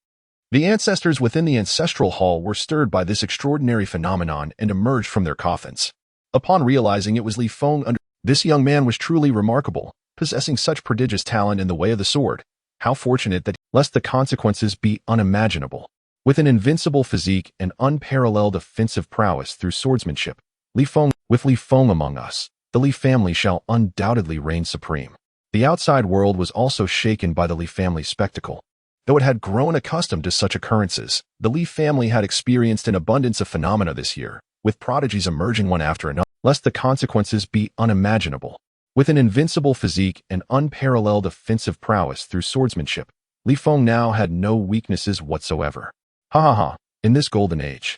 The ancestors within the ancestral hall were stirred by this extraordinary phenomenon and emerged from their coffins. Upon realizing it was Li Feng, this young man was truly remarkable, possessing such prodigious talent in the way of the sword. How fortunate that, lest the consequences be unimaginable. With an invincible physique and unparalleled offensive prowess through swordsmanship, with Li Feng among us, the Li family shall undoubtedly reign supreme. The outside world was also shaken by the Li family's spectacle. Though it had grown accustomed to such occurrences, the Li family had experienced an abundance of phenomena this year, with prodigies emerging one after another, lest the consequences be unimaginable. With an invincible physique and unparalleled offensive prowess through swordsmanship, Li Feng now had no weaknesses whatsoever. In this golden age.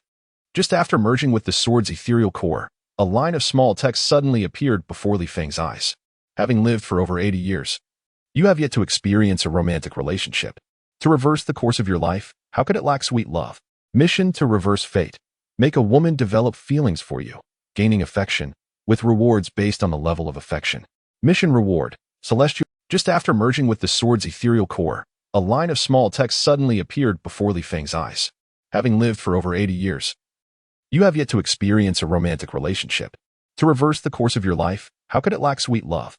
Just after merging with the sword's ethereal core, a line of small text suddenly appeared before Li Feng's eyes. Having lived for over 80 years, you have yet to experience a romantic relationship. To reverse the course of your life, how could it lack sweet love? Mission to reverse fate. Make a woman develop feelings for you. gaining affection, with rewards based on the level of affection. Mission reward, celestial. Just after merging with the sword's ethereal core, a line of small text suddenly appeared before Li Feng's eyes. Having lived for over 80 years, you have yet to experience a romantic relationship. To reverse the course of your life, how could it lack sweet love?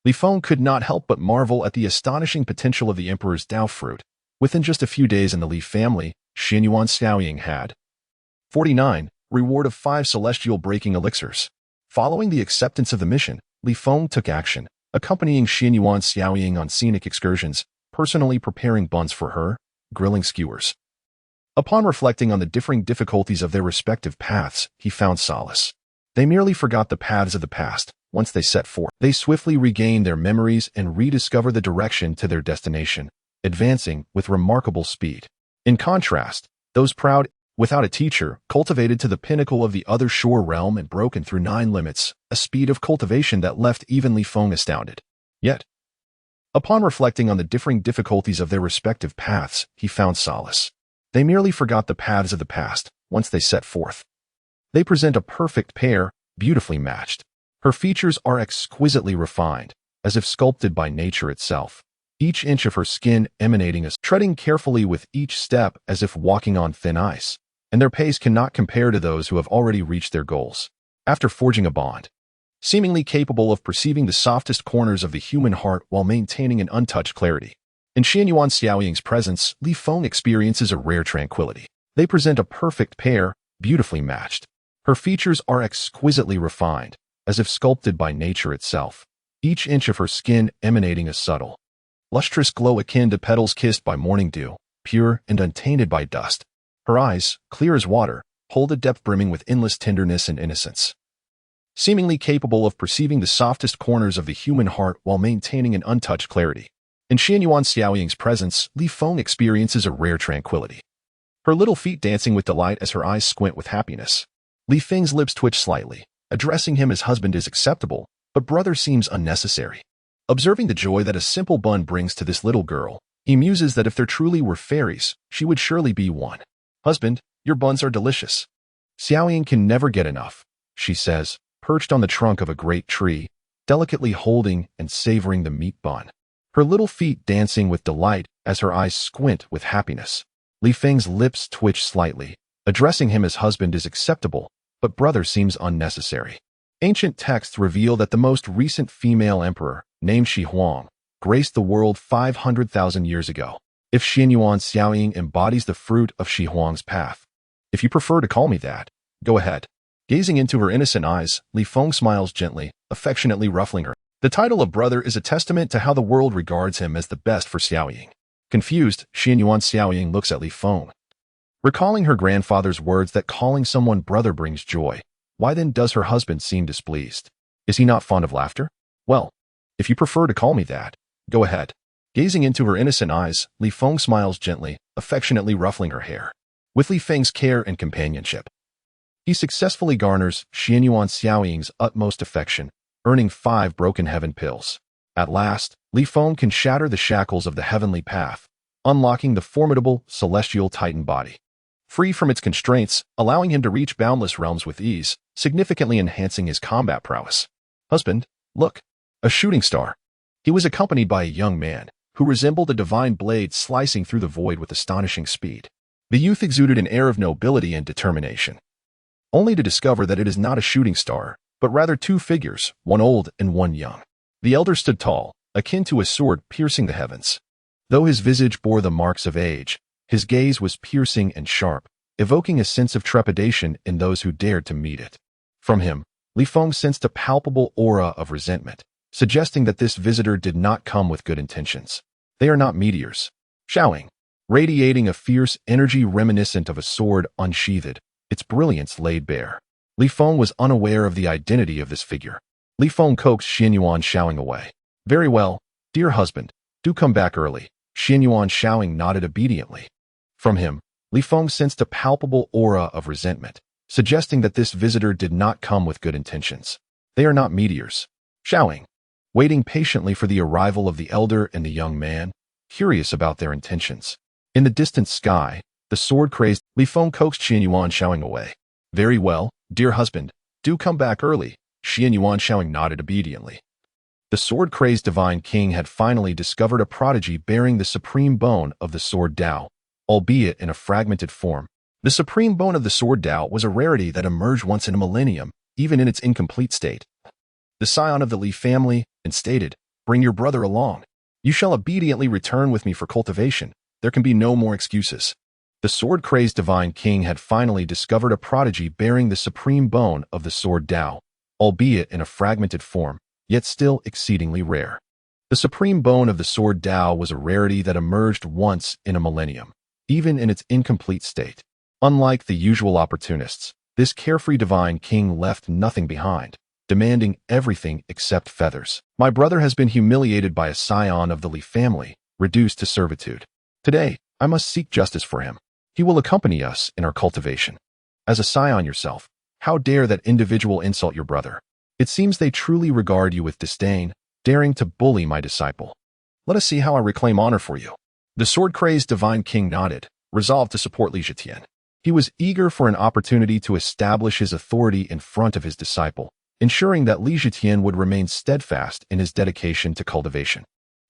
Li Feng could not help but marvel at the astonishing potential of the Emperor's Dao fruit. Within just a few days in the Li family, Xianyuan Xiaoying had 49. Reward of 5 celestial breaking elixirs. Following the acceptance of the mission, Li Feng took action, accompanying Xianyuan Xiaoying on scenic excursions, personally preparing buns for her, grilling skewers. Upon reflecting on the differing difficulties of their respective paths, he found solace. They merely forgot the paths of the past. Once they set forth, they swiftly regained their memories and rediscovered the direction to their destination, advancing with remarkable speed. In contrast, those proud, without a teacher, cultivated to the pinnacle of the other shore realm and broken through 9 limits, a speed of cultivation that left even Li Feng astounded. Yet, upon reflecting on the differing difficulties of their respective paths, he found solace. They merely forgot the paths of the past. Once they set forth, they present a perfect pair, beautifully matched. Her features are exquisitely refined, as if sculpted by nature itself. Each inch of her skin emanating a treading carefully with each step as if walking on thin ice, and their pace cannot compare to those who have already reached their goals. After forging a bond, seemingly capable of perceiving the softest corners of the human heart while maintaining an untouched clarity. In Xianyuan Xiaoying's presence, Li Feng experiences a rare tranquility. They present a perfect pair, beautifully matched. Her features are exquisitely refined, as if sculpted by nature itself. Each inch of her skin emanating a subtle, lustrous glow akin to petals kissed by morning dew, pure and untainted by dust. Her eyes, clear as water, hold a depth brimming with endless tenderness and innocence. Seemingly capable of perceiving the softest corners of the human heart while maintaining an untouched clarity. In Xianyuan Xiaoying's presence, Li Feng experiences a rare tranquility. Her little feet dancing with delight as her eyes squint with happiness. Li Feng's lips twitch slightly. Addressing him as husband is acceptable, but brother seems unnecessary. Observing the joy that a simple bun brings to this little girl, he muses that if there truly were fairies, she would surely be one. Husband, your buns are delicious. Xiaoying can never get enough, she says, perched on the trunk of a great tree, delicately holding and savoring the meat bun. Her little feet dancing with delight as her eyes squint with happiness. Li Feng's lips twitch slightly. Addressing him as husband is acceptable, but brother seems unnecessary. Ancient texts reveal that the most recent female emperor, named Shi Huang, graced the world 500,000 years ago. If Xianyuan Xiaoying embodies the fruit of Shi Huang's path. If you prefer to call me that, go ahead. Gazing into her innocent eyes, Li Feng smiles gently, affectionately ruffling her. The title of brother is a testament to how the world regards him as the best for Xiaoying. Confused, Xianyuan Xiaoying looks at Li Feng. Recalling her grandfather's words that calling someone brother brings joy, why then does her husband seem displeased? Is he not fond of laughter? Well, if you prefer to call me that, go ahead. Gazing into her innocent eyes, Li Feng smiles gently, affectionately ruffling her hair. With Li Feng's care and companionship, he successfully garners Xianyuan Xiaoying's utmost affection, earning 5 broken heaven pills. At last, Li Feng can shatter the shackles of the heavenly path, unlocking the formidable celestial Titan body. Free from its constraints, allowing him to reach boundless realms with ease, significantly enhancing his combat prowess. Husband, look, a shooting star. He was accompanied by a young man, who resembled a divine blade slicing through the void with astonishing speed. The youth exuded an air of nobility and determination, only to discover that it is not a shooting star, but rather 2 figures, one old and one young. The elder stood tall, akin to a sword piercing the heavens. Though his visage bore the marks of age, his gaze was piercing and sharp, evoking a sense of trepidation in those who dared to meet it. From him, Li Feng sensed a palpable aura of resentment, suggesting that this visitor did not come with good intentions. They are not meteors. Xiaoying, radiating a fierce energy reminiscent of a sword unsheathed, its brilliance laid bare. Li Feng was unaware of the identity of this figure. Li Feng coaxed Xianyuan Xiaoying away. Very well, dear husband, do come back early. Xianyuan Xiaoying nodded obediently. From him, Li Feng sensed a palpable aura of resentment, suggesting that this visitor did not come with good intentions. They are not meteors. Xiaoying, waiting patiently for the arrival of the elder and the young man, curious about their intentions. In the distant sky, the sword-crazed Li Feng coaxed Xianyuan Xiaoying away. Very well, dear husband, Do come back early. Shi and Yuan Shaoing nodded obediently. The sword-crazed divine king had finally discovered a prodigy bearing the supreme bone of the sword Dao, albeit in a fragmented form. The supreme bone of the sword Dao was a rarity that emerged once in a millennium, even in its incomplete state. The scion of the Li family, and stated, "Bring your brother along. You shall obediently return with me for cultivation. There can be no more excuses." The sword-crazed divine king had finally discovered a prodigy bearing the supreme bone of the sword Dao, albeit in a fragmented form, yet still exceedingly rare. The supreme bone of the sword Dao was a rarity that emerged once in a millennium, even in its incomplete state. Unlike the usual opportunists, this carefree divine king left nothing behind, demanding everything except feathers. My brother has been humiliated by a scion of the Li family, reduced to servitude. Today, I must seek justice for him. He will accompany us in our cultivation. As a scion yourself, how dare that individual insult your brother? It seems they truly regard you with disdain, daring to bully my disciple. Let us see how I reclaim honor for you. The sword-crazed divine king nodded, resolved to support Li Zhitian. He was eager for an opportunity to establish his authority in front of his disciple, ensuring that Li Zhitian would remain steadfast in his dedication to cultivation.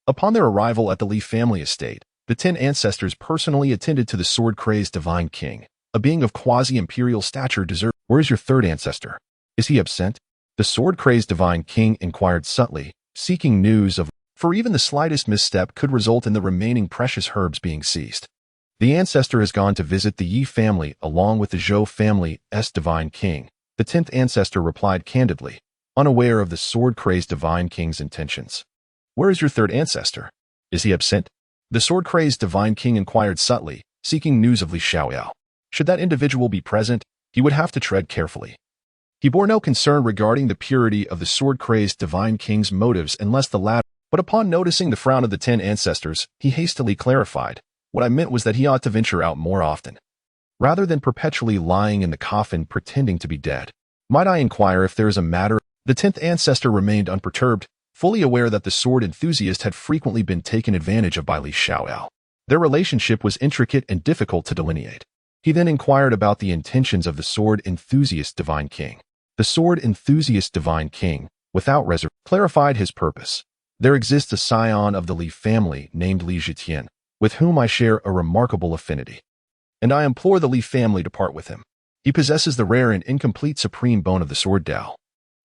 Upon their arrival at the Li family estate, the 10 ancestors personally attended to the sword-crazed divine king, a being of quasi-imperial stature deserved. Where is your third ancestor? Is he absent? The sword-crazed divine king inquired subtly, seeking news of, for even the slightest misstep could result in the remaining precious herbs being seized. The ancestor has gone to visit the Yi family along with the Zhou family's divine king. The 10th ancestor replied candidly, unaware of the sword-crazed divine king's intentions. Where is your third ancestor? Is he absent? The sword-crazed divine king inquired subtly, seeking news of Li Xiaoyao. Should that individual be present, he would have to tread carefully. He bore no concern regarding the purity of the sword-crazed divine king's motives unless the latter, but upon noticing the frown of the 10 ancestors, he hastily clarified, "What I meant was that he ought to venture out more often, rather than perpetually lying in the coffin pretending to be dead. Might I inquire if there is a matter?" The 10th ancestor remained unperturbed, fully aware that the sword enthusiast had frequently been taken advantage of by Li Xiaoyao. Their relationship was intricate and difficult to delineate. He then inquired about the intentions of the sword enthusiast divine king. The sword enthusiast divine king, without reservation, clarified his purpose. There exists a scion of the Li family named Li Zhitian, with whom I share a remarkable affinity, and I implore the Li family to part with him. He possesses the rare and incomplete supreme bone of the sword Dao.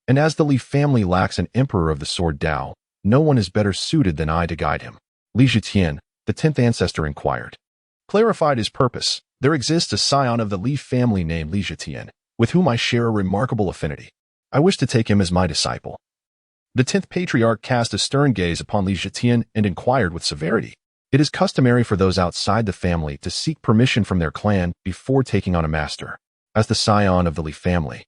And as the Li family lacks an emperor of the sword Dao, no one is better suited than I to guide him. Li Zhitian, the 10th ancestor inquired, clarified his purpose. There exists a scion of the Li family named Li Zhitian, with whom I share a remarkable affinity. I wish to take him as my disciple. The 10th patriarch cast a stern gaze upon Li Zhitian and inquired with severity. It is customary for those outside the family to seek permission from their clan before taking on a master. As the scion of the Li family,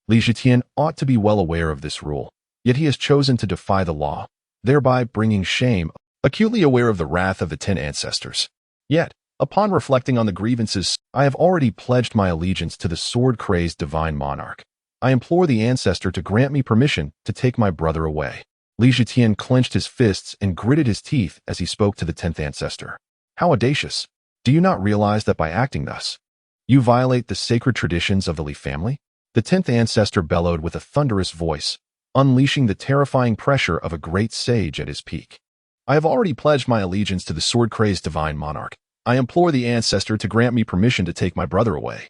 Li Zhitian ought to be well aware of this rule, yet he has chosen to defy the law, thereby bringing shame, acutely aware of the wrath of the 10 ancestors. Yet, upon reflecting on the grievances, I have already pledged my allegiance to the sword-crazed divine monarch. I implore the ancestor to grant me permission to take my brother away. Li Zhitian clenched his fists and gritted his teeth as he spoke to the 10th ancestor. How audacious! Do you not realize that by acting thus, you violate the sacred traditions of the Li family? The 10th ancestor bellowed with a thunderous voice, unleashing the terrifying pressure of a great sage at his peak. I have already pledged my allegiance to the sword-crazed divine monarch. I implore the ancestor to grant me permission to take my brother away.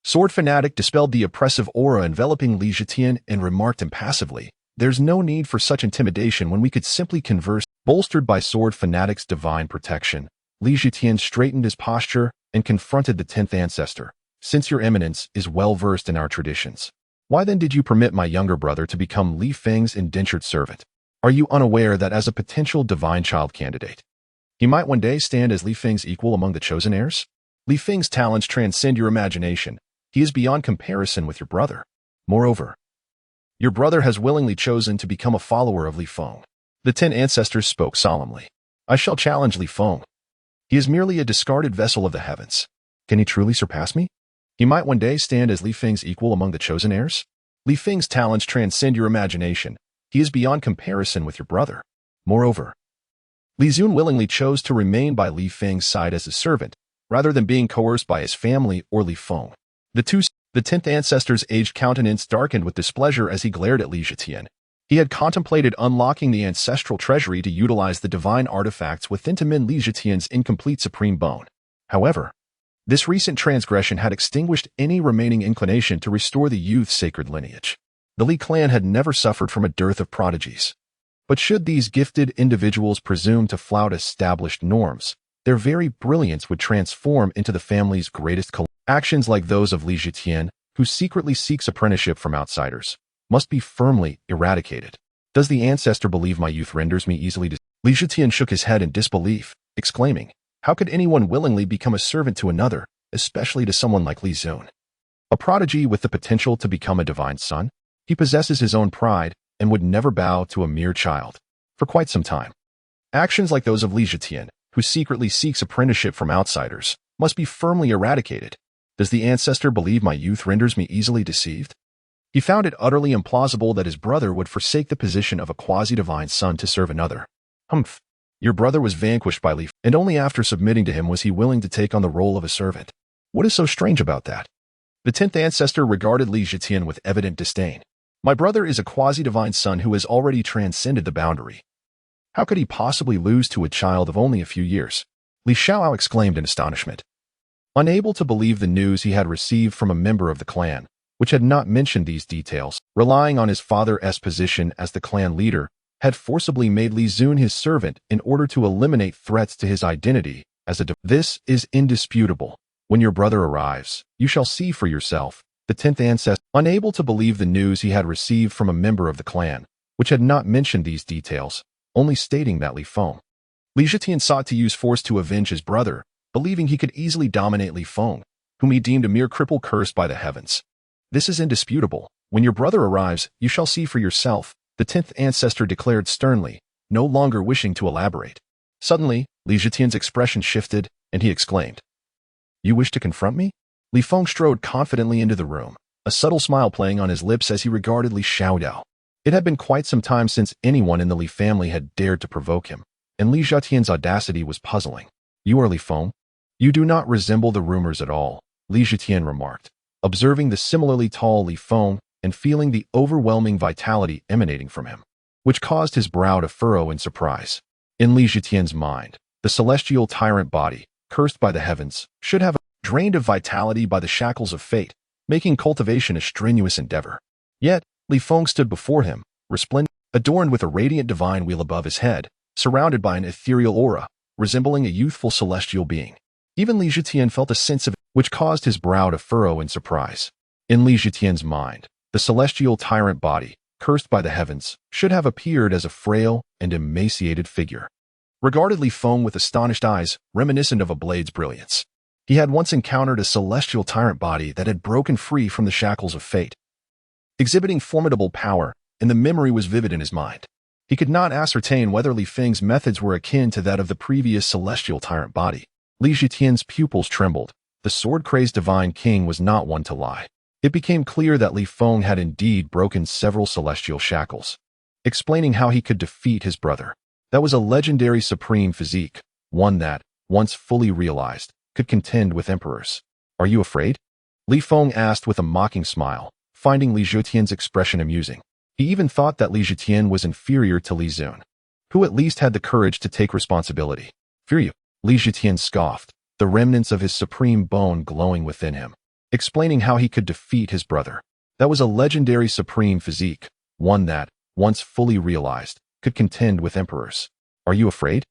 Sword fanatic dispelled the oppressive aura enveloping Li Zhitian and remarked impassively, "There's no need for such intimidation when we could simply converse." Bolstered by sword fanatic's divine protection, Li Zhitian straightened his posture and confronted the 10th ancestor. "Since your eminence is well versed in our traditions, why then did you permit my younger brother to become Li Feng's indentured servant? Are you unaware that as a potential divine child candidate, he might one day stand as Li Feng's equal among the chosen heirs? Li Feng's talents transcend your imagination. He is beyond comparison with your brother. Moreover, your brother has willingly chosen to become a follower of Li Feng." The 10 ancestors spoke solemnly. "I shall challenge Li Feng. He is merely a discarded vessel of the heavens. Can he truly surpass me? He might one day stand as Li Feng's equal among the chosen heirs. Li Feng's talents transcend your imagination. He is beyond comparison with your brother. Moreover, Li Zun willingly chose to remain by Li Feng's side as a servant, rather than being coerced by his family or Li Feng. The two The 10th ancestor's aged countenance darkened with displeasure as he glared at Li Zhetian. He had contemplated unlocking the ancestral treasury to utilize the divine artifacts within to mend Li Zhetian's incomplete supreme bone. However, this recent transgression had extinguished any remaining inclination to restore the youth's sacred lineage. The Li clan had never suffered from a dearth of prodigies. But should these gifted individuals presume to flout established norms, their very brilliance would transform into the family's greatest calamity. Actions like those of Li Zhetian, who secretly seeks apprenticeship from outsiders, must be firmly eradicated. Does the ancestor believe my youth renders me easily deceived? Li Zhetian shook his head in disbelief, exclaiming, how could anyone willingly become a servant to another, especially to someone like Li Zun? A prodigy with the potential to become a divine son? He possesses his own pride and would never bow to a mere child. For quite some time. Actions like those of Li Zhetian, who secretly seeks apprenticeship from outsiders, must be firmly eradicated. Does the ancestor believe my youth renders me easily deceived? He found it utterly implausible that his brother would forsake the position of a quasi-divine son to serve another. Humph. Your brother was vanquished by Li, and only after submitting to him was he willing to take on the role of a servant. What is so strange about that? The 10th ancestor regarded Li Zhetian with evident disdain. My brother is a quasi-divine son who has already transcended the boundary. How could he possibly lose to a child of only a few years? Li Xiaoao exclaimed in astonishment. Unable to believe the news he had received from a member of the clan, which had not mentioned these details, relying on his father's position as the clan leader, had forcibly made Li Zun his servant in order to eliminate threats to his identity as a This is indisputable. When your brother arrives, you shall see for yourself. The 10th ancestor, unable to believe the news he had received from a member of the clan, which had not mentioned these details, only stating that Li Zhetian sought to use force to avenge his brother, believing he could easily dominate Li Feng, whom he deemed a mere cripple cursed by the heavens. This is indisputable. When your brother arrives, you shall see for yourself, the 10th ancestor declared sternly, no longer wishing to elaborate. Suddenly, Li Zhetian's expression shifted, and he exclaimed, You wish to confront me? Li Feng strode confidently into the room, a subtle smile playing on his lips as he regarded Li Xiaodao. It had been quite some time since anyone in the Li family had dared to provoke him, and Li Zhetian's audacity was puzzling. You are Li Feng? You do not resemble the rumors at all, Li Zhetian remarked, observing the similarly tall Li Feng and feeling the overwhelming vitality emanating from him, which caused his brow to furrow in surprise. In Li Zhetian's mind, the celestial tyrant body, cursed by the heavens, should have drained of vitality by the shackles of fate, making cultivation a strenuous endeavor. Yet, Li Feng stood before him, resplendent, adorned with a radiant divine wheel above his head, surrounded by an ethereal aura, resembling a youthful celestial being. Even Li Zhetian felt a sense of it, which caused his brow to furrow in surprise. In Li Zhetian's mind, the celestial tyrant body, cursed by the heavens, should have appeared as a frail and emaciated figure. Regarded Li Feng with astonished eyes, reminiscent of a blade's brilliance. He had once encountered a celestial tyrant body that had broken free from the shackles of fate, exhibiting formidable power, and the memory was vivid in his mind. He could not ascertain whether Li Feng's methods were akin to that of the previous celestial tyrant body. Li Zhetian's pupils trembled. The sword-crazed divine king was not one to lie. It became clear that Li Feng had indeed broken several celestial shackles, explaining how he could defeat his brother. That was a legendary supreme physique, one that, once fully realized, could contend with emperors. Are you afraid? Li Feng asked with a mocking smile, finding Li Zhetian's expression amusing. He even thought that Li Zhetian was inferior to Li Zun, who at least had the courage to take responsibility. Fear you? Li Zhetian scoffed, the remnants of his supreme bone glowing within him, explaining how he could defeat his brother. That was a legendary supreme physique, one that, once fully realized, could contend with emperors. Are you afraid?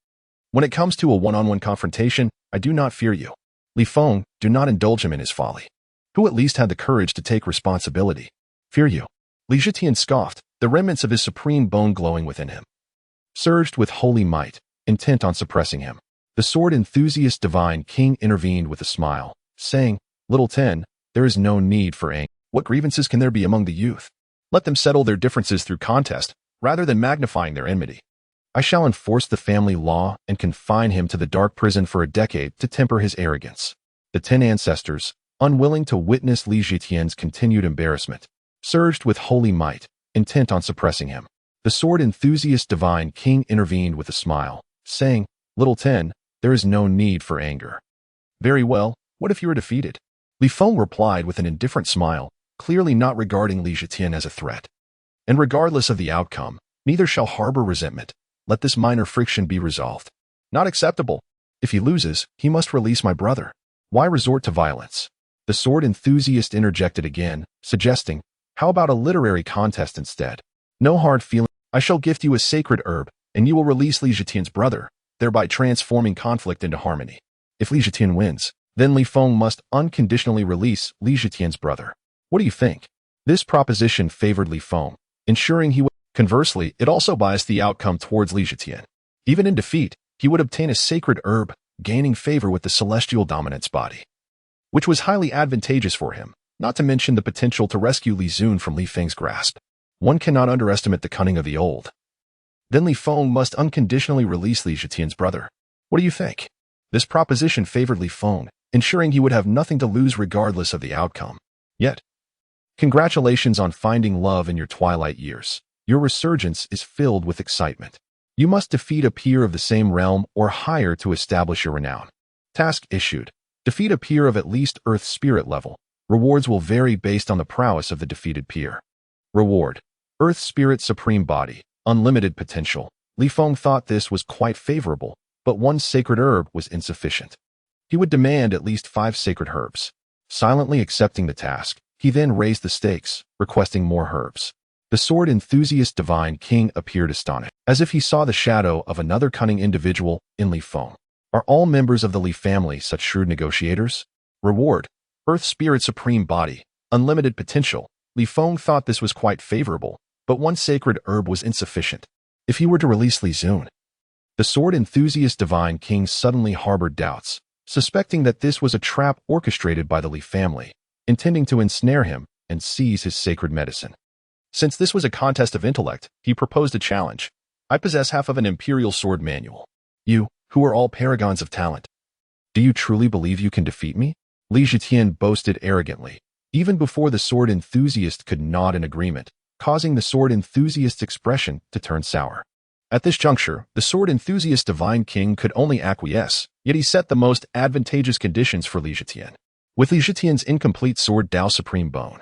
When it comes to a one-on-one confrontation, I do not fear you. Li Feng, do not indulge him in his folly. Who at least had the courage to take responsibility? Fear you? Li Zhetian scoffed, the remnants of his supreme bone glowing within him, surged with holy might, intent on suppressing him. The sword enthusiast divine king intervened with a smile, saying, Little Ten, there is no need for anger. What grievances can there be among the youth? Let them settle their differences through contest, rather than magnifying their enmity. I shall enforce the family law and confine him to the dark prison for a decade to temper his arrogance. The 10 ancestors, unwilling to witness Li Zhetian's continued embarrassment, surged with holy might, intent on suppressing him. The sword enthusiast divine king intervened with a smile, saying, Little Ten, there is no need for anger. Very well, what if you are defeated? Li Feng replied with an indifferent smile, clearly not regarding Li Zhitian as a threat. And regardless of the outcome, neither shall harbor resentment. Let this minor friction be resolved. Not acceptable. If he loses, he must release my brother. Why resort to violence? The sword enthusiast interjected again, suggesting, how about a literary contest instead? No hard feeling. I shall gift you a sacred herb, and you will release Li Zhitian's brother, thereby transforming conflict into harmony. If Li Zhitian wins, then Li Feng must unconditionally release Li Zhitian's brother. What do you think? This proposition favored Li Feng, ensuring he would. Conversely, it also biased the outcome towards Li Zhitian. Even in defeat, he would obtain a sacred herb, gaining favor with the celestial dominance body, which was highly advantageous for him, not to mention the potential to rescue Li Zun from Li Feng's grasp. One cannot underestimate the cunning of the old. Then Li Feng must unconditionally release Li Zhitian's brother. What do you think? This proposition favored Li Feng, ensuring he would have nothing to lose regardless of the outcome. Yet, congratulations on finding love in your twilight years. Your resurgence is filled with excitement. You must defeat a peer of the same realm or higher to establish your renown. Task issued. Defeat a peer of at least Earth spirit level. Rewards will vary based on the prowess of the defeated peer. Reward. Earth Spirit Supreme Body. Unlimited potential. Li Feng thought this was quite favorable, but one sacred herb was insufficient. He would demand at least 5 sacred herbs. Silently accepting the task, he then raised the stakes, requesting more herbs. The sword enthusiast Divine King appeared astonished, as if he saw the shadow of another cunning individual in Li Feng. Are all members of the Li family such shrewd negotiators? Reward. Earth Spirit Supreme Body. Unlimited potential. Li Feng thought this was quite favorable, but one sacred herb was insufficient. If he were to release Li Zun, the sword enthusiast Divine King suddenly harbored doubts, suspecting that this was a trap orchestrated by the Li family, intending to ensnare him and seize his sacred medicine. Since this was a contest of intellect, he proposed a challenge. I possess half of an imperial sword manual. You, who are all paragons of talent. Do you truly believe you can defeat me? Li Zhitian boasted arrogantly, even before the sword enthusiast could nod in agreement, causing the sword enthusiast's expression to turn sour. At this juncture, the sword enthusiast Divine King could only acquiesce, yet he set the most advantageous conditions for Li Zhitian. With Li Zhitian's incomplete sword Dao Supreme Bone,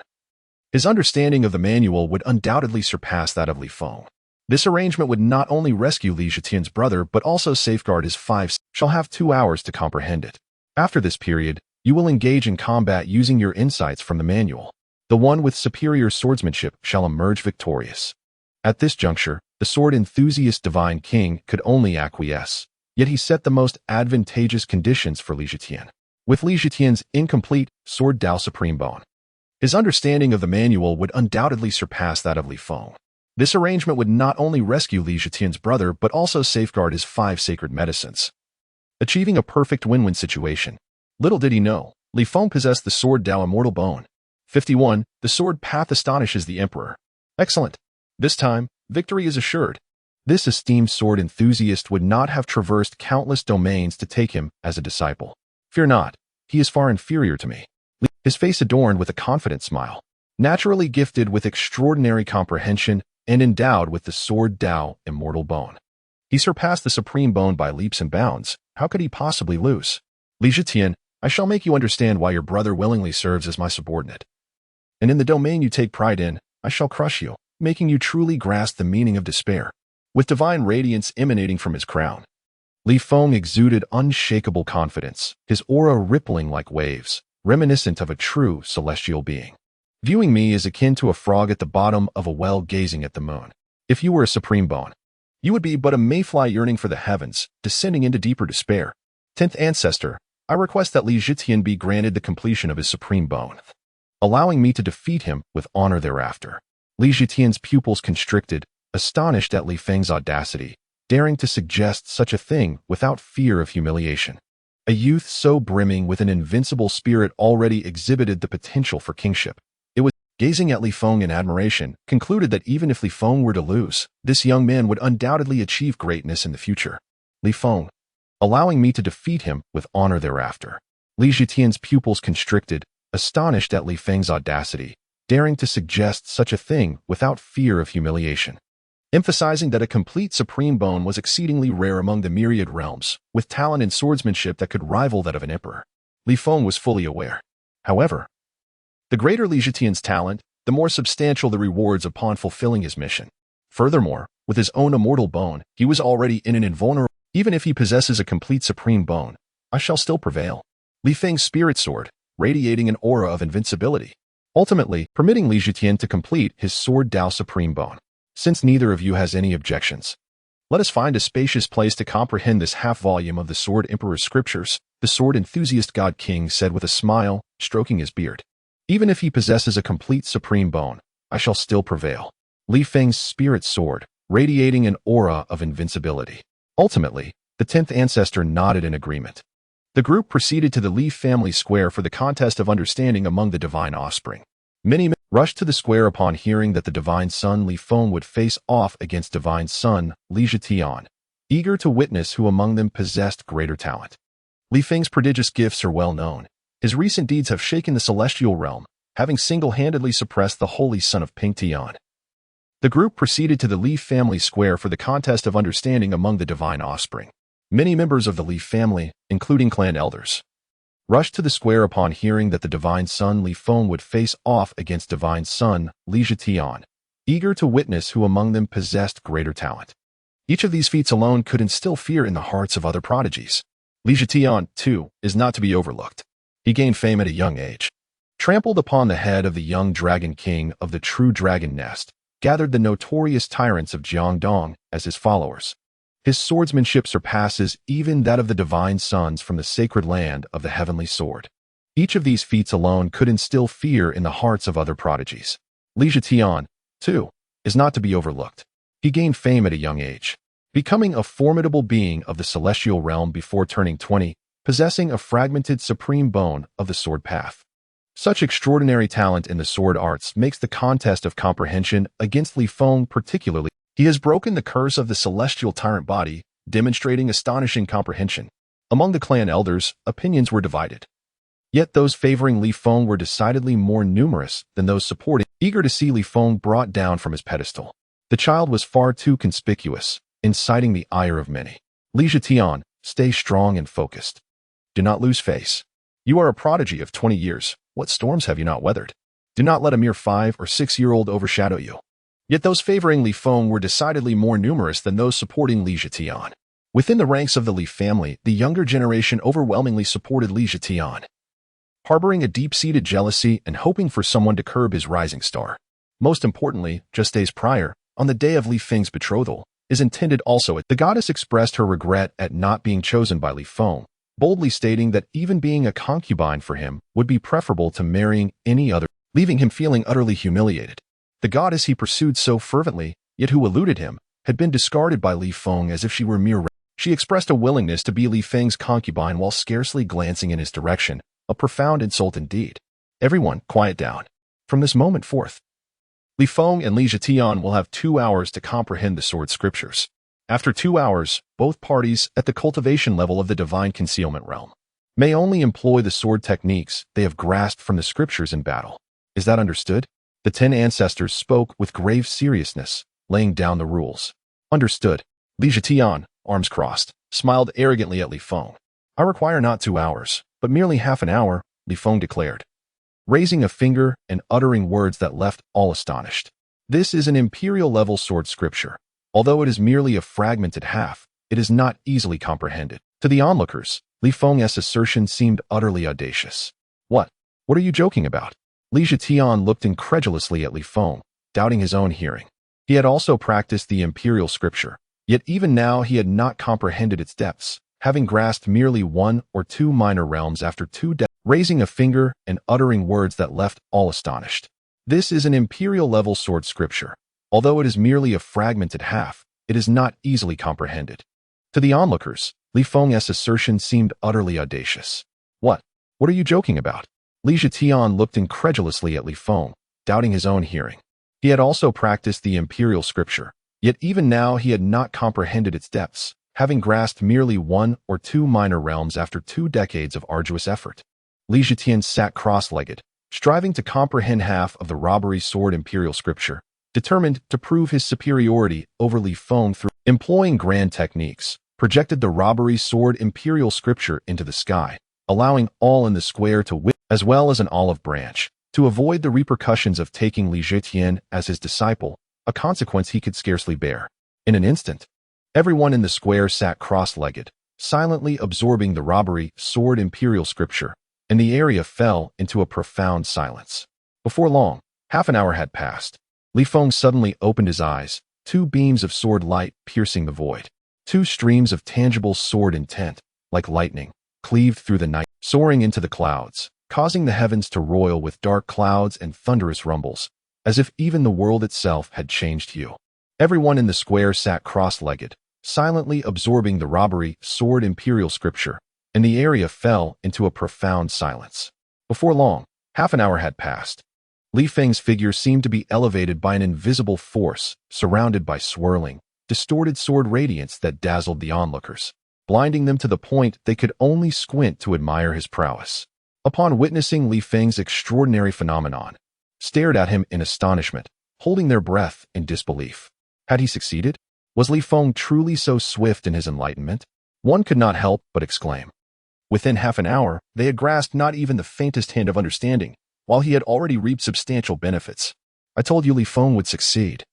his understanding of the manual would undoubtedly surpass that of Li Feng. This arrangement would not only rescue Li Zhitian's brother but also safeguard his 5. Shall have 2 hours to comprehend it. After this period, you will engage in combat using your insights from the manual. The one with superior swordsmanship shall emerge victorious. At this juncture, the sword enthusiast Divine King could only acquiesce, yet he set the most advantageous conditions for Li Zhitian. With Li Zhitian's incomplete sword Dao Supreme Bone, his understanding of the manual would undoubtedly surpass that of Li Feng. This arrangement would not only rescue Li Zhitian's brother but also safeguard his 5 sacred medicines, achieving a perfect win-win situation. Little did he know, Li Feng possessed the sword Dao Immortal Bone. 51. The sword path astonishes the Emperor. Excellent. This time, victory is assured. This esteemed sword enthusiast would not have traversed countless domains to take him as a disciple. Fear not, he is far inferior to me. His face adorned with a confident smile. Naturally gifted with extraordinary comprehension and endowed with the sword Dao Immortal Bone, he surpassed the Supreme Bone by leaps and bounds. How could he possibly lose? Li Zhitian, I shall make you understand why your brother willingly serves as my subordinate. And in the domain you take pride in, I shall crush you, making you truly grasp the meaning of despair. With divine radiance emanating from his crown, Li Feng exuded unshakable confidence, his aura rippling like waves, reminiscent of a true celestial being. Viewing me is akin to a frog at the bottom of a well gazing at the moon. If you were a Supreme Bone, you would be but a mayfly yearning for the heavens, descending into deeper despair. 10th Ancestor, I request that Li Zhitian be granted the completion of his Supreme Bone, allowing me to defeat him with honor thereafter. Li Zhitian's pupils constricted, astonished at Li Feng's audacity, daring to suggest such a thing without fear of humiliation. A youth so brimming with an invincible spirit already exhibited the potential for kingship. It was, gazing at Li Feng in admiration, concluded that even if Li Feng were to lose, this young man would undoubtedly achieve greatness in the future. Li Feng, allowing me to defeat him with honor thereafter. Li Zhitian's pupils constricted, astonished at Li Feng's audacity, daring to suggest such a thing without fear of humiliation. Emphasizing that a complete Supreme Bone was exceedingly rare among the myriad realms, with talent and swordsmanship that could rival that of an emperor. Li Feng was fully aware. However, the greater Li Zhitian's talent, the more substantial the rewards upon fulfilling his mission. Furthermore, with his own immortal bone, he was already in an invulnerable. Even if he possesses a complete supreme bone, I shall still prevail. Li Feng's spirit sword, radiating an aura of invincibility, ultimately permitting Li Zhitian to complete his sword Dao Supreme Bone. Since neither of you has any objections, let us find a spacious place to comprehend this half-volume of the Sword Emperor's scriptures, the sword enthusiast God King said with a smile, stroking his beard. Even if he possesses a complete supreme bone, I shall still prevail. Li Feng's spirit sword, radiating an aura of invincibility. Ultimately, the 10th ancestor nodded in agreement. The group proceeded to the Li family square for the contest of understanding among the divine offspring. Many men rushed to the square upon hearing that the divine son Li Feng would face off against divine son Li Zhitian, eager to witness who among them possessed greater talent. Li Feng's prodigious gifts are well known. His recent deeds have shaken the celestial realm, having single-handedly suppressed the holy son of Ping Tian. The group proceeded to the Li family square for the contest of understanding among the divine offspring. Many members of the Li family, including clan elders, rushed to the square upon hearing that the divine son Li Feng would face off against divine son Li Zhitian, eager to witness who among them possessed greater talent. Each of these feats alone could instill fear in the hearts of other prodigies. Li Zhitian, too, is not to be overlooked. He gained fame at a young age. Trampled upon the head of the young dragon king of the true dragon nest, gathered the notorious tyrants of Jiangdong as his followers. His swordsmanship surpasses even that of the divine sons from the sacred land of the heavenly sword. Each of these feats alone could instill fear in the hearts of other prodigies. Li Zhitian, too, is not to be overlooked. He gained fame at a young age, becoming a formidable being of the celestial realm before turning 20, possessing a fragmented supreme bone of the sword path. Such extraordinary talent in the sword arts makes the contest of comprehension against Li Feng particularly. He has broken the curse of the celestial tyrant body, demonstrating astonishing comprehension. Among the clan elders, opinions were divided. Yet those favoring Li Feng were decidedly more numerous than those supporting, eager to see Li Feng brought down from his pedestal. The child was far too conspicuous, inciting the ire of many. Li Zhitian, stay strong and focused. Do not lose face. You are a prodigy of 20 years. What storms have you not weathered? Do not let a mere 5 or 6-year-old overshadow you. Yet those favoring Li Feng were decidedly more numerous than those supporting Li Zhitian. Within the ranks of the Li family, the younger generation overwhelmingly supported Li Zhitian, harboring a deep-seated jealousy and hoping for someone to curb his rising star. Most importantly, just days prior, on the day of Li Feng's betrothal, is intended also. The goddess expressed her regret at not being chosen by Li Feng, boldly stating that even being a concubine for him would be preferable to marrying any other, leaving him feeling utterly humiliated. The goddess he pursued so fervently, yet who eluded him, had been discarded by Li Feng as if she were mere. She expressed a willingness to be Li Feng's concubine while scarcely glancing in his direction, a profound insult indeed. Everyone, quiet down. From this moment forth, Li Feng and Li Zhitian will have 2 hours to comprehend the sword scriptures. After 2 hours, both parties, at the cultivation level of the divine concealment realm, may only employ the sword techniques they have grasped from the scriptures in battle. Is that understood? The 10 ancestors spoke with grave seriousness, laying down the rules. Understood. Li Zhitian, arms crossed, smiled arrogantly at Li Feng. I require not 2 hours, but merely half an hour, Li Feng declared, raising a finger and uttering words that left all astonished. This is an imperial-level sword scripture. Although it is merely a fragmented half, it is not easily comprehended. To the onlookers, Li Feng's assertion seemed utterly audacious. What? What are you joking about? Li Zhitian looked incredulously at Li Feng, doubting his own hearing. He had also practiced the imperial scripture, yet even now he had not comprehended its depths, having grasped merely 1 or 2 minor realms after 2 decades, raising a finger and uttering words that left all astonished. This is an imperial-level sword scripture. Although it is merely a fragmented half, it is not easily comprehended. To the onlookers, Li Feng's assertion seemed utterly audacious. What? What are you joking about? Li Zhitian looked incredulously at Li Feng, doubting his own hearing. He had also practiced the imperial scripture, yet even now he had not comprehended its depths, having grasped merely 1 or 2 minor realms after 2 decades of arduous effort. Li Zhitian sat cross-legged, striving to comprehend half of the robbery sword imperial scripture, determined to prove his superiority over Li Feng through employing grand techniques, projected the robbery sword imperial scripture into the sky, allowing all in the square to witness. as well as an olive branch, to avoid the repercussions of taking Li Zetian as his disciple, a consequence he could scarcely bear. In an instant, everyone in the square sat cross-legged, silently absorbing the robbery sword imperial scripture, and the area fell into a profound silence. Before long, half an hour had passed. Li Feng suddenly opened his eyes, two beams of sword light piercing the void. Two streams of tangible sword intent, like lightning, cleaved through the night, soaring into the clouds, causing the heavens to roil with dark clouds and thunderous rumbles, as if even the world itself had changed hue. Everyone in the square sat cross-legged, silently absorbing the robbery sword imperial scripture, and the area fell into a profound silence. Before long, half an hour had passed. Li Feng's figure seemed to be elevated by an invisible force, surrounded by swirling, distorted sword radiance that dazzled the onlookers, blinding them to the point they could only squint to admire his prowess. Upon witnessing Li Feng's extraordinary phenomenon, stared at him in astonishment, holding their breath in disbelief. Had he succeeded? Was Li Feng truly so swift in his enlightenment? One could not help but exclaim. Within half an hour, they had grasped not even the faintest hint of understanding, while he had already reaped substantial benefits. I told you Li Feng would succeed.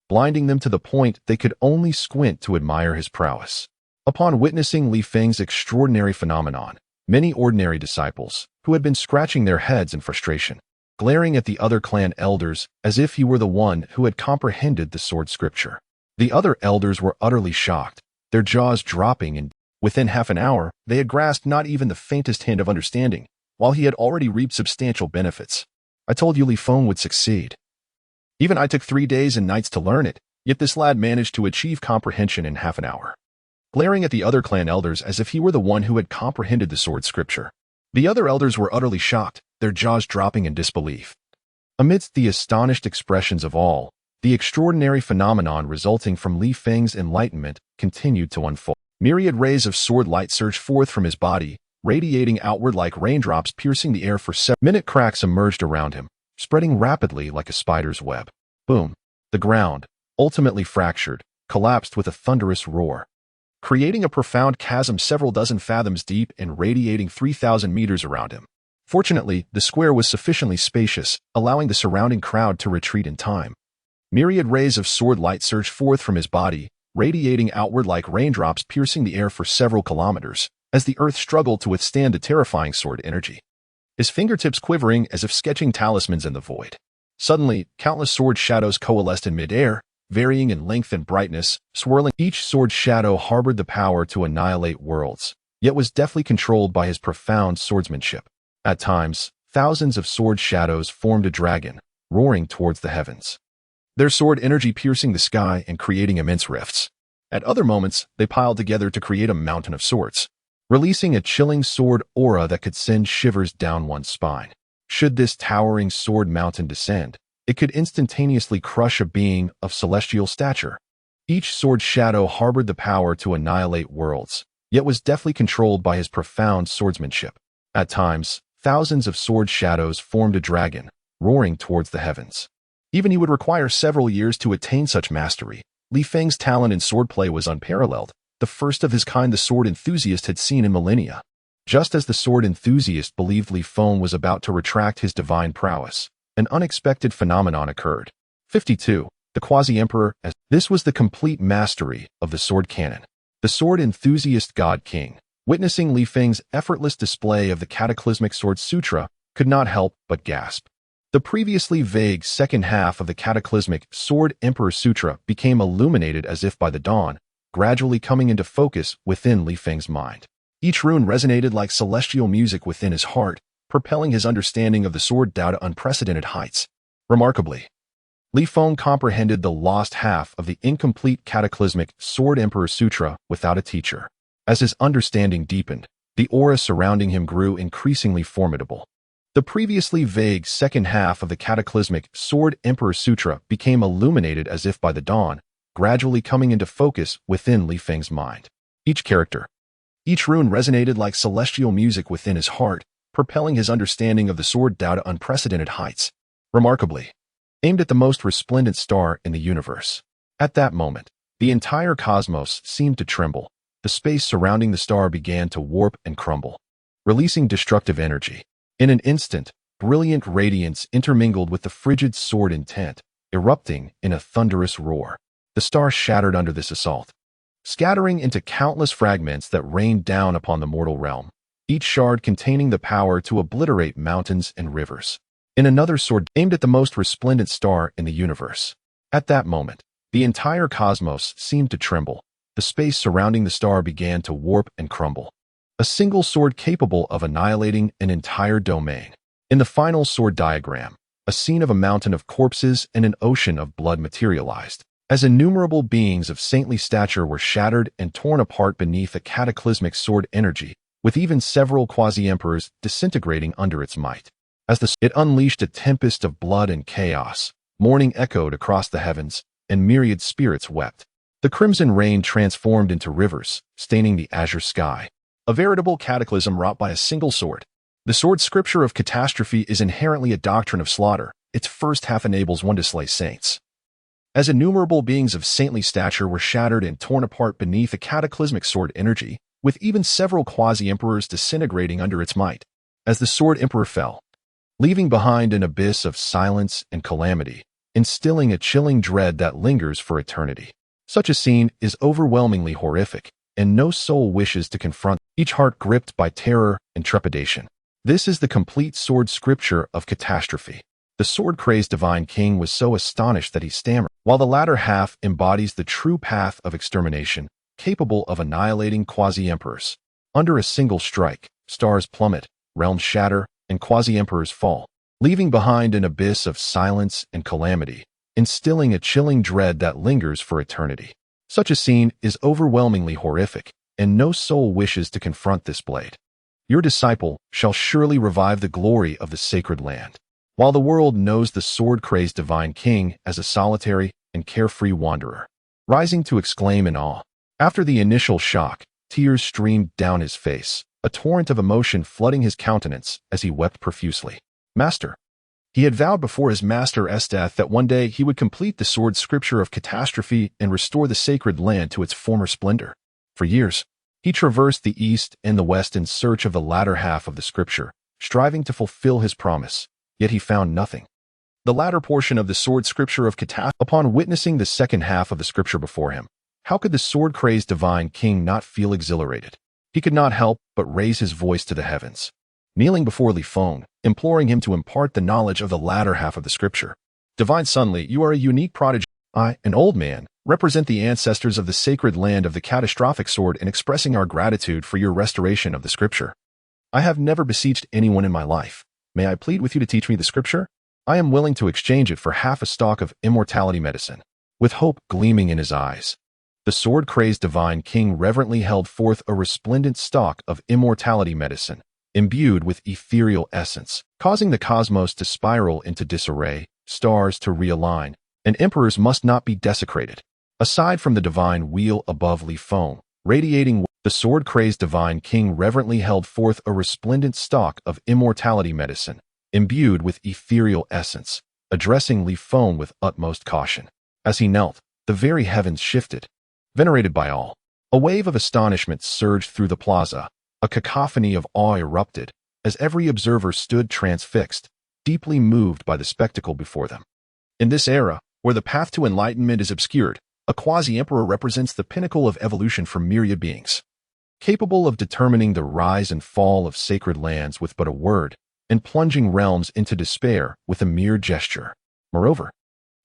Blinding them to the point they could only squint to admire his prowess. Upon witnessing Li Feng's extraordinary phenomenon, many ordinary disciples, who had been scratching their heads in frustration, glaring at the other clan elders as if he were the one who had comprehended the sword scripture. The other elders were utterly shocked, their jaws dropping, and within half an hour, they had grasped not even the faintest hint of understanding, while he had already reaped substantial benefits. I told you Li Feng would succeed. Even I took 3 days and nights to learn it, yet this lad managed to achieve comprehension in half an hour. Glaring at the other clan elders as if he were the one who had comprehended the sword scripture. The other elders were utterly shocked, their jaws dropping in disbelief. Amidst the astonished expressions of all, the extraordinary phenomenon resulting from Li Feng's enlightenment continued to unfold. Myriad rays of sword light surged forth from his body, radiating outward like raindrops piercing the air for several minute cracks emerged around him, spreading rapidly like a spider's web. Boom! The ground, ultimately fractured, collapsed with a thunderous roar, creating a profound chasm several dozen fathoms deep and radiating 3,000 meters around him. Fortunately, the square was sufficiently spacious, allowing the surrounding crowd to retreat in time. Myriad rays of sword light surged forth from his body, radiating outward like raindrops piercing the air for several kilometers, as the earth struggled to withstand the terrifying sword energy. His fingertips quivering as if sketching talismans in the void. Suddenly, countless sword shadows coalesced in midair, varying in length and brightness, swirling. Each sword shadow harbored the power to annihilate worlds, yet was deftly controlled by his profound swordsmanship. At times, thousands of sword shadows formed a dragon, roaring towards the heavens, their sword energy piercing the sky and creating immense rifts. At other moments, they piled together to create a mountain of swords, releasing a chilling sword aura that could send shivers down one's spine. Should this towering sword mountain descend, it could instantaneously crush a being of celestial stature. Each sword shadow harbored the power to annihilate worlds, yet was deftly controlled by his profound swordsmanship. At times, thousands of sword shadows formed a dragon, roaring towards the heavens. Even he would require several years to attain such mastery. Li Feng's talent in swordplay was unparalleled, the first of his kind the sword enthusiast had seen in millennia. Just as the sword enthusiast believed Li Feng was about to retract his divine prowess, an unexpected phenomenon occurred. 52. The Quasi-Emperor. As this was the complete mastery of the sword canon. The sword enthusiast God King, witnessing Li Feng's effortless display of the cataclysmic sword sutra, could not help but gasp. The previously vague second half of the cataclysmic Sword Emperor Sutra became illuminated as if by the dawn, gradually coming into focus within Li Feng's mind. Each rune resonated like celestial music within his heart, propelling his understanding of the sword Tao to unprecedented heights. Remarkably, Li Feng comprehended the lost half of the incomplete cataclysmic Sword Emperor Sutra without a teacher. As his understanding deepened, the aura surrounding him grew increasingly formidable. The previously vague second half of the cataclysmic Sword Emperor Sutra became illuminated as if by the dawn, gradually coming into focus within Li Feng's mind. Each character, each rune resonated like celestial music within his heart, propelling his understanding of the sword Tao to unprecedented heights. Remarkably, aimed at the most resplendent star in the universe. At that moment, the entire cosmos seemed to tremble. The space surrounding the star began to warp and crumble, releasing destructive energy. In an instant, brilliant radiance intermingled with the frigid sword intent, erupting in a thunderous roar. The star shattered under this assault, scattering into countless fragments that rained down upon the mortal realm, each shard containing the power to obliterate mountains and rivers. In another sword aimed at the most resplendent star in the universe. At that moment, the entire cosmos seemed to tremble. The space surrounding the star began to warp and crumble. A single sword capable of annihilating an entire domain. In the final sword diagram, a scene of a mountain of corpses and an ocean of blood materialized, as innumerable beings of saintly stature were shattered and torn apart beneath a cataclysmic sword energy, with even several quasi-emperors disintegrating under its might. It unleashed a tempest of blood and chaos. Mourning echoed across the heavens, and myriad spirits wept. The crimson rain transformed into rivers, staining the azure sky. A veritable cataclysm wrought by a single sword. The sword scripture of catastrophe is inherently a doctrine of slaughter. Its first half enables one to slay saints. As innumerable beings of saintly stature were shattered and torn apart beneath a cataclysmic sword energy, with even several quasi-emperors disintegrating under its might. As the sword emperor fell, leaving behind an abyss of silence and calamity, instilling a chilling dread that lingers for eternity. Such a scene is overwhelmingly horrific, and no soul wishes to confront, each heart gripped by terror and trepidation. This is the complete sword scripture of catastrophe. The sword-crazed divine king was so astonished that he stammered, while the latter half embodies the true path of extermination, capable of annihilating quasi-emperors. Under a single strike, stars plummet, realms shatter, and quasi-emperors fall, leaving behind an abyss of silence and calamity, instilling a chilling dread that lingers for eternity. Such a scene is overwhelmingly horrific, and no soul wishes to confront this blade. Your disciple shall surely revive the glory of the sacred land. While the world knows the sword-crazed divine king as a solitary and carefree wanderer, rising to exclaim in awe. After the initial shock, tears streamed down his face, a torrent of emotion flooding his countenance as he wept profusely. Master. He had vowed before his master's death that one day he would complete the sword scripture of catastrophe and restore the sacred land to its former splendor. For years, he traversed the east and the west in search of the latter half of the scripture, striving to fulfill his promise, yet he found nothing. The latter portion of the sword scripture of catastrophe. Upon witnessing the second half of the scripture before him, how could the sword-crazed divine king not feel exhilarated? He could not help but raise his voice to the heavens, kneeling before Li Feng, imploring him to impart the knowledge of the latter half of the scripture. Divine Son Li, you are a unique prodigy. I, an old man, represent the ancestors of the sacred land of the catastrophic sword in expressing our gratitude for your restoration of the scripture. I have never beseeched anyone in my life. May I plead with you to teach me the scripture? I am willing to exchange it for half a stalk of immortality medicine. With hope gleaming in his eyes, the sword-crazed divine king reverently held forth a resplendent stalk of immortality medicine, imbued with ethereal essence, causing the cosmos to spiral into disarray, stars to realign, and emperors must not be desecrated. Aside from the divine wheel above Li Feng, radiating, the sword-crazed divine king reverently held forth a resplendent stalk of immortality medicine, imbued with ethereal essence, addressing Li Feng with utmost caution. As he knelt, the very heavens shifted. Venerated by all, a wave of astonishment surged through the plaza. A cacophony of awe erupted, as every observer stood transfixed, deeply moved by the spectacle before them. In this era, where the path to enlightenment is obscured, a quasi-emperor represents the pinnacle of evolution for myriad beings, capable of determining the rise and fall of sacred lands with but a word, and plunging realms into despair with a mere gesture. Moreover,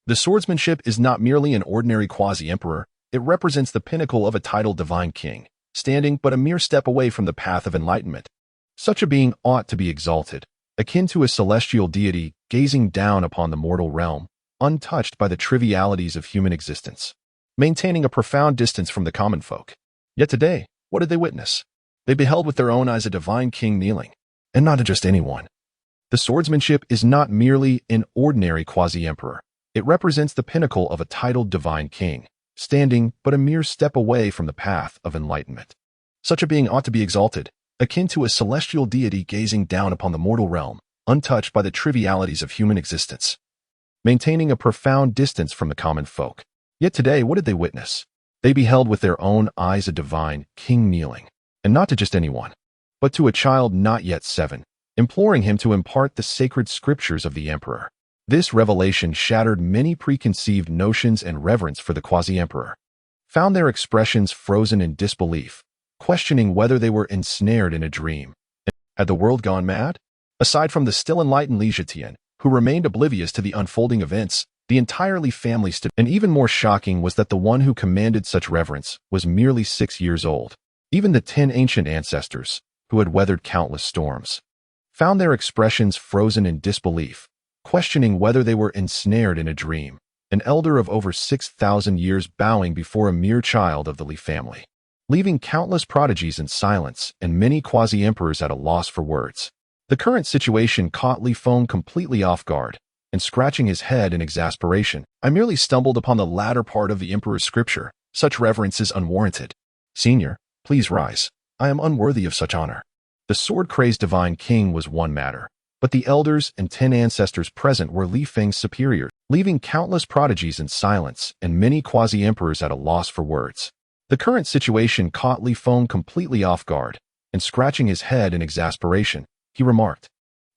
the swordsmanship is not merely an ordinary quasi-emperor, it represents the pinnacle of a titled divine king, standing but a mere step away from the path of enlightenment. Such a being ought to be exalted, akin to a celestial deity gazing down upon the mortal realm, untouched by the trivialities of human existence, maintaining a profound distance from the common folk. Yet today, what did they witness? They beheld with their own eyes a divine king kneeling, and not just anyone. The swordsmanship is not merely an ordinary quasi-emperor. It represents the pinnacle of a titled divine king, standing but a mere step away from the path of enlightenment. Such a being ought to be exalted, akin to a celestial deity gazing down upon the mortal realm, untouched by the trivialities of human existence, maintaining a profound distance from the common folk. Yet today, what did they witness? They beheld with their own eyes a divine king kneeling, and not to just anyone, but to a child not yet 7, imploring him to impart the sacred scriptures of the emperor. This revelation shattered many preconceived notions and reverence for the quasi-emperor, found their expressions frozen in disbelief, questioning whether they were ensnared in a dream. Had the world gone mad? Aside from the still enlightened Li Zetian, who remained oblivious to the unfolding events, the entire Li family stood. And even more shocking was that the one who commanded such reverence was merely 6 years old. Even the 10 ancient ancestors, who had weathered countless storms, found their expressions frozen in disbelief, questioning whether they were ensnared in a dream. An elder of over 6,000 years bowing before a mere child of the Li family, leaving countless prodigies in silence and many quasi-emperors at a loss for words. The current situation caught Li Feng completely off guard, and scratching his head in exasperation, "I merely stumbled upon the latter part of the emperor's scripture. Such reverence is unwarranted. Senior, please rise. I am unworthy of such honor." The sword-crazed divine king was one matter, but the elders and 10 ancestors present were Li Feng's superiors, leaving countless prodigies in silence and many quasi-emperors at a loss for words. The current situation caught Li Feng completely off guard, and scratching his head in exasperation, he remarked,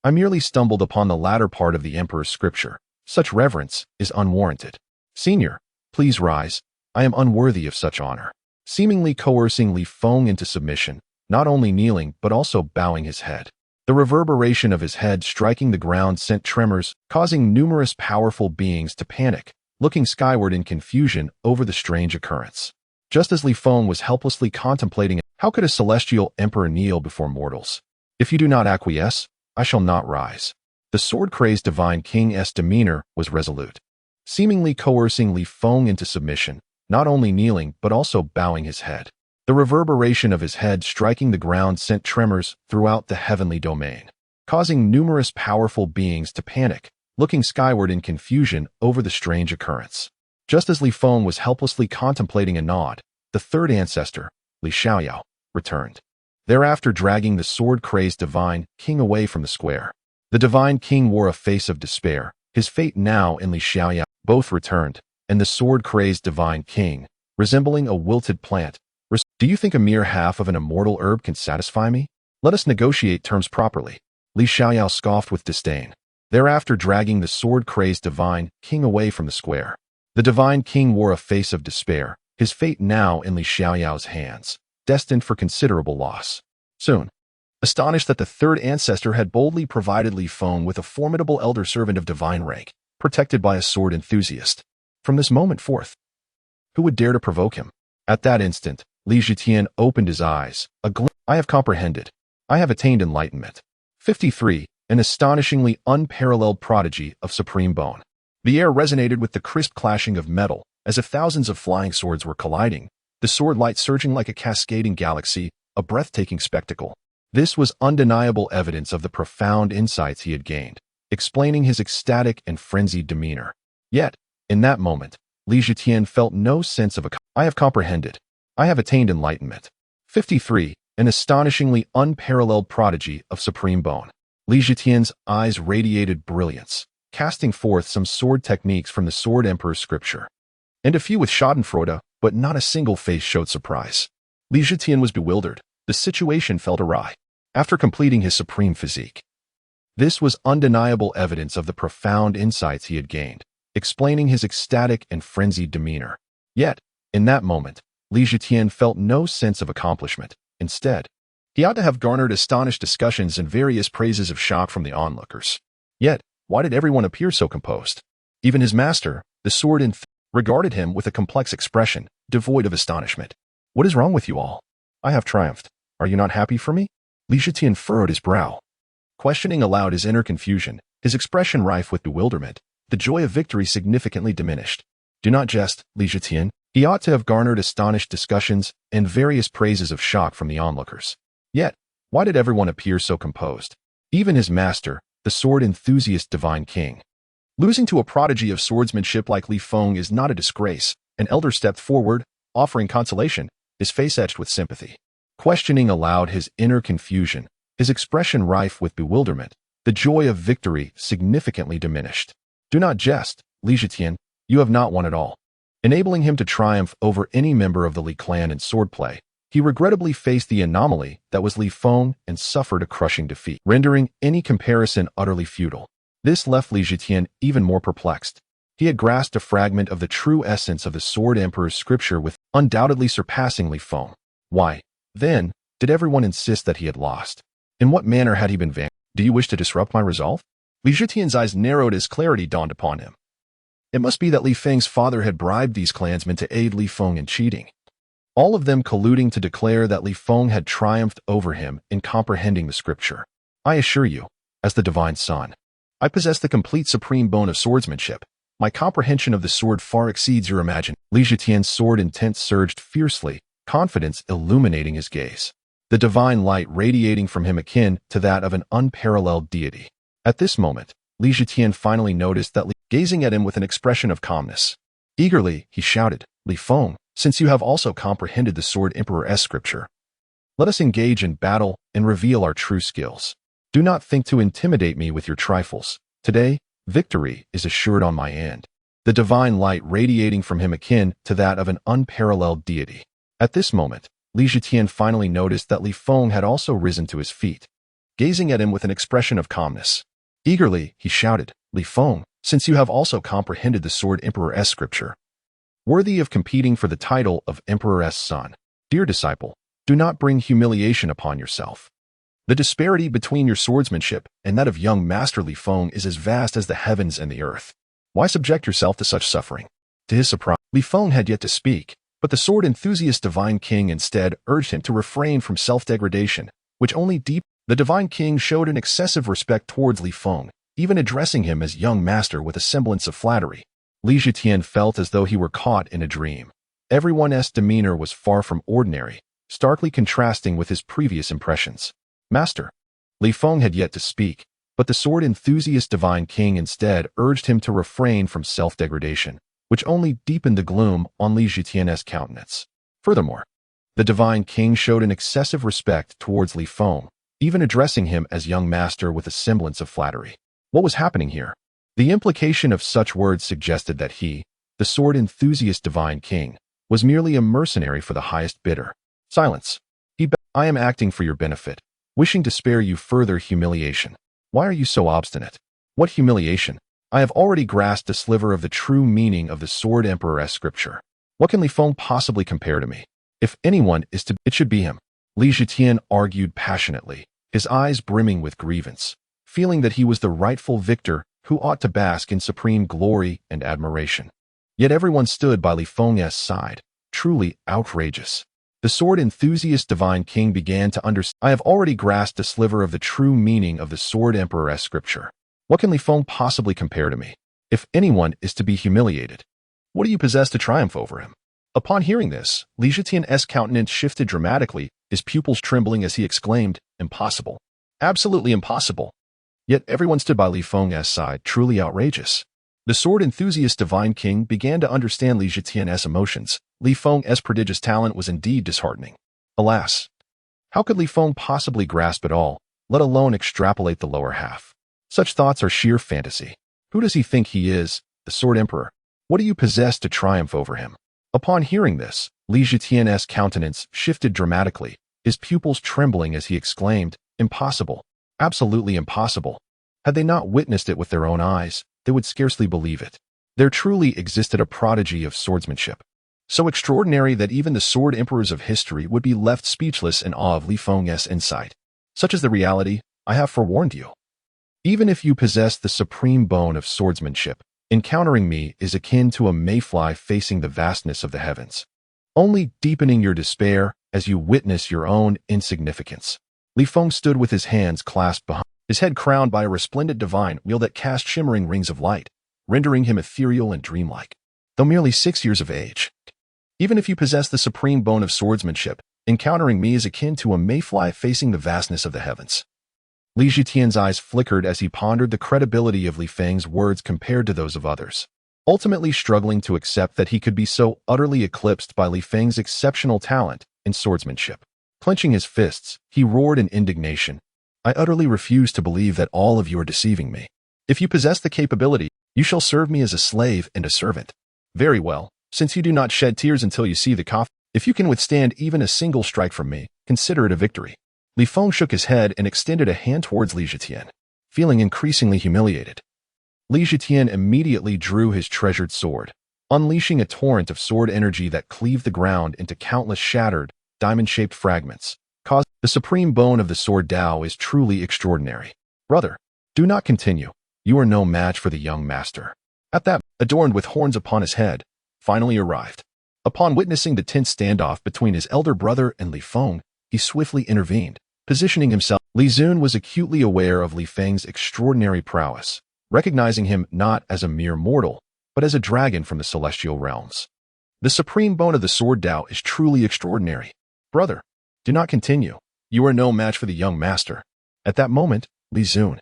"I merely stumbled upon the latter part of the emperor's scripture. Such reverence is unwarranted. Senior, please rise. I am unworthy of such honor." Seemingly coercing Li Feng into submission, not only kneeling but also bowing his head. The reverberation of his head striking the ground sent tremors, causing numerous powerful beings to panic, looking skyward in confusion over the strange occurrence. Just as Li Feng was helplessly contemplating, how could a celestial emperor kneel before mortals? "If you do not acquiesce, I shall not rise." The sword-crazed divine king's demeanor was resolute, seemingly coercing Li Feng into submission, not only kneeling but also bowing his head. The reverberation of his head striking the ground sent tremors throughout the heavenly domain, causing numerous powerful beings to panic, looking skyward in confusion over the strange occurrence. Just as Li Feng was helplessly contemplating a nod, the third ancestor, Li Xiaoyao, returned, thereafter dragging the sword-crazed divine king away from the square. The divine king wore a face of despair. His fate now and Li Xiaoyao both returned, and the sword-crazed divine king, resembling a wilted plant, "Do you think a mere half of an immortal herb can satisfy me? Let us negotiate terms properly." Li Xiaoyao scoffed with disdain, thereafter dragging the sword-crazed divine king away from the square. The divine king wore a face of despair, his fate now in Li Xiaoyao's hands, destined for considerable loss. Soon, astonished that the third ancestor had boldly provided Li Feng with a formidable elder servant of divine rank, protected by a sword enthusiast. From this moment forth, who would dare to provoke him? At that instant, Li Zetian opened his eyes. "I have comprehended. I have attained enlightenment." 53. An astonishingly unparalleled prodigy of supreme bone. The air resonated with the crisp clashing of metal, as if thousands of flying swords were colliding, the sword light surging like a cascading galaxy, a breathtaking spectacle. This was undeniable evidence of the profound insights he had gained, explaining his ecstatic and frenzied demeanor. Yet, in that moment, Li Zetian felt no sense of "I have comprehended. I have attained enlightenment." 53. An astonishingly unparalleled prodigy of supreme bone. Li Zetian's eyes radiated brilliance, casting forth some sword techniques from the Sword Emperor's scripture. And a few with schadenfreude, but not a single face showed surprise. Li Zetian was bewildered. The situation felt awry. After completing his supreme physique, this was undeniable evidence of the profound insights he had gained, explaining his ecstatic and frenzied demeanor. Yet, in that moment, Li Zetian felt no sense of accomplishment. Instead, he ought to have garnered astonished discussions and various praises of shock from the onlookers. Yet, why did everyone appear so composed? Even his master, the sword regarded him with a complex expression, devoid of astonishment. "What is wrong with you all? I have triumphed. Are you not happy for me?" Li Zetian furrowed his brow, questioning aloud his inner confusion, his expression rife with bewilderment. The joy of victory significantly diminished. "Do not jest, Li Zetian." He ought to have garnered astonished discussions and various praises of shock from the onlookers. Yet, why did everyone appear so composed? Even his master, the sword enthusiast divine king. Losing to a prodigy of swordsmanship like Li Feng is not a disgrace. An elder stepped forward, offering consolation, his face etched with sympathy. Questioning aloud his inner confusion, his expression rife with bewilderment, the joy of victory significantly diminished. "Do not jest, Li Zetian, you have not won at all." Enabling him to triumph over any member of the Li clan in swordplay, He regrettably faced the anomaly that was Li Feng and suffered a crushing defeat, rendering any comparison utterly futile. This left Li Zetian even more perplexed. He had grasped a fragment of the true essence of the Sword Emperor's scripture with undoubtedly surpassing Li Feng. Why, then, did everyone insist that he had lost? In what manner had he been vanquished? Do you wish to disrupt my resolve? Li Zetian's eyes narrowed as clarity dawned upon him. It must be that Li Feng's father had bribed these clansmen to aid Li Feng in cheating, all of them colluding to declare that Li Feng had triumphed over him in comprehending the scripture. I assure you, as the divine son, I possess the complete supreme bone of swordsmanship. My comprehension of the sword far exceeds your imagination. Li Zetian's sword intent surged fiercely, confidence illuminating his gaze, the divine light radiating from him akin to that of an unparalleled deity. At this moment, Li Zetian finally noticed that gazing at him with an expression of calmness. Eagerly, he shouted, Li Feng, since you have also comprehended the Sword Emperor's scripture, let us engage in battle and reveal our true skills. Do not think to intimidate me with your trifles. Today, victory is assured on my end, the divine light radiating from him akin to that of an unparalleled deity. At this moment, Li Zetian finally noticed that Li Feng had also risen to his feet, gazing at him with an expression of calmness. Eagerly, he shouted, Li Feng, since you have also comprehended the Sword Emperor's scripture, worthy of competing for the title of Emperor's son. Dear disciple, do not bring humiliation upon yourself. The disparity between your swordsmanship and that of young Master Li Feng is as vast as the heavens and the earth. Why subject yourself to such suffering? To his surprise, Li Feng had yet to speak, but the sword enthusiast Divine King instead urged him to refrain from self-degradation, which only deepened. The Divine King showed an excessive respect towards Li Feng, even addressing him as young master with a semblance of flattery. Li Zetian felt as though he were caught in a dream. Everyone's demeanor was far from ordinary, starkly contrasting with his previous impressions. Master. Li Feng had yet to speak, but the sword enthusiast Divine King instead urged him to refrain from self-degradation, which only deepened the gloom on Li Zetian's countenance. Furthermore, the Divine King showed an excessive respect towards Li Feng, even addressing him as young master with a semblance of flattery. What was happening here? The implication of such words suggested that he, the sword enthusiast Divine King, was merely a mercenary for the highest bidder. Silence. I am acting for your benefit, wishing to spare you further humiliation. Why are you so obstinate? What humiliation? I have already grasped a sliver of the true meaning of the Sword Emperor's scripture. What can Li Feng possibly compare to me? If anyone is to, it should be him. Li Zetian argued passionately, his eyes brimming with grievance, feeling that he was the rightful victor who ought to bask in supreme glory and admiration. Yet everyone stood by Li Feng's side, truly outrageous. The sword enthusiast Divine King began to understand. I have already grasped a sliver of the true meaning of the Sword Emperor's scripture. What can Li Feng possibly compare to me? If anyone is to be humiliated, what do you possess to triumph over him? Upon hearing this, Li Zetian's countenance shifted dramatically, his pupils trembling as he exclaimed, Impossible. Absolutely impossible. Yet everyone stood by Li Feng's side, truly outrageous. The sword enthusiast Divine King began to understand Li Zetian's emotions. Li Feng's prodigious talent was indeed disheartening. Alas, how could Li Feng possibly grasp it all, let alone extrapolate the lower half? Such thoughts are sheer fantasy. Who does he think he is, the Sword Emperor? What do you possess to triumph over him? Upon hearing this, Li Zetian's countenance shifted dramatically, his pupils trembling as he exclaimed, Impossible. Absolutely impossible. Had they not witnessed it with their own eyes, they would scarcely believe it. There truly existed a prodigy of swordsmanship, so extraordinary that even the sword emperors of history would be left speechless in awe of Li Feng's insight. Such is the reality, I have forewarned you. Even if you possess the supreme bone of swordsmanship, encountering me is akin to a mayfly facing the vastness of the heavens, only deepening your despair as you witness your own insignificance. Li Feng stood with his hands clasped behind, his head crowned by a resplendent divine wheel that cast shimmering rings of light, rendering him ethereal and dreamlike. Though merely 6 years of age, even if you possess the supreme bone of swordsmanship, encountering me is akin to a mayfly facing the vastness of the heavens. Li Zetian's eyes flickered as he pondered the credibility of Li Feng's words compared to those of others, ultimately struggling to accept that he could be so utterly eclipsed by Li Feng's exceptional talent in swordsmanship. Clenching his fists, he roared in indignation, I utterly refuse to believe that all of you are deceiving me. If you possess the capability, you shall serve me as a slave and a servant. Very well, since you do not shed tears until you see the coffin. If you can withstand even a single strike from me, consider it a victory. Li Feng shook his head and extended a hand towards Li Zetian, feeling increasingly humiliated. Li Zetian immediately drew his treasured sword, unleashing a torrent of sword energy that cleaved the ground into countless shattered, diamond-shaped fragments. The supreme bone of the sword Dao is truly extraordinary. Brother, do not continue. You are no match for the young master. At that, adorned with horns upon his head, finally arrived. Upon witnessing the tense standoff between his elder brother and Li Feng, he swiftly intervened, positioning himself. Li Zun was acutely aware of Li Feng's extraordinary prowess, recognizing him not as a mere mortal, but as a dragon from the celestial realms. The supreme bone of the sword Dao is truly extraordinary. Brother, do not continue. You are no match for the young master. At that moment, Li Zun,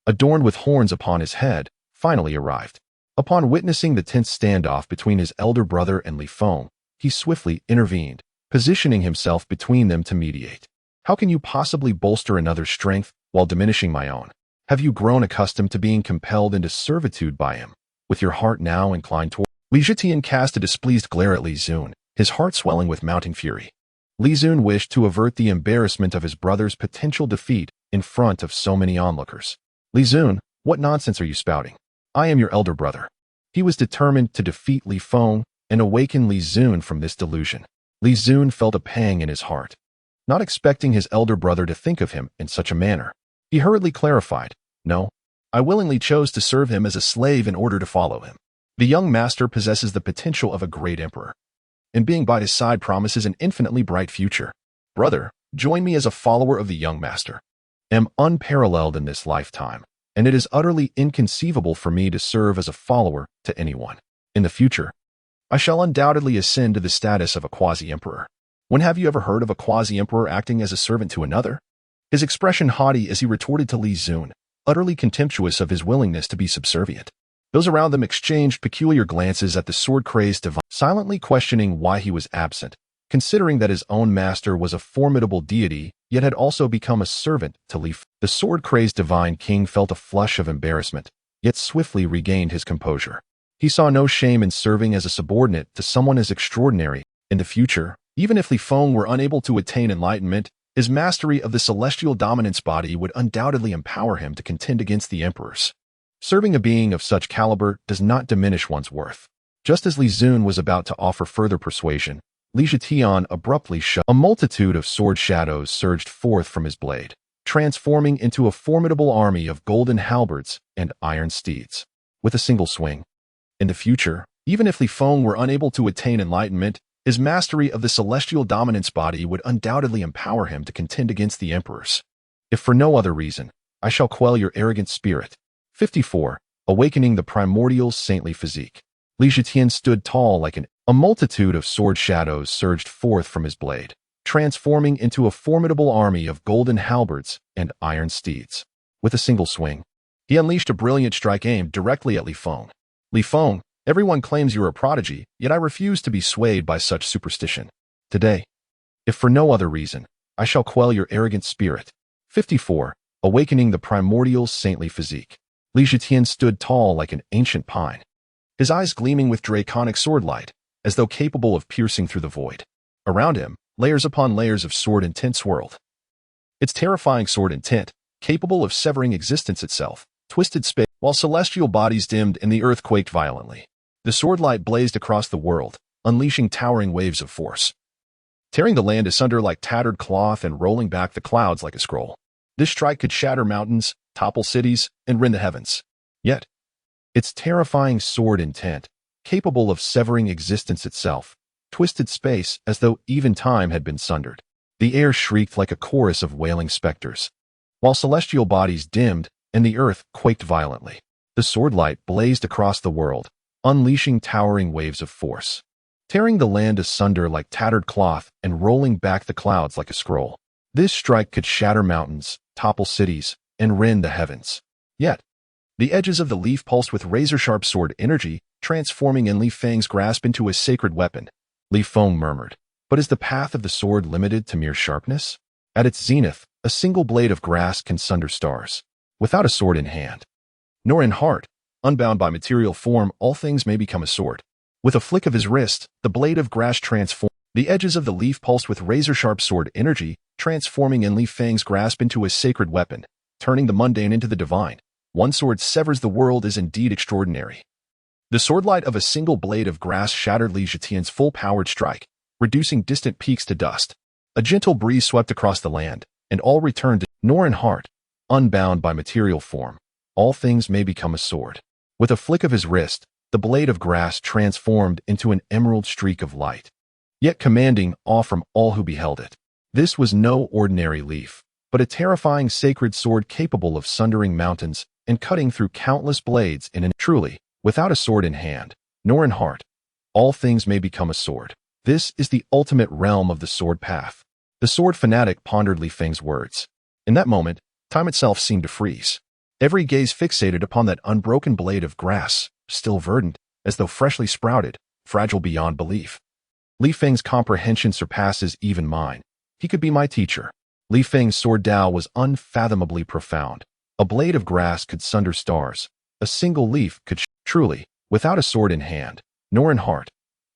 adorned with horns upon his head, finally arrived. Upon witnessing the tense standoff between his elder brother and Li Feng, he swiftly intervened, positioning himself between them to mediate. How can you possibly bolster another's strength while diminishing my own? Have you grown accustomed to being compelled into servitude by him, with your heart now inclined toward? Li Zetian cast a displeased glare at Li Zun, his heart swelling with mounting fury. Li Zun wished to avert the embarrassment of his brother's potential defeat in front of so many onlookers. Li Zun, what nonsense are you spouting? I am your elder brother. He was determined to defeat Li Feng and awaken Li Zun from this delusion. Li Zun felt a pang in his heart, not expecting his elder brother to think of him in such a manner. He hurriedly clarified, no, I willingly chose to serve him as a slave in order to follow him. The young master possesses the potential of a great emperor, and being by his side promises an infinitely bright future. Brother, join me as a follower of the young master. I am unparalleled in this lifetime, and it is utterly inconceivable for me to serve as a follower to anyone. In the future, I shall undoubtedly ascend to the status of a quasi-emperor. When have you ever heard of a quasi-emperor acting as a servant to another? His expression haughty as he retorted to Li Zun, utterly contemptuous of his willingness to be subservient. Those around them exchanged peculiar glances at the sword-crazed divine, silently questioning why he was absent, considering that his own master was a formidable deity, yet had also become a servant to Li Feng. The sword-crazed divine king felt a flush of embarrassment, yet swiftly regained his composure. He saw no shame in serving as a subordinate to someone as extraordinary. In the future, even if Li Feng were unable to attain enlightenment, his mastery of the celestial dominance body would undoubtedly empower him to contend against the emperors. Serving a being of such caliber does not diminish one's worth. Just as Li Zun was about to offer further persuasion, Li Zetian abruptly shut. A multitude of sword shadows surged forth from his blade, transforming into a formidable army of golden halberds and iron steeds. With a single swing. In the future, even if Li Feng were unable to attain enlightenment, his mastery of the celestial dominance body would undoubtedly empower him to contend against the emperors. If for no other reason, I shall quell your arrogant spirit. 54. Awakening the primordial saintly physique. Li Zetian stood tall like a multitude of sword shadows surged forth from his blade, transforming into a formidable army of golden halberds and iron steeds. With a single swing, he unleashed a brilliant strike aimed directly at Li Feng. Li Feng, everyone claims you are a prodigy, yet I refuse to be swayed by such superstition. Today, if for no other reason, I shall quell your arrogant spirit. 54. Awakening the primordial saintly physique. Li Zetian stood tall like an ancient pine, his eyes gleaming with draconic sword light, as though capable of piercing through the void. Around him, layers upon layers of sword intent swirled. Its terrifying sword intent, capable of severing existence itself, twisted space, while celestial bodies dimmed and the earth quaked violently. The sword light blazed across the world, unleashing towering waves of force, tearing the land asunder like tattered cloth and rolling back the clouds like a scroll. This strike could shatter mountains, topple cities, and rend the heavens. Yet, its terrifying sword intent, capable of severing existence itself, twisted space as though even time had been sundered. The air shrieked like a chorus of wailing specters, while celestial bodies dimmed and the earth quaked violently. The sword light blazed across the world, unleashing towering waves of force, tearing the land asunder like tattered cloth and rolling back the clouds like a scroll. This strike could shatter mountains, topple cities, and rend the heavens. Yet, the edges of the leaf pulsed with razor-sharp sword energy, transforming in Li Feng's grasp into a sacred weapon. Li Feng murmured, "But is the path of the sword limited to mere sharpness? At its zenith, a single blade of grass can sunder stars. Without a sword in hand, nor in heart, unbound by material form, all things may become a sword." With a flick of his wrist, the blade of grass transformed. The edges of the leaf pulsed with razor-sharp sword energy, transforming in Li Feng's grasp into a sacred weapon, turning the mundane into the divine. One sword severs the world is indeed extraordinary. The swordlight of a single blade of grass shattered Li Zhetian's full-powered strike, reducing distant peaks to dust. A gentle breeze swept across the land, and all returned to nor in heart, unbound by material form. All things may become a sword. With a flick of his wrist, the blade of grass transformed into an emerald streak of light, yet commanding awe from all who beheld it. This was no ordinary leaf, but a terrifying sacred sword capable of sundering mountains and cutting through countless blades in an truly, without a sword in hand, nor in heart, all things may become a sword. This is the ultimate realm of the sword path. The sword fanatic pondered Li Feng's words. In that moment, time itself seemed to freeze. Every gaze fixated upon that unbroken blade of grass, still verdant, as though freshly sprouted, fragile beyond belief. Li Feng's comprehension surpasses even mine. He could be my teacher. Li Feng's sword Dao was unfathomably profound. A blade of grass could sunder stars. A single leaf could truly, without a sword in hand, nor in heart,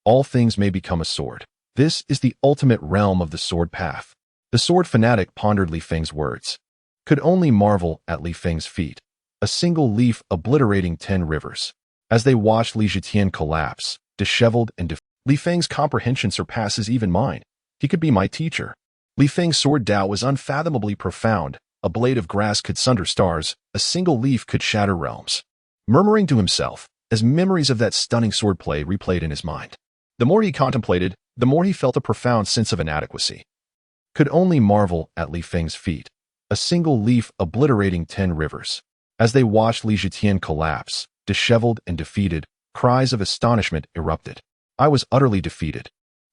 all things may become a sword. This is the ultimate realm of the sword path. The sword fanatic pondered Li Feng's words. Could only marvel at Li Feng's feat. A single leaf obliterating 10 rivers. As they watched Li Zhetian collapse, disheveled and Li Feng's comprehension surpasses even mine. He could be my teacher. Li Feng's sword Dao was unfathomably profound. A blade of grass could sunder stars. A single leaf could shatter realms. Murmuring to himself, as memories of that stunning swordplay replayed in his mind. The more he contemplated, the more he felt a profound sense of inadequacy. Could only marvel at Li Feng's feat. A single leaf obliterating 10 rivers. As they watched Li Zhetian collapse, disheveled and defeated, cries of astonishment erupted. I was utterly defeated.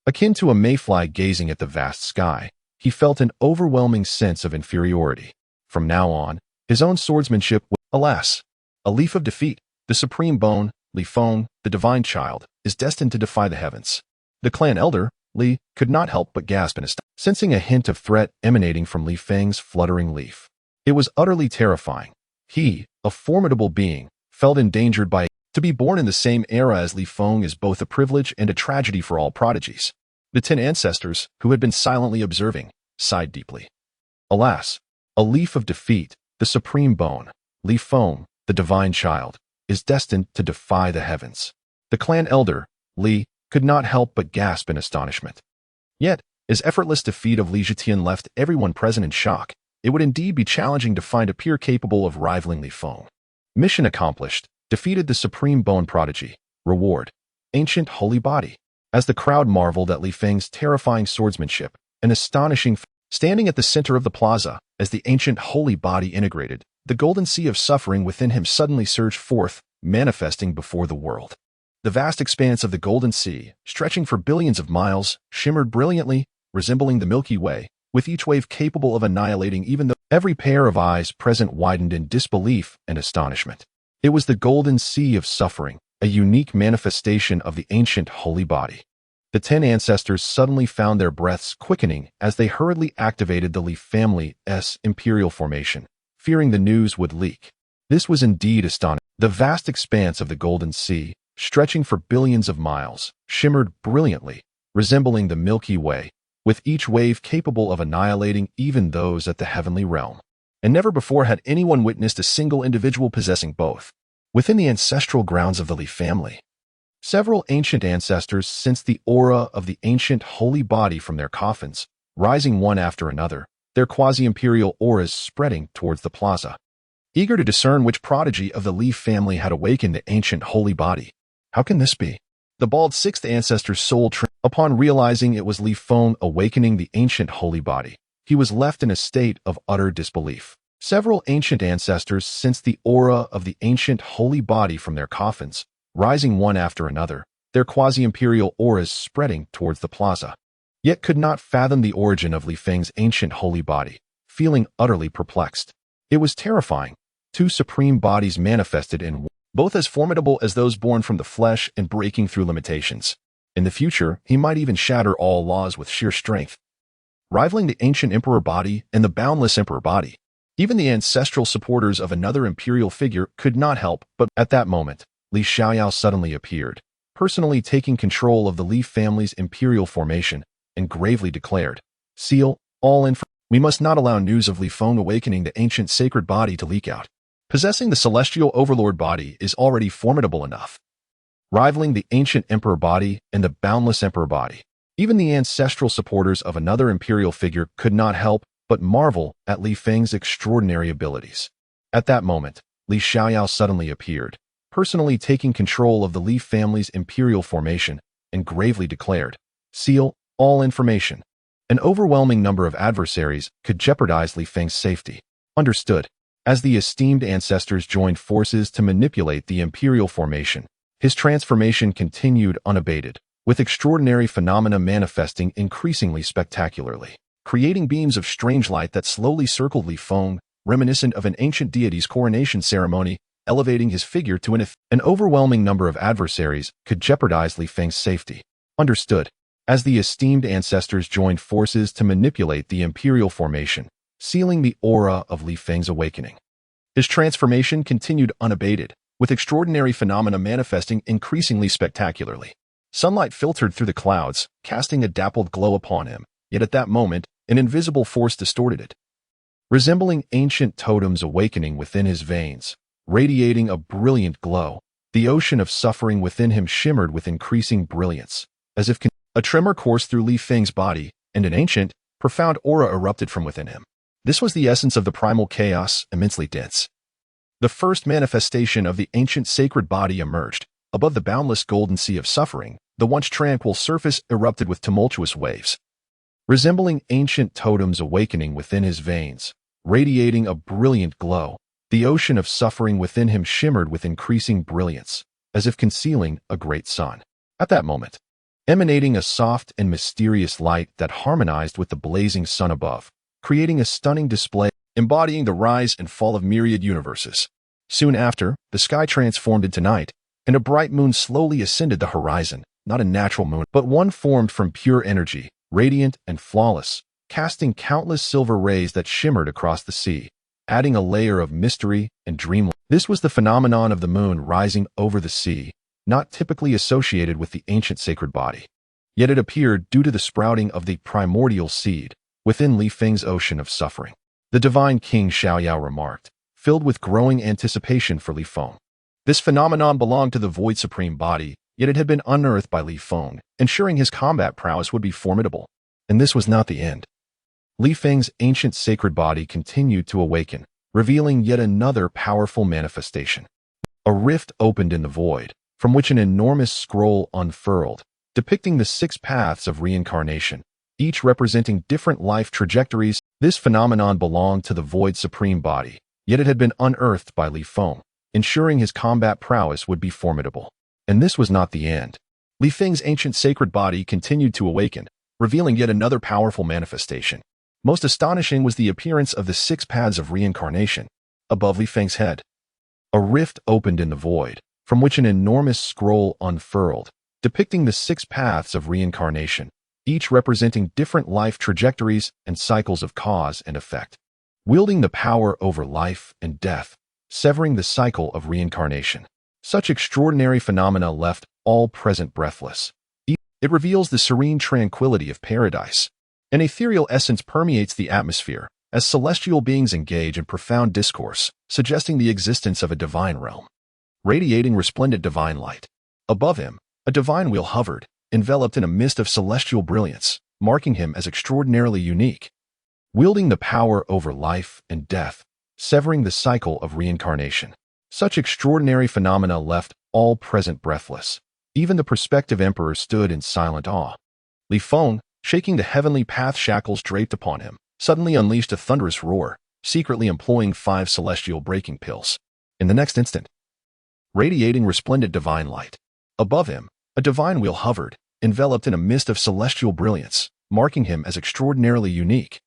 Akin to a mayfly gazing at the vast sky, he felt an overwhelming sense of inferiority. From now on, his own swordsmanship was, alas, a leaf of defeat. The supreme bone, Li Feng, the divine child, is destined to defy the heavens. The clan elder, Li, could not help but gasp in astonishment, sensing a hint of threat emanating from Li Feng's fluttering leaf. It was utterly terrifying. He, a formidable being, felt endangered by to be born in the same era as Li Feng is both a privilege and a tragedy for all prodigies. The 10 ancestors, who had been silently observing, sighed deeply. Alas, a leaf of defeat, the supreme bone, Li Feng, the divine child, is destined to defy the heavens. The clan elder, Li, could not help but gasp in astonishment. Yet, as effortless defeat of Li Zhetian left everyone present in shock, it would indeed be challenging to find a peer capable of rivaling Li Feng. Mission accomplished, defeated the supreme bone prodigy. Reward, ancient holy body. As the crowd marveled at Li Feng's terrifying swordsmanship, an astonishing standing at the center of the plaza, as the ancient holy body integrated, the golden sea of suffering within him suddenly surged forth, manifesting before the world. The vast expanse of the golden sea, stretching for billions of miles, shimmered brilliantly, resembling the Milky Way, with each wave capable of annihilating even though every pair of eyes present widened in disbelief and astonishment. It was the golden sea of suffering, a unique manifestation of the ancient holy body. The 10 ancestors suddenly found their breaths quickening as they hurriedly activated the Li family's imperial formation, fearing the news would leak. This was indeed astonishing. The vast expanse of the golden sea, stretching for billions of miles, shimmered brilliantly, resembling the Milky Way, with each wave capable of annihilating even those at the heavenly realm. And never before had anyone witnessed a single individual possessing both. Within the ancestral grounds of the Li family, several ancient ancestors sensed the aura of the ancient holy body from their coffins, rising one after another, their quasi-imperial auras spreading towards the plaza. Eager to discern which prodigy of the Li family had awakened the ancient holy body. How can this be? The bald 6th ancestor's soul upon realizing it was Li Feng awakening the ancient holy body, he was left in a state of utter disbelief. Several ancient ancestors sensed the aura of the ancient holy body from their coffins, rising one after another, their quasi-imperial auras spreading towards the plaza. Yet could not fathom the origin of Li Feng's ancient holy body, feeling utterly perplexed. It was terrifying. 2 supreme bodies manifested in one, both as formidable as those born from the flesh and breaking through limitations. In the future, he might even shatter all laws with sheer strength, rivaling the ancient emperor body and the boundless emperor body. Even the ancestral supporters of another imperial figure could not help but at that moment, Li Xiaoyao suddenly appeared, personally taking control of the Li family's imperial formation, and gravely declared, "Seal, all in. We must not allow news of Li Feng awakening the ancient sacred body to leak out. Possessing the celestial overlord body is already formidable enough, rivaling the ancient emperor body and the boundless emperor body. Even the ancestral supporters of another imperial figure could not help but marvel at Li Feng's extraordinary abilities. At that moment, Li Xiaoyao suddenly appeared, personally taking control of the Li family's imperial formation, and gravely declared, "Seal, all information." An overwhelming number of adversaries could jeopardize Li Feng's safety. Understood. As the esteemed ancestors joined forces to manipulate the imperial formation, his transformation continued unabated, with extraordinary phenomena manifesting increasingly spectacularly, creating beams of strange light that slowly circled Li Feng, reminiscent of an ancient deity's coronation ceremony, elevating his figure to an overwhelming number of adversaries could jeopardize Li Feng's safety. Understood. As the esteemed ancestors joined forces to manipulate the imperial formation, sealing the aura of Li Feng's awakening. His transformation continued unabated, with extraordinary phenomena manifesting increasingly spectacularly. Sunlight filtered through the clouds, casting a dappled glow upon him, yet at that moment, an invisible force distorted it. Resembling ancient totems awakening within his veins, radiating a brilliant glow, the ocean of suffering within him shimmered with increasing brilliance, as if a tremor coursed through Li Feng's body, and an ancient, profound aura erupted from within him. This was the essence of the primal chaos, immensely dense. The first manifestation of the ancient sacred body emerged. Above the boundless golden sea of suffering, the once tranquil surface erupted with tumultuous waves. Resembling ancient totems awakening within his veins, radiating a brilliant glow, the ocean of suffering within him shimmered with increasing brilliance, as if concealing a great sun. At that moment, emanating a soft and mysterious light that harmonized with the blazing sun above, creating a stunning display embodying the rise and fall of myriad universes. Soon after, the sky transformed into night, and a bright moon slowly ascended the horizon, not a natural moon, but one formed from pure energy, radiant and flawless, casting countless silver rays that shimmered across the sea, adding a layer of mystery and dreamland. This was the phenomenon of the moon rising over the sea, not typically associated with the ancient sacred body. Yet it appeared due to the sprouting of the primordial seed within Li Feng's ocean of suffering. The divine King Xiaoyao remarked, filled with growing anticipation for Li Feng. This phenomenon belonged to the Void Supreme Body, yet it had been unearthed by Li Feng, ensuring his combat prowess would be formidable. And this was not the end. Li Feng's ancient sacred body continued to awaken, revealing yet another powerful manifestation. A rift opened in the void, from which an enormous scroll unfurled, depicting the 6 paths of reincarnation, each representing different life trajectories. This phenomenon belonged to the Void Supreme Body, yet it had been unearthed by Li Feng, ensuring his combat prowess would be formidable. And this was not the end. Li Feng's ancient sacred body continued to awaken, revealing yet another powerful manifestation. Most astonishing was the appearance of the 6 paths of reincarnation above Li Feng's head. A rift opened in the void, from which an enormous scroll unfurled, depicting the 6 paths of reincarnation, each representing different life trajectories and cycles of cause and effect. Wielding the power over life and death, severing the cycle of reincarnation. Such extraordinary phenomena left all present breathless. It reveals the serene tranquility of paradise. An ethereal essence permeates the atmosphere as celestial beings engage in profound discourse, suggesting the existence of a divine realm. Radiating resplendent divine light. Above him, a divine wheel hovered, enveloped in a mist of celestial brilliance, marking him as extraordinarily unique. Wielding the power over life and death, severing the cycle of reincarnation. Such extraordinary phenomena left all present breathless. Even the prospective emperor stood in silent awe. Li Feng, shaking the heavenly path shackles draped upon him, suddenly unleashed a thunderous roar, secretly employing 5 celestial breaking pills. In the next instant, radiating resplendent divine light. Above him, a divine wheel hovered, enveloped in a mist of celestial brilliance, marking him as extraordinarily unique.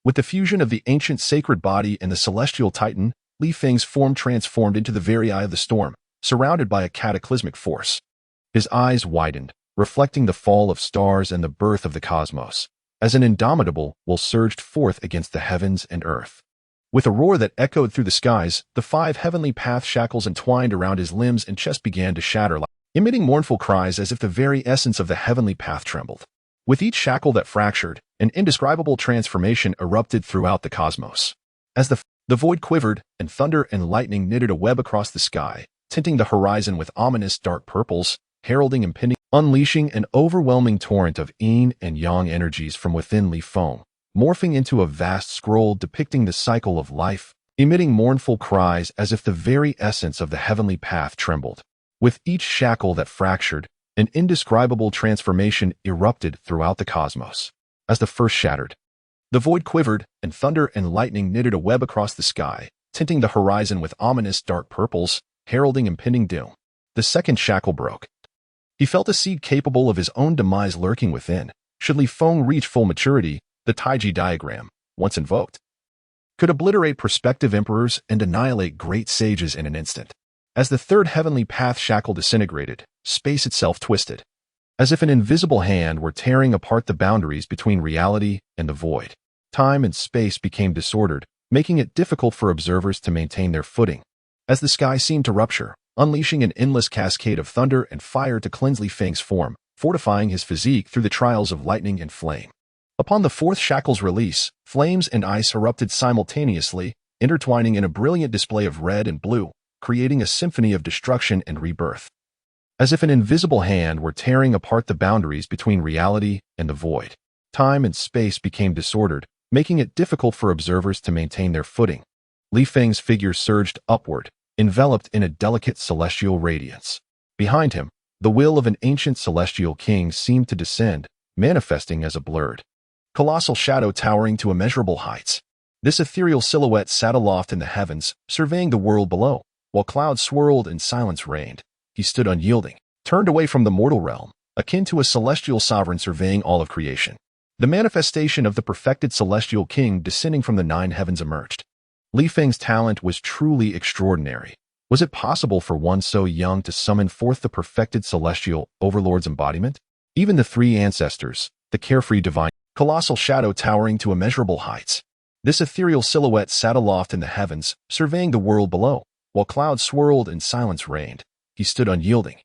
With the fusion of the ancient sacred body and the celestial titan, Li Feng's form transformed into the very eye of the storm, surrounded by a cataclysmic force. His eyes widened, reflecting the fall of stars and the birth of the cosmos, as an indomitable will surged forth against the heavens and earth. With a roar that echoed through the skies, the 5 heavenly path shackles entwined around his limbs and chest began to shatter, emitting mournful cries as if the very essence of the heavenly path trembled. With each shackle that fractured, an indescribable transformation erupted throughout the cosmos. As the void quivered, and thunder and lightning knitted a web across the sky, tinting the horizon with ominous dark purples, heralding impending, unleashing an overwhelming torrent of yin and yang energies from within leaf foam, morphing into a vast scroll depicting the cycle of life, emitting mournful cries as if the very essence of the heavenly path trembled. With each shackle that fractured, an indescribable transformation erupted throughout the cosmos. As the first shattered, the void quivered, and thunder and lightning knitted a web across the sky, tinting the horizon with ominous dark purples, heralding impending doom. The second shackle broke. He felt a seed capable of his own demise lurking within. Should Li Feng reach full maturity, the Taiji diagram, once invoked, could obliterate prospective emperors and annihilate great sages in an instant. As the third heavenly path shackle disintegrated, space itself twisted, as if an invisible hand were tearing apart the boundaries between reality and the void. Time and space became disordered, making it difficult for observers to maintain their footing. As the sky seemed to rupture, unleashing an endless cascade of thunder and fire to cleanse Li Feng's form, fortifying his physique through the trials of lightning and flame. Upon the fourth shackle's release, flames and ice erupted simultaneously, intertwining in a brilliant display of red and blue, creating a symphony of destruction and rebirth. As if an invisible hand were tearing apart the boundaries between reality and the void. Time and space became disordered, making it difficult for observers to maintain their footing. Li Feng's figure surged upward, enveloped in a delicate celestial radiance. Behind him, the will of an ancient celestial king seemed to descend, manifesting as a blurred, colossal shadow towering to immeasurable heights. This ethereal silhouette sat aloft in the heavens, surveying the world below. While clouds swirled and silence reigned, he stood unyielding, turned away from the mortal realm, akin to a celestial sovereign surveying all of creation. The manifestation of the perfected celestial king descending from the 9 heavens emerged. Li Feng's talent was truly extraordinary. Was it possible for one so young to summon forth the perfected celestial overlord's embodiment? Even the 3 ancestors, the carefree divine, colossal shadow towering to immeasurable heights. This ethereal silhouette sat aloft in the heavens, surveying the world below. While clouds swirled and silence reigned, he stood unyielding,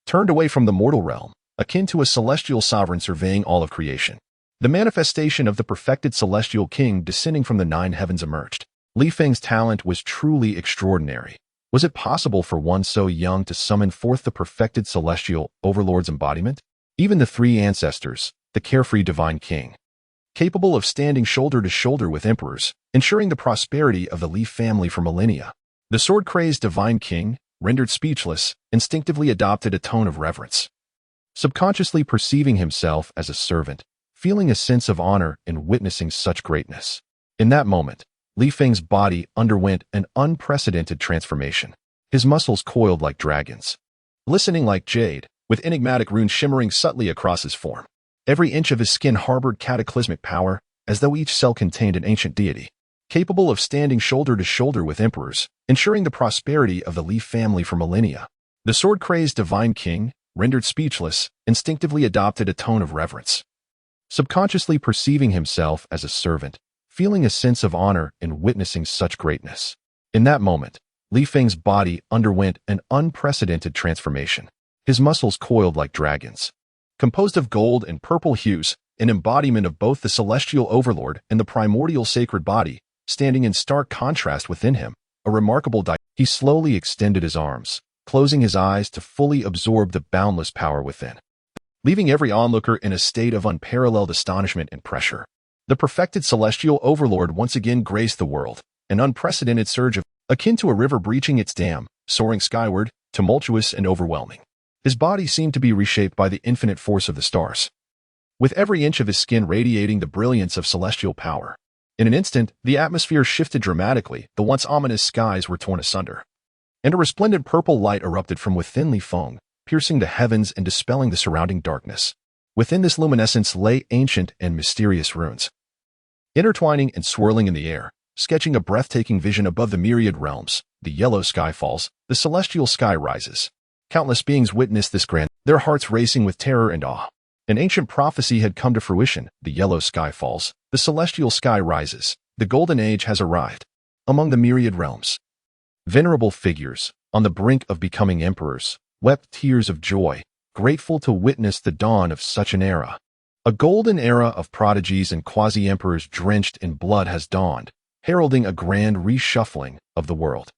turned away from the mortal realm, akin to a celestial sovereign surveying all of creation. The manifestation of the perfected celestial king descending from the 9 heavens emerged. Li Feng's talent was truly extraordinary. Was it possible for one so young to summon forth the perfected celestial overlord's embodiment? Even the 3 ancestors, the carefree divine king, capable of standing shoulder to shoulder with emperors, ensuring the prosperity of the Li family for millennia. The sword-crazed divine king, rendered speechless, instinctively adopted a tone of reverence. Subconsciously perceiving himself as a servant, feeling a sense of honor in witnessing such greatness. In that moment, Li Feng's body underwent an unprecedented transformation. His muscles coiled like dragons, glistening like jade, with enigmatic runes shimmering subtly across his form. Every inch of his skin harbored cataclysmic power, as though each cell contained an ancient deity, capable of standing shoulder to shoulder with emperors, ensuring the prosperity of the Li family for millennia. The sword-crazed divine king, rendered speechless, instinctively adopted a tone of reverence. Subconsciously perceiving himself as a servant, feeling a sense of honor in witnessing such greatness. In that moment, Li Feng's body underwent an unprecedented transformation. His muscles coiled like dragons. Composed of gold and purple hues, an embodiment of both the celestial overlord and the primordial sacred body, standing in stark contrast within him, a remarkable he slowly extended his arms, closing his eyes to fully absorb the boundless power within, leaving every onlooker in a state of unparalleled astonishment and pressure. The perfected celestial overlord once again graced the world, an unprecedented surge of, akin to a river breaching its dam, soaring skyward, tumultuous and overwhelming. His body seemed to be reshaped by the infinite force of the stars, with every inch of his skin radiating the brilliance of celestial power. In an instant, the atmosphere shifted dramatically, the once ominous skies were torn asunder, and a resplendent purple light erupted from within Li Feng, piercing the heavens and dispelling the surrounding darkness. Within this luminescence lay ancient and mysterious runes, intertwining and swirling in the air, sketching a breathtaking vision above the myriad realms. The yellow sky falls, the celestial sky rises. Countless beings witnessed this their hearts racing with terror and awe. An ancient prophecy had come to fruition. The yellow sky falls, the celestial sky rises. The golden age has arrived. Among the myriad realms, venerable figures, on the brink of becoming emperors, wept tears of joy, grateful to witness the dawn of such an era. A golden era of prodigies and quasi-emperors drenched in blood has dawned, heralding a grand reshuffling of the world.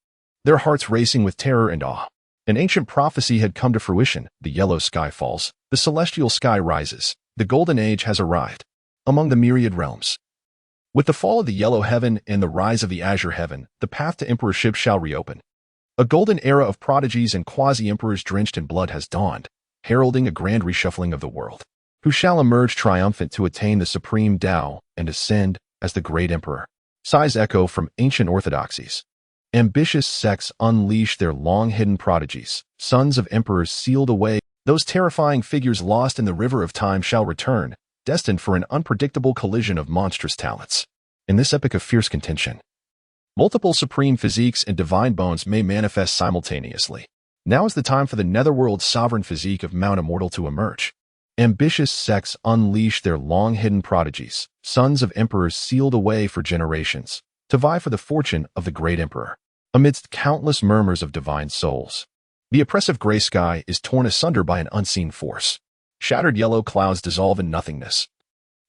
Their hearts racing with terror and awe. An ancient prophecy had come to fruition. The yellow sky falls, the celestial sky rises. The golden age has arrived. Among the myriad realms. With the fall of the yellow heaven and the rise of the azure heaven, the path to emperorship shall reopen. A golden era of prodigies and quasi-emperors drenched in blood has dawned, heralding a grand reshuffling of the world. Who shall emerge triumphant to attain the supreme Tao and ascend as the great emperor? Sighs echo from ancient orthodoxies. Ambitious sects unleash their long-hidden prodigies. Sons of emperors sealed away. Those terrifying figures lost in the river of time shall return, destined for an unpredictable collision of monstrous talents. In this epic of fierce contention, multiple supreme physiques and divine bones may manifest simultaneously. Now is the time for the netherworld's sovereign physique of Mount Immortal to emerge. Ambitious sects unleash their long-hidden prodigies. Sons of emperors sealed away for generations, to vie for the fortune of the great emperor. Amidst countless murmurs of divine souls, the oppressive gray sky is torn asunder by an unseen force. Shattered yellow clouds dissolve in nothingness.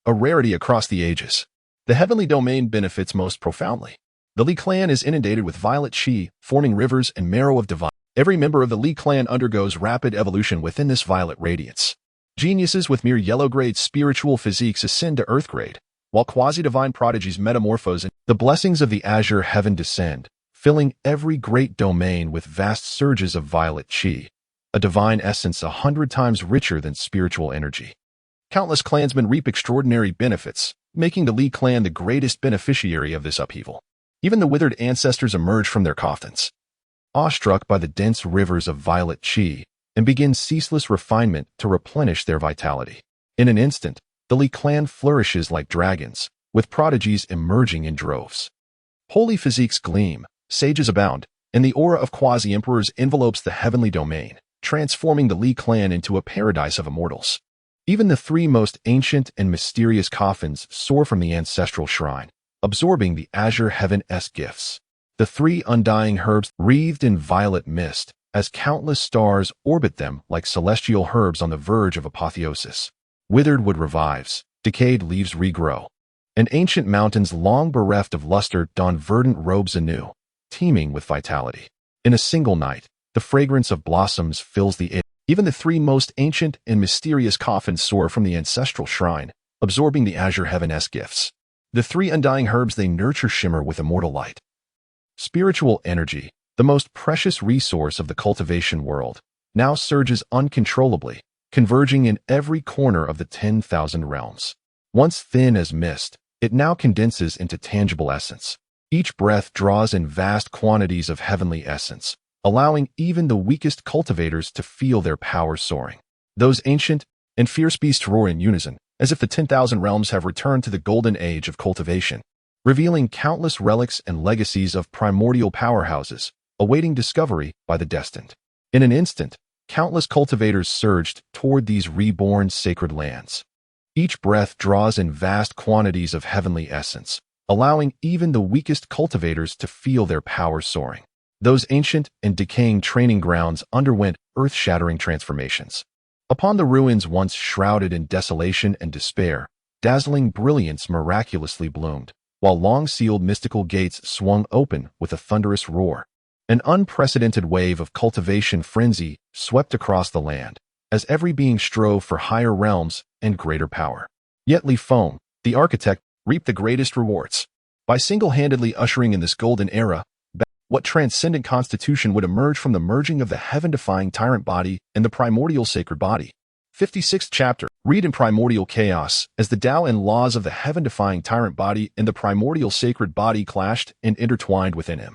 A rarity across the ages. The heavenly domain benefits most profoundly. The Li clan is inundated with violet chi, forming rivers and marrow of divine. Every member of the Li clan undergoes rapid evolution within this violet radiance. Geniuses with mere yellow-grade spiritual physiques ascend to earth-grade, while quasi-divine prodigies metamorphose. The blessings of the azure heaven descend, filling every great domain with vast surges of violet chi, a divine essence 100 times richer than spiritual energy. Countless clansmen reap extraordinary benefits, making the Li clan the greatest beneficiary of this upheaval. Even the withered ancestors emerge from their coffins, awestruck by the dense rivers of violet chi, and begin ceaseless refinement to replenish their vitality. In an instant, the Li clan flourishes like dragons, with prodigies emerging in droves. Holy physiques gleam, sages abound, and the aura of quasi-emperors envelopes the heavenly domain, transforming the Li clan into a paradise of immortals. Even the three most ancient and mysterious coffins soar from the ancestral shrine, absorbing the azure heaven-esque gifts. The three undying herbs wreathed in violet mist, as countless stars orbit them like celestial herbs on the verge of apotheosis. Withered wood revives, decayed leaves regrow, and ancient mountains long bereft of luster don verdant robes anew, teeming with vitality. In a single night, the fragrance of blossoms fills the air. Even the three most ancient and mysterious coffins soar from the ancestral shrine, absorbing the azure heaven-esque gifts. The three undying herbs they nurture shimmer with immortal light. Spiritual energy, the most precious resource of the cultivation world, now surges uncontrollably, converging in every corner of the 10,000 realms. Once thin as mist, it now condenses into tangible essence. Each breath draws in vast quantities of heavenly essence, allowing even the weakest cultivators to feel their power soaring. Those ancient and fierce beasts roar in unison, as if the 10,000 realms have returned to the golden age of cultivation, revealing countless relics and legacies of primordial powerhouses, awaiting discovery by the destined. In an instant, countless cultivators surged toward these reborn sacred lands. Each breath draws in vast quantities of heavenly essence, allowing even the weakest cultivators to feel their power soaring. Those ancient and decaying training grounds underwent earth-shattering transformations. Upon the ruins once shrouded in desolation and despair, dazzling brilliance miraculously bloomed, while long-sealed mystical gates swung open with a thunderous roar. An unprecedented wave of cultivation frenzy swept across the land, as every being strove for higher realms and greater power. Yet Li Feng, the architect, reaped the greatest rewards. By single-handedly ushering in this golden era, what transcendent constitution would emerge from the merging of the heaven-defying tyrant body and the primordial sacred body? 56th chapter. Read in primordial chaos, as the Tao and laws of the heaven-defying tyrant body and the primordial sacred body clashed and intertwined within him.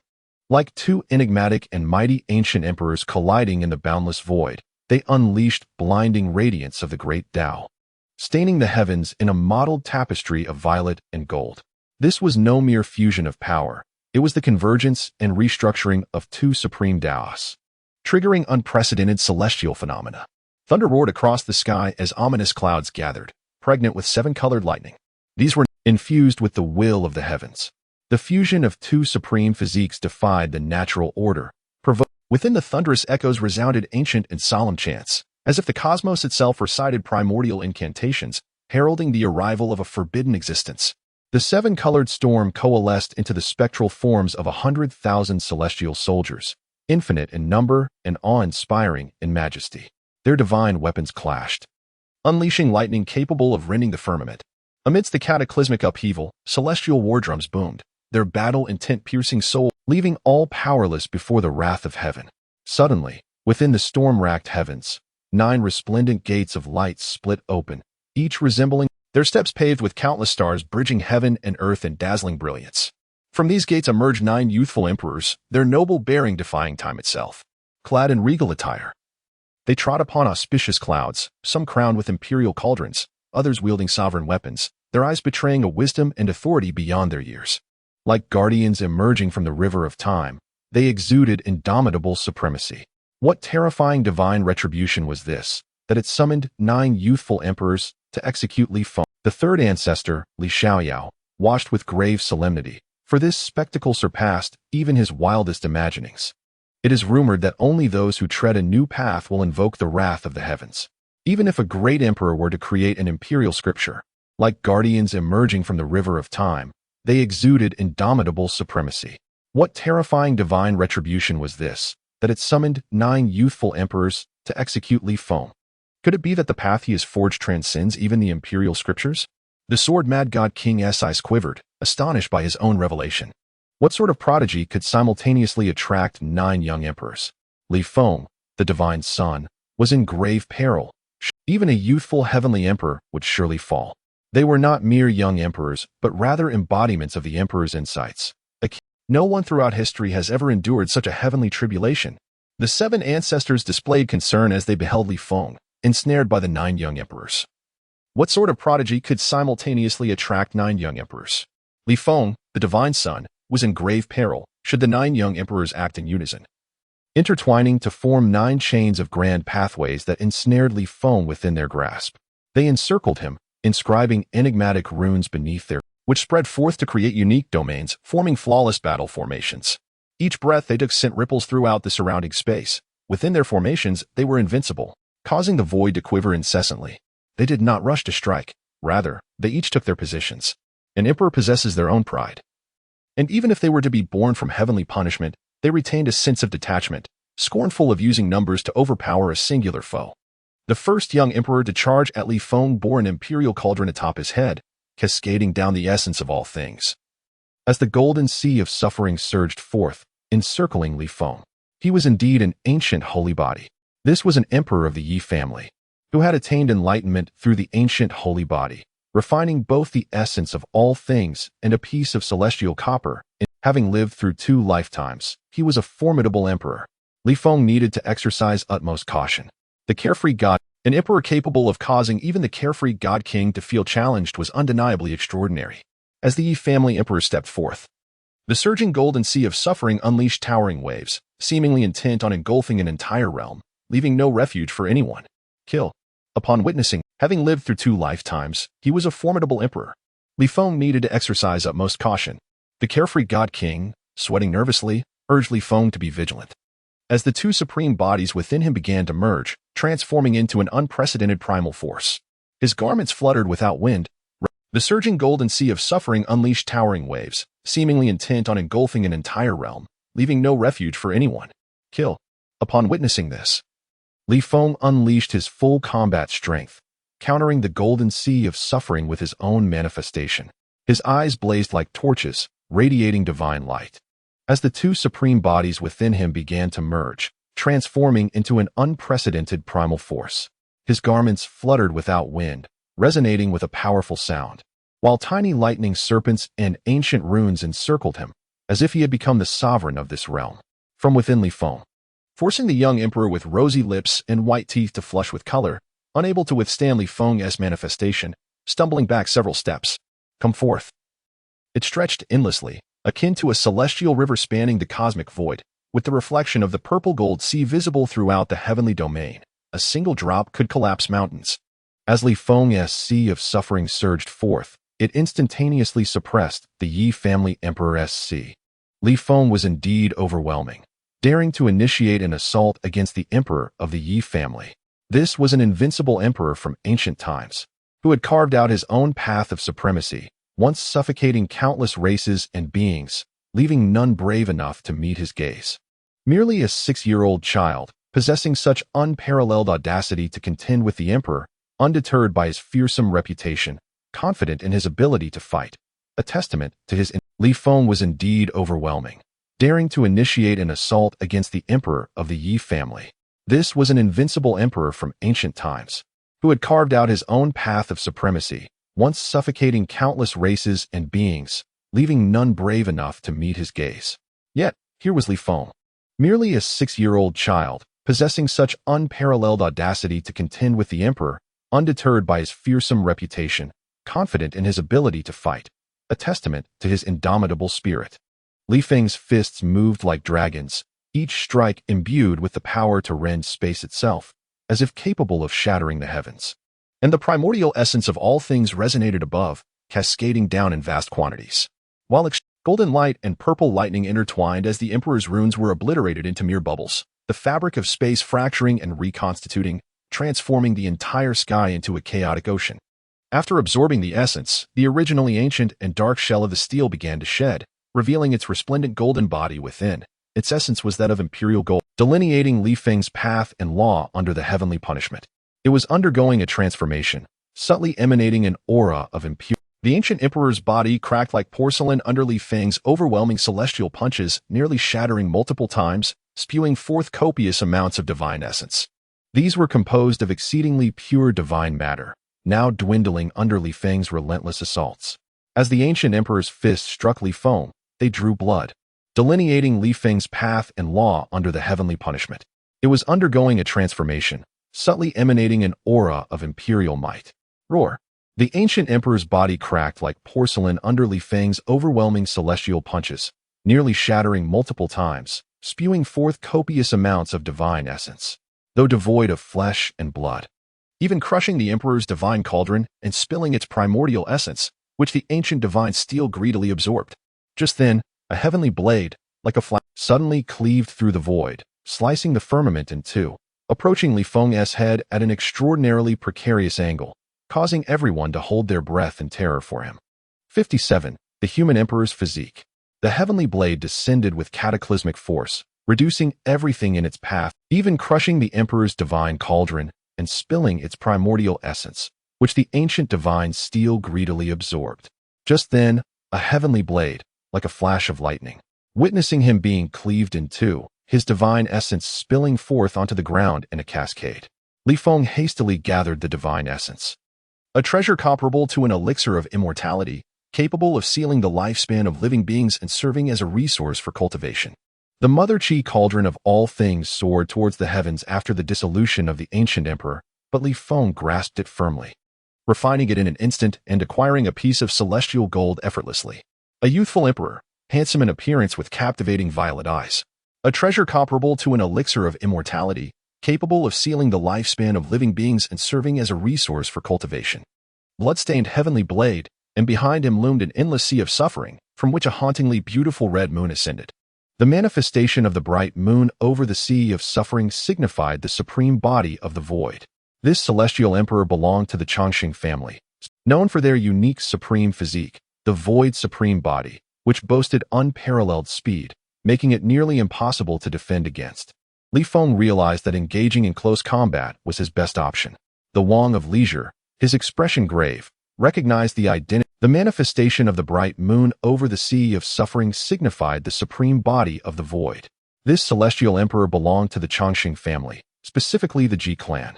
Like two enigmatic and mighty ancient emperors colliding in the boundless void, they unleashed blinding radiance of the great Tao, staining the heavens in a mottled tapestry of violet and gold. This was no mere fusion of power. It was the convergence and restructuring of two supreme Taos, triggering unprecedented celestial phenomena. Thunder roared across the sky as ominous clouds gathered, pregnant with seven-colored lightning. These were infused with the will of the heavens. The fusion of two supreme physiques defied the natural order. Within the thunderous echoes resounded ancient and solemn chants, as if the cosmos itself recited primordial incantations, heralding the arrival of a forbidden existence. The seven-colored storm coalesced into the spectral forms of 100,000 celestial soldiers, infinite in number and awe-inspiring in majesty. Their divine weapons clashed, unleashing lightning capable of rending the firmament. Amidst the cataclysmic upheaval, celestial war drums boomed, their battle intent piercing soul, leaving all powerless before the wrath of heaven. Suddenly, within the storm-racked heavens, 9 resplendent gates of light split open, each resembling their steps paved with countless stars bridging heaven and earth in dazzling brilliance. From these gates emerged 9 youthful emperors, their noble bearing defying time itself. Clad in regal attire, they trod upon auspicious clouds, some crowned with imperial cauldrons, others wielding sovereign weapons, their eyes betraying a wisdom and authority beyond their years. Like guardians emerging from the river of time, they exuded indomitable supremacy. What terrifying divine retribution was this, that it summoned 9 youthful emperors to execute Li Feng, the third ancestor, Li Xiaoyao, watched with grave solemnity, for this spectacle surpassed even his wildest imaginings. It is rumored that only those who tread a new path will invoke the wrath of the heavens. Even if a great emperor were to create an imperial scripture, like guardians emerging from the river of time, they exuded indomitable supremacy. What terrifying divine retribution was this, that it summoned 9 youthful emperors to execute Li Feng? Could it be that the path he has forged transcends even the imperial scriptures? The sword-mad god King's eyes quivered, astonished by his own revelation. What sort of prodigy could simultaneously attract 9 young emperors? Li Feng, the divine son, was in grave peril. Even a youthful heavenly emperor would surely fall. They were not mere young emperors, but rather embodiments of the emperor's insights. No one throughout history has ever endured such a heavenly tribulation. The 7 ancestors displayed concern as they beheld Li Feng, ensnared by the 9 young emperors. What sort of prodigy could simultaneously attract 9 young emperors? Li Feng, the divine son, was in grave peril should the 9 young emperors act in unison, intertwining to form 9 chains of grand pathways that ensnared Li Feng within their grasp. They encircled him, inscribing enigmatic runes beneath their, which spread forth to create unique domains, forming flawless battle formations. Each breath they took sent ripples throughout the surrounding space. Within their formations, they were invincible, causing the void to quiver incessantly. They did not rush to strike. Rather, they each took their positions. An emperor possesses their own pride. And even if they were to be born from heavenly punishment, they retained a sense of detachment, scornful of using numbers to overpower a singular foe. The first young emperor to charge at Li Feng bore an imperial cauldron atop his head, cascading down the essence of all things. As the golden sea of suffering surged forth, encircling Li Feng, he was indeed an ancient holy body. This was an emperor of the Yi family, who had attained enlightenment through the ancient holy body, refining both the essence of all things and a piece of celestial copper. Having lived through 2 lifetimes, he was a formidable emperor. Li Feng needed to exercise utmost caution. The carefree god, an emperor capable of causing even the carefree god king to feel challenged, was undeniably extraordinary. As the Yi family emperor stepped forth, the surging golden sea of suffering unleashed towering waves, seemingly intent on engulfing an entire realm, leaving no refuge for anyone. Kill. Upon witnessing, having lived through 2 lifetimes, he was a formidable emperor. Li Feng needed to exercise utmost caution. The carefree god king, sweating nervously, urged Li Feng to be vigilant. As the 2 supreme bodies within him began to merge, transforming into an unprecedented primal force. His garments fluttered without wind. The surging golden sea of suffering unleashed towering waves, seemingly intent on engulfing an entire realm, leaving no refuge for anyone. Kill. Upon witnessing this, Li Feng unleashed his full combat strength, countering the golden sea of suffering with his own manifestation. His eyes blazed like torches, radiating divine light. As the 2 supreme bodies within him began to merge, transforming into an unprecedented primal force, his garments fluttered without wind, resonating with a powerful sound, while tiny lightning serpents and ancient runes encircled him, as if he had become the sovereign of this realm. From within Li Feng, forcing the young emperor with rosy lips and white teeth to flush with color, unable to withstand Li Feng's manifestation, stumbling back several steps. Come forth. It stretched endlessly, akin to a celestial river spanning the cosmic void, with the reflection of the purple gold sea visible throughout the heavenly domain. A single drop could collapse mountains. As Li Feng's sea of suffering surged forth, it instantaneously suppressed the Yi family emperor's sea. Li Feng was indeed overwhelming, daring to initiate an assault against the emperor of the Yi family. This was an invincible emperor from ancient times, who had carved out his own path of supremacy, once suffocating countless races and beings, leaving none brave enough to meet his gaze. Merely a 6-year-old child, possessing such unparalleled audacity to contend with the emperor, undeterred by his fearsome reputation, confident in his ability to fight, a testament to his Li Feng was indeed overwhelming, daring to initiate an assault against the emperor of the Yi family. This was an invincible emperor from ancient times, who had carved out his own path of supremacy, once suffocating countless races and beings, leaving none brave enough to meet his gaze. Yet, here was Li Feng, merely a 6-year-old child, possessing such unparalleled audacity to contend with the emperor, undeterred by his fearsome reputation, confident in his ability to fight, a testament to his indomitable spirit. Li Feng's fists moved like dragons, each strike imbued with the power to rend space itself, as if capable of shattering the heavens. And the primordial essence of all things resonated above, cascading down in vast quantities. While golden light and purple lightning intertwined as the emperor's runes were obliterated into mere bubbles, the fabric of space fracturing and reconstituting, transforming the entire sky into a chaotic ocean. After absorbing the essence, the originally ancient and dark shell of the steel began to shed, revealing its resplendent golden body within. Its essence was that of imperial gold, delineating Li Feng's path and law under the heavenly punishment. It was undergoing a transformation, subtly emanating an aura of impurity. The ancient emperor's body cracked like porcelain under Li Feng's overwhelming celestial punches, nearly shattering multiple times, spewing forth copious amounts of divine essence. These were composed of exceedingly pure divine matter, now dwindling under Li Feng's relentless assaults. As the ancient emperor's fist struck Li Feng, they drew blood, delineating Li Feng's path and law under the heavenly punishment. It was undergoing a transformation, subtly emanating an aura of imperial might. Roar! The ancient emperor's body cracked like porcelain under Li Feng's overwhelming celestial punches, nearly shattering multiple times, spewing forth copious amounts of divine essence, though devoid of flesh and blood, even crushing the emperor's divine cauldron and spilling its primordial essence, which the ancient divine steel greedily absorbed. Just then, a heavenly blade, like a flash, suddenly cleaved through the void, slicing the firmament in two, approaching Li Feng's head at an extraordinarily precarious angle, causing everyone to hold their breath in terror for him. 57. The human emperor's physique. The heavenly blade descended with cataclysmic force, reducing everything in its path, even crushing the emperor's divine cauldron and spilling its primordial essence, which the ancient divine steel greedily absorbed. Just then, a heavenly blade, like a flash of lightning, witnessing him being cleaved in two, his divine essence spilling forth onto the ground in a cascade. Li Feng hastily gathered the divine essence, a treasure comparable to an elixir of immortality, capable of sealing the lifespan of living beings and serving as a resource for cultivation. The Mother Chi cauldron of all things soared towards the heavens after the dissolution of the ancient emperor, but Li Feng grasped it firmly, refining it in an instant and acquiring a piece of celestial gold effortlessly. A youthful emperor, handsome in appearance with captivating violet eyes. A treasure comparable to an elixir of immortality, capable of sealing the lifespan of living beings and serving as a resource for cultivation. Blood-stained heavenly blade, and behind him loomed an endless sea of suffering, from which a hauntingly beautiful red moon ascended. The manifestation of the bright moon over the sea of suffering signified the supreme body of the void. This celestial emperor belonged to the Chongqing family, known for their unique supreme physique, the void supreme body, which boasted unparalleled speed, making it nearly impossible to defend against. Li Feng realized that engaging in close combat was his best option. The Wang of leisure, his expression grave, recognized the identity. The manifestation of the bright moon over the sea of suffering signified the supreme body of the void. This celestial emperor belonged to the Chongqing family, specifically the Ji clan.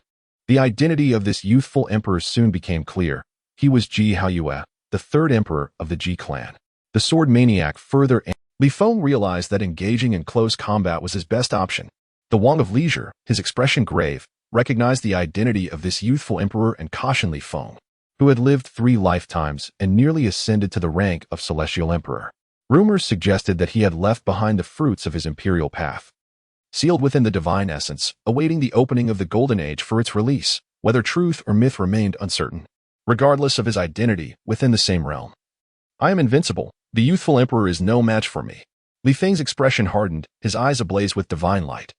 The identity of this youthful emperor soon became clear. He was Ji Haoyue, the third emperor of the Ji clan. The sword maniac further. Li Feng realized that engaging in close combat was his best option. The Wang of leisure, his expression grave, recognized the identity of this youthful emperor and cautioned Li Feng, who had lived 3 lifetimes and nearly ascended to the rank of celestial emperor. Rumors suggested that he had left behind the fruits of his imperial path, sealed within the divine essence, awaiting the opening of the Golden Age for its release, whether truth or myth remained uncertain. Regardless of his identity within the same realm, I am invincible. The youthful emperor is no match for me. Li Feng's expression hardened, his eyes ablaze with divine light,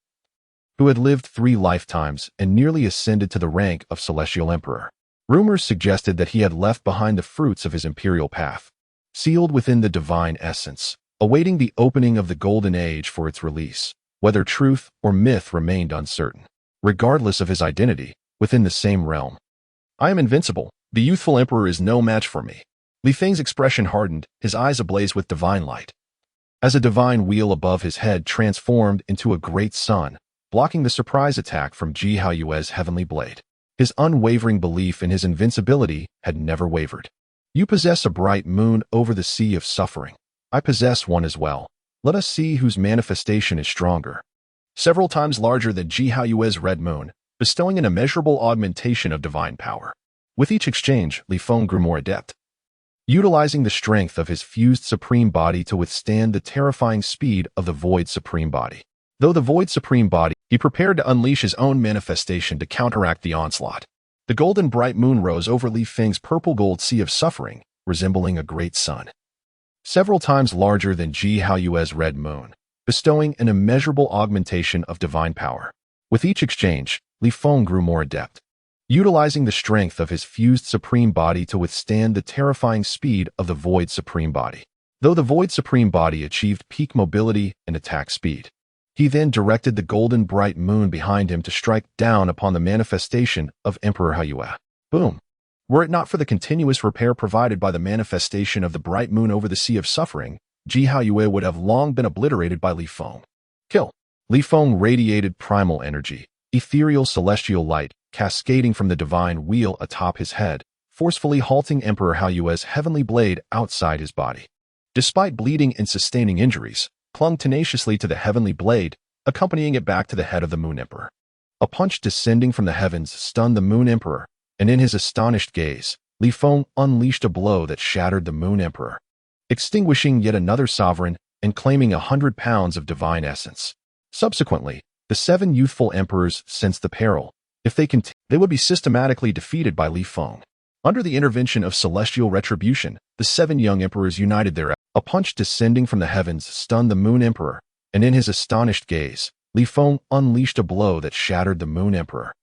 who had lived 3 lifetimes and nearly ascended to the rank of celestial emperor. Rumors suggested that he had left behind the fruits of his imperial path, sealed within the divine essence, awaiting the opening of the Golden Age for its release. Whether truth or myth remained uncertain. Regardless of his identity, within the same realm, "I am invincible. The youthful emperor is no match for me." Li Feng's expression hardened, his eyes ablaze with divine light. As a divine wheel above his head transformed into a great sun, blocking the surprise attack from Ji Haoyue's heavenly blade. His unwavering belief in his invincibility had never wavered. "You possess a bright moon over the sea of suffering. I possess one as well. Let us see whose manifestation is stronger." Several times larger than Ji Haoyue's red moon, bestowing an immeasurable augmentation of divine power. With each exchange, Li Feng grew more adept, utilizing the strength of his fused supreme body to withstand the terrifying speed of the void supreme body. Though the void supreme body, he prepared to unleash his own manifestation to counteract the onslaught. The golden bright moon rose over Li Feng's purple-gold sea of suffering, resembling a great sun, several times larger than Ji Haoyue's red moon, bestowing an immeasurable augmentation of divine power. With each exchange, Li Feng grew more adept, utilizing the strength of his fused supreme body to withstand the terrifying speed of the void supreme body. Though the void supreme body achieved peak mobility and attack speed, he then directed the golden bright moon behind him to strike down upon the manifestation of Emperor Haoyue. Boom! Were it not for the continuous repair provided by the manifestation of the bright moon over the sea of suffering, Ji Haoyue would have long been obliterated by Li Feng. Kill! Li Feng radiated primal energy, ethereal celestial light, cascading from the divine wheel atop his head, forcefully halting Emperor Haoyue's heavenly blade outside his body. Despite bleeding and sustaining injuries, clung tenaciously to the heavenly blade, accompanying it back to the head of the Moon Emperor. A punch descending from the heavens stunned the Moon Emperor, and in his astonished gaze, Li Feng unleashed a blow that shattered the Moon Emperor, extinguishing yet another sovereign and claiming 100 pounds of divine essence. Subsequently, the 7 youthful emperors sensed the peril. If they continued, they would be systematically defeated by Li Feng. Under the intervention of celestial retribution, the 7 young emperors united their efforts. A punch descending from the heavens stunned the Moon Emperor, and in his astonished gaze, Li Feng unleashed a blow that shattered the Moon Emperor.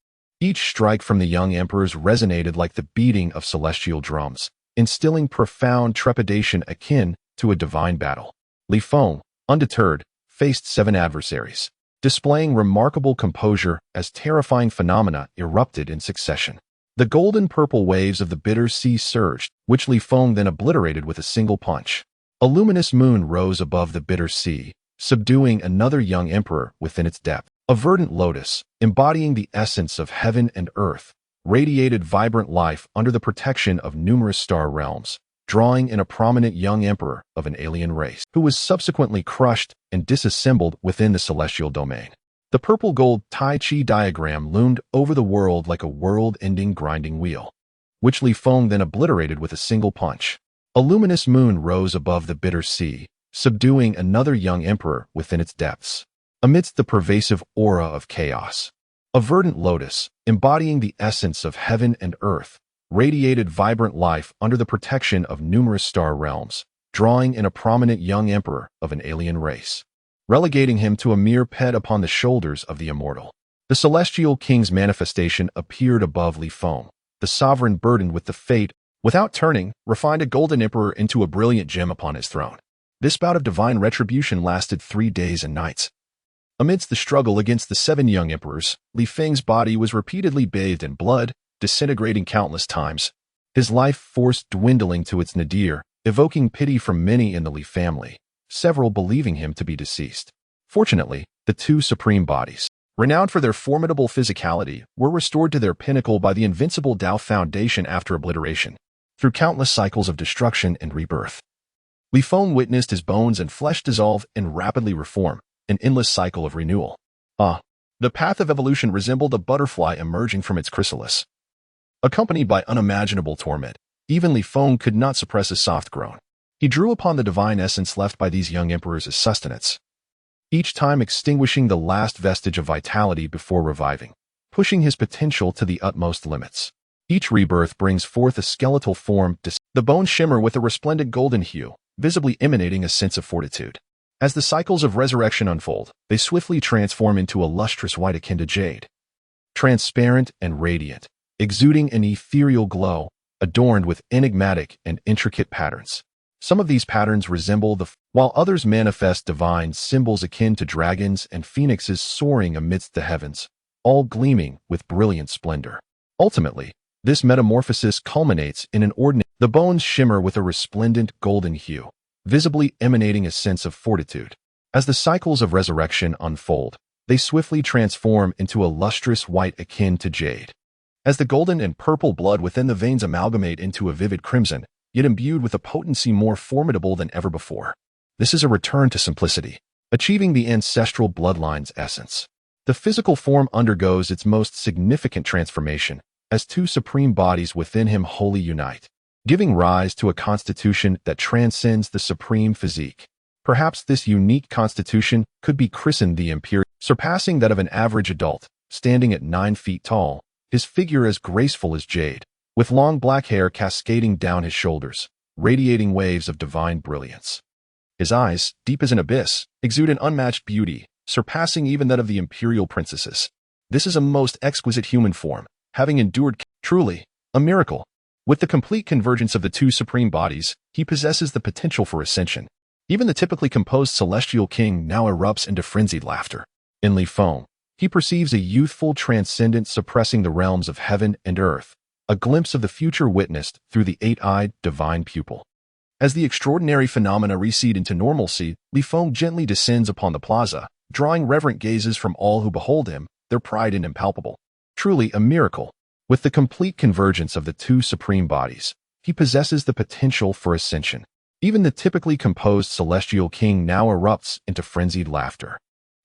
Each strike from the young emperors resonated like the beating of celestial drums, instilling profound trepidation akin to a divine battle. Li Feng, undeterred, faced 7 adversaries, displaying remarkable composure as terrifying phenomena erupted in succession. The golden-purple waves of the bitter sea surged, which Li Feng then obliterated with a single punch. A luminous moon rose above the bitter sea, subduing another young emperor within its depth. A verdant lotus, embodying the essence of heaven and earth, radiated vibrant life under the protection of numerous star realms, drawing in a prominent young emperor of an alien race, who was subsequently crushed and disassembled within the celestial domain. The purple-gold Tai Chi diagram loomed over the world like a world-ending grinding wheel, which Li Feng then obliterated with a single punch. A luminous moon rose above the bitter sea, subduing another young emperor within its depths. Amidst the pervasive aura of chaos, a verdant lotus, embodying the essence of heaven and earth, radiated vibrant life under the protection of numerous star realms, drawing in a prominent young emperor of an alien race, relegating him to a mere pet upon the shoulders of the immortal. The celestial king's manifestation appeared above Li Feng, the sovereign burdened with the fate. Without turning, refined a golden emperor into a brilliant gem upon his throne. This bout of divine retribution lasted 3 days and nights. Amidst the struggle against the 7 young emperors, Li Feng's body was repeatedly bathed in blood, disintegrating countless times, his life force dwindling to its nadir, evoking pity from many in the Li family, several believing him to be deceased. Fortunately, the 2 supreme bodies, renowned for their formidable physicality, were restored to their pinnacle by the invincible Tao Foundation after obliteration. Through countless cycles of destruction and rebirth, Li Feng witnessed his bones and flesh dissolve and rapidly reform, an endless cycle of renewal. The path of evolution resembled a butterfly emerging from its chrysalis. Accompanied by unimaginable torment, even Li Feng could not suppress a soft groan. He drew upon the divine essence left by these young emperors as sustenance, each time extinguishing the last vestige of vitality before reviving, pushing his potential to the utmost limits. Each rebirth brings forth a skeletal form, the bones shimmer with a resplendent golden hue, visibly emanating a sense of fortitude. As the cycles of resurrection unfold, they swiftly transform into a lustrous white akin to jade, transparent and radiant, exuding an ethereal glow, adorned with enigmatic and intricate patterns. Some of these patterns resemble while others manifest divine symbols akin to dragons and phoenixes soaring amidst the heavens, all gleaming with brilliant splendor. Ultimately, this metamorphosis culminates in an ordinary. The bones shimmer with a resplendent golden hue, visibly emanating a sense of fortitude. As the cycles of resurrection unfold, they swiftly transform into a lustrous white akin to jade. As the golden and purple blood within the veins amalgamate into a vivid crimson, yet imbued with a potency more formidable than ever before. This is a return to simplicity, achieving the ancestral bloodline's essence. The physical form undergoes its most significant transformation as two supreme bodies within him wholly unite, giving rise to a constitution that transcends the supreme physique. Perhaps this unique constitution could be christened the Imperial, surpassing that of an average adult, standing at 9 feet tall, his figure as graceful as jade, with long black hair cascading down his shoulders, radiating waves of divine brilliance. His eyes, deep as an abyss, exude an unmatched beauty, surpassing even that of the imperial princesses. This is a most exquisite human form, having endured truly a miracle. With the complete convergence of the two supreme bodies, he possesses the potential for ascension. Even the typically composed celestial king now erupts into frenzied laughter. In Li Feng, he perceives a youthful transcendence suppressing the realms of heaven and earth, a glimpse of the future witnessed through the eight-eyed divine pupil. As the extraordinary phenomena recede into normalcy, Li Feng gently descends upon the plaza, drawing reverent gazes from all who behold him, their pride and impalpable. Truly a miracle. With the complete convergence of the two supreme bodies, he possesses the potential for ascension. Even the typically composed celestial king now erupts into frenzied laughter.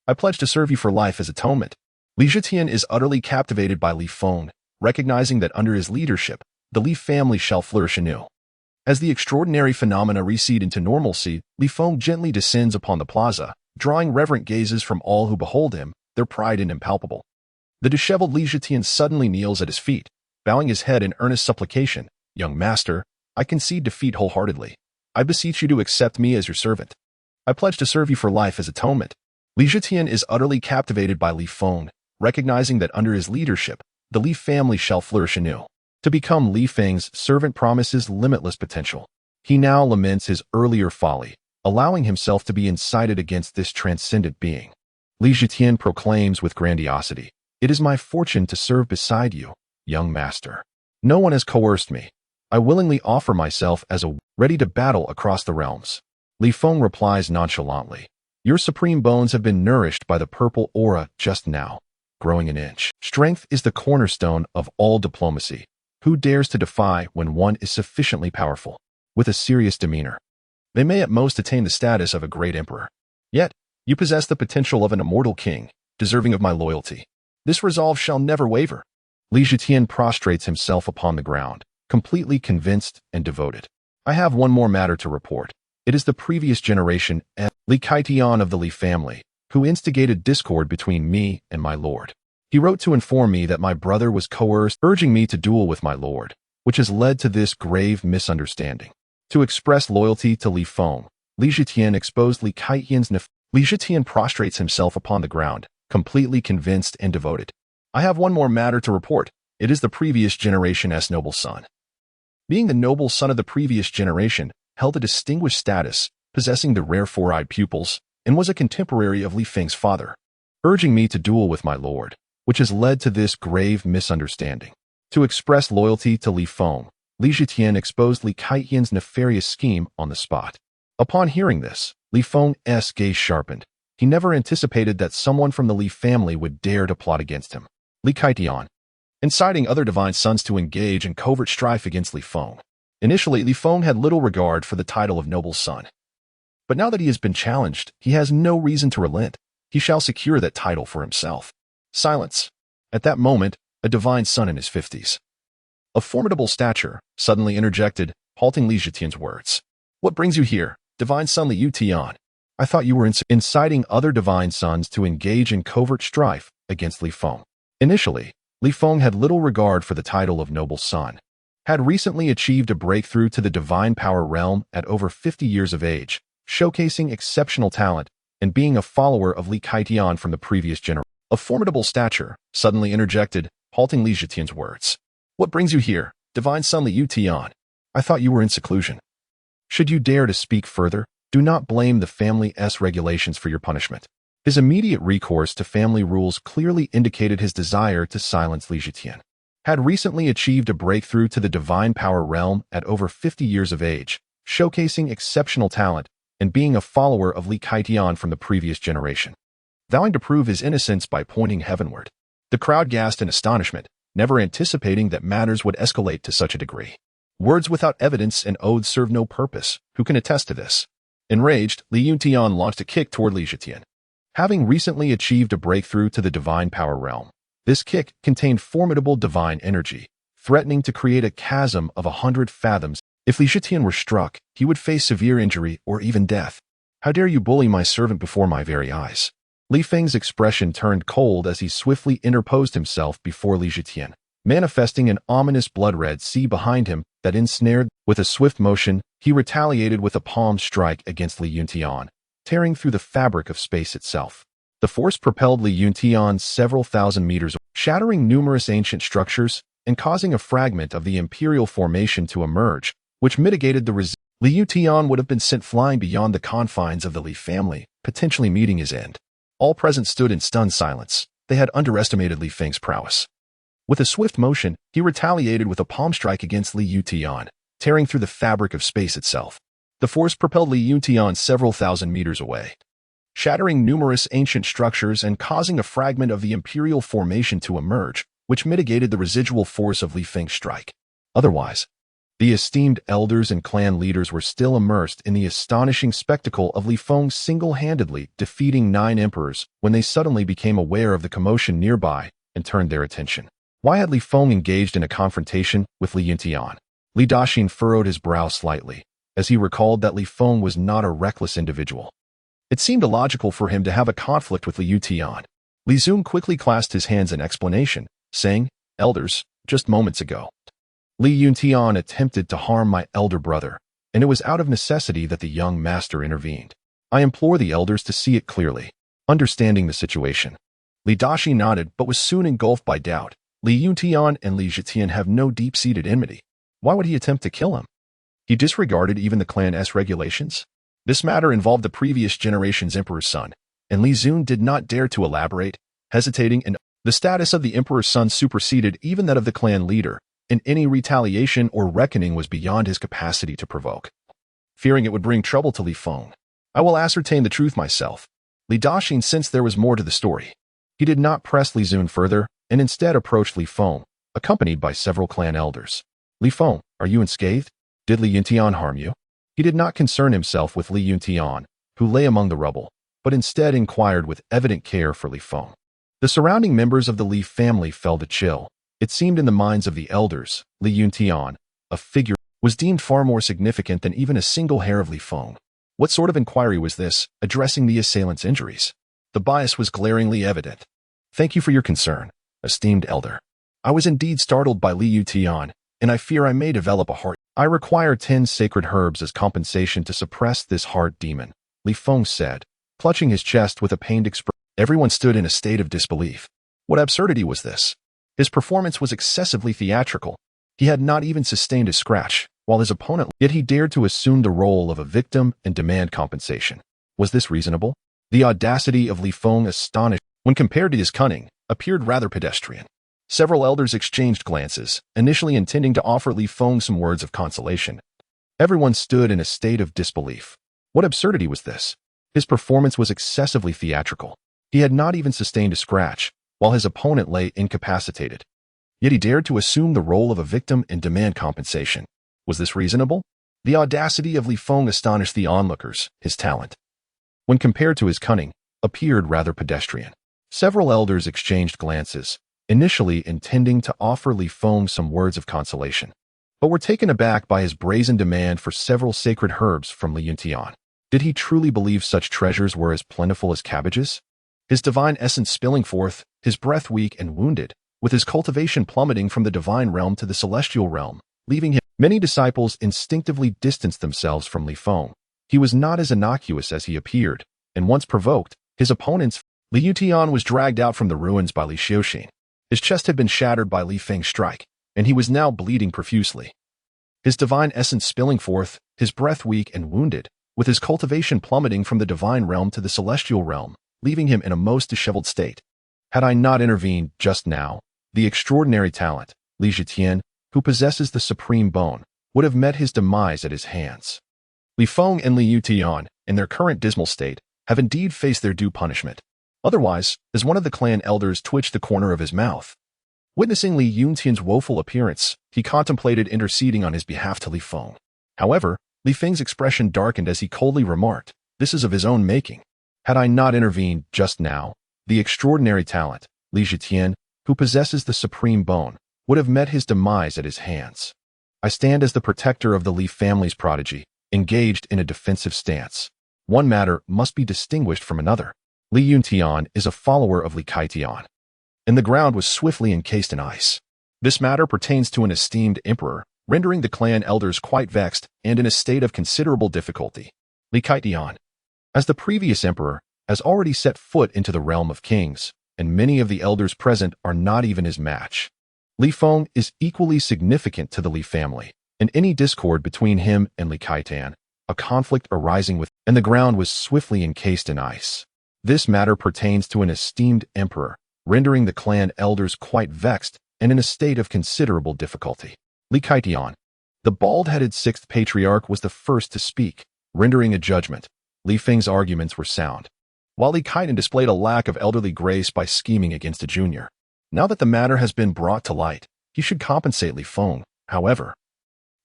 I pledge to serve you for life as atonement. Li Zhitian is utterly captivated by Li Feng, recognizing that under his leadership, the Li family shall flourish anew. As the extraordinary phenomena recede into normalcy, Li Feng gently descends upon the plaza, drawing reverent gazes from all who behold him, their pride and impalpable. The disheveled Li Zhitian suddenly kneels at his feet, bowing his head in earnest supplication. Young master, I concede defeat wholeheartedly. I beseech you to accept me as your servant. I pledge to serve you for life as atonement. Li Zhitian is utterly captivated by Li Feng, recognizing that under his leadership, the Li family shall flourish anew. To become Li Feng's servant promises limitless potential. He now laments his earlier folly, allowing himself to be incited against this transcendent being. Li Zhitian proclaims with grandiosity, "It is my fortune to serve beside you, young master. No one has coerced me. I willingly offer myself as a ready to battle across the realms." Li Feng replies nonchalantly, "Your supreme bones have been nourished by the purple aura just now, growing an inch. Strength is the cornerstone of all diplomacy. Who dares to defy when one is sufficiently powerful?" With a serious demeanor, "They may at most attain the status of a great emperor. Yet, you possess the potential of an immortal king, deserving of my loyalty. This resolve shall never waver." Li Zhitian prostrates himself upon the ground, completely convinced and devoted. "I have one more matter to report. It is the previous generation, Li Kaitian of the Li family, who instigated discord between me and my lord. He wrote to inform me that my brother was coerced, urging me to duel with my lord, which has led to this grave misunderstanding. To express loyalty to Li Feng, Li Zhitian exposed Li Kaitian's Li Zhitian prostrates himself upon the ground, completely convinced and devoted. "I have one more matter to report. It is the previous generation's noble son. Being the noble son of the previous generation, held a distinguished status, possessing the rare four-eyed pupils, and was a contemporary of Li Feng's father, urging me to duel with my lord, which has led to this grave misunderstanding. To express loyalty to Li Feng, Li Zhitian exposed Li Kaitian's nefarious scheme on the spot. Upon hearing this, Li Feng's gaze sharpened. He never anticipated that someone from the Li family would dare to plot against him. Li Kaitian, inciting other divine sons to engage in covert strife against Li Feng. Initially, Li Feng had little regard for the title of noble son. But now that he has been challenged, he has no reason to relent. He shall secure that title for himself." Silence. At that moment, a divine son in his 50s, of formidable stature, suddenly interjected, halting Li Zhitian's words. "What brings you here, divine son Li Yutian? I thought you were inciting other divine sons to engage in covert strife against Li Feng." Initially, Li Feng had little regard for the title of noble son. Had recently achieved a breakthrough to the divine power realm at over 50 years of age, showcasing exceptional talent and being a follower of Li Kaitian from the previous generation. Of formidable stature, suddenly interjected, halting Li Zhitian's words. What brings you here, divine son Liu Tian? I thought you were in seclusion. Should you dare to speak further, do not blame the family's regulations for your punishment. His immediate recourse to family rules clearly indicated his desire to silence Li Zhitian. Had recently achieved a breakthrough to the divine power realm at over 50 years of age, showcasing exceptional talent and being a follower of Li Kaitian from the previous generation. Vowing to prove his innocence by pointing heavenward. The crowd gasped in astonishment, never anticipating that matters would escalate to such a degree. Words without evidence and oaths serve no purpose. Who can attest to this? Enraged, Liu Tian launched a kick toward Li Zhitian. Having recently achieved a breakthrough to the divine power realm, this kick contained formidable divine energy, threatening to create a chasm of 100 fathoms. If Li Zhitian were struck, he would face severe injury or even death. How dare you bully my servant before my very eyes? Li Feng's expression turned cold as he swiftly interposed himself before Li Zhitian, manifesting an ominous blood-red sea behind him that ensnared. With a swift motion, he retaliated with a palm strike against Li Yuntian, tearing through the fabric of space itself. The force propelled Li Yuntian several thousand meters, shattering numerous ancient structures and causing a fragment of the Imperial formation to emerge, which mitigated the resistance. Li Yuntian would have been sent flying beyond the confines of the Li family, potentially meeting his end. All present stood in stunned silence. They had underestimated Li Feng's prowess. With a swift motion, he retaliated with a palm strike against Li Yuntian, tearing through the fabric of space itself. The force propelled Li Yuntian several thousand meters away, shattering numerous ancient structures and causing a fragment of the Imperial formation to emerge, which mitigated the residual force of Li Feng's strike. Otherwise, the esteemed elders and clan leaders were still immersed in the astonishing spectacle of Li Feng single-handedly defeating 9 emperors when they suddenly became aware of the commotion nearby and turned their attention. Why had Li Feng engaged in a confrontation with Li Yuntian? Li Daxing furrowed his brow slightly, as he recalled that Li Feng was not a reckless individual. It seemed illogical for him to have a conflict with Li Yuntian. Li Zun quickly clasped his hands in explanation, saying, "Elders, just moments ago, Li Yuntian attempted to harm my elder brother, and it was out of necessity that the young master intervened. I implore the elders to see it clearly." Understanding the situation, Li Daxing nodded but was soon engulfed by doubt. Li Yuntian and Li Zhitian have no deep-seated enmity. Why would he attempt to kill him? He disregarded even the clan's regulations? This matter involved the previous generation's emperor's son, and Li Zun did not dare to elaborate, hesitating, and the status of the emperor's son superseded even that of the clan leader, and any retaliation or reckoning was beyond his capacity to provoke. Fearing it would bring trouble to Li Feng, "I will ascertain the truth myself." Li Daxing sensed there was more to the story. He did not press Li Zun further, and instead approached Li Feng, accompanied by several clan elders. "Li Feng, are you unscathed? Did Li Yuntian harm you?" He did not concern himself with Li Yuntian, who lay among the rubble, but instead inquired with evident care for Li Feng. The surrounding members of the Li family felt a chill. It seemed in the minds of the elders, Li Yuntian, a figure, was deemed far more significant than even a single hair of Li Feng. What sort of inquiry was this, addressing the assailant's injuries? The bias was glaringly evident. "Thank you for your concern, esteemed elder. I was indeed startled by Li Yuntian, and I fear I may develop a heart. I require 10 sacred herbs as compensation to suppress this heart demon," Li Feng said, clutching his chest with a pained expression. Everyone stood in a state of disbelief. What absurdity was this? His performance was excessively theatrical. He had not even sustained a scratch, while his opponent, yet he dared to assume the role of a victim and demand compensation. Was this reasonable? The audacity of Li Feng, astonished when compared to his cunning, appeared rather pedestrian. Several elders exchanged glances, initially intending to offer Li Feng some words of consolation. Everyone stood in a state of disbelief. What absurdity was this? His performance was excessively theatrical. He had not even sustained a scratch, while his opponent lay incapacitated. Yet he dared to assume the role of a victim and demand compensation. Was this reasonable? The audacity of Li Feng astonished the onlookers. His talent, when compared to his cunning, appeared rather pedestrian. Several elders exchanged glances, initially intending to offer Li Feng some words of consolation, but were taken aback by his brazen demand for several sacred herbs from Li Yuntian. Did he truly believe such treasures were as plentiful as cabbages? His divine essence spilling forth, his breath weak and wounded, with his cultivation plummeting from the divine realm to the celestial realm, leaving him. Many disciples instinctively distanced themselves from Li Feng. He was not as innocuous as he appeared, and once provoked, his opponents. Li Yuntian was dragged out from the ruins by Li Xiuxin. His chest had been shattered by Li Feng's strike, and he was now bleeding profusely. His divine essence spilling forth, his breath weak and wounded, with his cultivation plummeting from the divine realm to the celestial realm, leaving him in a most disheveled state. Had I not intervened just now, the extraordinary talent, Li Zhitian, who possesses the supreme bone, would have met his demise at his hands. Li Feng and Li Yutian, in their current dismal state, have indeed faced their due punishment. Otherwise, as one of the clan elders twitched the corner of his mouth. Witnessing Li Yuntian's woeful appearance, he contemplated interceding on his behalf to Li Feng. However, Li Feng's expression darkened as he coldly remarked, "This is of his own making. Had I not intervened just now, the extraordinary talent, Li Zhitian, who possesses the supreme bone, would have met his demise at his hands. I stand as the protector of the Li family's prodigy, engaged in a defensive stance. One matter must be distinguished from another. Li Yuntian is a follower of Li Kaitian, and the ground was swiftly encased in ice. This matter pertains to an esteemed emperor, rendering the clan elders quite vexed and in a state of considerable difficulty. Li Kaitian, as the previous emperor, has already set foot into the realm of kings, and many of the elders present are not even his match. Li Feng is equally significant to the Li family, and any discord between him and Li Kaitan, a conflict arising with, and the ground was swiftly encased in ice. This matter pertains to an esteemed emperor, rendering the clan elders quite vexed and in a state of considerable difficulty. Li Kaitian, the bald-headed sixth patriarch, was the first to speak, rendering a judgment. Li Feng's arguments were sound, while Li Kaitan displayed a lack of elderly grace by scheming against a junior. Now that the matter has been brought to light, he should compensate Li Feng, however,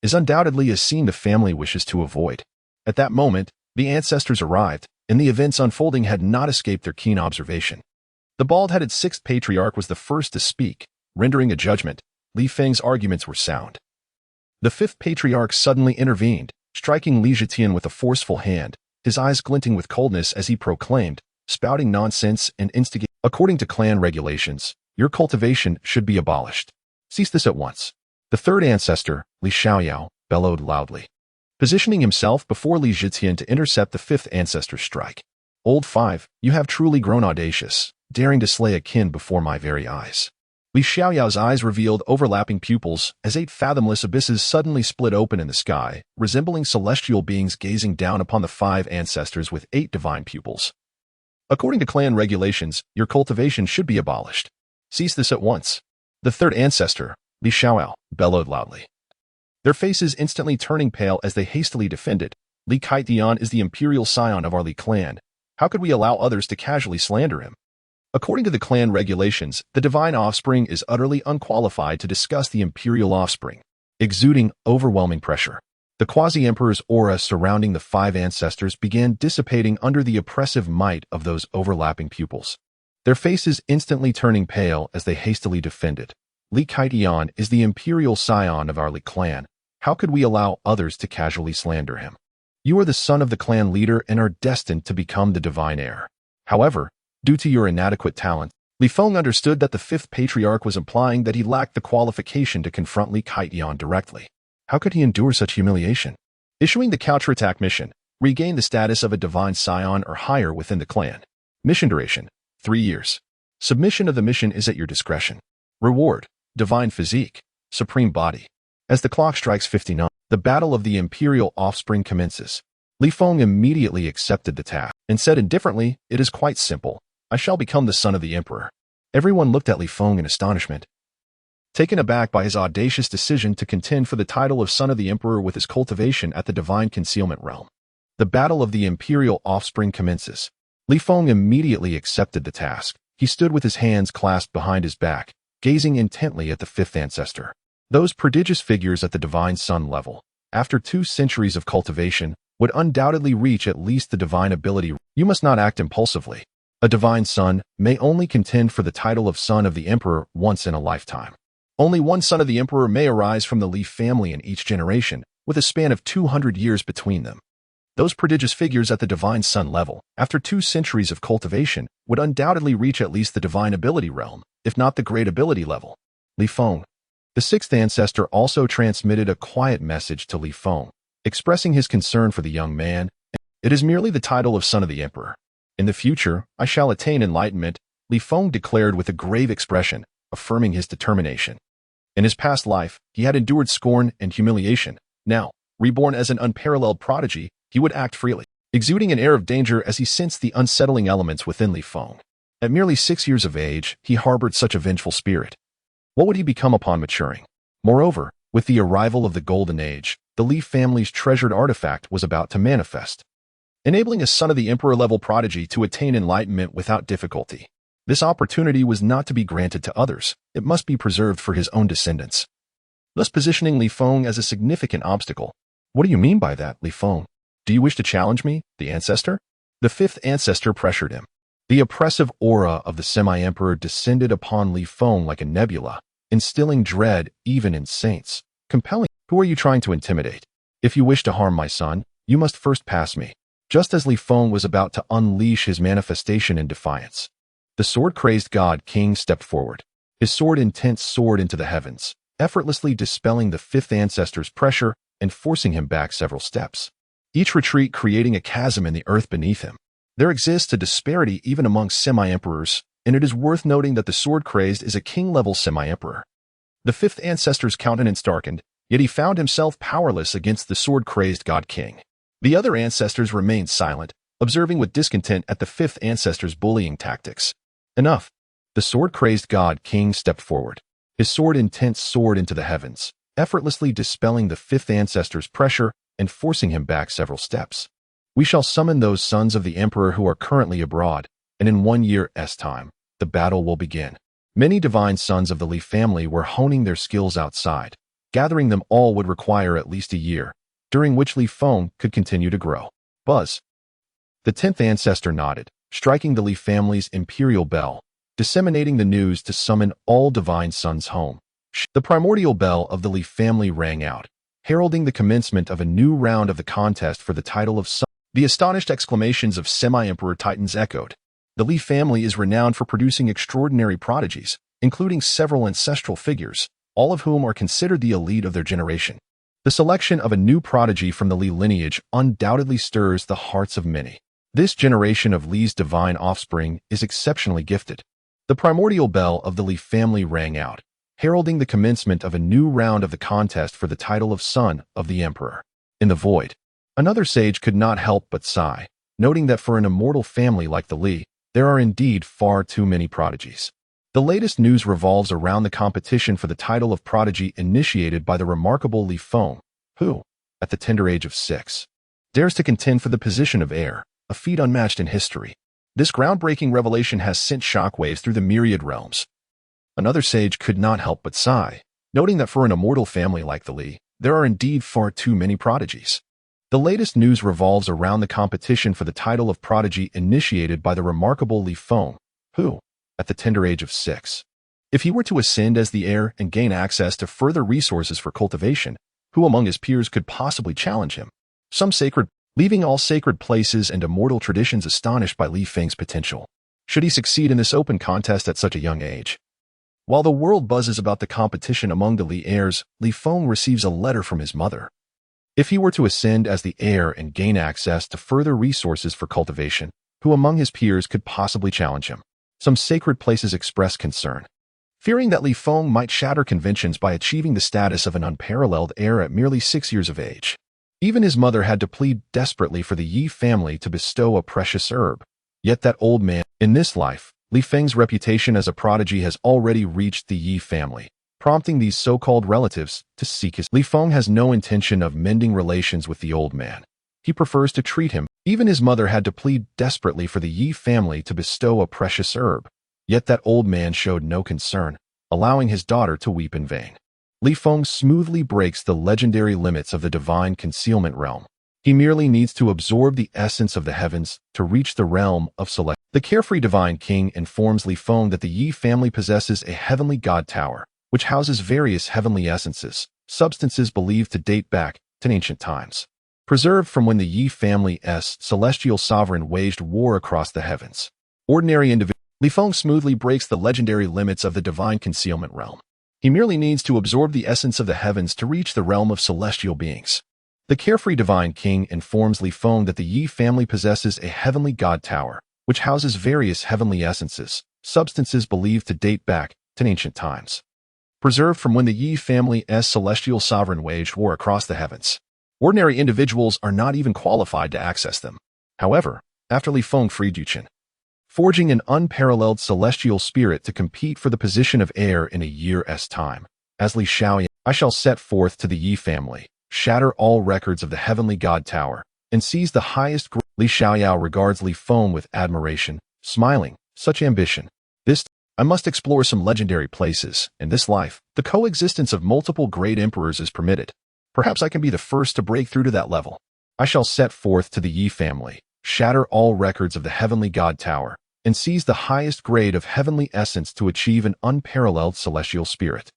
is undoubtedly a scene the family wishes to avoid. At that moment, the ancestors arrived, and the events unfolding had not escaped their keen observation. The bald-headed sixth patriarch was the first to speak, rendering a judgment. Li Feng's arguments were sound. The fifth patriarch suddenly intervened, striking Li Zhitian with a forceful hand, his eyes glinting with coldness as he proclaimed, spouting nonsense and instigating. According to clan regulations, your cultivation should be abolished. Cease this at once. The third ancestor, Li Xiaoyao, bellowed loudly, positioning himself before Li Zhitian to intercept the fifth ancestor's strike. Old Five, you have truly grown audacious, daring to slay a kin before my very eyes. Li Xiaoyao's eyes revealed overlapping pupils as 8 fathomless abysses suddenly split open in the sky, resembling celestial beings gazing down upon the 5 ancestors with 8 divine pupils. According to clan regulations, your cultivation should be abolished. Cease this at once. The third ancestor, Li Xiaoyao, bellowed loudly, their faces instantly turning pale as they hastily defended. Li Kaitian is the imperial scion of our Li clan. How could we allow others to casually slander him? According to the clan regulations, the divine offspring is utterly unqualified to discuss the imperial offspring, exuding overwhelming pressure. The quasi-emperor's aura surrounding the 5 ancestors began dissipating under the oppressive might of those overlapping pupils, their faces instantly turning pale as they hastily defended. Li Kaitian is the imperial scion of our Li clan. How could we allow others to casually slander him? You are the son of the clan leader and are destined to become the divine heir. However, due to your inadequate talent, Li Feng understood that the 5th patriarch was implying that he lacked the qualification to confront Li Kaitian directly. How could he endure such humiliation? Issuing the counterattack mission, regain the status of a divine scion or higher within the clan. Mission duration, 3 years. Submission of the mission is at your discretion. Reward, divine physique, supreme body. As the clock strikes 59, the battle of the imperial offspring commences. Li Feng immediately accepted the task and said indifferently, "It is quite simple. I shall become the son of the emperor." Everyone looked at Li Feng in astonishment, taken aback by his audacious decision to contend for the title of son of the emperor with his cultivation at the divine concealment realm. The battle of the imperial offspring commences. Li Feng immediately accepted the task. He stood with his hands clasped behind his back, gazing intently at the 5th ancestor. Those prodigious figures at the divine sun level, after 2 centuries of cultivation, would undoubtedly reach at least the divine ability. You must not act impulsively. A divine son may only contend for the title of son of the emperor once in a lifetime. Only one son of the emperor may arise from the Li family in each generation, with a span of 200 years between them. Those prodigious figures at the divine sun level, after 2 centuries of cultivation, would undoubtedly reach at least the divine ability realm, if not the great ability level. Li Feng. The 6th ancestor also transmitted a quiet message to Li Feng, expressing his concern for the young man. It is merely the title of son of the emperor. In the future, I shall attain enlightenment, Li Feng declared with a grave expression, affirming his determination. In his past life, he had endured scorn and humiliation. Now, reborn as an unparalleled prodigy, he would act freely, exuding an air of danger as he sensed the unsettling elements within Li Feng. At merely 6 years of age, he harbored such a vengeful spirit. What would he become upon maturing? Moreover, with the arrival of the Golden Age, the Li family's treasured artifact was about to manifest, enabling a son of the emperor-level prodigy to attain enlightenment without difficulty. This opportunity was not to be granted to others. It must be preserved for his own descendants, thus positioning Li Feng as a significant obstacle. What do you mean by that, Li Feng? Do you wish to challenge me, the ancestor? The fifth ancestor pressured him. The oppressive aura of the semi-emperor descended upon Li Feng like a nebula, instilling dread even in saints, compelling. Who are you trying to intimidate? If you wish to harm my son, you must first pass me. Just as Li Feng was about to unleash his manifestation in defiance, the sword-crazed god king stepped forward. His sword intent soared into the heavens, effortlessly dispelling the fifth ancestor's pressure and forcing him back several steps, each retreat creating a chasm in the earth beneath him. There exists a disparity even among semi-emperors, and it is worth noting that the sword-crazed is a king-level semi-emperor. The fifth ancestor's countenance darkened, yet he found himself powerless against the sword-crazed god king. The other ancestors remained silent, observing with discontent at the fifth ancestor's bullying tactics. Enough. The sword-crazed god king stepped forward. His sword intent soared into the heavens, effortlessly dispelling the fifth ancestor's pressure and forcing him back several steps. We shall summon those sons of the emperor who are currently abroad, and in 1 year's time, the battle will begin. Many divine sons of the Li family were honing their skills outside. Gathering them all would require at least a year, during which Li Feng could continue to grow. Buzz. The 10th ancestor nodded, striking the Li family's imperial bell, disseminating the news to summon all divine sons home. The primordial bell of the Li family rang out, heralding the commencement of a new round of the contest for the title of son. The astonished exclamations of semi-emperor titans echoed. The Li family is renowned for producing extraordinary prodigies, including several ancestral figures, all of whom are considered the elite of their generation. The selection of a new prodigy from the Li lineage undoubtedly stirs the hearts of many. This generation of Li's divine offspring is exceptionally gifted. The primordial bell of the Li family rang out, heralding the commencement of a new round of the contest for the title of son of the emperor. In the void, another sage could not help but sigh, noting that for an immortal family like the Li, there are indeed far too many prodigies. The latest news revolves around the competition for the title of prodigy initiated by the remarkable Li Feng, who, at the tender age of 6, dares to contend for the position of heir, a feat unmatched in history. This groundbreaking revelation has sent shockwaves through the myriad realms. Another sage could not help but sigh, noting that for an immortal family like the Li, there are indeed far too many prodigies. The latest news revolves around the competition for the title of prodigy initiated by the remarkable Li Feng, who, at the tender age of 6, if he were to ascend as the heir and gain access to further resources for cultivation, who among his peers could possibly challenge him? Leaving all sacred places and immortal traditions astonished by Li Feng's potential. Should he succeed in this open contest at such a young age? While the world buzzes about the competition among the Li heirs, Li Feng receives a letter from his mother. If he were to ascend as the heir and gain access to further resources for cultivation, who among his peers could possibly challenge him? Some sacred places express concern, fearing that Li Feng might shatter conventions by achieving the status of an unparalleled heir at merely 6 years of age. Even his mother had to plead desperately for the Yi family to bestow a precious herb. Yet that old man, in this life, Li Feng's reputation as a prodigy has already reached the Yi family, prompting these so-called relatives to seek his. Li Feng has no intention of mending relations with the old man. He prefers to treat him. Even his mother had to plead desperately for the Yi family to bestow a precious herb. Yet that old man showed no concern, allowing his daughter to weep in vain. Li Feng smoothly breaks the legendary limits of the divine concealment realm. He merely needs to absorb the essence of the heavens to reach the realm of celestial. The carefree divine king informs Li Feng that the Yi family possesses a heavenly god tower, which houses various heavenly essences, substances believed to date back to ancient times, preserved from when the Yi family's celestial sovereign waged war across the heavens. Ordinary individual. Li Feng smoothly breaks the legendary limits of the divine concealment realm. He merely needs to absorb the essence of the heavens to reach the realm of celestial beings. The carefree divine king informs Li Feng that the Yi family possesses a heavenly god tower, which houses various heavenly essences, substances believed to date back to ancient times, preserved from when the Yi family's celestial sovereign waged war across the heavens. Ordinary individuals are not even qualified to access them. However, after Li Feng freed Yuchen, forging an unparalleled celestial spirit to compete for the position of heir in a year's time, as Li Xiaoyan, I shall set forth to the Yi family, shatter all records of the Heavenly God Tower, and seize the highest glory. Li Xiaoyao regards Li Feng with admiration, smiling, such ambition. I must explore some legendary places. In this life, the coexistence of multiple great emperors is permitted. Perhaps I can be the first to break through to that level. I shall set forth to the Yi family, shatter all records of the Heavenly God Tower, and seize the highest grade of heavenly essence to achieve an unparalleled celestial spirit.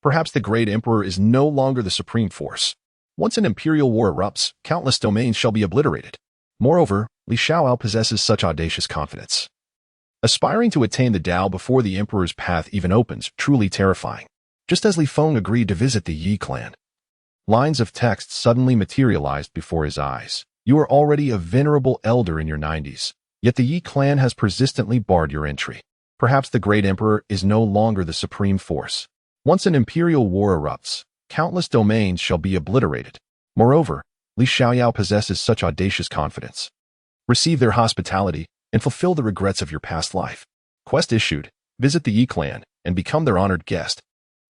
Perhaps the great emperor is no longer the supreme force. Once an imperial war erupts, countless domains shall be obliterated. Moreover, Li Xiaoyao possesses such audacious confidence. Aspiring to attain the Tao before the emperor's path even opens, truly terrifying. Just as Li Feng agreed to visit the Yi clan, lines of text suddenly materialized before his eyes. You are already a venerable elder in your 90s, yet the Yi clan has persistently barred your entry. Perhaps the great emperor is no longer the supreme force. Once an imperial war erupts, countless domains shall be obliterated. Moreover, Li Xiaoyao possesses such audacious confidence. Receive their hospitality and fulfill the regrets of your past life. Quest issued, visit the Yi clan and become their honored guest.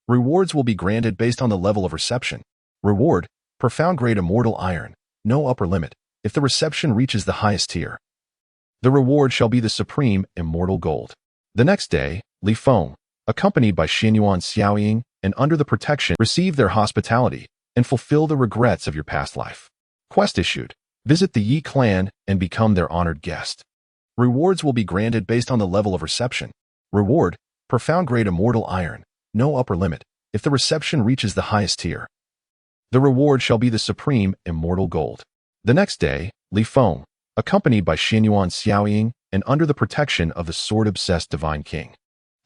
Rewards will be granted based on the level of reception. Reward, profound grade immortal iron, no upper limit. If the reception reaches the highest tier, the reward shall be the supreme immortal gold. The next day, Li Feng, accompanied by Xinyuan Xiaoying and under the protection, receive their hospitality and fulfill the regrets of your past life. Quest issued, visit the Yi clan and become their honored guest. Rewards will be granted based on the level of reception. Reward, profound grade immortal iron, no upper limit. If the reception reaches the highest tier, the reward shall be the supreme immortal gold. The next day, Li Feng, accompanied by Xinyuan Xiaoying and under the protection of the sword-obsessed divine king.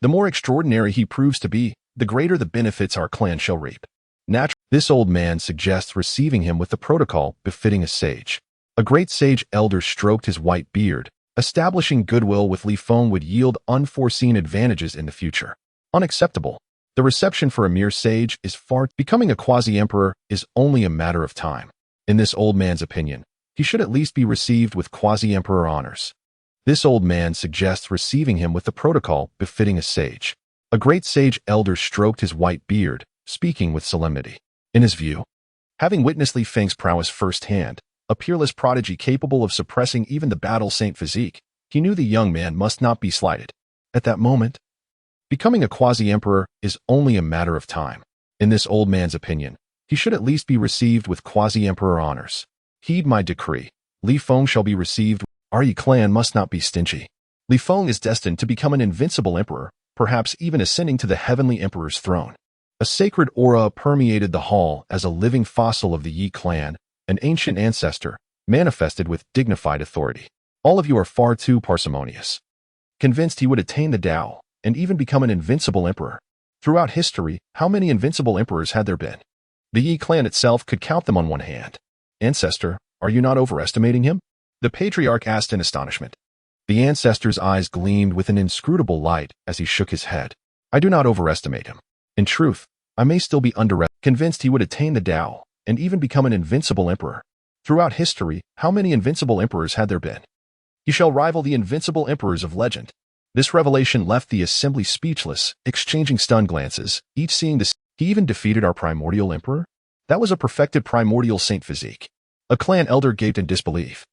The more extraordinary he proves to be, the greater the benefits our clan shall reap. Naturally, this old man suggests receiving him with the protocol befitting a sage. A great sage elder stroked his white beard. Establishing goodwill with Li Feng would yield unforeseen advantages in the future. Unacceptable. The reception for a mere sage is far. Becoming a quasi-emperor is only a matter of time. In this old man's opinion, he should at least be received with quasi-emperor honors. This old man suggests receiving him with the protocol befitting a sage. A great sage elder stroked his white beard, speaking with solemnity. In his view, having witnessed Li Feng's prowess firsthand, a peerless prodigy capable of suppressing even the battle saint physique, he knew the young man must not be slighted. At that moment, becoming a quasi-emperor is only a matter of time. In this old man's opinion, he should at least be received with quasi-emperor honors. Heed my decree. Li Feng shall be received. Our Yi clan must not be stingy. Li Feng is destined to become an invincible emperor, perhaps even ascending to the heavenly emperor's throne. A sacred aura permeated the hall as a living fossil of the Yi clan, an ancient ancestor, manifested with dignified authority. All of you are far too parsimonious. Convinced he would attain the Tao and even become an invincible emperor. Throughout history, how many invincible emperors had there been? The Yi clan itself could count them on one hand. Ancestor, are you not overestimating him? The patriarch asked in astonishment. The ancestor's eyes gleamed with an inscrutable light as he shook his head. I do not overestimate him. In truth, I may still be convinced he would attain the Tao and even become an invincible emperor. Throughout history, how many invincible emperors had there been? He shall rival the invincible emperors of legend. This revelation left the assembly speechless, exchanging stunned glances, each seeing this. He even defeated our primordial emperor? That was a perfected primordial saint physique. A clan elder gaped in disbelief.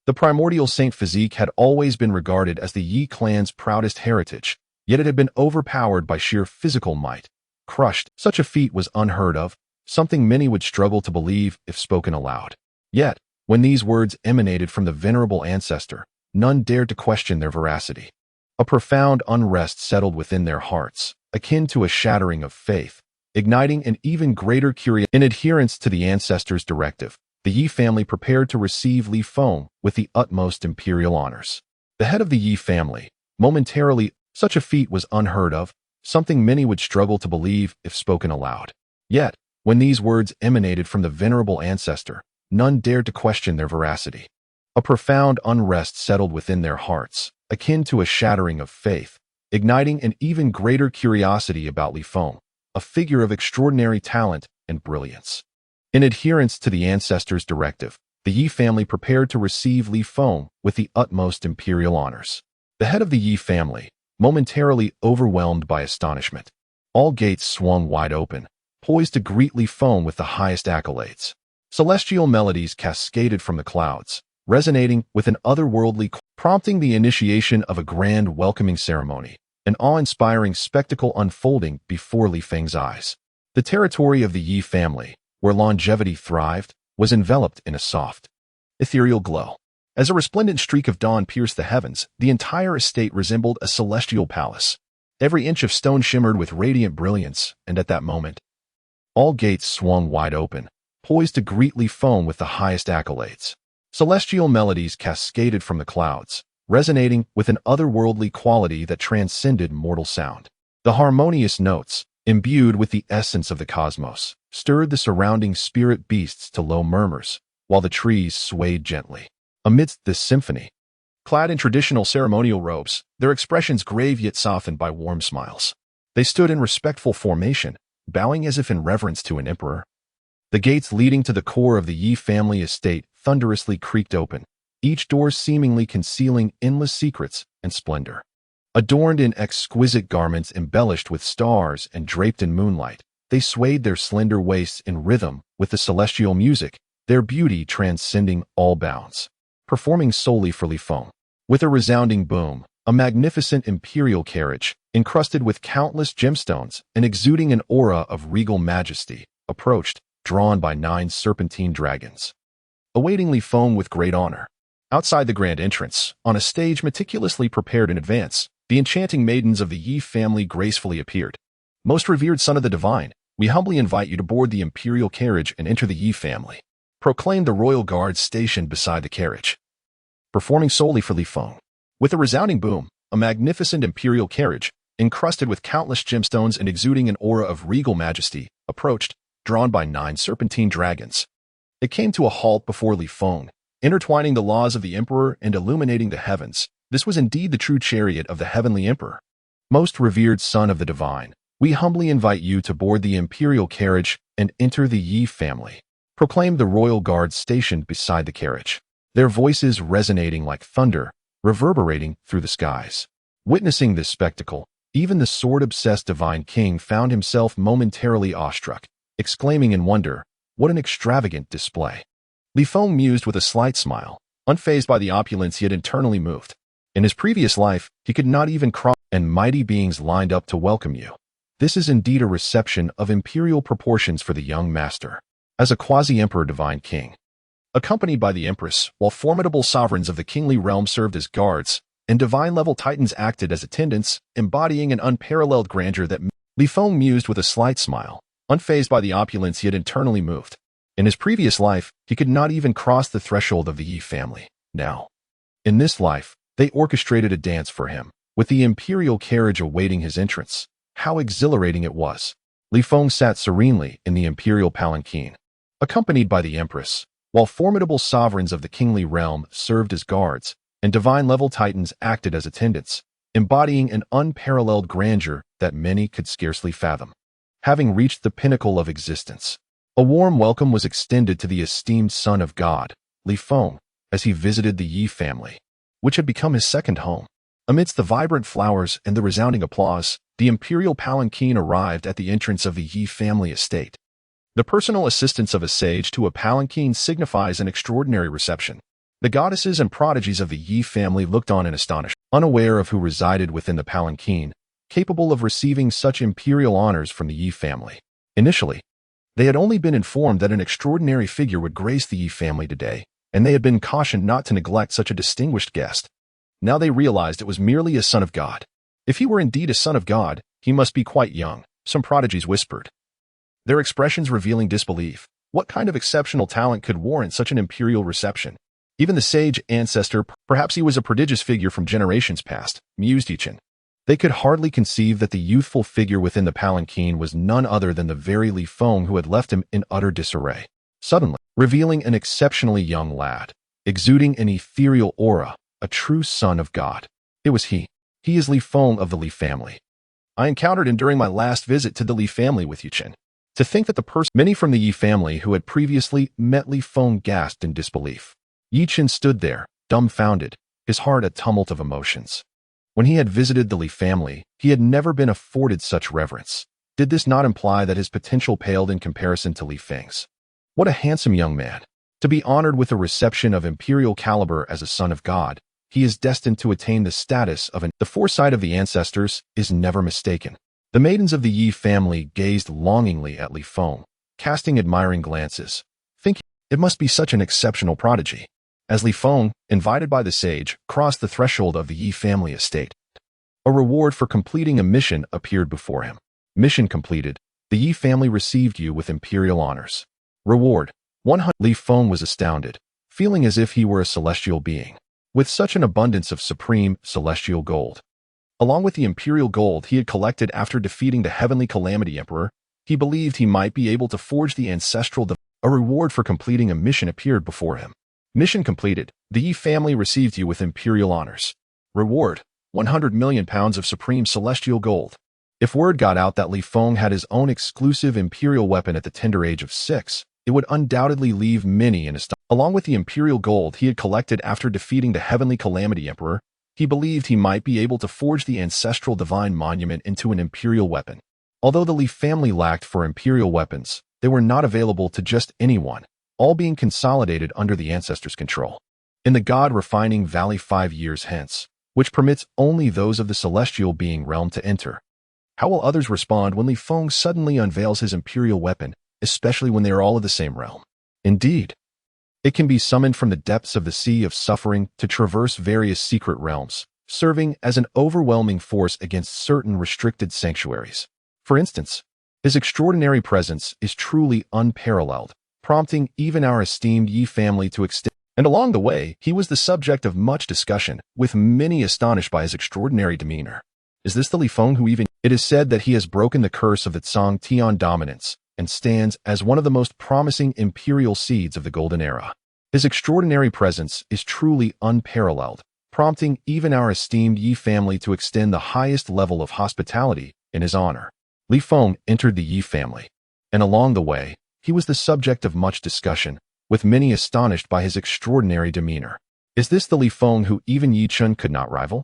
The primordial saint physique had always been regarded as the Yi clan's proudest heritage, yet it had been overpowered by sheer physical might. Crushed, such a feat was unheard of, something many would struggle to believe if spoken aloud. Yet, when these words emanated from the venerable ancestor, none dared to question their veracity. A profound unrest settled within their hearts, akin to a shattering of faith, igniting an even greater curiosity. In adherence to the ancestor's directive, the Yi family prepared to receive Li Feng with the utmost imperial honors. The head of the Yi family, momentarily, such a feat was unheard of, something many would struggle to believe if spoken aloud. Yet, when these words emanated from the venerable ancestor, none dared to question their veracity. A profound unrest settled within their hearts, akin to a shattering of faith, igniting an even greater curiosity about Li Feng. a figure of extraordinary talent and brilliance. In adherence to the ancestors' directive, the Yi family prepared to receive Li Feng with the utmost imperial honors. The head of the Yi family, momentarily overwhelmed by astonishment, all gates swung wide open, poised to greet Li Feng with the highest accolades. Celestial melodies cascaded from the clouds, resonating with an otherworldly, prompting the initiation of a grand welcoming ceremony, an awe-inspiring spectacle unfolding before Li Feng's eyes. The territory of the Yi family, where longevity thrived, was enveloped in a soft, ethereal glow. As a resplendent streak of dawn pierced the heavens, the entire estate resembled a celestial palace. Every inch of stone shimmered with radiant brilliance, and at that moment, all gates swung wide open, poised to greet Li Feng with the highest accolades. Celestial melodies cascaded from the clouds, resonating with an otherworldly quality that transcended mortal sound. The harmonious notes, imbued with the essence of the cosmos, stirred the surrounding spirit beasts to low murmurs, while the trees swayed gently. Amidst this symphony, clad in traditional ceremonial robes, their expressions grave yet softened by warm smiles, they stood in respectful formation, bowing as if in reverence to an emperor. The gates leading to the core of the Yi family estate thunderously creaked open, each door seemingly concealing endless secrets and splendor. Adorned in exquisite garments embellished with stars and draped in moonlight, they swayed their slender waists in rhythm with the celestial music, their beauty transcending all bounds. Performing solely for Li Feng. With a resounding boom, a magnificent imperial carriage, encrusted with countless gemstones and exuding an aura of regal majesty, approached, drawn by 9 serpentine dragons, awaiting Li Feng with great honor. Outside the grand entrance, on a stage meticulously prepared in advance, the enchanting maidens of the Yi family gracefully appeared. Most revered son of the divine, we humbly invite you to board the imperial carriage and enter the Yi family, proclaimed the royal guards stationed beside the carriage. Performing solely for Li Feng. With a resounding boom, a magnificent imperial carriage, encrusted with countless gemstones and exuding an aura of regal majesty, approached, drawn by 9 serpentine dragons. It came to a halt before Li Feng, intertwining the laws of the emperor and illuminating the heavens. This was indeed the true chariot of the heavenly emperor. Most revered son of the divine, we humbly invite you to board the imperial carriage and enter the Yi family, proclaimed the royal guards stationed beside the carriage, their voices resonating like thunder, reverberating through the skies. Witnessing this spectacle, even the sword-obsessed divine king found himself momentarily awestruck, exclaiming in wonder, "What an extravagant display!" Li Feng mused with a slight smile, unfazed by the opulence he had internally moved. In his previous life, he could not even cross, and mighty beings lined up to welcome you. This is indeed a reception of imperial proportions for the young master. As a quasi-emperor divine king, accompanied by the empress, while formidable sovereigns of the kingly realm served as guards, and divine-level titans acted as attendants, embodying an unparalleled grandeur that Li Feng mused with a slight smile, unfazed by the opulence he had internally moved. In his previous life, he could not even cross the threshold of the Yi family. Now, in this life, they orchestrated a dance for him, with the imperial carriage awaiting his entrance. How exhilarating it was! Li Feng sat serenely in the imperial palanquin, accompanied by the empress, while formidable sovereigns of the kingly realm served as guards, and divine-level titans acted as attendants, embodying an unparalleled grandeur that many could scarcely fathom. Having reached the pinnacle of existence, a warm welcome was extended to the esteemed son of God, Li Feng, as he visited the Yi family, which had become his second home. Amidst the vibrant flowers and the resounding applause, the imperial palanquin arrived at the entrance of the Yi family estate. The personal assistance of a sage to a palanquin signifies an extraordinary reception. The goddesses and prodigies of the Yi family looked on in astonishment, unaware of who resided within the palanquin, capable of receiving such imperial honors from the Yi family. Initially, they had only been informed that an extraordinary figure would grace the Yi family today, and they had been cautioned not to neglect such a distinguished guest. Now they realized it was merely a son of God. If he were indeed a son of God, he must be quite young, some prodigies whispered, their expressions revealing disbelief. What kind of exceptional talent could warrant such an imperial reception? Even the sage ancestor, perhaps he was a prodigious figure from generations past, mused Ichin. They could hardly conceive that the youthful figure within the palanquin was none other than the very Li Feng who had left him in utter disarray, suddenly revealing an exceptionally young lad, exuding an ethereal aura, a true son of God. It was he. He is Li Feng of the Li family. I encountered him during my last visit to the Li family with Yuchen. To think that the person many from the Yi family who had previously met Li Feng gasped in disbelief. Yi Chen stood there, dumbfounded, his heart a tumult of emotions. When he had visited the Li family, he had never been afforded such reverence. Did this not imply that his potential paled in comparison to Li Feng's? What a handsome young man! To be honored with a reception of imperial caliber as a son of God, he is destined to attain the status of the foresight of the ancestors is never mistaken. The maidens of the Yi family gazed longingly at Li Feng, casting admiring glances, thinking it must be such an exceptional prodigy. As Li Feng, invited by the sage, crossed the threshold of the Yi family estate, a reward for completing a mission appeared before him. Mission completed, the Yi family received you with imperial honors. Reward, 100. Li Feng was astounded, feeling as if he were a celestial being, with such an abundance of supreme, celestial gold. Along with the imperial gold he had collected after defeating the Heavenly Calamity Emperor, he believed he might be able to forge the ancestral a reward for completing a mission appeared before him. Mission completed, the Yi family received you with imperial honors. Reward, 100 million pounds of supreme celestial gold. If word got out that Li Feng had his own exclusive imperial weapon at the tender age of 6, it would undoubtedly leave many in astonishment. Along with the imperial gold he had collected after defeating the Heavenly Calamity Emperor, he believed he might be able to forge the ancestral divine monument into an imperial weapon. Although the Li family lacked for imperial weapons, they were not available to just anyone, all being consolidated under the ancestors' control. In the God-refining valley 5 years hence, which permits only those of the celestial being realm to enter. How will others respond when Li Feng suddenly unveils his imperial weapon, especially when they are all of the same realm? Indeed, it can be summoned from the depths of the sea of suffering to traverse various secret realms, serving as an overwhelming force against certain restricted sanctuaries. For instance, his extraordinary presence is truly unparalleled, prompting even our esteemed Yi family to extend. And along the way, he was the subject of much discussion, with many astonished by his extraordinary demeanor. Is this the Li Feng who even... It is said that he has broken the curse of the Tsang Tian dominance and stands as one of the most promising imperial seeds of the Golden Era. His extraordinary presence is truly unparalleled, prompting even our esteemed Yi family to extend the highest level of hospitality in his honor. Li Feng entered the Yi family, and along the way, he was the subject of much discussion, with many astonished by his extraordinary demeanor. Is this the Li Feng who even Yi Chen could not rival?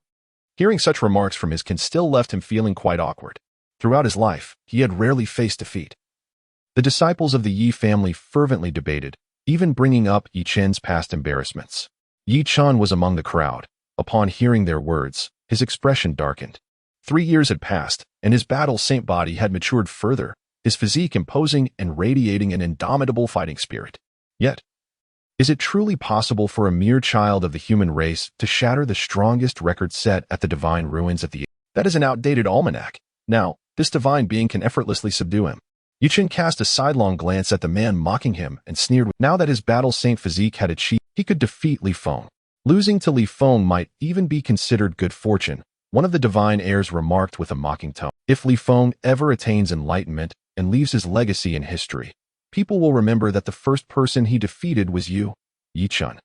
Hearing such remarks from his kin still left him feeling quite awkward. Throughout his life, he had rarely faced defeat. The disciples of the Yi family fervently debated, even bringing up Yi Chen's past embarrassments. Yi Chen was among the crowd. Upon hearing their words, his expression darkened. 3 years had passed, and his battle-saint body had matured further, his physique imposing and radiating an indomitable fighting spirit. Yet, is it truly possible for a mere child of the human race to shatter the strongest record set at the divine ruins of the... That is an outdated almanac. Now, this divine being can effortlessly subdue him. Yi Chen cast a sidelong glance at the man mocking him and sneered. Now that his battle-saint physique had achieved, he could defeat Li Feng. Losing to Li Feng might even be considered good fortune, one of the divine heirs remarked with a mocking tone. If Li Feng ever attains enlightenment and leaves his legacy in history, people will remember that the first person he defeated was you, Yi Chen.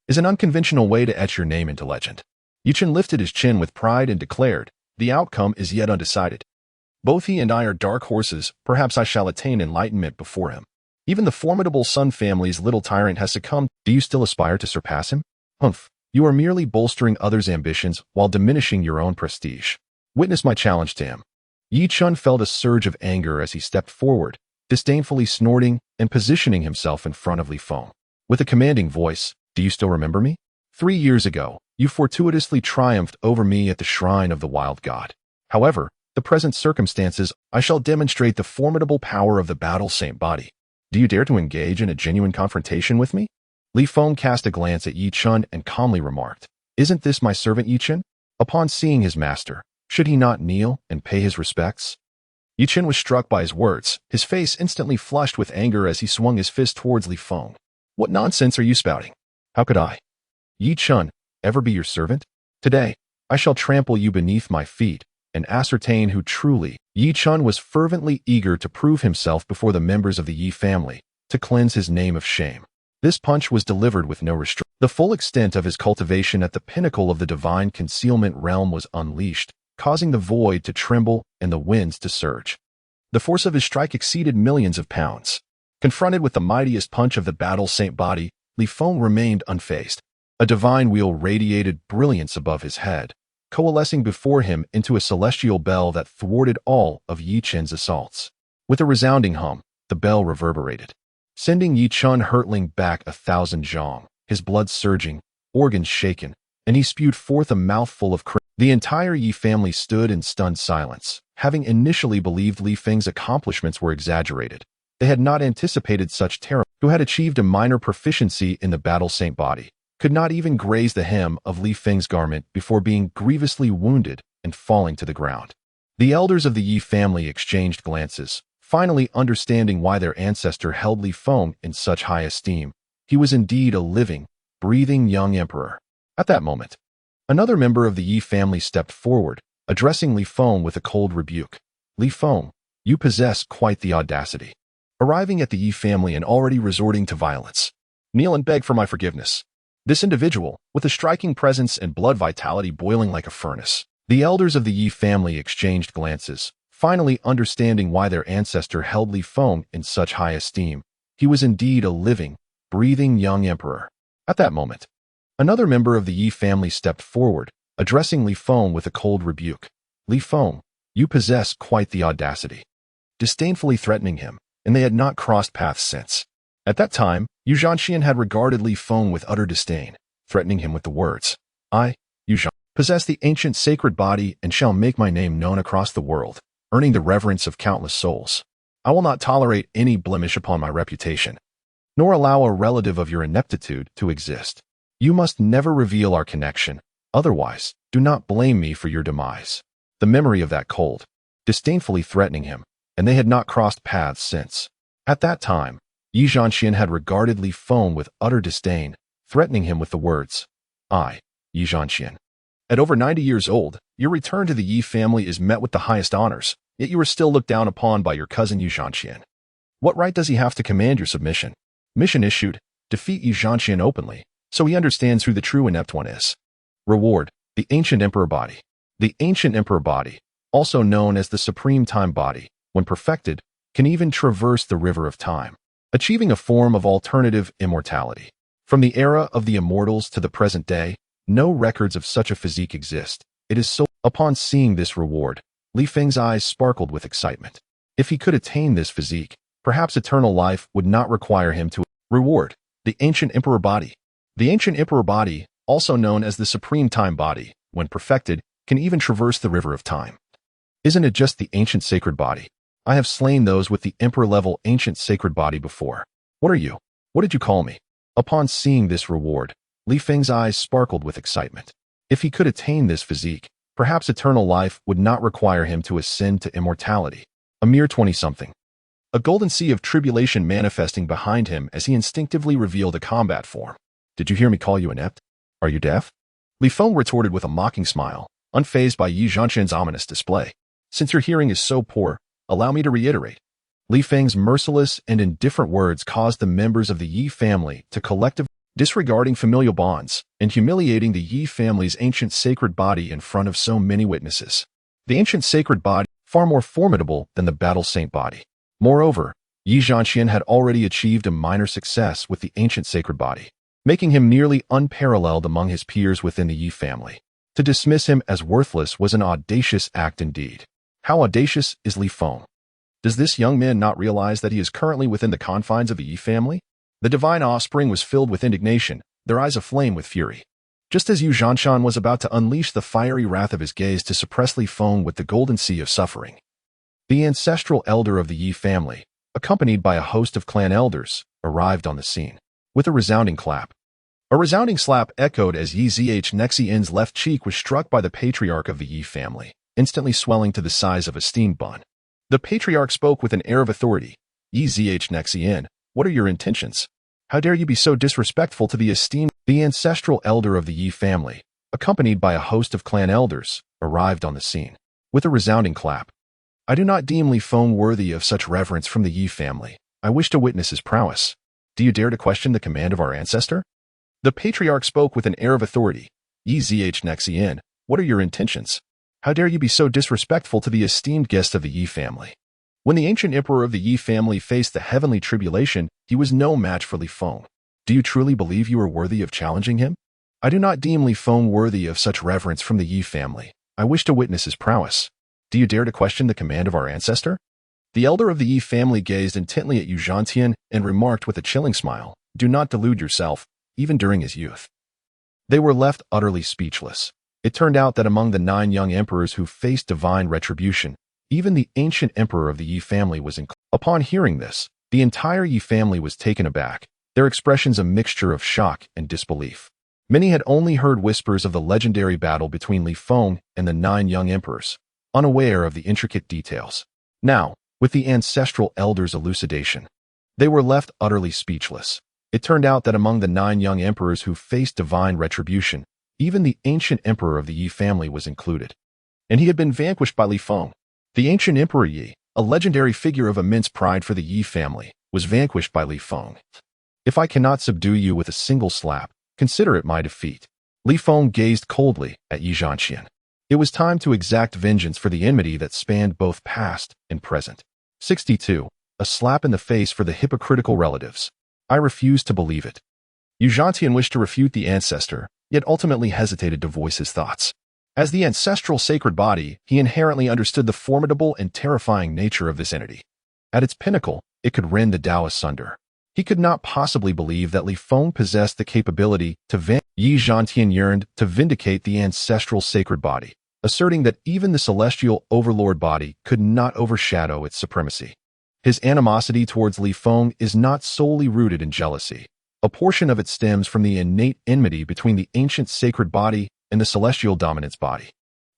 Is an unconventional way to etch your name into legend. Yi Chen lifted his chin with pride and declared, the outcome is yet undecided. Both he and I are dark horses, perhaps I shall attain enlightenment before him. Even the formidable Sun family's little tyrant has succumbed. Do you still aspire to surpass him? Humph, you are merely bolstering others' ambitions while diminishing your own prestige. Witness my challenge to him. Yi Chen felt a surge of anger as he stepped forward, disdainfully snorting and positioning himself in front of Li Feng. With a commanding voice, do you still remember me? 3 years ago, you fortuitously triumphed over me at the shrine of the wild god. However, the present circumstances, I shall demonstrate the formidable power of the battle-saint body. Do you dare to engage in a genuine confrontation with me? Li Feng cast a glance at Yi Chen and calmly remarked, isn't this my servant Yi Chen? Upon seeing his master, should he not kneel and pay his respects? Yi Chen was struck by his words, his face instantly flushed with anger as he swung his fist towards Li Feng. What nonsense are you spouting? How could I, Yi Chen, ever be your servant? Today, I shall trample you beneath my feet and ascertain who truly... Yi Chen was fervently eager to prove himself before the members of the Yi family, to cleanse his name of shame. This punch was delivered with no restraint. The full extent of his cultivation at the pinnacle of the divine concealment realm was unleashed, causing the void to tremble and the winds to surge. The force of his strike exceeded millions of pounds. Confronted with the mightiest punch of the battle-saint body, Li Feng remained unfazed. A divine wheel radiated brilliance above his head, coalescing before him into a celestial bell that thwarted all of Yi Chen's assaults. With a resounding hum, the bell reverberated, sending Yi Chen hurtling back 1,000 zhong, his blood surging, organs shaken, and he spewed forth a mouthful of crimson. The entire Yi family stood in stunned silence, having initially believed Li Feng's accomplishments were exaggerated. They had not anticipated such terror. Who had achieved a minor proficiency in the battle-saint body, could not even graze the hem of Li Feng's garment before being grievously wounded and falling to the ground. The elders of the Yi family exchanged glances, finally understanding why their ancestor held Li Feng in such high esteem. He was indeed a living, breathing young emperor. At that moment, another member of the Yi family stepped forward, addressing Li Feng with a cold rebuke. Li Feng, you possess quite the audacity. Arriving at the Yi family and already resorting to violence. Kneel and beg for my forgiveness. This individual, with a striking presence and blood vitality boiling like a furnace. The elders of the Yi family exchanged glances, finally understanding why their ancestor held Li Feng in such high esteem. He was indeed a living, breathing young emperor. At that moment, another member of the Yi family stepped forward, addressing Li Feng with a cold rebuke. Li Feng, you possess quite the audacity. Disdainfully threatening him, and they had not crossed paths since. At that time, Yu Zhanxian had regarded Li Feng with utter disdain, threatening him with the words, I, Yu Zhan, possess the ancient sacred body and shall make my name known across the world, earning the reverence of countless souls. I will not tolerate any blemish upon my reputation, nor allow a relative of your ineptitude to exist. You must never reveal our connection, otherwise, do not blame me for your demise. The memory of that cold, disdainfully threatening him, and they had not crossed paths since. At that time, Yi Zhanxian had regarded Li Feng with utter disdain, threatening him with the words, I, Yi Zhanxian. At over 90 years old, your return to the Yi family is met with the highest honors, yet you are still looked down upon by your cousin Yu Zhanxian. What right does he have to command your submission? Mission issued, defeat Yu Zhanxian openly, so he understands who the true inept one is. Reward, the ancient emperor body. The ancient emperor body, also known as the supreme time body, when perfected, can even traverse the river of time, achieving a form of alternative immortality. From the era of the immortals to the present day, no records of such a physique exist. It is so. Upon seeing this reward, Li Feng's eyes sparkled with excitement. If he could attain this physique, perhaps eternal life would not require him to reward the ancient emperor body. The ancient emperor body, also known as the supreme time body, when perfected, can even traverse the river of time. Isn't it just the ancient sacred body? I have slain those with the emperor-level ancient sacred body before. What are you? What did you call me? Upon seeing this reward, Li Feng's eyes sparkled with excitement. If he could attain this physique, perhaps eternal life would not require him to ascend to immortality. A mere 20-something. A golden sea of tribulation manifesting behind him as he instinctively revealed a combat form. Did you hear me call you inept? Are you deaf? Li Feng retorted with a mocking smile, unfazed by Yi Zhanxian's ominous display. Since your hearing is so poor, allow me to reiterate. Li Feng's merciless and indifferent words caused the members of the Yi family to collectively disregarding familial bonds and humiliating the Yi family's ancient sacred body in front of so many witnesses. The ancient sacred body, far more formidable than the battle-saint body. Moreover, Yi Zhanxian had already achieved a minor success with the ancient sacred body, making him nearly unparalleled among his peers within the Yi family. To dismiss him as worthless was an audacious act indeed. How audacious is Li Feng? Does this young man not realize that he is currently within the confines of the Yi family? The divine offspring was filled with indignation, their eyes aflame with fury. Just as Yu Zhanxian was about to unleash the fiery wrath of his gaze to suppress Li Feng with the golden sea of suffering, the ancestral elder of the Yi family, accompanied by a host of clan elders, arrived on the scene. With a resounding clap. A resounding slap echoed as Yi Zhanxian's left cheek was struck by the patriarch of the Yi family, instantly swelling to the size of a steam bun. The patriarch spoke with an air of authority. Yi Zhanxian, what are your intentions? How dare you be so disrespectful to the esteemed? The ancestral elder of the Yi family, accompanied by a host of clan elders, arrived on the scene. With a resounding clap. I do not deem Li Feng worthy of such reverence from the Yi family. I wish to witness his prowess. Do you dare to question the command of our ancestor? The patriarch spoke with an air of authority. Yi Zhanxian, what are your intentions? How dare you be so disrespectful to the esteemed guest of the Yi family? When the ancient emperor of the Yi family faced the heavenly tribulation, he was no match for Li Feng. Do you truly believe you are worthy of challenging him? I do not deem Li Feng worthy of such reverence from the Yi family. I wish to witness his prowess. Do you dare to question the command of our ancestor? The elder of the Yi family gazed intently at Yu Zhantian and remarked with a chilling smile, "Do not delude yourself, even during his youth." They were left utterly speechless. It turned out that among the 9 young emperors who faced divine retribution, even the ancient emperor of the Yi family was included. Upon hearing this, the entire Yi family was taken aback, their expressions a mixture of shock and disbelief. Many had only heard whispers of the legendary battle between Li Feng and the 9 young emperors, unaware of the intricate details. Now, with the ancestral elder's elucidation, they were left utterly speechless. It turned out that among the 9 young emperors who faced divine retribution, even the ancient emperor of the Yi family was included, and he had been vanquished by Li Feng. The ancient emperor Yi, a legendary figure of immense pride for the Yi family, was vanquished by Li Feng. If I cannot subdue you with a single slap, consider it my defeat. Li Feng gazed coldly at Yi Zhantian. It was time to exact vengeance for the enmity that spanned both past and present. 62. A slap in the face for the hypocritical relatives. I refuse to believe it. Yu Zhantian wished to refute the ancestor, yet ultimately hesitated to voice his thoughts. As the ancestral sacred body, he inherently understood the formidable and terrifying nature of this entity. At its pinnacle, it could rend the Tao asunder. He could not possibly believe that Li Feng possessed the capability to Yi Zhantian yearned to vindicate the ancestral sacred body, asserting that even the celestial overlord body could not overshadow its supremacy. His animosity towards Li Feng is not solely rooted in jealousy. A portion of it stems from the innate enmity between the ancient sacred body and the celestial dominance body.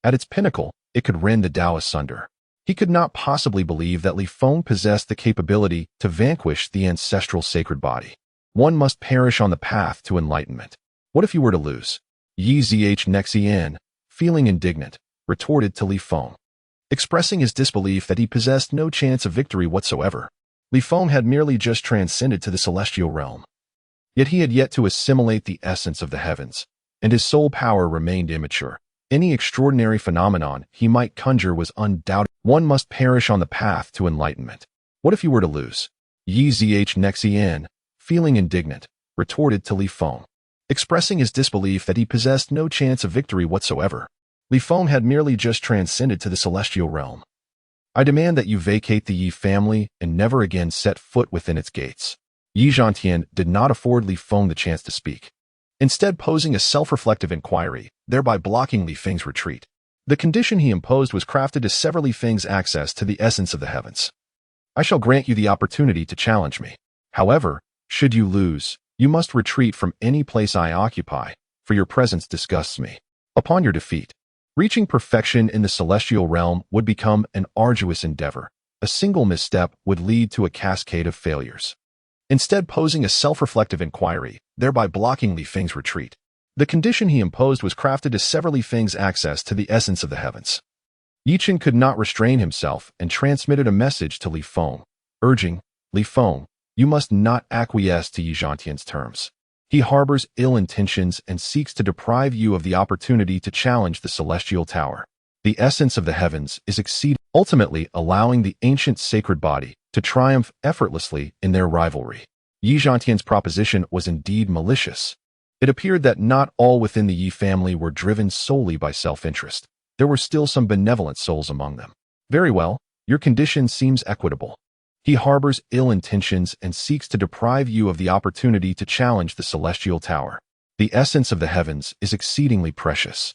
At its pinnacle, it could rend the Tao asunder. He could not possibly believe that Li Feng possessed the capability to vanquish the ancestral sacred body. One must perish on the path to enlightenment. What if you were to lose? Yi Zhnxian, feeling indignant, retorted to Li Feng, expressing his disbelief that he possessed no chance of victory whatsoever. Li Feng had merely just transcended to the celestial realm. Yet he had yet to assimilate the essence of the heavens, and his soul power remained immature. Any extraordinary phenomenon he might conjure was undoubted. One must perish on the path to enlightenment. What if you were to lose? Yi Zhnxian, feeling indignant, retorted to Li Feng, expressing his disbelief that he possessed no chance of victory whatsoever. Li Feng had merely just transcended to the celestial realm. I demand that you vacate the Yi family and never again set foot within its gates. Yi Zhantian did not afford Li Feng the chance to speak, instead posing a self-reflective inquiry, thereby blocking Li Feng's retreat. The condition he imposed was crafted to sever Li Feng's access to the essence of the heavens. I shall grant you the opportunity to challenge me. However, should you lose, you must retreat from any place I occupy, for your presence disgusts me. Upon your defeat, reaching perfection in the celestial realm would become an arduous endeavor. A single misstep would lead to a cascade of failures, instead posing a self-reflective inquiry, thereby blocking Li Feng's retreat. The condition he imposed was crafted to sever Li Feng's access to the essence of the heavens. Yi Chen could not restrain himself and transmitted a message to Li Feng, urging, Li Feng, you must not acquiesce to Yi Zhantian's terms. He harbors ill intentions and seeks to deprive you of the opportunity to challenge the celestial tower. The essence of the heavens is exceeding, ultimately allowing the ancient sacred body to triumph effortlessly in their rivalry. Yi Zhantian's proposition was indeed malicious. It appeared that not all within the Yi family were driven solely by self-interest. There were still some benevolent souls among them. Very well, your condition seems equitable. He harbors ill intentions and seeks to deprive you of the opportunity to challenge the celestial tower. The essence of the heavens is exceedingly precious.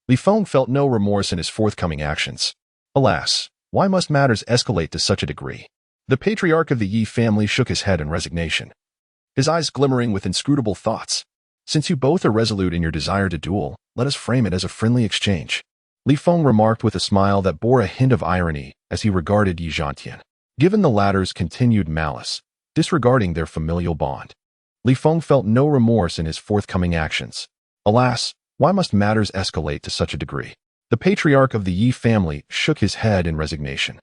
Li Feng felt no remorse in his forthcoming actions. Alas, why must matters escalate to such a degree? The patriarch of the Yi family shook his head in resignation, his eyes glimmering with inscrutable thoughts. Since you both are resolute in your desire to duel, let us frame it as a friendly exchange. Li Feng remarked with a smile that bore a hint of irony as he regarded Yi Zhantian. Given the latter's continued malice, disregarding their familial bond, Li Feng felt no remorse in his forthcoming actions. Alas, why must matters escalate to such a degree? The patriarch of the Yi family shook his head in resignation,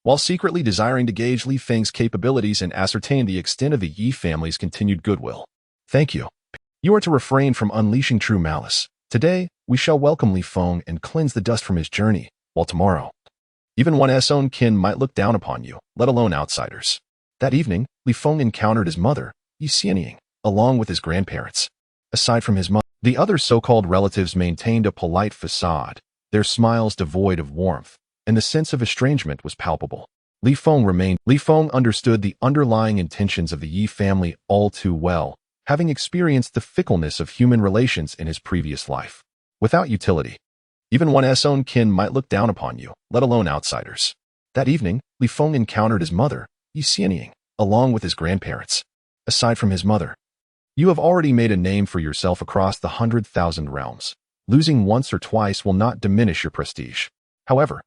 while secretly desiring to gauge Li Feng's capabilities and ascertain the extent of the Yi family's continued goodwill. Thank you. You are to refrain from unleashing true malice. Today, we shall welcome Li Feng and cleanse the dust from his journey, while tomorrow, even one's own kin might look down upon you, let alone outsiders. That evening, Li Feng encountered his mother, Yi Xianying, along with his grandparents. Aside from his mother, the other so-called relatives maintained a polite facade, their smiles devoid of warmth, and the sense of estrangement was palpable. Li Feng understood the underlying intentions of the Yi family all too well, having experienced the fickleness of human relations in his previous life. Without utility, even one's own kin might look down upon you, let alone outsiders. That evening, Li Feng encountered his mother, Yi Xianying, along with his grandparents. Aside from his mother, you have already made a name for yourself across the 100,000 realms. Losing once or twice will not diminish your prestige. However,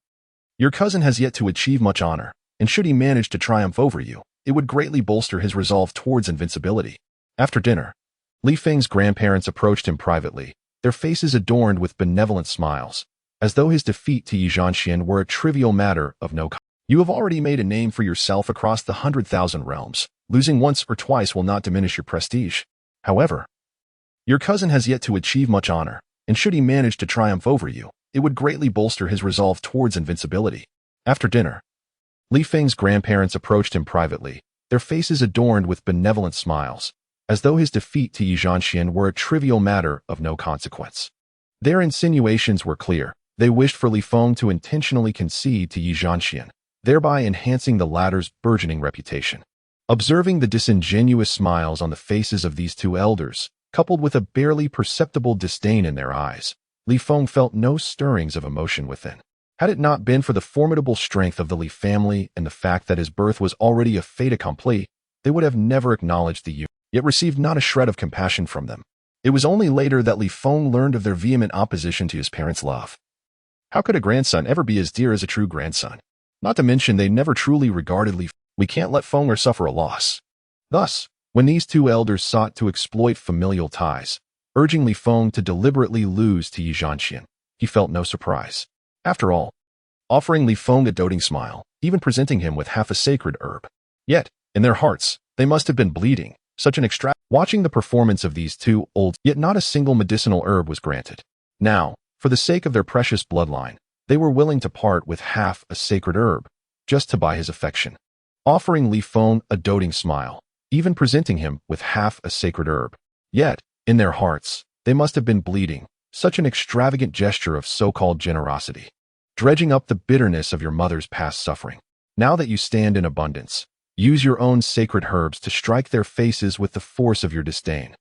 your cousin has yet to achieve much honor, and should he manage to triumph over you, it would greatly bolster his resolve towards invincibility. After dinner, Li Feng's grandparents approached him privately, their faces adorned with benevolent smiles, as though his defeat to Yi Zhanxian were a trivial matter of no consequence. You have already made a name for yourself across the 100,000 realms. Losing once or twice will not diminish your prestige. However, your cousin has yet to achieve much honor, and should he manage to triumph over you, it would greatly bolster his resolve towards invincibility. After dinner, Li Feng's grandparents approached him privately, their faces adorned with benevolent smiles, as though his defeat to Yi Zhanxian were a trivial matter of no consequence. Their insinuations were clear. They wished for Li Feng to intentionally concede to Yi Zhanxian, thereby enhancing the latter's burgeoning reputation. Observing the disingenuous smiles on the faces of these two elders, coupled with a barely perceptible disdain in their eyes, Li Feng felt no stirrings of emotion within. Had it not been for the formidable strength of the Li family and the fact that his birth was already a fait accompli, they would have never acknowledged the union, yet received not a shred of compassion from them. It was only later that Li Feng learned of their vehement opposition to his parents' love. How could a grandson ever be as dear as a true grandson? Not to mention they never truly regarded Li Feng. We can't let Feng suffer a loss. Thus, when these two elders sought to exploit familial ties, urging Li Feng to deliberately lose to Yi Zhanxian, he felt no surprise. After all, offering Li Feng a doting smile, even presenting him with half a sacred herb. Yet, in their hearts, they must have been bleeding. Such an Watching the performance of these two old, yet not a single medicinal herb was granted. Now, for the sake of their precious bloodline, they were willing to part with half a sacred herb, just to buy his affection. Offering Li Feng a doting smile, even presenting him with half a sacred herb. Yet, in their hearts, they must have been bleeding. Such an extravagant gesture of so-called generosity, dredging up the bitterness of your mother's past suffering. Now that you stand in abundance, use your own sacred herbs to strike their faces with the force of your disdain.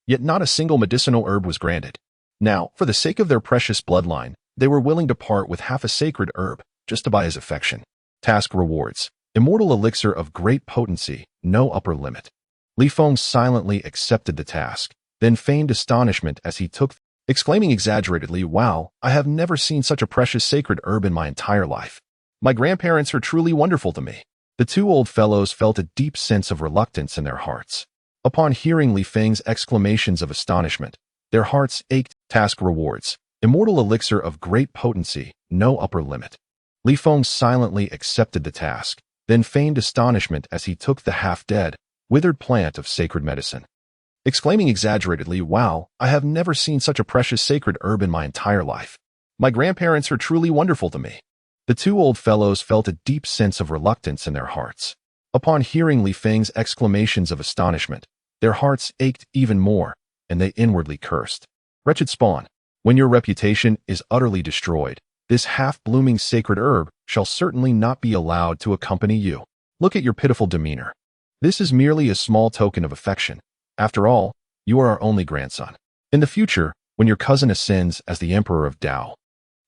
Yet not a single medicinal herb was granted. Now, for the sake of their precious bloodline, they were willing to part with half a sacred herb, just to buy his affection. Task rewards. Immortal elixir of great potency, no upper limit. Li Feng silently accepted the task, then feigned astonishment as he took, exclaiming exaggeratedly, "Wow, I have never seen such a precious sacred herb in my entire life. My grandparents are truly wonderful to me." The two old fellows felt a deep sense of reluctance in their hearts. Upon hearing Li Feng's exclamations of astonishment, their hearts ached. Task rewards. Immortal elixir of great potency, no upper limit. Li Feng silently accepted the task, then feigned astonishment as he took the half-dead, withered plant of sacred medicine. Exclaiming exaggeratedly, "Wow, I have never seen such a precious sacred herb in my entire life. My grandparents are truly wonderful to me." The two old fellows felt a deep sense of reluctance in their hearts. Upon hearing Li Feng's exclamations of astonishment, their hearts ached even more, and they inwardly cursed. Wretched spawn, when your reputation is utterly destroyed, this half-blooming sacred herb shall certainly not be allowed to accompany you. Look at your pitiful demeanor. This is merely a small token of affection. After all, you are our only grandson. In the future, when your cousin ascends as the Emperor of Tao,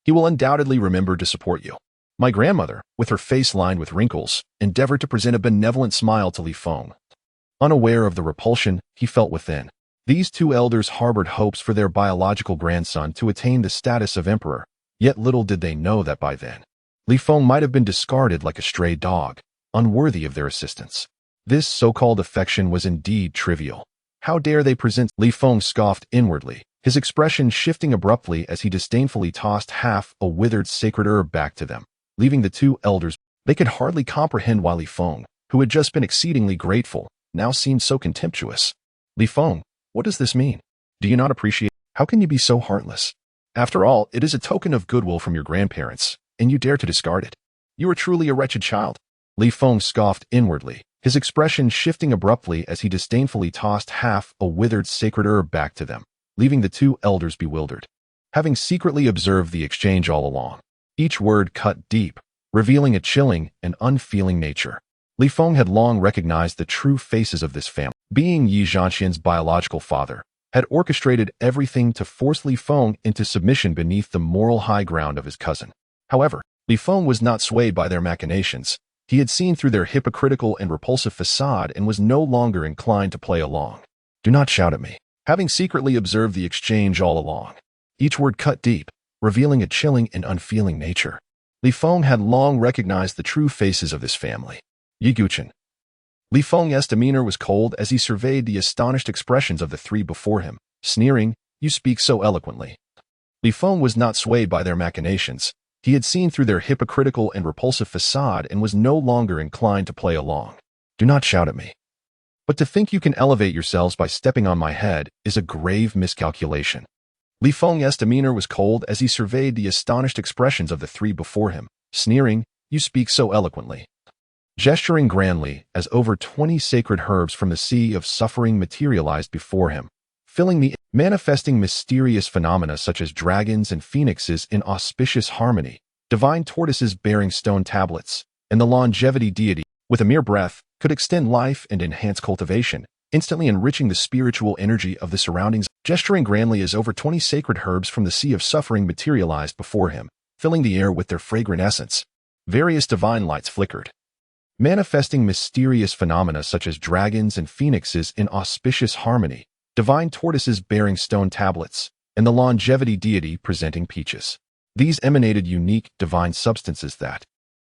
he will undoubtedly remember to support you. My grandmother, with her face lined with wrinkles, endeavored to present a benevolent smile to Li Feng. Unaware of the repulsion he felt within, these two elders harbored hopes for their biological grandson to attain the status of emperor, yet little did they know that by then, Li Feng might have been discarded like a stray dog, unworthy of their assistance. This so-called affection was indeed trivial. How dare they present? Li Feng scoffed inwardly, his expression shifting abruptly as he disdainfully tossed half a withered sacred herb back to them, leaving the two elders. They could hardly comprehend why Li Feng, who had just been exceedingly grateful, now seemed so contemptuous. "Li Feng, what does this mean? Do you not appreciate?" How can you be so heartless? After all, it is a token of goodwill from your grandparents, and you dare to discard it. You are truly a wretched child. Li Feng scoffed inwardly, his expression shifting abruptly as he disdainfully tossed half a withered sacred herb back to them, leaving the two elders bewildered. Having secretly observed the exchange all along, each word cut deep, revealing a chilling and unfeeling nature. Li Feng had long recognized the true faces of this family. Being Yi Zhanxian's biological father, had orchestrated everything to force Li Feng into submission beneath the moral high ground of his cousin. However, Li Feng was not swayed by their machinations. He had seen through their hypocritical and repulsive facade and was no longer inclined to play along. Do not shout at me. Having secretly observed the exchange all along, each word cut deep, revealing a chilling and unfeeling nature. Li Feng had long recognized the true faces of this family. Yi Guchen. Li Feng's demeanor was cold as he surveyed the astonished expressions of the three before him, sneering, "You speak so eloquently." Li Feng was not swayed by their machinations. He had seen through their hypocritical and repulsive facade and was no longer inclined to play along. Do not shout at me. But to think you can elevate yourselves by stepping on my head is a grave miscalculation. Li Feng's demeanor was cold as he surveyed the astonished expressions of the three before him, sneering, "You speak so eloquently." Gesturing grandly as over 20 sacred herbs from the sea of suffering materialized before him, filling the manifesting mysterious phenomena such as dragons and phoenixes in auspicious harmony, divine tortoises bearing stone tablets, and the longevity deity, with a mere breath, could extend life and enhance cultivation, instantly enriching the spiritual energy of the surroundings. Gesturing grandly as over 20 sacred herbs from the sea of suffering materialized before him, filling the air with their fragrant essence. Various divine lights flickered, manifesting mysterious phenomena such as dragons and phoenixes in auspicious harmony, divine tortoises bearing stone tablets, and the longevity deity presenting peaches. These emanated unique, divine substances that.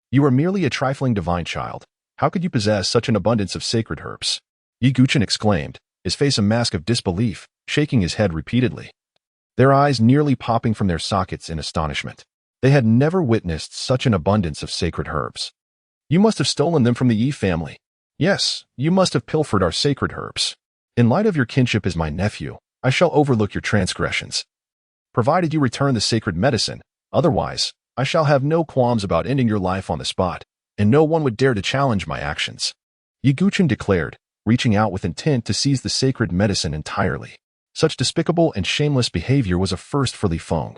You are merely a trifling divine child. How could you possess such an abundance of sacred herbs? Yi Guchen exclaimed, his face a mask of disbelief, shaking his head repeatedly. Their eyes nearly popping from their sockets in astonishment. They had never witnessed such an abundance of sacred herbs. You must have stolen them from the Yi family. Yes, you must have pilfered our sacred herbs. In light of your kinship as my nephew, I shall overlook your transgressions, provided you return the sacred medicine. Otherwise, I shall have no qualms about ending your life on the spot, and no one would dare to challenge my actions. Yi Guchen declared, reaching out with intent to seize the sacred medicine entirely. Such despicable and shameless behavior was a first for Li Feng.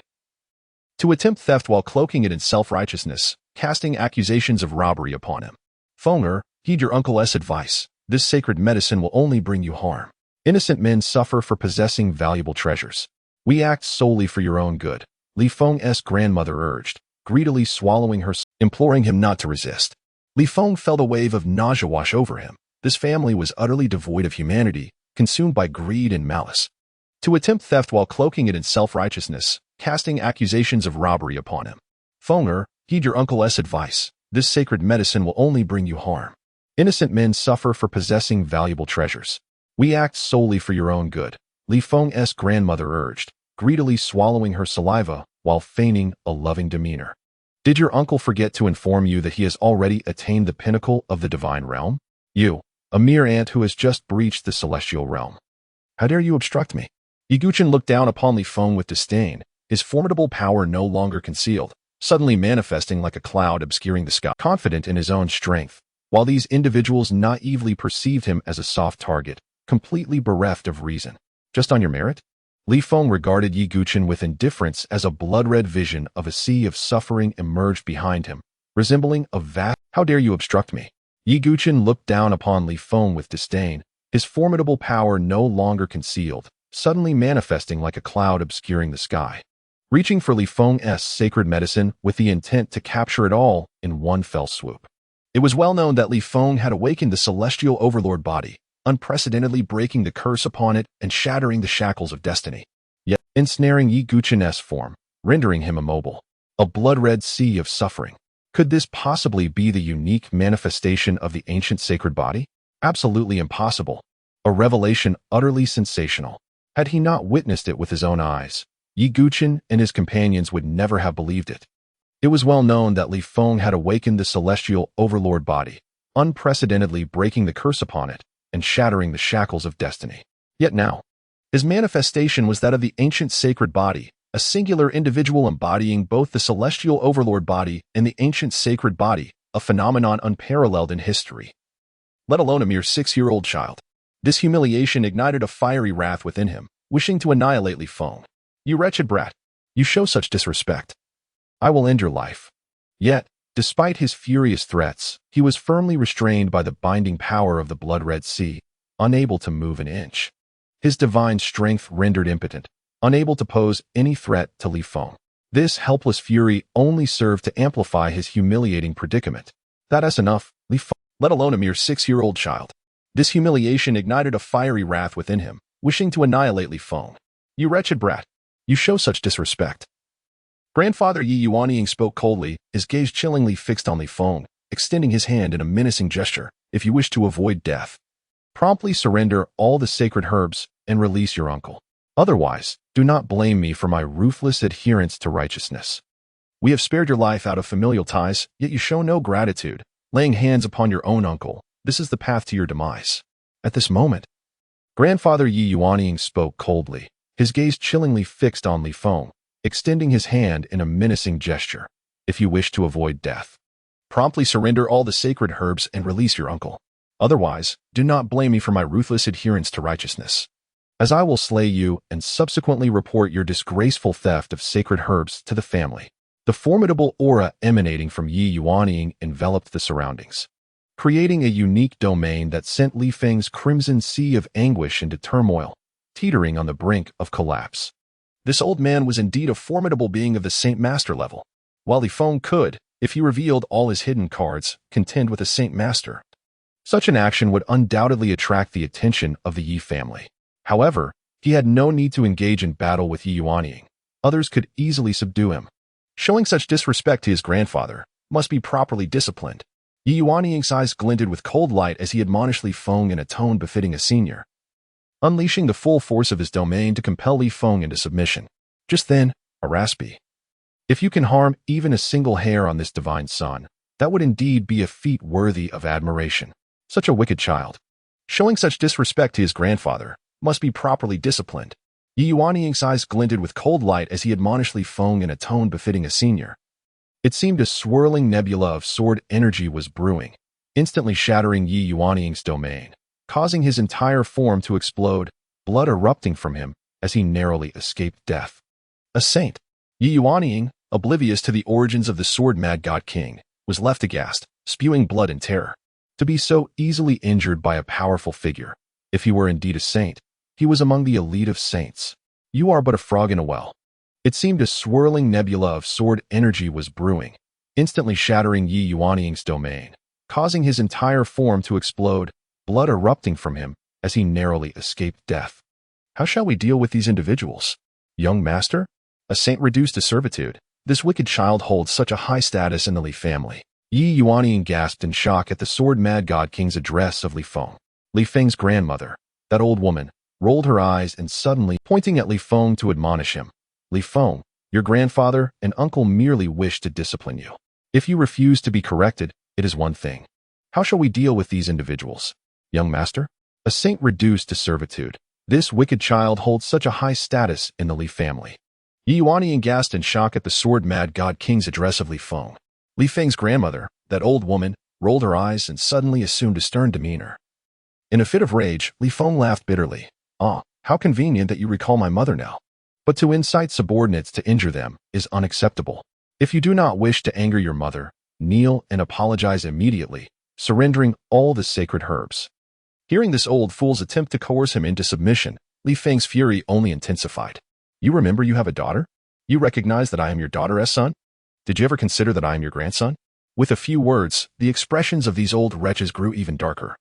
To attempt theft while cloaking it in self-righteousness, casting accusations of robbery upon him. Fenger, heed your uncle's advice. This sacred medicine will only bring you harm. Innocent men suffer for possessing valuable treasures. We act solely for your own good, Li Feng's grandmother urged, greedily swallowing her, imploring him not to resist. Li Feng felt a wave of nausea wash over him. This family was utterly devoid of humanity, consumed by greed and malice. To attempt theft while cloaking it in self-righteousness, casting accusations of robbery upon him. Fenger, heed your uncle's advice. This sacred medicine will only bring you harm. Innocent men suffer for possessing valuable treasures. We act solely for your own good, Li Feng's grandmother urged, greedily swallowing her saliva while feigning a loving demeanor. Did your uncle forget to inform you that he has already attained the pinnacle of the divine realm? You, a mere ant who has just breached the celestial realm. How dare you obstruct me? Yi Guchen looked down upon Li Feng with disdain, his formidable power no longer concealed, suddenly manifesting like a cloud obscuring the sky. Confident in his own strength, while these individuals naively perceived him as a soft target, completely bereft of reason. Just on your merit? Li Feng regarded Yi Guchen with indifference as a blood-red vision of a sea of suffering emerged behind him, resembling a vast. How dare you obstruct me? Yi Guchen looked down upon Li Feng with disdain, his formidable power no longer concealed, suddenly manifesting like a cloud obscuring the sky. Reaching for Li Feng's sacred medicine with the intent to capture it all in one fell swoop. It was well known that Li Feng had awakened the celestial overlord body, unprecedentedly breaking the curse upon it and shattering the shackles of destiny, yet ensnaring Yi Guchen's form, rendering him immobile. A blood-red sea of suffering. Could this possibly be the unique manifestation of the ancient sacred body? Absolutely impossible. A revelation utterly sensational. Had he not witnessed it with his own eyes, Yi Guchen and his companions would never have believed it. It was well known that Li Feng had awakened the celestial overlord body, unprecedentedly breaking the curse upon it and shattering the shackles of destiny. Yet now, His manifestation was that of the ancient sacred body, a singular individual embodying both the celestial overlord body and the ancient sacred body, a phenomenon unparalleled in history, let alone a mere 6-year-old child. This humiliation ignited a fiery wrath within him, wishing to annihilate Li Feng. You wretched brat! You show such disrespect. I will end your life. Yet, despite his furious threats, he was firmly restrained by the binding power of the blood-red sea, unable to move an inch. His divine strength rendered impotent, unable to pose any threat to Li Feng. This helpless fury only served to amplify his humiliating predicament. That's enough, Li Feng, let alone a mere 6-year-old child. This humiliation ignited a fiery wrath within him, wishing to annihilate Li Feng. You wretched brat! You show such disrespect. Grandfather Yi Yuanying spoke coldly, his gaze chillingly fixed on Li Feng, extending his hand in a menacing gesture. If you wish to avoid death, promptly surrender all the sacred herbs and release your uncle. Otherwise, do not blame me for my ruthless adherence to righteousness. We have spared your life out of familial ties, yet you show no gratitude, laying hands upon your own uncle. This is the path to your demise. At this moment, Grandfather Yi Yuanying spoke coldly, his gaze chillingly fixed on Li Feng, extending his hand in a menacing gesture. If you wish to avoid death, promptly surrender all the sacred herbs and release your uncle. Otherwise, do not blame me for my ruthless adherence to righteousness, as I will slay you and subsequently report your disgraceful theft of sacred herbs to the family. The formidable aura emanating from Yi Yuanying enveloped the surroundings, creating a unique domain that sent Li Feng's crimson sea of anguish into turmoil, teetering on the brink of collapse. This old man was indeed a formidable being of the Saint Master level, while Li Feng could, if he revealed all his hidden cards, contend with a Saint Master. Such an action would undoubtedly attract the attention of the Yi family. However, he had no need to engage in battle with Yi Yuanying. Others could easily subdue him. Showing such disrespect to his grandfather must be properly disciplined. Yi Yuanying's eyes glinted with cold light as he admonished Li Feng in a tone befitting a senior, unleashing the full force of his domain to compel Li Feng into submission. Just then, a raspy, if you can harm even a single hair on this divine son, that would indeed be a feat worthy of admiration. Such a wicked child, showing such disrespect to his grandfather, must be properly disciplined. Yi Yuanying's eyes glinted with cold light as he admonished Li Feng in a tone befitting a senior. It seemed a swirling nebula of sword energy was brewing, instantly shattering Yi Yuanying's domain, causing his entire form to explode, blood erupting from him as he narrowly escaped death. A saint, Yi Yuanying, oblivious to the origins of the sword-mad god king, was left aghast, spewing blood and terror. To be so easily injured by a powerful figure, if he were indeed a saint, he was among the elite of saints. You are but a frog in a well. It seemed a swirling nebula of sword energy was brewing, instantly shattering Yi Yuanying's domain, causing his entire form to explode, blood erupting from him as he narrowly escaped death. How shall we deal with these individuals? Young master? A saint reduced to servitude. This wicked child holds such a high status in the Li family. Yi Yuanying gasped in shock at the sword-mad god king's address of Li Feng. Li Feng's grandmother, that old woman, rolled her eyes and suddenly, pointing at Li Feng to admonish him. Li Feng, your grandfather and uncle merely wish to discipline you. If you refuse to be corrected, it is one thing. How shall we deal with these individuals? Young master? A saint reduced to servitude. This wicked child holds such a high status in the Li family. Yi Yuanying gasped in shock at the sword-mad god king's address of Li Feng. Li Feng's grandmother, that old woman, rolled her eyes and suddenly assumed a stern demeanor. In a fit of rage, Li Feng laughed bitterly. Ah, how convenient that you recall my mother now. But to incite subordinates to injure them is unacceptable. If you do not wish to anger your mother, kneel and apologize immediately, surrendering all the sacred herbs. Hearing this old fool's attempt to coerce him into submission, Li Feng's fury only intensified. You remember you have a daughter? You recognize that I am your daughter's son? Did you ever consider that I am your grandson? With a few words, the expressions of these old wretches grew even darker.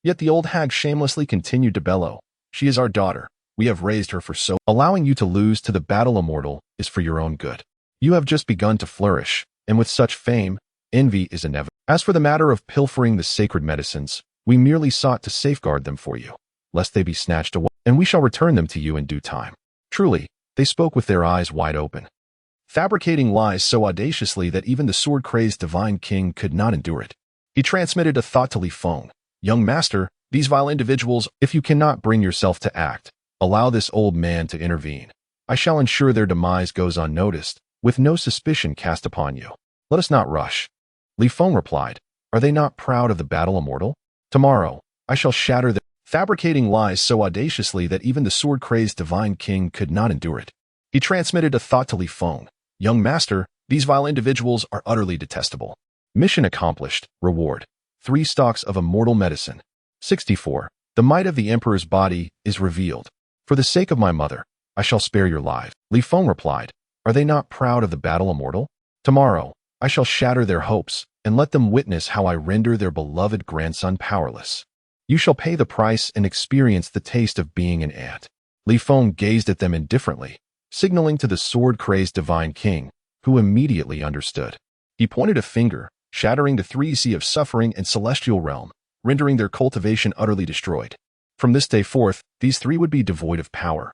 Yet the old hag shamelessly continued to bellow. She is our daughter. We have raised her for so. Allowing you to lose to the battle immortal is for your own good. You have just begun to flourish, and with such fame, envy is inevitable. As for the matter of pilfering the sacred medicines, we merely sought to safeguard them for you, lest they be snatched away, and we shall return them to you in due time. Truly, they spoke with their eyes wide open, fabricating lies so audaciously that even the sword-crazed divine king could not endure it. He transmitted a thought to Li Feng. Young master, these vile individuals, if you cannot bring yourself to act, Allow this old man to intervene. I shall ensure their demise goes unnoticed, with no suspicion cast upon you. Let us not rush. Li Feng replied, Are they not proud of the battle immortal? Tomorrow, I shall shatter them, fabricating lies so audaciously that even the sword-crazed divine king could not endure it. He transmitted a thought to Li Feng. Young master, these vile individuals are utterly detestable. Mission accomplished. Reward. 3 stalks of immortal medicine. 64. The might of the emperor's body is revealed. For the sake of my mother, I shall spare your lives. Li Feng replied, Are they not proud of the battle immortal? Tomorrow, I shall shatter their hopes, and let them witness how I render their beloved grandson powerless. You shall pay the price and experience the taste of being an ant. Li Feng gazed at them indifferently, signaling to the sword-crazed divine king, who immediately understood. He pointed a finger, shattering the 3 sea of suffering and celestial realm, rendering their cultivation utterly destroyed. From this day forth, these 3 would be devoid of power,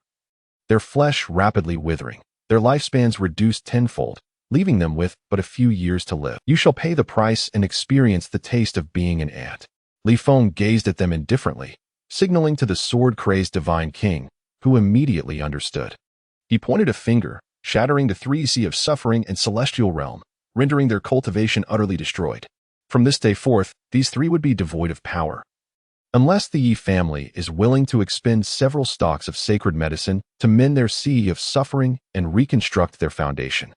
their flesh rapidly withering, their lifespans reduced tenfold, leaving them with but a few years to live. You shall pay the price and experience the taste of being an ant. Li Feng gazed at them indifferently, signaling to the sword-crazed divine king, who immediately understood. He pointed a finger, shattering the 3 sea of suffering and celestial realm, rendering their cultivation utterly destroyed. From this day forth, these 3 would be devoid of power. Unless the Yi family is willing to expend several stalks of sacred medicine to mend their sea of suffering and reconstruct their foundation,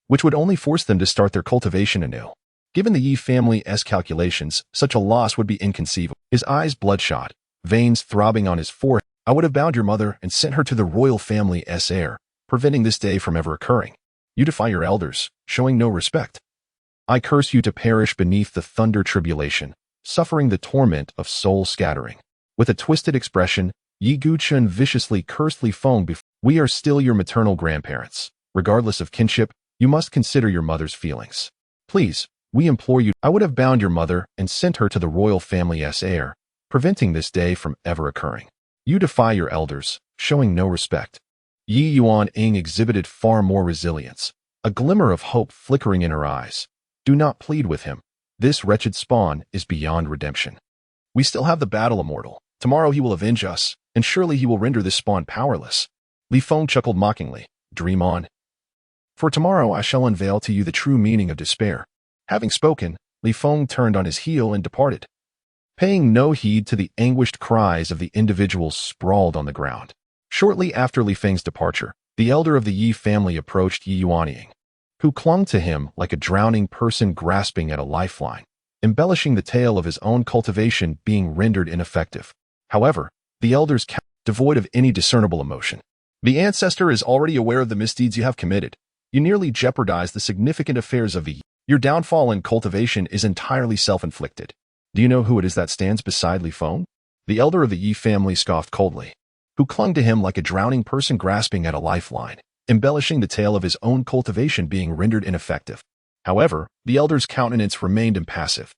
which would only force them to start their cultivation anew. Given the Yi family's calculations, such a loss would be inconceivable. His eyes bloodshot, veins throbbing on his forehead. I would have bound your mother and sent her to the royal family's heir, preventing this day from ever occurring. You defy your elders, showing no respect. I curse you to perish beneath the thunder tribulation, suffering the torment of soul scattering. With a twisted expression, Yi Guchen viciously cursed Li Feng before. We are still your maternal grandparents. Regardless of kinship, you must consider your mother's feelings. Please, we implore you. I would have bound your mother and sent her to the royal family's heir, preventing this day from ever occurring. You defy your elders, showing no respect. Yi Yuan-ing exhibited far more resilience, a glimmer of hope flickering in her eyes. Do not plead with him. This wretched spawn is beyond redemption. We still have the battle immortal. Tomorrow he will avenge us, and surely he will render this spawn powerless. Li Feng chuckled mockingly. Dream on. For tomorrow I shall unveil to you the true meaning of despair. Having spoken, Li Feng turned on his heel and departed, paying no heed to the anguished cries of the individuals sprawled on the ground. Shortly after Li Feng's departure, the elder of the Yi family approached Yi Yuanying, who clung to him like a drowning person grasping at a lifeline, embellishing the tale of his own cultivation being rendered ineffective. However, the elders kept devoid of any discernible emotion. The ancestor is already aware of the misdeeds you have committed. You nearly jeopardized the significant affairs of the Yi. Your downfall in cultivation is entirely self-inflicted. Do you know who it is that stands beside Li Feng? The elder of the Yi family scoffed coldly, who clung to him like a drowning person grasping at a lifeline, embellishing the tale of his own cultivation being rendered ineffective. However, the elder's countenance remained impassive.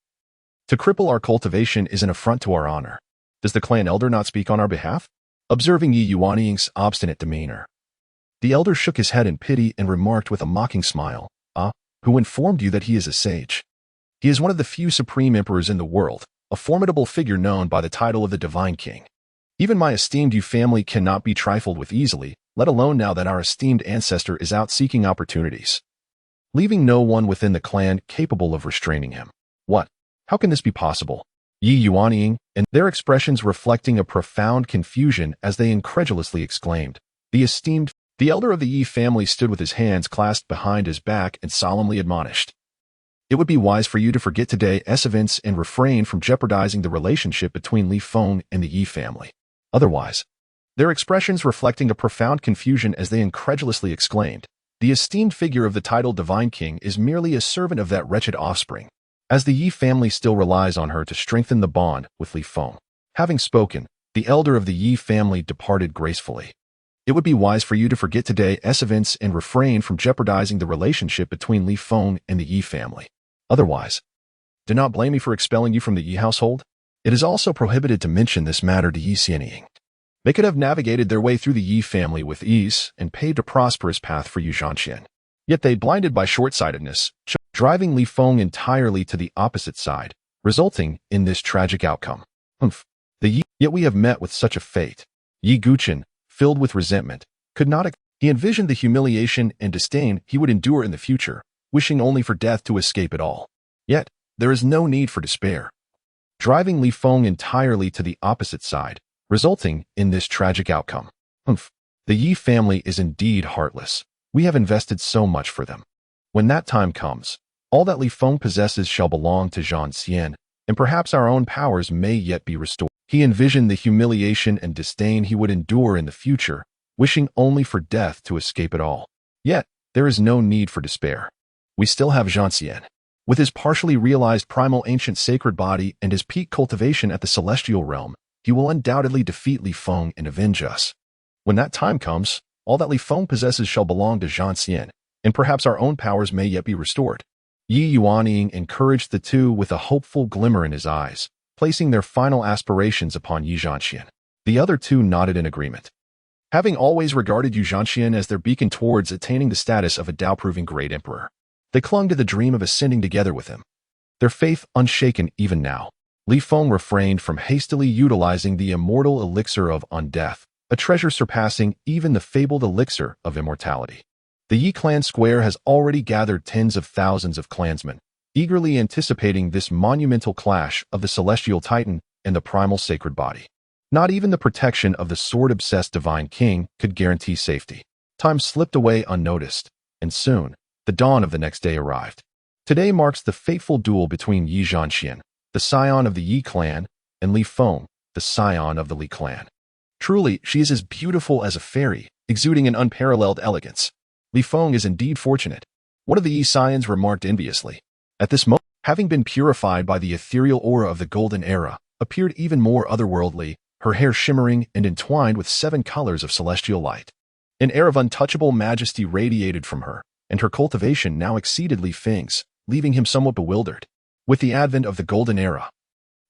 To cripple our cultivation is an affront to our honor. Does the clan elder not speak on our behalf? Observing Yi Yuanying's obstinate demeanor, the elder shook his head in pity and remarked with a mocking smile, who informed you that he is a sage? He is one of the few supreme emperors in the world, a formidable figure known by the title of the Divine King. Even my esteemed Yu family cannot be trifled with easily, let alone now that our esteemed ancestor is out seeking opportunities, leaving no one within the clan capable of restraining him. What? How can this be possible? Yi Yuanying, and their expressions reflecting a profound confusion as they incredulously exclaimed. The elder of the Yi family stood with his hands clasped behind his back and solemnly admonished. It would be wise for you to forget today's events and refrain from jeopardizing the relationship between Li Feng and the Yi family. Otherwise, their expressions reflecting a profound confusion as they incredulously exclaimed, the esteemed figure of the titled Divine King is merely a servant of that wretched offspring, as the Yi family still relies on her to strengthen the bond with Li Feng. Having spoken, the elder of the Yi family departed gracefully. It would be wise for you to forget today's events and refrain from jeopardizing the relationship between Li Feng and the Yi family. Otherwise, do not blame me for expelling you from the Yi household. It is also prohibited to mention this matter to Yi Xianying. They could have navigated their way through the Yi family with ease and paved a prosperous path for Yu Zhanxian. Yet they blinded by short-sightedness, driving Li Feng entirely to the opposite side, resulting in this tragic outcome. Yet we have met with such a fate. Yi Guchen, filled with resentment, could not. He envisioned the humiliation and disdain he would endure in the future, wishing only for death to escape it all. Yet, there is no need for despair, driving Li Feng entirely to the opposite side, resulting in this tragic outcome. The Yi family is indeed heartless. We have invested so much for them. When that time comes, all that Li Feng possesses shall belong to Zhang Xian, and perhaps our own powers may yet be restored. He envisioned the humiliation and disdain he would endure in the future, wishing only for death to escape it all. Yet, there is no need for despair. We still have Zhang Xian. With his partially realized primal ancient sacred body and his peak cultivation at the celestial realm, he will undoubtedly defeat Li Feng and avenge us. When that time comes, all that Li Feng possesses shall belong to Zhang Xian, and perhaps our own powers may yet be restored. Yi Yuanying encouraged the two with a hopeful glimmer in his eyes, placing their final aspirations upon Yi Zhanxian. The other two nodded in agreement. Having always regarded Yi Zhanxian as their beacon towards attaining the status of a Tao-proving great emperor, they clung to the dream of ascending together with him. Their faith unshaken even now, Li Feng refrained from hastily utilizing the immortal elixir of undeath, a treasure surpassing even the fabled elixir of immortality. The Yi clan square has already gathered tens of thousands of clansmen, eagerly anticipating this monumental clash of the celestial titan and the primal sacred body. Not even the protection of the sword-obsessed divine king could guarantee safety. Time slipped away unnoticed, and soon, the dawn of the next day arrived. Today marks the fateful duel between Yi Zhanxian, the scion of the Yi clan, and Li Feng, the scion of the Li clan. Truly, she is as beautiful as a fairy, exuding an unparalleled elegance. Li Feng is indeed fortunate. One of the Yi scions remarked enviously. At this moment, having been purified by the ethereal aura of the golden era, appeared even more otherworldly, her hair shimmering and entwined with 7 colors of celestial light. An air of untouchable majesty radiated from her, and her cultivation now exceeded Li Feng's, leaving him somewhat bewildered. With the advent of the golden era,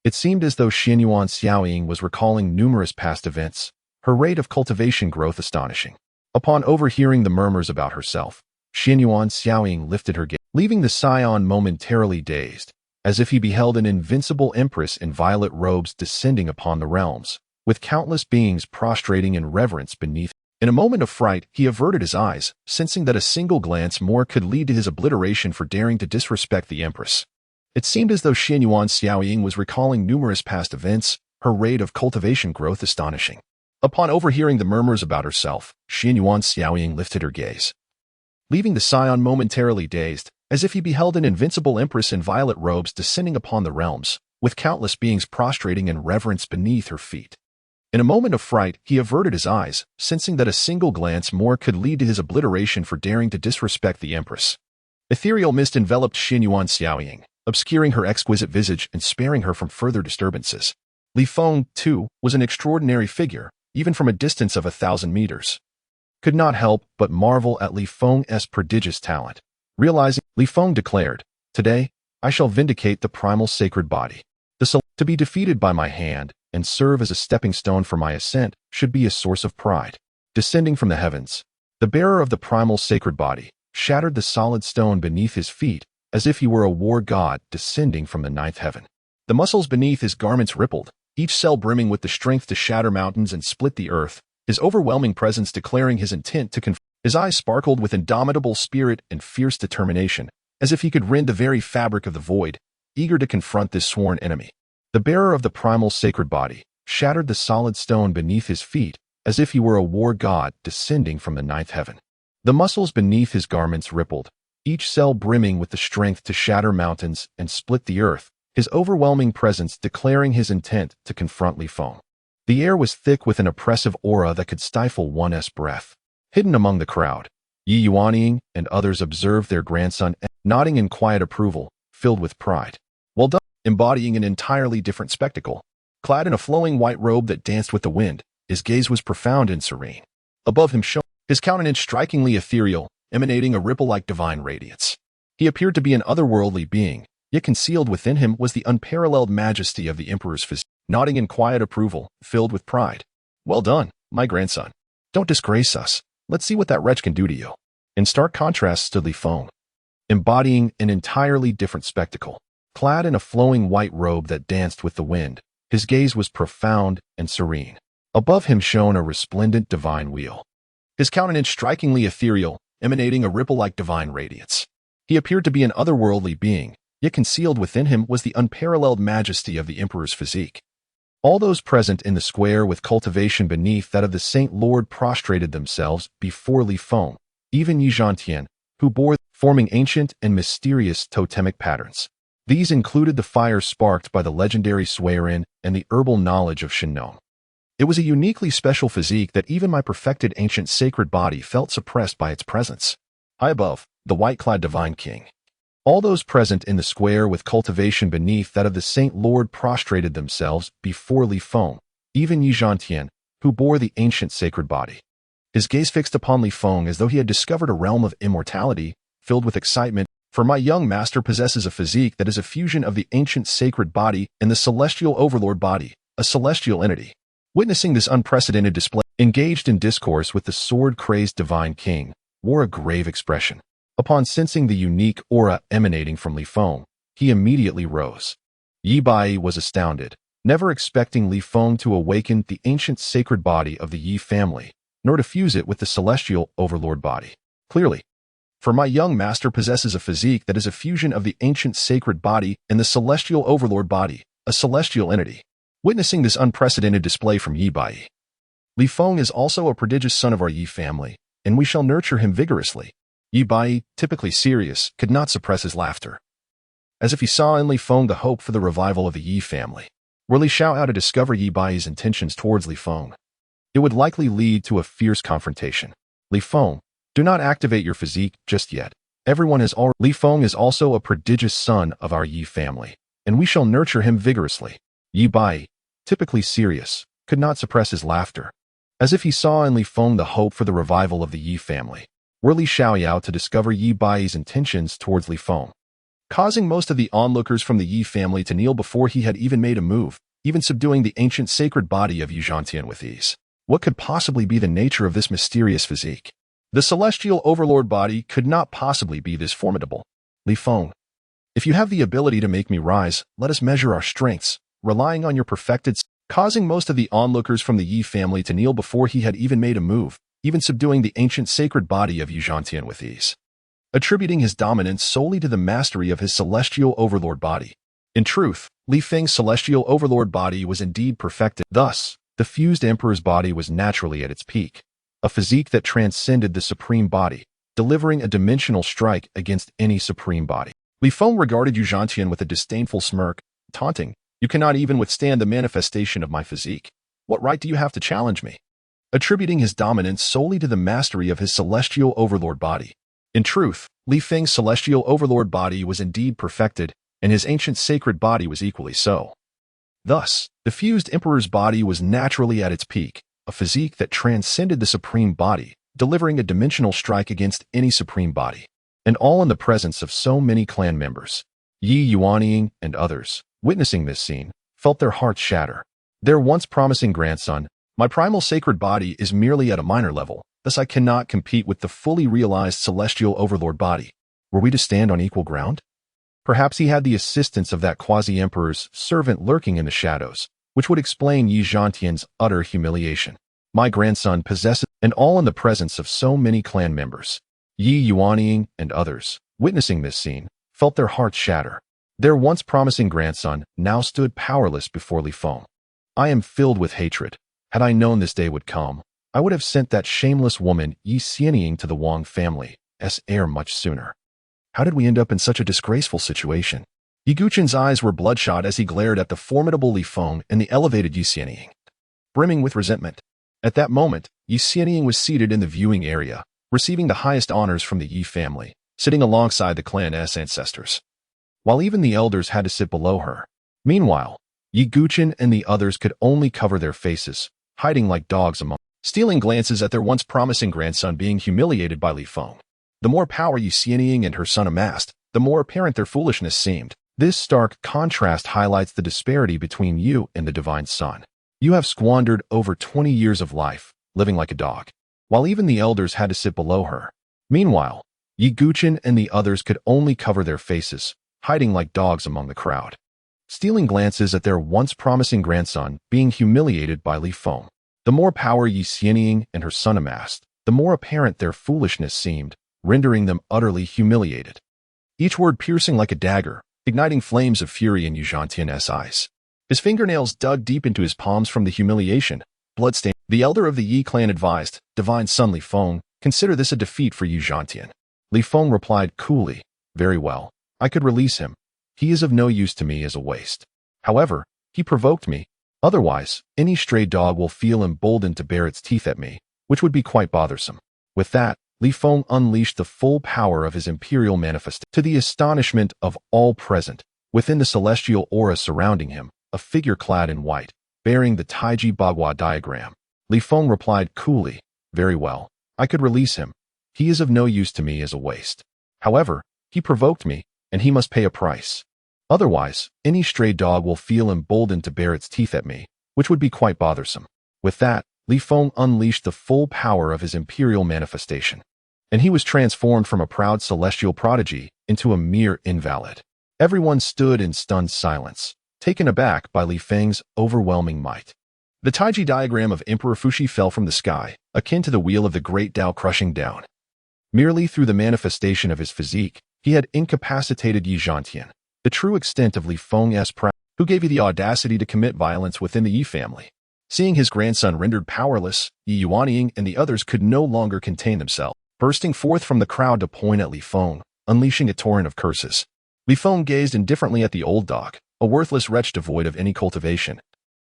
it seemed as though Xianyuan Xiaoying was recalling numerous past events, her rate of cultivation growth astonishing. Upon overhearing the murmurs about herself, Xianyuan Xiaoying lifted her gaze, leaving the scion momentarily dazed, as if he beheld an invincible empress in violet robes descending upon the realms, with countless beings prostrating in reverence beneath. In a moment of fright, he averted his eyes, sensing that a single glance more could lead to his obliteration for daring to disrespect the empress. It seemed as though Xianyuan Xiaoying was recalling numerous past events, her rate of cultivation growth astonishing. Upon overhearing the murmurs about herself, Xianyuan Xiaoying lifted her gaze, leaving the scion momentarily dazed, as if he beheld an invincible empress in violet robes descending upon the realms, with countless beings prostrating in reverence beneath her feet. In a moment of fright, he averted his eyes, sensing that a single glance more could lead to his obliteration for daring to disrespect the empress. Ethereal mist enveloped Xianyuan Xiaoying, obscuring her exquisite visage and sparing her from further disturbances. Li Feng, too, was an extraordinary figure, even from a distance of 1,000 meters. Could not help but marvel at Li Feng's prodigious talent. Realizing, Li Feng declared, "Today, I shall vindicate the primal sacred body. To be defeated by my hand and serve as a stepping stone for my ascent should be a source of pride." Descending from the heavens, the bearer of the primal sacred body shattered the solid stone beneath his feet as if he were a war god descending from the 9th heaven. The muscles beneath his garments rippled, each cell brimming with the strength to shatter mountains and split the earth, his overwhelming presence declaring his intent to confront. His eyes sparkled with indomitable spirit and fierce determination, as if he could rend the very fabric of the void, eager to confront this sworn enemy. The bearer of the primal sacred body shattered the solid stone beneath his feet as if he were a war god descending from the 9th heaven. The muscles beneath his garments rippled, each cell brimming with the strength to shatter mountains and split the earth, his overwhelming presence declaring his intent to confront Li Feng. The air was thick with an oppressive aura that could stifle one's breath. Hidden among the crowd, Yi Yuanying and others observed their grandson nodding in quiet approval, filled with pride. Well done, embodying an entirely different spectacle. Clad in a flowing white robe that danced with the wind, his gaze was profound and serene. Above him shone his countenance strikingly ethereal, emanating a ripple-like divine radiance. He appeared to be an otherworldly being, yet concealed within him was the unparalleled majesty of the emperor's physique. Nodding in quiet approval, filled with pride. Well done, my grandson. Don't disgrace us. Let's see what that wretch can do to you. In stark contrast stood Li Feng, embodying an entirely different spectacle. Clad in a flowing white robe that danced with the wind, his gaze was profound and serene. Above him shone a resplendent divine wheel, his countenance strikingly ethereal, emanating a ripple-like divine radiance. He appeared to be an otherworldly being, yet concealed within him was the unparalleled majesty of the emperor's physique. All those present in the square with cultivation beneath that of the Saint Lord prostrated themselves before Li Feng, even Yi Zhantian, who bore, forming ancient and mysterious totemic patterns. These included the fire sparked by the legendary Suiren and the herbal knowledge of Shinnom. It was a uniquely special physique that even my perfected ancient sacred body felt suppressed by its presence. High above, the white-clad divine king. All those present in the square with cultivation beneath that of the Saint Lord prostrated themselves before Li Feng, even Yi Zhantian, who bore the ancient sacred body. His gaze fixed upon Li Feng as though he had discovered a realm of immortality, filled with excitement, for my young master possesses a physique that is a fusion of the ancient sacred body and the celestial overlord body, a celestial entity. Witnessing this unprecedented display, engaged in discourse with the sword-crazed divine king, wore a grave expression. Upon sensing the unique aura emanating from Li Feng, he immediately rose. Yi Bai was astounded, never expecting Li Feng to awaken the ancient sacred body of the Yi family, nor to fuse it with the celestial overlord body. Clearly, for my young master possesses a physique that is a fusion of the ancient sacred body and the celestial overlord body, a celestial entity. Witnessing this unprecedented display from Yi Bai, Li Feng is also a prodigious son of our Yi family, and we shall nurture him vigorously. Yi Bai, typically serious, could not suppress his laughter, as if he saw in Li Feng the hope for the revival of the Yi family. Were Li Xiaoyao to discover Yi Bai's intentions towards Li Feng, it would likely lead to a fierce confrontation. Li Feng, do not activate your physique just yet. Everyone has already. Li Feng is also a prodigious son of our Yi family, and we shall nurture him vigorously. Yi Bai, typically serious, could not suppress his laughter, as if he saw in Li Feng the hope for the revival of the Yi family. Were Li Xiaoyao to discover Yi Bai's intentions towards Li Feng, causing most of the onlookers from the Yi family to kneel before he had even made a move, even subduing the ancient sacred body of Yi Zhantian with ease. What could possibly be the nature of this mysterious physique? The celestial overlord body could not possibly be this formidable. Li Feng, if you have the ability to make me rise, let us measure our strengths, relying on your perfected, causing most of the onlookers from the Yi family to kneel before he had even made a move, even subduing the ancient sacred body of Yi Zhantian with ease, attributing his dominance solely to the mastery of his celestial overlord body. In truth, Li Feng's celestial overlord body was indeed perfected. Thus, the fused emperor's body was naturally at its peak, a physique that transcended the supreme body, delivering a dimensional strike against any supreme body. Li Feng regarded Yi Zhantian with a disdainful smirk, taunting, "You cannot even withstand the manifestation of my physique. What right do you have to challenge me?" Attributing his dominance solely to the mastery of his celestial overlord body. In truth, Li Feng's celestial overlord body was indeed perfected, and his ancient sacred body was equally so. Thus, the fused emperor's body was naturally at its peak, a physique that transcended the supreme body, delivering a dimensional strike against any supreme body, and all in the presence of so many clan members. Yi Yuanying and others, witnessing this scene, felt their hearts shatter. Their once promising grandson, "My primal sacred body is merely at a minor level, thus I cannot compete with the fully realized celestial overlord body." Were we to stand on equal ground? Perhaps he had the assistance of that quasi-emperor's servant lurking in the shadows, which would explain Yi Zhantian's utter humiliation. My grandson possesses, and all in the presence of so many clan members. Yi Yuanying and others, witnessing this scene, felt their hearts shatter. Their once promising grandson now stood powerless before Li Feng. I am filled with hatred. Had I known this day would come, I would have sent that shameless woman Yi Xianying to the Wang family's heir much sooner. How did we end up in such a disgraceful situation? Yi Guchen's eyes were bloodshot as he glared at the formidable Li Feng and the elevated Yi Xianying, brimming with resentment. At that moment, Yi Xianying was seated in the viewing area, receiving the highest honors from the Yi family, sitting alongside the clan's ancestors, while even the elders had to sit below her. Meanwhile, Yi Guchen and the others could only cover their faces, hiding like dogs among, stealing glances at their once promising grandson being humiliated by Li Feng. The more power Yi Xianying and her son amassed, the more apparent their foolishness seemed. This stark contrast highlights the disparity between you and the divine son. You have squandered over 20 years of life, living like a dog, while even the elders had to sit below her. Meanwhile, Yi Guchen and the others could only cover their faces, hiding like dogs among the crowd, stealing glances at their once promising grandson being humiliated by Li Feng. The more power Yi Xianying and her son amassed, the more apparent their foolishness seemed, rendering them utterly humiliated. Each word piercing like a dagger, igniting flames of fury in Yu Zhantian's eyes. His fingernails dug deep into his palms from the humiliation, bloodstained. The elder of the Yi clan advised, Divine Son Li Feng, consider this a defeat for Yu Zhantian. Li Feng replied coolly, very well, I could release him. He is of no use to me as a waste. However, he provoked me. Otherwise, any stray dog will feel emboldened to bare its teeth at me, which would be quite bothersome. With that, Li Feng unleashed the full power of his imperial manifestation. To the astonishment of all present, within the celestial aura surrounding him, a figure clad in white, bearing the Taiji Bagua diagram. Li Feng replied coolly, very well, I could release him. He is of no use to me as a waste. However, he provoked me, and he must pay a price. Otherwise, any stray dog will feel emboldened to bare its teeth at me, which would be quite bothersome. With that, Li Feng unleashed the full power of his imperial manifestation, and he was transformed from a proud celestial prodigy into a mere invalid. Everyone stood in stunned silence, taken aback by Li Feng's overwhelming might. The Taiji diagram of Emperor Fuxi fell from the sky, akin to the wheel of the great Tao crushing down. Merely through the manifestation of his physique, he had incapacitated Yi Zhantian, the true extent of Li Feng's prowess, who gave you the audacity to commit violence within the Yi family. Seeing his grandson rendered powerless, Yi Yuanying and the others could no longer contain themselves, bursting forth from the crowd to point at Li Feng, unleashing a torrent of curses. Li Feng gazed indifferently at the old dog, a worthless wretch devoid of any cultivation.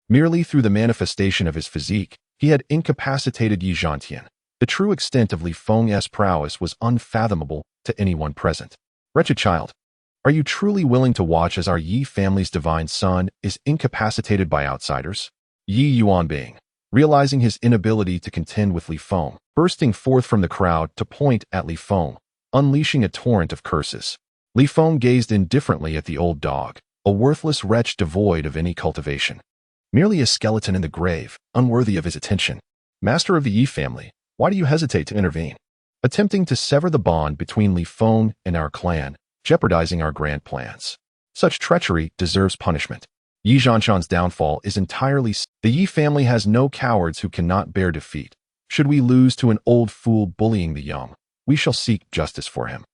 Merely through the manifestation of his physique, he had incapacitated Yi Zhantian. The true extent of Li Feng's prowess was unfathomable to anyone present. Wretched child, are you truly willing to watch as our Yi family's divine son is incapacitated by outsiders? Yi Yuanbing, realizing his inability to contend with Li Feng, bursting forth from the crowd to point at Li Feng, unleashing a torrent of curses. Li Feng gazed indifferently at the old dog, a worthless wretch devoid of any cultivation. Merely a skeleton in the grave, unworthy of his attention. Master of the Yi family, why do you hesitate to intervene? Attempting to sever the bond between Li Feng and our clan, jeopardizing our grand plans. Such treachery deserves punishment. Yi Zhanshan's downfall is entirely. The Yi family has no cowards who cannot bear defeat. Should we lose to an old fool bullying the young, we shall seek justice for him.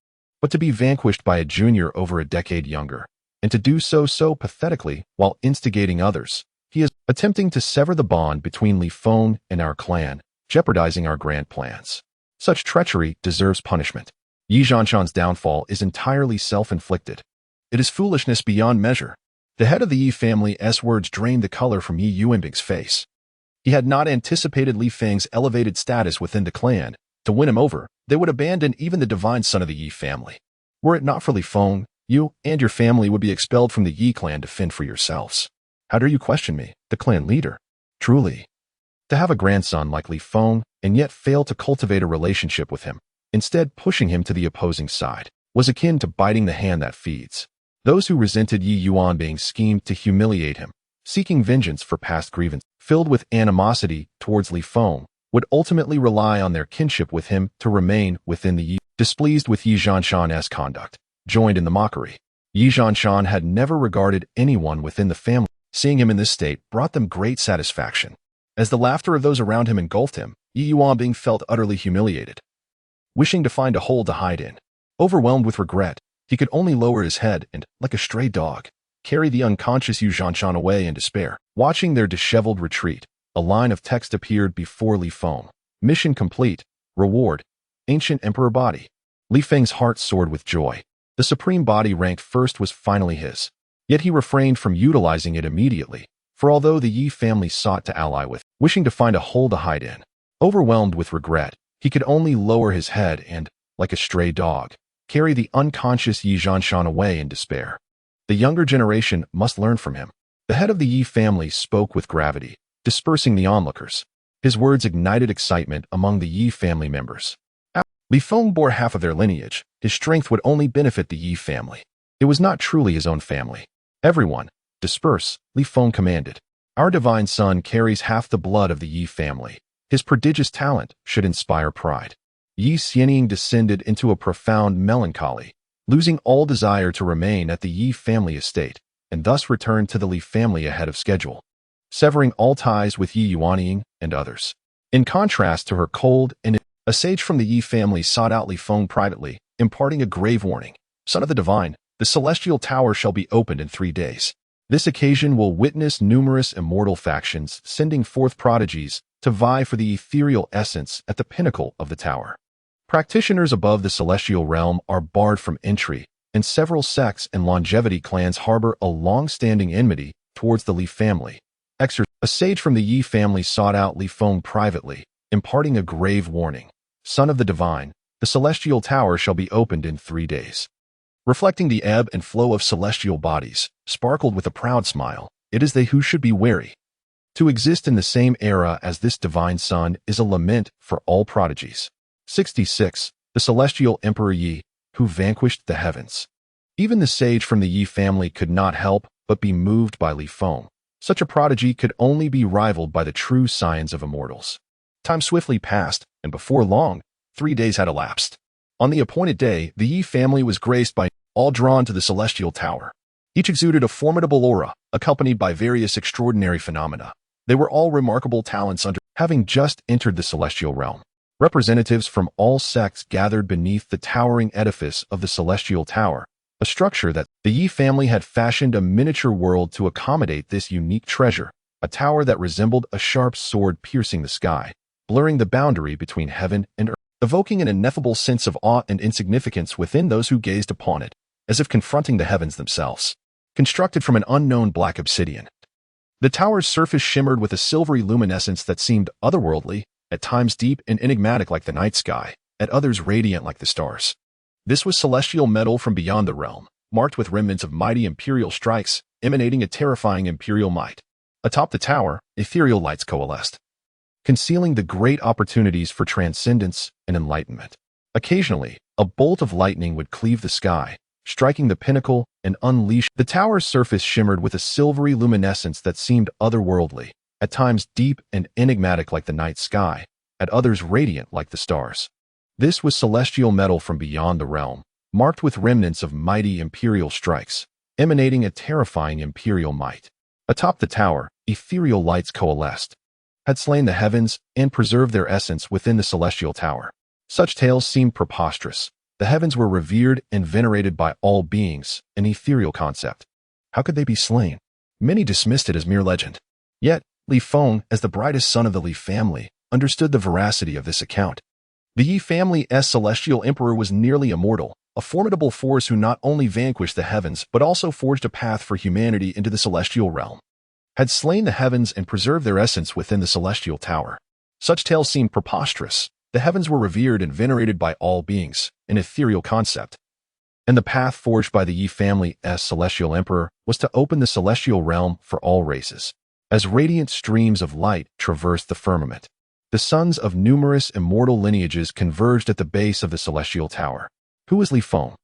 But to be vanquished by a junior over a decade younger, and to do so pathetically while instigating others, he is attempting to sever the bond between Li Feng and our clan, jeopardizing our grand plans. Such treachery deserves punishment. Yi Zhanshan's downfall is entirely self-inflicted. It is foolishness beyond measure. The head of the Yi family's words drained the color from Yi Yuanbing's face. He had not anticipated Li Feng's elevated status within the clan. To win him over, they would abandon even the divine son of the Yi family. Were it not for Li Feng, you and your family would be expelled from the Yi clan to fend for yourselves. How dare you question me, the clan leader? Truly, to have a grandson like Li Feng and yet fail to cultivate a relationship with him, instead pushing him to the opposing side, was akin to biting the hand that feeds. Those who resented Yi Yuanbing schemed to humiliate him, seeking vengeance for past grievances, filled with animosity towards Li Feng, would ultimately rely on their kinship with him to remain within the Yi. Displeased with Yi Zhanshan's conduct, joined in the mockery. Yi Zhanshan had never regarded anyone within the family. Seeing him in this state brought them great satisfaction. As the laughter of those around him engulfed him, Yi Yuanbing felt utterly humiliated. Wishing to find a hole to hide in, overwhelmed with regret, he could only lower his head and, like a stray dog, carry the unconscious Yu Zhanshan away in despair. Watching their disheveled retreat, a line of text appeared before Li Feng. Mission complete. Reward. Ancient Emperor Body. Li Feng's heart soared with joy. The supreme body ranked first was finally his. Yet he refrained from utilizing it immediately, for although the Yi family sought to ally with, wishing to find a hole to hide in, overwhelmed with regret, he could only lower his head and, like a stray dog, carry the unconscious Yi Zhanshan away in despair. The younger generation must learn from him. The head of the Yi family spoke with gravity, dispersing the onlookers. His words ignited excitement among the Yi family members. Li Feng bore half of their lineage. His strength would only benefit the Yi family. It was not truly his own family. Everyone, disperse, Li Feng commanded. Our divine son carries half the blood of the Yi family. His prodigious talent should inspire pride. Yi Xianying descended into a profound melancholy, losing all desire to remain at the Yi family estate, and thus returned to the Li family ahead of schedule. severing all ties with Yi Yuanying and others. In contrast to her cold and a sage from the Yi family sought out Li Feng privately, imparting a grave warning. Son of the divine, the celestial tower shall be opened in 3 days. This occasion will witness numerous immortal factions sending forth prodigies to vie for the ethereal essence at the pinnacle of the tower. Practitioners above the celestial realm are barred from entry, and several sects and longevity clans harbor a long-standing enmity towards the Li family. A sage from the Yi family sought out Li Feng privately, imparting a grave warning. Son of the divine, the celestial tower shall be opened in 3 days. Reflecting the ebb and flow of celestial bodies, sparkled with a proud smile, it is they who should be wary. To exist in the same era as this divine son is a lament for all prodigies. 66. The celestial emperor Yi, who vanquished the heavens. Even the sage from the Yi family could not help but be moved by Li Feng. Such a prodigy could only be rivaled by the true scions of immortals. Time swiftly passed, and before long, 3 days had elapsed. On the appointed day, the Yi family was graced by all drawn to the celestial tower. Each exuded a formidable aura, accompanied by various extraordinary phenomena. They were all remarkable talents under having just entered the celestial realm. Representatives from all sects gathered beneath the towering edifice of the celestial tower, a structure that the Yi family had fashioned a miniature world to accommodate this unique treasure, a tower that resembled a sharp sword piercing the sky, blurring the boundary between heaven and earth, evoking an ineffable sense of awe and insignificance within those who gazed upon it, as if confronting the heavens themselves. Constructed from an unknown black obsidian, the tower's surface shimmered with a silvery luminescence that seemed otherworldly, at times deep and enigmatic like the night sky, at others radiant like the stars. This was celestial metal from beyond the realm, marked with remnants of mighty imperial strikes, emanating a terrifying imperial might. Atop the tower, ethereal lights coalesced, concealing the great opportunities for transcendence and enlightenment. Occasionally, a bolt of lightning would cleave the sky, striking the pinnacle and unleash. The tower's surface shimmered with a silvery luminescence that seemed otherworldly, at times deep and enigmatic like the night sky, at others radiant like the stars. This was celestial metal from beyond the realm, marked with remnants of mighty imperial strikes, emanating a terrifying imperial might. Atop the tower, ethereal lights coalesced, had slain the heavens and preserved their essence within the celestial tower. Such tales seemed preposterous. The heavens were revered and venerated by all beings, an ethereal concept. How could they be slain? Many dismissed it as mere legend. Yet, Li Feng, as the brightest son of the Li family, understood the veracity of this account. The Yi family's celestial emperor was nearly immortal, a formidable force who not only vanquished the heavens but also forged a path for humanity into the celestial realm, had slain the heavens and preserved their essence within the celestial tower. Such tales seemed preposterous. The heavens were revered and venerated by all beings, an ethereal concept. And the path forged by the Yi family's celestial emperor was to open the celestial realm for all races. As radiant streams of light traversed the firmament, the sons of numerous immortal lineages converged at the base of the celestial tower. Who is Li Feng?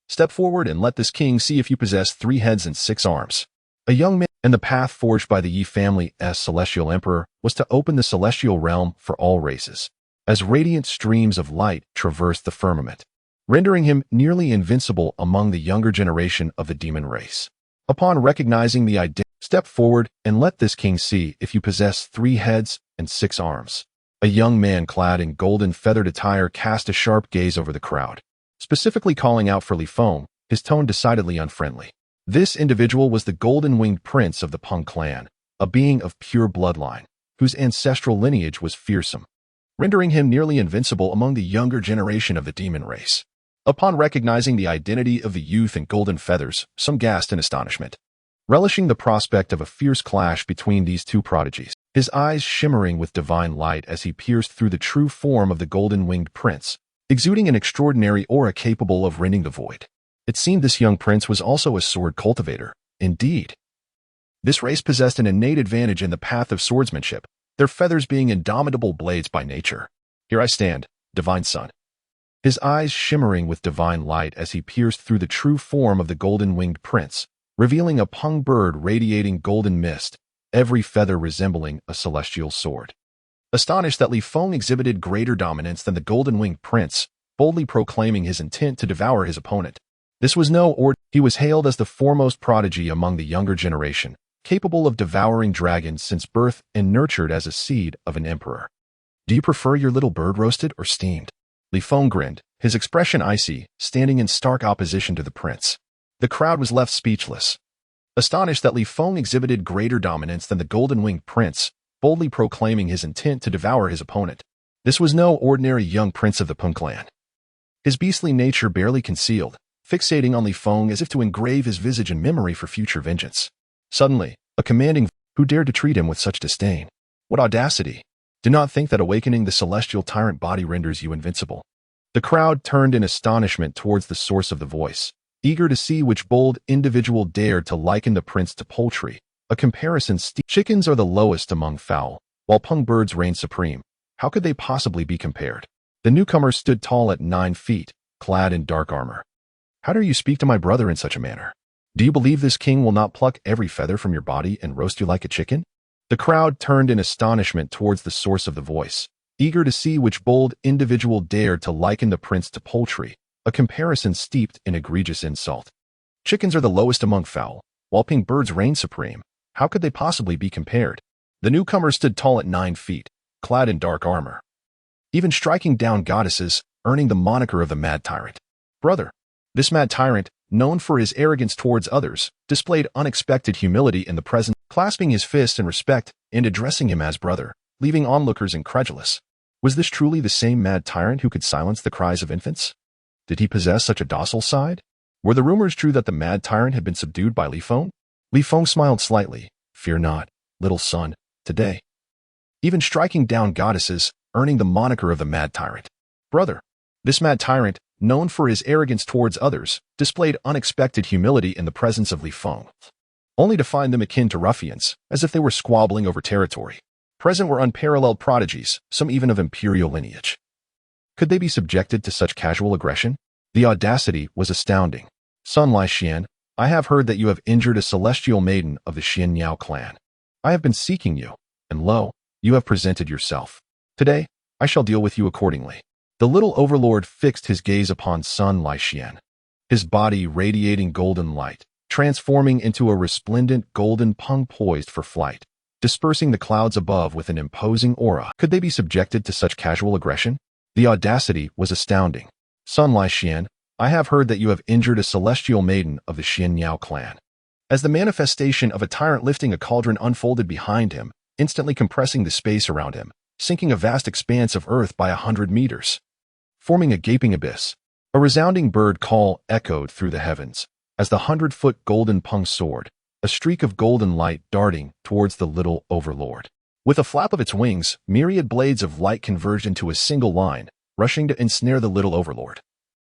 Step forward and let this king see if you possess 3 heads and 6 arms. A young man, and the path forged by the Yi family's celestial emperor was to open the celestial realm for all races. As radiant streams of light traversed the firmament, rendering him nearly invincible among the younger generation of the demon race. Upon recognizing the identity, step forward and let this king see if you possess 3 heads and 6 arms. A young man clad in golden feathered attire cast a sharp gaze over the crowd, specifically calling out for Li Feng, his tone decidedly unfriendly. This individual was the golden-winged prince of the Peng clan, a being of pure bloodline, whose ancestral lineage was fearsome, rendering him nearly invincible among the younger generation of the demon race. Upon recognizing the identity of the youth in golden feathers, some gasped in astonishment, relishing the prospect of a fierce clash between these two prodigies, his eyes shimmering with divine light as he pierced through the true form of the golden-winged prince, exuding an extraordinary aura capable of rending the void. It seemed this young prince was also a sword cultivator. Indeed, this race possessed an innate advantage in the path of swordsmanship, their feathers being indomitable blades by nature. Here I stand, divine son. His eyes shimmering with divine light as he pierced through the true form of the golden-winged prince, revealing a Peng bird radiating golden mist, every feather resembling a celestial sword. Astonished that Li Feng exhibited greater dominance than the golden-winged prince, boldly proclaiming his intent to devour his opponent. This was no ordinary. He was hailed as the foremost prodigy among the younger generation, capable of devouring dragons since birth and nurtured as a seed of an emperor. Do you prefer your little bird roasted or steamed? Li Feng grinned, his expression icy, standing in stark opposition to the prince. The crowd was left speechless, astonished that Li Feng exhibited greater dominance than the golden-winged prince, boldly proclaiming his intent to devour his opponent. This was no ordinary young prince of the Peng clan. His beastly nature barely concealed, fixating on Li Feng as if to engrave his visage in memory for future vengeance. Suddenly, a commanding who dared to treat him with such disdain. What audacity! Do not think that awakening the celestial tyrant body renders you invincible. The crowd turned in astonishment towards the source of the voice, eager to see which bold individual dared to liken the prince to poultry, a comparison chickens are the lowest among fowl, while Peng birds reign supreme. How could they possibly be compared? The newcomer stood tall at 9 feet, clad in dark armor. How dare you speak to my brother in such a manner? Do you believe this king will not pluck every feather from your body and roast you like a chicken? The crowd turned in astonishment towards the source of the voice, eager to see which bold individual dared to liken the prince to poultry, a comparison steeped in egregious insult. Chickens are the lowest among fowl, while pink birds reign supreme. How could they possibly be compared? The newcomer stood tall at 9 feet, clad in dark armor, even striking down goddesses, earning the moniker of the Mad Tyrant. Brother, this Mad Tyrant, known for his arrogance towards others, displayed unexpected humility in the presence, clasping his fist in respect and addressing him as brother, leaving onlookers incredulous. Was this truly the same Mad Tyrant who could silence the cries of infants? Did he possess such a docile side? Were the rumors true that the Mad Tyrant had been subdued by Li Feng? Li Feng smiled slightly. Fear not, little son, today. Even striking down goddesses, earning the moniker of the Mad Tyrant. Brother, this Mad Tyrant, known for his arrogance towards others, displayed unexpected humility in the presence of Li Feng, only to find them akin to ruffians, as if they were squabbling over territory. Present were unparalleled prodigies, some even of imperial lineage. Could they be subjected to such casual aggression? The audacity was astounding. Son Lai Xian, I have heard that you have injured a celestial maiden of the Xian Yao clan. I have been seeking you, and lo, you have presented yourself. Today, I shall deal with you accordingly. The little overlord fixed his gaze upon Sun Lai Xian, his body radiating golden light, transforming into a resplendent golden Peng poised for flight, dispersing the clouds above with an imposing aura. Could they be subjected to such casual aggression? The audacity was astounding. Sun Lai Xian, I have heard that you have injured a celestial maiden of the Xian Yao clan. As the manifestation of a tyrant lifting a cauldron unfolded behind him, instantly compressing the space around him, sinking a vast expanse of earth by 100 meters, forming a gaping abyss. A resounding bird call echoed through the heavens, as the 100-foot golden Peng soared, a streak of golden light darting towards the little overlord. With a flap of its wings, myriad blades of light converged into a single line, rushing to ensnare the little overlord,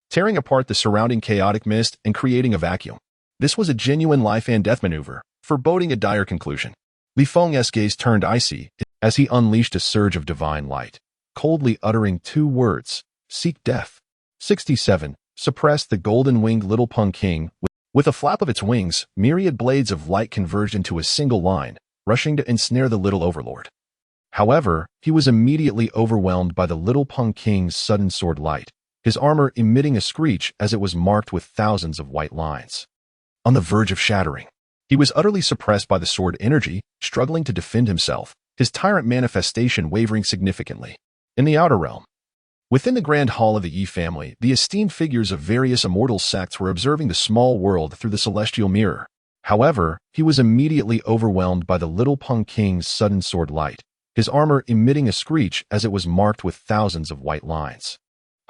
tearing apart the surrounding chaotic mist and creating a vacuum. This was a genuine life and death maneuver, foreboding a dire conclusion. Li Feng's gaze turned icy as he unleashed a surge of divine light, coldly uttering 2 words, seek death. 67. Suppressed the golden-winged little Peng king. With a flap of its wings, myriad blades of light converged into a single line, rushing to ensnare the little overlord. However, he was immediately overwhelmed by the little Peng king's sudden sword light, his armor emitting a screech as it was marked with thousands of white lines. On the verge of shattering, he was utterly suppressed by the sword energy, struggling to defend himself, his tyrant manifestation wavering significantly. In the outer realm, within the grand hall of the Yi family, the esteemed figures of various immortal sects were observing the small world through the celestial mirror. However, he was immediately overwhelmed by the little Peng king's sudden sword light, his armor emitting a screech as it was marked with thousands of white lines.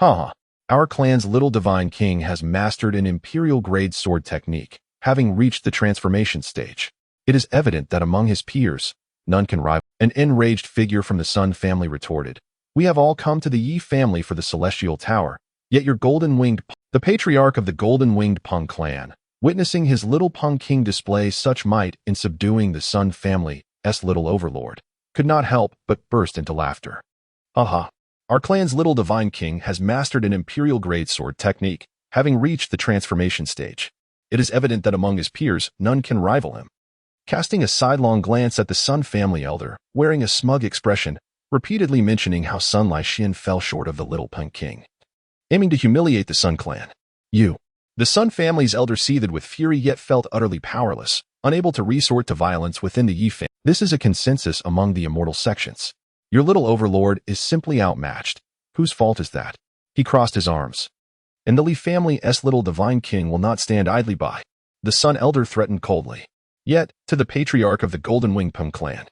Our clan's little divine king has mastered an imperial-grade sword technique, having reached the transformation stage. It is evident that among his peers, none can rival. An enraged figure from the Sun family retorted, We have all come to the Yi family for the celestial tower, yet your golden-winged, the patriarch of the golden-winged Peng clan, witnessing his little Peng king display such might in subduing the Sun family's little overlord, could not help but burst into laughter. Our clan's little divine king has mastered an imperial-grade sword technique, having reached the transformation stage. It is evident that among his peers, none can rival him. Casting a sidelong glance at the Sun family elder, wearing a smug expression, repeatedly mentioning how Sun Lai Xian fell short of the little Peng king, aiming to humiliate the Sun clan. The Sun family's elder seethed with fury yet felt utterly powerless, unable to resort to violence within the Yi family. This is a consensus among the immortal sections. Your little overlord is simply outmatched. Whose fault is that? He crossed his arms. And the Li family's little divine king will not stand idly by. The Sun Elder threatened coldly. Yet, to the patriarch of the Golden Winged Peng clan,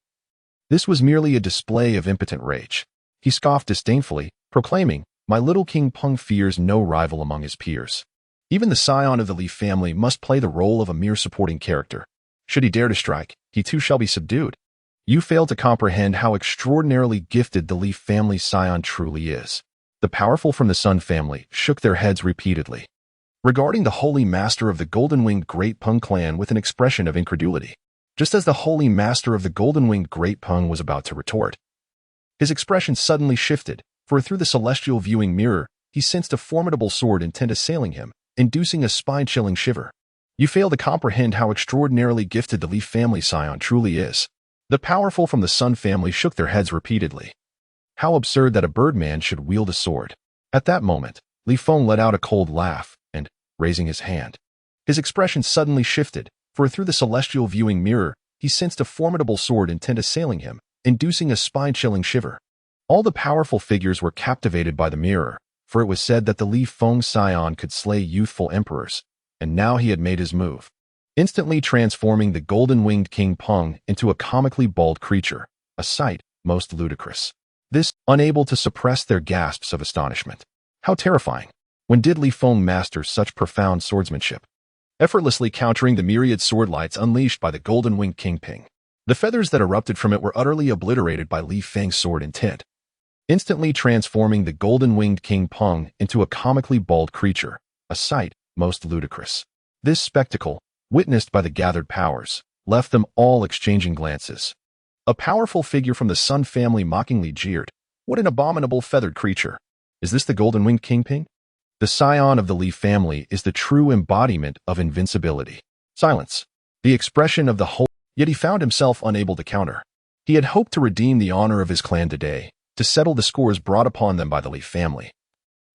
this was merely a display of impotent rage. He scoffed disdainfully, proclaiming, "My little King Peng fears no rival among his peers." Even the scion of the Li family must play the role of a mere supporting character. Should he dare to strike, he too shall be subdued. You fail to comprehend how extraordinarily gifted the Li family scion truly is. The powerful from the Sun family shook their heads repeatedly, regarding the holy master of the Golden-Winged Great Peng clan with an expression of incredulity. Just as the holy master of the Golden-Winged Great Peng was about to retort, his expression suddenly shifted, for through the celestial viewing mirror, he sensed a formidable sword intent assailing him, inducing a spine-chilling shiver. You fail to comprehend how extraordinarily gifted the Li family scion truly is. The powerful from the Sun family shook their heads repeatedly. How absurd that a birdman should wield a sword. At that moment, Li Feng let out a cold laugh, and, raising his hand, his expression suddenly shifted, for through the celestial viewing mirror, he sensed a formidable sword intent assailing him, inducing a spine-chilling shiver. All the powerful figures were captivated by the mirror, for it was said that the Li Feng scion could slay youthful emperors, and now he had made his move, instantly transforming the golden-winged King Peng into a comically bald creature, a sight most ludicrous. This, unable to suppress their gasps of astonishment. How terrifying! When did Li Feng master such profound swordsmanship? Effortlessly countering the myriad sword lights unleashed by the golden-winged King Peng. The feathers that erupted from it were utterly obliterated by Li Feng's sword intent, instantly transforming the golden-winged King Peng into a comically bald creature, a sight most ludicrous. This spectacle, witnessed by the gathered powers, left them all exchanging glances. A powerful figure from the Sun family mockingly jeered, "What an abominable feathered creature! Is this the golden-winged King Peng?" The scion of the Li family is the true embodiment of invincibility. Silence. The expression of the whole. Yet he found himself unable to counter. He had hoped to redeem the honor of his clan today, to settle the scores brought upon them by the Li family.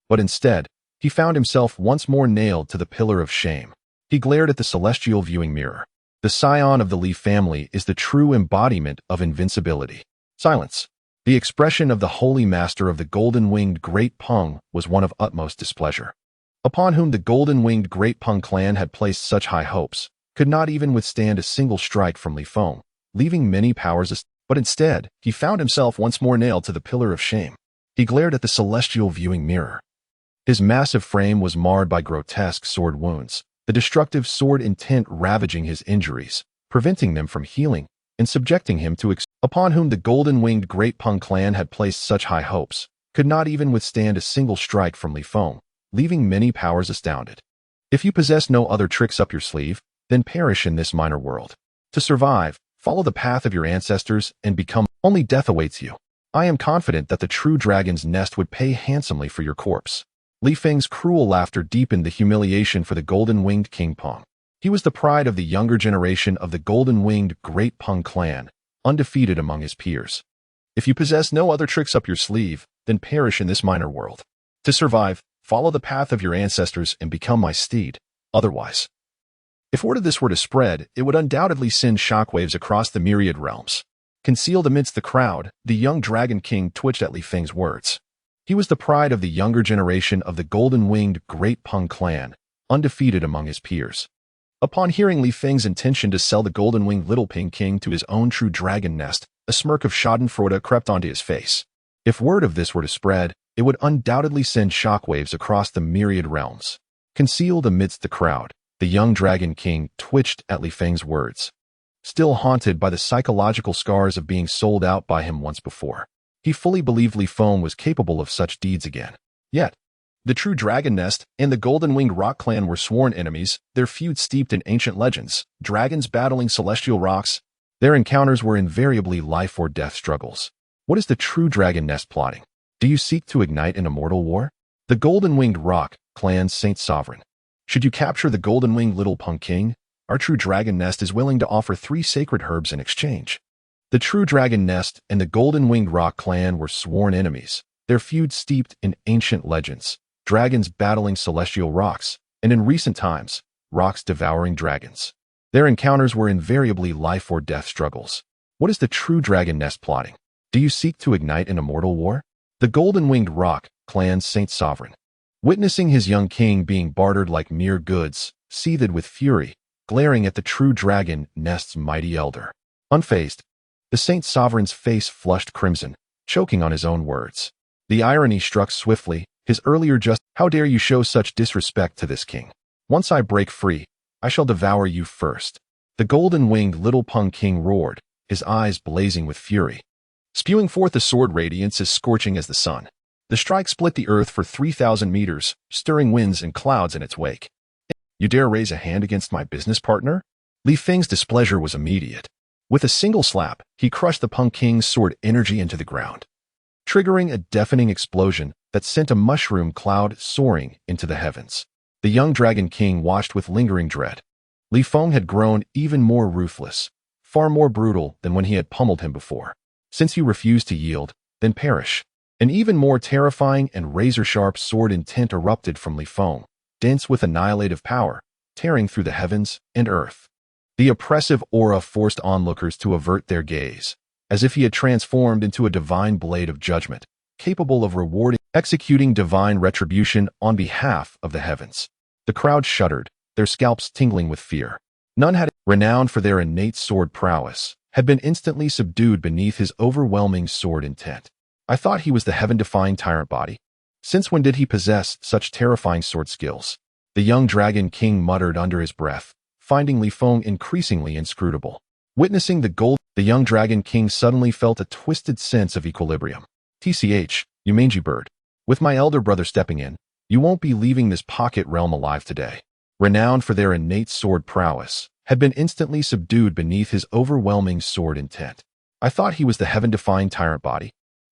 But instead, he found himself once more nailed to the pillar of shame. He glared at the celestial viewing mirror. The scion of the Li family is the true embodiment of invincibility. Silence. The expression of the holy master of the golden-winged Great Peng was one of utmost displeasure. Upon whom the golden-winged Great Peng clan had placed such high hopes, could not even withstand a single strike from Li Feng, leaving many powers. But instead, he found himself once more nailed to the pillar of shame. He glared at the celestial viewing mirror. His massive frame was marred by grotesque sword wounds, the destructive sword intent ravaging his injuries, preventing them from healing, and subjecting him to upon whom the golden-winged Great Peng clan had placed such high hopes, could not even withstand a single strike from Li Feng, leaving many powers astounded. If you possess no other tricks up your sleeve, then perish in this minor world. To survive, follow the path of your ancestors and become. Only death awaits you. I am confident that the true dragon's nest would pay handsomely for your corpse. Li Feng's cruel laughter deepened the humiliation for the golden-winged King Peng. He was the pride of the younger generation of the golden-winged Great Peng clan, undefeated among his peers. If you possess no other tricks up your sleeve, then perish in this minor world. To survive, follow the path of your ancestors and become my steed. Otherwise, if word of this were to spread, it would undoubtedly send shockwaves across the myriad realms. Concealed amidst the crowd, the young Dragon King twitched at Li Feng's words. He was the pride of the younger generation of the golden-winged Great Peng clan, undefeated among his peers. Upon hearing Li Feng's intention to sell the golden-winged Little Peng King to his own true dragon nest, a smirk of schadenfreude crept onto his face. If word of this were to spread, it would undoubtedly send shockwaves across the myriad realms. Concealed amidst the crowd, the young Dragon King twitched at Li Feng's words. Still haunted by the psychological scars of being sold out by him once before, he fully believed Li Feng was capable of such deeds again. Yet, the true Dragon Nest and the Golden-Winged Rock Clan were sworn enemies, their feud steeped in ancient legends, dragons battling celestial rocks. Their encounters were invariably life-or-death struggles. What is the true Dragon Nest plotting? Do you seek to ignite an immortal war? The Golden-Winged Rock Clan's Saint Sovereign. Should you capture the Golden-Winged Little Peng King, our true Dragon Nest is willing to offer 3 sacred herbs in exchange. The true Dragon Nest and the Golden-Winged Rock Clan were sworn enemies, their feud steeped in ancient legends, dragons battling celestial rocks, and in recent times, rocks devouring dragons. Their encounters were invariably life-or-death struggles. What is the true dragon nest plotting? Do you seek to ignite an immortal war? The golden-winged roc clan's Saint Sovereign, witnessing his young king being bartered like mere goods, seethed with fury, glaring at the true dragon nest's mighty elder. Unfazed, the Saint Sovereign's face flushed crimson, choking on his own words. The irony struck swiftly, his earlier how dare you show such disrespect to this king? Once I break free, I shall devour you first. The golden-winged little Pung King roared, his eyes blazing with fury, spewing forth a sword radiance as scorching as the sun. The strike split the earth for 3,000 meters, stirring winds and clouds in its wake. You dare raise a hand against my business partner? Li Feng's displeasure was immediate. With a single slap, he crushed the Pung King's sword energy into the ground, triggering a deafening explosion that sent a mushroom cloud soaring into the heavens. The young Dragon King watched with lingering dread. Li Feng had grown even more ruthless, far more brutal than when he had pummeled him before. Since you refuse to yield, then perish. An even more terrifying and razor-sharp sword intent erupted from Li Feng, dense with annihilative power, tearing through the heavens and earth. The oppressive aura forced onlookers to avert their gaze, as if he had transformed into a divine blade of judgment, capable of executing divine retribution on behalf of the heavens. The crowd shuddered, their scalps tingling with fear. None had renowned for their innate sword prowess, had been instantly subdued beneath his overwhelming sword intent. I thought he was the heaven-defying Tyrant Body. Since when did he possess such terrifying sword skills? The young Dragon King muttered under his breath, finding Li Feng increasingly inscrutable. Witnessing the young Dragon King suddenly felt a twisted sense of equilibrium. TCH, you mangy bird. With my elder brother stepping in, you won't be leaving this pocket realm alive today. Renowned for their innate sword prowess, had been instantly subdued beneath his overwhelming sword intent. I thought he was the heaven-defying Tyrant Body.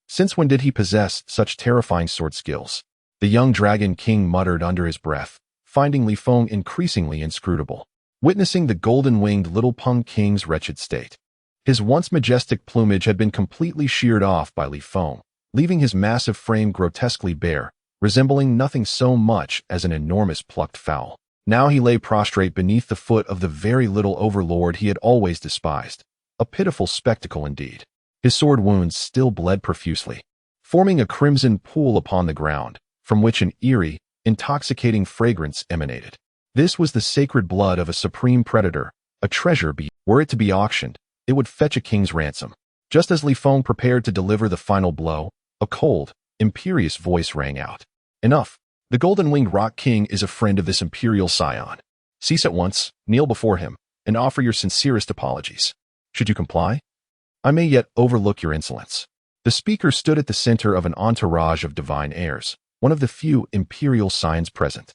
Since when did he possess such terrifying sword skills? The young Dragon King muttered under his breath, finding Li Feng increasingly inscrutable. Witnessing the golden-winged little Pung King's wretched state. His once majestic plumage had been completely sheared off by Li Feng, leaving his massive frame grotesquely bare, resembling nothing so much as an enormous plucked fowl. Now he lay prostrate beneath the foot of the very little overlord he had always despised. A pitiful spectacle indeed. His sword wounds still bled profusely, forming a crimson pool upon the ground, from which an eerie, intoxicating fragrance emanated. This was the sacred blood of a supreme predator, a treasure were it to be auctioned, it would fetch a king's ransom. Just as Li Feng prepared to deliver the final blow, a cold, imperious voice rang out. Enough. The golden-winged roc king is a friend of this imperial scion. Cease at once, kneel before him, and offer your sincerest apologies. Should you comply? I may yet overlook your insolence. The speaker stood at the center of an entourage of divine heirs, one of the few imperial scions present.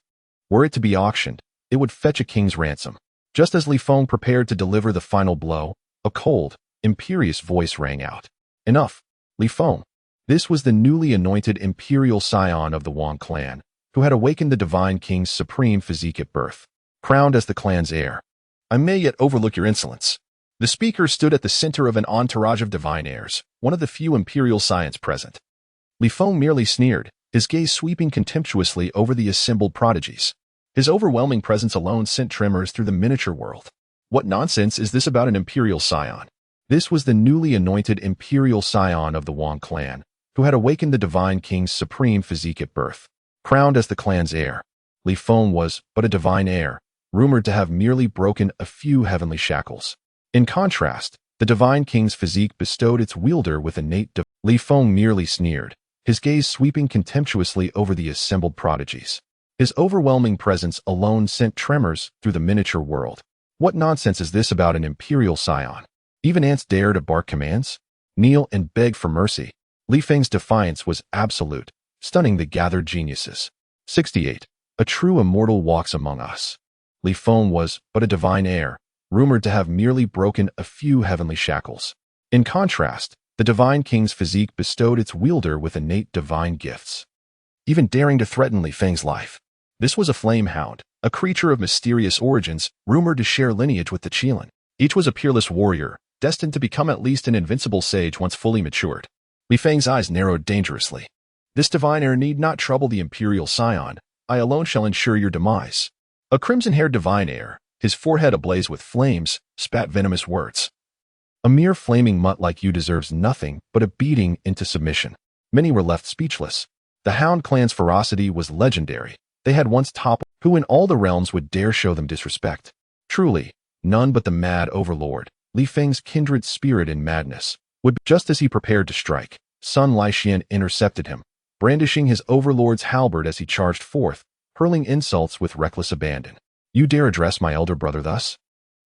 Were it to be auctioned, it would fetch a king's ransom. Just as Li Feng prepared to deliver the final blow, a cold, imperious voice rang out. Enough. Li Feng. This was the newly anointed imperial scion of the Wang clan, who had awakened the divine king's supreme physique at birth, crowned as the clan's heir. I may yet overlook your insolence. The speaker stood at the center of an entourage of divine heirs, one of the few imperial scions present. Li Feng merely sneered, his gaze sweeping contemptuously over the assembled prodigies. His overwhelming presence alone sent tremors through the miniature world. What nonsense is this about an imperial scion? This was the newly anointed imperial scion of the Wang clan, who had awakened the divine king's supreme physique at birth, crowned as the clan's heir. Li Feng was but a divine heir, rumored to have merely broken a few heavenly shackles. In contrast, the divine king's physique bestowed its wielder with innate Li Feng merely sneered, his gaze sweeping contemptuously over the assembled prodigies. His overwhelming presence alone sent tremors through the miniature world. What nonsense is this about an imperial scion? Even ants dare to bark commands? Kneel and beg for mercy. Li Feng's defiance was absolute, stunning the gathered geniuses. 68. A true immortal walks among us. Li Feng was but a divine heir, rumored to have merely broken a few heavenly shackles. In contrast, the divine king's physique bestowed its wielder with innate divine gifts, even daring to threaten Li Feng's life. This was a flame hound, a creature of mysterious origins, rumored to share lineage with the Qilin. Each was a peerless warrior, destined to become at least an invincible sage once fully matured. Li Feng's eyes narrowed dangerously. This divine heir need not trouble the imperial scion. I alone shall ensure your demise. A crimson-haired divine heir, his forehead ablaze with flames, spat venomous words. A mere flaming mutt like you deserves nothing but a beating into submission. Many were left speechless. The Hound clan's ferocity was legendary. They had once toppled who in all the realms would dare show them disrespect. Truly, none but the mad overlord, Li Feng's kindred spirit in madness, would just as he prepared to strike. Sun Laixian intercepted him, brandishing his overlord's halberd as he charged forth, hurling insults with reckless abandon. You dare address my elder brother thus?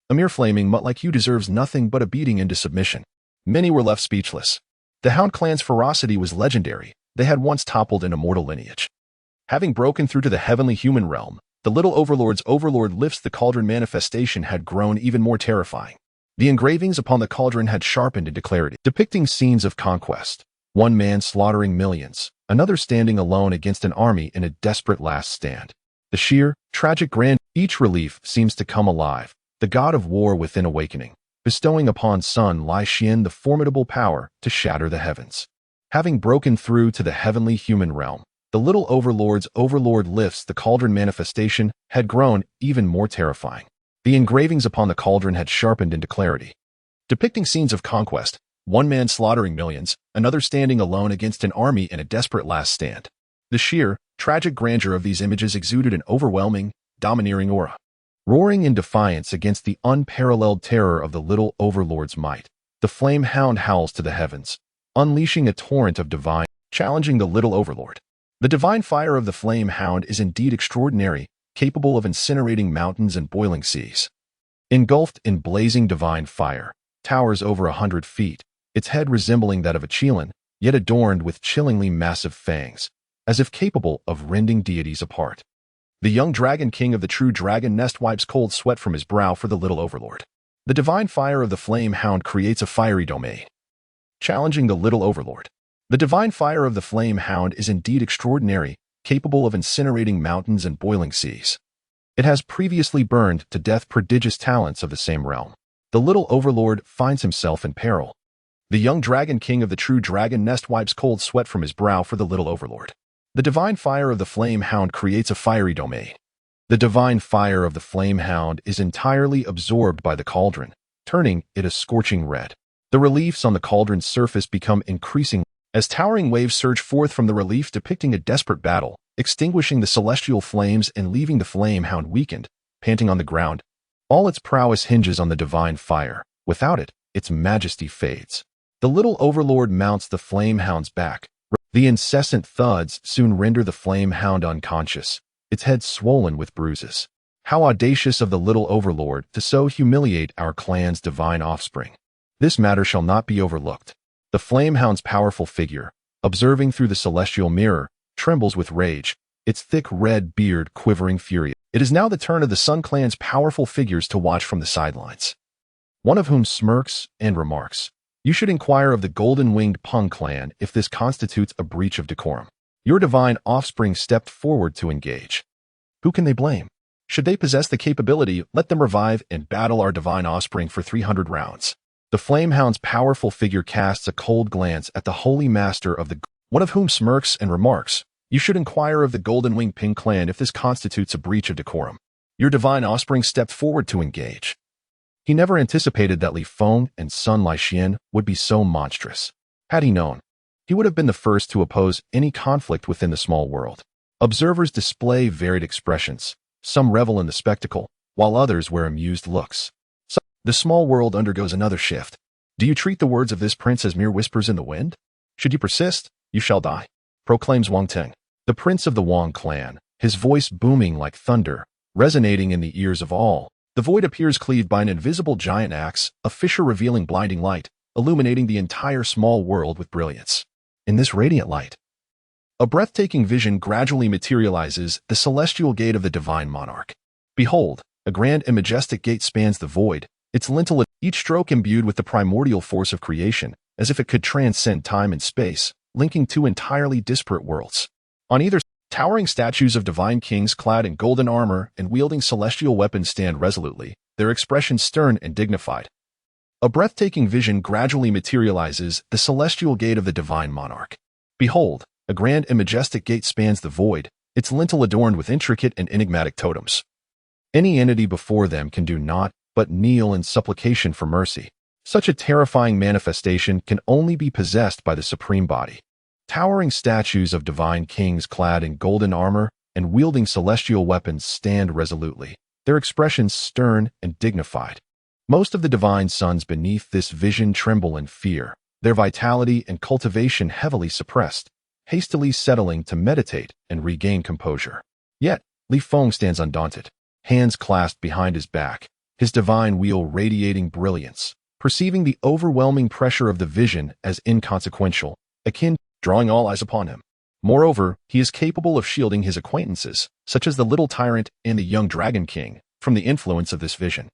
A mere flaming mutt like you deserves nothing but a beating into submission. Many were left speechless. The Hound clan's ferocity was legendary. They had once toppled an immortal lineage. Having broken through to the heavenly human realm, the little overlord's overlord lifts the cauldron manifestation had grown even more terrifying. The engravings upon the cauldron had sharpened into clarity, depicting scenes of conquest. One man slaughtering millions, another standing alone against an army in a desperate last stand. The sheer, tragic grand, each relief seems to come alive, the god of war within awakening, bestowing upon Sun Laixian the formidable power to shatter the heavens. Having broken through to the heavenly human realm, the little overlord's overlord lifts the cauldron manifestation had grown even more terrifying. The engravings upon the cauldron had sharpened into clarity, depicting scenes of conquest, one man slaughtering millions, another standing alone against an army in a desperate last stand. The sheer, tragic grandeur of these images exuded an overwhelming, domineering aura. Roaring in defiance against the unparalleled terror of the little overlord's might, the flame hound howls to the heavens, unleashing a torrent of divine, challenging the little overlord. The divine fire of the flame hound is indeed extraordinary, capable of incinerating mountains and boiling seas. Engulfed in blazing divine fire, towers over 100 feet, its head resembling that of a Qilin, yet adorned with chillingly massive fangs, as if capable of rending deities apart. The young dragon king of the true dragon nest wipes cold sweat from his brow for the little overlord. The divine fire of the flame hound creates a fiery domain, challenging the little overlord. The divine fire of the flame hound is indeed extraordinary, capable of incinerating mountains and boiling seas. It has previously burned to death prodigious talents of the same realm. The little overlord finds himself in peril. The young dragon king of the true dragon nest wipes cold sweat from his brow for the little overlord. The divine fire of the flame hound creates a fiery domain. The divine fire of the flame hound is entirely absorbed by the cauldron, turning it a scorching red. The reliefs on the cauldron's surface become increasing as towering waves surge forth from the relief depicting a desperate battle, extinguishing the celestial flames and leaving the flame hound weakened, panting on the ground. All its prowess hinges on the divine fire. Without it, its majesty fades. The little overlord mounts the flame hound's back. The incessant thuds soon render the flame hound unconscious, its head swollen with bruises. How audacious of the little overlord to so humiliate our clan's divine offspring. This matter shall not be overlooked. The flame hound's powerful figure, observing through the celestial mirror, trembles with rage, its thick red beard quivering furious. It is now the turn of the Sun clan's powerful figures to watch from the sidelines. One of whom smirks and remarks, "You should inquire of the golden-winged Peng clan if this constitutes a breach of decorum." Your divine offspring stepped forward to engage. Who can they blame? Should they possess the capability, let them revive and battle our divine offspring for 300 rounds. The flamehound's powerful figure casts a cold glance at the holy master of the one of whom smirks and remarks, "You should inquire of the golden-winged Peng clan if this constitutes a breach of decorum." Your divine offspring stepped forward to engage. He never anticipated that Li Feng and Sun Laixian would be so monstrous. Had he known, he would have been the first to oppose any conflict within the small world. Observers display varied expressions. Some revel in the spectacle, while others wear amused looks. The small world undergoes another shift. Do you treat the words of this prince as mere whispers in the wind? Should you persist, you shall die, proclaims Wang Teng, the prince of the Wang clan, his voice booming like thunder, resonating in the ears of all. The void appears cleaved by an invisible giant axe, a fissure revealing blinding light, illuminating the entire small world with brilliance. In this radiant light, a breathtaking vision gradually materializes, the celestial gate of the divine monarch. Behold, a grand and majestic gate spans the void, its lintel each stroke imbued with the primordial force of creation, as if it could transcend time and space, linking two entirely disparate worlds. On either side, towering statues of divine kings clad in golden armor and wielding celestial weapons stand resolutely, their expressions stern and dignified. A breathtaking vision gradually materializes, the celestial gate of the divine monarch. Behold, a grand and majestic gate spans the void, its lintel adorned with intricate and enigmatic totems. Any entity before them can do naught but kneel in supplication for mercy. Such a terrifying manifestation can only be possessed by the Supreme Body. Towering statues of divine kings clad in golden armor and wielding celestial weapons stand resolutely, their expressions stern and dignified. Most of the divine sons beneath this vision tremble in fear, their vitality and cultivation heavily suppressed, hastily settling to meditate and regain composure. Yet, Li Feng stands undaunted, hands clasped behind his back, his divine wheel radiating brilliance, perceiving the overwhelming pressure of the vision as inconsequential, akin to drawing all eyes upon him. Moreover, he is capable of shielding his acquaintances, such as the little tyrant and the young dragon king, from the influence of this vision.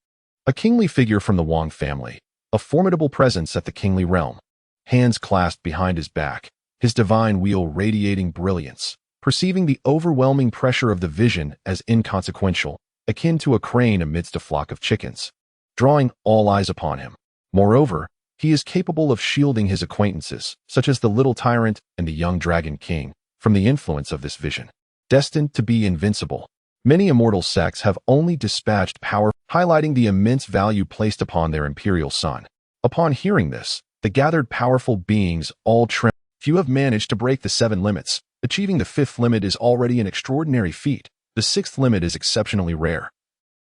A kingly figure from the Wang family, a formidable presence at the kingly realm, hands clasped behind his back, his divine wheel radiating brilliance, perceiving the overwhelming pressure of the vision as inconsequential, akin to a crane amidst a flock of chickens, drawing all eyes upon him. Moreover, he is capable of shielding his acquaintances, such as the little tyrant and the young dragon king, from the influence of this vision. Destined to be invincible, many immortal sects have only dispatched power, highlighting the immense value placed upon their imperial son. Upon hearing this, the gathered powerful beings all tremble. Few have managed to break the 7 limits. Achieving the 5th limit is already an extraordinary feat. The 6th limit is exceptionally rare.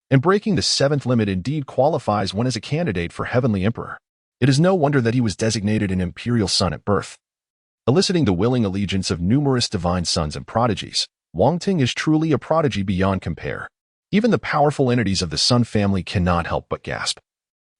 And breaking the 7th limit indeed qualifies one as a candidate for Heavenly Emperor. It is no wonder that he was designated an imperial son at birth. Eliciting the willing allegiance of numerous divine sons and prodigies, Wang Ting is truly a prodigy beyond compare. Even the powerful entities of the Sun family cannot help but gasp.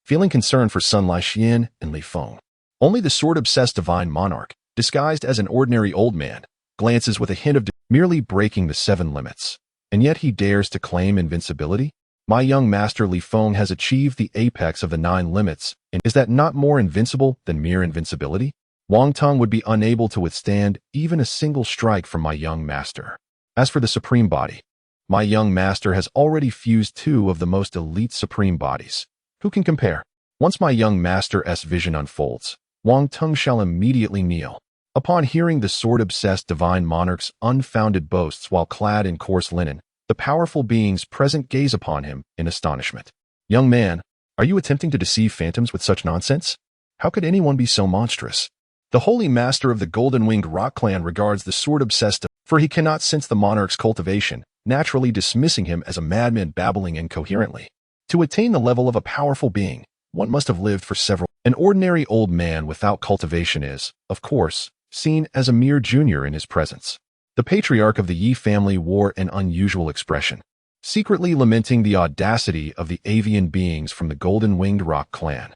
Feeling concern for Sun Laixian and Li Feng, only the sword-obsessed divine monarch, disguised as an ordinary old man, glances with a hint of merely breaking the 7 limits. And yet he dares to claim invincibility? My young master Li Feng has achieved the apex of the 9 limits, and is that not more invincible than mere invincibility? Wang Tong would be unable to withstand even a single strike from my young master. As for the Supreme Body, my young master has already fused 2 of the most elite Supreme Bodies. Who can compare? Once my young master's vision unfolds, Wang Tong shall immediately kneel. Upon hearing the sword-obsessed divine monarch's unfounded boasts while clad in coarse linen, the powerful beings present gaze upon him in astonishment. Young man, are you attempting to deceive phantoms with such nonsense? How could anyone be so monstrous? The holy master of the golden-winged rock clan regards the sword-obsessed, for he cannot sense the monarch's cultivation, naturally dismissing him as a madman babbling incoherently. To attain the level of a powerful being, one must have lived for several. An ordinary old man without cultivation is, of course, seen as a mere junior in his presence. The patriarch of the Yi family wore an unusual expression, secretly lamenting the audacity of the avian beings from the golden-winged rock clan,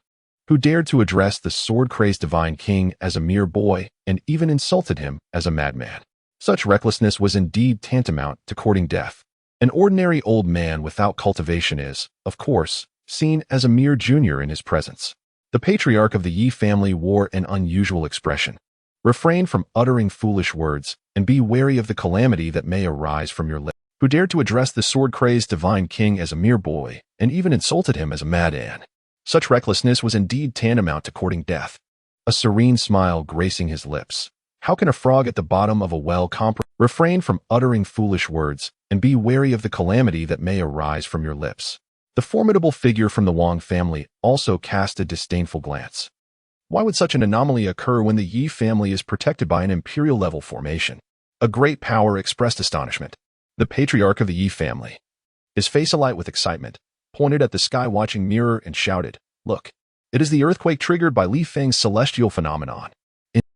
who dared to address the sword-crazed divine king as a mere boy and even insulted him as a madman. Such recklessness was indeed tantamount to courting death. An ordinary old man without cultivation is, of course, seen as a mere junior in his presence. The patriarch of the Yi family wore an unusual expression. Refrain from uttering foolish words, and be wary of the calamity that may arise from your lips. Who dared to address the sword-crazed divine king as a mere boy, and even insulted him as a madman. Such recklessness was indeed tantamount to courting death. A serene smile gracing his lips. How can a frog at the bottom of a well refrain from uttering foolish words, and be wary of the calamity that may arise from your lips? The formidable figure from the Wang family also cast a disdainful glance. Why would such an anomaly occur when the Yi family is protected by an imperial-level formation? A great power expressed astonishment. The patriarch of the Yi family, his face alight with excitement, pointed at the sky-watching mirror and shouted, "Look, it is the earthquake triggered by Li Feng's celestial phenomenon."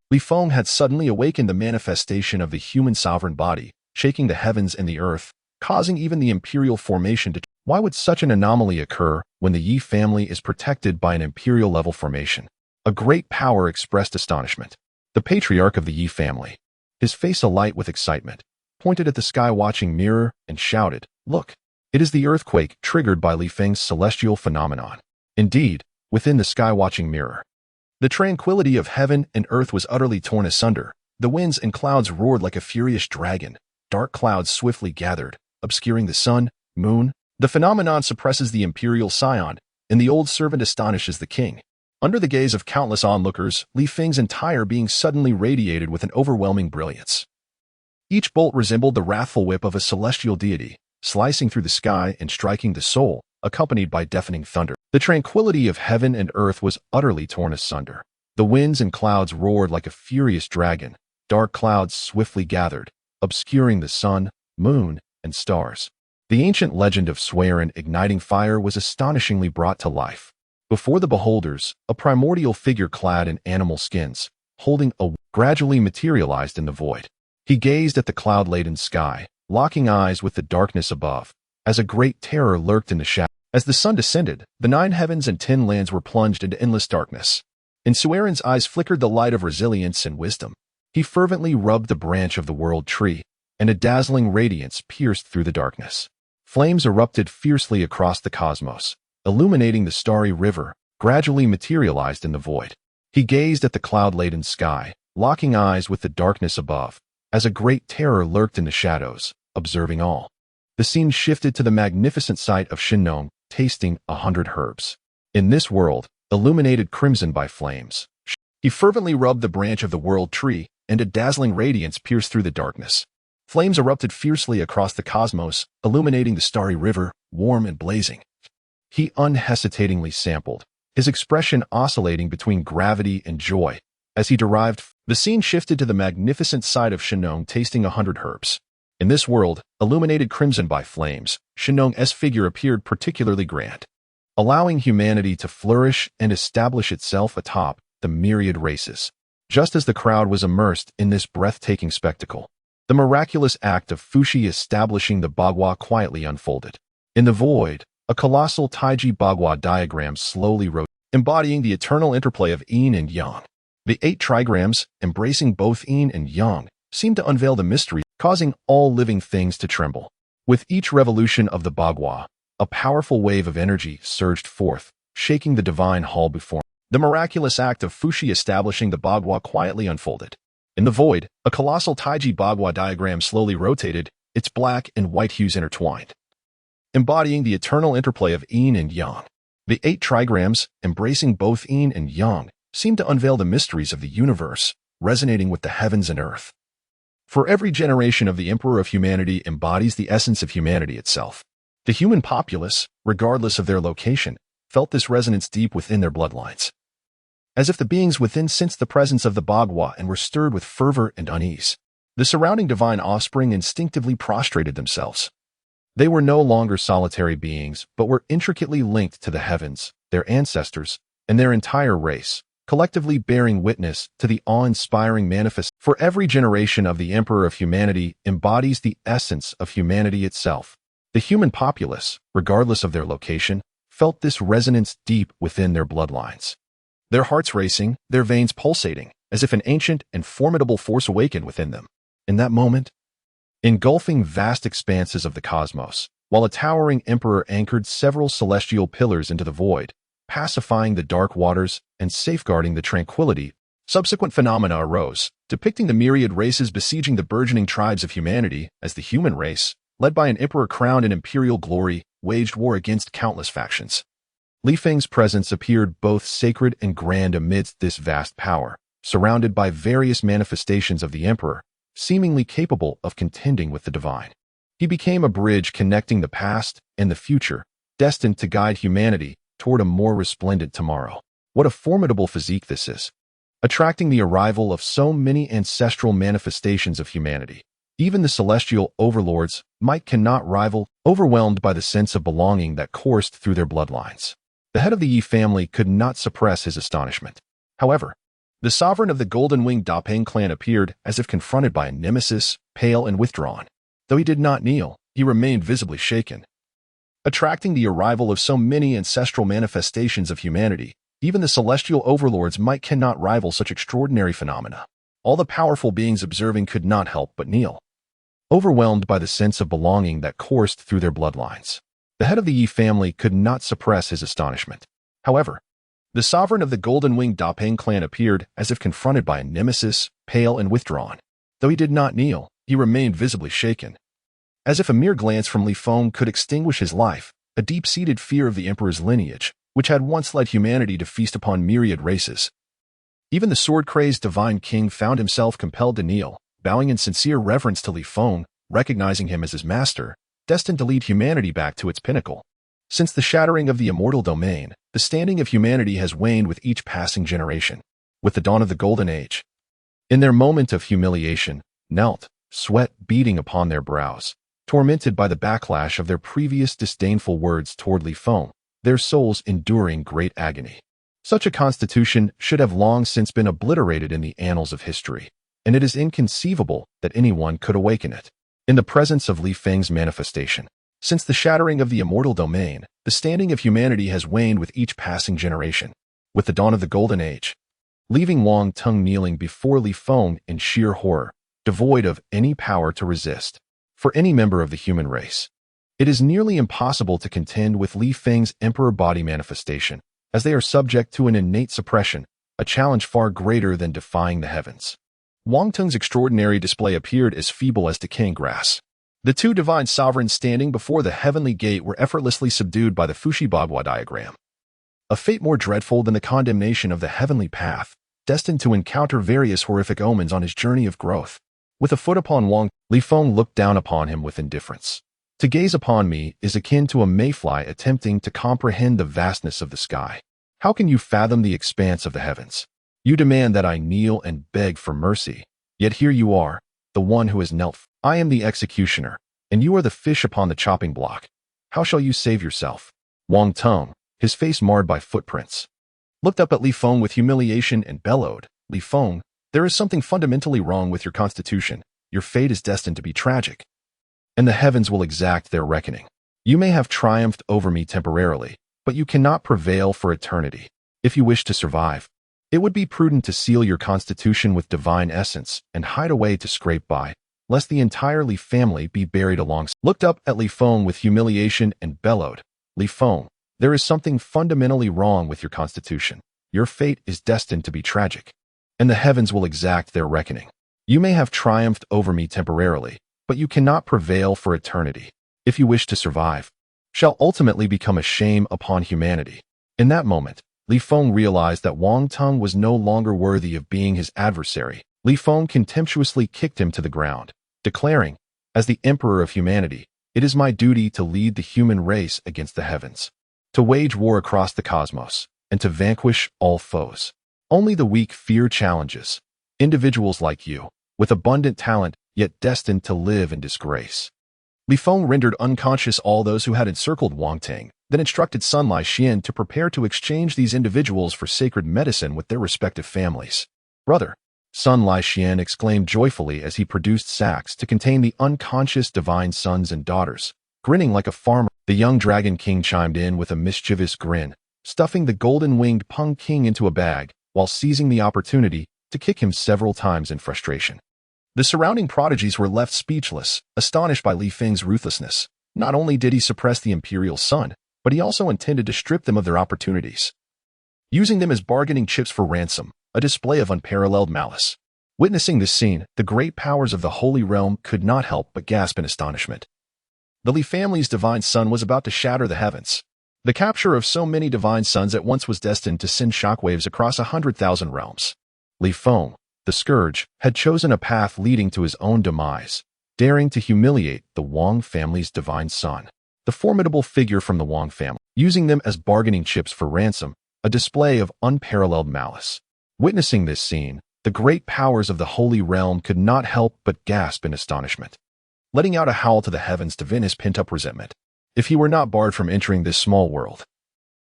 Li Feng had suddenly awakened the manifestation of the human sovereign body, shaking the heavens and the earth, causing even the imperial formation to... Why would such an anomaly occur when the Yi family is protected by an imperial-level formation? A great power expressed astonishment. The patriarch of the Yi family, his face alight with excitement, pointed at the sky-watching mirror and shouted, "Look, it is the earthquake triggered by Li Feng's celestial phenomenon." Indeed, within the sky-watching mirror, the tranquility of heaven and earth was utterly torn asunder. The winds and clouds roared like a furious dragon. Dark clouds swiftly gathered, obscuring the sun, moon. The phenomenon suppresses the imperial scion, and the old servant astonishes the king. Under the gaze of countless onlookers, Li Feng's entire being suddenly radiated with an overwhelming brilliance. Each bolt resembled the wrathful whip of a celestial deity, slicing through the sky and striking the soul, accompanied by deafening thunder. The tranquility of heaven and earth was utterly torn asunder. The winds and clouds roared like a furious dragon. Dark clouds swiftly gathered, obscuring the sun, moon, and stars. The ancient legend of Swearin igniting fire was astonishingly brought to life. Before the beholders, a primordial figure clad in animal skins, holding a gradually materialized in the void. He gazed at the cloud-laden sky, locking eyes with the darkness above, as a great terror lurked in the shadow. As the sun descended, the 9 heavens and 10 lands were plunged into endless darkness. In Swearin's eyes flickered the light of resilience and wisdom. He fervently rubbed the branch of the world tree, and a dazzling radiance pierced through the darkness. Flames erupted fiercely across the cosmos, illuminating the starry river, gradually materialized in the void. He gazed at the cloud-laden sky, locking eyes with the darkness above, as a great terror lurked in the shadows, observing all. The scene shifted to the magnificent sight of Shinnong tasting 100 herbs. In this world, illuminated crimson by flames, he fervently rubbed the branch of the world tree, and a dazzling radiance pierced through the darkness. Flames erupted fiercely across the cosmos, illuminating the starry river, warm and blazing. He unhesitatingly sampled, his expression oscillating between gravity and joy. As he derived, the scene shifted to the magnificent sight of Shinnong tasting 100 herbs. In this world, illuminated crimson by flames, Shinnong's figure appeared particularly grand, allowing humanity to flourish and establish itself atop the myriad races. Just as the crowd was immersed in this breathtaking spectacle, the miraculous act of Fushi establishing the Bagua quietly unfolded. In the void, a colossal Taiji Bagua diagram slowly rose, embodying the eternal interplay of yin and yang. The 8 trigrams, embracing both yin and yang, seemed to unveil the mystery, causing all living things to tremble. With each revolution of the Bagua, a powerful wave of energy surged forth, shaking the divine hall before him. The miraculous act of Fushi establishing the Bagua quietly unfolded. In the void, a colossal Taiji Bagua diagram slowly rotated, its black and white hues intertwined, embodying the eternal interplay of yin and yang. The 8 trigrams, embracing both yin and yang, seemed to unveil the mysteries of the universe, resonating with the heavens and earth. For every generation of the Emperor of Humanity embodies the essence of humanity itself. The human populace, regardless of their location, felt this resonance deep within their bloodlines. As if the beings within sensed the presence of the Bagua and were stirred with fervor and unease. The surrounding divine offspring instinctively prostrated themselves. They were no longer solitary beings, but were intricately linked to the heavens, their ancestors, and their entire race, collectively bearing witness to the awe-inspiring manifest. For every generation of the Emperor of Humanity embodies the essence of humanity itself. The human populace, regardless of their location, felt this resonance deep within their bloodlines. Their hearts racing, their veins pulsating, as if an ancient and formidable force awakened within them. In that moment, engulfing vast expanses of the cosmos, while a towering emperor anchored several celestial pillars into the void, pacifying the dark waters and safeguarding the tranquility. Subsequent phenomena arose, depicting the myriad races besieging the burgeoning tribes of humanity as the human race, led by an emperor crowned in imperial glory, waged war against countless factions. Li Feng's presence appeared both sacred and grand amidst this vast power, surrounded by various manifestations of the emperor, seemingly capable of contending with the divine. He became a bridge connecting the past and the future, destined to guide humanity toward a more resplendent tomorrow. What a formidable physique this is, attracting the arrival of so many ancestral manifestations of humanity. Even the celestial overlords might cannot rival, overwhelmed by the sense of belonging that coursed through their bloodlines. The head of the Yi family could not suppress his astonishment. However, the sovereign of the golden-winged Dapeng clan appeared as if confronted by a nemesis, pale and withdrawn. Though he did not kneel, he remained visibly shaken. Attracting the arrival of so many ancestral manifestations of humanity, even the celestial overlords might cannot rival such extraordinary phenomena. All the powerful beings observing could not help but kneel, overwhelmed by the sense of belonging that coursed through their bloodlines. The head of the Yi family could not suppress his astonishment. However, the sovereign of the golden-winged Dapeng clan appeared as if confronted by a nemesis, pale and withdrawn. Though he did not kneel, he remained visibly shaken. As if a mere glance from Li Feng could extinguish his life, a deep-seated fear of the emperor's lineage, which had once led humanity to feast upon myriad races. Even the sword-crazed divine king found himself compelled to kneel, bowing in sincere reverence to Li Feng, recognizing him as his master, destined to lead humanity back to its pinnacle. Since the shattering of the immortal domain, the standing of humanity has waned with each passing generation. With the dawn of the Golden Age, in their moment of humiliation, knelt, sweat beading upon their brows, tormented by the backlash of their previous disdainful words toward Li Feng, their souls enduring great agony. Such a constitution should have long since been obliterated in the annals of history, and it is inconceivable that anyone could awaken it. In the presence of Li Feng's manifestation, since the shattering of the immortal domain, the standing of humanity has waned with each passing generation. With the dawn of the Golden Age, leaving Wang Teng kneeling before Li Feng in sheer horror, devoid of any power to resist. For any member of the human race, it is nearly impossible to contend with Li Feng's emperor body manifestation, as they are subject to an innate suppression, a challenge far greater than defying the heavens. Wang Teng's extraordinary display appeared as feeble as decaying grass. The two divine sovereigns standing before the heavenly gate were effortlessly subdued by the Fushibagua diagram. A fate more dreadful than the condemnation of the heavenly path, destined to encounter various horrific omens on his journey of growth. With a foot upon Wang, Li Feng looked down upon him with indifference. To gaze upon me is akin to a mayfly attempting to comprehend the vastness of the sky. How can you fathom the expanse of the heavens? You demand that I kneel and beg for mercy, yet here you are, the one who has knelt. I am the executioner, and you are the fish upon the chopping block. How shall you save yourself? Wang Teng, his face marred by footprints, looked up at Li Feng with humiliation and bellowed, Li Feng, there is something fundamentally wrong with your constitution. Your fate is destined to be tragic, and the heavens will exact their reckoning. You may have triumphed over me temporarily, but you cannot prevail for eternity. If you wish to survive, it would be prudent to seal your constitution with divine essence and hide away to scrape by, lest the entire Li family be buried alongside. Looked up at Li Feng with humiliation and bellowed, Li Feng, there is something fundamentally wrong with your constitution. Your fate is destined to be tragic, and the heavens will exact their reckoning. You may have triumphed over me temporarily, but you cannot prevail for eternity. If you wish to survive, shall ultimately become a shame upon humanity. In that moment, Li Feng realized that Wang Teng was no longer worthy of being his adversary. Li Feng contemptuously kicked him to the ground, declaring, as the emperor of humanity, it is my duty to lead the human race against the heavens, to wage war across the cosmos, and to vanquish all foes. Only the weak fear challenges. Individuals like you, with abundant talent, yet destined to live in disgrace. Li Feng rendered unconscious all those who had encircled Wang Teng, then instructed Sun Lai Xian to prepare to exchange these individuals for sacred medicine with their respective families. Brother, Sun Lai Xian exclaimed joyfully as he produced sacks to contain the unconscious divine sons and daughters. Grinning like a farmer, the young Dragon King chimed in with a mischievous grin, stuffing the golden-winged Peng King into a bag, while seizing the opportunity to kick him several times in frustration. The surrounding prodigies were left speechless, astonished by Li Feng's ruthlessness. Not only did he suppress the imperial son, but he also intended to strip them of their opportunities, using them as bargaining chips for ransom, a display of unparalleled malice. Witnessing this scene, the great powers of the Holy Realm could not help but gasp in astonishment. The Li family's divine son was about to shatter the heavens. The capture of so many divine sons at once was destined to send shockwaves across 100,000 realms. Li Feng, the Scourge, had chosen a path leading to his own demise, daring to humiliate the Wang family's divine son, the formidable figure from the Wang family, using them as bargaining chips for ransom, a display of unparalleled malice. Witnessing this scene, the great powers of the Holy Realm could not help but gasp in astonishment, letting out a howl to the heavens to vent his pent-up resentment. If he were not barred from entering this small world,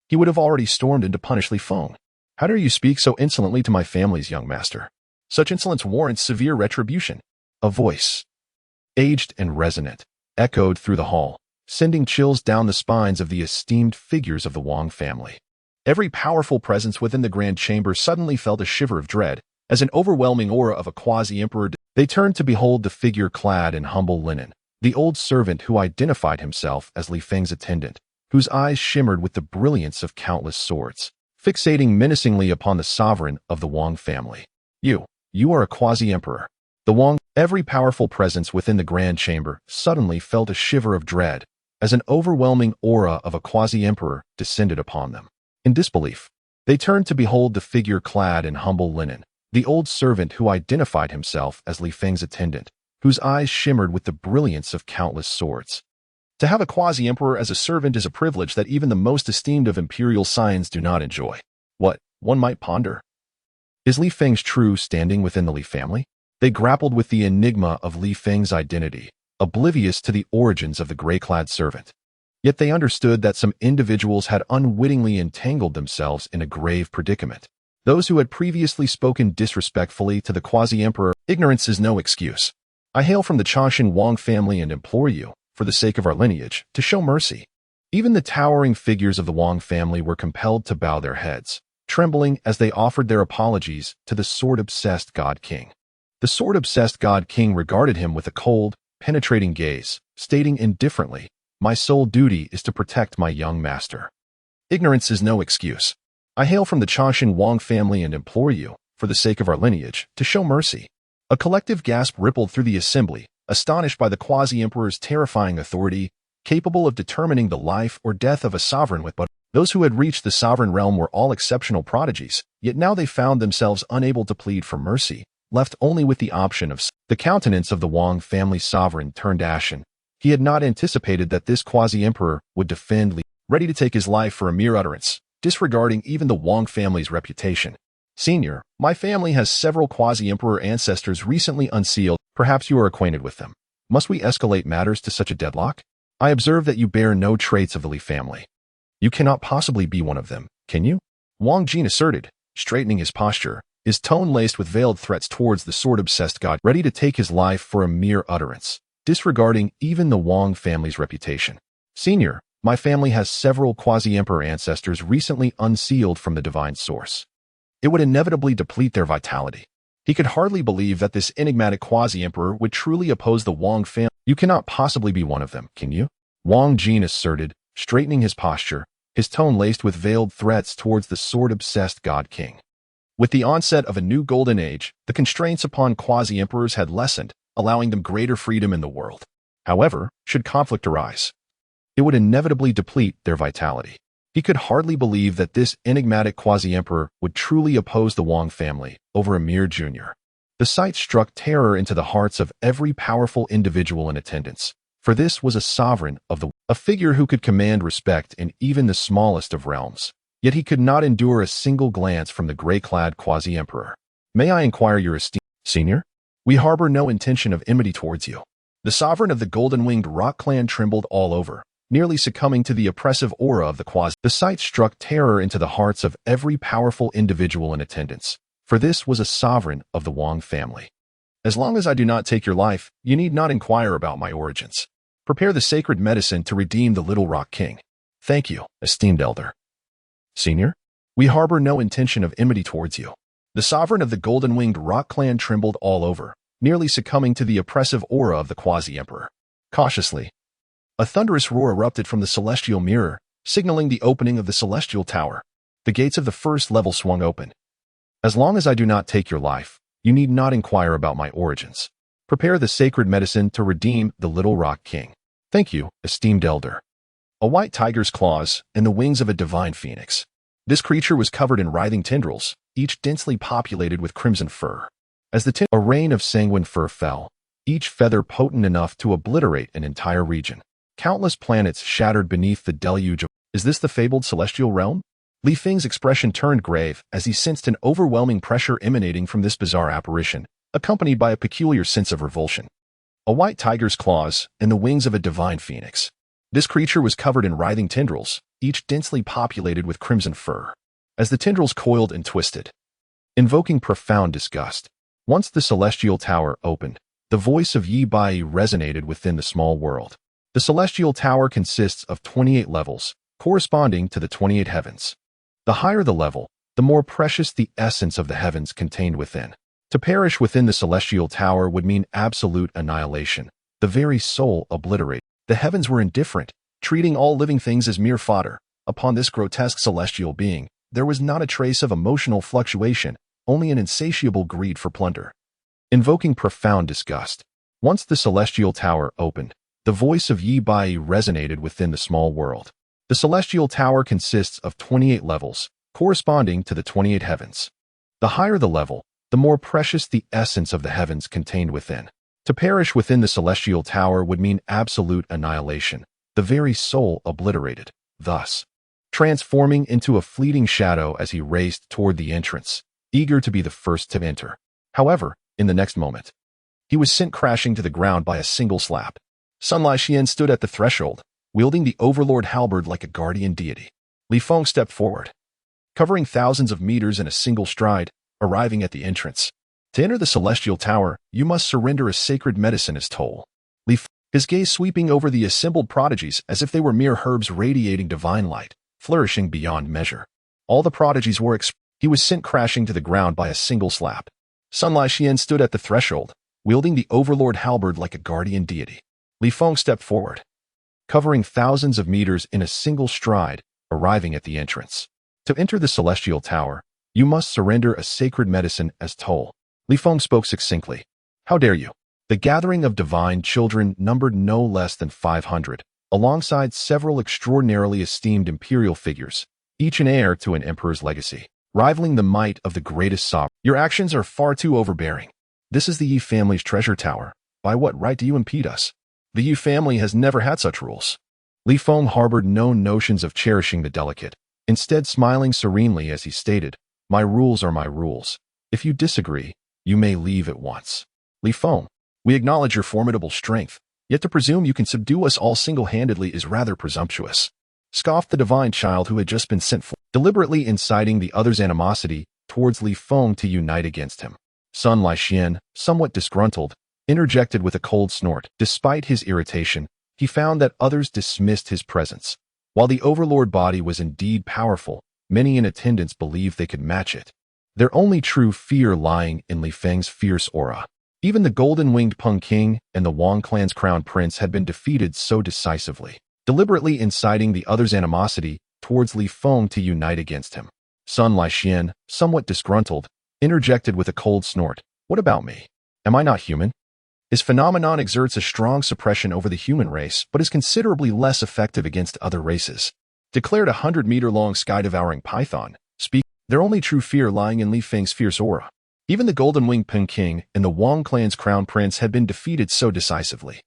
he would have already stormed in to punish Li Feng. How dare you speak so insolently to my family's young master? Such insolence warrants severe retribution. A voice, aged and resonant, echoed through the hall, sending chills down the spines of the esteemed figures of the Wang family. Every powerful presence within the grand chamber suddenly felt a shiver of dread, as an overwhelming aura of a quasi-emperor. They turned to behold the figure clad in humble linen, the old servant who identified himself as Li Feng's attendant, whose eyes shimmered with the brilliance of countless swords, fixating menacingly upon the sovereign of the Wang family. You are a quasi-emperor. The Wang, every powerful presence within the grand chamber, suddenly felt a shiver of dread, as an overwhelming aura of a quasi-emperor descended upon them. In disbelief, they turned to behold the figure clad in humble linen, the old servant who identified himself as Li Feng's attendant, whose eyes shimmered with the brilliance of countless swords, To have a quasi-emperor as a servant is a privilege that even the most esteemed of imperial scions do not enjoy. What, one might ponder? Is Li Feng's true standing within the Li family? They grappled with the enigma of Li Feng's identity, oblivious to the origins of the gray-clad servant. Yet they understood that some individuals had unwittingly entangled themselves in a grave predicament. Those who had previously spoken disrespectfully to the quasi-emperor, ignorance is no excuse. I hail from the Changshan Wang family and implore you, for the sake of our lineage, to show mercy. Even the towering figures of the Wang family were compelled to bow their heads, trembling as they offered their apologies to the sword-obsessed God King. The sword-obsessed God King regarded him with a cold, penetrating gaze, stating indifferently, "My sole duty is to protect my young master." Ignorance is no excuse. I hail from the Changshan Wang family and implore you, for the sake of our lineage, to show mercy. A collective gasp rippled through the assembly, astonished by the quasi-emperor's terrifying authority, capable of determining the life or death of a sovereign with but those who had reached the sovereign realm were all exceptional prodigies, yet now they found themselves unable to plead for mercy, left only with the option of the countenance of the Wang family sovereign turned ashen. He had not anticipated that this quasi-emperor would defend Li, ready to take his life for a mere utterance, disregarding even the Wang family's reputation. Senior, my family has several quasi-emperor ancestors recently unsealed. Perhaps you are acquainted with them. Must we escalate matters to such a deadlock? I observe that you bear no traits of the Li family. You cannot possibly be one of them, can you? Wang Jin asserted, straightening his posture, his tone laced with veiled threats towards the sword-obsessed god, ready to take his life for a mere utterance, disregarding even the Wang family's reputation. Senior, my family has several quasi-emperor ancestors recently unsealed from the divine source. It would inevitably deplete their vitality. He could hardly believe that this enigmatic quasi-emperor would truly oppose the Wang family. You cannot possibly be one of them, can you? Wang Jin asserted, straightening his posture, his tone laced with veiled threats towards the sword-obsessed god king. With the onset of a new golden age, the constraints upon quasi-emperors had lessened, allowing them greater freedom in the world. However, should conflict arise, it would inevitably deplete their vitality. He could hardly believe that this enigmatic quasi-emperor would truly oppose the Wang family over a mere junior. The sight struck terror into the hearts of every powerful individual in attendance, for this was a sovereign of a figure who could command respect in even the smallest of realms. Yet he could not endure a single glance from the gray-clad quasi-emperor. May I inquire your esteem, senior? We harbor no intention of enmity towards you. The sovereign of the golden-winged rock clan trembled all over, nearly succumbing to the oppressive aura of the quasi. The sight struck terror into the hearts of every powerful individual in attendance, for this was a sovereign of the Wang family. As long as I do not take your life, you need not inquire about my origins. Prepare the sacred medicine to redeem the Little Rock King. Thank you, esteemed elder. Senior, we harbor no intention of enmity towards you. The sovereign of the golden-winged rock clan trembled all over, nearly succumbing to the oppressive aura of the quasi-emperor. Cautiously, a thunderous roar erupted from the celestial mirror, signaling the opening of the celestial tower. The gates of the first level swung open. As long as I do not take your life, you need not inquire about my origins. Prepare the sacred medicine to redeem the Little Rock King. Thank you, esteemed elder. A white tiger's claws and the wings of a divine phoenix. This creature was covered in writhing tendrils, each densely populated with crimson fur. As a rain of sanguine fur fell, each feather potent enough to obliterate an entire region. Countless planets shattered beneath the deluge of... Is this the fabled celestial realm? Li Feng's expression turned grave as he sensed an overwhelming pressure emanating from this bizarre apparition, accompanied by a peculiar sense of revulsion. A white tiger's claws and the wings of a divine phoenix. This creature was covered in writhing tendrils, each densely populated with crimson fur. As the tendrils coiled and twisted, invoking profound disgust. Once the celestial tower opened, the voice of Yi Bai resonated within the small world. The celestial tower consists of 28 levels, corresponding to the 28 heavens. The higher the level, the more precious the essence of the heavens contained within. To perish within the celestial tower would mean absolute annihilation, the very soul obliterated. The heavens were indifferent, treating all living things as mere fodder. Upon this grotesque celestial being, there was not a trace of emotional fluctuation, only an insatiable greed for plunder. Invoking profound disgust. Once the celestial tower opened, the voice of Yi Bai resonated within the small world. The celestial tower consists of 28 levels, corresponding to the 28 heavens. The higher the level, the more precious the essence of the heavens contained within. To perish within the celestial tower would mean absolute annihilation, the very soul obliterated, thus transforming into a fleeting shadow as he raced toward the entrance, eager to be the first to enter. However, in the next moment, he was sent crashing to the ground by a single slap. Sun Laixian stood at the threshold, wielding the overlord halberd like a guardian deity. Li Feng stepped forward, covering thousands of meters in a single stride, arriving at the entrance. To enter the celestial tower, you must surrender a sacred medicine as toll. His gaze sweeping over the assembled prodigies as if they were mere herbs radiating divine light, flourishing beyond measure. All the prodigies were he was sent crashing to the ground by a single slap. Sun Laixian stood at the threshold, wielding the overlord halberd like a guardian deity. Li Feng stepped forward, covering thousands of meters in a single stride, arriving at the entrance. To enter the celestial tower, you must surrender a sacred medicine as toll. Li Feng spoke succinctly. How dare you? The gathering of divine children numbered no less than 500, alongside several extraordinarily esteemed imperial figures, each an heir to an emperor's legacy, rivaling the might of the greatest sovereign. Your actions are far too overbearing. This is the Yi family's treasure tower. By what right do you impede us? The Yi family has never had such rules. Li Feng harbored no notions of cherishing the delicate, instead smiling serenely as he stated, My rules are my rules. If you disagree, you may leave at once. Li Feng, we acknowledge your formidable strength, yet to presume you can subdue us all single-handedly is rather presumptuous. Scoffed the divine child who had just been sent for, deliberately inciting the other's animosity towards Li Feng to unite against him. Sun Laixian, somewhat disgruntled, interjected with a cold snort. Despite his irritation, he found that others dismissed his presence. While the overlord body was indeed powerful, many in attendance believed they could match it. Their only true fear lying in Li Feng's fierce aura. Even the golden-winged Peng King and the Wang clan's crown prince had been defeated so decisively, deliberately inciting the other's animosity towards Li Feng to unite against him. Sun Laixian, somewhat disgruntled, interjected with a cold snort. What about me? Am I not human? His phenomenon exerts a strong suppression over the human race, but is considerably less effective against other races. Declared a 100-meter-long sky-devouring python, their only true fear lying in Li Feng's fierce aura. Even the golden-winged Peng King and the Wang clan's crown prince had been defeated so decisively.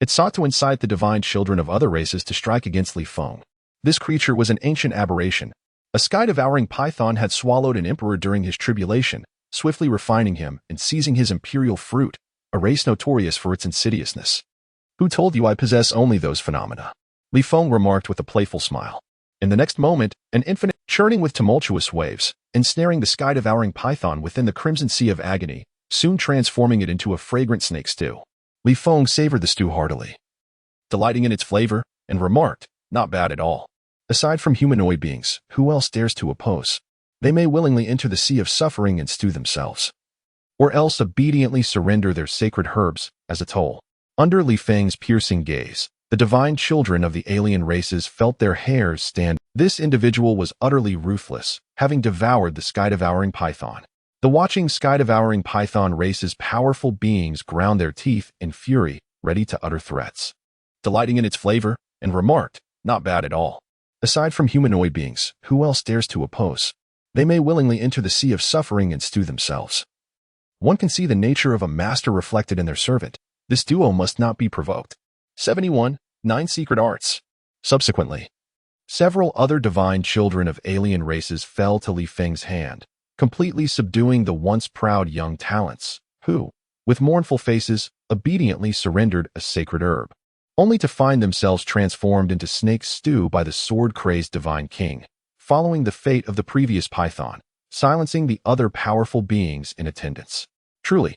It sought to incite the divine children of other races to strike against Li Feng. This creature was an ancient aberration. A sky-devouring python had swallowed an emperor during his tribulation, swiftly refining him and seizing his imperial fruit, a race notorious for its insidiousness. Who told you I possess only those phenomena? Li Feng remarked with a playful smile. In the next moment, an infinite churning with tumultuous waves, ensnaring the sky-devouring python within the crimson sea of agony, soon transforming it into a fragrant snake stew. Li Feng savored the stew heartily, delighting in its flavor, and remarked, Not bad at all. Aside from humanoid beings, who else dares to oppose? They may willingly enter the sea of suffering and stew themselves, or else obediently surrender their sacred herbs as a toll. Under Li Feng's piercing gaze, the divine children of the alien races felt their hairs stand. This individual was utterly ruthless, having devoured the sky-devouring python. The watching sky-devouring python race's powerful beings ground their teeth in fury, ready to utter threats. Delighting in its flavor, and remarked, Not bad at all. Aside from humanoid beings, who else dares to oppose? They may willingly enter the sea of suffering and stew themselves. One can see the nature of a master reflected in their servant. This duo must not be provoked. 71. 9 Secret Arts. Subsequently, several other divine children of alien races fell to Li Feng's hand, completely subduing the once proud young talents, who, with mournful faces, obediently surrendered a sacred herb, only to find themselves transformed into snake stew by the sword-crazed divine king, following the fate of the previous python, silencing the other powerful beings in attendance. Truly,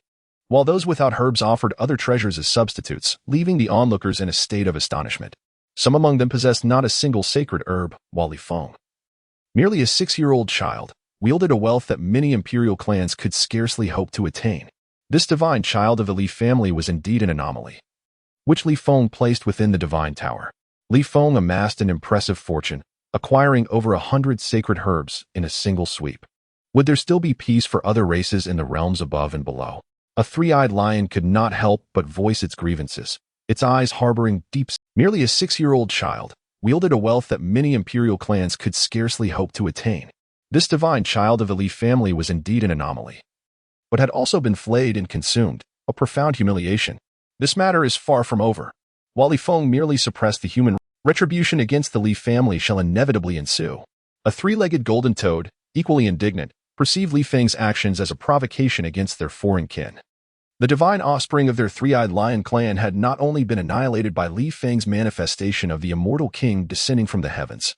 while those without herbs offered other treasures as substitutes, leaving the onlookers in a state of astonishment. Some among them possessed not a single sacred herb, while Li Feng, merely a 6-year-old child, wielded a wealth that many imperial clans could scarcely hope to attain. This divine child of the Li family was indeed an anomaly, which Li Feng placed within the divine tower. Li Feng amassed an impressive fortune, acquiring over 100 sacred herbs in a single sweep. Would there still be peace for other races in the realms above and below? A 3-eyed lion could not help but voice its grievances, its eyes harboring deep. Merely a 6-year-old child, wielded a wealth that many imperial clans could scarcely hope to attain. This divine child of the Li family was indeed an anomaly, but had also been flayed and consumed, a profound humiliation. This matter is far from over. While Li Feng merely suppressed the human Retribution against the Li family shall inevitably ensue. A three-legged golden toad, equally indignant, perceived Li Feng's actions as a provocation against their foreign kin. The divine offspring of their three-eyed lion clan had not only been annihilated by Li Feng's manifestation of the immortal king descending from the heavens,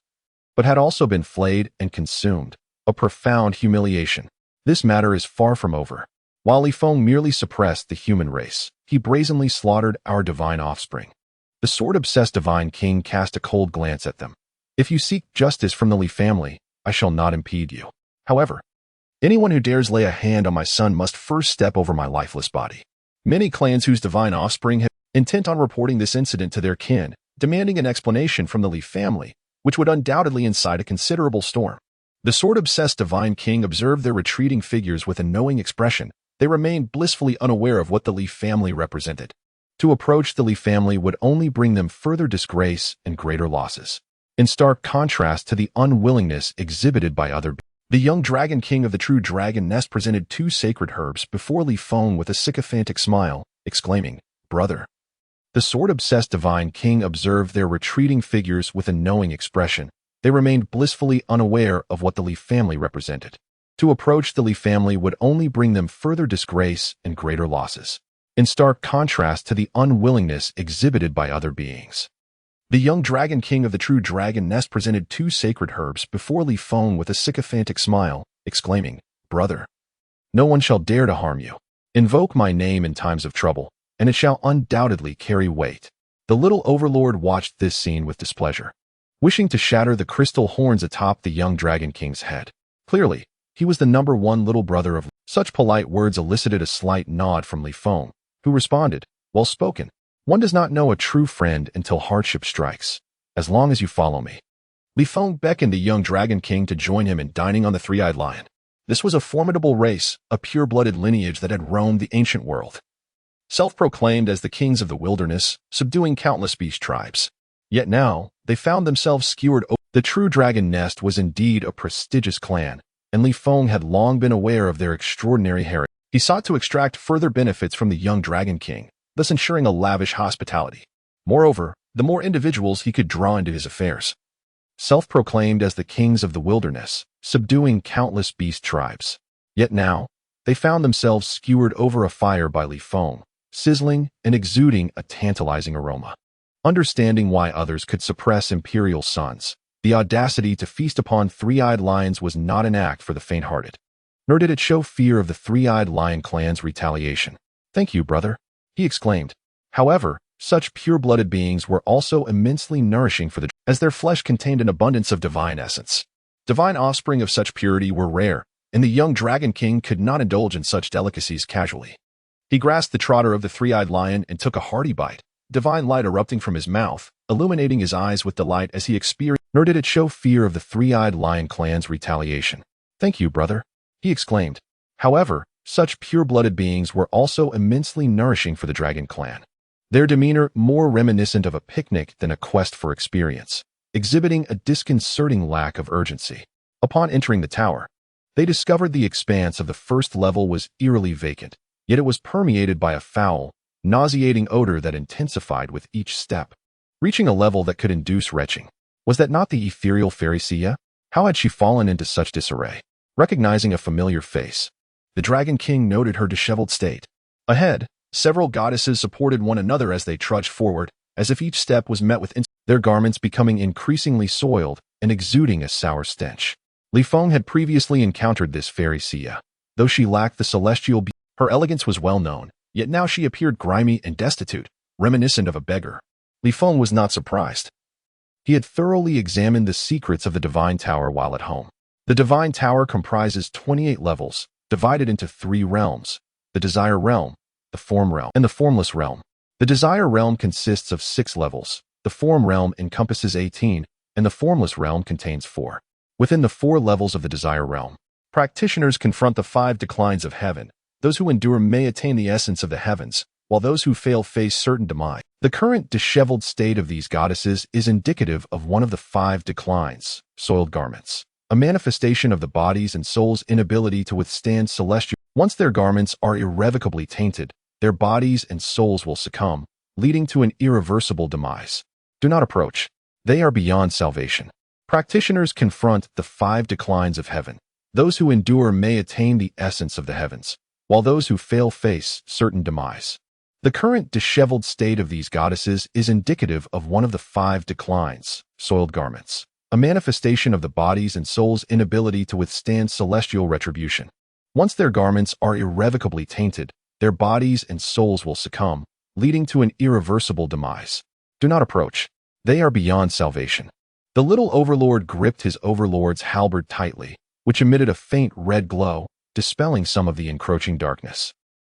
but had also been flayed and consumed, a profound humiliation. This matter is far from over. While Li Feng merely suppressed the human race, he brazenly slaughtered our divine offspring. The sword-obsessed divine king cast a cold glance at them. If you seek justice from the Li family, I shall not impede you. However, anyone who dares lay a hand on my son must first step over my lifeless body. Many clans whose divine offspring have been intent on reporting this incident to their kin, demanding an explanation from the Li family, which would undoubtedly incite a considerable storm. The sword-obsessed divine king observed their retreating figures with a knowing expression. They remained blissfully unaware of what the Li family represented. To approach the Li family would only bring them further disgrace and greater losses. In stark contrast to the unwillingness exhibited by other beings, the young dragon king of the true dragon nest presented 2 sacred herbs before Li Feng with a sycophantic smile, exclaiming, "Brother." The sword-obsessed divine king observed their retreating figures with a knowing expression. They remained blissfully unaware of what the Li family represented. To approach the Li family would only bring them further disgrace and greater losses. In stark contrast to the unwillingness exhibited by other beings, the young dragon king of the true dragon nest presented 2 sacred herbs before Li Feng with a sycophantic smile, exclaiming, "Brother, no one shall dare to harm you. Invoke my name in times of trouble, and it shall undoubtedly carry weight." The little overlord watched this scene with displeasure, wishing to shatter the crystal horns atop the young dragon king's head. Clearly, he was the #1 little brother of. Such polite words elicited a slight nod from Li Feng, who responded, "Well spoken. One does not know a true friend until hardship strikes. As long as you follow me." Li Feng beckoned the young dragon king to join him in dining on the three-eyed lion. This was a formidable race, a pure-blooded lineage that had roamed the ancient world. Self-proclaimed as the kings of the wilderness, subduing countless beast tribes. Yet now, they found themselves skewered over. The true dragon nest was indeed a prestigious clan, and Li Feng had long been aware of their extraordinary heritage. He sought to extract further benefits from the young dragon king, thus ensuring a lavish hospitality. Moreover, the more individuals he could draw into his affairs. Self-proclaimed as the kings of the wilderness, subduing countless beast tribes. Yet now, they found themselves skewered over a fire by Li Feng, sizzling and exuding a tantalizing aroma. Understanding why others could suppress imperial sons, the audacity to feast upon three-eyed lions was not an act for the faint-hearted. Nor did it show fear of the three-eyed lion clan's retaliation. "Thank you, brother," he exclaimed. However, such pure-blooded beings were also immensely nourishing for as their flesh contained an abundance of divine essence. Divine offspring of such purity were rare, and the young dragon king could not indulge in such delicacies casually. He grasped the trotter of the three-eyed lion and took a hearty bite, divine light erupting from his mouth, illuminating his eyes with delight as he experienced. Nor did it show fear of the three-eyed lion clan's retaliation. "Thank you, brother," he exclaimed. However, such pure-blooded beings were also immensely nourishing for the dragon clan. Their demeanor more reminiscent of a picnic than a quest for experience, exhibiting a disconcerting lack of urgency. Upon entering the tower, they discovered the expanse of the first level was eerily vacant, yet it was permeated by a foul, nauseating odor that intensified with each step, reaching a level that could induce retching. Was that not the ethereal fairy Sia? How had she fallen into such disarray? Recognizing a familiar face, the Dragon King noted her disheveled state. Ahead, several goddesses supported one another as they trudged forward, as if each step was met with their garments becoming increasingly soiled and exuding a sour stench. Li Feng had previously encountered this fairy Sia. Though she lacked the celestial beauty, her elegance was well known, yet now she appeared grimy and destitute, reminiscent of a beggar. Li Feng was not surprised. He had thoroughly examined the secrets of the Divine Tower while at home. The Divine Tower comprises 28 levels, divided into 3 realms: the Desire Realm, the Form Realm, and the Formless Realm. The Desire Realm consists of 6 levels, the Form Realm encompasses 18, and the Formless Realm contains 4. Within the 4 levels of the Desire Realm, practitioners confront the 5 declines of heaven. Those who endure may attain the essence of the heavens, while those who fail face certain demise. The current disheveled state of these goddesses is indicative of one of the 5 declines, soiled garments, a manifestation of the body's and soul's inability to withstand celestial. Once their garments are irrevocably tainted, their bodies and souls will succumb, leading to an irreversible demise. Do not approach. They are beyond salvation. Practitioners confront the 5 declines of heaven. Those who endure may attain the essence of the heavens, while those who fail face certain demise. The current disheveled state of these goddesses is indicative of one of the 5 declines, soiled garments, a manifestation of the body's and soul's inability to withstand celestial retribution. Once their garments are irrevocably tainted, their bodies and souls will succumb, leading to an irreversible demise. Do not approach. They are beyond salvation. The little overlord gripped his overlord's halberd tightly, which emitted a faint red glow, dispelling some of the encroaching darkness.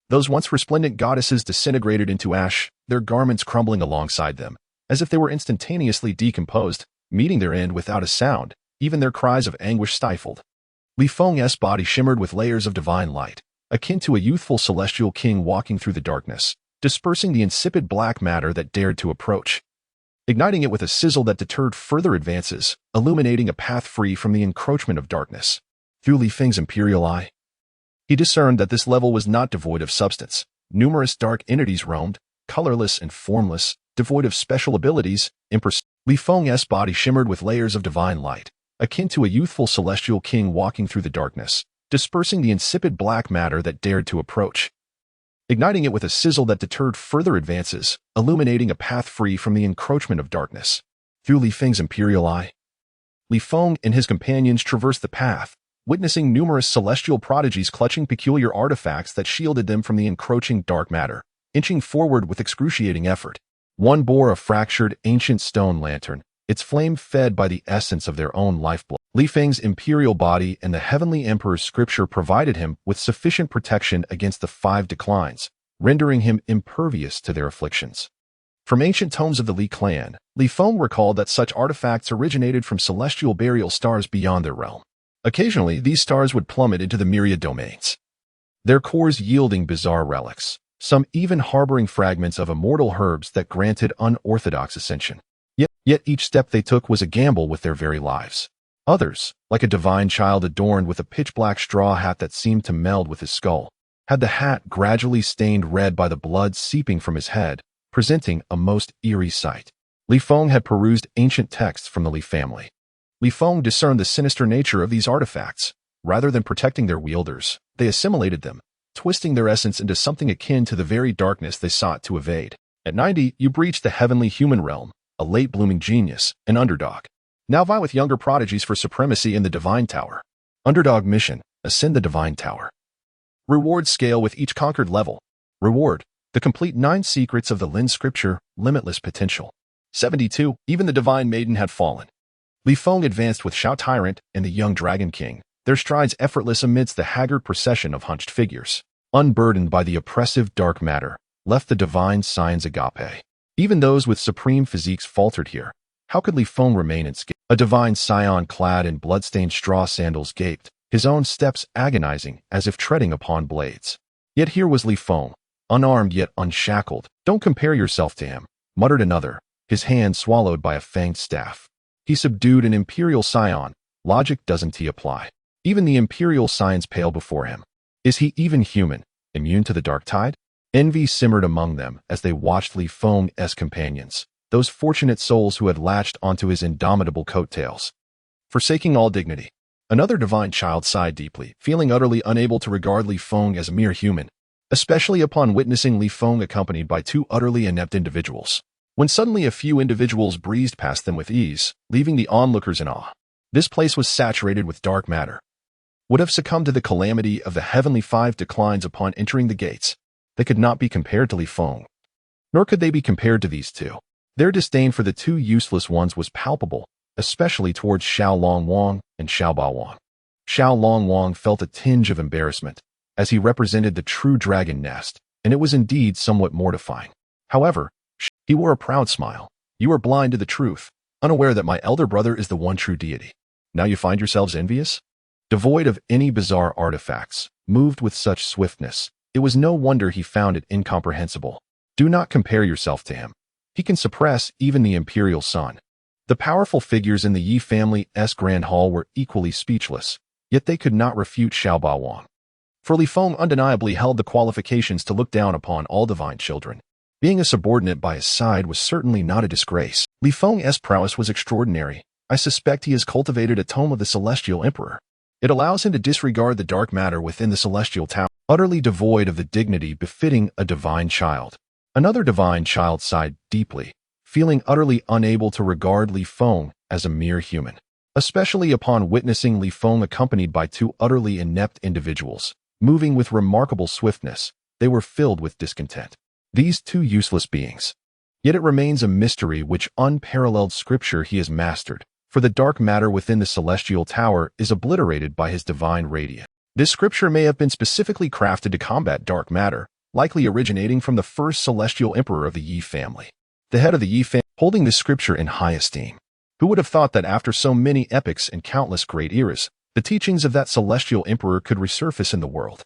Those once resplendent goddesses disintegrated into ash, their garments crumbling alongside them, as if they were instantaneously decomposed, meeting their end without a sound, even their cries of anguish stifled. Li Feng's body shimmered with layers of divine light, akin to a youthful celestial king walking through the darkness, dispersing the insipid black matter that dared to approach, igniting it with a sizzle that deterred further advances, illuminating a path free from the encroachment of darkness. Through Li Feng's imperial eye, he discerned that this level was not devoid of substance. Numerous dark entities roamed, colorless and formless, devoid of special abilities, Li Feng's body shimmered with layers of divine light, akin to a youthful celestial king walking through the darkness, dispersing the insipid black matter that dared to approach, igniting it with a sizzle that deterred further advances, illuminating a path free from the encroachment of darkness. Through Li Feng's imperial eye, Li Feng and his companions traversed the path, witnessing numerous celestial prodigies clutching peculiar artifacts that shielded them from the encroaching dark matter, inching forward with excruciating effort. One bore a fractured, ancient stone lantern, its flame fed by the essence of their own lifeblood. Li Feng's imperial body and the Heavenly Emperor's scripture provided him with sufficient protection against the 5 declines, rendering him impervious to their afflictions. From ancient tomes of the Li clan, Li Feng recalled that such artifacts originated from celestial burial stars beyond their realm. Occasionally, these stars would plummet into the myriad domains, their cores yielding bizarre relics, some even harboring fragments of immortal herbs that granted unorthodox ascension. Yet each step they took was a gamble with their very lives. Others, like a divine child adorned with a pitch-black straw hat that seemed to meld with his skull, had the hat gradually stained red by the blood seeping from his head, presenting a most eerie sight. Li Feng had perused ancient texts from the Li family. Li Feng discerned the sinister nature of these artifacts. Rather than protecting their wielders, they assimilated them, twisting their essence into something akin to the very darkness they sought to evade. At 90, you breached the heavenly human realm, a late-blooming genius, an underdog. Now vie with younger prodigies for supremacy in the Divine Tower. Underdog mission, ascend the Divine Tower. Reward scale with each conquered level. Reward, the complete 9 secrets of the Lin scripture, limitless potential. 72, even the Divine Maiden had fallen. Li Feng advanced with Shao Tyrant and the young Dragon King, their strides effortless amidst the haggard procession of hunched figures. Unburdened by the oppressive dark matter, left the divine signs agape. Even those with supreme physiques faltered here. How could Li Feng remain in scale? A divine scion clad in bloodstained straw sandals gaped, his own steps agonizing as if treading upon blades. Yet here was Li Feng, unarmed yet unshackled. Don't compare yourself to him, muttered another, his hand swallowed by a fanged staff. He subdued an imperial scion. Logic doesn't he apply? Even the imperial scions pale before him. Is he even human, immune to the dark tide? Envy simmered among them as they watched Li Feng's companions, those fortunate souls who had latched onto his indomitable coattails. Forsaking all dignity, another divine child sighed deeply, feeling utterly unable to regard Li Feng as a mere human, especially upon witnessing Li Feng accompanied by 2 utterly inept individuals. When suddenly a few individuals breezed past them with ease, leaving the onlookers in awe. This place was saturated with dark matter. Would have succumbed to the calamity of the heavenly 5 declines upon entering the gates. They could not be compared to Li Feng. Nor could they be compared to these 2. Their disdain for the 2 useless ones was palpable, especially towards Xiao Long Wang and Xiao Bao Wang. Xiao Long Wang felt a tinge of embarrassment, as he represented the true dragon nest, and it was indeed somewhat mortifying. However, he wore a proud smile. You are blind to the truth, unaware that my elder brother is the one true deity. Now you find yourselves envious? Devoid of any bizarre artifacts, moved with such swiftness, it was no wonder he found it incomprehensible. Do not compare yourself to him. He can suppress even the imperial sun. The powerful figures in the Yi family's grand hall were equally speechless, yet they could not refute Xiao Bao Wang. For Li Feng undeniably held the qualifications to look down upon all divine children. Being a subordinate by his side was certainly not a disgrace. Li Feng's prowess was extraordinary. I suspect he has cultivated a tome of the Celestial Emperor. It allows him to disregard the dark matter within the Celestial Tower, utterly devoid of the dignity befitting a divine child. Another divine child sighed deeply, feeling utterly unable to regard Li Feng as a mere human, especially upon witnessing Li Feng accompanied by two utterly inept individuals. Moving with remarkable swiftness, they were filled with discontent. These two useless beings. Yet it remains a mystery which unparalleled scripture he has mastered, for the dark matter within the Celestial Tower is obliterated by his divine radiance. This scripture may have been specifically crafted to combat dark matter, likely originating from the first Celestial Emperor of the Yi family. The head of the Yi family, holding this scripture in high esteem. Who would have thought that after so many epics and countless great eras, the teachings of that Celestial Emperor could resurface in the world?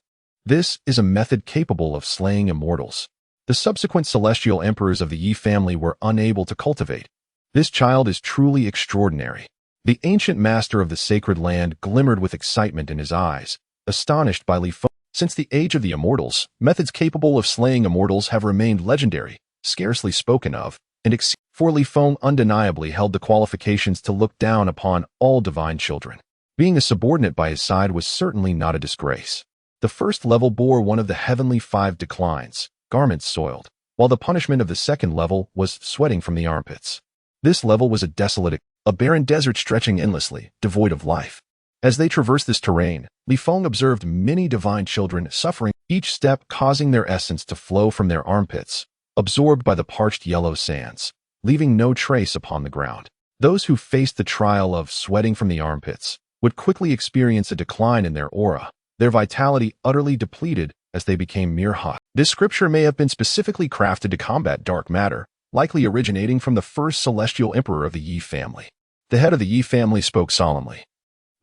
This is a method capable of slaying immortals. The subsequent Celestial Emperors of the Yi family were unable to cultivate. This child is truly extraordinary. The ancient master of the sacred land glimmered with excitement in his eyes, astonished by Li Feng. Since the age of the immortals, methods capable of slaying immortals have remained legendary, scarcely spoken of, and for Li Feng undeniably held the qualifications to look down upon all divine children. Being a subordinate by his side was certainly not a disgrace. The first level bore one of the heavenly 5 declines, garments soiled, while the punishment of the second level was sweating from the armpits. This level was a barren desert stretching endlessly, devoid of life. As they traversed this terrain, Li Feng observed many divine children suffering, each step causing their essence to flow from their armpits, absorbed by the parched yellow sands, leaving no trace upon the ground. Those who faced the trial of sweating from the armpits would quickly experience a decline in their aura, their vitality utterly depleted as they became mere husks. This scripture may have been specifically crafted to combat dark matter, likely originating from the first Celestial Emperor of the Yi family. The head of the Yi family spoke solemnly.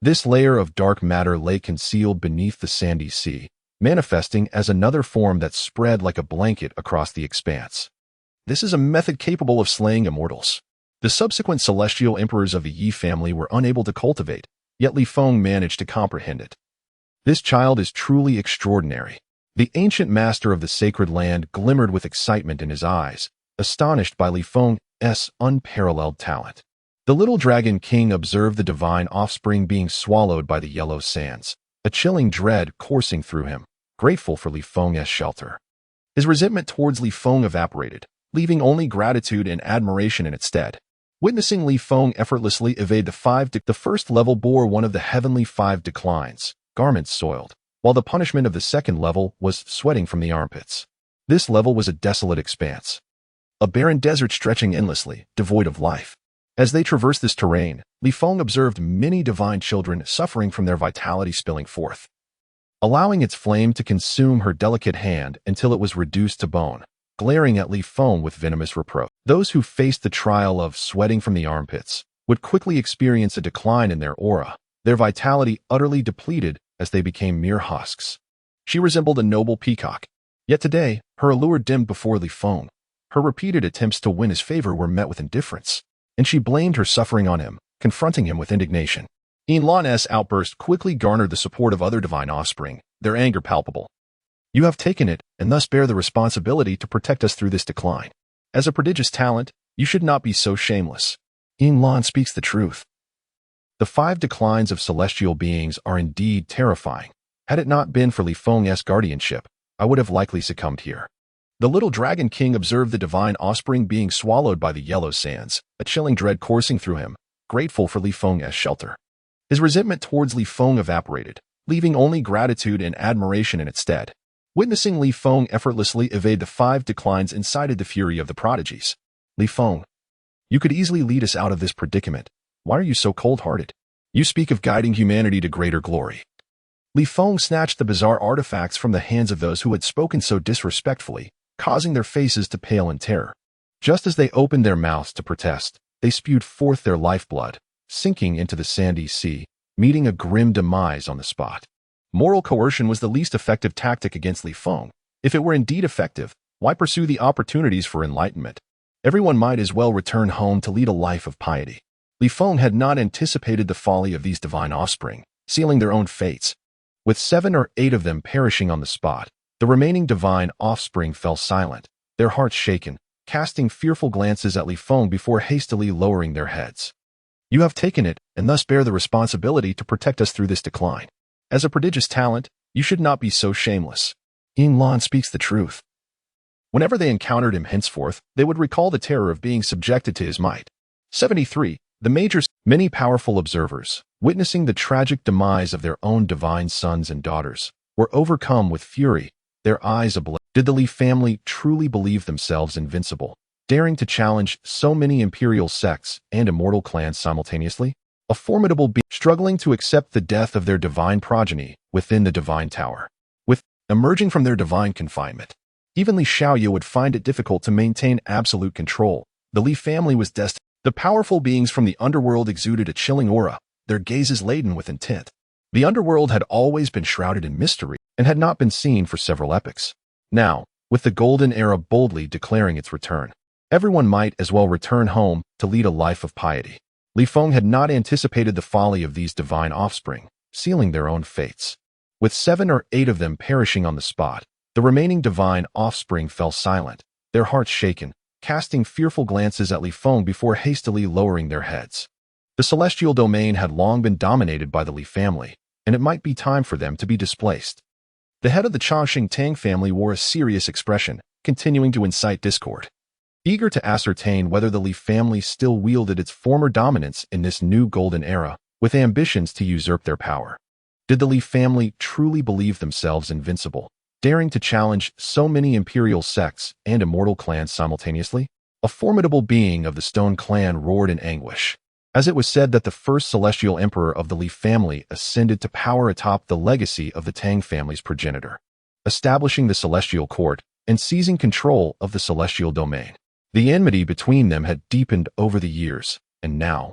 This layer of dark matter lay concealed beneath the sandy sea, manifesting as another form that spread like a blanket across the expanse. This is a method capable of slaying immortals. The subsequent Celestial Emperors of the Yi family were unable to cultivate, yet Li Feng managed to comprehend it. This child is truly extraordinary. The ancient master of the sacred land glimmered with excitement in his eyes, astonished by Li Feng's unparalleled talent. The little dragon king observed the divine offspring being swallowed by the yellow sands, a chilling dread coursing through him, grateful for Li Feng's shelter. His resentment towards Li Feng evaporated, leaving only gratitude and admiration in its stead. Witnessing Li Feng effortlessly evade the first level bore one of the heavenly 5 declines, garments soiled, while the punishment of the second level was sweating from the armpits. This level was a desolate expanse, a barren desert stretching endlessly, devoid of life. As they traversed this terrain, Li Feng observed many divine children suffering from their vitality spilling forth, allowing its flame to consume her delicate hand until it was reduced to bone, glaring at Li Feng with venomous reproach. Those who faced the trial of sweating from the armpits would quickly experience a decline in their aura, their vitality utterly depleted as they became mere husks. She resembled a noble peacock. Yet today, her allure dimmed before Li Feng. Her repeated attempts to win his favor were met with indifference, and she blamed her suffering on him, confronting him with indignation. Lan's outburst quickly garnered the support of other divine offspring, their anger palpable. You have taken it, and thus bear the responsibility to protect us through this decline. As a prodigious talent, you should not be so shameless. Lan speaks the truth. The 5 declines of celestial beings are indeed terrifying. Had it not been for Li Feng's guardianship, I would have likely succumbed here. The little dragon king observed the divine offspring being swallowed by the yellow sands, a chilling dread coursing through him, grateful for Li Feng's shelter. His resentment towards Li Feng evaporated, leaving only gratitude and admiration in its stead. Witnessing Li Feng effortlessly evade the 5 declines incited the fury of the prodigies. Li Feng, you could easily lead us out of this predicament. Why are you so cold-hearted? You speak of guiding humanity to greater glory. Li Feng snatched the bizarre artifacts from the hands of those who had spoken so disrespectfully, causing their faces to pale in terror. Just as they opened their mouths to protest, they spewed forth their lifeblood, sinking into the sandy sea, meeting a grim demise on the spot. Moral coercion was the least effective tactic against Li Feng. If it were indeed effective, why pursue the opportunities for enlightenment? Everyone might as well return home to lead a life of piety. Li Feng had not anticipated the folly of these divine offspring, sealing their own fates. With 7 or 8 of them perishing on the spot, the remaining divine offspring fell silent, their hearts shaken, casting fearful glances at Li Feng before hastily lowering their heads. You have taken it, and thus bear the responsibility to protect us through this decline. As a prodigious talent, you should not be so shameless. Ying Lan speaks the truth. Whenever they encountered him henceforth, they would recall the terror of being subjected to his might. 73. The majors, many powerful observers, witnessing the tragic demise of their own divine sons and daughters, were overcome with fury, their eyes ablaze. Did the Li family truly believe themselves invincible, daring to challenge so many imperial sects and immortal clans simultaneously? A formidable being struggling to accept the death of their divine progeny within the divine tower. With emerging from their divine confinement, even Li Xiaoyu would find it difficult to maintain absolute control. The Li family was destined. The powerful beings from the underworld exuded a chilling aura, their gazes laden with intent. The underworld had always been shrouded in mystery and had not been seen for several epochs. Now, with the golden era boldly declaring its return, everyone might as well return home to lead a life of piety. Li Feng had not anticipated the folly of these divine offspring, sealing their own fates. With 7 or 8 of them perishing on the spot, the remaining divine offspring fell silent, their hearts shaken, casting fearful glances at Li Feng before hastily lowering their heads. The celestial domain had long been dominated by the Li family, and it might be time for them to be displaced. The head of the Chongqing Tang family wore a serious expression, continuing to incite discord. Eager to ascertain whether the Li family still wielded its former dominance in this new golden era, with ambitions to usurp their power. Did the Li family truly believe themselves invincible, daring to challenge so many imperial sects and immortal clans simultaneously? A formidable being of the Stone clan roared in anguish, as it was said that the first celestial emperor of the Li family ascended to power atop the legacy of the Tang family's progenitor, establishing the celestial court and seizing control of the celestial domain. The enmity between them had deepened over the years, and now,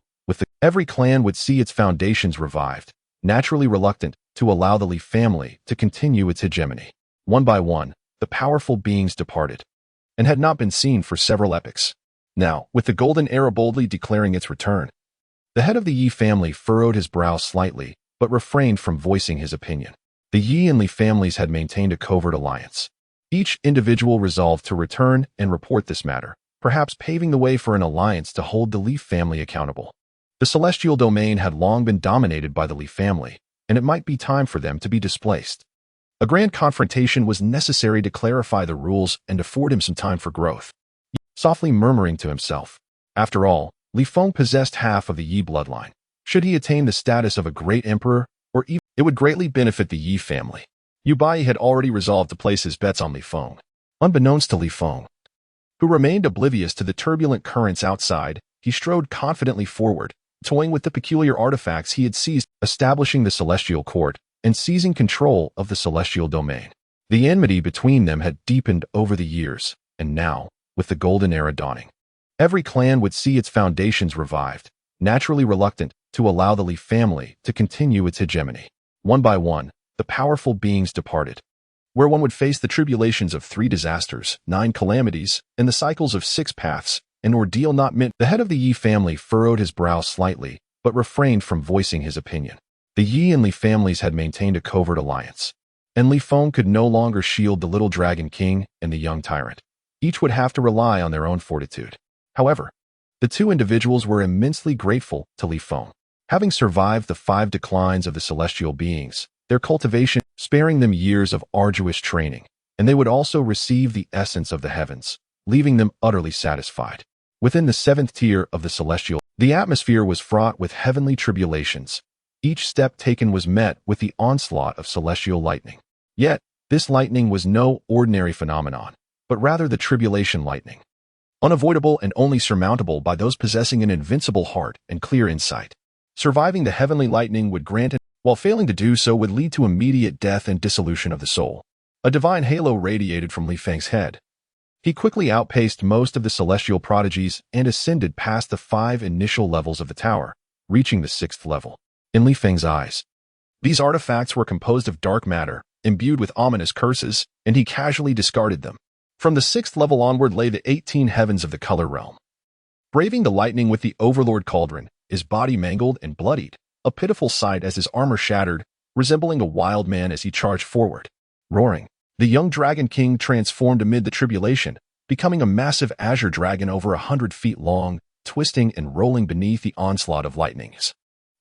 every clan would see its foundations revived, naturally reluctant to allow the Li family to continue its hegemony. One by one, the powerful beings departed, and had not been seen for several epochs. Now, with the golden era boldly declaring its return, the head of the Yi family furrowed his brow slightly, but refrained from voicing his opinion. The Yi and Li families had maintained a covert alliance. Each individual resolved to return and report this matter, perhaps paving the way for an alliance to hold the Li family accountable. The celestial domain had long been dominated by the Li family, and it might be time for them to be displaced. A grand confrontation was necessary to clarify the rules and afford him some time for growth. Softly murmuring to himself, after all, Li Feng possessed half of the Yi bloodline. Should he attain the status of a great emperor, or even, it would greatly benefit the Yi family. Yu Bai had already resolved to place his bets on Li Feng. Unbeknownst to Li Feng, who remained oblivious to the turbulent currents outside, he strode confidently forward, toying with the peculiar artifacts he had seized, establishing the celestial court and seizing control of the celestial domain. The enmity between them had deepened over the years, and now, with the golden era dawning, every clan would see its foundations revived, naturally reluctant to allow the Li family to continue its hegemony. One by one, the powerful beings departed, where one would face the tribulations of 3 disasters, 9 calamities, and the cycles of 6 paths, an ordeal not meant. The head of the Yi family furrowed his brow slightly, but refrained from voicing his opinion. The Yi and Li families had maintained a covert alliance, and Li Feng could no longer shield the little Dragon King and the young tyrant. Each would have to rely on their own fortitude. However, the 2 individuals were immensely grateful to Li Feng. Having survived the 5 declines of the celestial beings, their cultivation sparing them years of arduous training, and they would also receive the essence of the heavens, leaving them utterly satisfied. Within the 7th tier of the celestial, the atmosphere was fraught with heavenly tribulations. Each step taken was met with the onslaught of celestial lightning. Yet, this lightning was no ordinary phenomenon, but rather the tribulation lightning, unavoidable and only surmountable by those possessing an invincible heart and clear insight. Surviving the heavenly lightning would grant it, while failing to do so would lead to immediate death and dissolution of the soul. A divine halo radiated from Li Feng's head. He quickly outpaced most of the celestial prodigies and ascended past the 5 initial levels of the tower, reaching the 6th level. In Li Feng's eyes, these artifacts were composed of dark matter, imbued with ominous curses, and he casually discarded them. From the 6th level onward lay the 18 heavens of the color realm. Braving the lightning with the Overlord Cauldron, his body mangled and bloodied, a pitiful sight as his armor shattered, resembling a wild man as he charged forward. Roaring, the young Dragon King transformed amid the tribulation, becoming a massive azure dragon over 100 feet long, twisting and rolling beneath the onslaught of lightnings.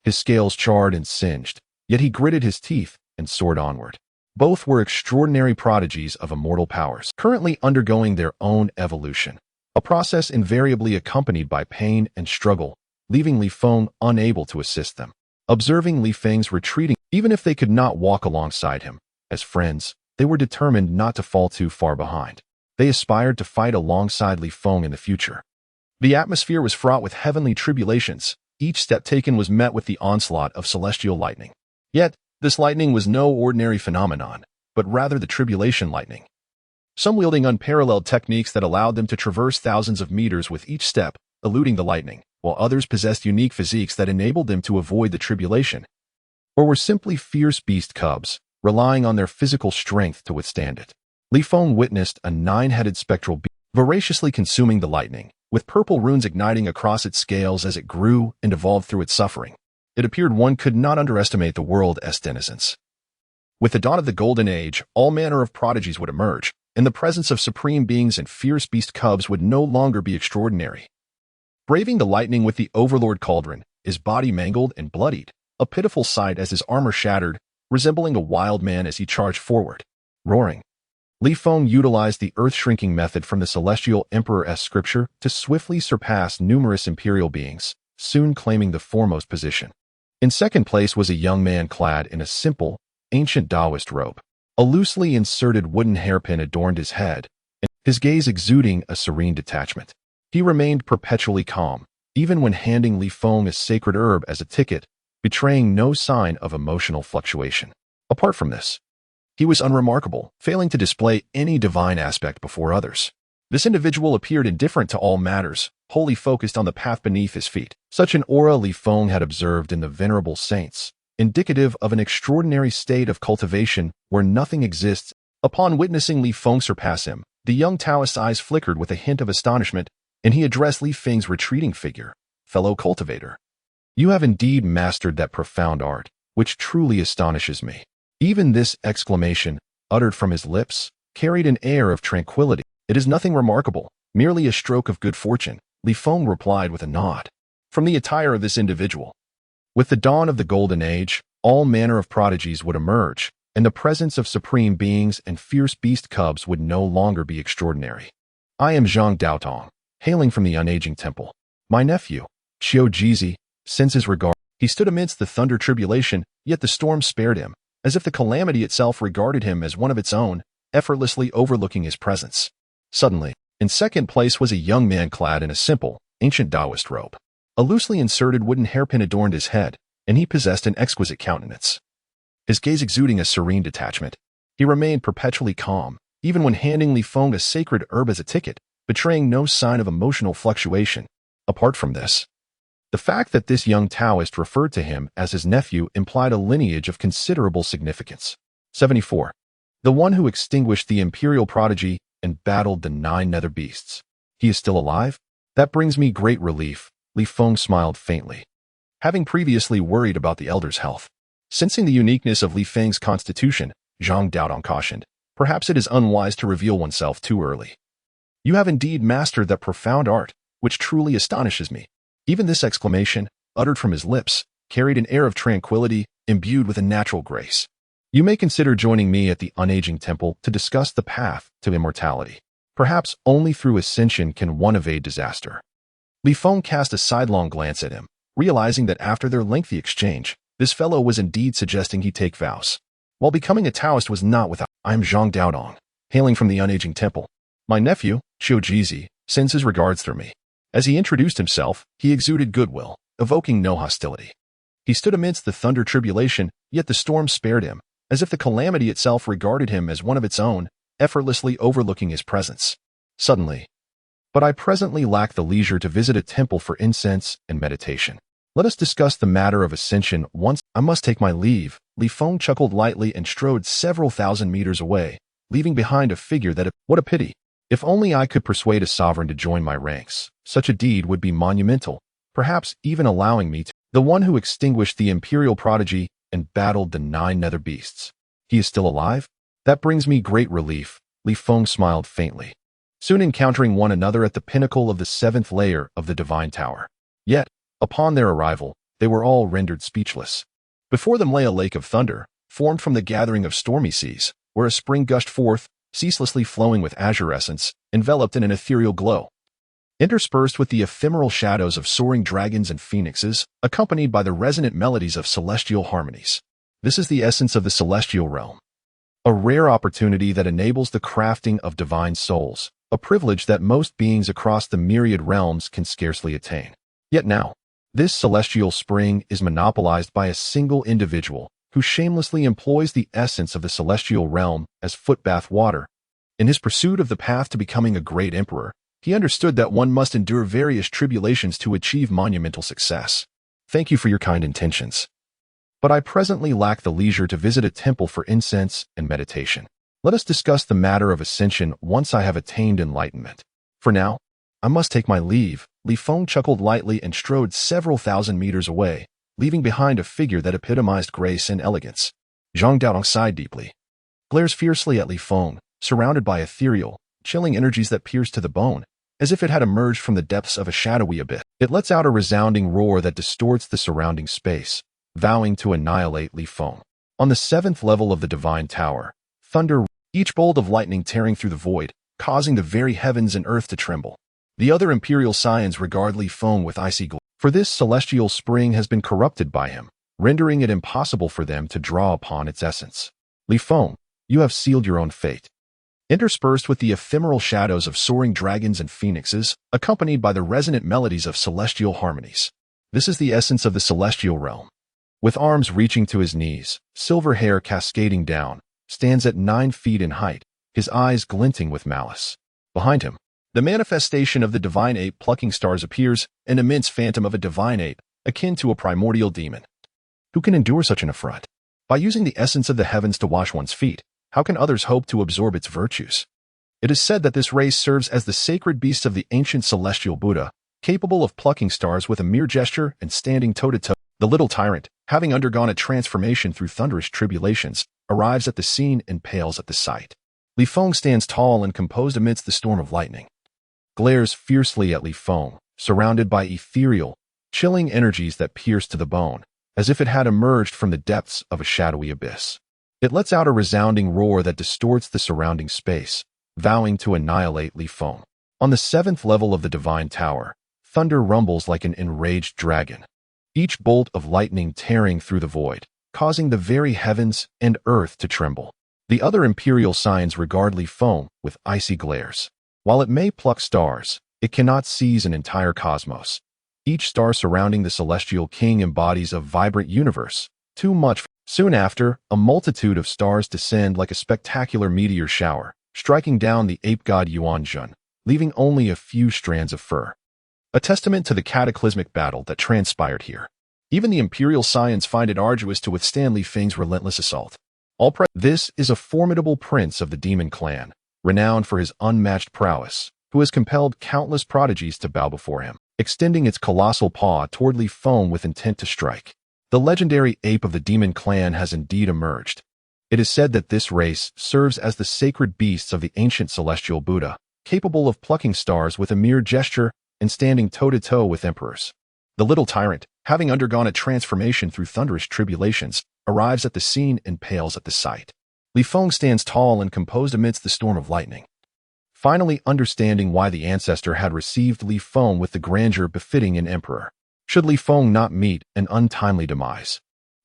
His scales charred and singed, yet he gritted his teeth and soared onward. Both were extraordinary prodigies of immortal powers, currently undergoing their own evolution, a process invariably accompanied by pain and struggle, leaving Li Feng unable to assist them. Observing Li Feng's retreating, even if they could not walk alongside him, as friends, they were determined not to fall too far behind. They aspired to fight alongside Li Feng in the future. The atmosphere was fraught with heavenly tribulations. Each step taken was met with the onslaught of celestial lightning. Yet, this lightning was no ordinary phenomenon, but rather the tribulation lightning. Some wielding unparalleled techniques that allowed them to traverse thousands of meters with each step, eluding the lightning, while others possessed unique physiques that enabled them to avoid the tribulation, or were simply fierce beast cubs, relying on their physical strength to withstand it. Li Feng witnessed a 9-headed spectral beast voraciously consuming the lightning, with purple runes igniting across its scales as it grew and evolved through its suffering. It appeared one could not underestimate the world's denizens. With the dawn of the Golden Age, all manner of prodigies would emerge, and the presence of supreme beings and fierce beast cubs would no longer be extraordinary. Braving the lightning with the Overlord Cauldron, his body mangled and bloodied, a pitiful sight as his armor shattered, resembling a wild man as he charged forward, roaring. Li Feng utilized the earth-shrinking method from the Celestial Emperor's scripture to swiftly surpass numerous imperial beings, soon claiming the foremost position. In second place was a young man clad in a simple, ancient Taoist robe. A loosely inserted wooden hairpin adorned his head, and his gaze exuding a serene detachment. He remained perpetually calm, even when handing Li Feng a sacred herb as a ticket, betraying no sign of emotional fluctuation. Apart from this, he was unremarkable, failing to display any divine aspect before others. This individual appeared indifferent to all matters, wholly focused on the path beneath his feet. Such an aura Li Feng had observed in the venerable saints, indicative of an extraordinary state of cultivation where nothing exists. Upon witnessing Li Feng surpass him, the young Taoist's eyes flickered with a hint of astonishment, and he addressed Li Feng's retreating figure. "Fellow cultivator, you have indeed mastered that profound art, which truly astonishes me." Even this exclamation, uttered from his lips, carried an air of tranquility. "It is nothing remarkable, merely a stroke of good fortune," Li Feng replied with a nod. From the attire of this individual, with the dawn of the Golden Age, all manner of prodigies would emerge, and the presence of supreme beings and fierce beast cubs would no longer be extraordinary. "I am Zhang Daotong, hailing from the unaging temple. My nephew, Qiu Jizi, sends his regard." He stood amidst the thunder tribulation, yet the storm spared him, as if the calamity itself regarded him as one of its own, effortlessly overlooking his presence. Suddenly, in second place was a young man clad in a simple, ancient Taoist robe. A loosely inserted wooden hairpin adorned his head, and he possessed an exquisite countenance. His gaze exuding a serene detachment. He remained perpetually calm, even when handing Li Feng a sacred herb as a ticket, betraying no sign of emotional fluctuation. Apart from this, the fact that this young Taoist referred to him as his nephew implied a lineage of considerable significance. 74. The one who extinguished the imperial prodigy and battled the 9 nether beasts. He is still alive? That brings me great relief, Li Feng smiled faintly. Having previously worried about the elder's health. Sensing the uniqueness of Li Feng's constitution, Zhang Daotong cautioned, "Perhaps it is unwise to reveal oneself too early. You have indeed mastered that profound art, which truly astonishes me." Even this exclamation, uttered from his lips, carried an air of tranquility, imbued with a natural grace. "You may consider joining me at the unaging temple to discuss the path to immortality. Perhaps only through ascension can one evade disaster." Li Feng cast a sidelong glance at him, realizing that after their lengthy exchange, this fellow was indeed suggesting he take vows. While becoming a Taoist was not without. "I am Zhang Daotong, hailing from the unaging temple. My nephew, Qiu Jizi, sends his regards through me." As he introduced himself, he exuded goodwill, evoking no hostility. He stood amidst the thunder tribulation, yet the storm spared him, as if the calamity itself regarded him as one of its own, effortlessly overlooking his presence. Suddenly, "But I presently lack the leisure to visit a temple for incense and meditation. Let us discuss the matter of ascension once. I must take my leave." Li Feng chuckled lightly and strode several thousand meters away, leaving behind a figure that, what a pity. If only I could persuade a sovereign to join my ranks, such a deed would be monumental, perhaps even allowing me to. The one who extinguished the imperial prodigy and battled the 9 nether beasts. He is still alive? That brings me great relief, Li Feng smiled faintly. soon encountering one another at the pinnacle of the 7th layer of the divine tower. Yet, upon their arrival, they were all rendered speechless. Before them lay a lake of thunder, formed from the gathering of stormy seas, where a spring gushed forth, ceaselessly flowing with azure essence, enveloped in an ethereal glow. Interspersed with the ephemeral shadows of soaring dragons and phoenixes, accompanied by the resonant melodies of celestial harmonies. This is the essence of the celestial realm. A rare opportunity that enables the crafting of divine souls, a privilege that most beings across the myriad realms can scarcely attain. Yet now, this celestial spring is monopolized by a single individual who shamelessly employs the essence of the celestial realm as footbath water. In his pursuit of the path to becoming a great emperor, he understood that one must endure various tribulations to achieve monumental success. Thank you for your kind intentions, but I presently lack the leisure to visit a temple for incense and meditation. Let us discuss the matter of ascension once I have attained enlightenment. For now, I must take my leave. Li Feng chuckled lightly and strode several thousand meters away, leaving behind a figure that epitomized grace and elegance. Zhang Daodong sighed deeply, glares fiercely at Li Feng, surrounded by ethereal, chilling energies that pierce to the bone, as if it had emerged from the depths of a shadowy abyss. It lets out a resounding roar that distorts the surrounding space, vowing to annihilate Li Feng. On the 7th level of the divine tower, thunder, each bolt of lightning tearing through the void, causing the very heavens and earth to tremble. The other imperial scions regard Li Feng with icy gloom, for this celestial spring has been corrupted by him, rendering it impossible for them to draw upon its essence. Li Feng, you have sealed your own fate. Interspersed with the ephemeral shadows of soaring dragons and phoenixes, accompanied by the resonant melodies of celestial harmonies. This is the essence of the celestial realm. With arms reaching to his knees, silver hair cascading down, stands at 9 feet in height, his eyes glinting with malice. Behind him, the manifestation of the divine ape plucking stars appears, an immense phantom of a divine ape, akin to a primordial demon. Who can endure such an affront? By using the essence of the heavens to wash one's feet, how can others hope to absorb its virtues? It is said that this race serves as the sacred beasts of the ancient celestial Buddha, capable of plucking stars with a mere gesture and standing toe-to-toe. The little tyrant, having undergone a transformation through thunderous tribulations, arrives at the scene and pales at the sight. Li Feng stands tall and composed amidst the storm of lightning. Glares fiercely at Li Feng, surrounded by ethereal, chilling energies that pierce to the bone, as if it had emerged from the depths of a shadowy abyss. It lets out a resounding roar that distorts the surrounding space, vowing to annihilate Li Feng. On the 7th level of the divine tower, thunder rumbles like an enraged dragon, each bolt of lightning tearing through the void, causing the very heavens and earth to tremble. The other imperial scions regard Li Feng with icy glares. While it may pluck stars, it cannot seize an entire cosmos. Each star surrounding the celestial king embodies a vibrant universe, too much. Soon after, a multitude of stars descend like a spectacular meteor shower, striking down the ape god Yuan Jun, leaving only a few strands of fur. A testament to the cataclysmic battle that transpired here. Even the imperial scions find it arduous to withstand Li Feng's relentless assault. This is a formidable prince of the demon clan, renowned for his unmatched prowess, who has compelled countless prodigies to bow before him, extending its colossal paw toward Li Feng with intent to strike. The legendary ape of the demon clan has indeed emerged. It is said that this race serves as the sacred beasts of the ancient celestial Buddha, capable of plucking stars with a mere gesture and standing toe-to-toe with emperors. The little tyrant, having undergone a transformation through thunderous tribulations, arrives at the scene and pales at the sight. Li Feng stands tall and composed amidst the storm of lightning. Finally understanding why the ancestor had received Li Feng with the grandeur befitting an emperor, should Li Feng not meet an untimely demise.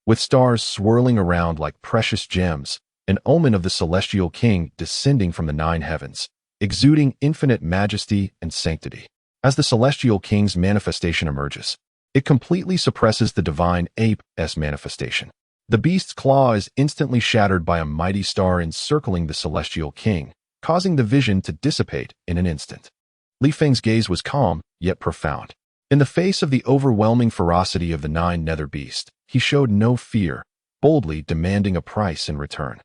With stars swirling around like precious gems, an omen of the celestial king descending from the 9 heavens, exuding infinite majesty and sanctity. As the celestial king's manifestation emerges, it completely suppresses the divine ape's manifestation. The beast's claw is instantly shattered by a mighty star encircling the celestial king, causing the vision to dissipate in an instant. Li Feng's gaze was calm, yet profound. In the face of the overwhelming ferocity of the 9 nether beasts, he showed no fear, boldly demanding a price in return.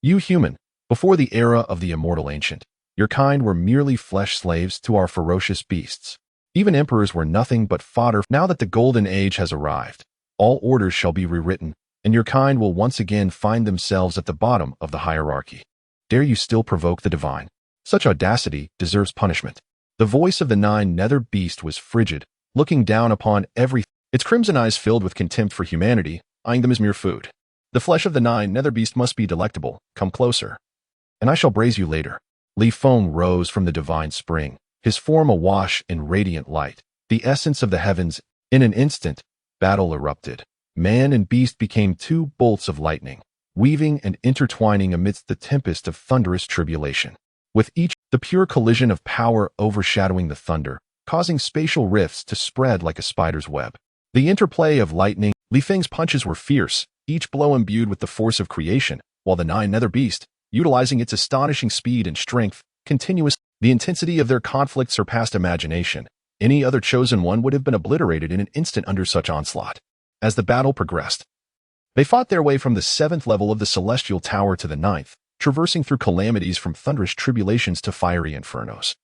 You human, before the era of the immortal ancient, your kind were merely flesh slaves to our ferocious beasts. Even emperors were nothing but fodder. Now that the golden age has arrived, all orders shall be rewritten, and your kind will once again find themselves at the bottom of the hierarchy. Dare you still provoke the divine? Such audacity deserves punishment. The voice of the nine-nether beast was frigid, looking down upon everything, its crimson eyes filled with contempt for humanity, eyeing them as mere food. The flesh of the nine-nether beast must be delectable. Come closer, and I shall braise you later. Li Feng rose from the divine spring, his form awash in radiant light, the essence of the heavens. In an instant, battle erupted. Man and beast became two bolts of lightning, weaving and intertwining amidst the tempest of thunderous tribulation. With each, the pure collision of power overshadowing the thunder, causing spatial rifts to spread like a spider's web. The interplay of lightning, Li Feng's punches were fierce, each blow imbued with the force of creation, while the nine-nether beast, utilizing its astonishing speed and strength, continuous. The intensity of their conflict surpassed imagination. Any other chosen one would have been obliterated in an instant under such onslaught. As the battle progressed, they fought their way from the 7th level of the celestial tower to the 9th, traversing through calamities from thunderous tribulations to fiery infernos,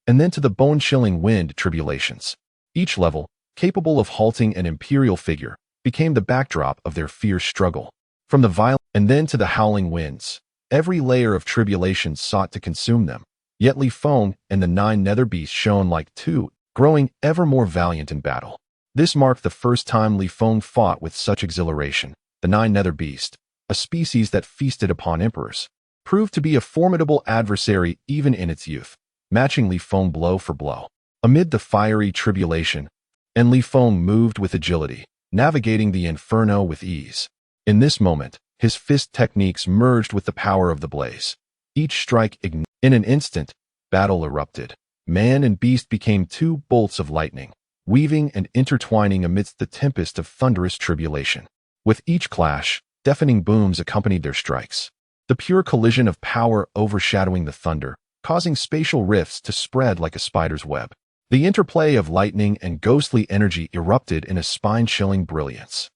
and then to the bone-chilling wind tribulations. Each level, capable of halting an imperial figure, became the backdrop of their fierce struggle. From the violent and then to the howling winds, every layer of tribulation sought to consume them. Yet Li Feng and the nine-nether beasts shone like two, growing ever more valiant in battle. This marked the first time Li Feng fought with such exhilaration. The nine-nether beast, a species that feasted upon emperors, proved to be a formidable adversary even in its youth, matching Li Feng blow for blow. Amid the fiery tribulation, and Li Feng moved with agility, navigating the inferno with ease. In this moment, his fist techniques merged with the power of the blaze. Each strike ignited. In an instant, battle erupted. Man and beast became two bolts of lightning, weaving and intertwining amidst the tempest of thunderous tribulation. With each clash, deafening booms accompanied their strikes. The pure collision of power overshadowing the thunder, causing spatial rifts to spread like a spider's web. The interplay of lightning and ghostly energy erupted in a spine-chilling brilliance.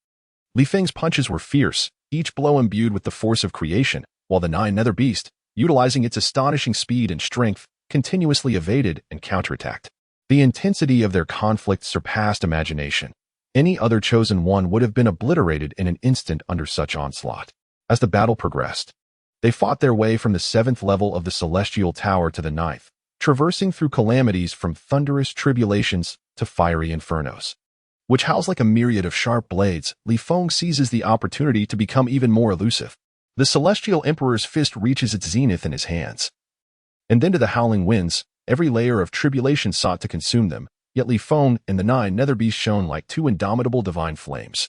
Li Feng's punches were fierce, each blow imbued with the force of creation, while the nine-nether beast, utilizing its astonishing speed and strength, continuously evaded and counterattacked. The intensity of their conflict surpassed imagination. Any other chosen one would have been obliterated in an instant under such onslaught. As the battle progressed, they fought their way from the 7th level of the celestial tower to the 9th, traversing through calamities from thunderous tribulations to fiery infernos. Which howls like a myriad of sharp blades, Li Feng seizes the opportunity to become even more elusive. The celestial emperor's fist reaches its zenith in his hands. And then to the howling winds, every layer of tribulation sought to consume them, yet Li Feng and the nine-nether beasts shone like two indomitable divine flames,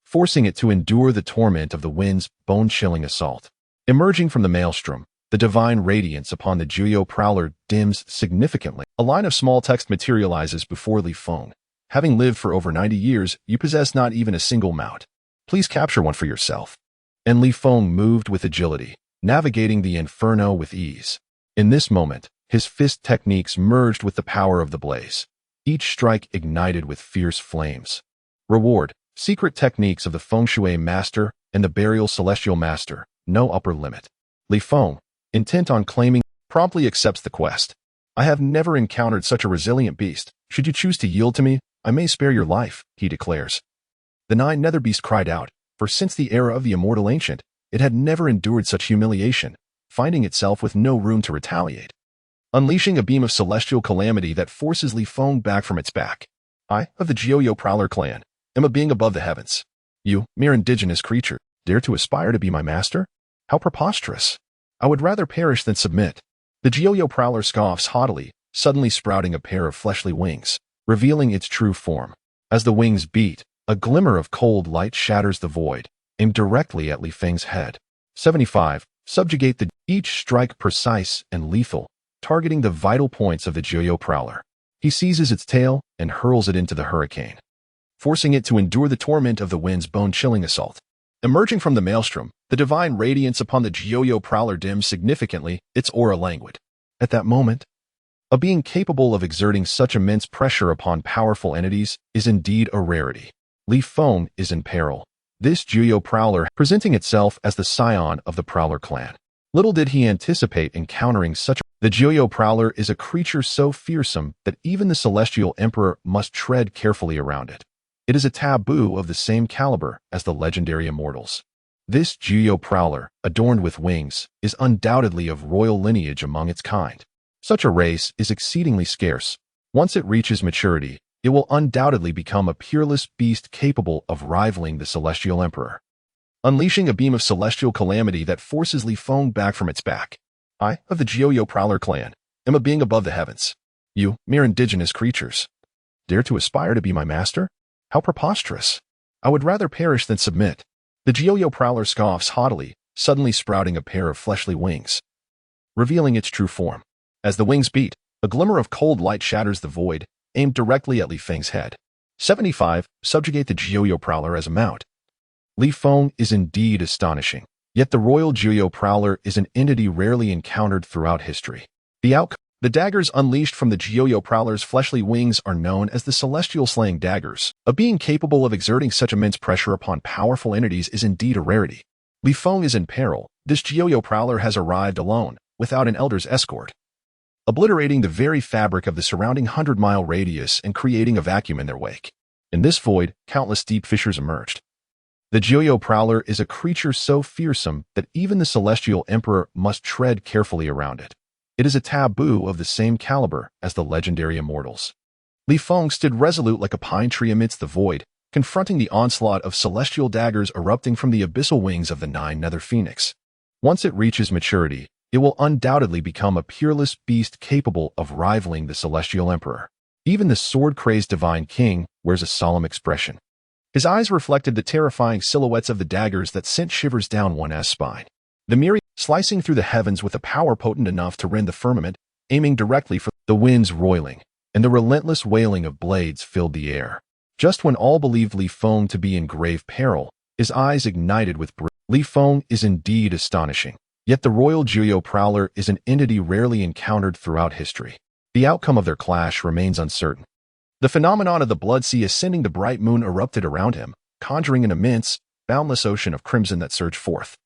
forcing it to endure the torment of the wind's bone-chilling assault. Emerging from the maelstrom, the divine radiance upon the Juyo prowler dims significantly. A line of small text materializes before Li Feng. Having lived for over 90 years, you possess not even a single mount. Please capture one for yourself. And Li Feng moved with agility, navigating the inferno with ease. In this moment, his fist techniques merged with the power of the blaze. Each strike ignited with fierce flames. Reward: secret techniques of the Feng Shui Master and the Burial Celestial Master, no upper limit. Li Feng, intent on claiming, promptly accepts the quest. I have never encountered such a resilient beast. Should you choose to yield to me, I may spare your life, he declares. The nine-nether beast cried out, for since the era of the immortal ancient, it had never endured such humiliation, finding itself with no room to retaliate. Unleashing a beam of celestial calamity that forces Li Feng back from its back. I, of the Jiuyo Prowler clan, am a being above the heavens. You, mere indigenous creature, dare to aspire to be my master? How preposterous! I would rather perish than submit. The Jiuyo Prowler scoffs haughtily, suddenly sprouting a pair of fleshly wings, revealing its true form. As the wings beat, a glimmer of cold light shatters the void, aimed directly at Li Feng's head. 75. Subjugate the each strike precise and lethal, targeting the vital points of the Jiuyo Prowler. He seizes its tail and hurls it into the hurricane, forcing it to endure the torment of the wind's bone-chilling assault. Emerging from the maelstrom, the divine radiance upon the Jiuyo Prowler dims significantly, its aura languid. At that moment, a being capable of exerting such immense pressure upon powerful entities is indeed a rarity. Li Feng is in peril. This Jiuyo Prowler presenting itself as the scion of the Prowler clan. Little did he anticipate encountering such. The Jiuyo Prowler is a creature so fearsome that even the Celestial Emperor must tread carefully around it. It is a taboo of the same caliber as the legendary immortals. This Geo prowler, adorned with wings, is undoubtedly of royal lineage among its kind. Such a race is exceedingly scarce. Once it reaches maturity, it will undoubtedly become a peerless beast capable of rivaling the Celestial Emperor. Unleashing a beam of celestial calamity that forces Li Feng back from its back. I, of the Geo Prowler clan, am a being above the heavens. You, mere indigenous creatures, dare to aspire to be my master? How preposterous! I would rather perish than submit. The Geo Prowler scoffs haughtily, suddenly sprouting a pair of fleshly wings, revealing its true form. As the wings beat, a glimmer of cold light shatters the void, aimed directly at Li Feng's head. 75. Subjugate the Geo Prowler as a mount. Li Feng is indeed astonishing, yet the royal Geo Prowler is an entity rarely encountered throughout history. The daggers unleashed from the Geo Prowler's fleshly wings are known as the Celestial Slaying Daggers. A being capable of exerting such immense pressure upon powerful entities is indeed a rarity. Li Feng is in peril. This Geo Prowler has arrived alone, without an elder's escort, obliterating the very fabric of the surrounding 100-mile radius and creating a vacuum in their wake. In this void, countless deep fissures emerged. The Geo Prowler is a creature so fearsome that even the Celestial Emperor must tread carefully around it. It is a taboo of the same caliber as the legendary immortals. Li Feng stood resolute like a pine tree amidst the void, confronting the onslaught of celestial daggers erupting from the abyssal wings of the Nine Nether Phoenix. Once it reaches maturity, it will undoubtedly become a peerless beast capable of rivaling the Celestial Emperor. Even the sword-crazed Divine King wears a solemn expression. His eyes reflected the terrifying silhouettes of the daggers that sent shivers down one's spine. The myriad slicing through the heavens with a power potent enough to rend the firmament, aiming directly for the winds roiling, and the relentless wailing of blades filled the air. Just when all believed Li Feng to be in grave peril, his eyes ignited with brilliance. Li Feng is indeed astonishing, yet the royal Geo Prowler is an entity rarely encountered throughout history. The outcome of their clash remains uncertain. The phenomenon of the Blood Sea ascending the bright moon erupted around him, conjuring an immense, boundless ocean of crimson that surged forth.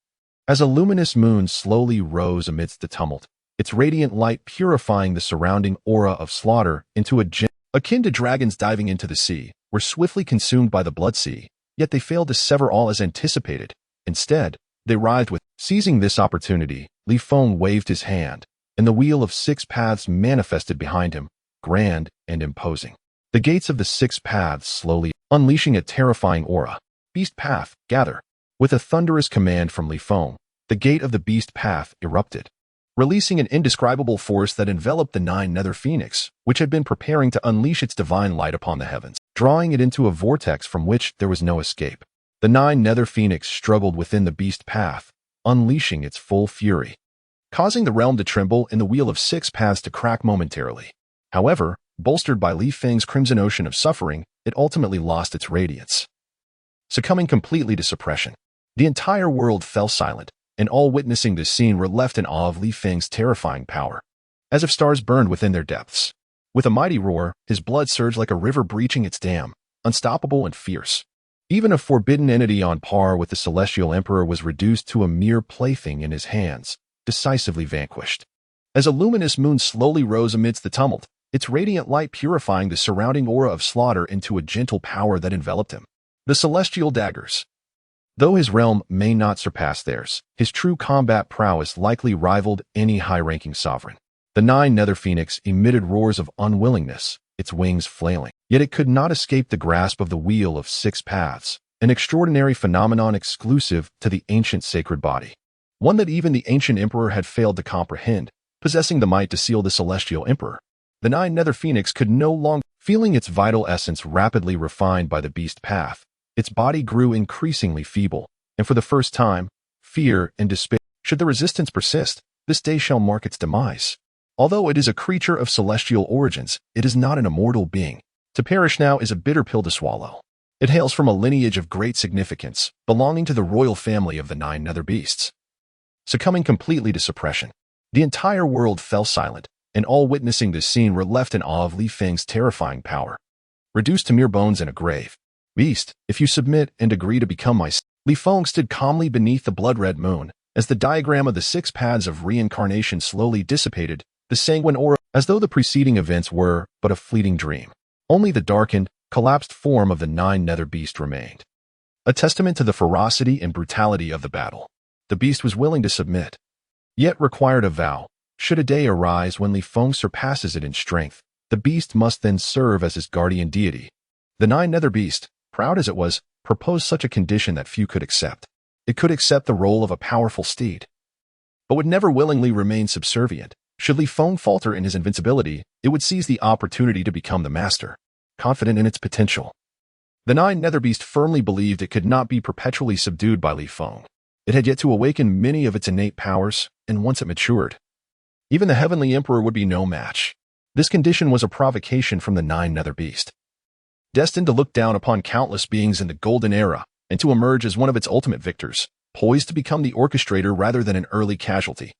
As a luminous moon slowly rose amidst the tumult, its radiant light purifying the surrounding aura of slaughter into a gem akin to dragons diving into the sea, were swiftly consumed by the Blood Sea, yet they failed to sever all as anticipated. Instead, they writhed with. Seizing this opportunity, Li Feng waved his hand, and the Wheel of Six Paths manifested behind him, grand and imposing. The gates of the Six Paths slowly unleashing a terrifying aura. Beast Path, gather. With a thunderous command from Li Feng, the gate of the Beast Path erupted, releasing an indescribable force that enveloped the Nine Nether Phoenix, which had been preparing to unleash its divine light upon the heavens, drawing it into a vortex from which there was no escape. The Nine Nether Phoenix struggled within the Beast Path, unleashing its full fury, causing the realm to tremble and the Wheel of Six Paths to crack momentarily. However, bolstered by Li Feng's crimson ocean of suffering, it ultimately lost its radiance, succumbing completely to suppression. The entire world fell silent, and all witnessing this scene were left in awe of Li Feng's terrifying power, as if stars burned within their depths. With a mighty roar, his blood surged like a river breaching its dam, unstoppable and fierce. Even a forbidden entity on par with the Celestial Emperor was reduced to a mere plaything in his hands, decisively vanquished. As a luminous moon slowly rose amidst the tumult, its radiant light purifying the surrounding aura of slaughter into a gentle power that enveloped him. The Celestial Daggers. Though his realm may not surpass theirs, his true combat prowess likely rivaled any high-ranking sovereign. The Nine Nether Phoenix emitted roars of unwillingness, its wings flailing. Yet it could not escape the grasp of the Wheel of Six Paths, an extraordinary phenomenon exclusive to the ancient sacred body. One that even the ancient emperor had failed to comprehend, possessing the might to seal the Celestial Emperor. The Nine Nether Phoenix could no longer, feeling its vital essence rapidly refined by the Beast Path. Its body grew increasingly feeble, and for the first time, fear and despair. Should the resistance persist, this day shall mark its demise. Although it is a creature of celestial origins, it is not an immortal being. To perish now is a bitter pill to swallow. It hails from a lineage of great significance, belonging to the royal family of the Nine Nether Beasts. Succumbing completely to suppression, the entire world fell silent, and all witnessing this scene were left in awe of Li Feng's terrifying power. Reduced to mere bones in a grave. Beast, if you submit and agree to become my... Li Feng stood calmly beneath the blood-red moon, as the diagram of the Six Paths of reincarnation slowly dissipated, the sanguine aura, as though the preceding events were but a fleeting dream. Only the darkened, collapsed form of the Nine Nether Beast remained. a testament to the ferocity and brutality of the battle. The beast was willing to submit, yet required a vow. Should a day arise when Li Feng surpasses it in strength, the beast must then serve as his guardian deity. The Nine-Nether Beast, proud as it was, proposed such a condition that few could accept. It could accept the role of a powerful steed, but would never willingly remain subservient. Should Li Feng falter in his invincibility, it would seize the opportunity to become the master, confident in its potential. The Nine-Nether Beast firmly believed it could not be perpetually subdued by Li Feng. It had yet to awaken many of its innate powers, and once it matured, even the Heavenly Emperor would be no match. This condition was a provocation from the Nine-Nether Beast, destined to look down upon countless beings in the Golden Era and to emerge as one of its ultimate victors, poised to become the orchestrator rather than an early casualty.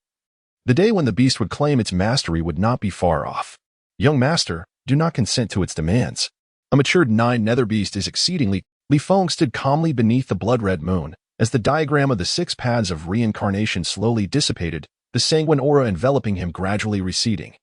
The day when the beast would claim its mastery would not be far off. Young master, do not consent to its demands. A matured Nine-Nether Beast is exceedingly. Li Feng stood calmly beneath the blood-red moon, as the diagram of the 6 paths of reincarnation slowly dissipated, the sanguine aura enveloping him gradually receding,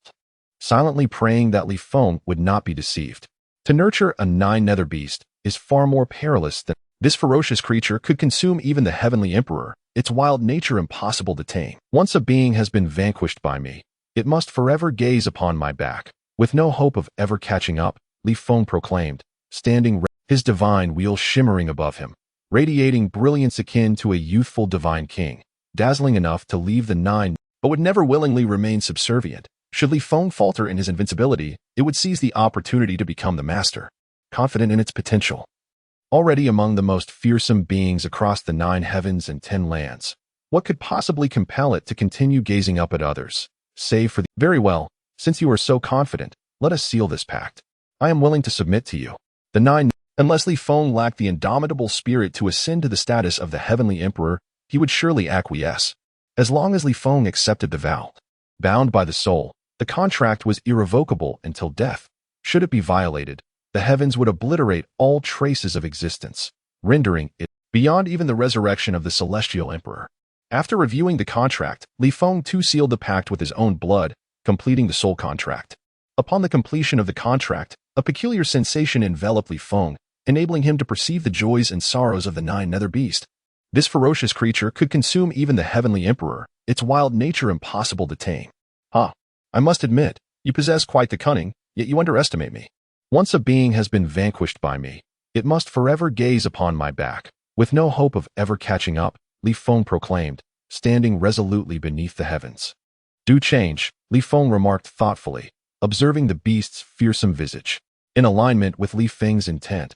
silently praying that Li Feng would not be deceived. To nurture a Nine-Nether Beast is far more perilous than this ferocious creature could consume even the Heavenly Emperor, its wild nature impossible to tame. Once a being has been vanquished by me, it must forever gaze upon my back, with no hope of ever catching up, Li Feng proclaimed, standing his divine wheel shimmering above him, radiating brilliance akin to a youthful divine king, dazzling enough to leave the Nine, but would never willingly remain subservient. Should Li Feng falter in his invincibility, it would seize the opportunity to become the master, confident in its potential. Already among the most fearsome beings across the 9 heavens and 10 lands, what could possibly compel it to continue gazing up at others, save for the— Very well, since you are so confident, let us seal this pact. I am willing to submit to you. The 9— Unless Li Feng lacked the indomitable spirit to ascend to the status of the Heavenly Emperor, he would surely acquiesce. As long as Li Feng accepted the vow, bound by the soul, the contract was irrevocable until death. Should it be violated, the heavens would obliterate all traces of existence, rendering it beyond even the resurrection of the Celestial Emperor. After reviewing the contract, Li Feng too sealed the pact with his own blood, completing the soul contract. Upon the completion of the contract, a peculiar sensation enveloped Li Feng, enabling him to perceive the joys and sorrows of the Nine-Nether Beast. This ferocious creature could consume even the Heavenly Emperor, its wild nature impossible to tame. I must admit, you possess quite the cunning, yet you underestimate me. Once a being has been vanquished by me, it must forever gaze upon my back, with no hope of ever catching up, Li Feng proclaimed, standing resolutely beneath the heavens. Do change, Li Feng remarked thoughtfully, observing the beast's fearsome visage. In alignment with Li Feng's intent,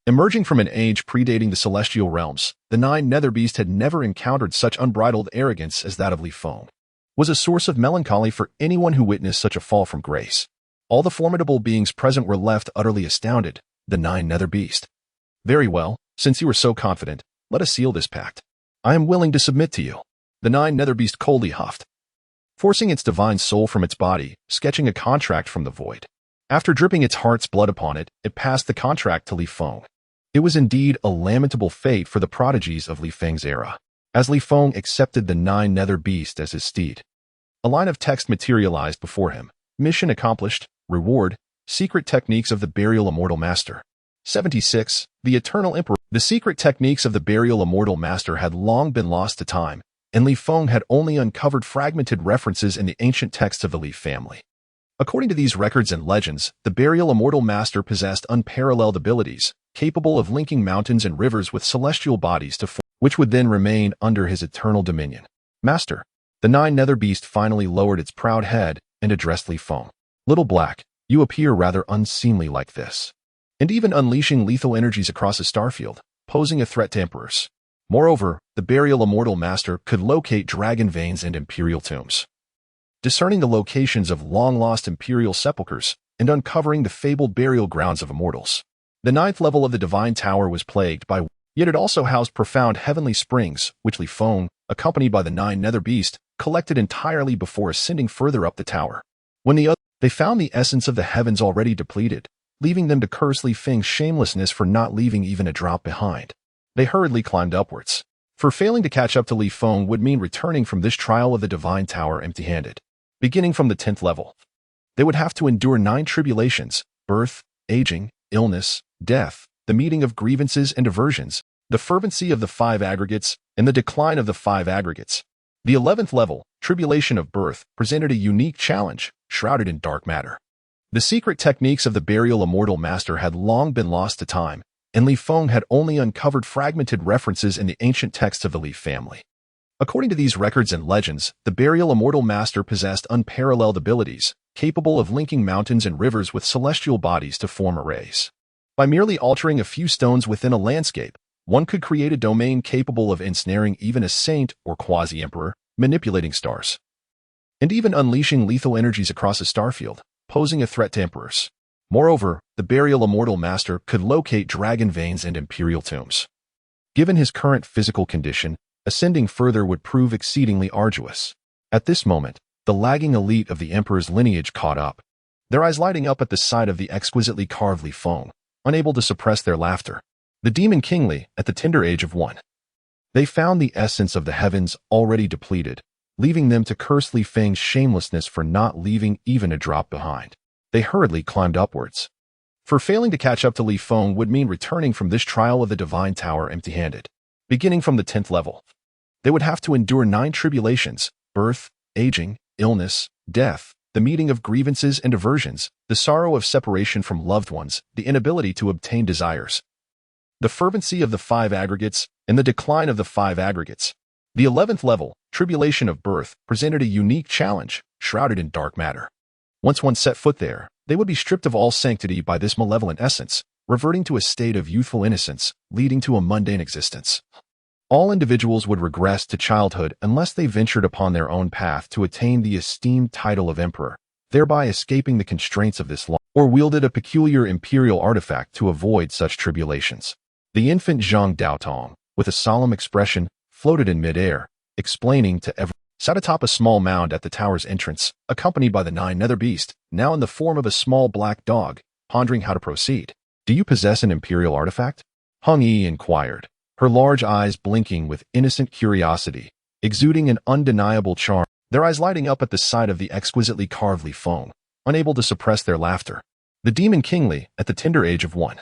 emerging from an age predating the celestial realms, the Nine-Nether Beast had never encountered such unbridled arrogance as that of Li Feng. Was a source of melancholy for anyone who witnessed such a fall from grace. All the formidable beings present were left utterly astounded. The Nine-Nether Beast. Very well, since you are so confident, let us seal this pact. I am willing to submit to you. The Nine-Nether Beast coldly huffed, forcing its divine soul from its body, sketching a contract from the void. After dripping its heart's blood upon it, it passed the contract to Li Feng. It was indeed a lamentable fate for the prodigies of Li Feng's era, as Li Feng accepted the Nine-Nether Beast as his steed. A line of text materialized before him. Mission accomplished. Reward. Secret techniques of the Burial Immortal Master. 76. The Eternal Emperor. The secret techniques of the Burial Immortal Master had long been lost to time, and Li Feng had only uncovered fragmented references in the ancient texts of the Li family. According to these records and legends, the Burial Immortal Master possessed unparalleled abilities, capable of linking mountains and rivers with celestial bodies to form, which would then remain under his eternal dominion. Master. The Nine-Nether Beast finally lowered its proud head and addressed Li Feng. Little Black, you appear rather unseemly like this, and even unleashing lethal energies across a starfield, posing a threat to emperors. Moreover, the Burial Immortal Master could locate dragon veins and imperial tombs, discerning the locations of long-lost imperial sepulchres and uncovering the fabled burial grounds of immortals. The 9th level of the Divine Tower was plagued by, yet it also housed profound heavenly springs, which Li Feng, accompanied by the Nine-Nether Beast, collected entirely before ascending further up the tower. When they found the essence of the heavens already depleted, leaving them to curse Li Feng's shamelessness for not leaving even a drop behind. They hurriedly climbed upwards, for failing to catch up to Li Feng would mean returning from this trial of the Divine Tower empty-handed. Beginning from the 10th level, they would have to endure 9 tribulations: birth, aging, illness, death, the meeting of grievances and aversions, The fervency of the five aggregates and the decline of the five aggregates. The 11th level, tribulation of birth, presented a unique challenge, shrouded in dark matter. The secret techniques of the burial immortal master had long been lost to time, and Li Feng had only uncovered fragmented references in the ancient texts of the Li family. According to these records and legends, the burial immortal master possessed unparalleled abilities, capable of linking mountains and rivers with celestial bodies to form arrays. By merely altering a few stones within a landscape, one could create a domain capable of ensnaring even a saint or quasi-emperor, manipulating stars, and even unleashing lethal energies across a starfield, posing a threat to emperors. Moreover, the burial immortal master could locate dragon veins and imperial tombs. Given his current physical condition, ascending further would prove exceedingly arduous. At this moment, the lagging elite of the emperor's lineage caught up, their eyes lighting up at the sight of the exquisitely carved Li Feng, unable to suppress their laughter. The demon kingly, at the tender age of 1. They found the essence of the heavens already depleted, leaving them to curse Li Feng's shamelessness for not leaving even a drop behind. They hurriedly climbed upwards. For failing to catch up to Li Feng would mean returning from this trial of the divine tower empty-handed. Beginning from the 10th level, they would have to endure 9 tribulations: birth, aging, illness, death, the meeting of grievances and aversions, the sorrow of separation from loved ones, the inability to obtain desires. The fervency of the five aggregates and the decline of the five aggregates. The 11th level, tribulation of birth, presented a unique challenge, shrouded in dark matter. Once one set foot there, they would be stripped of all sanctity by this malevolent essence, reverting to a state of youthful innocence, leading to a mundane existence. All individuals would regress to childhood unless they ventured upon their own path to attain the esteemed title of emperor, thereby escaping the constraints of this law, or wielded a peculiar imperial artifact to avoid such tribulations. The infant Zhang Daotong, with a solemn expression, floated in mid-air, explaining to everyone. Sat atop a small mound at the tower's entrance, accompanied by the 9 nether beast, now in the form of a small black dog, pondering how to proceed. "Do you possess an imperial artifact?" Hung Yi inquired, her large eyes blinking with innocent curiosity, exuding an undeniable charm, their eyes lighting up at the sight of the exquisitely carved Li Feng, unable to suppress their laughter. The demon kingly, at the tender age of 1.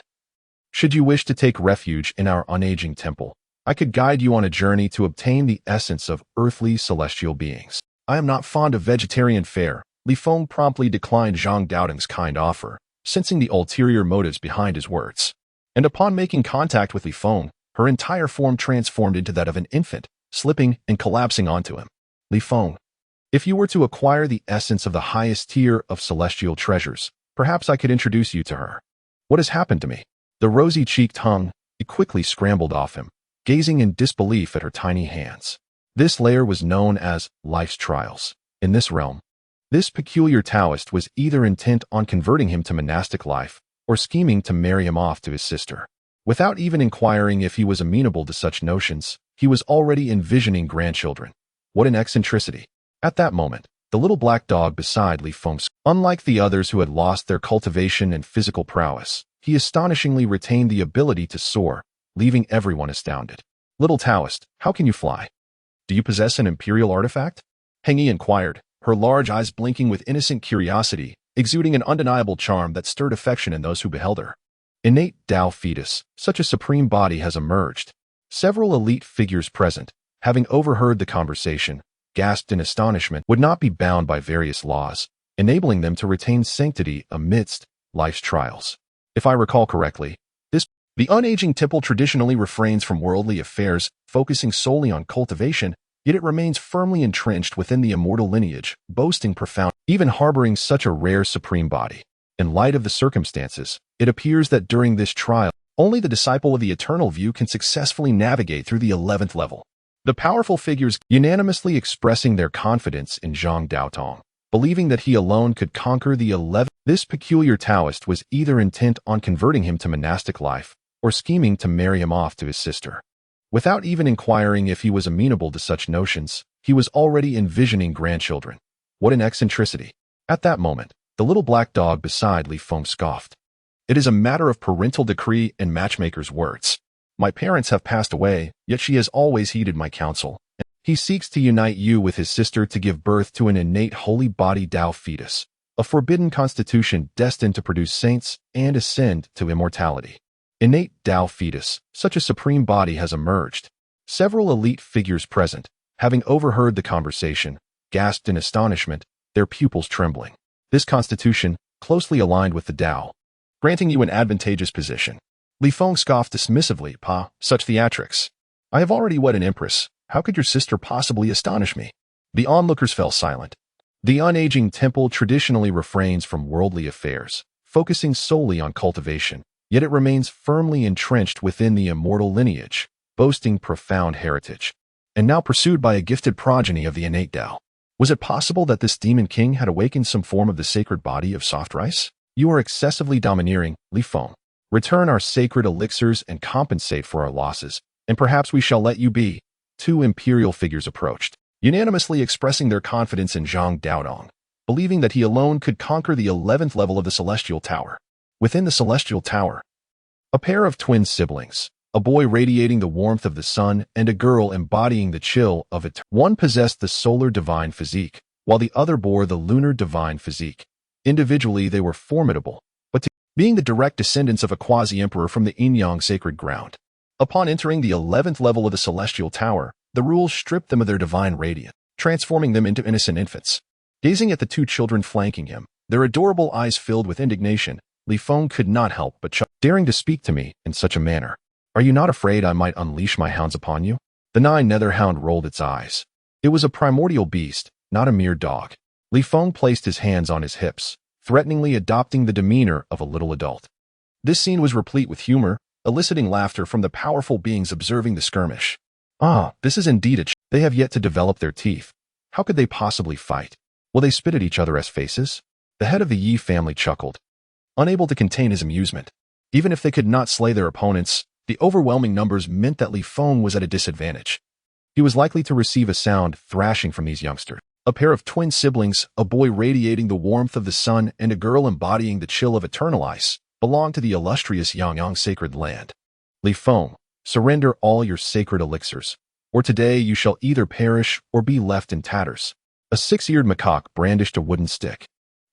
"Should you wish to take refuge in our unaging temple, I could guide you on a journey to obtain the essence of earthly celestial beings." "I am not fond of vegetarian fare." Li Feng promptly declined Zhang Daotong's kind offer, sensing the ulterior motives behind his words. And upon making contact with Li Feng, her entire form transformed into that of an infant, slipping and collapsing onto him. "Li Feng, if you were to acquire the essence of the highest tier of celestial treasures, perhaps I could introduce you to her." "What has happened to me?" The rosy-cheeked Hung quickly scrambled off him, gazing in disbelief at her tiny hands. This layer was known as life's trials. In this realm, this peculiar Taoist was either intent on converting him to monastic life or scheming to marry him off to his sister. Without even inquiring if he was amenable to such notions, he was already envisioning grandchildren. What an eccentricity. At that moment, the little black dog beside Li Feng, unlike the others who had lost their cultivation and physical prowess, he astonishingly retained the ability to soar, leaving everyone astounded. "Little Taoist, how can you fly? Do you possess an imperial artifact?" Heng Yi inquired, her large eyes blinking with innocent curiosity, exuding an undeniable charm that stirred affection in those who beheld her. Innate Tao fetus, such a supreme body has emerged. Several elite figures present, having overheard the conversation, gasped in astonishment, would not be bound by various laws, enabling them to retain sanctity amidst life's trials. If I recall correctly, the unaging temple traditionally refrains from worldly affairs, focusing solely on cultivation, yet it remains firmly entrenched within the immortal lineage, boasting profound, even harboring such a rare supreme body. In light of the circumstances, it appears that during this trial, only the disciple of the eternal view can successfully navigate through the 11th level. The powerful figures unanimously expressing their confidence in Zhang Daotong, believing that he alone could conquer the 11th. This peculiar Taoist was either intent on converting him to monastic life or scheming to marry him off to his sister. Without even inquiring if he was amenable to such notions, he was already envisioning grandchildren. What an eccentricity. At that moment, the little black dog beside Li Feng scoffed. "It is a matter of parental decree and matchmaker's words. My parents have passed away, yet she has always heeded my counsel. He seeks to unite you with his sister to give birth to an innate holy body Tao fetus, a forbidden constitution destined to produce saints and ascend to immortality." Innate Tao fetus, such a supreme body has emerged. Several elite figures present, having overheard the conversation, gasped in astonishment, their pupils trembling. This constitution, closely aligned with the Tao, granting you an advantageous position. Li Feng scoffed dismissively, "Pa, such theatrics. I have already wed an empress. How could your sister possibly astonish me?" The onlookers fell silent. The unaging temple traditionally refrains from worldly affairs, focusing solely on cultivation, yet it remains firmly entrenched within the immortal lineage, boasting profound heritage, and now pursued by a gifted progeny of the innate Tao. Was it possible that this demon king had awakened some form of the sacred body of soft rice? You are excessively domineering, Li Feng. Return our sacred elixirs and compensate for our losses, and perhaps we shall let you be. Two imperial figures approached, unanimously expressing their confidence in Zhang Daodong, believing that he alone could conquer the 11th level of the Celestial Tower. Within the Celestial Tower, a pair of twin siblings, a boy radiating the warmth of the sun and a girl embodying the chill of it. One possessed the solar divine physique, while the other bore the lunar divine physique. Individually, they were formidable, but being the direct descendants of a quasi-emperor from the Yin-Yang sacred ground. Upon entering the 11th level of the Celestial Tower, the rules stripped them of their divine radiance, transforming them into innocent infants. Gazing at the two children flanking him, their adorable eyes filled with indignation, Li Feng could not help but chuckle. Daring to speak to me in such a manner. Are you not afraid I might unleash my hounds upon you? The nine-nether hound rolled its eyes. It was a primordial beast, not a mere dog. Li Feng placed his hands on his hips, threateningly adopting the demeanor of a little adult. This scene was replete with humor, eliciting laughter from the powerful beings observing the skirmish. Ah, this is indeed a They have yet to develop their teeth. How could they possibly fight? Will they spit at each other as faces? The head of the Yi family chuckled, unable to contain his amusement. Even if they could not slay their opponents, the overwhelming numbers meant that Li Feng was at a disadvantage. He was likely to receive a sound thrashing from these youngsters. A pair of twin siblings, a boy radiating the warmth of the sun and a girl embodying the chill of eternal ice, belonged to the illustrious Yang sacred land. Li Feng, surrender all your sacred elixirs, or today you shall either perish or be left in tatters. A six-eared macaque brandished a wooden stick.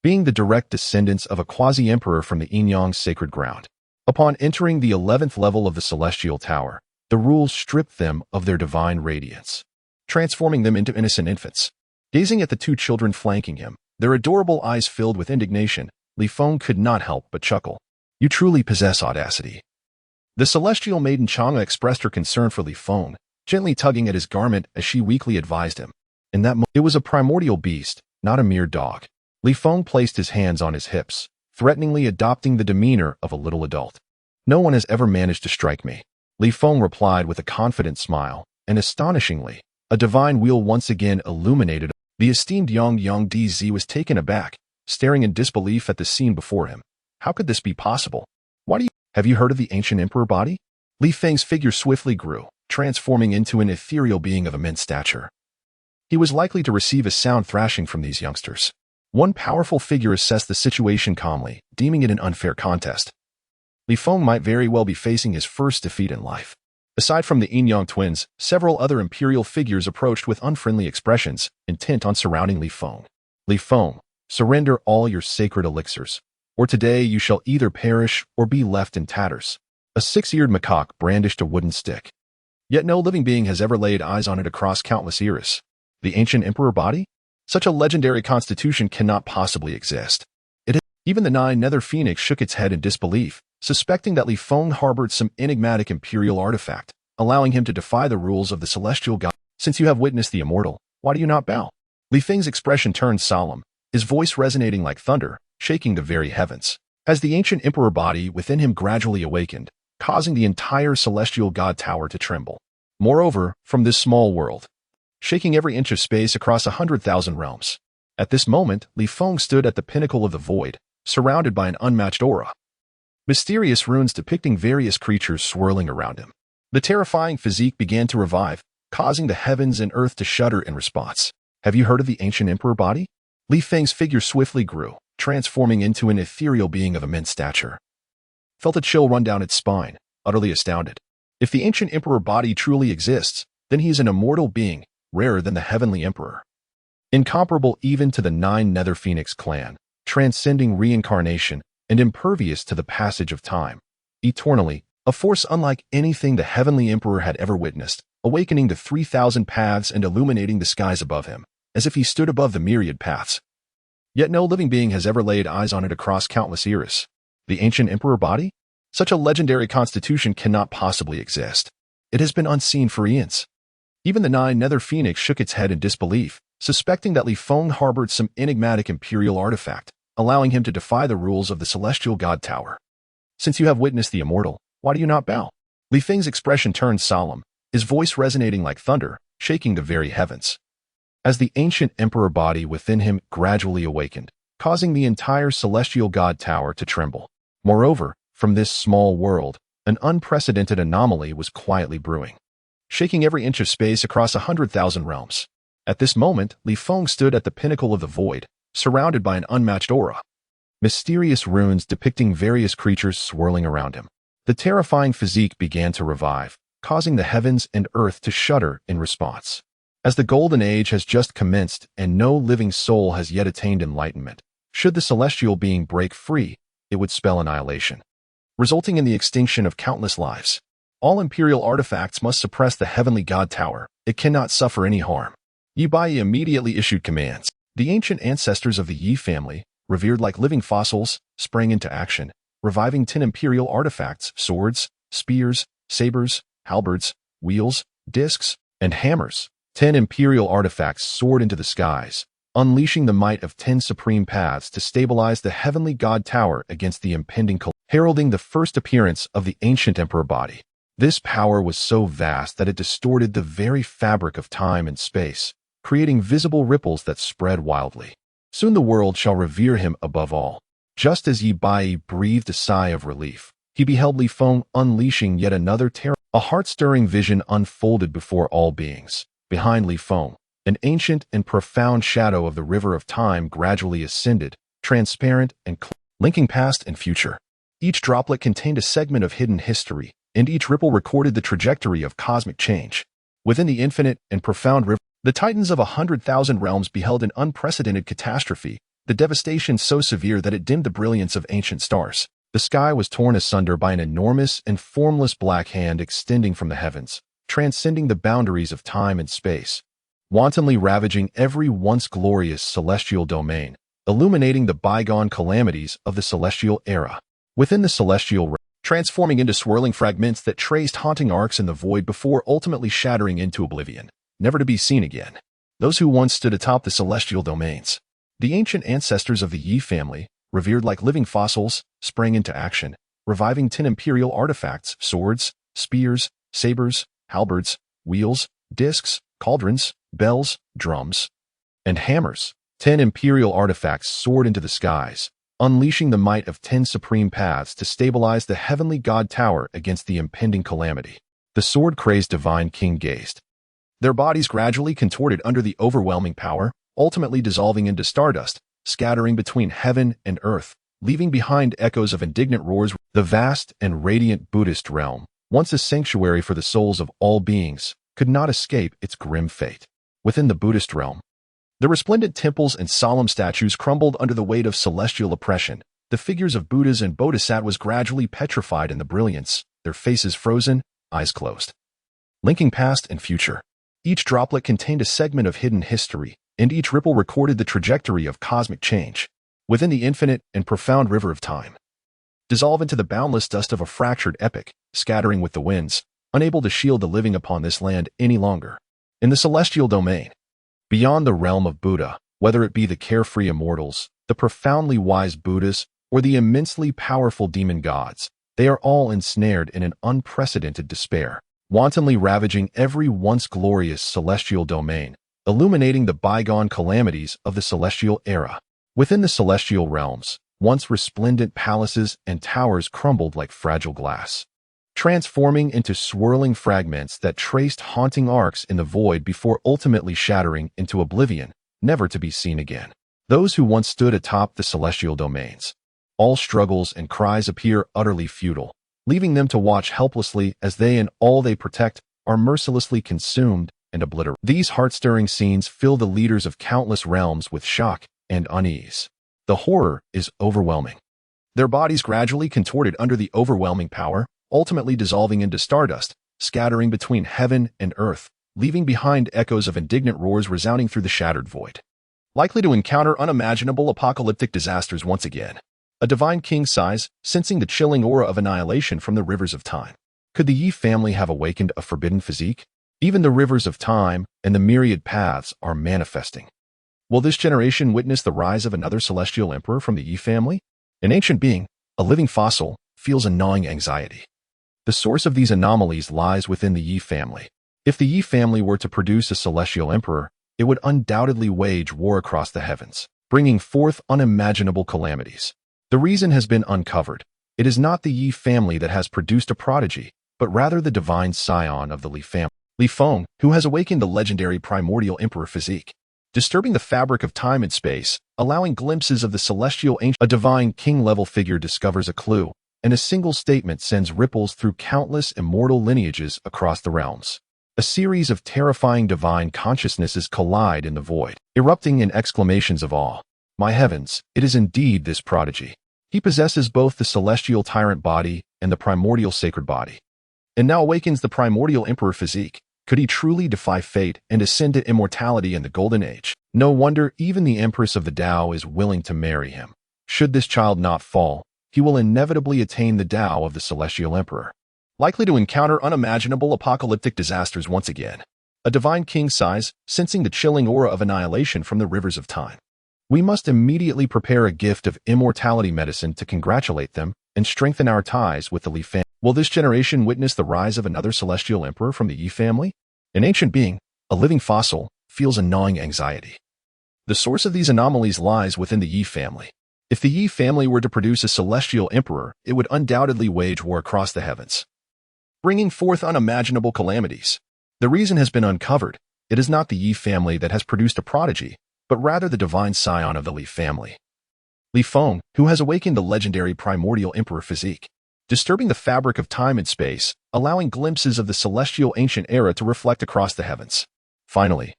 Being the direct descendants of a quasi-emperor from the Yin-Yang sacred ground. Upon entering the 11th level of the Celestial Tower, the rules stripped them of their divine radiance, transforming them into innocent infants. Gazing at the two children flanking him, their adorable eyes filled with indignation, Li Feng could not help but chuckle. You truly possess audacity. The celestial maiden Chang'e expressed her concern for Li Feng, gently tugging at his garment as she weakly advised him. In that moment, it was a primordial beast, not a mere dog. Li Feng placed his hands on his hips, threateningly adopting the demeanor of a little adult. No one has ever managed to strike me. Li Feng replied with a confident smile, and astonishingly, a divine wheel once again illuminated. The esteemed Yang DZ was taken aback, staring in disbelief at the scene before him. How could this be possible? Have you heard of the ancient emperor body? Li Feng's figure swiftly grew, transforming into an ethereal being of immense stature. He was likely to receive a sound thrashing from these youngsters. One powerful figure assessed the situation calmly, deeming it an unfair contest. Li Feng might very well be facing his first defeat in life. Aside from the Yin-Yang twins, several other imperial figures approached with unfriendly expressions, intent on surrounding Li Feng. Li Feng, surrender all your sacred elixirs, or today you shall either perish or be left in tatters. A six-eared macaque brandished a wooden stick. Yet no living being has ever laid eyes on it across countless eras. The ancient emperor body? Such a legendary constitution cannot possibly exist. Even the nine-nether phoenix shook its head in disbelief, suspecting that Li Feng harbored some enigmatic imperial artifact, allowing him to defy the rules of the celestial god. Since you have witnessed the immortal, why do you not bow? Li Feng's expression turned solemn, his voice resonating like thunder, shaking the very heavens. As the ancient emperor body within him gradually awakened, causing the entire celestial god tower to tremble. Moreover, from this small world, shaking every inch of space across 100,000 realms. At this moment, Li Feng stood at the pinnacle of the void, surrounded by an unmatched aura. Mysterious runes depicting various creatures swirling around him. The terrifying physique began to revive, causing the heavens and earth to shudder in response. Have you heard of the ancient emperor body? Li Feng's figure swiftly grew, transforming into an ethereal being of immense stature. Felt a chill run down its spine, utterly astounded. If the ancient emperor body truly exists, then he is an immortal being, rarer than the heavenly emperor. Incomparable even to the nine-nether phoenix clan, transcending reincarnation, and impervious to the passage of time, eternally a force unlike anything the Heavenly Emperor had ever witnessed, awakening the 3,000 paths and illuminating the skies above him, as if he stood above the myriad paths. Yet no living being has ever laid eyes on it across countless eras. The ancient Emperor Body? Such a legendary constitution cannot possibly exist. It has been unseen for eons. Even the Nine Nether Phoenix shook its head in disbelief, suspecting that Li Feng harbored some enigmatic imperial artifact, allowing him to defy the rules of the Celestial God Tower. Since you have witnessed the immortal, why do you not bow? Li Feng's expression turned solemn, his voice resonating like thunder, shaking the very heavens. As the ancient Emperor Body within him gradually awakened, causing the entire Celestial God Tower to tremble. Moreover, from this small world, an unprecedented anomaly was quietly brewing, shaking every inch of space across 100,000 realms. At this moment, Li Feng stood at the pinnacle of the void, surrounded by an unmatched aura. Mysterious runes depicting various creatures swirling around him. The terrifying physique began to revive, causing the heavens and earth to shudder in response. As the Golden Age has just commenced and no living soul has yet attained enlightenment, should the celestial being break free, it would spell annihilation, resulting in the extinction of countless lives. All imperial artifacts must suppress the Heavenly God Tower. It cannot suffer any harm. Yi Bai immediately issued commands. The ancient ancestors of the Yi family, revered like living fossils, sprang into action, reviving 10 imperial artifacts, swords, spears, sabers, halberds, wheels, discs, and hammers. 10 imperial artifacts soared into the skies, unleashing the might of 10 supreme paths to stabilize the Heavenly God Tower against the impending collapse, heralding the first appearance of the ancient Emperor Body. This power was so vast that it distorted the very fabric of time and space, creating visible ripples that spread wildly. Soon the world shall revere him above all. Just as Yi Bai breathed a sigh of relief, he beheld Li Feng unleashing yet another terror. A heart-stirring vision unfolded before all beings. Behind Li Feng, an ancient and profound shadow of the river of time gradually ascended, transparent and linking past and future. Each droplet contained a segment of hidden history, and each ripple recorded the trajectory of cosmic change. Within the infinite and profound river, the titans of 100,000 realms beheld an unprecedented catastrophe, the devastation so severe that it dimmed the brilliance of ancient stars. The sky was torn asunder by an enormous and formless black hand extending from the heavens, transcending the boundaries of time and space, wantonly ravaging every once glorious celestial domain, illuminating the bygone calamities of the celestial era. Within the celestial realm, transforming into swirling fragments that traced haunting arcs in the void before ultimately shattering into oblivion, never to be seen again. Those who once stood atop the celestial domains, the ancient ancestors of the Yi family, revered like living fossils, sprang into action, reviving 10 imperial artifacts, swords, spears, sabers, halberds, wheels, discs, cauldrons, bells, drums, and hammers. 10 imperial artifacts soared into the skies, unleashing the might of 10 supreme paths to stabilize the Heavenly God Tower against the impending calamity. The sword-crazed divine king gazed. Their bodies gradually contorted under the overwhelming power, ultimately dissolving into stardust, scattering between heaven and earth, leaving behind echoes of indignant roars. The vast and radiant Buddhist realm, once a sanctuary for the souls of all beings, could not escape its grim fate. Within the Buddhist realm, the resplendent temples and solemn statues crumbled under the weight of celestial oppression. The figures of Buddhas and Bodhisattvas gradually petrified in the brilliance, their faces frozen, eyes closed. Linking past and future. Each droplet contained a segment of hidden history, and each ripple recorded the trajectory of cosmic change. Within the infinite and profound river of time, dissolve into the boundless dust of a fractured epic, scattering with the winds, unable to shield the living upon this land any longer. In the celestial domain, beyond the realm of Buddha, whether it be the carefree immortals, the profoundly wise Buddhas, or the immensely powerful demon gods, they are all ensnared in an unprecedented despair, wantonly ravaging every once glorious celestial domain, illuminating the bygone calamities of the celestial era. Within the celestial realms, once resplendent palaces and towers crumbled like fragile glass, transforming into swirling fragments that traced haunting arcs in the void before ultimately shattering into oblivion, never to be seen again. Those who once stood atop the celestial domains, all struggles and cries appear utterly futile, leaving them to watch helplessly as they and all they protect are mercilessly consumed and obliterated. These heart-stirring scenes fill the leaders of countless realms with shock and unease. The horror is overwhelming. Their bodies gradually contorted under the overwhelming power, ultimately dissolving into stardust, scattering between heaven and earth, leaving behind echoes of indignant roars resounding through the shattered void. Likely to encounter unimaginable apocalyptic disasters once again. A divine king sighs, sensing the chilling aura of annihilation from the rivers of time. Could the Yi family have awakened a forbidden physique? Even the rivers of time and the myriad paths are manifesting. Will this generation witness the rise of another celestial emperor from the Yi family? An ancient being, a living fossil, feels a gnawing anxiety. The source of these anomalies lies within the Yi family. If the Yi family were to produce a celestial emperor, it would undoubtedly wage war across the heavens, bringing forth unimaginable calamities. The reason has been uncovered. It is not the Yi family that has produced a prodigy, but rather the divine scion of the Li family, Li Feng, who has awakened the legendary primordial emperor physique, disturbing the fabric of time and space, allowing glimpses of the celestial ancient. A divine king-level figure discovers a clue, and a single statement sends ripples through countless immortal lineages across the realms. A series of terrifying divine consciousnesses collide in the void, erupting in exclamations of awe. My heavens, it is indeed this prodigy. He possesses both the celestial tyrant body and the primordial sacred body, and now awakens the primordial emperor physique. Could he truly defy fate and ascend to immortality in the Golden Age? No wonder even the Empress of the Tao is willing to marry him. Should this child not fall, he will inevitably attain the Tao of the celestial emperor. Likely to encounter unimaginable apocalyptic disasters once again. A divine king sighs, sensing the chilling aura of annihilation from the rivers of time. We must immediately prepare a gift of immortality medicine to congratulate them and strengthen our ties with the Li family. Will this generation witness the rise of another celestial emperor from the Yi family? An ancient being, a living fossil, feels a gnawing anxiety. The source of these anomalies lies within the Yi family. If the Yi family were to produce a celestial emperor, it would undoubtedly wage war across the heavens, bringing forth unimaginable calamities. The reason has been uncovered. It is not the Yi family that has produced a prodigy, but rather the divine scion of the Li family, Li Feng, who has awakened the legendary primordial emperor physique, disturbing the fabric of time and space, allowing glimpses of the celestial ancient era to reflect across the heavens. Finally,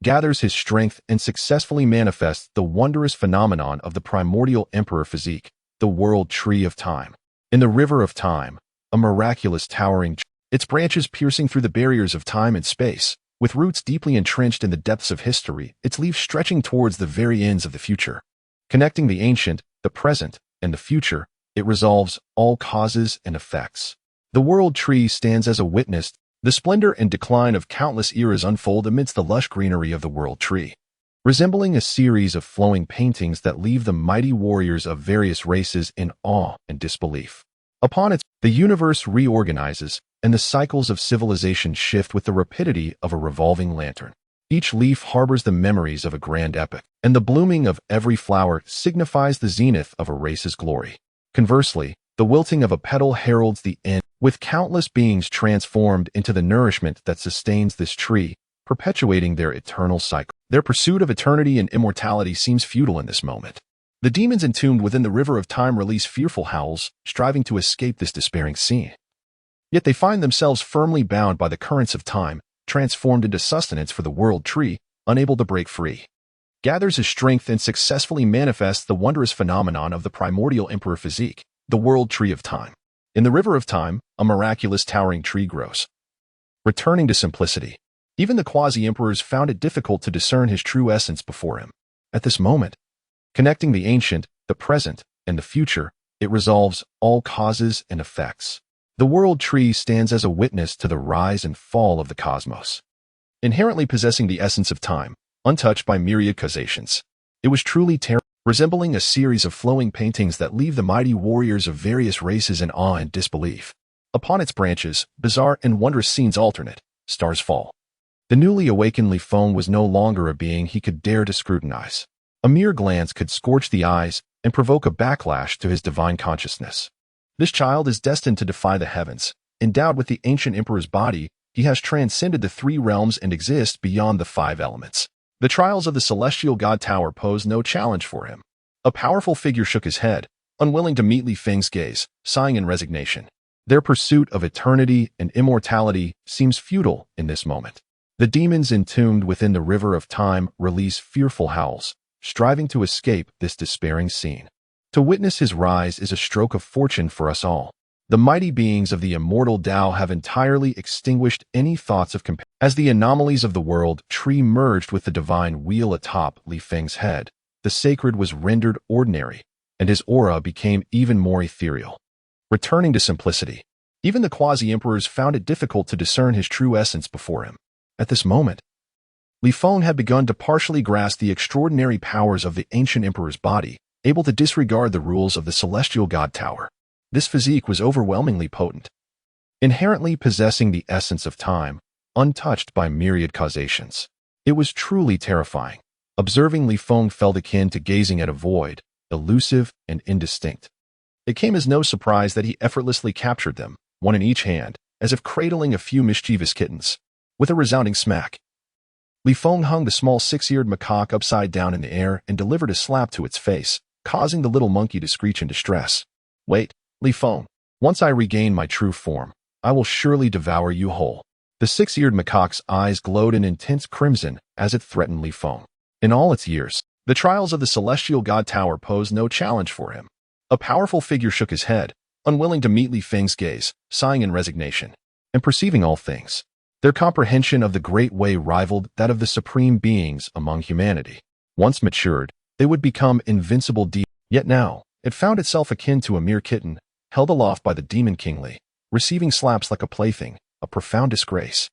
gathers his strength and successfully manifests the wondrous phenomenon of the primordial emperor physique, the world tree of time. In the river of time, a miraculous towering tree, its branches piercing through the barriers of time and space, with roots deeply entrenched in the depths of history, its leaves stretching towards the very ends of the future. Connecting the ancient, the present, and the future, it resolves all causes and effects. The world tree stands as a witness. The splendor and decline of countless eras unfold amidst the lush greenery of the world tree, resembling a series of flowing paintings that leave the mighty warriors of various races in awe and disbelief. Upon it, the universe reorganizes, and the cycles of civilization shift with the rapidity of a revolving lantern. Each leaf harbors the memories of a grand epoch, and the blooming of every flower signifies the zenith of a race's glory. Conversely, the wilting of a petal heralds the end, with countless beings transformed into the nourishment that sustains this tree, perpetuating their eternal cycle. Their pursuit of eternity and immortality seems futile in this moment. The demons entombed within the river of time release fearful howls, striving to escape this despairing scene. Yet they find themselves firmly bound by the currents of time, transformed into sustenance for the world tree, unable to break free. Gathers his strength and successfully manifests the wondrous phenomenon of the primordial emperor physique, the world tree of time. In the river of time, a miraculous towering tree grows. Returning to simplicity, even the quasi-emperors found it difficult to discern his true essence before him. At this moment, connecting the ancient, the present, and the future, it resolves all causes and effects. The world tree stands as a witness to the rise and fall of the cosmos, inherently possessing the essence of time, untouched by myriad causations. It was truly terrible, resembling a series of flowing paintings that leave the mighty warriors of various races in awe and disbelief. Upon its branches, bizarre and wondrous scenes alternate. Stars fall. The newly awakened Li Feng was no longer a being he could dare to scrutinize. A mere glance could scorch the eyes and provoke a backlash to his divine consciousness. This child is destined to defy the heavens. Endowed with the ancient emperor's body, he has transcended the three realms and exists beyond the five elements. The trials of the celestial god tower pose no challenge for him. A powerful figure shook his head, unwilling to meet Li Feng's gaze, sighing in resignation. Their pursuit of eternity and immortality seems futile in this moment. The demons entombed within the river of time release fearful howls, striving to escape this despairing scene. To witness his rise is a stroke of fortune for us all. The mighty beings of the immortal Tao have entirely extinguished any thoughts of comparison. As the anomalies of the world tree merged with the divine wheel atop Li Feng's head, the sacred was rendered ordinary, and his aura became even more ethereal. Returning to simplicity, even the quasi-emperors found it difficult to discern his true essence before him. At this moment, Li Feng had begun to partially grasp the extraordinary powers of the ancient emperor's body, able to disregard the rules of the celestial god tower. This physique was overwhelmingly potent, inherently possessing the essence of time, untouched by myriad causations. It was truly terrifying. Observing Li Feng felt akin to gazing at a void, elusive and indistinct. It came as no surprise that he effortlessly captured them, one in each hand, as if cradling a few mischievous kittens. With a resounding smack, Li Feng hung the small six-eared macaque upside down in the air and delivered a slap to its face, causing the little monkey to screech in distress. Wait, Li Feng. Once I regain my true form, I will surely devour you whole. The six-eared macaque's eyes glowed in intense crimson as it threatened Li Feng. In all its years, the trials of the celestial god tower posed no challenge for him. A powerful figure shook his head, unwilling to meet Li Feng's gaze, sighing in resignation. And perceiving all things, their comprehension of the great way rivaled that of the supreme beings among humanity. Once matured, they would become invincible demons. Yet now, it found itself akin to a mere kitten, held aloft by the demon King Li, receiving slaps like a plaything, a profound disgrace.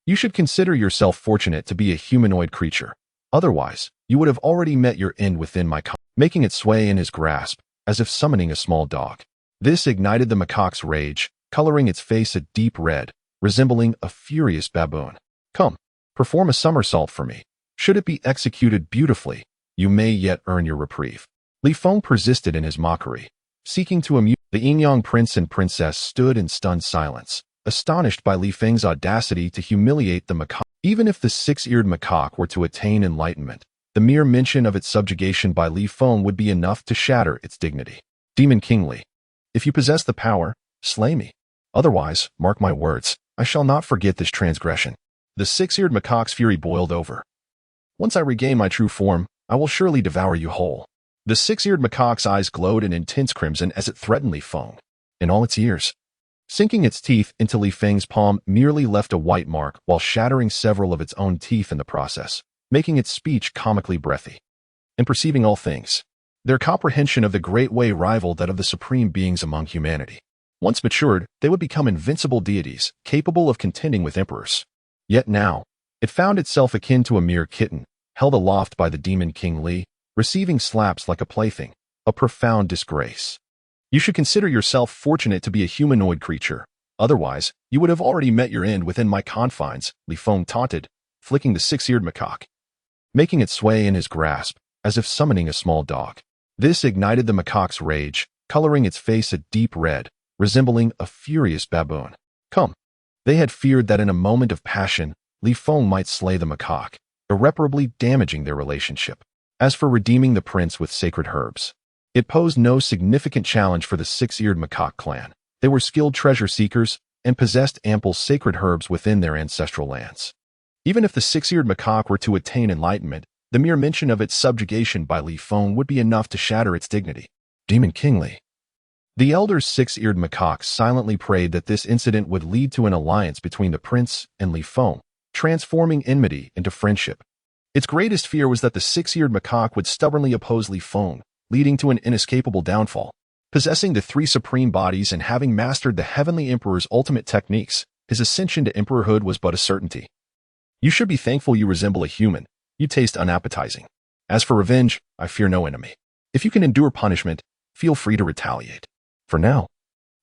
You should consider yourself fortunate to be a humanoid creature. Otherwise, you would have already met your end within my making it sway in his grasp, as if summoning a small dog. This ignited the macaque's rage, coloring its face a deep red, resembling a furious baboon. Come, perform a somersault for me. Should it be executed beautifully, you may yet earn your reprieve. Li Feng persisted in his mockery, seeking to amuse. The Yin-Yang prince and princess stood in stunned silence, astonished by Li Feng's audacity to humiliate the macaque. Even if the six-eared macaque were to attain enlightenment, the mere mention of its subjugation by Li Feng would be enough to shatter its dignity. Demon King Li, if you possess the power, slay me. Otherwise, mark my words, I shall not forget this transgression. The six-eared macaque's fury boiled over. Once I regain my true form, I will surely devour you whole. The six-eared macaque's eyes glowed in intense crimson as it threatened Li Feng. In all its years, sinking its teeth into Li Feng's palm merely left a white mark while shattering several of its own teeth in the process, making its speech comically breathy. And perceiving all things, their comprehension of the great way rivaled that of the supreme beings among humanity. Once matured, they would become invincible deities, capable of contending with emperors. Yet now, it found itself akin to a mere kitten, held aloft by the demon King Li, receiving slaps like a plaything, a profound disgrace. You should consider yourself fortunate to be a humanoid creature. Otherwise, you would have already met your end within my confines, Li Feng taunted, flicking the six-eared macaque, making it sway in his grasp, as if summoning a small dog. This ignited the macaque's rage, coloring its face a deep red, resembling a furious baboon. Come. They had feared that in a moment of passion, Li Feng might slay the macaque, irreparably damaging their relationship. As for redeeming the prince with sacred herbs, it posed no significant challenge for the six-eared macaque clan. They were skilled treasure seekers and possessed ample sacred herbs within their ancestral lands. Even if the six-eared macaque were to attain enlightenment, the mere mention of its subjugation by Li Feng would be enough to shatter its dignity. Demon King Li. The elder six-eared macaque silently prayed that this incident would lead to an alliance between the prince and Li Feng, transforming enmity into friendship. Its greatest fear was that the six-eared macaque would stubbornly oppose Li Feng, leading to an inescapable downfall. Possessing the three supreme bodies and having mastered the Heavenly Emperor's ultimate techniques, his ascension to emperorhood was but a certainty. You should be thankful you resemble a human. You taste unappetizing. As for revenge, I fear no enemy. If you can endure punishment, feel free to retaliate. For now,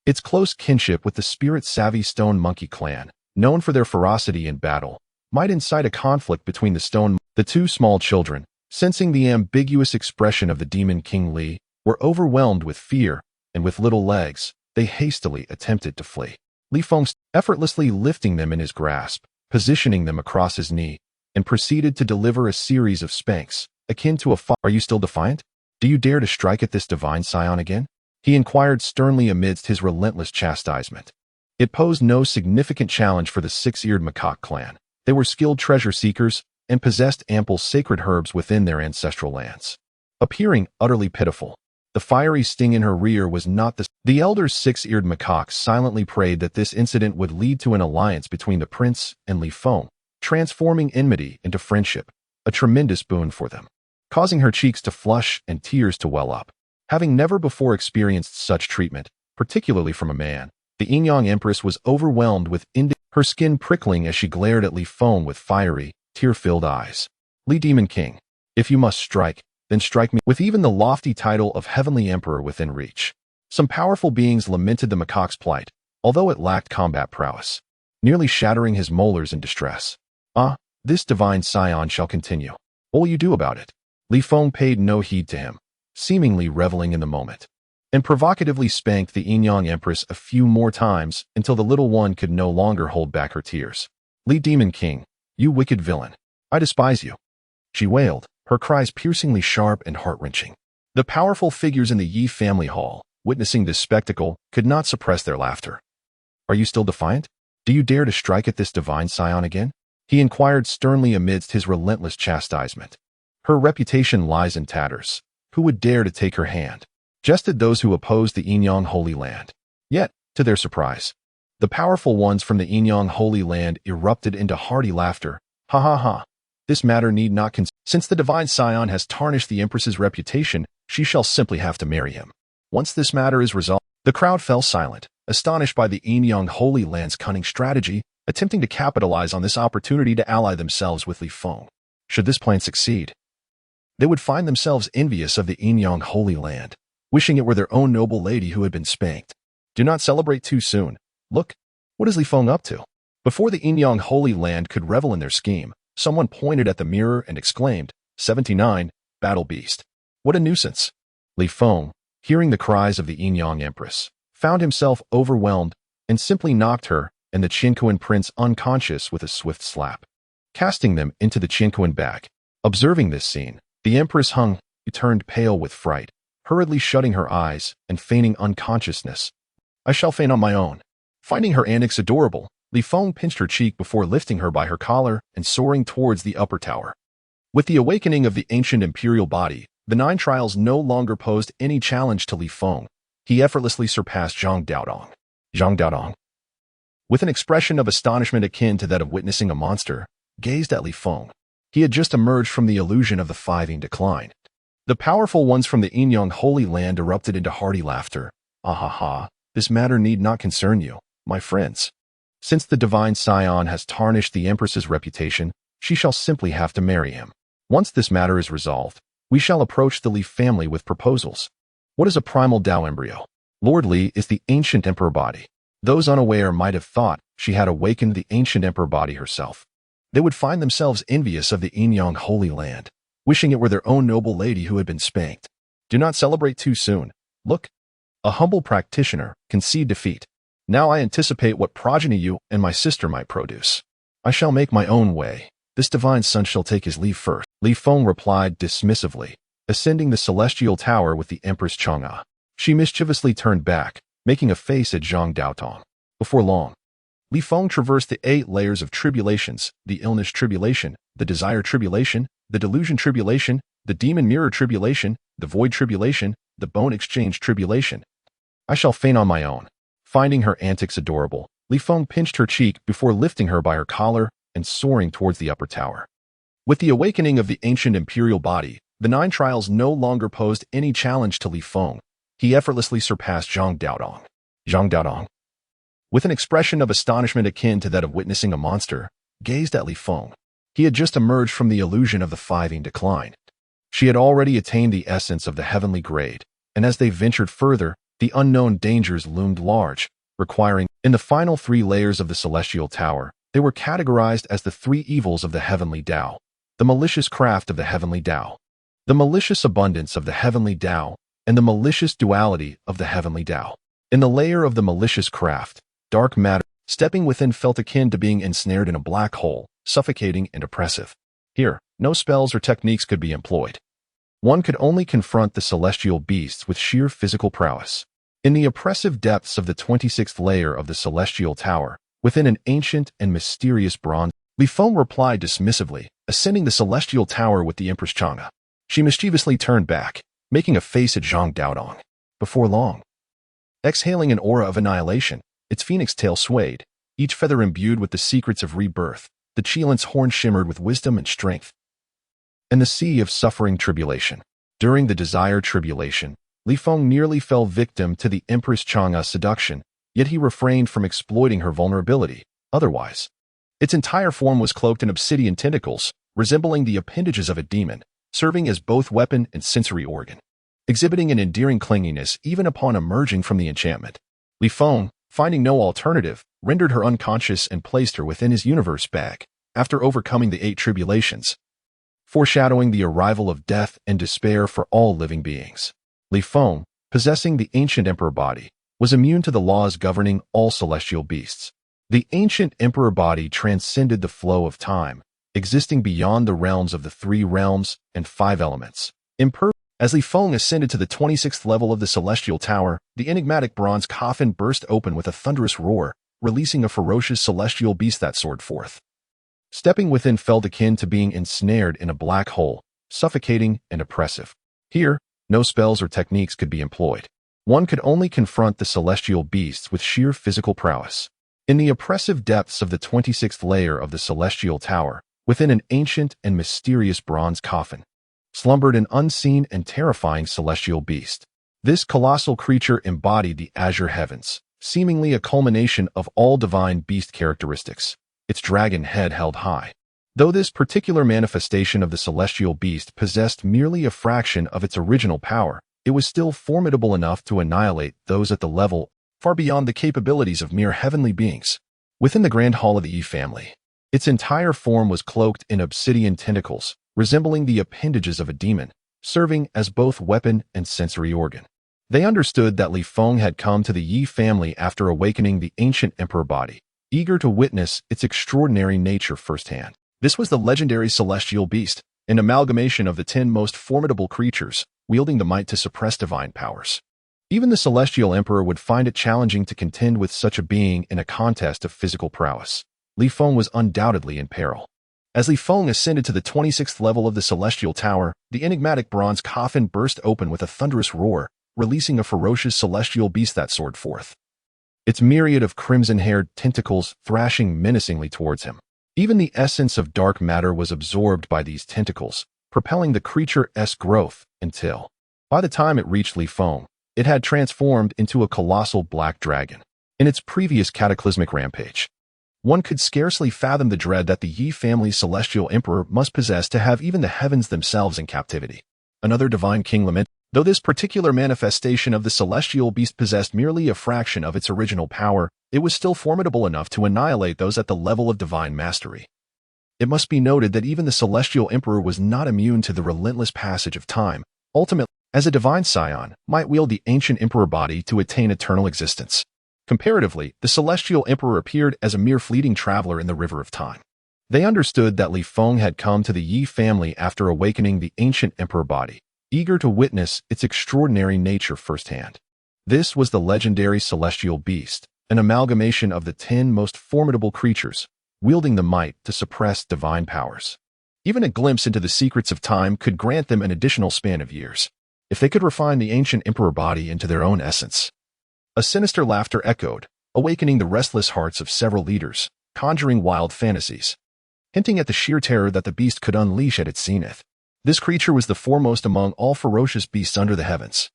its close kinship with the spirit-savvy Stone Monkey clan, known for their ferocity in battle, might incite a conflict between the two small children, sensing the ambiguous expression of the demon King Li, were overwhelmed with fear, and with little legs, they hastily attempted to flee. Li Feng effortlessly lifting them in his grasp, positioning them across his knee, and proceeded to deliver a series of spanks, akin to a Are you still defiant? Do you dare to strike at this divine scion again? He inquired sternly amidst his relentless chastisement. It posed no significant challenge for the six-eared macaque clan. They were skilled treasure seekers and possessed ample sacred herbs within their ancestral lands. Appearing utterly pitiful, The fiery sting in her rear was not the elder's six-eared macaque silently prayed that this incident would lead to an alliance between the prince and Li Feng, transforming enmity into friendship, a tremendous boon for them, causing her cheeks to flush and tears to well up. Having never before experienced such treatment, particularly from a man, the Yin-Yang Empress was overwhelmed with her skin prickling as she glared at Li Feng with fiery, tear-filled eyes. Li Demon King, if you must strike, then strike me. With even the lofty title of Heavenly Emperor within reach, some powerful beings lamented the macaque's plight, although it lacked combat prowess, nearly shattering his molars in distress. This divine scion shall continue. What will you do about it? Li Feng paid no heed to him, seemingly reveling in the moment, and provocatively spanked the Yin-Yang Empress a few more times until the little one could no longer hold back her tears. Li Demon King, you wicked villain, I despise you, she wailed, her cries piercingly sharp and heart-wrenching. The powerful figures in the Yi family hall, witnessing this spectacle, could not suppress their laughter. Are you still defiant? Do you dare to strike at this divine scion again? He inquired sternly amidst his relentless chastisement. Her reputation lies in tatters. Who would dare to take her hand? Jested those who opposed the Yin-Yang Holy Land. Yet, to their surprise, the powerful ones from the Yin-Yang Holy Land erupted into hearty laughter. Ha ha ha. This matter need not since the divine scion has tarnished the Empress's reputation, she shall simply have to marry him. Once this matter is resolved, the crowd fell silent, astonished by the Yin-Yang Holy Land's cunning strategy, attempting to capitalize on this opportunity to ally themselves with Li Feng. Should this plan succeed, they would find themselves envious of the Yin-Yang Holy Land, wishing it were their own noble lady who had been spanked. Do not celebrate too soon. Look, what is Li Feng up to? Before the Yin-Yang Holy Land could revel in their scheme, someone pointed at the mirror and exclaimed, 79, Battle Beast. What a nuisance. Li Feng, hearing the cries of the Yin-Yang Empress, found himself overwhelmed and simply knocked her and the Qianquan prince unconscious with a swift slap, casting them into the Qianquan bag. Observing this scene, the Empress turned pale with fright, hurriedly shutting her eyes and feigning unconsciousness. I shall feign on my own. Finding her antics adorable, Li Feng pinched her cheek before lifting her by her collar and soaring towards the upper tower. With the awakening of the ancient imperial body, the 9 trials no longer posed any challenge to Li Feng. He effortlessly surpassed Zhang Daodong. Zhang Daodong, with an expression of astonishment akin to that of witnessing a monster, gazed at Li Feng. He had just emerged from the illusion of the 5-ing decline. The powerful ones from the Yin-Yang Holy Land erupted into hearty laughter. Ah ha ha, this matter need not concern you, my friends. Since the divine scion has tarnished the Empress's reputation, she shall simply have to marry him. Once this matter is resolved, we shall approach the Li family with proposals. What is a primal Tao embryo? Lord Li is the ancient emperor body. Those unaware might have thought she had awakened the ancient emperor body herself. They would find themselves envious of the Yin-Yang Holy Land, wishing it were their own noble lady who had been spanked. Do not celebrate too soon. Look, a humble practitioner concede defeat. Now I anticipate what progeny you and my sister might produce. I shall make my own way. This divine son shall take his leave first. Li Feng replied dismissively, ascending the celestial tower with the Empress Chang'e. She mischievously turned back, making a face at Zhang Daotong. Before long, Li Feng traversed the 8 layers of tribulations, the illness tribulation, the desire tribulation, the delusion tribulation, the demon mirror tribulation, the void tribulation, the bone exchange tribulation. I shall feign on my own. Finding her antics adorable, Li Feng pinched her cheek before lifting her by her collar and soaring towards the upper tower. With the awakening of the ancient imperial body, the 9 trials no longer posed any challenge to Li Feng. He effortlessly surpassed Zhang Daodong. Zhang Daodong, with an expression of astonishment akin to that of witnessing a monster, gazed at Li Feng. He had just emerged from the illusion of the 5-ing decline. She had already attained the essence of the heavenly grade, and as they ventured further, the unknown dangers loomed large, requiring, in the final 3 layers of the celestial tower, they were categorized as the 3 evils of the heavenly Tao, the malicious craft of the heavenly Tao, the malicious abundance of the heavenly Tao, and the malicious duality of the heavenly Tao. In the layer of the malicious craft, dark matter, stepping within felt akin to being ensnared in a black hole, suffocating and oppressive. Here, no spells or techniques could be employed. One could only confront the celestial beasts with sheer physical prowess. In the oppressive depths of the 26th layer of the celestial tower, within an ancient and mysterious bronze, Li Feng replied dismissively, ascending the celestial tower with the Empress Chang'e. She mischievously turned back, making a face at Zhang Daodong. Before long, exhaling an aura of annihilation, its phoenix tail swayed, each feather imbued with the secrets of rebirth. The Qilin's horn shimmered with wisdom and strength. And the sea of suffering tribulation. During the desired tribulation, Li Feng nearly fell victim to the Empress Chang'e's seduction, yet he refrained from exploiting her vulnerability. Otherwise, its entire form was cloaked in obsidian tentacles, resembling the appendages of a demon, serving as both weapon and sensory organ. Exhibiting an endearing clinginess even upon emerging from the enchantment, Li Feng, finding no alternative, rendered her unconscious and placed her within his universe bag, after overcoming the 8 tribulations, foreshadowing the arrival of death and despair for all living beings. Li Feng, possessing the ancient emperor body, was immune to the laws governing all celestial beasts. The ancient emperor body transcended the flow of time, existing beyond the realms of the 3 realms and 5 elements. As Li Feng ascended to the 26th level of the celestial tower, the enigmatic bronze coffin burst open with a thunderous roar, releasing a ferocious celestial beast that soared forth. Stepping within felt akin to being ensnared in a black hole, suffocating and oppressive. Here, no spells or techniques could be employed. One could only confront the celestial beasts with sheer physical prowess. In the oppressive depths of the 26th layer of the celestial tower, within an ancient and mysterious bronze coffin, slumbered an unseen and terrifying celestial beast. This colossal creature embodied the azure heavens, seemingly a culmination of all divine beast characteristics, its dragon head held high. Though this particular manifestation of the celestial beast possessed merely a fraction of its original power, it was still formidable enough to annihilate those at the level far beyond the capabilities of mere heavenly beings. Within the grand hall of the Yi family, its entire form was cloaked in obsidian tentacles, resembling the appendages of a demon, serving as both weapon and sensory organ. They understood that Li Feng had come to the Yi family after awakening the ancient emperor body, eager to witness its extraordinary nature firsthand. This was the legendary celestial beast, an amalgamation of the 10 most formidable creatures, wielding the might to suppress divine powers. Even the celestial emperor would find it challenging to contend with such a being in a contest of physical prowess. Li Feng was undoubtedly in peril. As Li Feng ascended to the 26th level of the celestial tower, the enigmatic bronze coffin burst open with a thunderous roar, releasing a ferocious celestial beast that soared forth. Its myriad of crimson-haired tentacles thrashing menacingly towards him. Even the essence of dark matter was absorbed by these tentacles, propelling the creature's growth until, by the time it reached Li Feng, it had transformed into a colossal black dragon. In its previous cataclysmic rampage, one could scarcely fathom the dread that the Yi family's celestial emperor must possess to have even the heavens themselves in captivity. Another divine king lamented, though this particular manifestation of the celestial beast possessed merely a fraction of its original power, it was still formidable enough to annihilate those at the level of divine mastery. It must be noted that even the celestial emperor was not immune to the relentless passage of time. Ultimately, as a divine scion, might wield the ancient emperor body to attain eternal existence. Comparatively, the celestial emperor appeared as a mere fleeting traveler in the river of time. They understood that Li Feng had come to the Yi family after awakening the ancient emperor body, eager to witness its extraordinary nature firsthand. This was the legendary celestial beast, an amalgamation of the 10 most formidable creatures, wielding the might to suppress divine powers. Even a glimpse into the secrets of time could grant them an additional span of years, if they could refine the ancient emperor body into their own essence. A sinister laughter echoed, awakening the restless hearts of several leaders, conjuring wild fantasies, hinting at the sheer terror that the beast could unleash at its zenith. This creature was the foremost among all ferocious beasts under the heavens,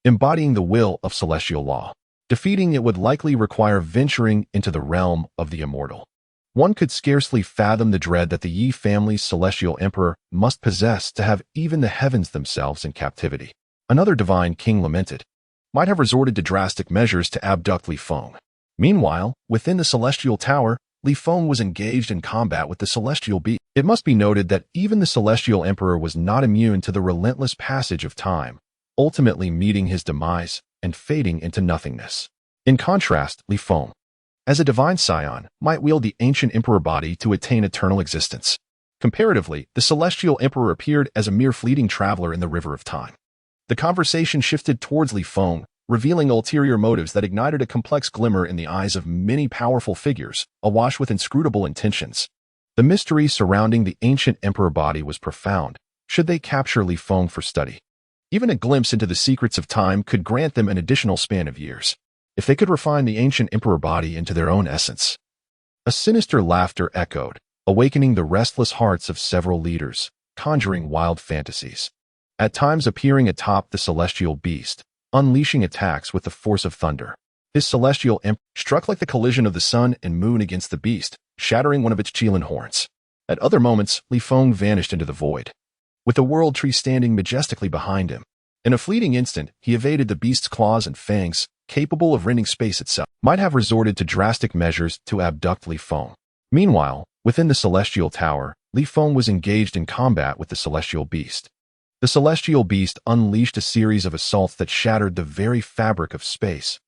embodying the will of celestial law. Defeating it would likely require venturing into the realm of the immortal. One could scarcely fathom the dread that the Yi family's celestial emperor must possess to have even the heavens themselves in captivity. Another divine king lamented, might have resorted to drastic measures to abduct Li Feng. Meanwhile, within the celestial tower, Li Feng was engaged in combat with the celestial beast. It must be noted that even the celestial emperor was not immune to the relentless passage of time, ultimately meeting his demise and fading into nothingness. In contrast, Li Feng, as a divine scion, might wield the ancient emperor body to attain eternal existence. Comparatively, the celestial emperor appeared as a mere fleeting traveler in the river of time. The conversation shifted towards Li Feng, revealing ulterior motives that ignited a complex glimmer in the eyes of many powerful figures, awash with inscrutable intentions. The mystery surrounding the ancient emperor body was profound. Should they capture Li Feng for study? Even a glimpse into the secrets of time could grant them an additional span of years, if they could refine the ancient emperor body into their own essence. A sinister laughter echoed, awakening the restless hearts of several leaders, conjuring wild fantasies. At times appearing atop the celestial beast, unleashing attacks with the force of thunder. His celestial emperor struck like the collision of the sun and moon against the beast, shattering one of its Qilin horns. At other moments, Li Feng vanished into the void, with the world tree standing majestically behind him. In a fleeting instant, he evaded the beast's claws and fangs, capable of rending space itself. Might have resorted to drastic measures to abduct Li Feng. Meanwhile, within the celestial tower, Li Feng was engaged in combat with the celestial beast. The celestial beast unleashed a series of assaults that shattered the very fabric of space,